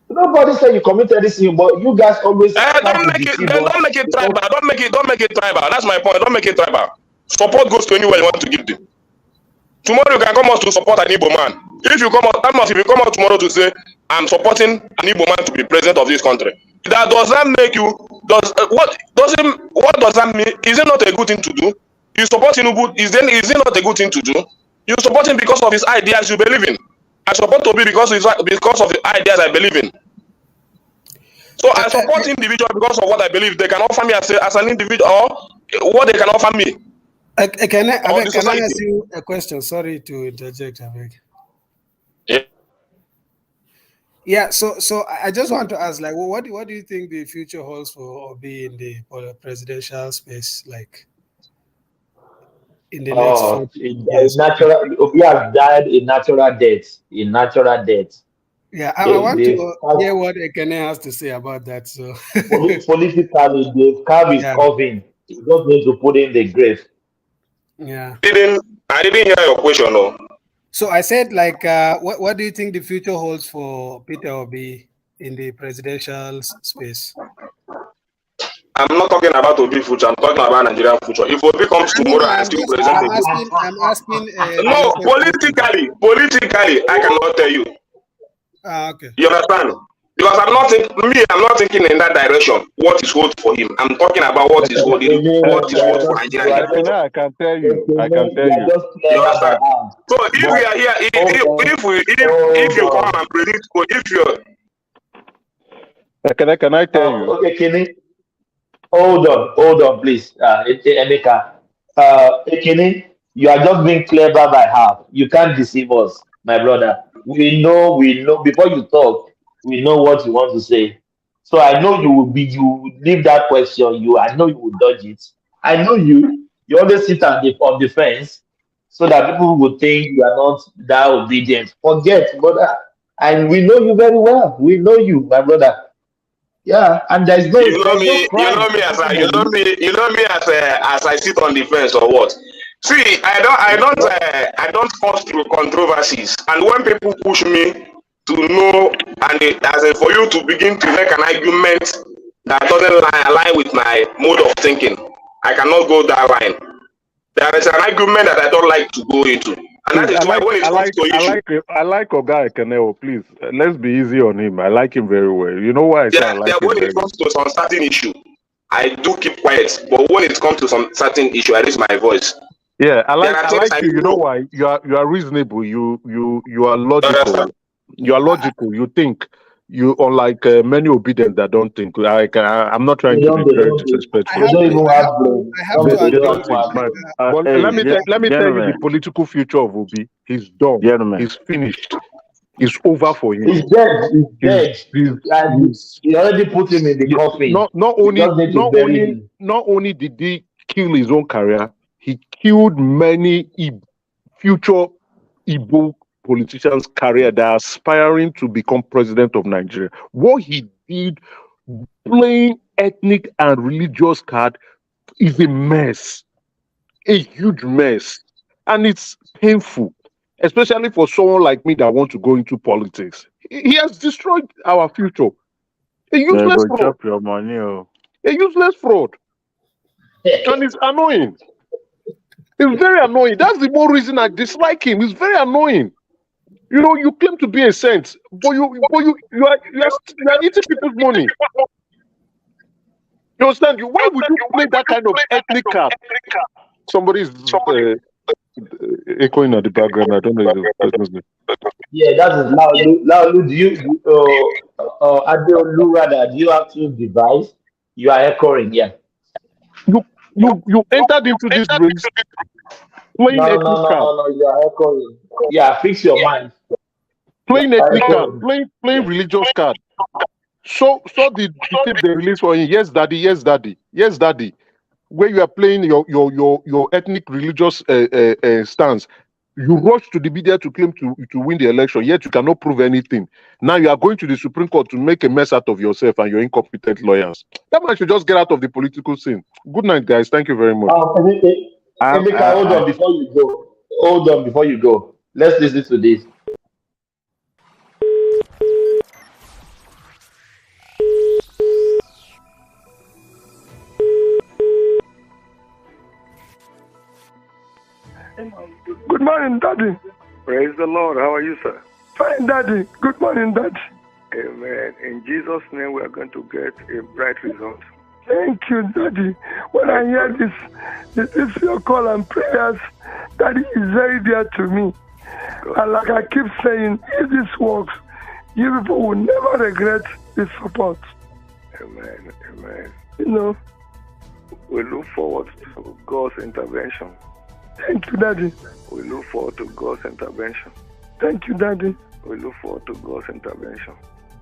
E: Nobody said you committed this sin, but you guys always
G: don't make it tribal. Don't make it tribal. That's my point. Don't make it tribal. Support goes to anywhere you want to give them. Tomorrow you can come out to support an Igbo man. If you come out tomorrow to say I'm supporting an Igbo man to be president of this country, that does not make you what does that mean? Is it not a good thing to do? You support Tinubu, is it not a good thing to do? You support him because of his ideas you believe in. I support Obi because of the ideas I believe in. So I support individual because of what I believe they can offer me as an individual or what they can offer me.
H: Can I ask you a question? Sorry to interject, Abeg. Yeah. So I just want to ask, like, what do you think the future holds for Obi in the presidential space, like in the next 40 years?
E: Obi has died a natural death.
H: Yeah, I want to hear what Ekene has to say about that. So
E: politically, the curve is curving. You don't need to put in the grave.
H: Yeah.
G: I didn't hear your question, no.
H: So I said, like, what do you think the future holds for Peter Obi in the presidential space?
G: I'm not talking about Obi future. I'm talking about Nigerian future. If Obi comes tomorrow and still present,
H: I'm asking.
G: No, politically, I cannot tell you.
H: Okay.
G: You understand? Because I'm not thinking in that direction. What is hold for him? I'm talking about what is hold for Nigeria.
N: I can tell you.
G: You understand? So if we are here, if you come and predict, if you
N: can I tell you?
E: Okay, Kenny. Hold on, please. Emeka. Kenny, you are just being clever by half. You can't deceive us, my brother. We know. Before you talk, we know what you want to say. So I know you leave that question. I know you will dodge it. I know you always sit on the fence so that people will think you are not that obedient. Forget, brother. And we know you very well. We know you, my brother. Yeah, and there's no.
G: You know me as I sit on the fence or what? See, I don't cause through controversies, and when people push me to know, and for you to begin to make an argument that doesn't align with my mode of thinking, I cannot go that line. There is an argument that I don't like to go into, and that is why when it comes to issue,
N: I like Oga Ekeneo, please. Let's be easy on him. I like him very well. You know why I say I like him
G: when it comes to some certain issue, I do keep quiet. But when it comes to some certain issue, I raise my voice.
N: Yeah, I like you. You know why? You are reasonable. You are logical. You are logical. You think. You unlike many obedient that don't think. I'm not trying to be very disrespectful. But let me tell you the political future of Obi. He's done. He's finished. It's over for him.
E: He's dead. You already put him in the coffin.
N: Not only did he kill his own career, he killed many future Igbo politicians' career that are aspiring to become president of Nigeria. What he did, playing ethnic and religious card, is a mess, a huge mess, and it's painful, especially for someone like me that wants to go into politics. He has destroyed our future. A useless fraud.
B: Chop your money, oh.
N: A useless fraud, and it's annoying. It's very annoying. That's the more reason I dislike him. It's very annoying. You know, you claim to be a saint, but you are eating people's money. You understand? Why would you play that kind of ethnic card? Somebody's echoing at the background. I don't know if it's name.
E: Yeah, that is Laulu. Do you Akeredolu rather? Do you have two devices? You are echoing. Yeah.
N: You entered into this race playing ethnic card.
E: No, you are echoing. Yeah, fix your mind.
N: Playing ethnic card, playing religious card. So the tape they released for him. Yes, daddy. Yes, daddy. Yes, daddy. Where you are playing your ethnic religious stance. You rush to the media to claim to win the election, yet you cannot prove anything. Now you are going to the Supreme Court to make a mess out of yourself and your incompetent lawyers. That man should just get out of the political scene. Good night, guys. Thank you very much.
E: Emeka, hold on before you go. Hold on before you go. Let's listen to this.
V: Good morning, Daddy.
W: Praise the Lord. How are you, sir?
V: Fine, Daddy. Good morning, Daddy.
W: Amen. In Jesus' name, we are going to get a bright result.
V: Thank you, Daddy. When I hear this your call and prayers, Daddy is very dear to me. And like I keep saying, if this works, you people will never regret this support.
W: Amen. Amen.
V: You know.
W: We look forward to God's intervention.
V: Thank you, Daddy.
W: We look forward to God's intervention.
V: Thank you, Daddy.
W: We look forward to God's intervention.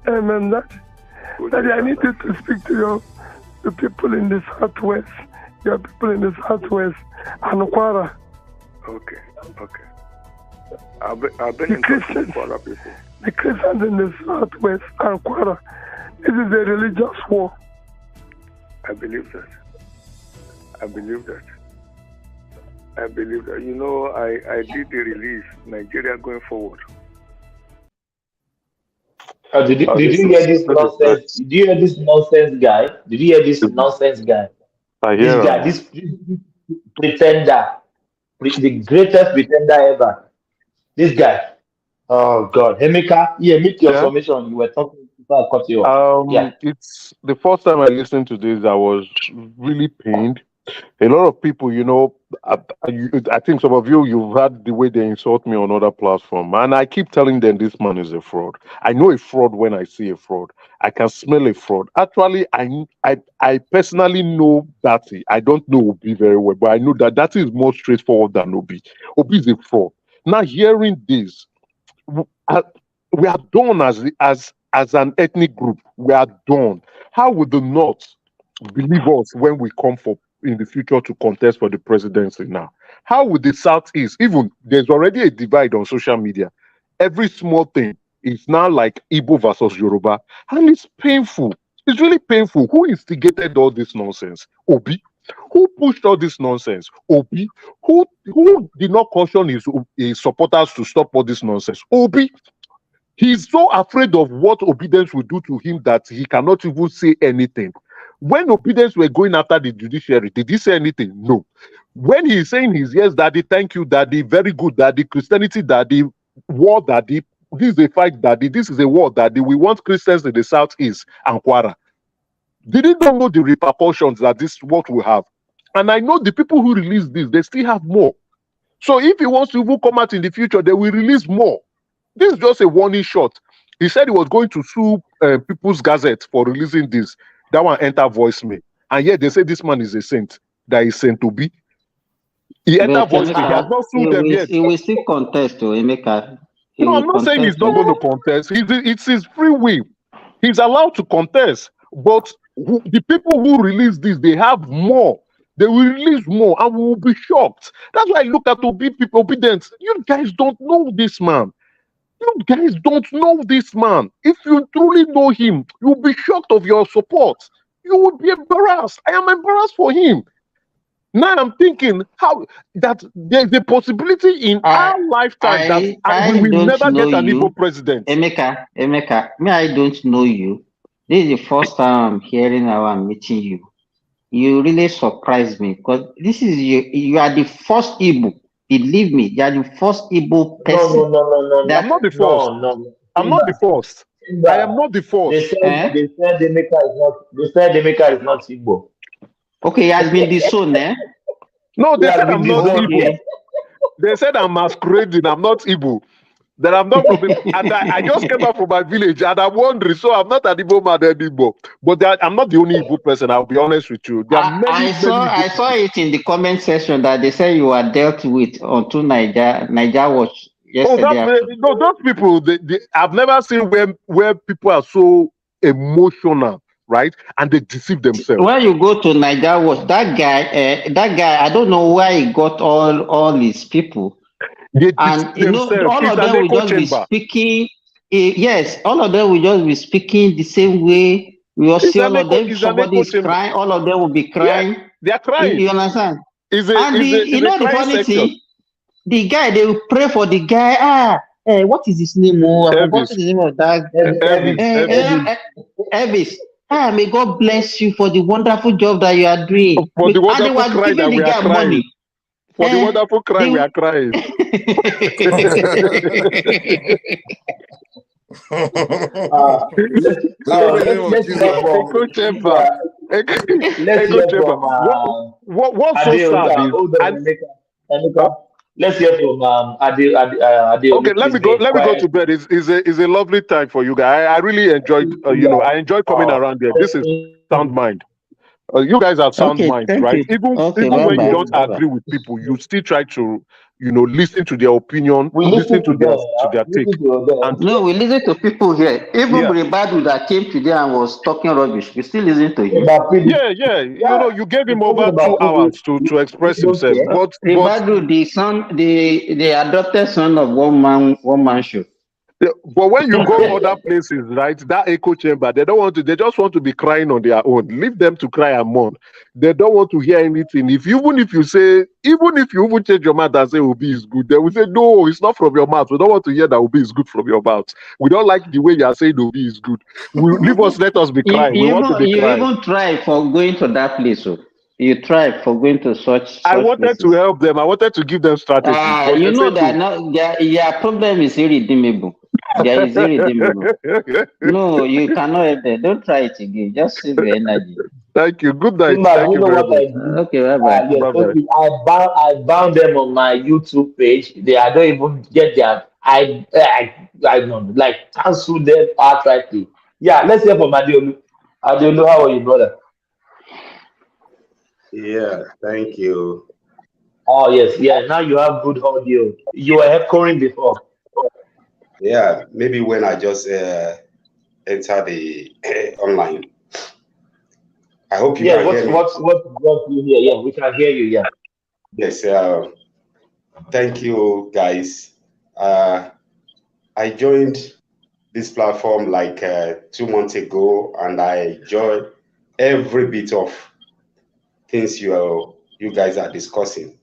V: Amen, Daddy. Daddy, I need you to speak to the people in the Southwest. Your people in the Southwest and Kwara.
W: Okay. I've been in touch with Kwara people.
V: The Christians in the Southwest and Kwara. This is a religious war.
W: I believe that. You know, I did the release, Nigeria going forward.
E: Did you hear this nonsense? Did you hear this nonsense guy? Did you hear this nonsense guy? This pretender, the greatest pretender ever. This guy. Oh God, Emeka, meet your formation. You were talking before I cut you off.
N: It's the first time I listened to this. I was really pained. A lot of people, you know, I think some of you've heard the way they insult me on other platforms, and I keep telling them this man is a fraud. I know a fraud when I see a fraud. I can smell a fraud. Actually, I personally know Dati. I don't know Obi very well, but I know that Dati is more straightforward than Obi. Obi is a fraud. Now, hearing this, we are done as an ethnic group. We are done. How would the North believe us when we come for in the future to contest for the presidency now? How would the Southeast, even there's already a divide on social media. Every small thing is now like Igbo versus Yoruba. And it's painful. It's really painful. Who instigated all this nonsense? Obi. Who pushed all this nonsense? Obi. Who did not caution his supporters to stop all this nonsense? Obi. He's so afraid of what obedience will do to him that he cannot even say anything. When obedience were going after the judiciary, did he say anything? No. When he's saying his yes, daddy, thank you, daddy, very good, daddy, Christianity, daddy, war, daddy, this is a fight, daddy, this is a war, daddy, we want Christians in the Southeast and Kwara. Did he not know the repercussions that this what we have? And I know the people who release this, they still have more. So if he wants to even come out in the future, they will release more. This is just a warning shot. He said he was going to sue People's Gazette for releasing this. That one enter voicemail. And yet they say this man is a saint. That is saint to be. He entered voicemail. He has not sued them yet.
D: He will still contest to Emeka.
N: No, I'm not saying he's not going to contest. It's his free will. He's allowed to contest. But the people who release this, they have more. They will release more and we will be shocked. That's why I look at Obidient. You guys don't know this man. You guys don't know this man. If you truly know him, you'll be shocked of your support. You will be embarrassed. I am embarrassed for him. Now I'm thinking how that there's a possibility in our lifetime that we will never get an Igbo president.
D: Emeka, me, I don't know you. This is the first time I'm hearing how I'm meeting you. You really surprised me because this is you are the first Igbo. Believe me, you are the first Igbo person.
N: No. I'm not the first. No. I'm not the first. I am not the first.
E: They said Emeka is not Igbo.
D: Okay, he has been disowned, eh?
N: No, they said I'm not Igbo. They said I'm masquerading. I'm not Igbo. That I'm not from Igbo. And I just came back from my village and I'm wondering, so I'm not an Igbo man anymore. But I'm not the only Igbo person, I'll be honest with you. There are
D: I saw it in the comment section that they say you are dealt with onto Niger Watch yesterday.
N: No, those people, I've never seen where people are so emotional, right? And they deceive themselves.
D: When you go to Niger Watch, that guy, I don't know where he got all his people. And you know, all of them will just be speaking. Yes, all of them will just be speaking the same way. We will see all of them. Somebody is crying. All of them will be crying.
N: Yeah, they are crying.
D: You understand?
N: You
D: know the funny thing? The guy, they will pray for the guy. What is his name? I forgot the name of that. Elvis. May God bless you for the wonderful job that you are doing.
N: For the wonderful cry that we are crying. Money. For the wonderful cry we are crying. What's so sad is
E: let's hear from Ade.
N: Okay, let me go to bed. It's a lovely time for you guys. I really enjoyed I enjoy coming around here. This is sound mind. You guys have sound mind, right? Even when you don't agree with people, you still try to, listen to their opinion, listen to their take.
D: No, we listen to people here. Even Ribadu that came today and was talking rubbish, we still listen to him.
N: Yeah. You gave him over 2 hours to express himself. But
D: Ribadu, the adopted son of one man show.
N: But when you go other places, right, that echo chamber, they just want to be crying on their own. Leave them to cry and mourn. They don't want to hear anything. Even if you change your mouth and say Obi is good, they will say, no, it's not from your mouth. We don't want to hear that Obi is good from your mouth. We don't like the way you are saying Obi is good. Let us be crying. We want to be crying.
D: You even try for going to that place, so. You tried for going to such
N: I wanted places. To help them. I wanted to give them strategy.
D: You know that their problem is irredeemable. There is irredeemable. No, you cannot help them. Don't try it again. Just save your energy.
N: Thank you. Good night. Thank you very much.
D: Okay, bye-bye.
E: I bound them on my YouTube page. I don't even get their. I don't like cancel them outrightly. Yeah, let's hear from Adeolu. Adeolu, how are you, brother?
B: Yeah, thank you.
E: Oh, yes. Yeah, now you have good audio. You were echoing before.
B: Yeah, maybe when I just enter the online. I hope you can hear me.
E: What do you hear? Yeah, we can hear you, yeah.
B: Yes, thank you, guys. I joined this platform like 2 months ago, and I enjoyed every bit of things you guys are discussing.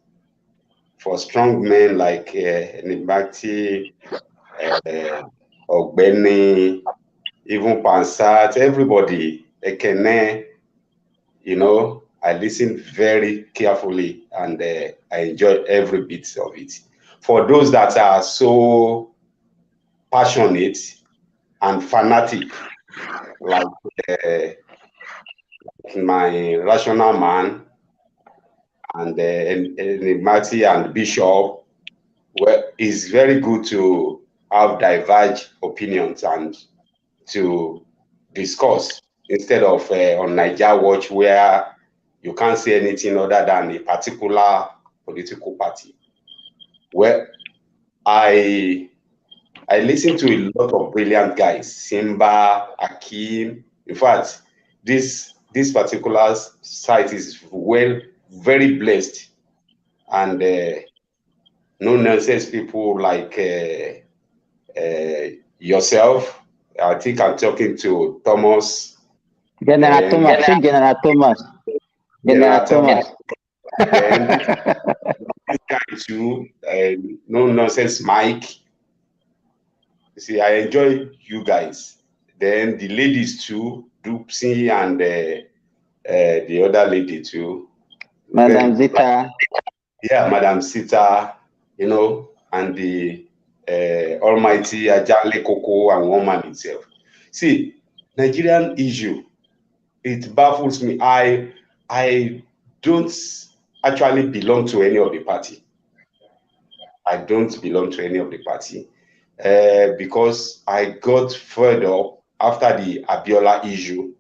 B: For strong men like Nibati, Ogbeni, even Pansat, everybody, Ekene, I listen very carefully and I enjoy every bit of it. For those that are so passionate and fanatic, like my rational man and Mati and Bishop, well, it's very good to have diverged opinions and to discuss instead of on Niger Watch where you can't say anything other than a particular political party. Well, I listen to a lot of brilliant guys, Simba, Akim. In fact, this particular site is very blessed, and no nonsense people like yourself. I think I'm talking to Thomas.
D: General Thomas. Say General Thomas. General Thomas.
B: This guy too, no nonsense Mike. You see, I enjoy you guys. Then the ladies too, Dupsy and the other lady too.
D: Madam Zita.
B: Yeah, Madam Zita, you know, and the almighty Ajale Koko and woman himself. See, Nigerian issue, it baffles me. I don't actually belong to any of the party. I don't belong to any of the party because I got fed up after the Abiola issue.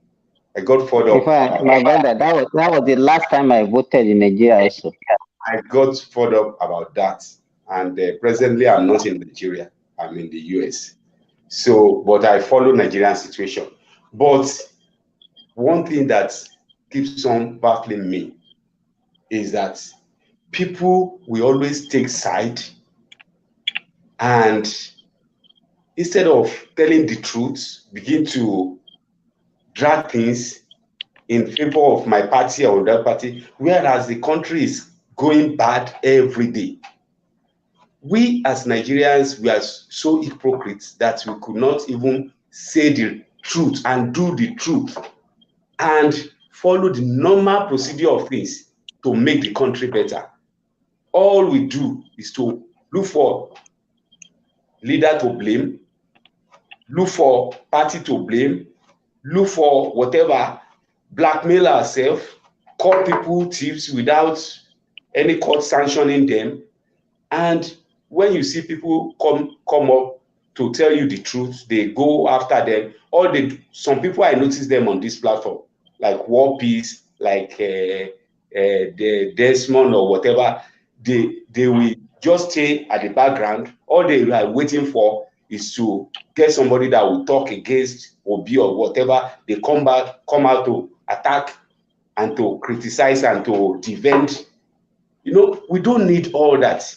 B: I got fed up.
D: In fact, my brother, that was the last time I voted in Nigeria also.
B: I got fed up about that. And presently I'm not in Nigeria. I'm in the US. So, but I follow Nigerian situation. But one thing that keeps on baffling me is that people will always take side, and instead of telling the truth, begin to drag things in favor of my party or that party, whereas the country is going bad every day. We as Nigerians, we are so hypocrites that we could not even say the truth and do the truth and follow the normal procedure of things to make the country better. All we do is to look for leader to blame, look for party to blame, look for whatever, blackmail ourselves, call people thieves without any court sanctioning them. And when you see people come up to tell you the truth, they go after them. Or some people, I notice them on this platform, like War Peace, like the Desmond or whatever, they will just stay at the background. All they are waiting for is to get somebody that will talk against Obi or whatever. They come out to attack and to criticize and to defend. You know, we don't need all that.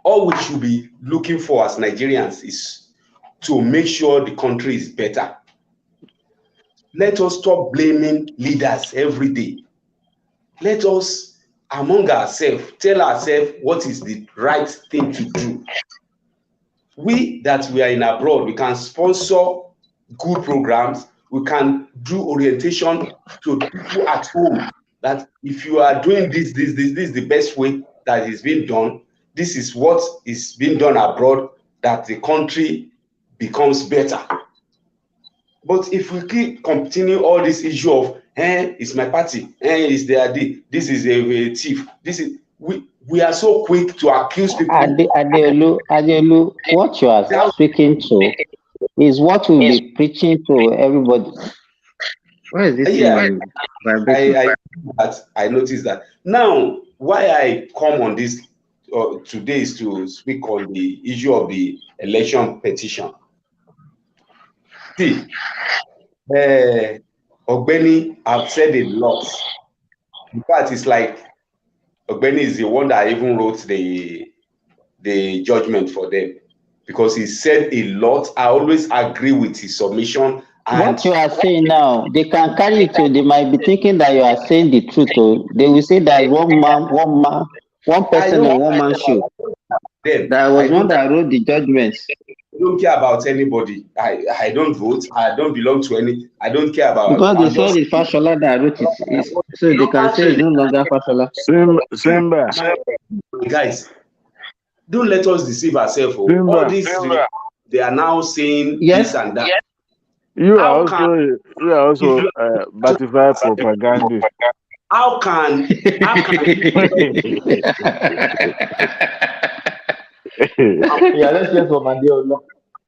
B: All we should be looking for as Nigerians is to make sure the country is better. Let us stop blaming leaders every day. Let us, among ourselves, tell ourselves what is the right thing to do. We that we are in abroad, we can sponsor good programs. We can do orientation to people at home that if you are doing this is the best way that is being done. This is what is being done abroad, that the country becomes better. But if we keep continue all this issue of, it's my party, it's their day, this is a thief, this is we are so quick to accuse people.
D: Adelu, what you are speaking to is what we'll be preaching to everybody. Where is this?
B: Yeah, I noticed that. Now, why I come on this today is to speak on the issue of the election petition. See, Ogbeni, I've said a lot. In fact, it's like Ogbeni is the one that even wrote the judgment for them, because he said a lot. I always agree with his submission. And
D: what you are saying now, they can carry it to, they might be thinking that you are saying the truth. They will say that one person on one man show. That was one that wrote the judgments.
B: I don't care about anybody. I don't vote. I don't belong to any. I don't care about.
D: Because they said it's Fashola that wrote it. So they can say it's no longer Fashola.
N: Simba.
B: Guys, don't let us deceive ourselves. All this, they are now saying this and that.
N: Yes. You are also certified propagandist.
B: How can
E: yeah, let's get from Mandela.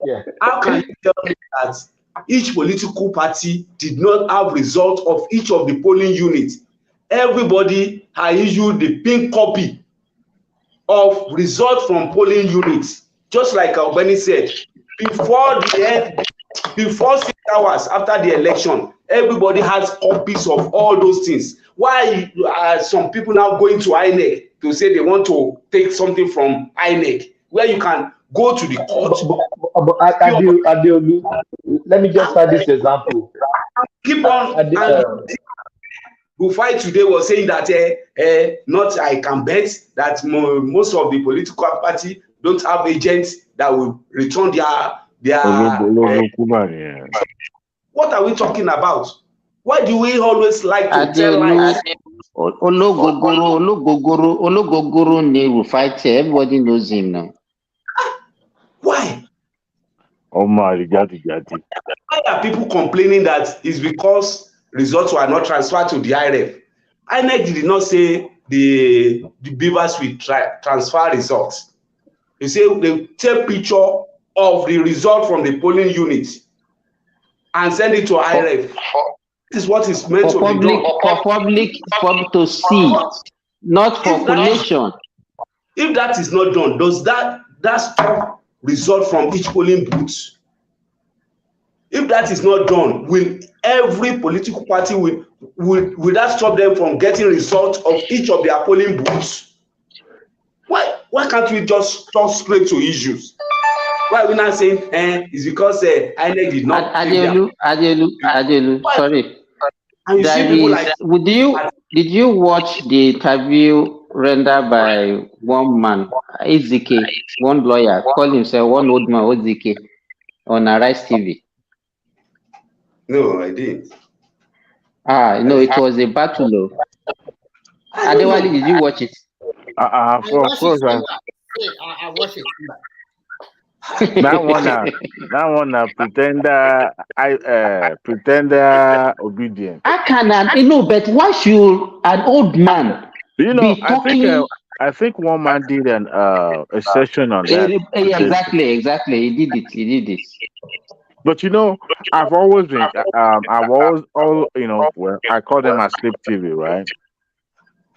E: Yeah.
B: How can you tell me that each political party did not have result of each of the polling units? Everybody has issued the pink copy of result from polling units. Just like Albani said, before the end, before 6 hours after the election, everybody has copies of all those things. Why are some people now going to INEC to say they want to take something from INEC, where you can go to the court?
E: Let me just start this example.
B: Keep on. Bufai today was saying that not I can bet that most of the political party don't have agents that will return their what are we talking about? Why do we always like to tell lies?
D: Ologogoro will fight. Everybody knows him now.
B: Why?
R: Oh my God.
B: Why are people complaining that it's because results were not transferred to the IRF? INEC did not say the beavers will transfer results. They say they take picture of the result from the polling unit and send it to IRF. This is what is meant to be done.
D: For public to see, not for collation.
B: If that is not done, does that stop result from each polling booth? If that is not done, will every political party will that stop them from getting results of each of their polling booths? Why can't we just talk straight to issues? Why are we not saying it's because INEC did not?
D: Adelu, sorry.
B: And you see people like,
D: did you watch the interview rendered by one man, Ezike, one lawyer, called himself one old man, Ezike, on Arise TV?
B: No, I didn't.
D: No, it was a battle. Adewale, did you watch it?
R: Of course.
T: I watched it.
R: that one pretender obedient.
D: I cannot, but why should an old man be talking?
R: I think one man did a session on that.
D: Exactly. He did it.
R: But I've always been, well, I call them as sleep TV, right?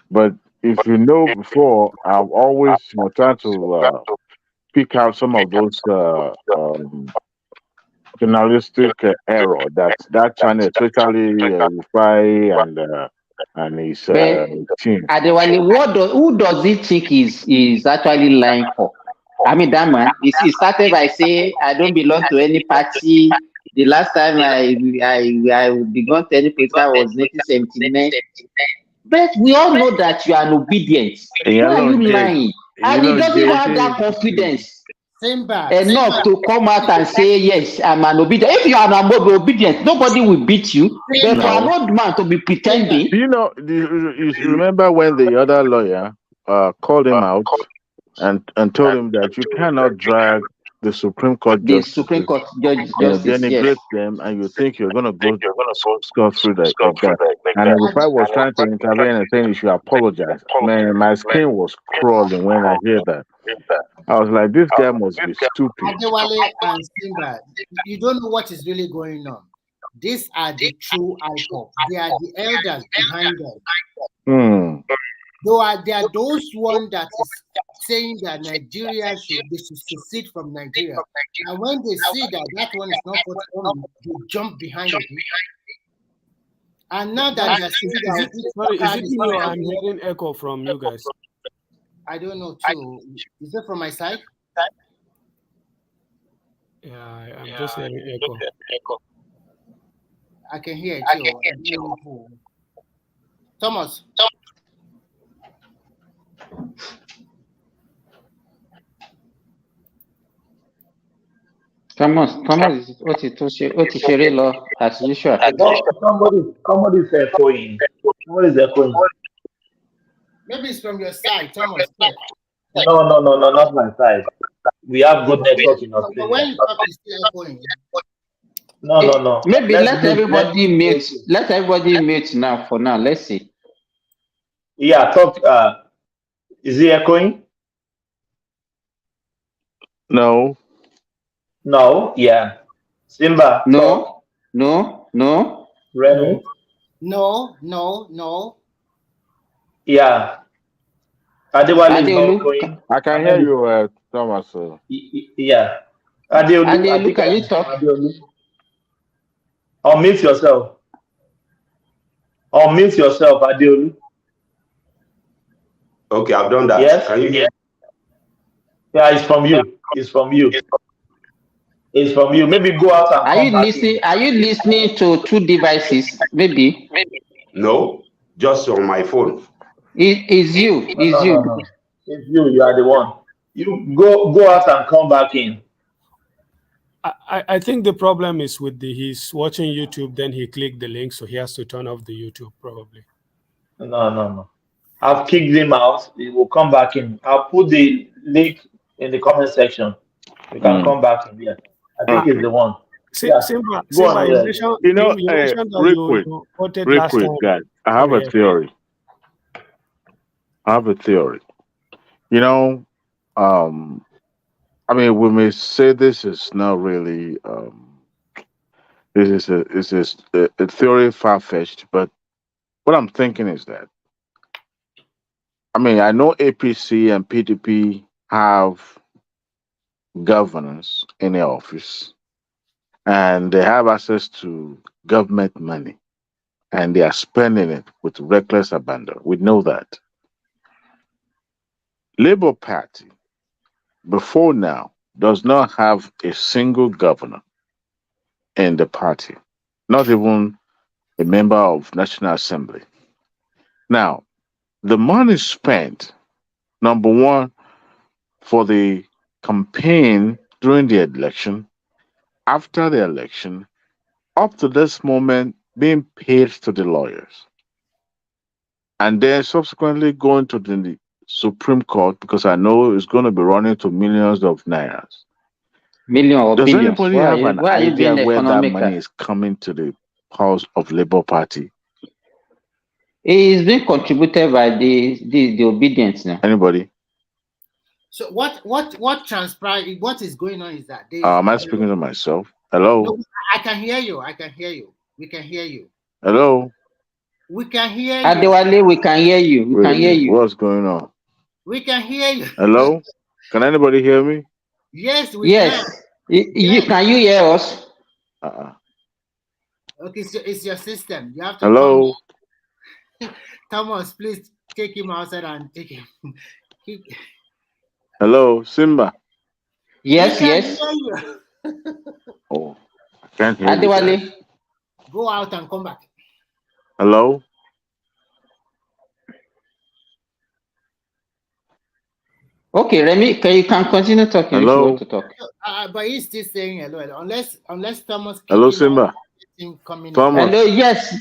R: But if you know before, I've always tried to pick out some of those journalistic error that channel, especially Rufai and his team.
D: Adewale, who does he think is actually lying for? I mean, that man, he started by saying, I don't belong to any party. The last time I belonged to any political was 1979. But we all know that you are an obedient. Why are you lying? And he doesn't even have that confidence enough to come out and say, yes, I'm an obedient. If you are an obedient, nobody will beat you. But for an old man to be pretending.
R: You remember when the other lawyer called him out and told him that you cannot drag the Supreme Court judges, denigrate them, and you think you're going to go scot through like that. And if I was trying to intervene and saying you should apologize, man, my skin was crawling when I hear that. I was like, this guy must be stupid.
T: Adewale and Simba, you don't know what is really going on. These are the true IPOP. They are the elders behind them. There are those one that is saying that Nigeria should secede from Nigeria, and when they see that one is not forthcoming, they jump behind it. And now that they are seeing that,
H: I'm hearing echo from you guys.
T: I don't know too. Is it from my side?
H: Yeah, I'm just hearing echo.
T: I can hear it too. Thomas.
D: Thomas, what is law as usual?
E: Somebody is echoing. What is echoing?
T: Maybe it's from your side, Thomas.
E: No, not my side. We have good network in Australia.
T: But when you talk, it's still echoing.
E: No.
D: Maybe let everybody mute. Let everybody mute now. For now, let's see.
E: Yeah, talk. Is he echoing?
R: No.
E: Yeah. Simba.
D: No.
E: Remy.
T: No.
E: Yeah. Adewale is not going.
R: I can hear you, Thomas.
E: Yeah. Adeolu,
D: can you talk?
E: Unmute yourself. Unmute yourself, Adeolu.
B: Okay, I've done that.
E: Yes?
B: Can you hear?
E: Yeah, it's from you. It's from you. It's from you. Maybe go out and come back in.
D: Are you listening to two devices? Maybe.
B: No, just on my phone.
D: It's you. It's you.
E: No. It's you. You are the one. You go out and come back in.
H: I think the problem is with he's watching YouTube, then he clicked the link, so he has to turn off the YouTube probably.
E: No. I've kicked him out. He will come back in. I'll put the link in the comment section. You can come back in here. I think it's the one.
H: Simba, you mentioned
R: real quick, guys. I have a theory. You know, I mean, we may say this is not really this is a theory far-fetched, but what I'm thinking is that, I mean, I know APC and PDP have governance in their office, and they have access to government money, and they are spending it with reckless abandon. We know that. Labour Party, before now, does not have a single governor in the party, not even a member of National Assembly. Now, the money spent, number one, for the campaign during the election, after the election, up to this moment, being paid to the lawyers, and then subsequently going to the Supreme Court, because I know it's going to be running to millions of nairas. Does
D: billions.
R: anybody have an idea where that money is coming to the house of Labour Party?
D: It is being contributed by the obedience now.
R: Anybody?
T: So what transpired? What is going on is that
R: am I speaking to myself? Hello.
T: No, I can hear you. We can hear you.
R: Hello.
T: We can hear you.
D: Adewale, we can hear you. We can hear you.
R: What's going on?
T: We can hear you.
R: Hello. Can anybody hear me?
T: Yes, we can.
D: Can you hear us?
T: Okay, so it's your system. You have to.
R: Hello.
T: Thomas, please take him outside and take him.
R: Hello, Simba.
D: Yes.
R: Oh, I can't hear
D: Adewale.
T: Go out and come back.
R: Hello.
D: Okay, Remy, you can continue talking if you want to talk.
T: But he's still saying hello. Unless Thomas.
R: Hello, Simba.
D: Thomas. Hello, yes.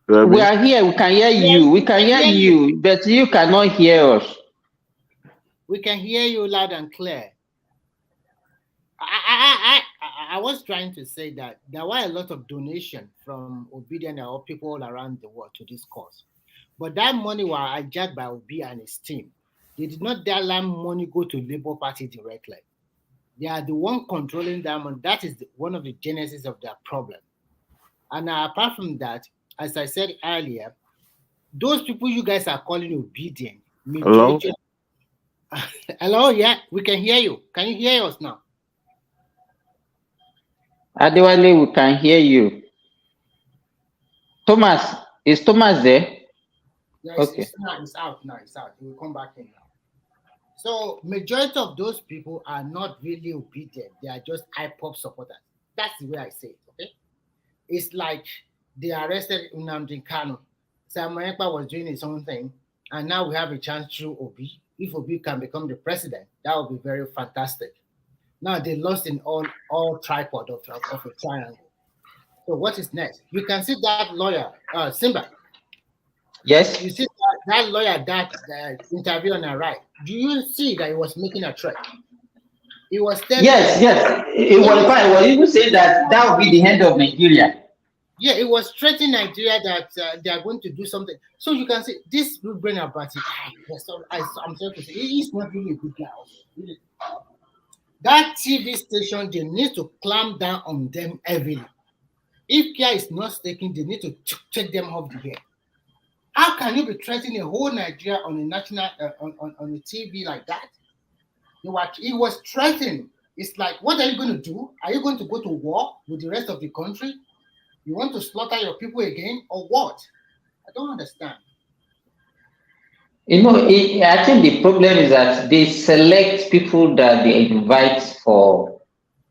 D: Remy. We are here. We can hear you. We can hear you, but you cannot hear us.
T: We can hear you loud and clear. I was trying to say that there were a lot of donation from Obidient or people all around the world to this cause. But that money was hijacked by Obi and his team. They did not dare let money go to Labour Party directly. They are the one controlling that money. That is one of the genesis of their problem. And apart from that, as I said earlier, those people you guys are calling obedient.
R: Hello?
T: Hello, yeah, we can hear you. Can you hear us now?
D: Adewale, we can hear you. Thomas, is Thomas there?
T: Yeah, it's out now. It's out. He will come back in now. So majority of those people are not really obedient. They are just IPOP supporters. That's the way I say it. Okay, it's like they arrested Nnamdi Kanu. Samuel Ekpa was doing his own thing, and now we have a chance through Obi. If Obi can become the president, that would be very fantastic. Now they lost in all tripod of a triangle. So what is next? You can see that lawyer, Simba.
D: Yes.
T: You see that lawyer that interview on the right. Do you see that he was making a threat? He was telling.
D: Yes. It was fine. Well, even say that would be the end of Nigeria.
T: Yeah, it was threatening Nigeria that they are going to do something. So you can see this will bring about it. I'm sorry to say, he's not really a good guy. Really. That TV station, they need to clamp down on them heavily. If care is not taken, they need to take them off the air. How can you be threatening a whole Nigeria on a national on a TV like that? He was threatening It's like, what are you going to do? Are you going to go to war with the rest of the country? You want to slaughter your people again, or what? I don't understand.
D: You know, I think the problem is that they select people that they invite for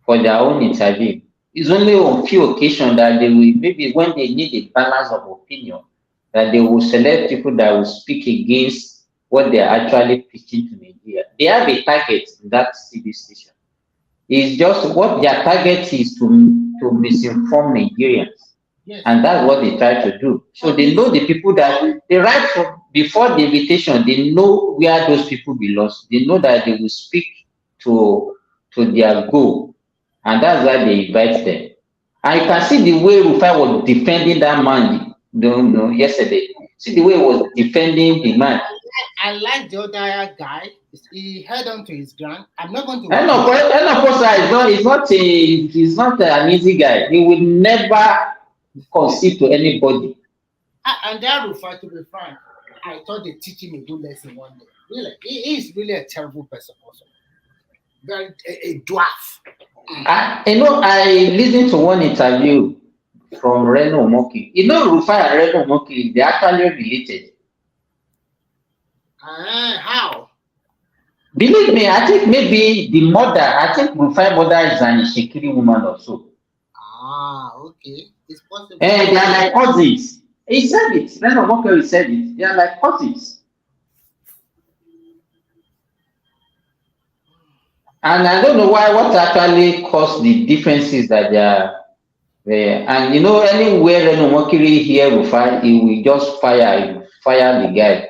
D: their own interview. It's only on few occasions that they will, maybe when they need a balance of opinion, that they will select people that will speak against what they are actually pitching to Nigeria. They have a target in that TV station. It's just what their target is to misinform Nigerians. Yes. And that's what they try to do. So they know the people that they write from before the invitation, they know where those people belong. They know that they will speak to their goal. And that's why they invite them. And you can see the way Rufai was defending that man yesterday. See the way he was defending the man.
T: I like the other guy. He held on to his ground. I'm not going to.
D: He's not an easy guy. He will never concede to anybody.
T: And that Rufai, to be frank, I thought they teach him a good lesson one day. Really, he is really a terrible person also. Very a dwarf.
D: I listened to one interview from Reno Moki. Rufai and Reno Moki, they're actually related.
T: How?
D: Believe me, I think maybe the mother, Rufai mother is an Ishikiri woman or so.
T: Okay. It's possible.
D: And they are like cousins. He said it. Reno Moki said it. They are like cousins. And I don't know what actually caused the differences that they are there. And anywhere Reno Moki hear Rufai, he will just fire the guy.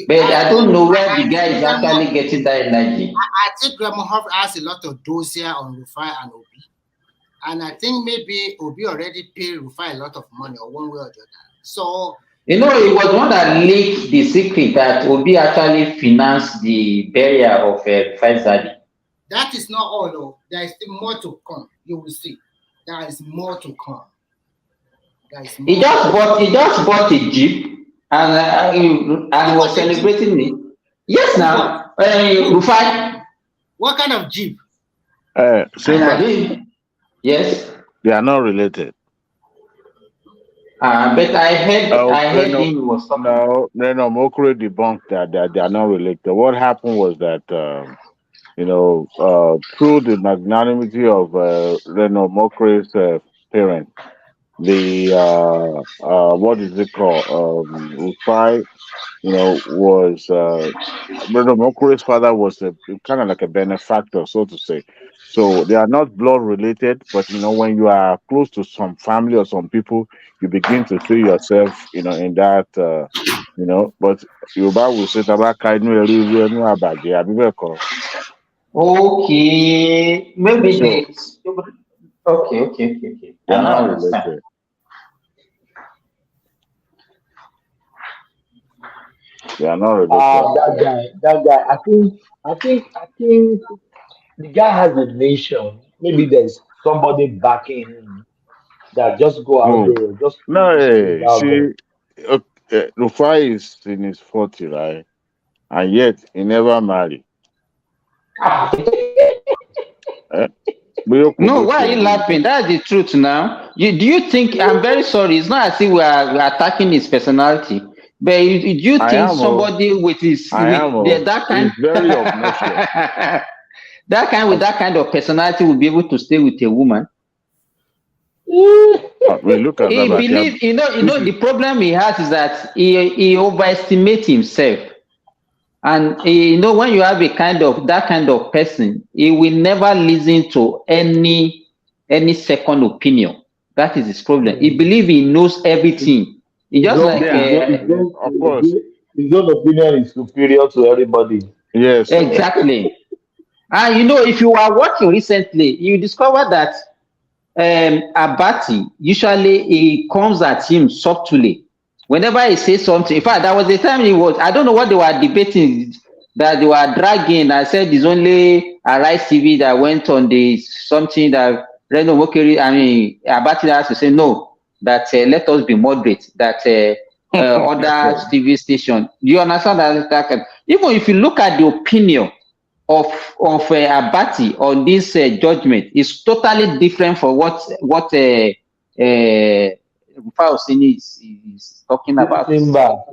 D: But I don't know where the guy is actually getting that energy.
T: I think Grandma has a lot of dossier on Rufai and Obi. And I think maybe Obi already paid Rufai a lot of money or one way or the other. So
D: it was one that leaked the secret that Obi actually financed the burial of Rufai's daddy.
T: That is not all, though. There is still more to come. You will see. There is more to come.
D: He just bought a Jeep and was celebrating it. Yes, now Rufai.
T: What kind of Jeep?
D: Yes.
R: They are not related.
D: But I heard him was talking.
R: No, Mokure debunked that they are not related. What happened was that through the magnanimity of Reno Mokure's parents, the what is it called? Rufai, was Reno Mokure's father was kind of like a benefactor, so to say. So they are not blood related, but when you are close to some family or some people, you begin to see yourself, in that, But Yoruba will say,
D: okay, maybe okay.
R: They are not related. They are not related.
E: That guy. I think. The guy has a nation. Maybe there's somebody backing him that just go out there. Just
R: Rufai is in his 40s, right? And yet he never married.
D: No, why are you laughing? That's the truth now. Do you think, I'm very sorry, it's not as if we are attacking his personality, but do you think somebody with that kind
R: He's very obnoxious.
D: that kind of personality will be able to stay with a woman?
R: We look at
D: he believes, the problem he has is that he overestimates himself. And when you have that kind of person, he will never listen to any second opinion. That is his problem. He believes he knows everything. He just
E: of course, his own opinion is superior to everybody.
R: Yes,
D: exactly. And if you are watching recently, you discover that Abati usually he comes at him subtly. Whenever he says something, in fact, there was a time I don't know what they were debating, that they were dragging. I said it's only Arise TV that went on something that Reno Moki, Abati has to say no, that let us be moderate, that other TV station. Do you understand that? Even if you look at the opinion Abati on this judgment is totally different from what Fausini is talking about.
E: Simba,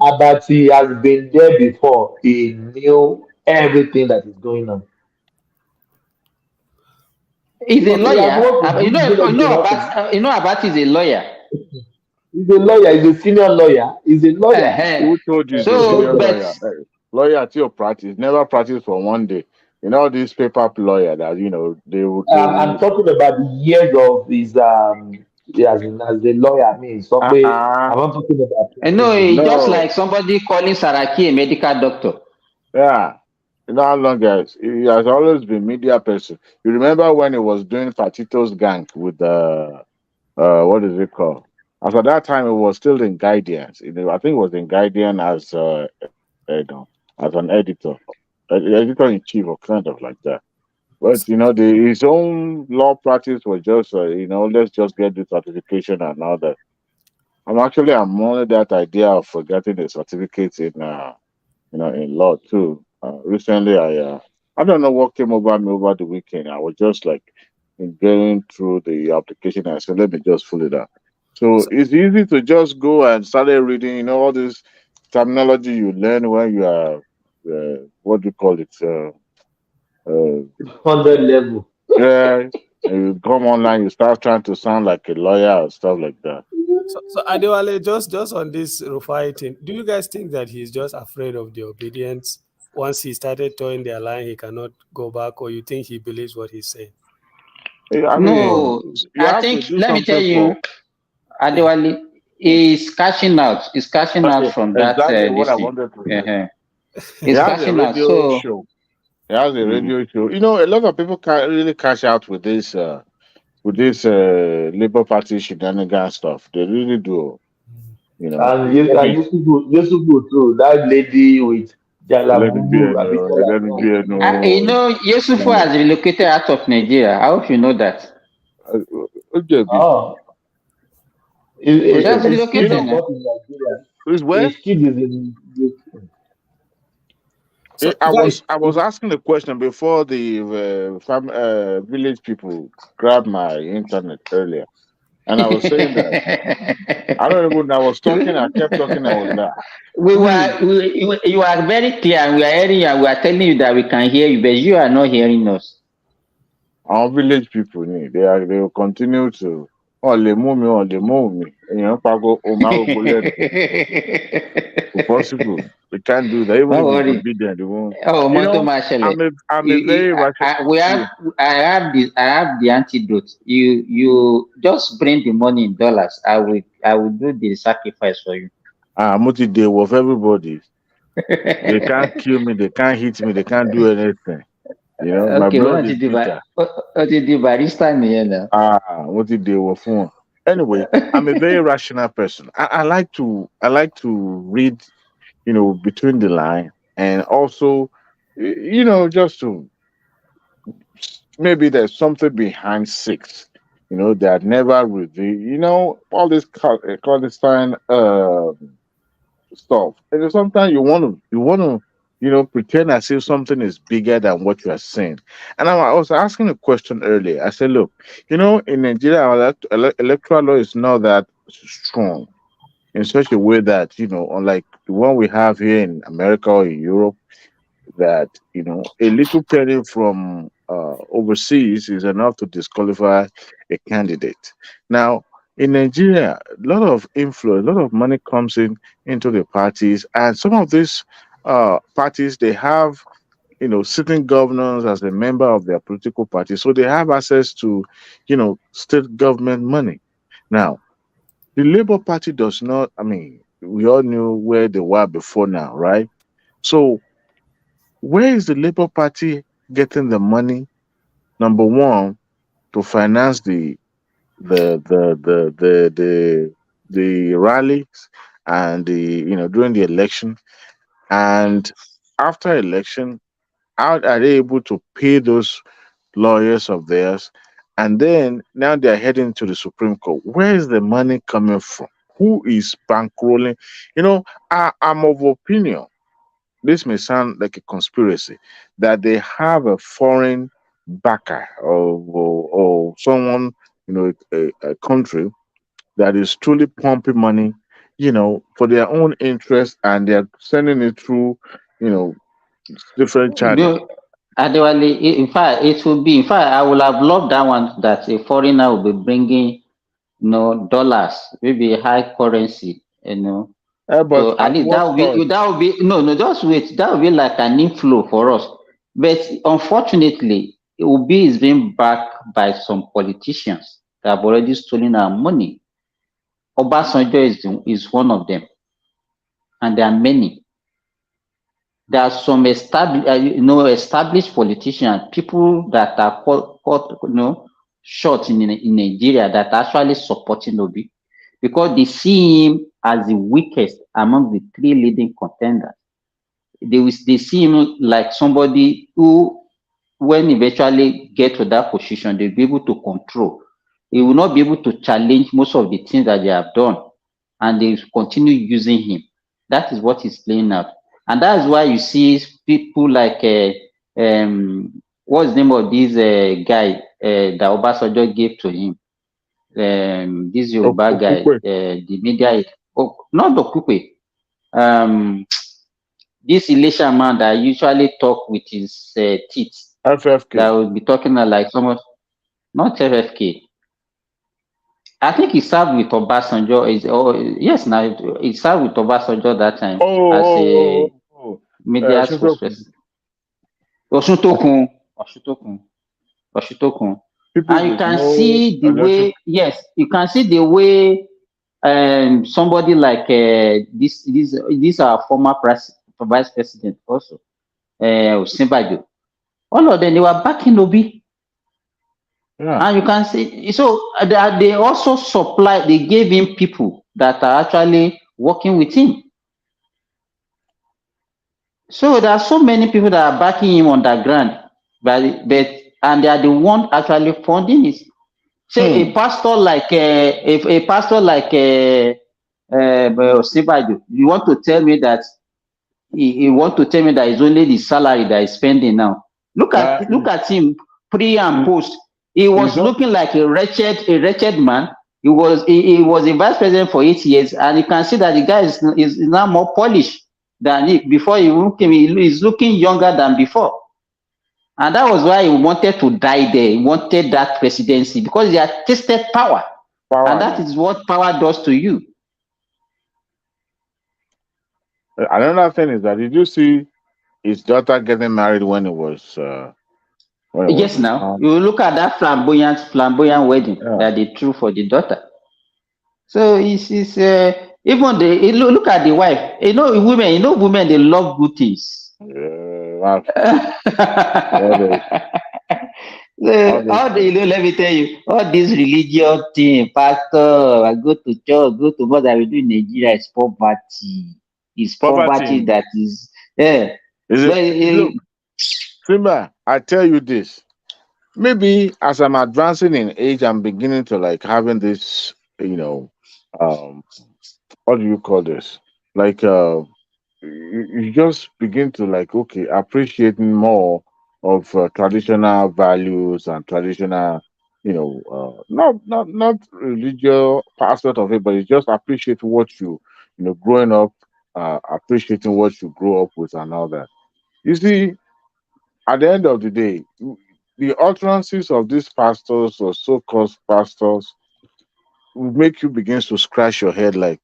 E: Abati has been there before. He knew everything that is going on.
D: He's a lawyer. You know Abati is a lawyer.
E: He's a lawyer. He's a senior lawyer. He's a lawyer.
R: Who told you he's a senior lawyer? Lawyer to your practice, never practice for one day. You know this paper lawyer that they would.
E: I'm talking about the years of his as a lawyer. I mean, somebody. I'm not talking about.
D: Just like somebody calling Saraki a medical doctor.
R: Yeah. You know how long he has always been media person. You remember when he was doing Fatito's gang with what is it called? As at that time, it was still in Guardians. I think it was in Guardian as an editor in chief or kind of like that. But his own law practice was just let's just get the certification and all that. I'm on that idea of getting the certificate in in law too. Recently, I don't know what came over me over the weekend. I was just like going through the application. I said, let me just fill it out. So it's easy to just go and start reading, all this terminology you learn when you are, what do you call it?
E: 100 level.
R: Yeah, you come online, you start trying to sound like a lawyer or stuff like that.
H: So Adewale, just on this Rufai thing, do you guys think that he's just afraid of the obedience? Once he started towing their line, he cannot go back, or you think he believes what he's saying?
D: No, I think, let me tell you, Adewale is cashing out. He's cashing out from that.
R: Exactly what I wanted to say.
D: He's cashing out. So
R: show. He has a radio show. A lot of people can't really cash out with this Labour Party shenanigan stuff. They really do.
E: And Yusufu too. That lady with Jalabubu.
D: Yusufu has relocated out of Nigeria. I hope you know that.
E: He has relocated in Nigeria.
R: Who's where?
E: His kid is in.
R: I was asking the question before the village people grabbed my internet earlier, and I was saying that I don't even. I was talking. I kept talking. I was like,
D: you are very clear, and we are hearing you. And we are telling you that we can hear you, but you are not hearing us.
R: Our village people, they will continue to. Oh, they move me. Possible. We can't do that. Even if we forbid them, they won't.
D: I have the antidote. You just bring the money in dollars. I will do the sacrifice for you.
R: Multi-day of everybody. They can't kill me. They can't hit me. They can't do anything. My blood is bitter.
D: What did you barista now?
R: Multi-day of phone. Anyway, I'm a very rational person. I like to read, between the line, and also, just to maybe there's something behind six, that never reveal, all this clandestine stuff. And sometimes you want to, pretend as if something is bigger than what you are saying. And I was asking a question earlier. I said, look, in Nigeria, our electoral law is not that strong in such a way that, unlike the one we have here in America or in Europe, that, a little penny from overseas is enough to disqualify a candidate. Now, in Nigeria, a lot of influence, a lot of money comes into the parties, and some of these parties, they have, sitting governors as a member of their political party, so they have access to, state government money. Now, the Labour Party does not. I mean, we all knew where they were before now, right? So, where is the Labour Party getting the money? Number one, to finance the rallies and during the election, and after election, how are they able to pay those lawyers of theirs? And then now they're heading to the Supreme Court. Where is the money coming from? Who is bankrolling? I'm of opinion this may sound like a conspiracy, that they have a foreign backer or someone, a country that is truly pumping money, for their own interest, and they're sending it through, different channels.
D: No, Adewale, in fact, it will be. In fact, I would have loved that one that a foreigner will be bringing, dollars, maybe high currency,
R: But
D: So at least that will be no, just wait. That will be like an inflow for us. But unfortunately, Obi is being backed by some politicians that have already stolen our money. Obasanjo is one of them, and there are many. There are some established politicians, people that are caught short in Nigeria that are actually supporting Obi because they see him as the weakest among the three leading contenders. They see him like somebody who, when eventually get to that position, they'll be able to control. He will not be able to challenge most of the things that they have done, and they continue using him. That is what is playing out. And that's why you see people like what's the name of this guy that Obasanjo gave to him? This Yoruba guy, the media, not Dokukwe. This Elisha man that usually talk with his teeth.
R: FFK.
D: That will be talking like someone, not FFK. I think he served with Obasanjo. Yes, now he served with Obasanjo that time as a media spokesperson. Oshutokun. And you can see the way, yes, you can see the way somebody like this our former vice president also, Osinbajo. All of them, they were backing Obi. Yeah. And you can see, so they also they gave him people that are actually working with him. So there are so many people that are backing him on the ground, and they are the one actually funding it. Say a pastor like Osinbajo, you want to tell me that it's only the salary that is spending now. Look at him pre and post. He was looking like a wretched man. He was a vice president for 8 years, and you can see that the guy is now more polished than before he came. He's looking younger than before. And that was why he wanted to die there. He wanted that presidency because he had tasted power. And that is what power does to you.
R: Another thing is that, did you see his daughter getting married when it was...
D: yes, now you look at that flamboyant wedding that they threw for the daughter. So it's even look at the wife. Women they love good things. Let me tell you, all this religion thing, pastor, I go to church, go to what I will do in Nigeria is poverty. It's poverty that is
R: Simba, I tell you this. Maybe as I'm advancing in age, I'm beginning to having this, what do you call this? You just begin to appreciating more of traditional values and traditional, not religious aspect of it, but you just appreciate what growing up, appreciating what you grew up with and all that. You see, at the end of the day, the utterances of these pastors or so-called pastors will make you begin to scratch your head like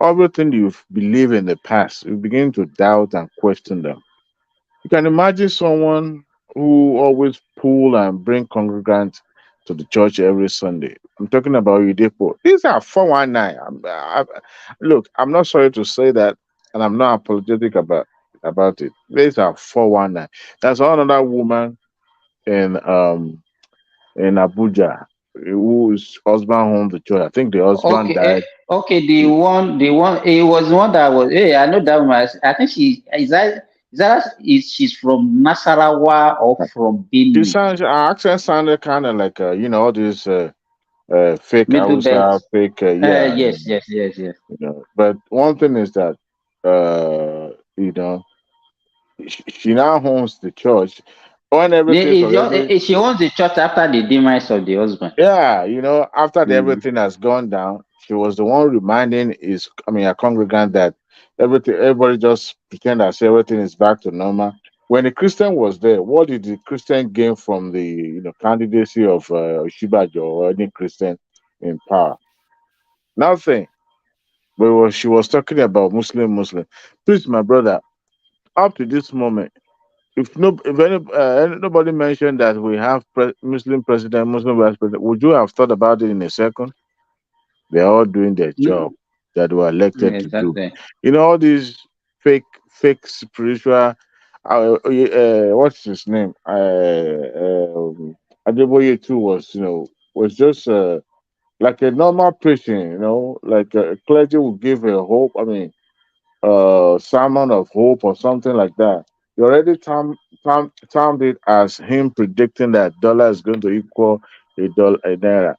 R: everything you've believed in the past. You begin to doubt and question them. You can imagine someone who always pull and bring congregants to the church every Sunday. I'm talking about UDEPO. These are 419. Look, I'm not sorry to say that, and I'm not apologetic about it. These are 419. That's another woman in Abuja whose husband owned the church. I think the husband died.
D: The one it was one that was I know that one. I think she's from Nasarawa or from Benue.
R: Her accent sounded kind of like all these fake Hausa, fake
D: yes.
R: But one thing is that she now owns the church. When everything's already,
D: she owns the church after the demise of the husband.
R: yeah, after everything has gone down, she was the one reminding a congregant that everybody just pretend as everything is back to normal. When the Christian was there, what did the Christian gain from the candidacy of Shibajo or any Christian in power? Nothing. But she was talking about Muslim. Please, my brother, up to this moment, if nobody mentioned that we have Muslim president, Muslim vice president, would you have thought about it in a second? They're all doing their job that they were elected to do. All these fake spiritual. What's his name? Adeboye too was just like a normal preaching. Like a clergy would give a hope. Sermon of hope or something like that. You already termed it as him predicting that dollar is going to equal a naira,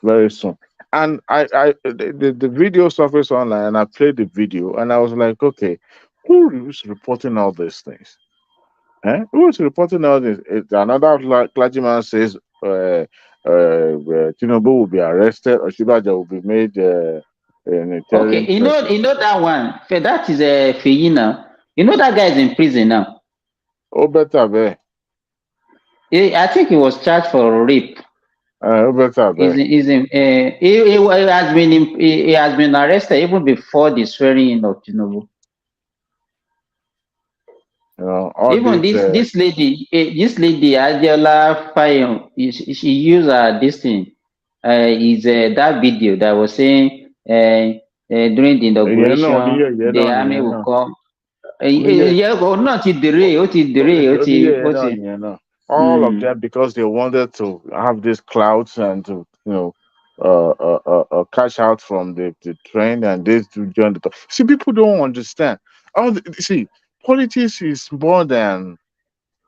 R: very soon. And the video surfaced online, and I played the video, and I was like, okay, who is reporting all these things? Who is reporting all this? Another clergyman says Tinubu will be arrested, or Shibaja will be made an interim.
D: Okay, you know that one. That is a Feyi now. That guy is in prison now.
R: Oh, better be.
D: I think he was charged for rape.
R: Better be.
D: He has been arrested even before the swearing in of Tinubu. Even this lady, Adiola Fayon, she used this thing. Is that video that was saying during the inauguration, the army will come.
R: All of them because they wanted to have these clouds and to cash out from the trend, and they to join the talk. See, people don't understand. Politics is more than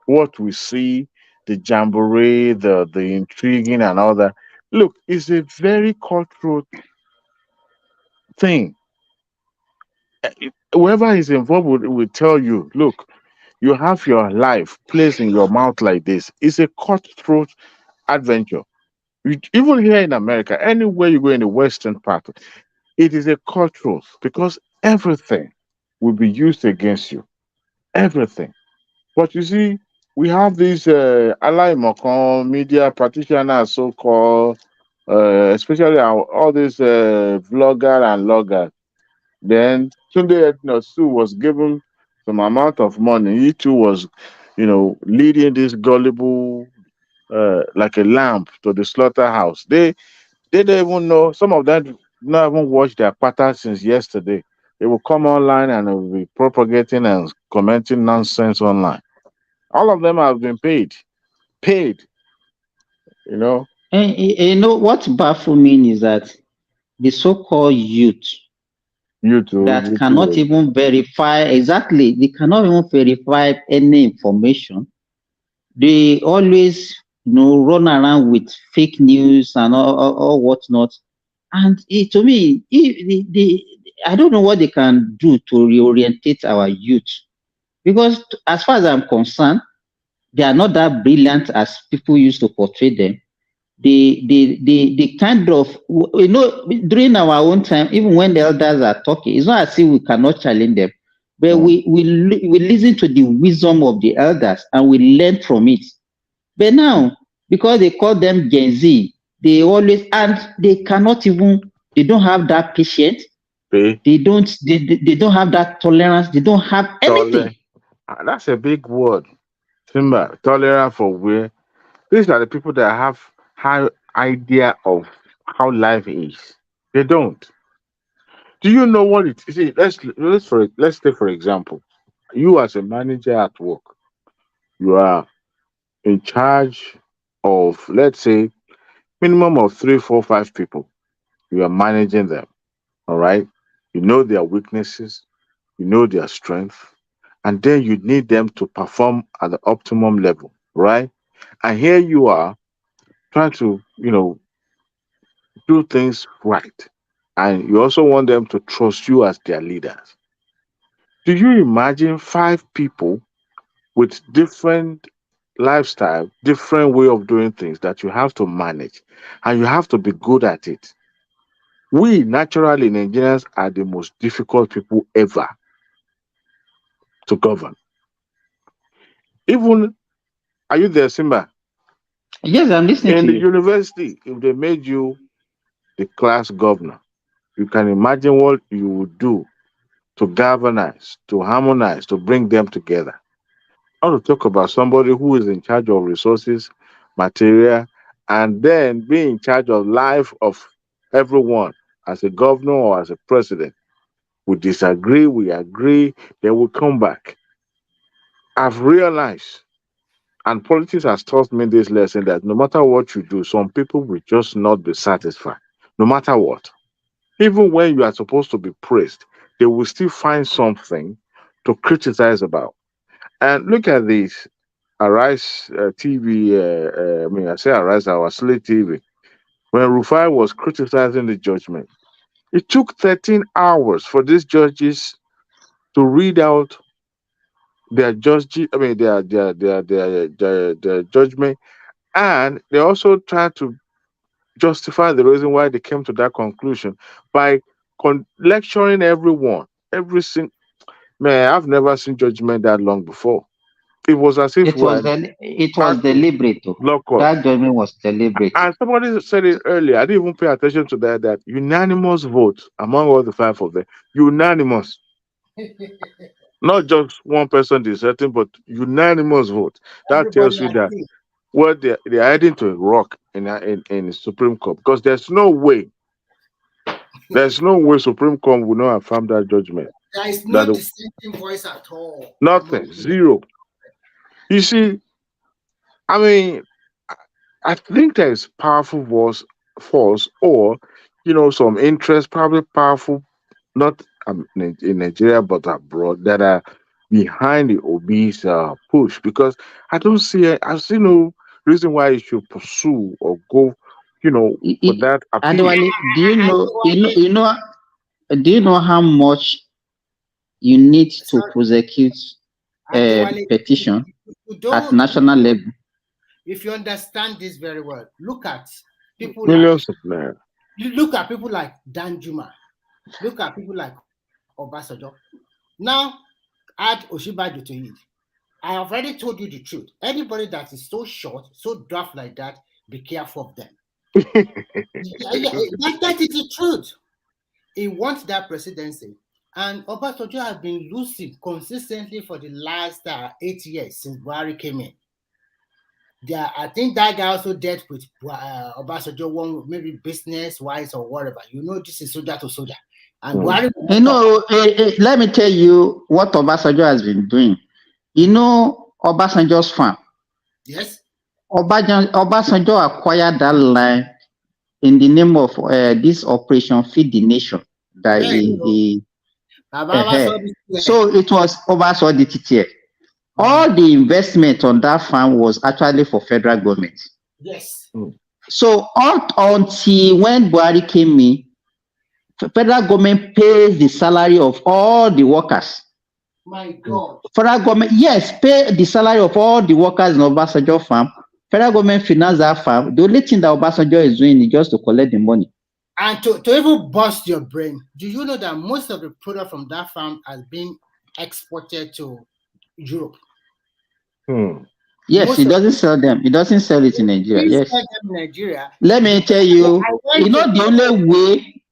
R: what we see, the jamboree, the intriguing and all that. Look, it's a very cutthroat thing. Whoever is involved will tell you, look, you have your life placed in your mouth like this. It's a cutthroat adventure. Even here in America, anywhere you go in the Western part, it is a cutthroat because everything will be used against you. Everything. But you see, we have these Alaimokon media practitioners, so-called, especially all these vlogger and logger. Then Tunde Ednosu was given some amount of money. He too was, leading this gullible, like a lamb to the slaughterhouse. They don't even know. Some of them not even watched their pattern since yesterday. They will come online and will be propagating and commenting nonsense online. All of them have been paid.
D: And what baffles me is that the so-called youth that cannot even verify exactly, they cannot even verify any information. They always run around with fake news and all whatnot. And to me, I don't know what they can do to reorientate our youth. Because as far as I'm concerned, they are not that brilliant as people used to portray them. The kind of, during our own time, even when the elders are talking, it's not as if we cannot challenge them, but we listen to the wisdom of the elders and we learn from it. But now, because they call them Gen Z, they cannot even, they don't have that patience. They don't have that tolerance. They don't have anything.
R: That's a big word. Simba, tolerant for where? These are the people that have high idea of how life is. They don't. Do you know what it is? See, let's take for example, you as a manager at work, you are in charge of, let's say, minimum of 3, 4, 5 people. You are managing them. All right. You know their weaknesses, you know their strength, and then you need them to perform at the optimum level, right? And here you are trying to, do things right. And you also want them to trust you as their leaders. Do you imagine 5 people with different lifestyle, different way of doing things that you have to manage, and you have to be good at it. We naturally Nigerians are the most difficult people ever to govern. Even, are you there, Simba?
D: Yes, I'm listening
R: in
D: to
R: the
D: you.
R: university, if they made you the class governor, you can imagine what you would do to galvanize, to harmonize, to bring them together. I want to talk about somebody who is in charge of resources, material, and then be in charge of life of everyone as a governor or as a president. We disagree, we agree, then we come back. I've realized, and politics has taught me this lesson, that no matter what you do, some people will just not be satisfied, no matter what. Even when you are supposed to be praised, they will still find something to criticize about. And look at this. Arise TV, I say Arise, our Slate TV. When Rufai was criticizing the judgment, it took 13 hours for these judges to read out their their judgment, and they also tried to justify the reason why they came to that conclusion by lecturing everyone. Man, I've never seen judgment that long before. It was as if
D: it was deliberate.
R: That
D: judgment was deliberate.
R: And somebody said it earlier. I didn't even pay attention to that. That unanimous vote among all the five of them, unanimous. Not just one person dissenting, but unanimous vote. That tells you that what they're heading to a rock in the Supreme Court, because there's no way Supreme Court will not affirm that judgment.
T: There is no dissenting voice at all.
R: Nothing, zero. You see, I mean, I think there is powerful force, or some interest, probably powerful, not in Nigeria but abroad, that are behind the Obi's push. Because I see no reason why you should pursue or go, for that appeal.
D: Annually, do you know how much you need to prosecute a petition at national level?
T: If you understand this very well, look at people
R: millions of naira.
T: Look at people like Danjuma. Look at people like Obasanjo. Now, add Osinbajo to it. I have already told you the truth. Anybody that is so short, so daft like that, be careful of them. That is the truth. He wants that presidency. And Obasanjo has been losing consistently for the last 8 years since BUHARI came in. I think that guy also dealt with Obasanjo, one maybe business-wise or whatever. This is soldier to soldier. And BUHARI,
D: let me tell you what Obasanjo has been doing. Obasanjo's farm.
T: Yes.
D: Obasanjo acquired that land in the name of this operation Feed the Nation. So it was Obasanjo DTT. All the investment on that farm was actually for federal government.
T: Yes.
D: So until when BUHARI came in, federal government pays the salary of all the workers.
T: My God.
D: Federal government, yes, pay the salary of all the workers in Obasanjo farm. Federal government finance that farm. The only thing that Obasanjo is doing is just to collect the money.
T: And to even bust your brain, do you know that most of the product from that farm has been exported to Europe?
D: Yes, he doesn't sell them. He doesn't sell it in Nigeria. Yes.
T: In Nigeria.
D: Let me tell you, the only way,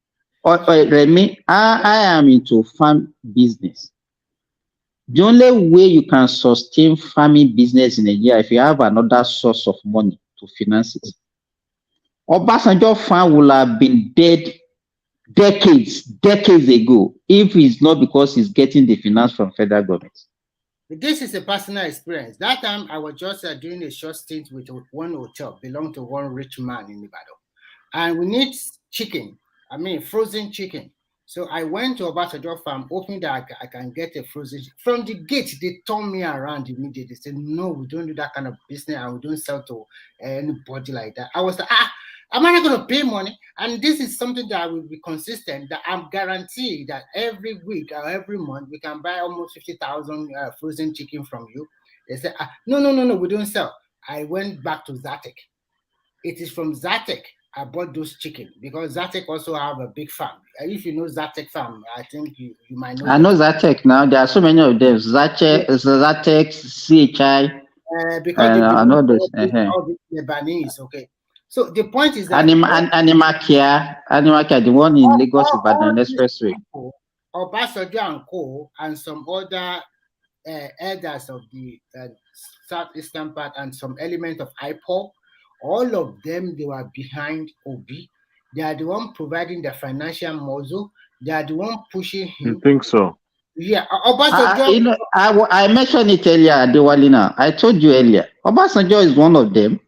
D: Remy, I am into farm business. The only way you can sustain farming business in Nigeria if you have another source of money to finance it. Obasanjo farm will have been dead decades ago if it's not because he's getting the finance from federal government.
T: This is a personal experience. That time I was just doing a short stint with one hotel, belonged to one rich man in Ibadan. And we need chicken, frozen chicken. So I went to Obasanjo farm, hoping that I can get a frozen chicken. From the gate, they turned me around immediately. They said, no, we don't do that kind of business and we don't sell to anybody like that. I was like, am I not going to pay money? And this is something that will be consistent, that I'm guaranteed that every week or every month, we can buy almost 50,000 frozen chicken from you. They said, no, we don't sell. I went back to Zatek. It is from Zatek I bought those chicken because Zatek also have a big farm. If you know Zatek farm, I think you might know.
D: I know Zatek now. There are so many of them. Zatek, CHI.
T: Because
D: I know this.
T: All the Lebanese, okay. So the point is that
D: Animal Care, the one in Lagos Ibadan Expressway.
T: Obasanjo and Co. and some other elders of the southeastern part and some element of IPOB, all of them, they were behind Obi. They are the one providing the financial muscle. They are the one pushing him.
R: You think so?
T: Yeah, Obasanjo.
D: I mentioned it earlier, Adewalina. I told you earlier. Obasanjo is one of them.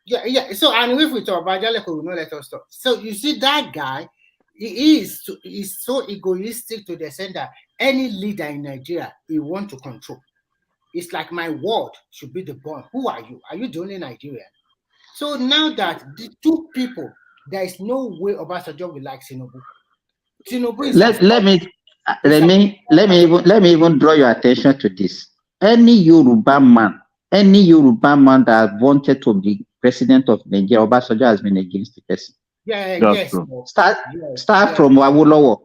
T: Yeah. So, and if we talk about Jaleko, will not let us talk. So, you see, that guy, he is so egoistic to the extent that any leader in Nigeria, he wants to control. It's like my word should be the bond. Who are you? Are you the only Nigerian? So now that the two people, there is no way Obasanjo will like Tinubu. Tinubu is
D: let me even draw your attention to this. Any Yoruba man that wanted to be president of Nigeria, Obasanjo has been against the person.
T: Yes.
D: Start from Awolowo.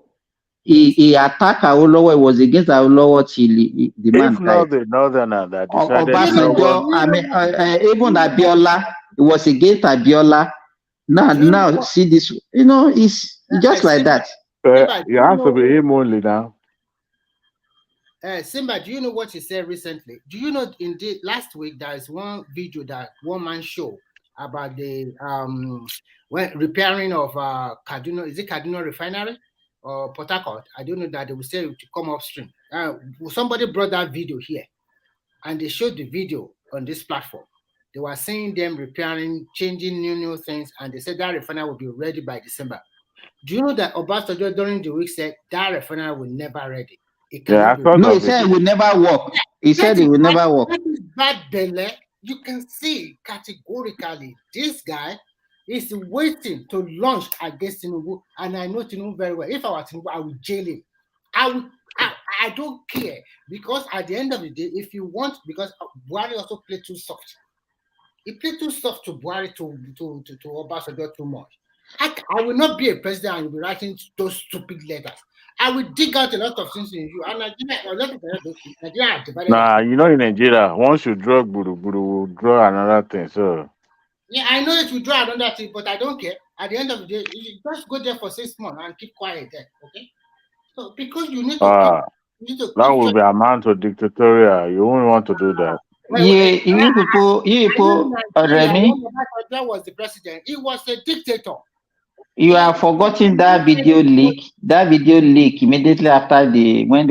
D: He attacked Awolowo. He was against Awolowo till the man died.
R: If not the northerner that decided
D: Obasanjo, even Abiola, it was against Abiola. Now see this. It's just like that.
R: You have to be him only now.
T: Simba, do you know what he said recently? Do you know in the last week there is one video that one man showed about the repairing of Kaduna? Is it Kaduna refinery or Port Harcourt? I don't know that they will say to come upstream. Somebody brought that video here, and they showed the video on this platform. They were seeing them repairing, changing new things, and they said that refinery will be ready by December. Do you know that Obasanjo during the week said that refinery will never ready?
D: He said it will never work. He said it will never work.
T: That is bad, Bele. You can see categorically this guy is waiting to launch against Tinubu, and I know Tinubu very well. If I were Tinubu, I would jail him. I don't care, because at the end of the day, if you want, because Buhari also played too soft. He played too soft to Buhari to Obasanjo too much. I will not be a president and be writing those stupid letters. I will dig out a lot of things in you. And
R: Nigeria in Nigeria, once you draw Buru, will draw another thing. So
T: yeah, I know that you draw another thing, but I don't care. At the end of the day, you just go there for 6 months and keep quiet there, okay? So because you need to
R: that will be amount to dictatorial. You won't want to do that.
D: You people, Remy.
T: That was the president. He was a dictator.
D: You are forgetting that video leak. That video leak immediately after when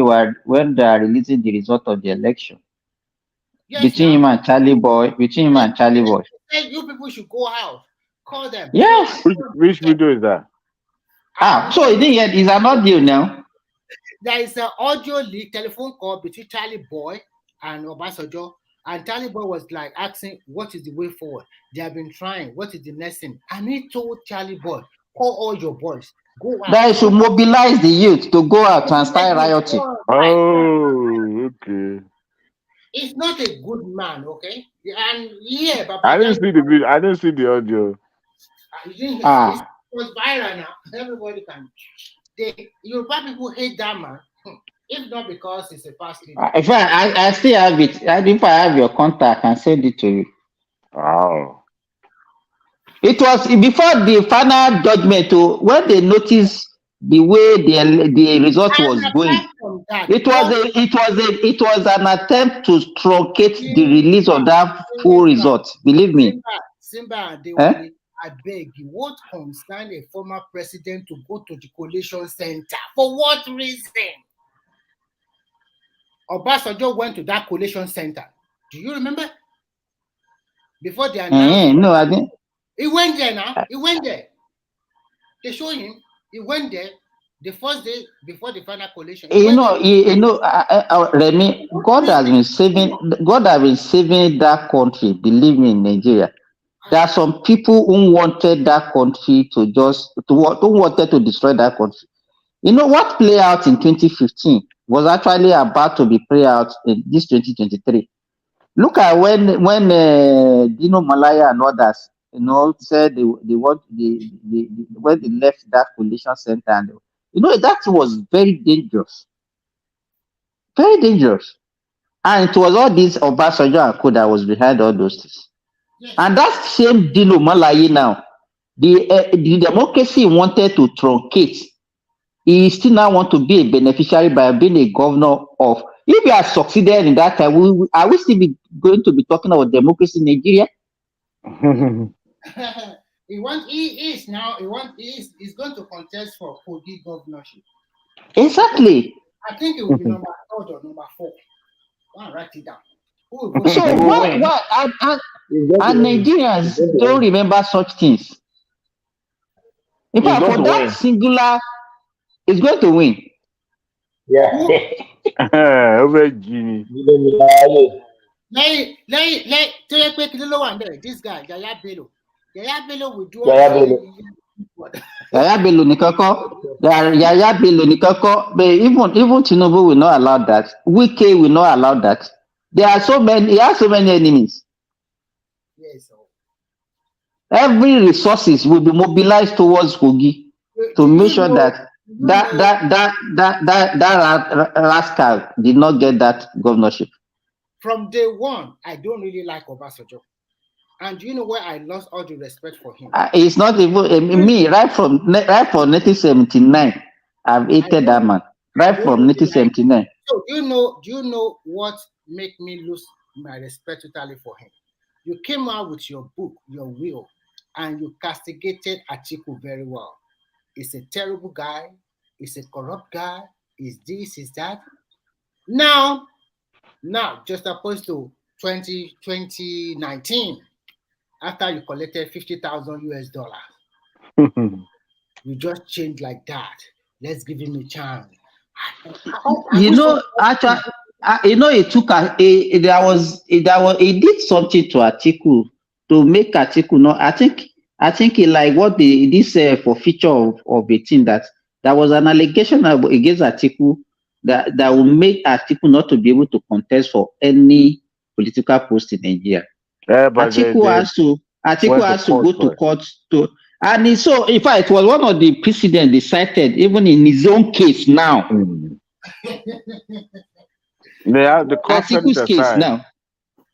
D: they are releasing the result of the election.
T: Yes,
D: between him and Charlie Boy.
T: Hey, you people should go out. Call them.
D: Yes.
R: Which video is that?
D: So it is an audio now.
T: There is an audio leak, telephone call between Charlie Boy and Obasanjo. And Charlie Boy was like asking, what is the way forward? They have been trying. What is the next thing? And he told Charlie Boy, call all your boys. Go out.
D: That should mobilize the youth to go out and start rioting.
R: Oh, okay.
T: He's not a good man, okay? And yeah, but
R: I didn't see the video. I didn't see the audio.
T: It was viral now. Everybody can. The Yoruba people hate that man. If not because it's a past leader.
D: If I still have it, if I have your contact, I can send it to you.
R: Wow.
D: It was before the final judgment, when they noticed the way the result was going. It was an attempt to truncate the release of that full result. Believe me.
T: Simba, I beg you, what concern a former president to go to the collation center? For what reason? Obasanjo went to that collation center. Do you remember? Before they announced.
D: No, I didn't.
T: He went there now. He went there. They show him. He went there the first day before the final collation.
D: Remy, God has been saving that country. Believe me, in Nigeria. There are some people who wanted that country who wanted to destroy that country. You know what played out in 2015 was actually about to be played out in this 2023. Look at when Dino Malaya and others, said they want when they left that coalition center, and that was very dangerous, and it was all this Obasanjo and Co that was behind all those things. And that same Dino Malaya now, the democracy he wanted to truncate, he still now want to be a beneficiary by being a governor of. If he has succeeded in that time, are we still going to be talking about democracy in Nigeria?
T: He's going to contest for Kogi governorship.
D: Exactly.
T: I think it will be number 3 or number 4. Go and write it down.
D: So what? And Nigerians don't remember such things. In fact, for that singular, it's going to win.
R: Yeah. Over Jimmy.
T: This guy, Yahaya Bello. Yahaya Bello will do
D: Yahaya Bello Nikoko. Yahaya Bello Nikoko. But even Tinubu will not allow that. Wike will not allow that. There are so many. He has so many enemies.
T: Yes.
D: Every resources will be mobilized towards Kogi to make sure that rascal did not get that governorship.
T: From day one, I don't really like Obasanjo. And do you know where I lost all the respect for him?
D: It's not even me. Right from 1979, I've hated that man. Right from 1979.
T: So do you know what made me lose my respect totally for him? You came out with your book, Your Will, and you castigated Atiku very well. He's a terrible guy. He's a corrupt guy. He's this, he's that. Now, just opposed to 2019, after you collected $50,000 US, you just changed like that. Let's give him a chance.
D: Actually, it took he did something to Atiku to make Atiku not. I think he like what this for feature of a thing that was an allegation against Atiku that will make Atiku not to be able to contest for any political post in Nigeria. Atiku has to go to court to, and so in fact it was one of the precedents they cited even in his own case now.
R: They have the
D: Atiku's case now.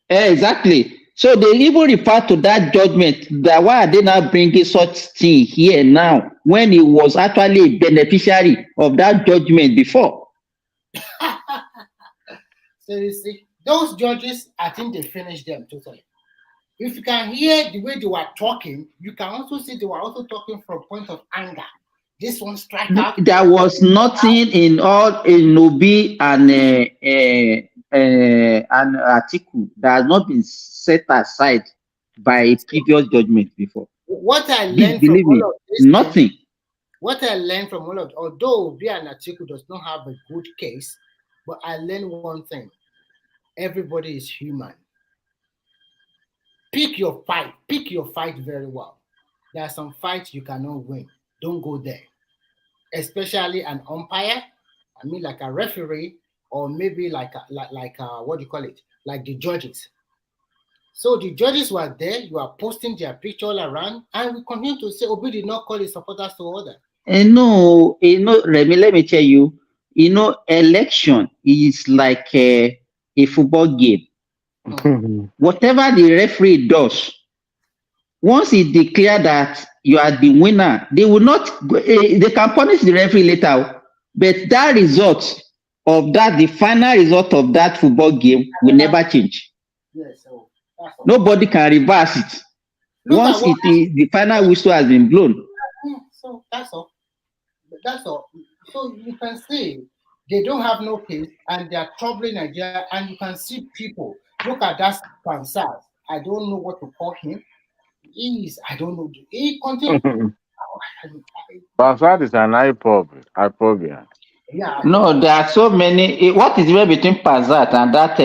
D: Exactly. So they even refer to that judgment. That why are they now bringing such thing here now when he was actually a beneficiary of that judgment before?
T: So you see, those judges, I think they finished them totally. If you can hear the way they were talking, you can also see they were also talking from a point of anger. This one strike out.
D: There was nothing in Obi and Atiku that has not been set aside by a previous judgment before.
T: What I learned from all of this,
D: nothing.
T: What I learned from all of it, although Obi and Atiku does not have a good case, but I learned one thing: everybody is human. Pick your fight. Pick your fight very well. There are some fights you cannot win. Don't go there. Especially an umpire, I mean like a referee, or maybe like what do you call it? Like the judges. So the judges were there, you are posting their picture all around, and we continue to say Obi did not call his supporters to order.
D: No, Remy, let me tell you, election is like a football game. Whatever the referee does, once he declares that you are the winner, they will not. They can punish the referee later, but that result of that, the final result of that football game, will never change.
T: Yes, so
D: nobody can reverse it. Once the final whistle has been blown.
T: So that's all. That's all. So you can see they don't have no case, and they are troubling Nigeria. And you can see people. Look at that Pansas. I don't know what to call him. I don't know. He continues.
R: Pansas is an hypophobia.
T: Yeah.
D: No, there are so many. What is the between Pansas and that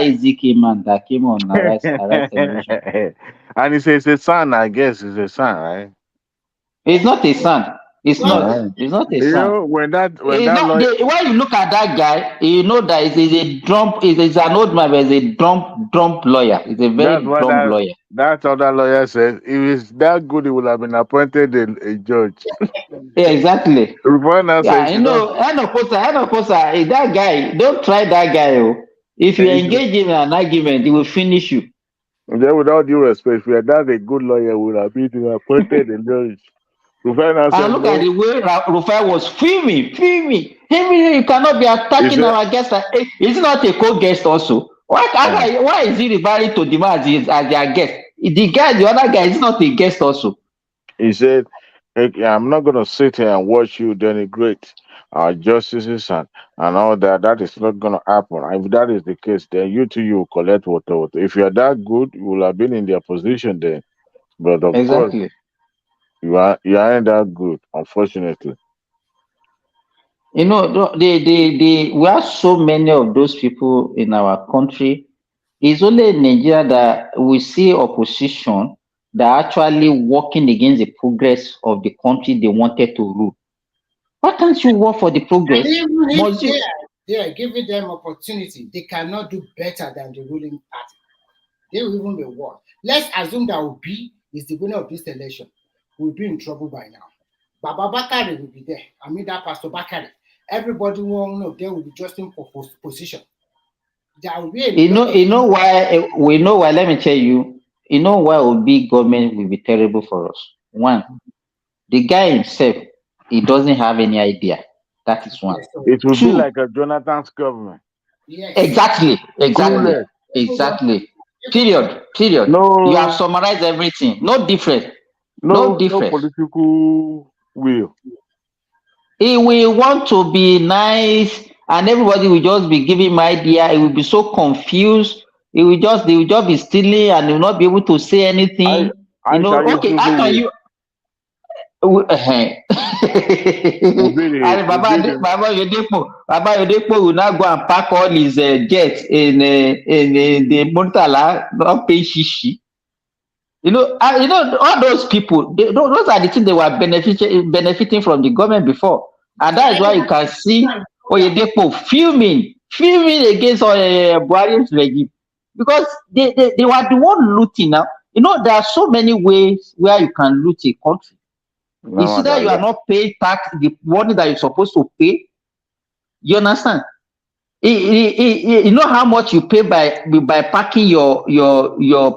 D: Ezekiel man that came on Arise Television?
R: And it's a son, I guess. It's a son, right?
D: It's not a son. It's not. It's not a son.
R: know, when that
D: When
R: lawyer,
D: you look at that guy, you know that is a drum. Is an old man, but is a drum lawyer. It's a very
R: that's what
D: drum lawyer.
R: that other lawyer said. If it's that good, he would have been appointed a judge.
D: Yeah, exactly.
R: Yeah,
D: you know, that guy, don't try that guy. Oh. If you engage him in an argument, he will finish you.
R: Then, with all due respect, if that's a good lawyer, would have been appointed a judge.
D: And look at the way Rufai was filming. You cannot be attacking our guest. Is not a co-guest also? Why is he referring to them as their guest? The other guy is not a guest also.
R: He said, hey, I'm not going to sit here and watch you denigrate our justices and all that. That is not going to happen. If that is the case, then you will collect water. If you are that good, you will have been in their position then. But of course, you aren't that good, unfortunately.
D: You know, we have so many of those people in our country. It's only in Nigeria that we see opposition that are actually working against the progress of the country they wanted to rule. Why can't you work for the progress?
T: Even if they are giving them opportunity, they cannot do better than the ruling party. They will even be worse. Let's assume that Obi is the winner of this election. We'll be in trouble by now. Baba Bakari will be there. I mean that Pastor Bakari. Everybody won't know they will be just in position.
D: You know why? We know why. Let me tell you. You know why Obi government will be terrible for us. One, the guy himself, he doesn't have any idea. That is one.
R: It will be like a Jonathan's government.
T: Yes.
D: Exactly. Period.
R: No,
D: you have summarized everything. No different. No different.
R: No political will.
D: He will want to be nice, and everybody will just be giving him idea. He will be so confused. They will just be stealing, and will not be able to say anything. How can you? Baba Yodepo will now go and pack all his jets in the Murtala, not pay shishi. You know, all those people. Those are the things they were benefiting from the government before, and that is why you can see Oyedepo filming against Buhari's regime, because they were the one looting. Now, you know, there are so many ways where you can loot a country. You see that you are not paying tax, the money that you're supposed to pay. You understand? You know how much you pay by parking your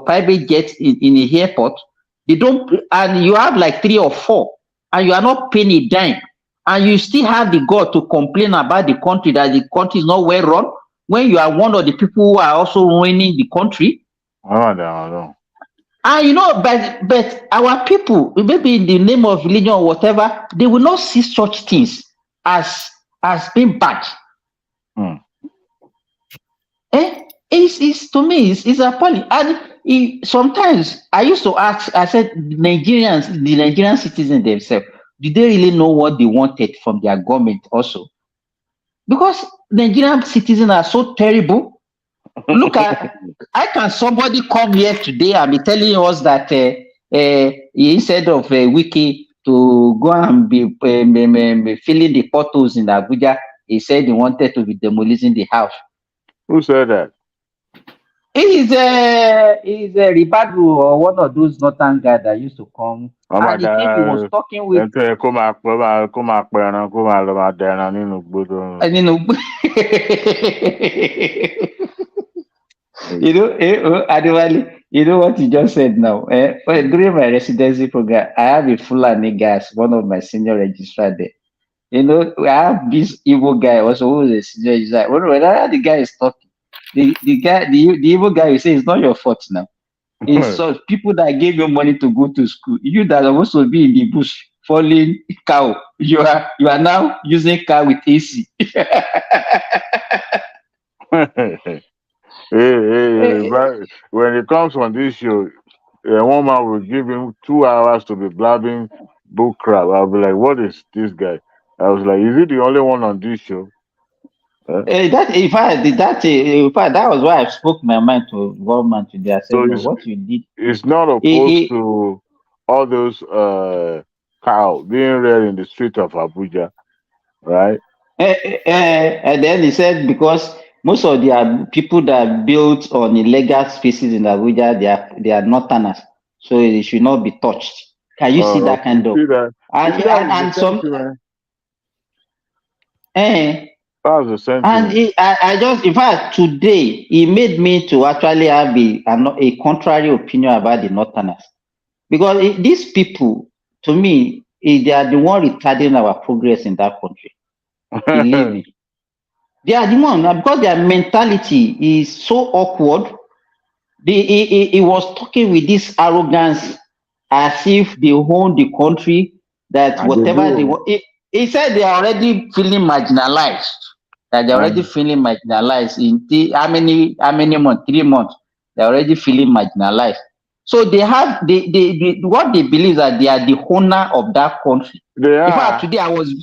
D: private jet in the airport. They don't, and you have like 3 or 4, and you are not paying a dime, and you still have the God to complain about the country, that the country is not well run, when you are one of the people who are also ruining the country.
R: No.
D: And you know, but our people, maybe in the name of religion or whatever, they will not see such things as being bad. It's to me, it's appalling. And sometimes I used to ask, I said, the Nigerian citizens themselves, did they really know what they wanted from their government also? Because Nigerian citizens are so terrible. Look at, can somebody come here today and be telling us that instead of Wiki to go and be filling the potholes in Abuja, he said he wanted to be demolishing the house.
R: Who said that?
D: He's a Ribadu, or one of those northern guys that used to come. And the people he was talking with. You know, Adewale, you know what you just said now. During my residency program, I have a Fulani guy as one of my senior registrars there. You know, I have this evil guy also who is a senior registrar. Whenever the guy is talking, the evil guy will say, it's not your fault now. It's so people that gave you money to go to school. You that are supposed to be in the bush following cow. You are now using car with AC.
R: When it comes on this show, a woman will give him 2 hours to be blabbing book crap. I'll be like, what is this guy? I was like, is he the only one on this show?
D: That was why I spoke my mind to government today. I said, what you did.
R: It's not opposed to all those cow being reared in the street of Abuja, right?
D: And then he said because most of the people that are built on illegal species in Abuja, they are northerners, so they should not be touched. Can you see that kind of?
R: See that?
D: And some.
R: That's the sentiment.
D: And I just, in fact, today he made me to actually have a contrary opinion about the northerners, because these people, to me, they are the one retarding our progress in that country. Believe me. They are the one, because their mentality is so awkward. He was talking with this arrogance as if they own the country, that and whatever they want. He said they are already feeling marginalized. That they're already feeling marginalized in how many months? 3 months. They're already feeling marginalized. So they have what they believe that they are the owner of that country.
R: They are.
D: In fact, today I was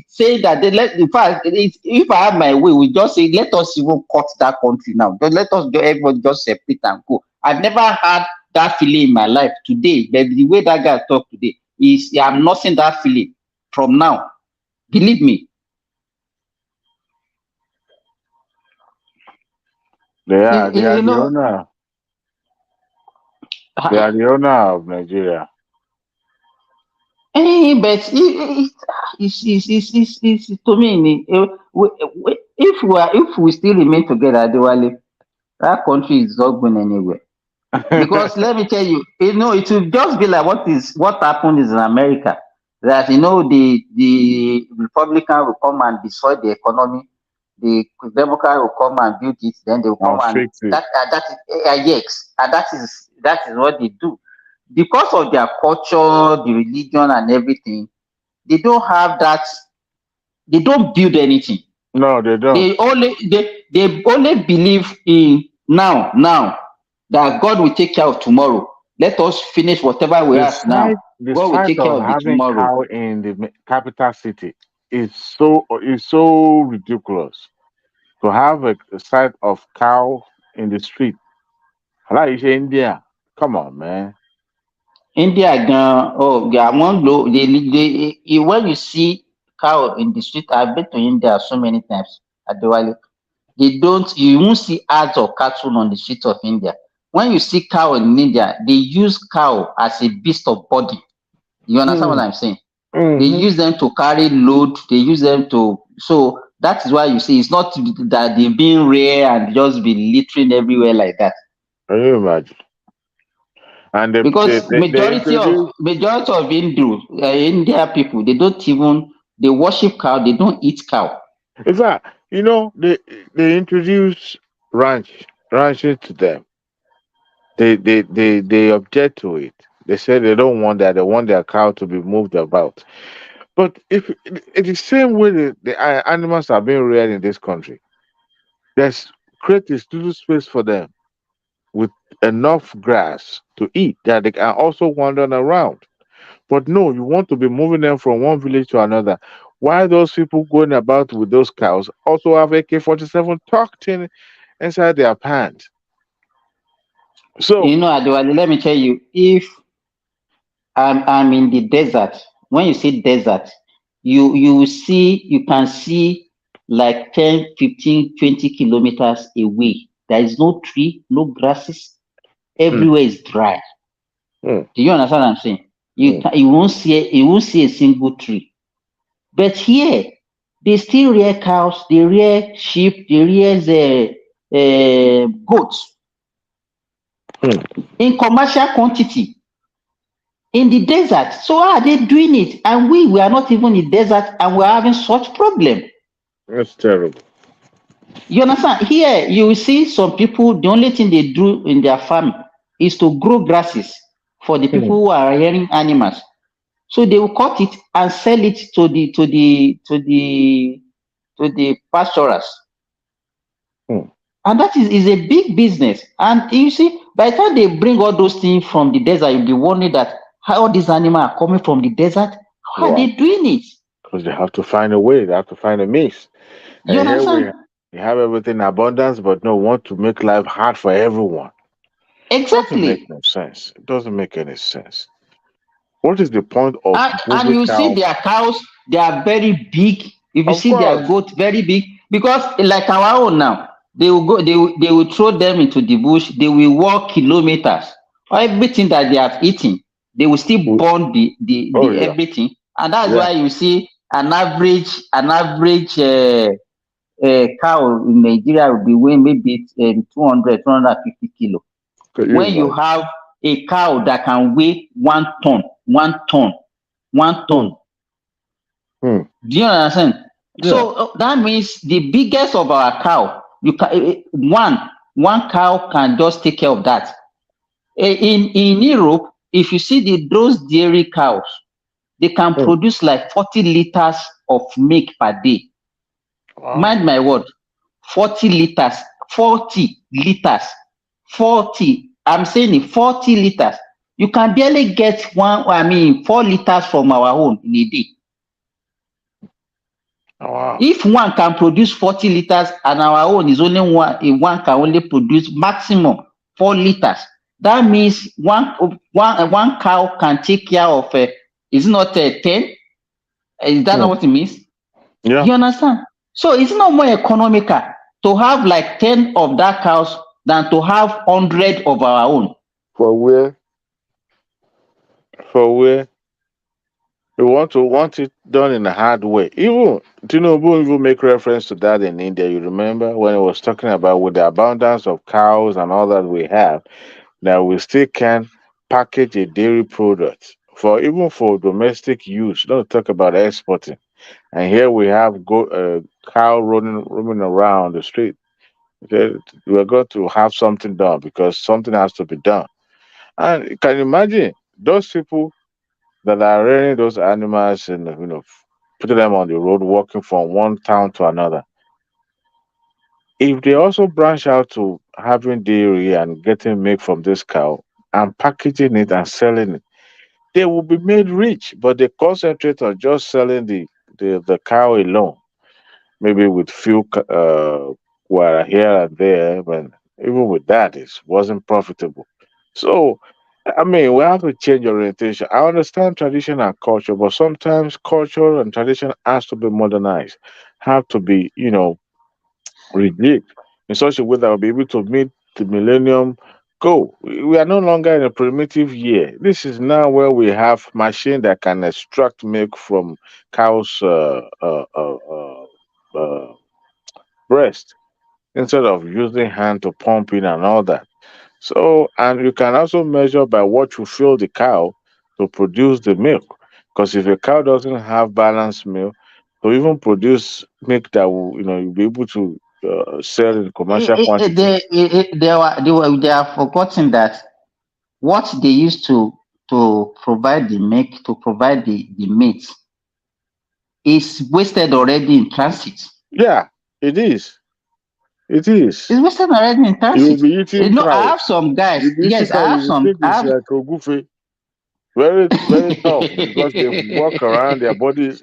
D: saying that in fact, if I have my way, we just say let us even cut that country now. Let us everybody just separate and go. I've never had that feeling in my life. Today, the way that guy talked today is I'm not seeing that feeling from now. Believe me.
R: They are the owner. They are the owner of Nigeria.
D: But it's to me, if we still remain together, that country is not going anywhere. Because let me tell you, it will just be like what happened in America. That the Republican will come and destroy the economy. The Democrat will come and build it, then they will come and yes, and that is what they do. Because of their culture, the religion, and everything, they don't have that. They don't build anything.
R: No, they don't.
D: They only believe in now that God will take care of tomorrow. Let us finish whatever we have now. God will take care of it tomorrow.
R: Cow in the capital city is so ridiculous. To have a sight of cow in the street, like India. Come on, man.
D: India, when you see cow in the street, I've been to India so many times at Diwali. You won't see ads of cattle on the streets of India. When you see cow in India, they use cow as a beast of body. You understand what I'm saying? Mm-hmm. They use them to carry load. They use them so that is why you see it's not that they're being rare and just be littering everywhere like that.
R: Can you imagine? And
D: because majority of India people, they worship cow. They don't eat cow.
R: In fact, they introduce ranching to them. They object to it. They say they don't want that. They want their cow to be moved about. But if it's the same way the animals are being reared in this country, create a little space for them with enough grass to eat that they can also wander around. But no, you want to be moving them from one village to another. Why those people going about with those cows also have AK-47 tucked in inside their pants? So
D: Adewale, let me tell you, if I'm in the desert, when you see desert, you can see like 10, 15, 20 kilometers away. There is no tree, no grasses. Everywhere is dry. Do you understand what I'm saying? You won't see a single tree. But here, they still rear cows, they rear sheep, they rear goats in commercial quantity in the desert. So how are they doing it? And we are not even in the desert and we're having such problem.
R: That's terrible.
D: You understand? Here, you will see some people, the only thing they do in their farm is to grow grasses for the people who are rearing animals. So they will cut it and sell it to the pastorers. And that is a big business. And you see, by the time they bring all those things from the desert, you'll be wondering that how these animals are coming from the desert. How are they doing it?
R: Because they have to find a way. They have to find a means.
D: You understand?
R: We have everything in abundance, but no, want to make life hard for everyone.
D: Exactly.
R: It doesn't make no sense. It doesn't make any sense. What is the point of
D: and you see their cows, they are very big. If you see their goat, very big, because like our own now, they will go, they will throw them into the bush, they will walk kilometers. Everything that they have eaten, they will still burn the everything. And that's why you see an average cow in Nigeria will be weighing maybe 200, 250 kilo. When you have a cow that can weigh 1 ton. Do you understand? Yeah. So that means the biggest of our cow, you can one cow can just take care of that. In Europe, if you see those dairy cows, they can produce like 40 liters of milk per day. Wow. Mind my word, 40 liters. I'm saying 40 liters. You can barely get 4 liters from our own in a day. Oh, wow. If one can produce 40 liters and our own is only one can only produce maximum 4 liters, that means one cow can take care of is not 10? Is that not what it means? Yeah. You understand? So it's not more economical to have like 10 of that cows than to have 100 of our own.
R: For where? We want it done in a hard way. Even Tinubu even make reference to that in India. You remember when he was talking about with the abundance of cows and all that we have, that we still can package a dairy product even for domestic use. Don't talk about exporting. And here we have cow roaming around the street. We're going to have something done because something has to be done. And can you imagine those people that are rearing those animals and putting them on the road, walking from one town to another? If they also branch out to having dairy and getting milk from this cow and packaging it and selling it, they will be made rich. But they concentrate on just selling the cow alone, maybe with few were here and there, but even with that, it wasn't profitable. So, I mean, we have to change orientation. I understand tradition and culture, but sometimes culture and tradition has to be modernized, have to be, rejigged in such a way that we'll be able to meet the millennium goal. We are no longer in a primitive year. This is now where we have machine that can extract milk from cows' breast instead of using hand to pump in and all that. So, and you can also measure by what you fill the cow to produce the milk. Because if a cow doesn't have balanced milk, to even produce milk that will, you'll be able to sell in commercial quantity.
D: They are forgotten that what they used to provide the milk, to provide the meat, is wasted already in transit.
R: Yeah, it is. It is.
D: It's wasted already in transit.
R: You'll be eating
D: I have some guys. Yes, I have some.
R: Very, very tough because they walk around their bodies,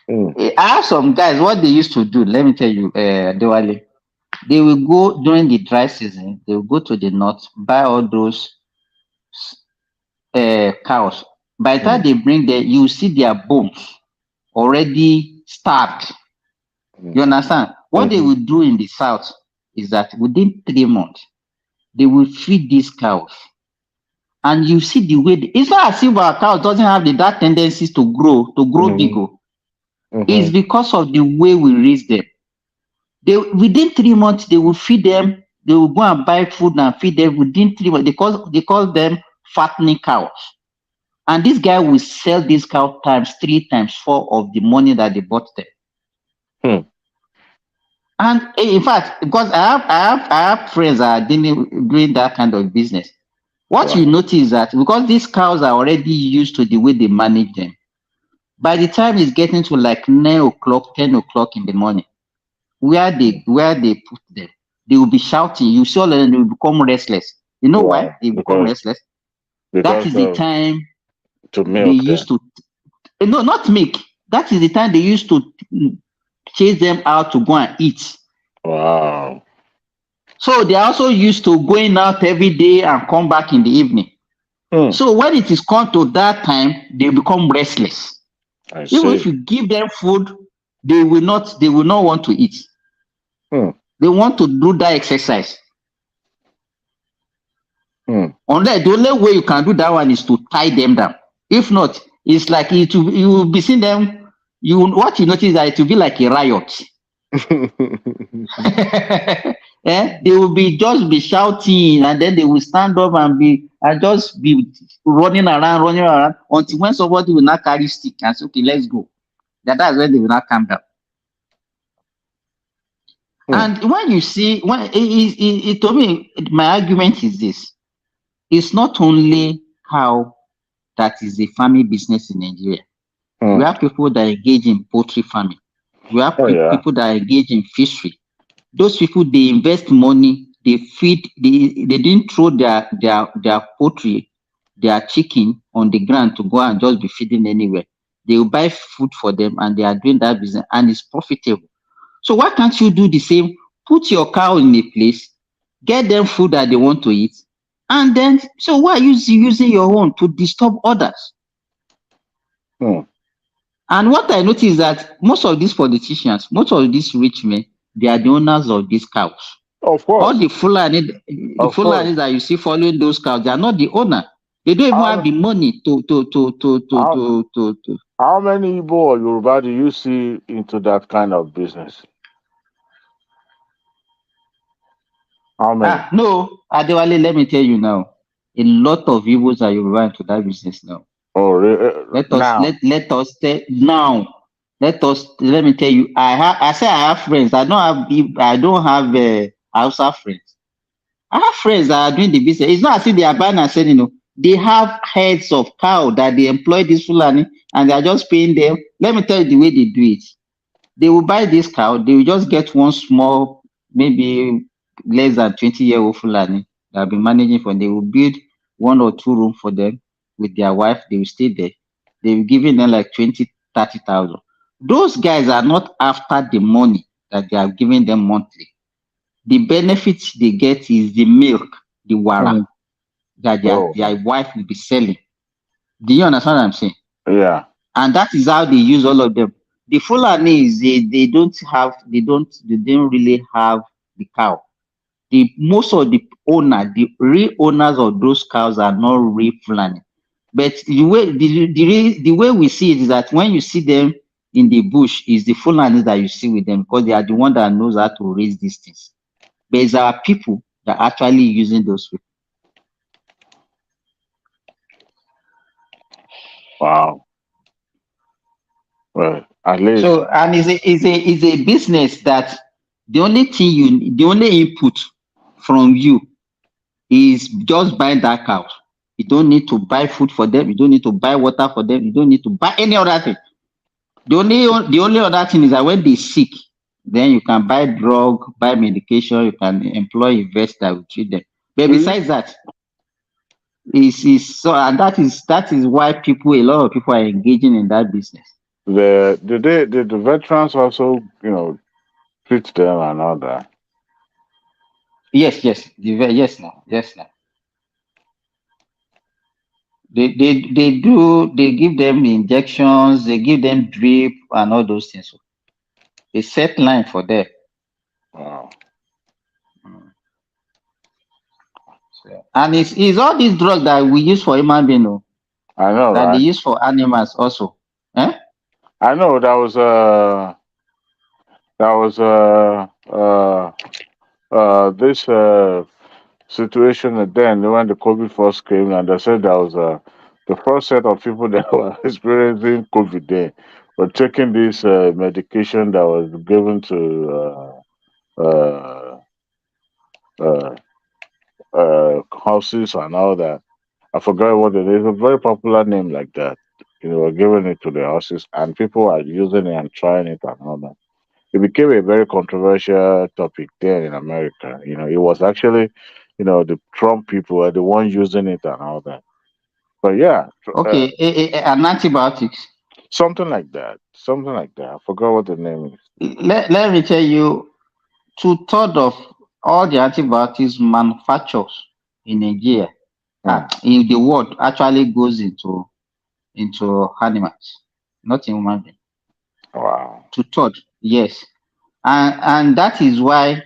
D: I have some guys. What they used to do, let me tell you, Dewale, they will go during the dry season. They will go to the north, buy all those cows. By the time they bring them, you see their bones already starved. You understand? What they will do in the south is that within 3 months, they will feed these cows. And you see the way, it's not as if our cow doesn't have that tendencies to grow bigger. It's because of the way we raise them. Within 3 months, they will feed them. They will go and buy food and feed them within 3 months. They call them fattening cows. And this guy will sell this cow times 3, times 4 of the money that they bought them. And in fact, because I have friends that are doing that kind of business. What you notice is that because these cows are already used to the way they manage them, by the time it's getting to like 9 o'clock, 10 o'clock in the morning, where they put them, they will be shouting. You see all of them, they will become restless. You know why they become restless? That is the time they used to. No, not milk. That is the time they used to chase them out to go and eat.
R: Wow.
D: So they are also used to going out every day and come back in the evening. So when it is come to that time, they become restless. Even if you give them food, they will not want to eat. They want to do that exercise. Unless the only way you can do that one is to tie them down. If not, it's like you will be seeing them. What you notice that it will be like a riot. They will just be shouting, and then they will stand up and just be running around until when somebody will not carry stick and say, okay, let's go. That's when they will not calm down. And when you see, to me, my argument is this: it's not only cow that is a family business in Nigeria. We have people that engage in poultry farming. We have people that engage in fishery. Those people, they invest money, they feed, they didn't throw their poultry, their chicken on the ground to go and just be feeding anywhere. They will buy food for them, and they are doing that business, and it's profitable. So why can't you do the same? Put your cow in a place, get them food that they want to eat, and then, so why are you using your own to disturb others? And what I notice is that most of these politicians, most of these rich men, they are the owners of these cows.
R: Of course.
D: All the Fulani that you see following those cows, they are not the owner. They don't even have the money to.
R: How many Igbo or Yoruba do you see into that kind of business? How many?
D: No, Adewale, let me tell you now. A lot of Igbos are Yoruba into that business now.
R: Oh, really?
D: Let me tell you, I say I have friends. I don't have Hausa friends. I have friends that are doing the business. It's not as if they are buying and selling, they have heads of cow that they employ this Fulani, and they are just paying them. Let me tell you the way they do it. They will buy this cow, they will just get one small, maybe less than 20-year-old Fulani that have been managing for them. They will build 1 or 2 rooms for them with their wife. They will stay there. They will give them like 20,000-30,000. Those guys are not after the money that they are giving them monthly. The benefits they get is the milk, the wara, that their wife will be selling. Do you understand what I'm saying?
R: Yeah.
D: And that is how they use all of them. The Fulanis, they don't really have the cow. Most of the real owners of those cows are not real Fulani. But the way we see it is that when you see them in the bush, is the Fulanis that you see with them, because they are the one that knows how to raise these things. But it's our people that are actually using those people.
R: Wow. Well, at least.
D: So, and it's a business that the only input from you is just buying that cow. You don't need to buy food for them. You don't need to buy water for them. You don't need to buy any other thing. The only other thing is that when they're sick, then you can buy drug, buy medication. You can employ investors that will treat them. But besides that, and that is why a lot of people are engaging in that business.
R: Did the veterans also, treat them and all that?
D: Yes, now. They do. They give them injections. They give them drip and all those things. So they set line for them.
R: Wow.
D: And it's all these drugs that we use for human beings.
R: I know
D: that
R: right?
D: They use for animals also.
R: I know that was this situation then when the COVID first came, and they said that was the first set of people that were experiencing COVID there were taking this medication that was given to horses and all that. I forgot what it is. A very popular name like that. We're giving it to the horses, and people are using it and trying it and all that. It became a very controversial topic there in America. It was actually, the Trump people are the ones using it and all that. But yeah.
D: Okay, an antibiotics.
R: Something like that. I forgot what the name is.
D: Let me tell you, 2/3 of all the antibiotics manufactured in Nigeria in the world actually goes into animals, not in human being.
R: Wow.
D: 2/3, yes. And that is why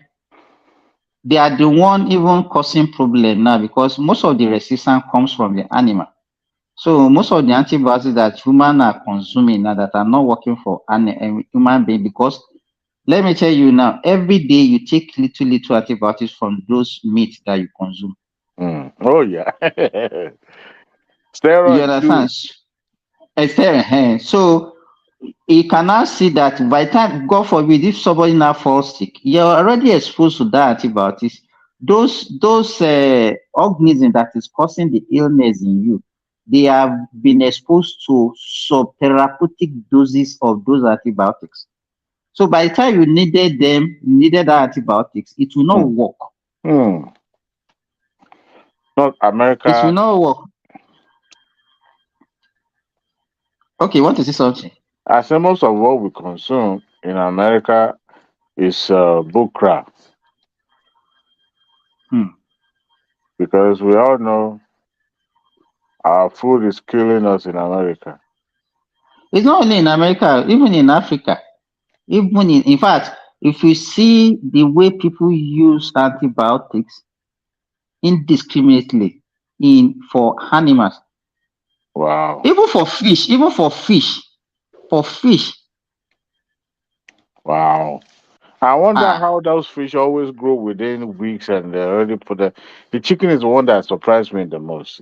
D: they are the one even causing problem now, because most of the resistance comes from the animal. So most of the antibiotics that humans are consuming now that are not working for an human being, because let me tell you now, every day you take little antibiotics from those meat that you consume.
R: Oh yeah.
D: You
R: Steroids
D: understand?
R: too.
D: So you cannot see that by the time, God forbid, if somebody now falls sick, you're already exposed to that antibiotics. Those organisms that is causing the illness in you, they have been exposed to subtherapeutic doses of those antibiotics. So by the time you needed that antibiotics, it will not work.
R: Not America.
D: It will not work. Okay, want to say something?
R: I say most of what we consume in America is bullcrap. Because we all know our food is killing us in America.
D: It's not only in America, even in Africa. Even in fact, if you see the way people use antibiotics indiscriminately for animals.
R: Wow.
D: Even for fish.
R: Wow. I wonder how those fish always grow within weeks and they're already put the chicken is the one that surprised me the most.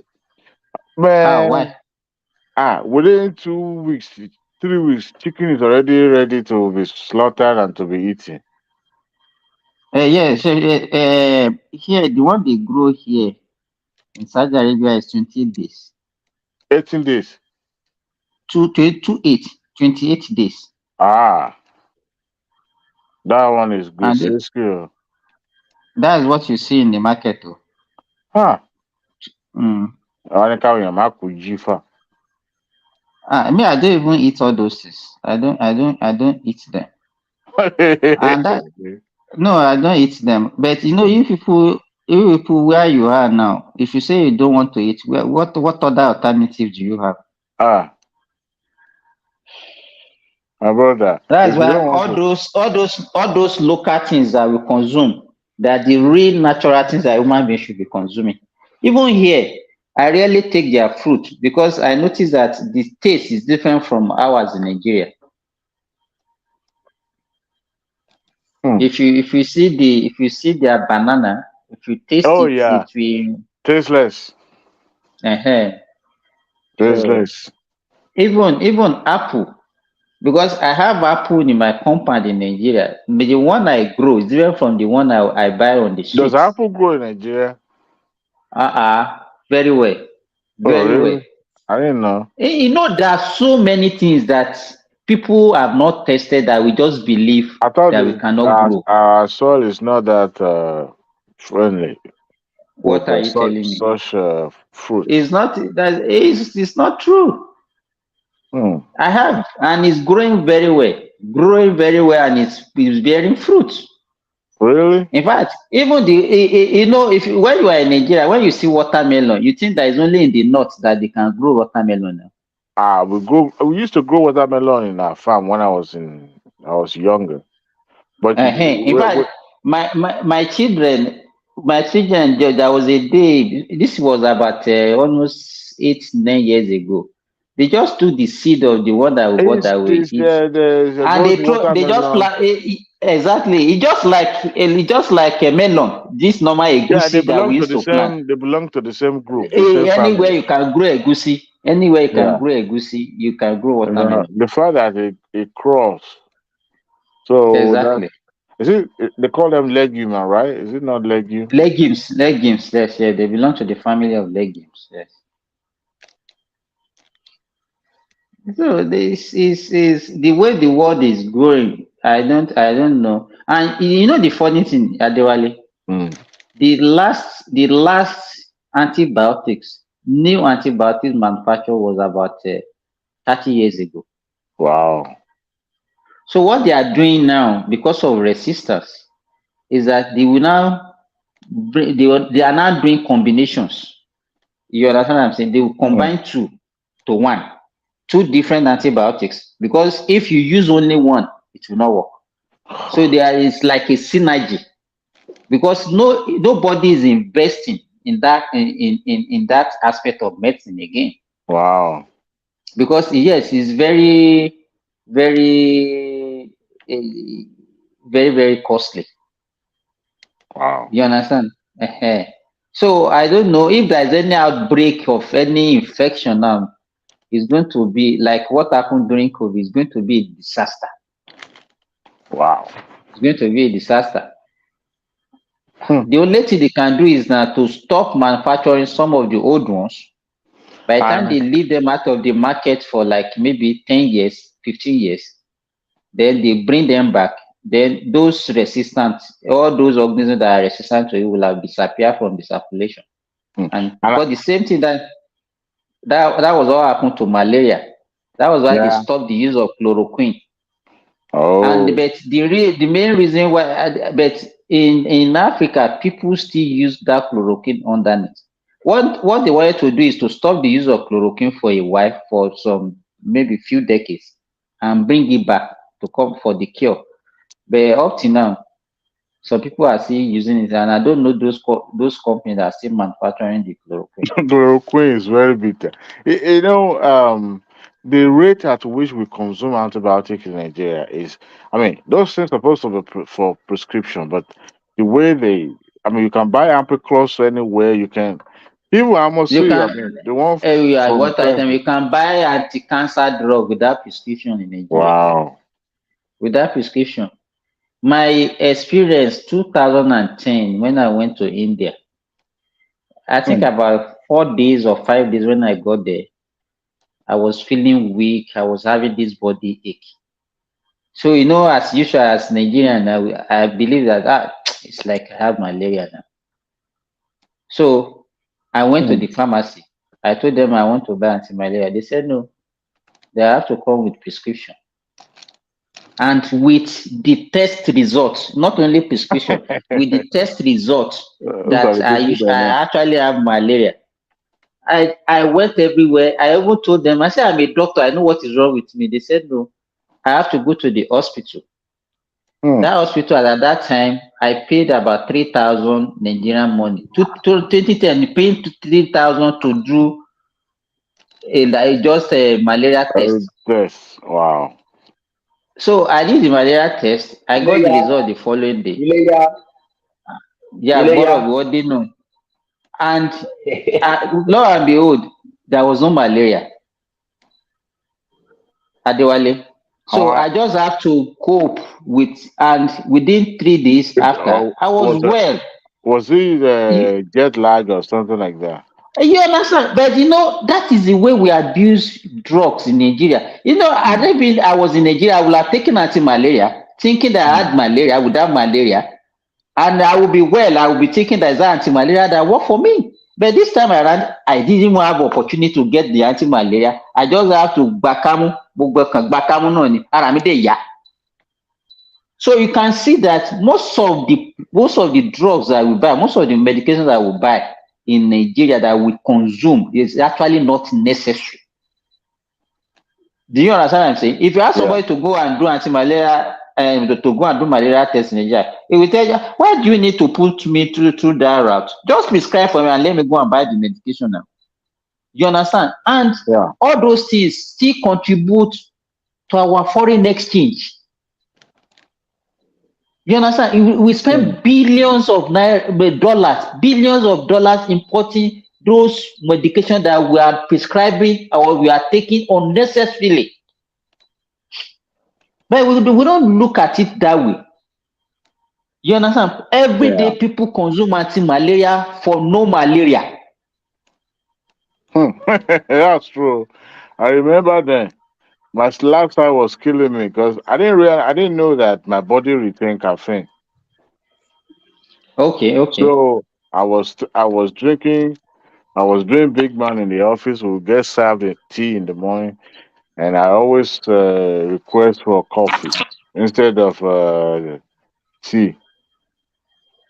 R: Man,
D: why?
R: Within 2 weeks, 3 weeks, chicken is already ready to be slaughtered and to be eaten.
D: Yes, here the one they grow here in Saudi Arabia is 20 days.
R: 18 days.
D: 28 days.
R: That one is good. Skill.
D: That's what you see in the market.
R: Me, I
D: don't even eat all those things. I don't eat them. And no, I don't eat them. But you people where you are now, if you say you don't want to eat, what other alternative do you have?
R: My brother.
D: That's why all those local things that we consume, that the real natural things that human beings should be consuming. Even here, I rarely take their fruit because I notice that the taste is different from ours in Nigeria. If you see their banana, if you taste it will
R: tasteless.
D: Tasteless. Even apple, because I have apple in my compound in Nigeria, but the one I grow is different from the one I buy on the street.
R: Does apple grow in Nigeria?
D: Very well. Very well.
R: I didn't know.
D: There are so many things that people have not tested that we just believe that we cannot grow.
R: Our soil is not that friendly.
D: What are you telling me?
R: Such fruit.
D: It's not true. I have, and it's growing very well. And it's bearing fruit.
R: Really?
D: In fact, even when you are in Nigeria, when you see watermelon, you think that it's only in the north that they can grow watermelon now.
R: We used to grow watermelon in our farm when I was younger. But
D: in fact, my children, there was a day. This was about almost 8-9 years ago. They just took the seed of the one that we bought that we eat, and they just plant. Exactly, it's just like a melon. This normal egusi that we used to plant.
R: They belong to the same group.
D: Anywhere you can grow egusi, you can grow watermelon.
R: The fact that it cross. So
D: exactly.
R: They call them legume, right? Is it not legume?
D: Legumes. Yes, yeah. They belong to the family of legumes. Yes. So this is the way the world is growing. I don't know. And the funny thing, Adewale, the last antibiotics, new antibiotics manufacture was about 30 years ago.
R: Wow.
D: So what they are doing now, because of resistance, is that they are now doing combinations. You understand what I'm saying? They will combine two to one. Two different antibiotics. Because if you use only one, it will not work. So there is like a synergy. Because nobody is investing in that in that aspect of medicine again.
R: Wow.
D: Because yes, it's very, very, very costly.
R: Wow.
D: You understand? So I don't know if there's any outbreak of any infection now. It's going to be like what happened during COVID. It's going to be a disaster.
R: Wow.
D: It's going to be a disaster. The only thing they can do is now to stop manufacturing some of the old ones. By the time they leave them out of the market for like maybe 10 years, 15 years, then they bring them back. Then those resistant, all those organisms that are resistant to it will have disappeared from the circulation. And because the same thing that was what happened to malaria. That was why they stopped the use of chloroquine. And but the main reason why, but in Africa, people still use that chloroquine underneath. What they wanted to do is to stop the use of chloroquine for a while, for some maybe few decades, and bring it back to come for the cure. But up to now, some people are still using it, and I don't know those companies that are still manufacturing the chloroquine.
R: Chloroquine is very bitter. You know, the rate at which we consume antibiotics in Nigeria is, I mean, those things are supposed to be for prescription, but the way you can buy Ampiclos anywhere. You can, even I must say, the one
D: what item you can buy anti-cancer drug without prescription in Nigeria.
R: Wow.
D: Without prescription. My experience 2010 when I went to India, I think about 4 days or 5 days when I got there, I was feeling weak. I was having this body ache. So, as usual, as Nigerian, I believe that it's like I have malaria now. So I went to the pharmacy. I told them I want to buy anti-malaria. They said no. They have to come with prescription. And with the test results, not only prescription, with the test results that I actually have malaria. I went everywhere. I even told them, I said, I'm a doctor. I know what is wrong with me. They said, no, I have to go to the hospital. That hospital at that time, I paid about 3,000 Nigerian money. 2010, paying 3,000 to do just a malaria test.
R: Yes, wow.
D: So I did the malaria test. I got the result the following day. What they know. And lo and behold, there was no malaria. Adewale. So I just have to cope with, and within 3 days after, I was well.
R: Was it jet lag or something like that?
D: You understand? But that is the way we abuse drugs in Nigeria. I was in Nigeria, I would have taken anti-malaria, thinking that I had malaria, I would have malaria, and I will be well. I will be thinking that anti-malaria that worked for me. But this time around, I didn't have opportunity to get the anti-malaria. I just have to bakamu. So you can see that most of the drugs that we buy, most of the medications that we buy in Nigeria that we consume is actually not necessary. Do you understand what I'm saying? If you ask somebody to go and do anti-malaria and to go and do malaria test in Nigeria, it will tell you, why do you need to put me through that route? Just prescribe for me and let me go and buy the medication now. You understand? And all those things still contribute to our foreign exchange. You understand? We spend billions of dollars importing those medications that we are prescribing or we are taking unnecessarily. But we don't look at it that way. You understand? Every day people consume anti-malaria for no malaria.
R: That's true. I remember then. My lifestyle was killing me because I didn't know that my body retained caffeine.
D: Okay.
R: So I was doing big man in the office. We would get served tea in the morning, and I always request for coffee instead of tea.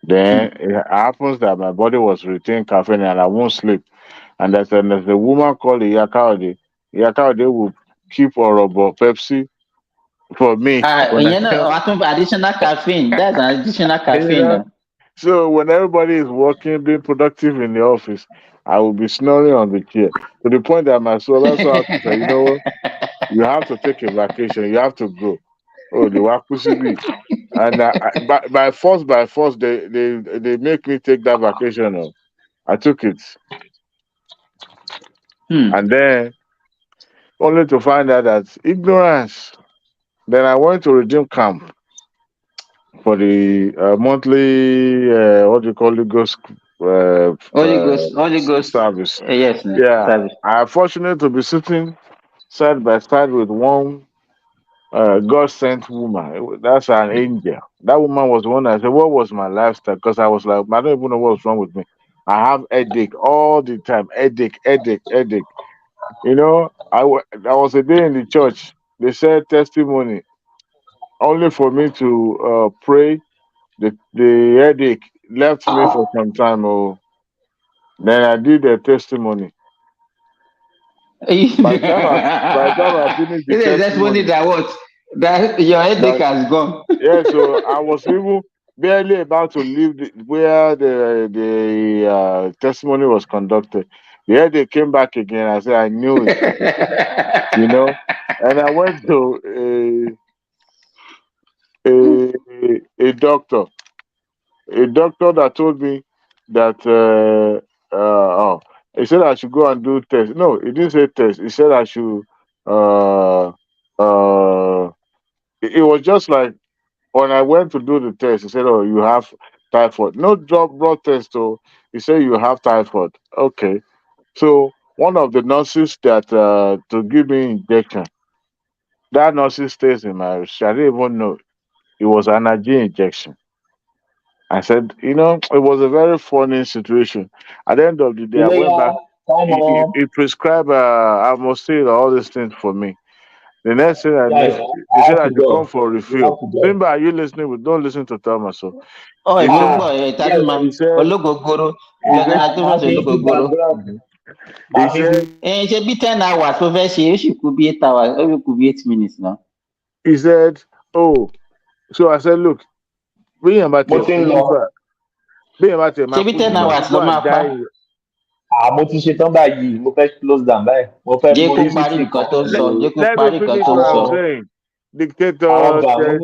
R: Then it happens that my body was retaining caffeine and I won't sleep. And there's a woman called Yahaya. Yahaya will keep Orobo Pepsi for me.
D: Additional caffeine. That's an additional caffeine.
R: So when everybody is working, being productive in the office, I will be snoring on the chair to the point that my supervisor has to say, you know what, you have to take a vacation. You have to go. Oh, the Wakusibi. And by force, they make me take that vacation. Oh. I took it. And then only to find out that ignorance. Then I went to Redeem Camp for the monthly, what do you call it,
D: Holy Ghost
R: service.
D: Yes.
R: Yeah.
D: Service.
R: I am fortunate to be sitting side by side with one God sent woman. That's an angel. That woman was the one that said, what was my lifestyle? Because I was like, I don't even know what's wrong with me. I have headache all the time. Headache. You know, I was a day in the church. They said testimony. Only for me to pray. The headache left me for some time. Oh, then I did a testimony. By the time I finished the testimony,
D: that your headache has gone.
R: Yeah, so I was even barely about to leave where the testimony was conducted. The headache came back again. I said, I knew it, you know. And I went to a doctor that told me that he said I should go and do test. No, he didn't say test. He said I should it was just like when I went to do the test, he said, oh, you have typhoid. No blood test, so he said you have typhoid. Okay. So one of the nurses that to give me injection, that nurse stays in my room. I didn't even know it was an allergy injection. I said, you know, it was a very funny situation. At the end of the day, I went back. He prescribed amoxicillin, all these things for me. The next thing I knew, he said I should come for a refill. Simba, are you listening? Don't listen to Thomas. So.
D: Oh,
R: he
D: it should be 10 hours. Professor, it could be 8 hours. It could be 8 minutes now.
R: He said, oh, so I said, look, bring him back to
E: Ṣé bí 10 hours ló máa pa? Mo ti ṣe tán báyìí, mo fẹ́ close down báyìí. Mo fẹ́
D: jẹ́ kó parí nǹkan tó ń sọ. Jẹ́ kó parí nǹkan tó ń sọ.
R: Dictator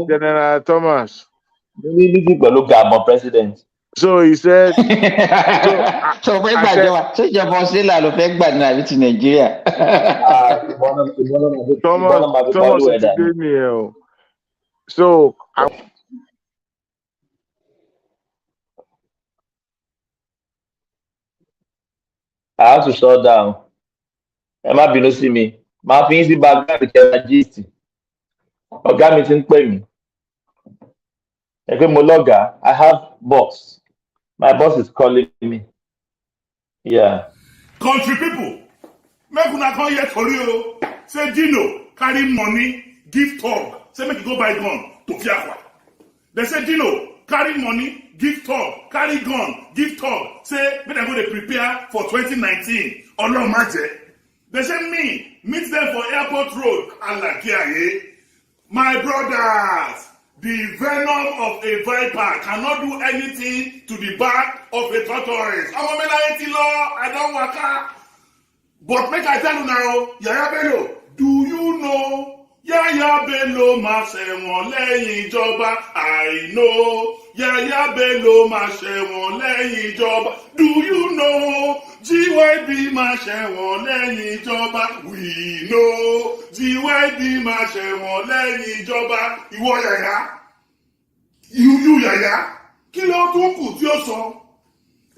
R: General Thomas.
E: Pẹ̀lú Gabon president.
R: So he said.
D: So fẹ́ gbàjọba ṣé ìjọba Australia ló fẹ́ gbà ní àbí ti Nàìjíríà?
R: Thomas ti dé nìyẹn o. So.
E: I have to shut down. Ẹ má bínú sí mi. Màá fi yín sí background kẹta gist. Ọ̀gá mi ti ń pè mí. Ẹ pé mo lọ́gàá. I have boss. My boss is calling me. Yeah.
C: Country people, make una come here tori o. Say Dino carry money, give talk. Say make you go buy gun to Fiakwa. They say Dino carry money, give talk, carry gun, give talk. Say make dem go dey prepare for 2019. Ọlọ́run má jẹ́. They say me meet them for airport road. Alakiaye. My brothers, the venom of a viper cannot do anything to the back of a tortoise. I don't waka. But make I tell you now, Yahaya Bello, do you know Yahaya Bello máa ṣẹ̀wọ̀n lẹ́yìn ìjọba? I know Yahaya Bello máa ṣẹ̀wọ̀n lẹ́yìn ìjọba. Do you know GYB máa ṣẹ̀wọ̀n lẹ́yìn ìjọba? We know GYB máa ṣẹ̀wọ̀n lẹ́yìn ìjọba. Ìwọ Yahaya, you Yahaya, kí ló tún kù tí ó sọ?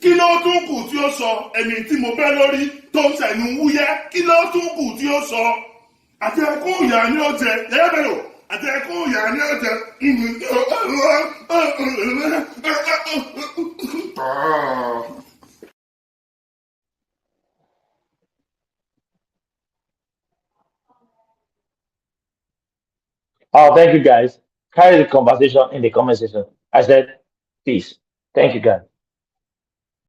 C: Kí ló tún kù tí ó sọ? Ẹni tí mo bẹ́ lórí tó ń ṣẹ̀nu wúyẹ́, kí ló tún kù tí ó sọ? Àti ẹkún ìyá ni ó jẹ, Yahaya Bello, àti ẹkún ìyá ni ó jẹ.
E: Oh, thank you guys. Carry the conversation in the comment section. I said, peace. Thank you guys.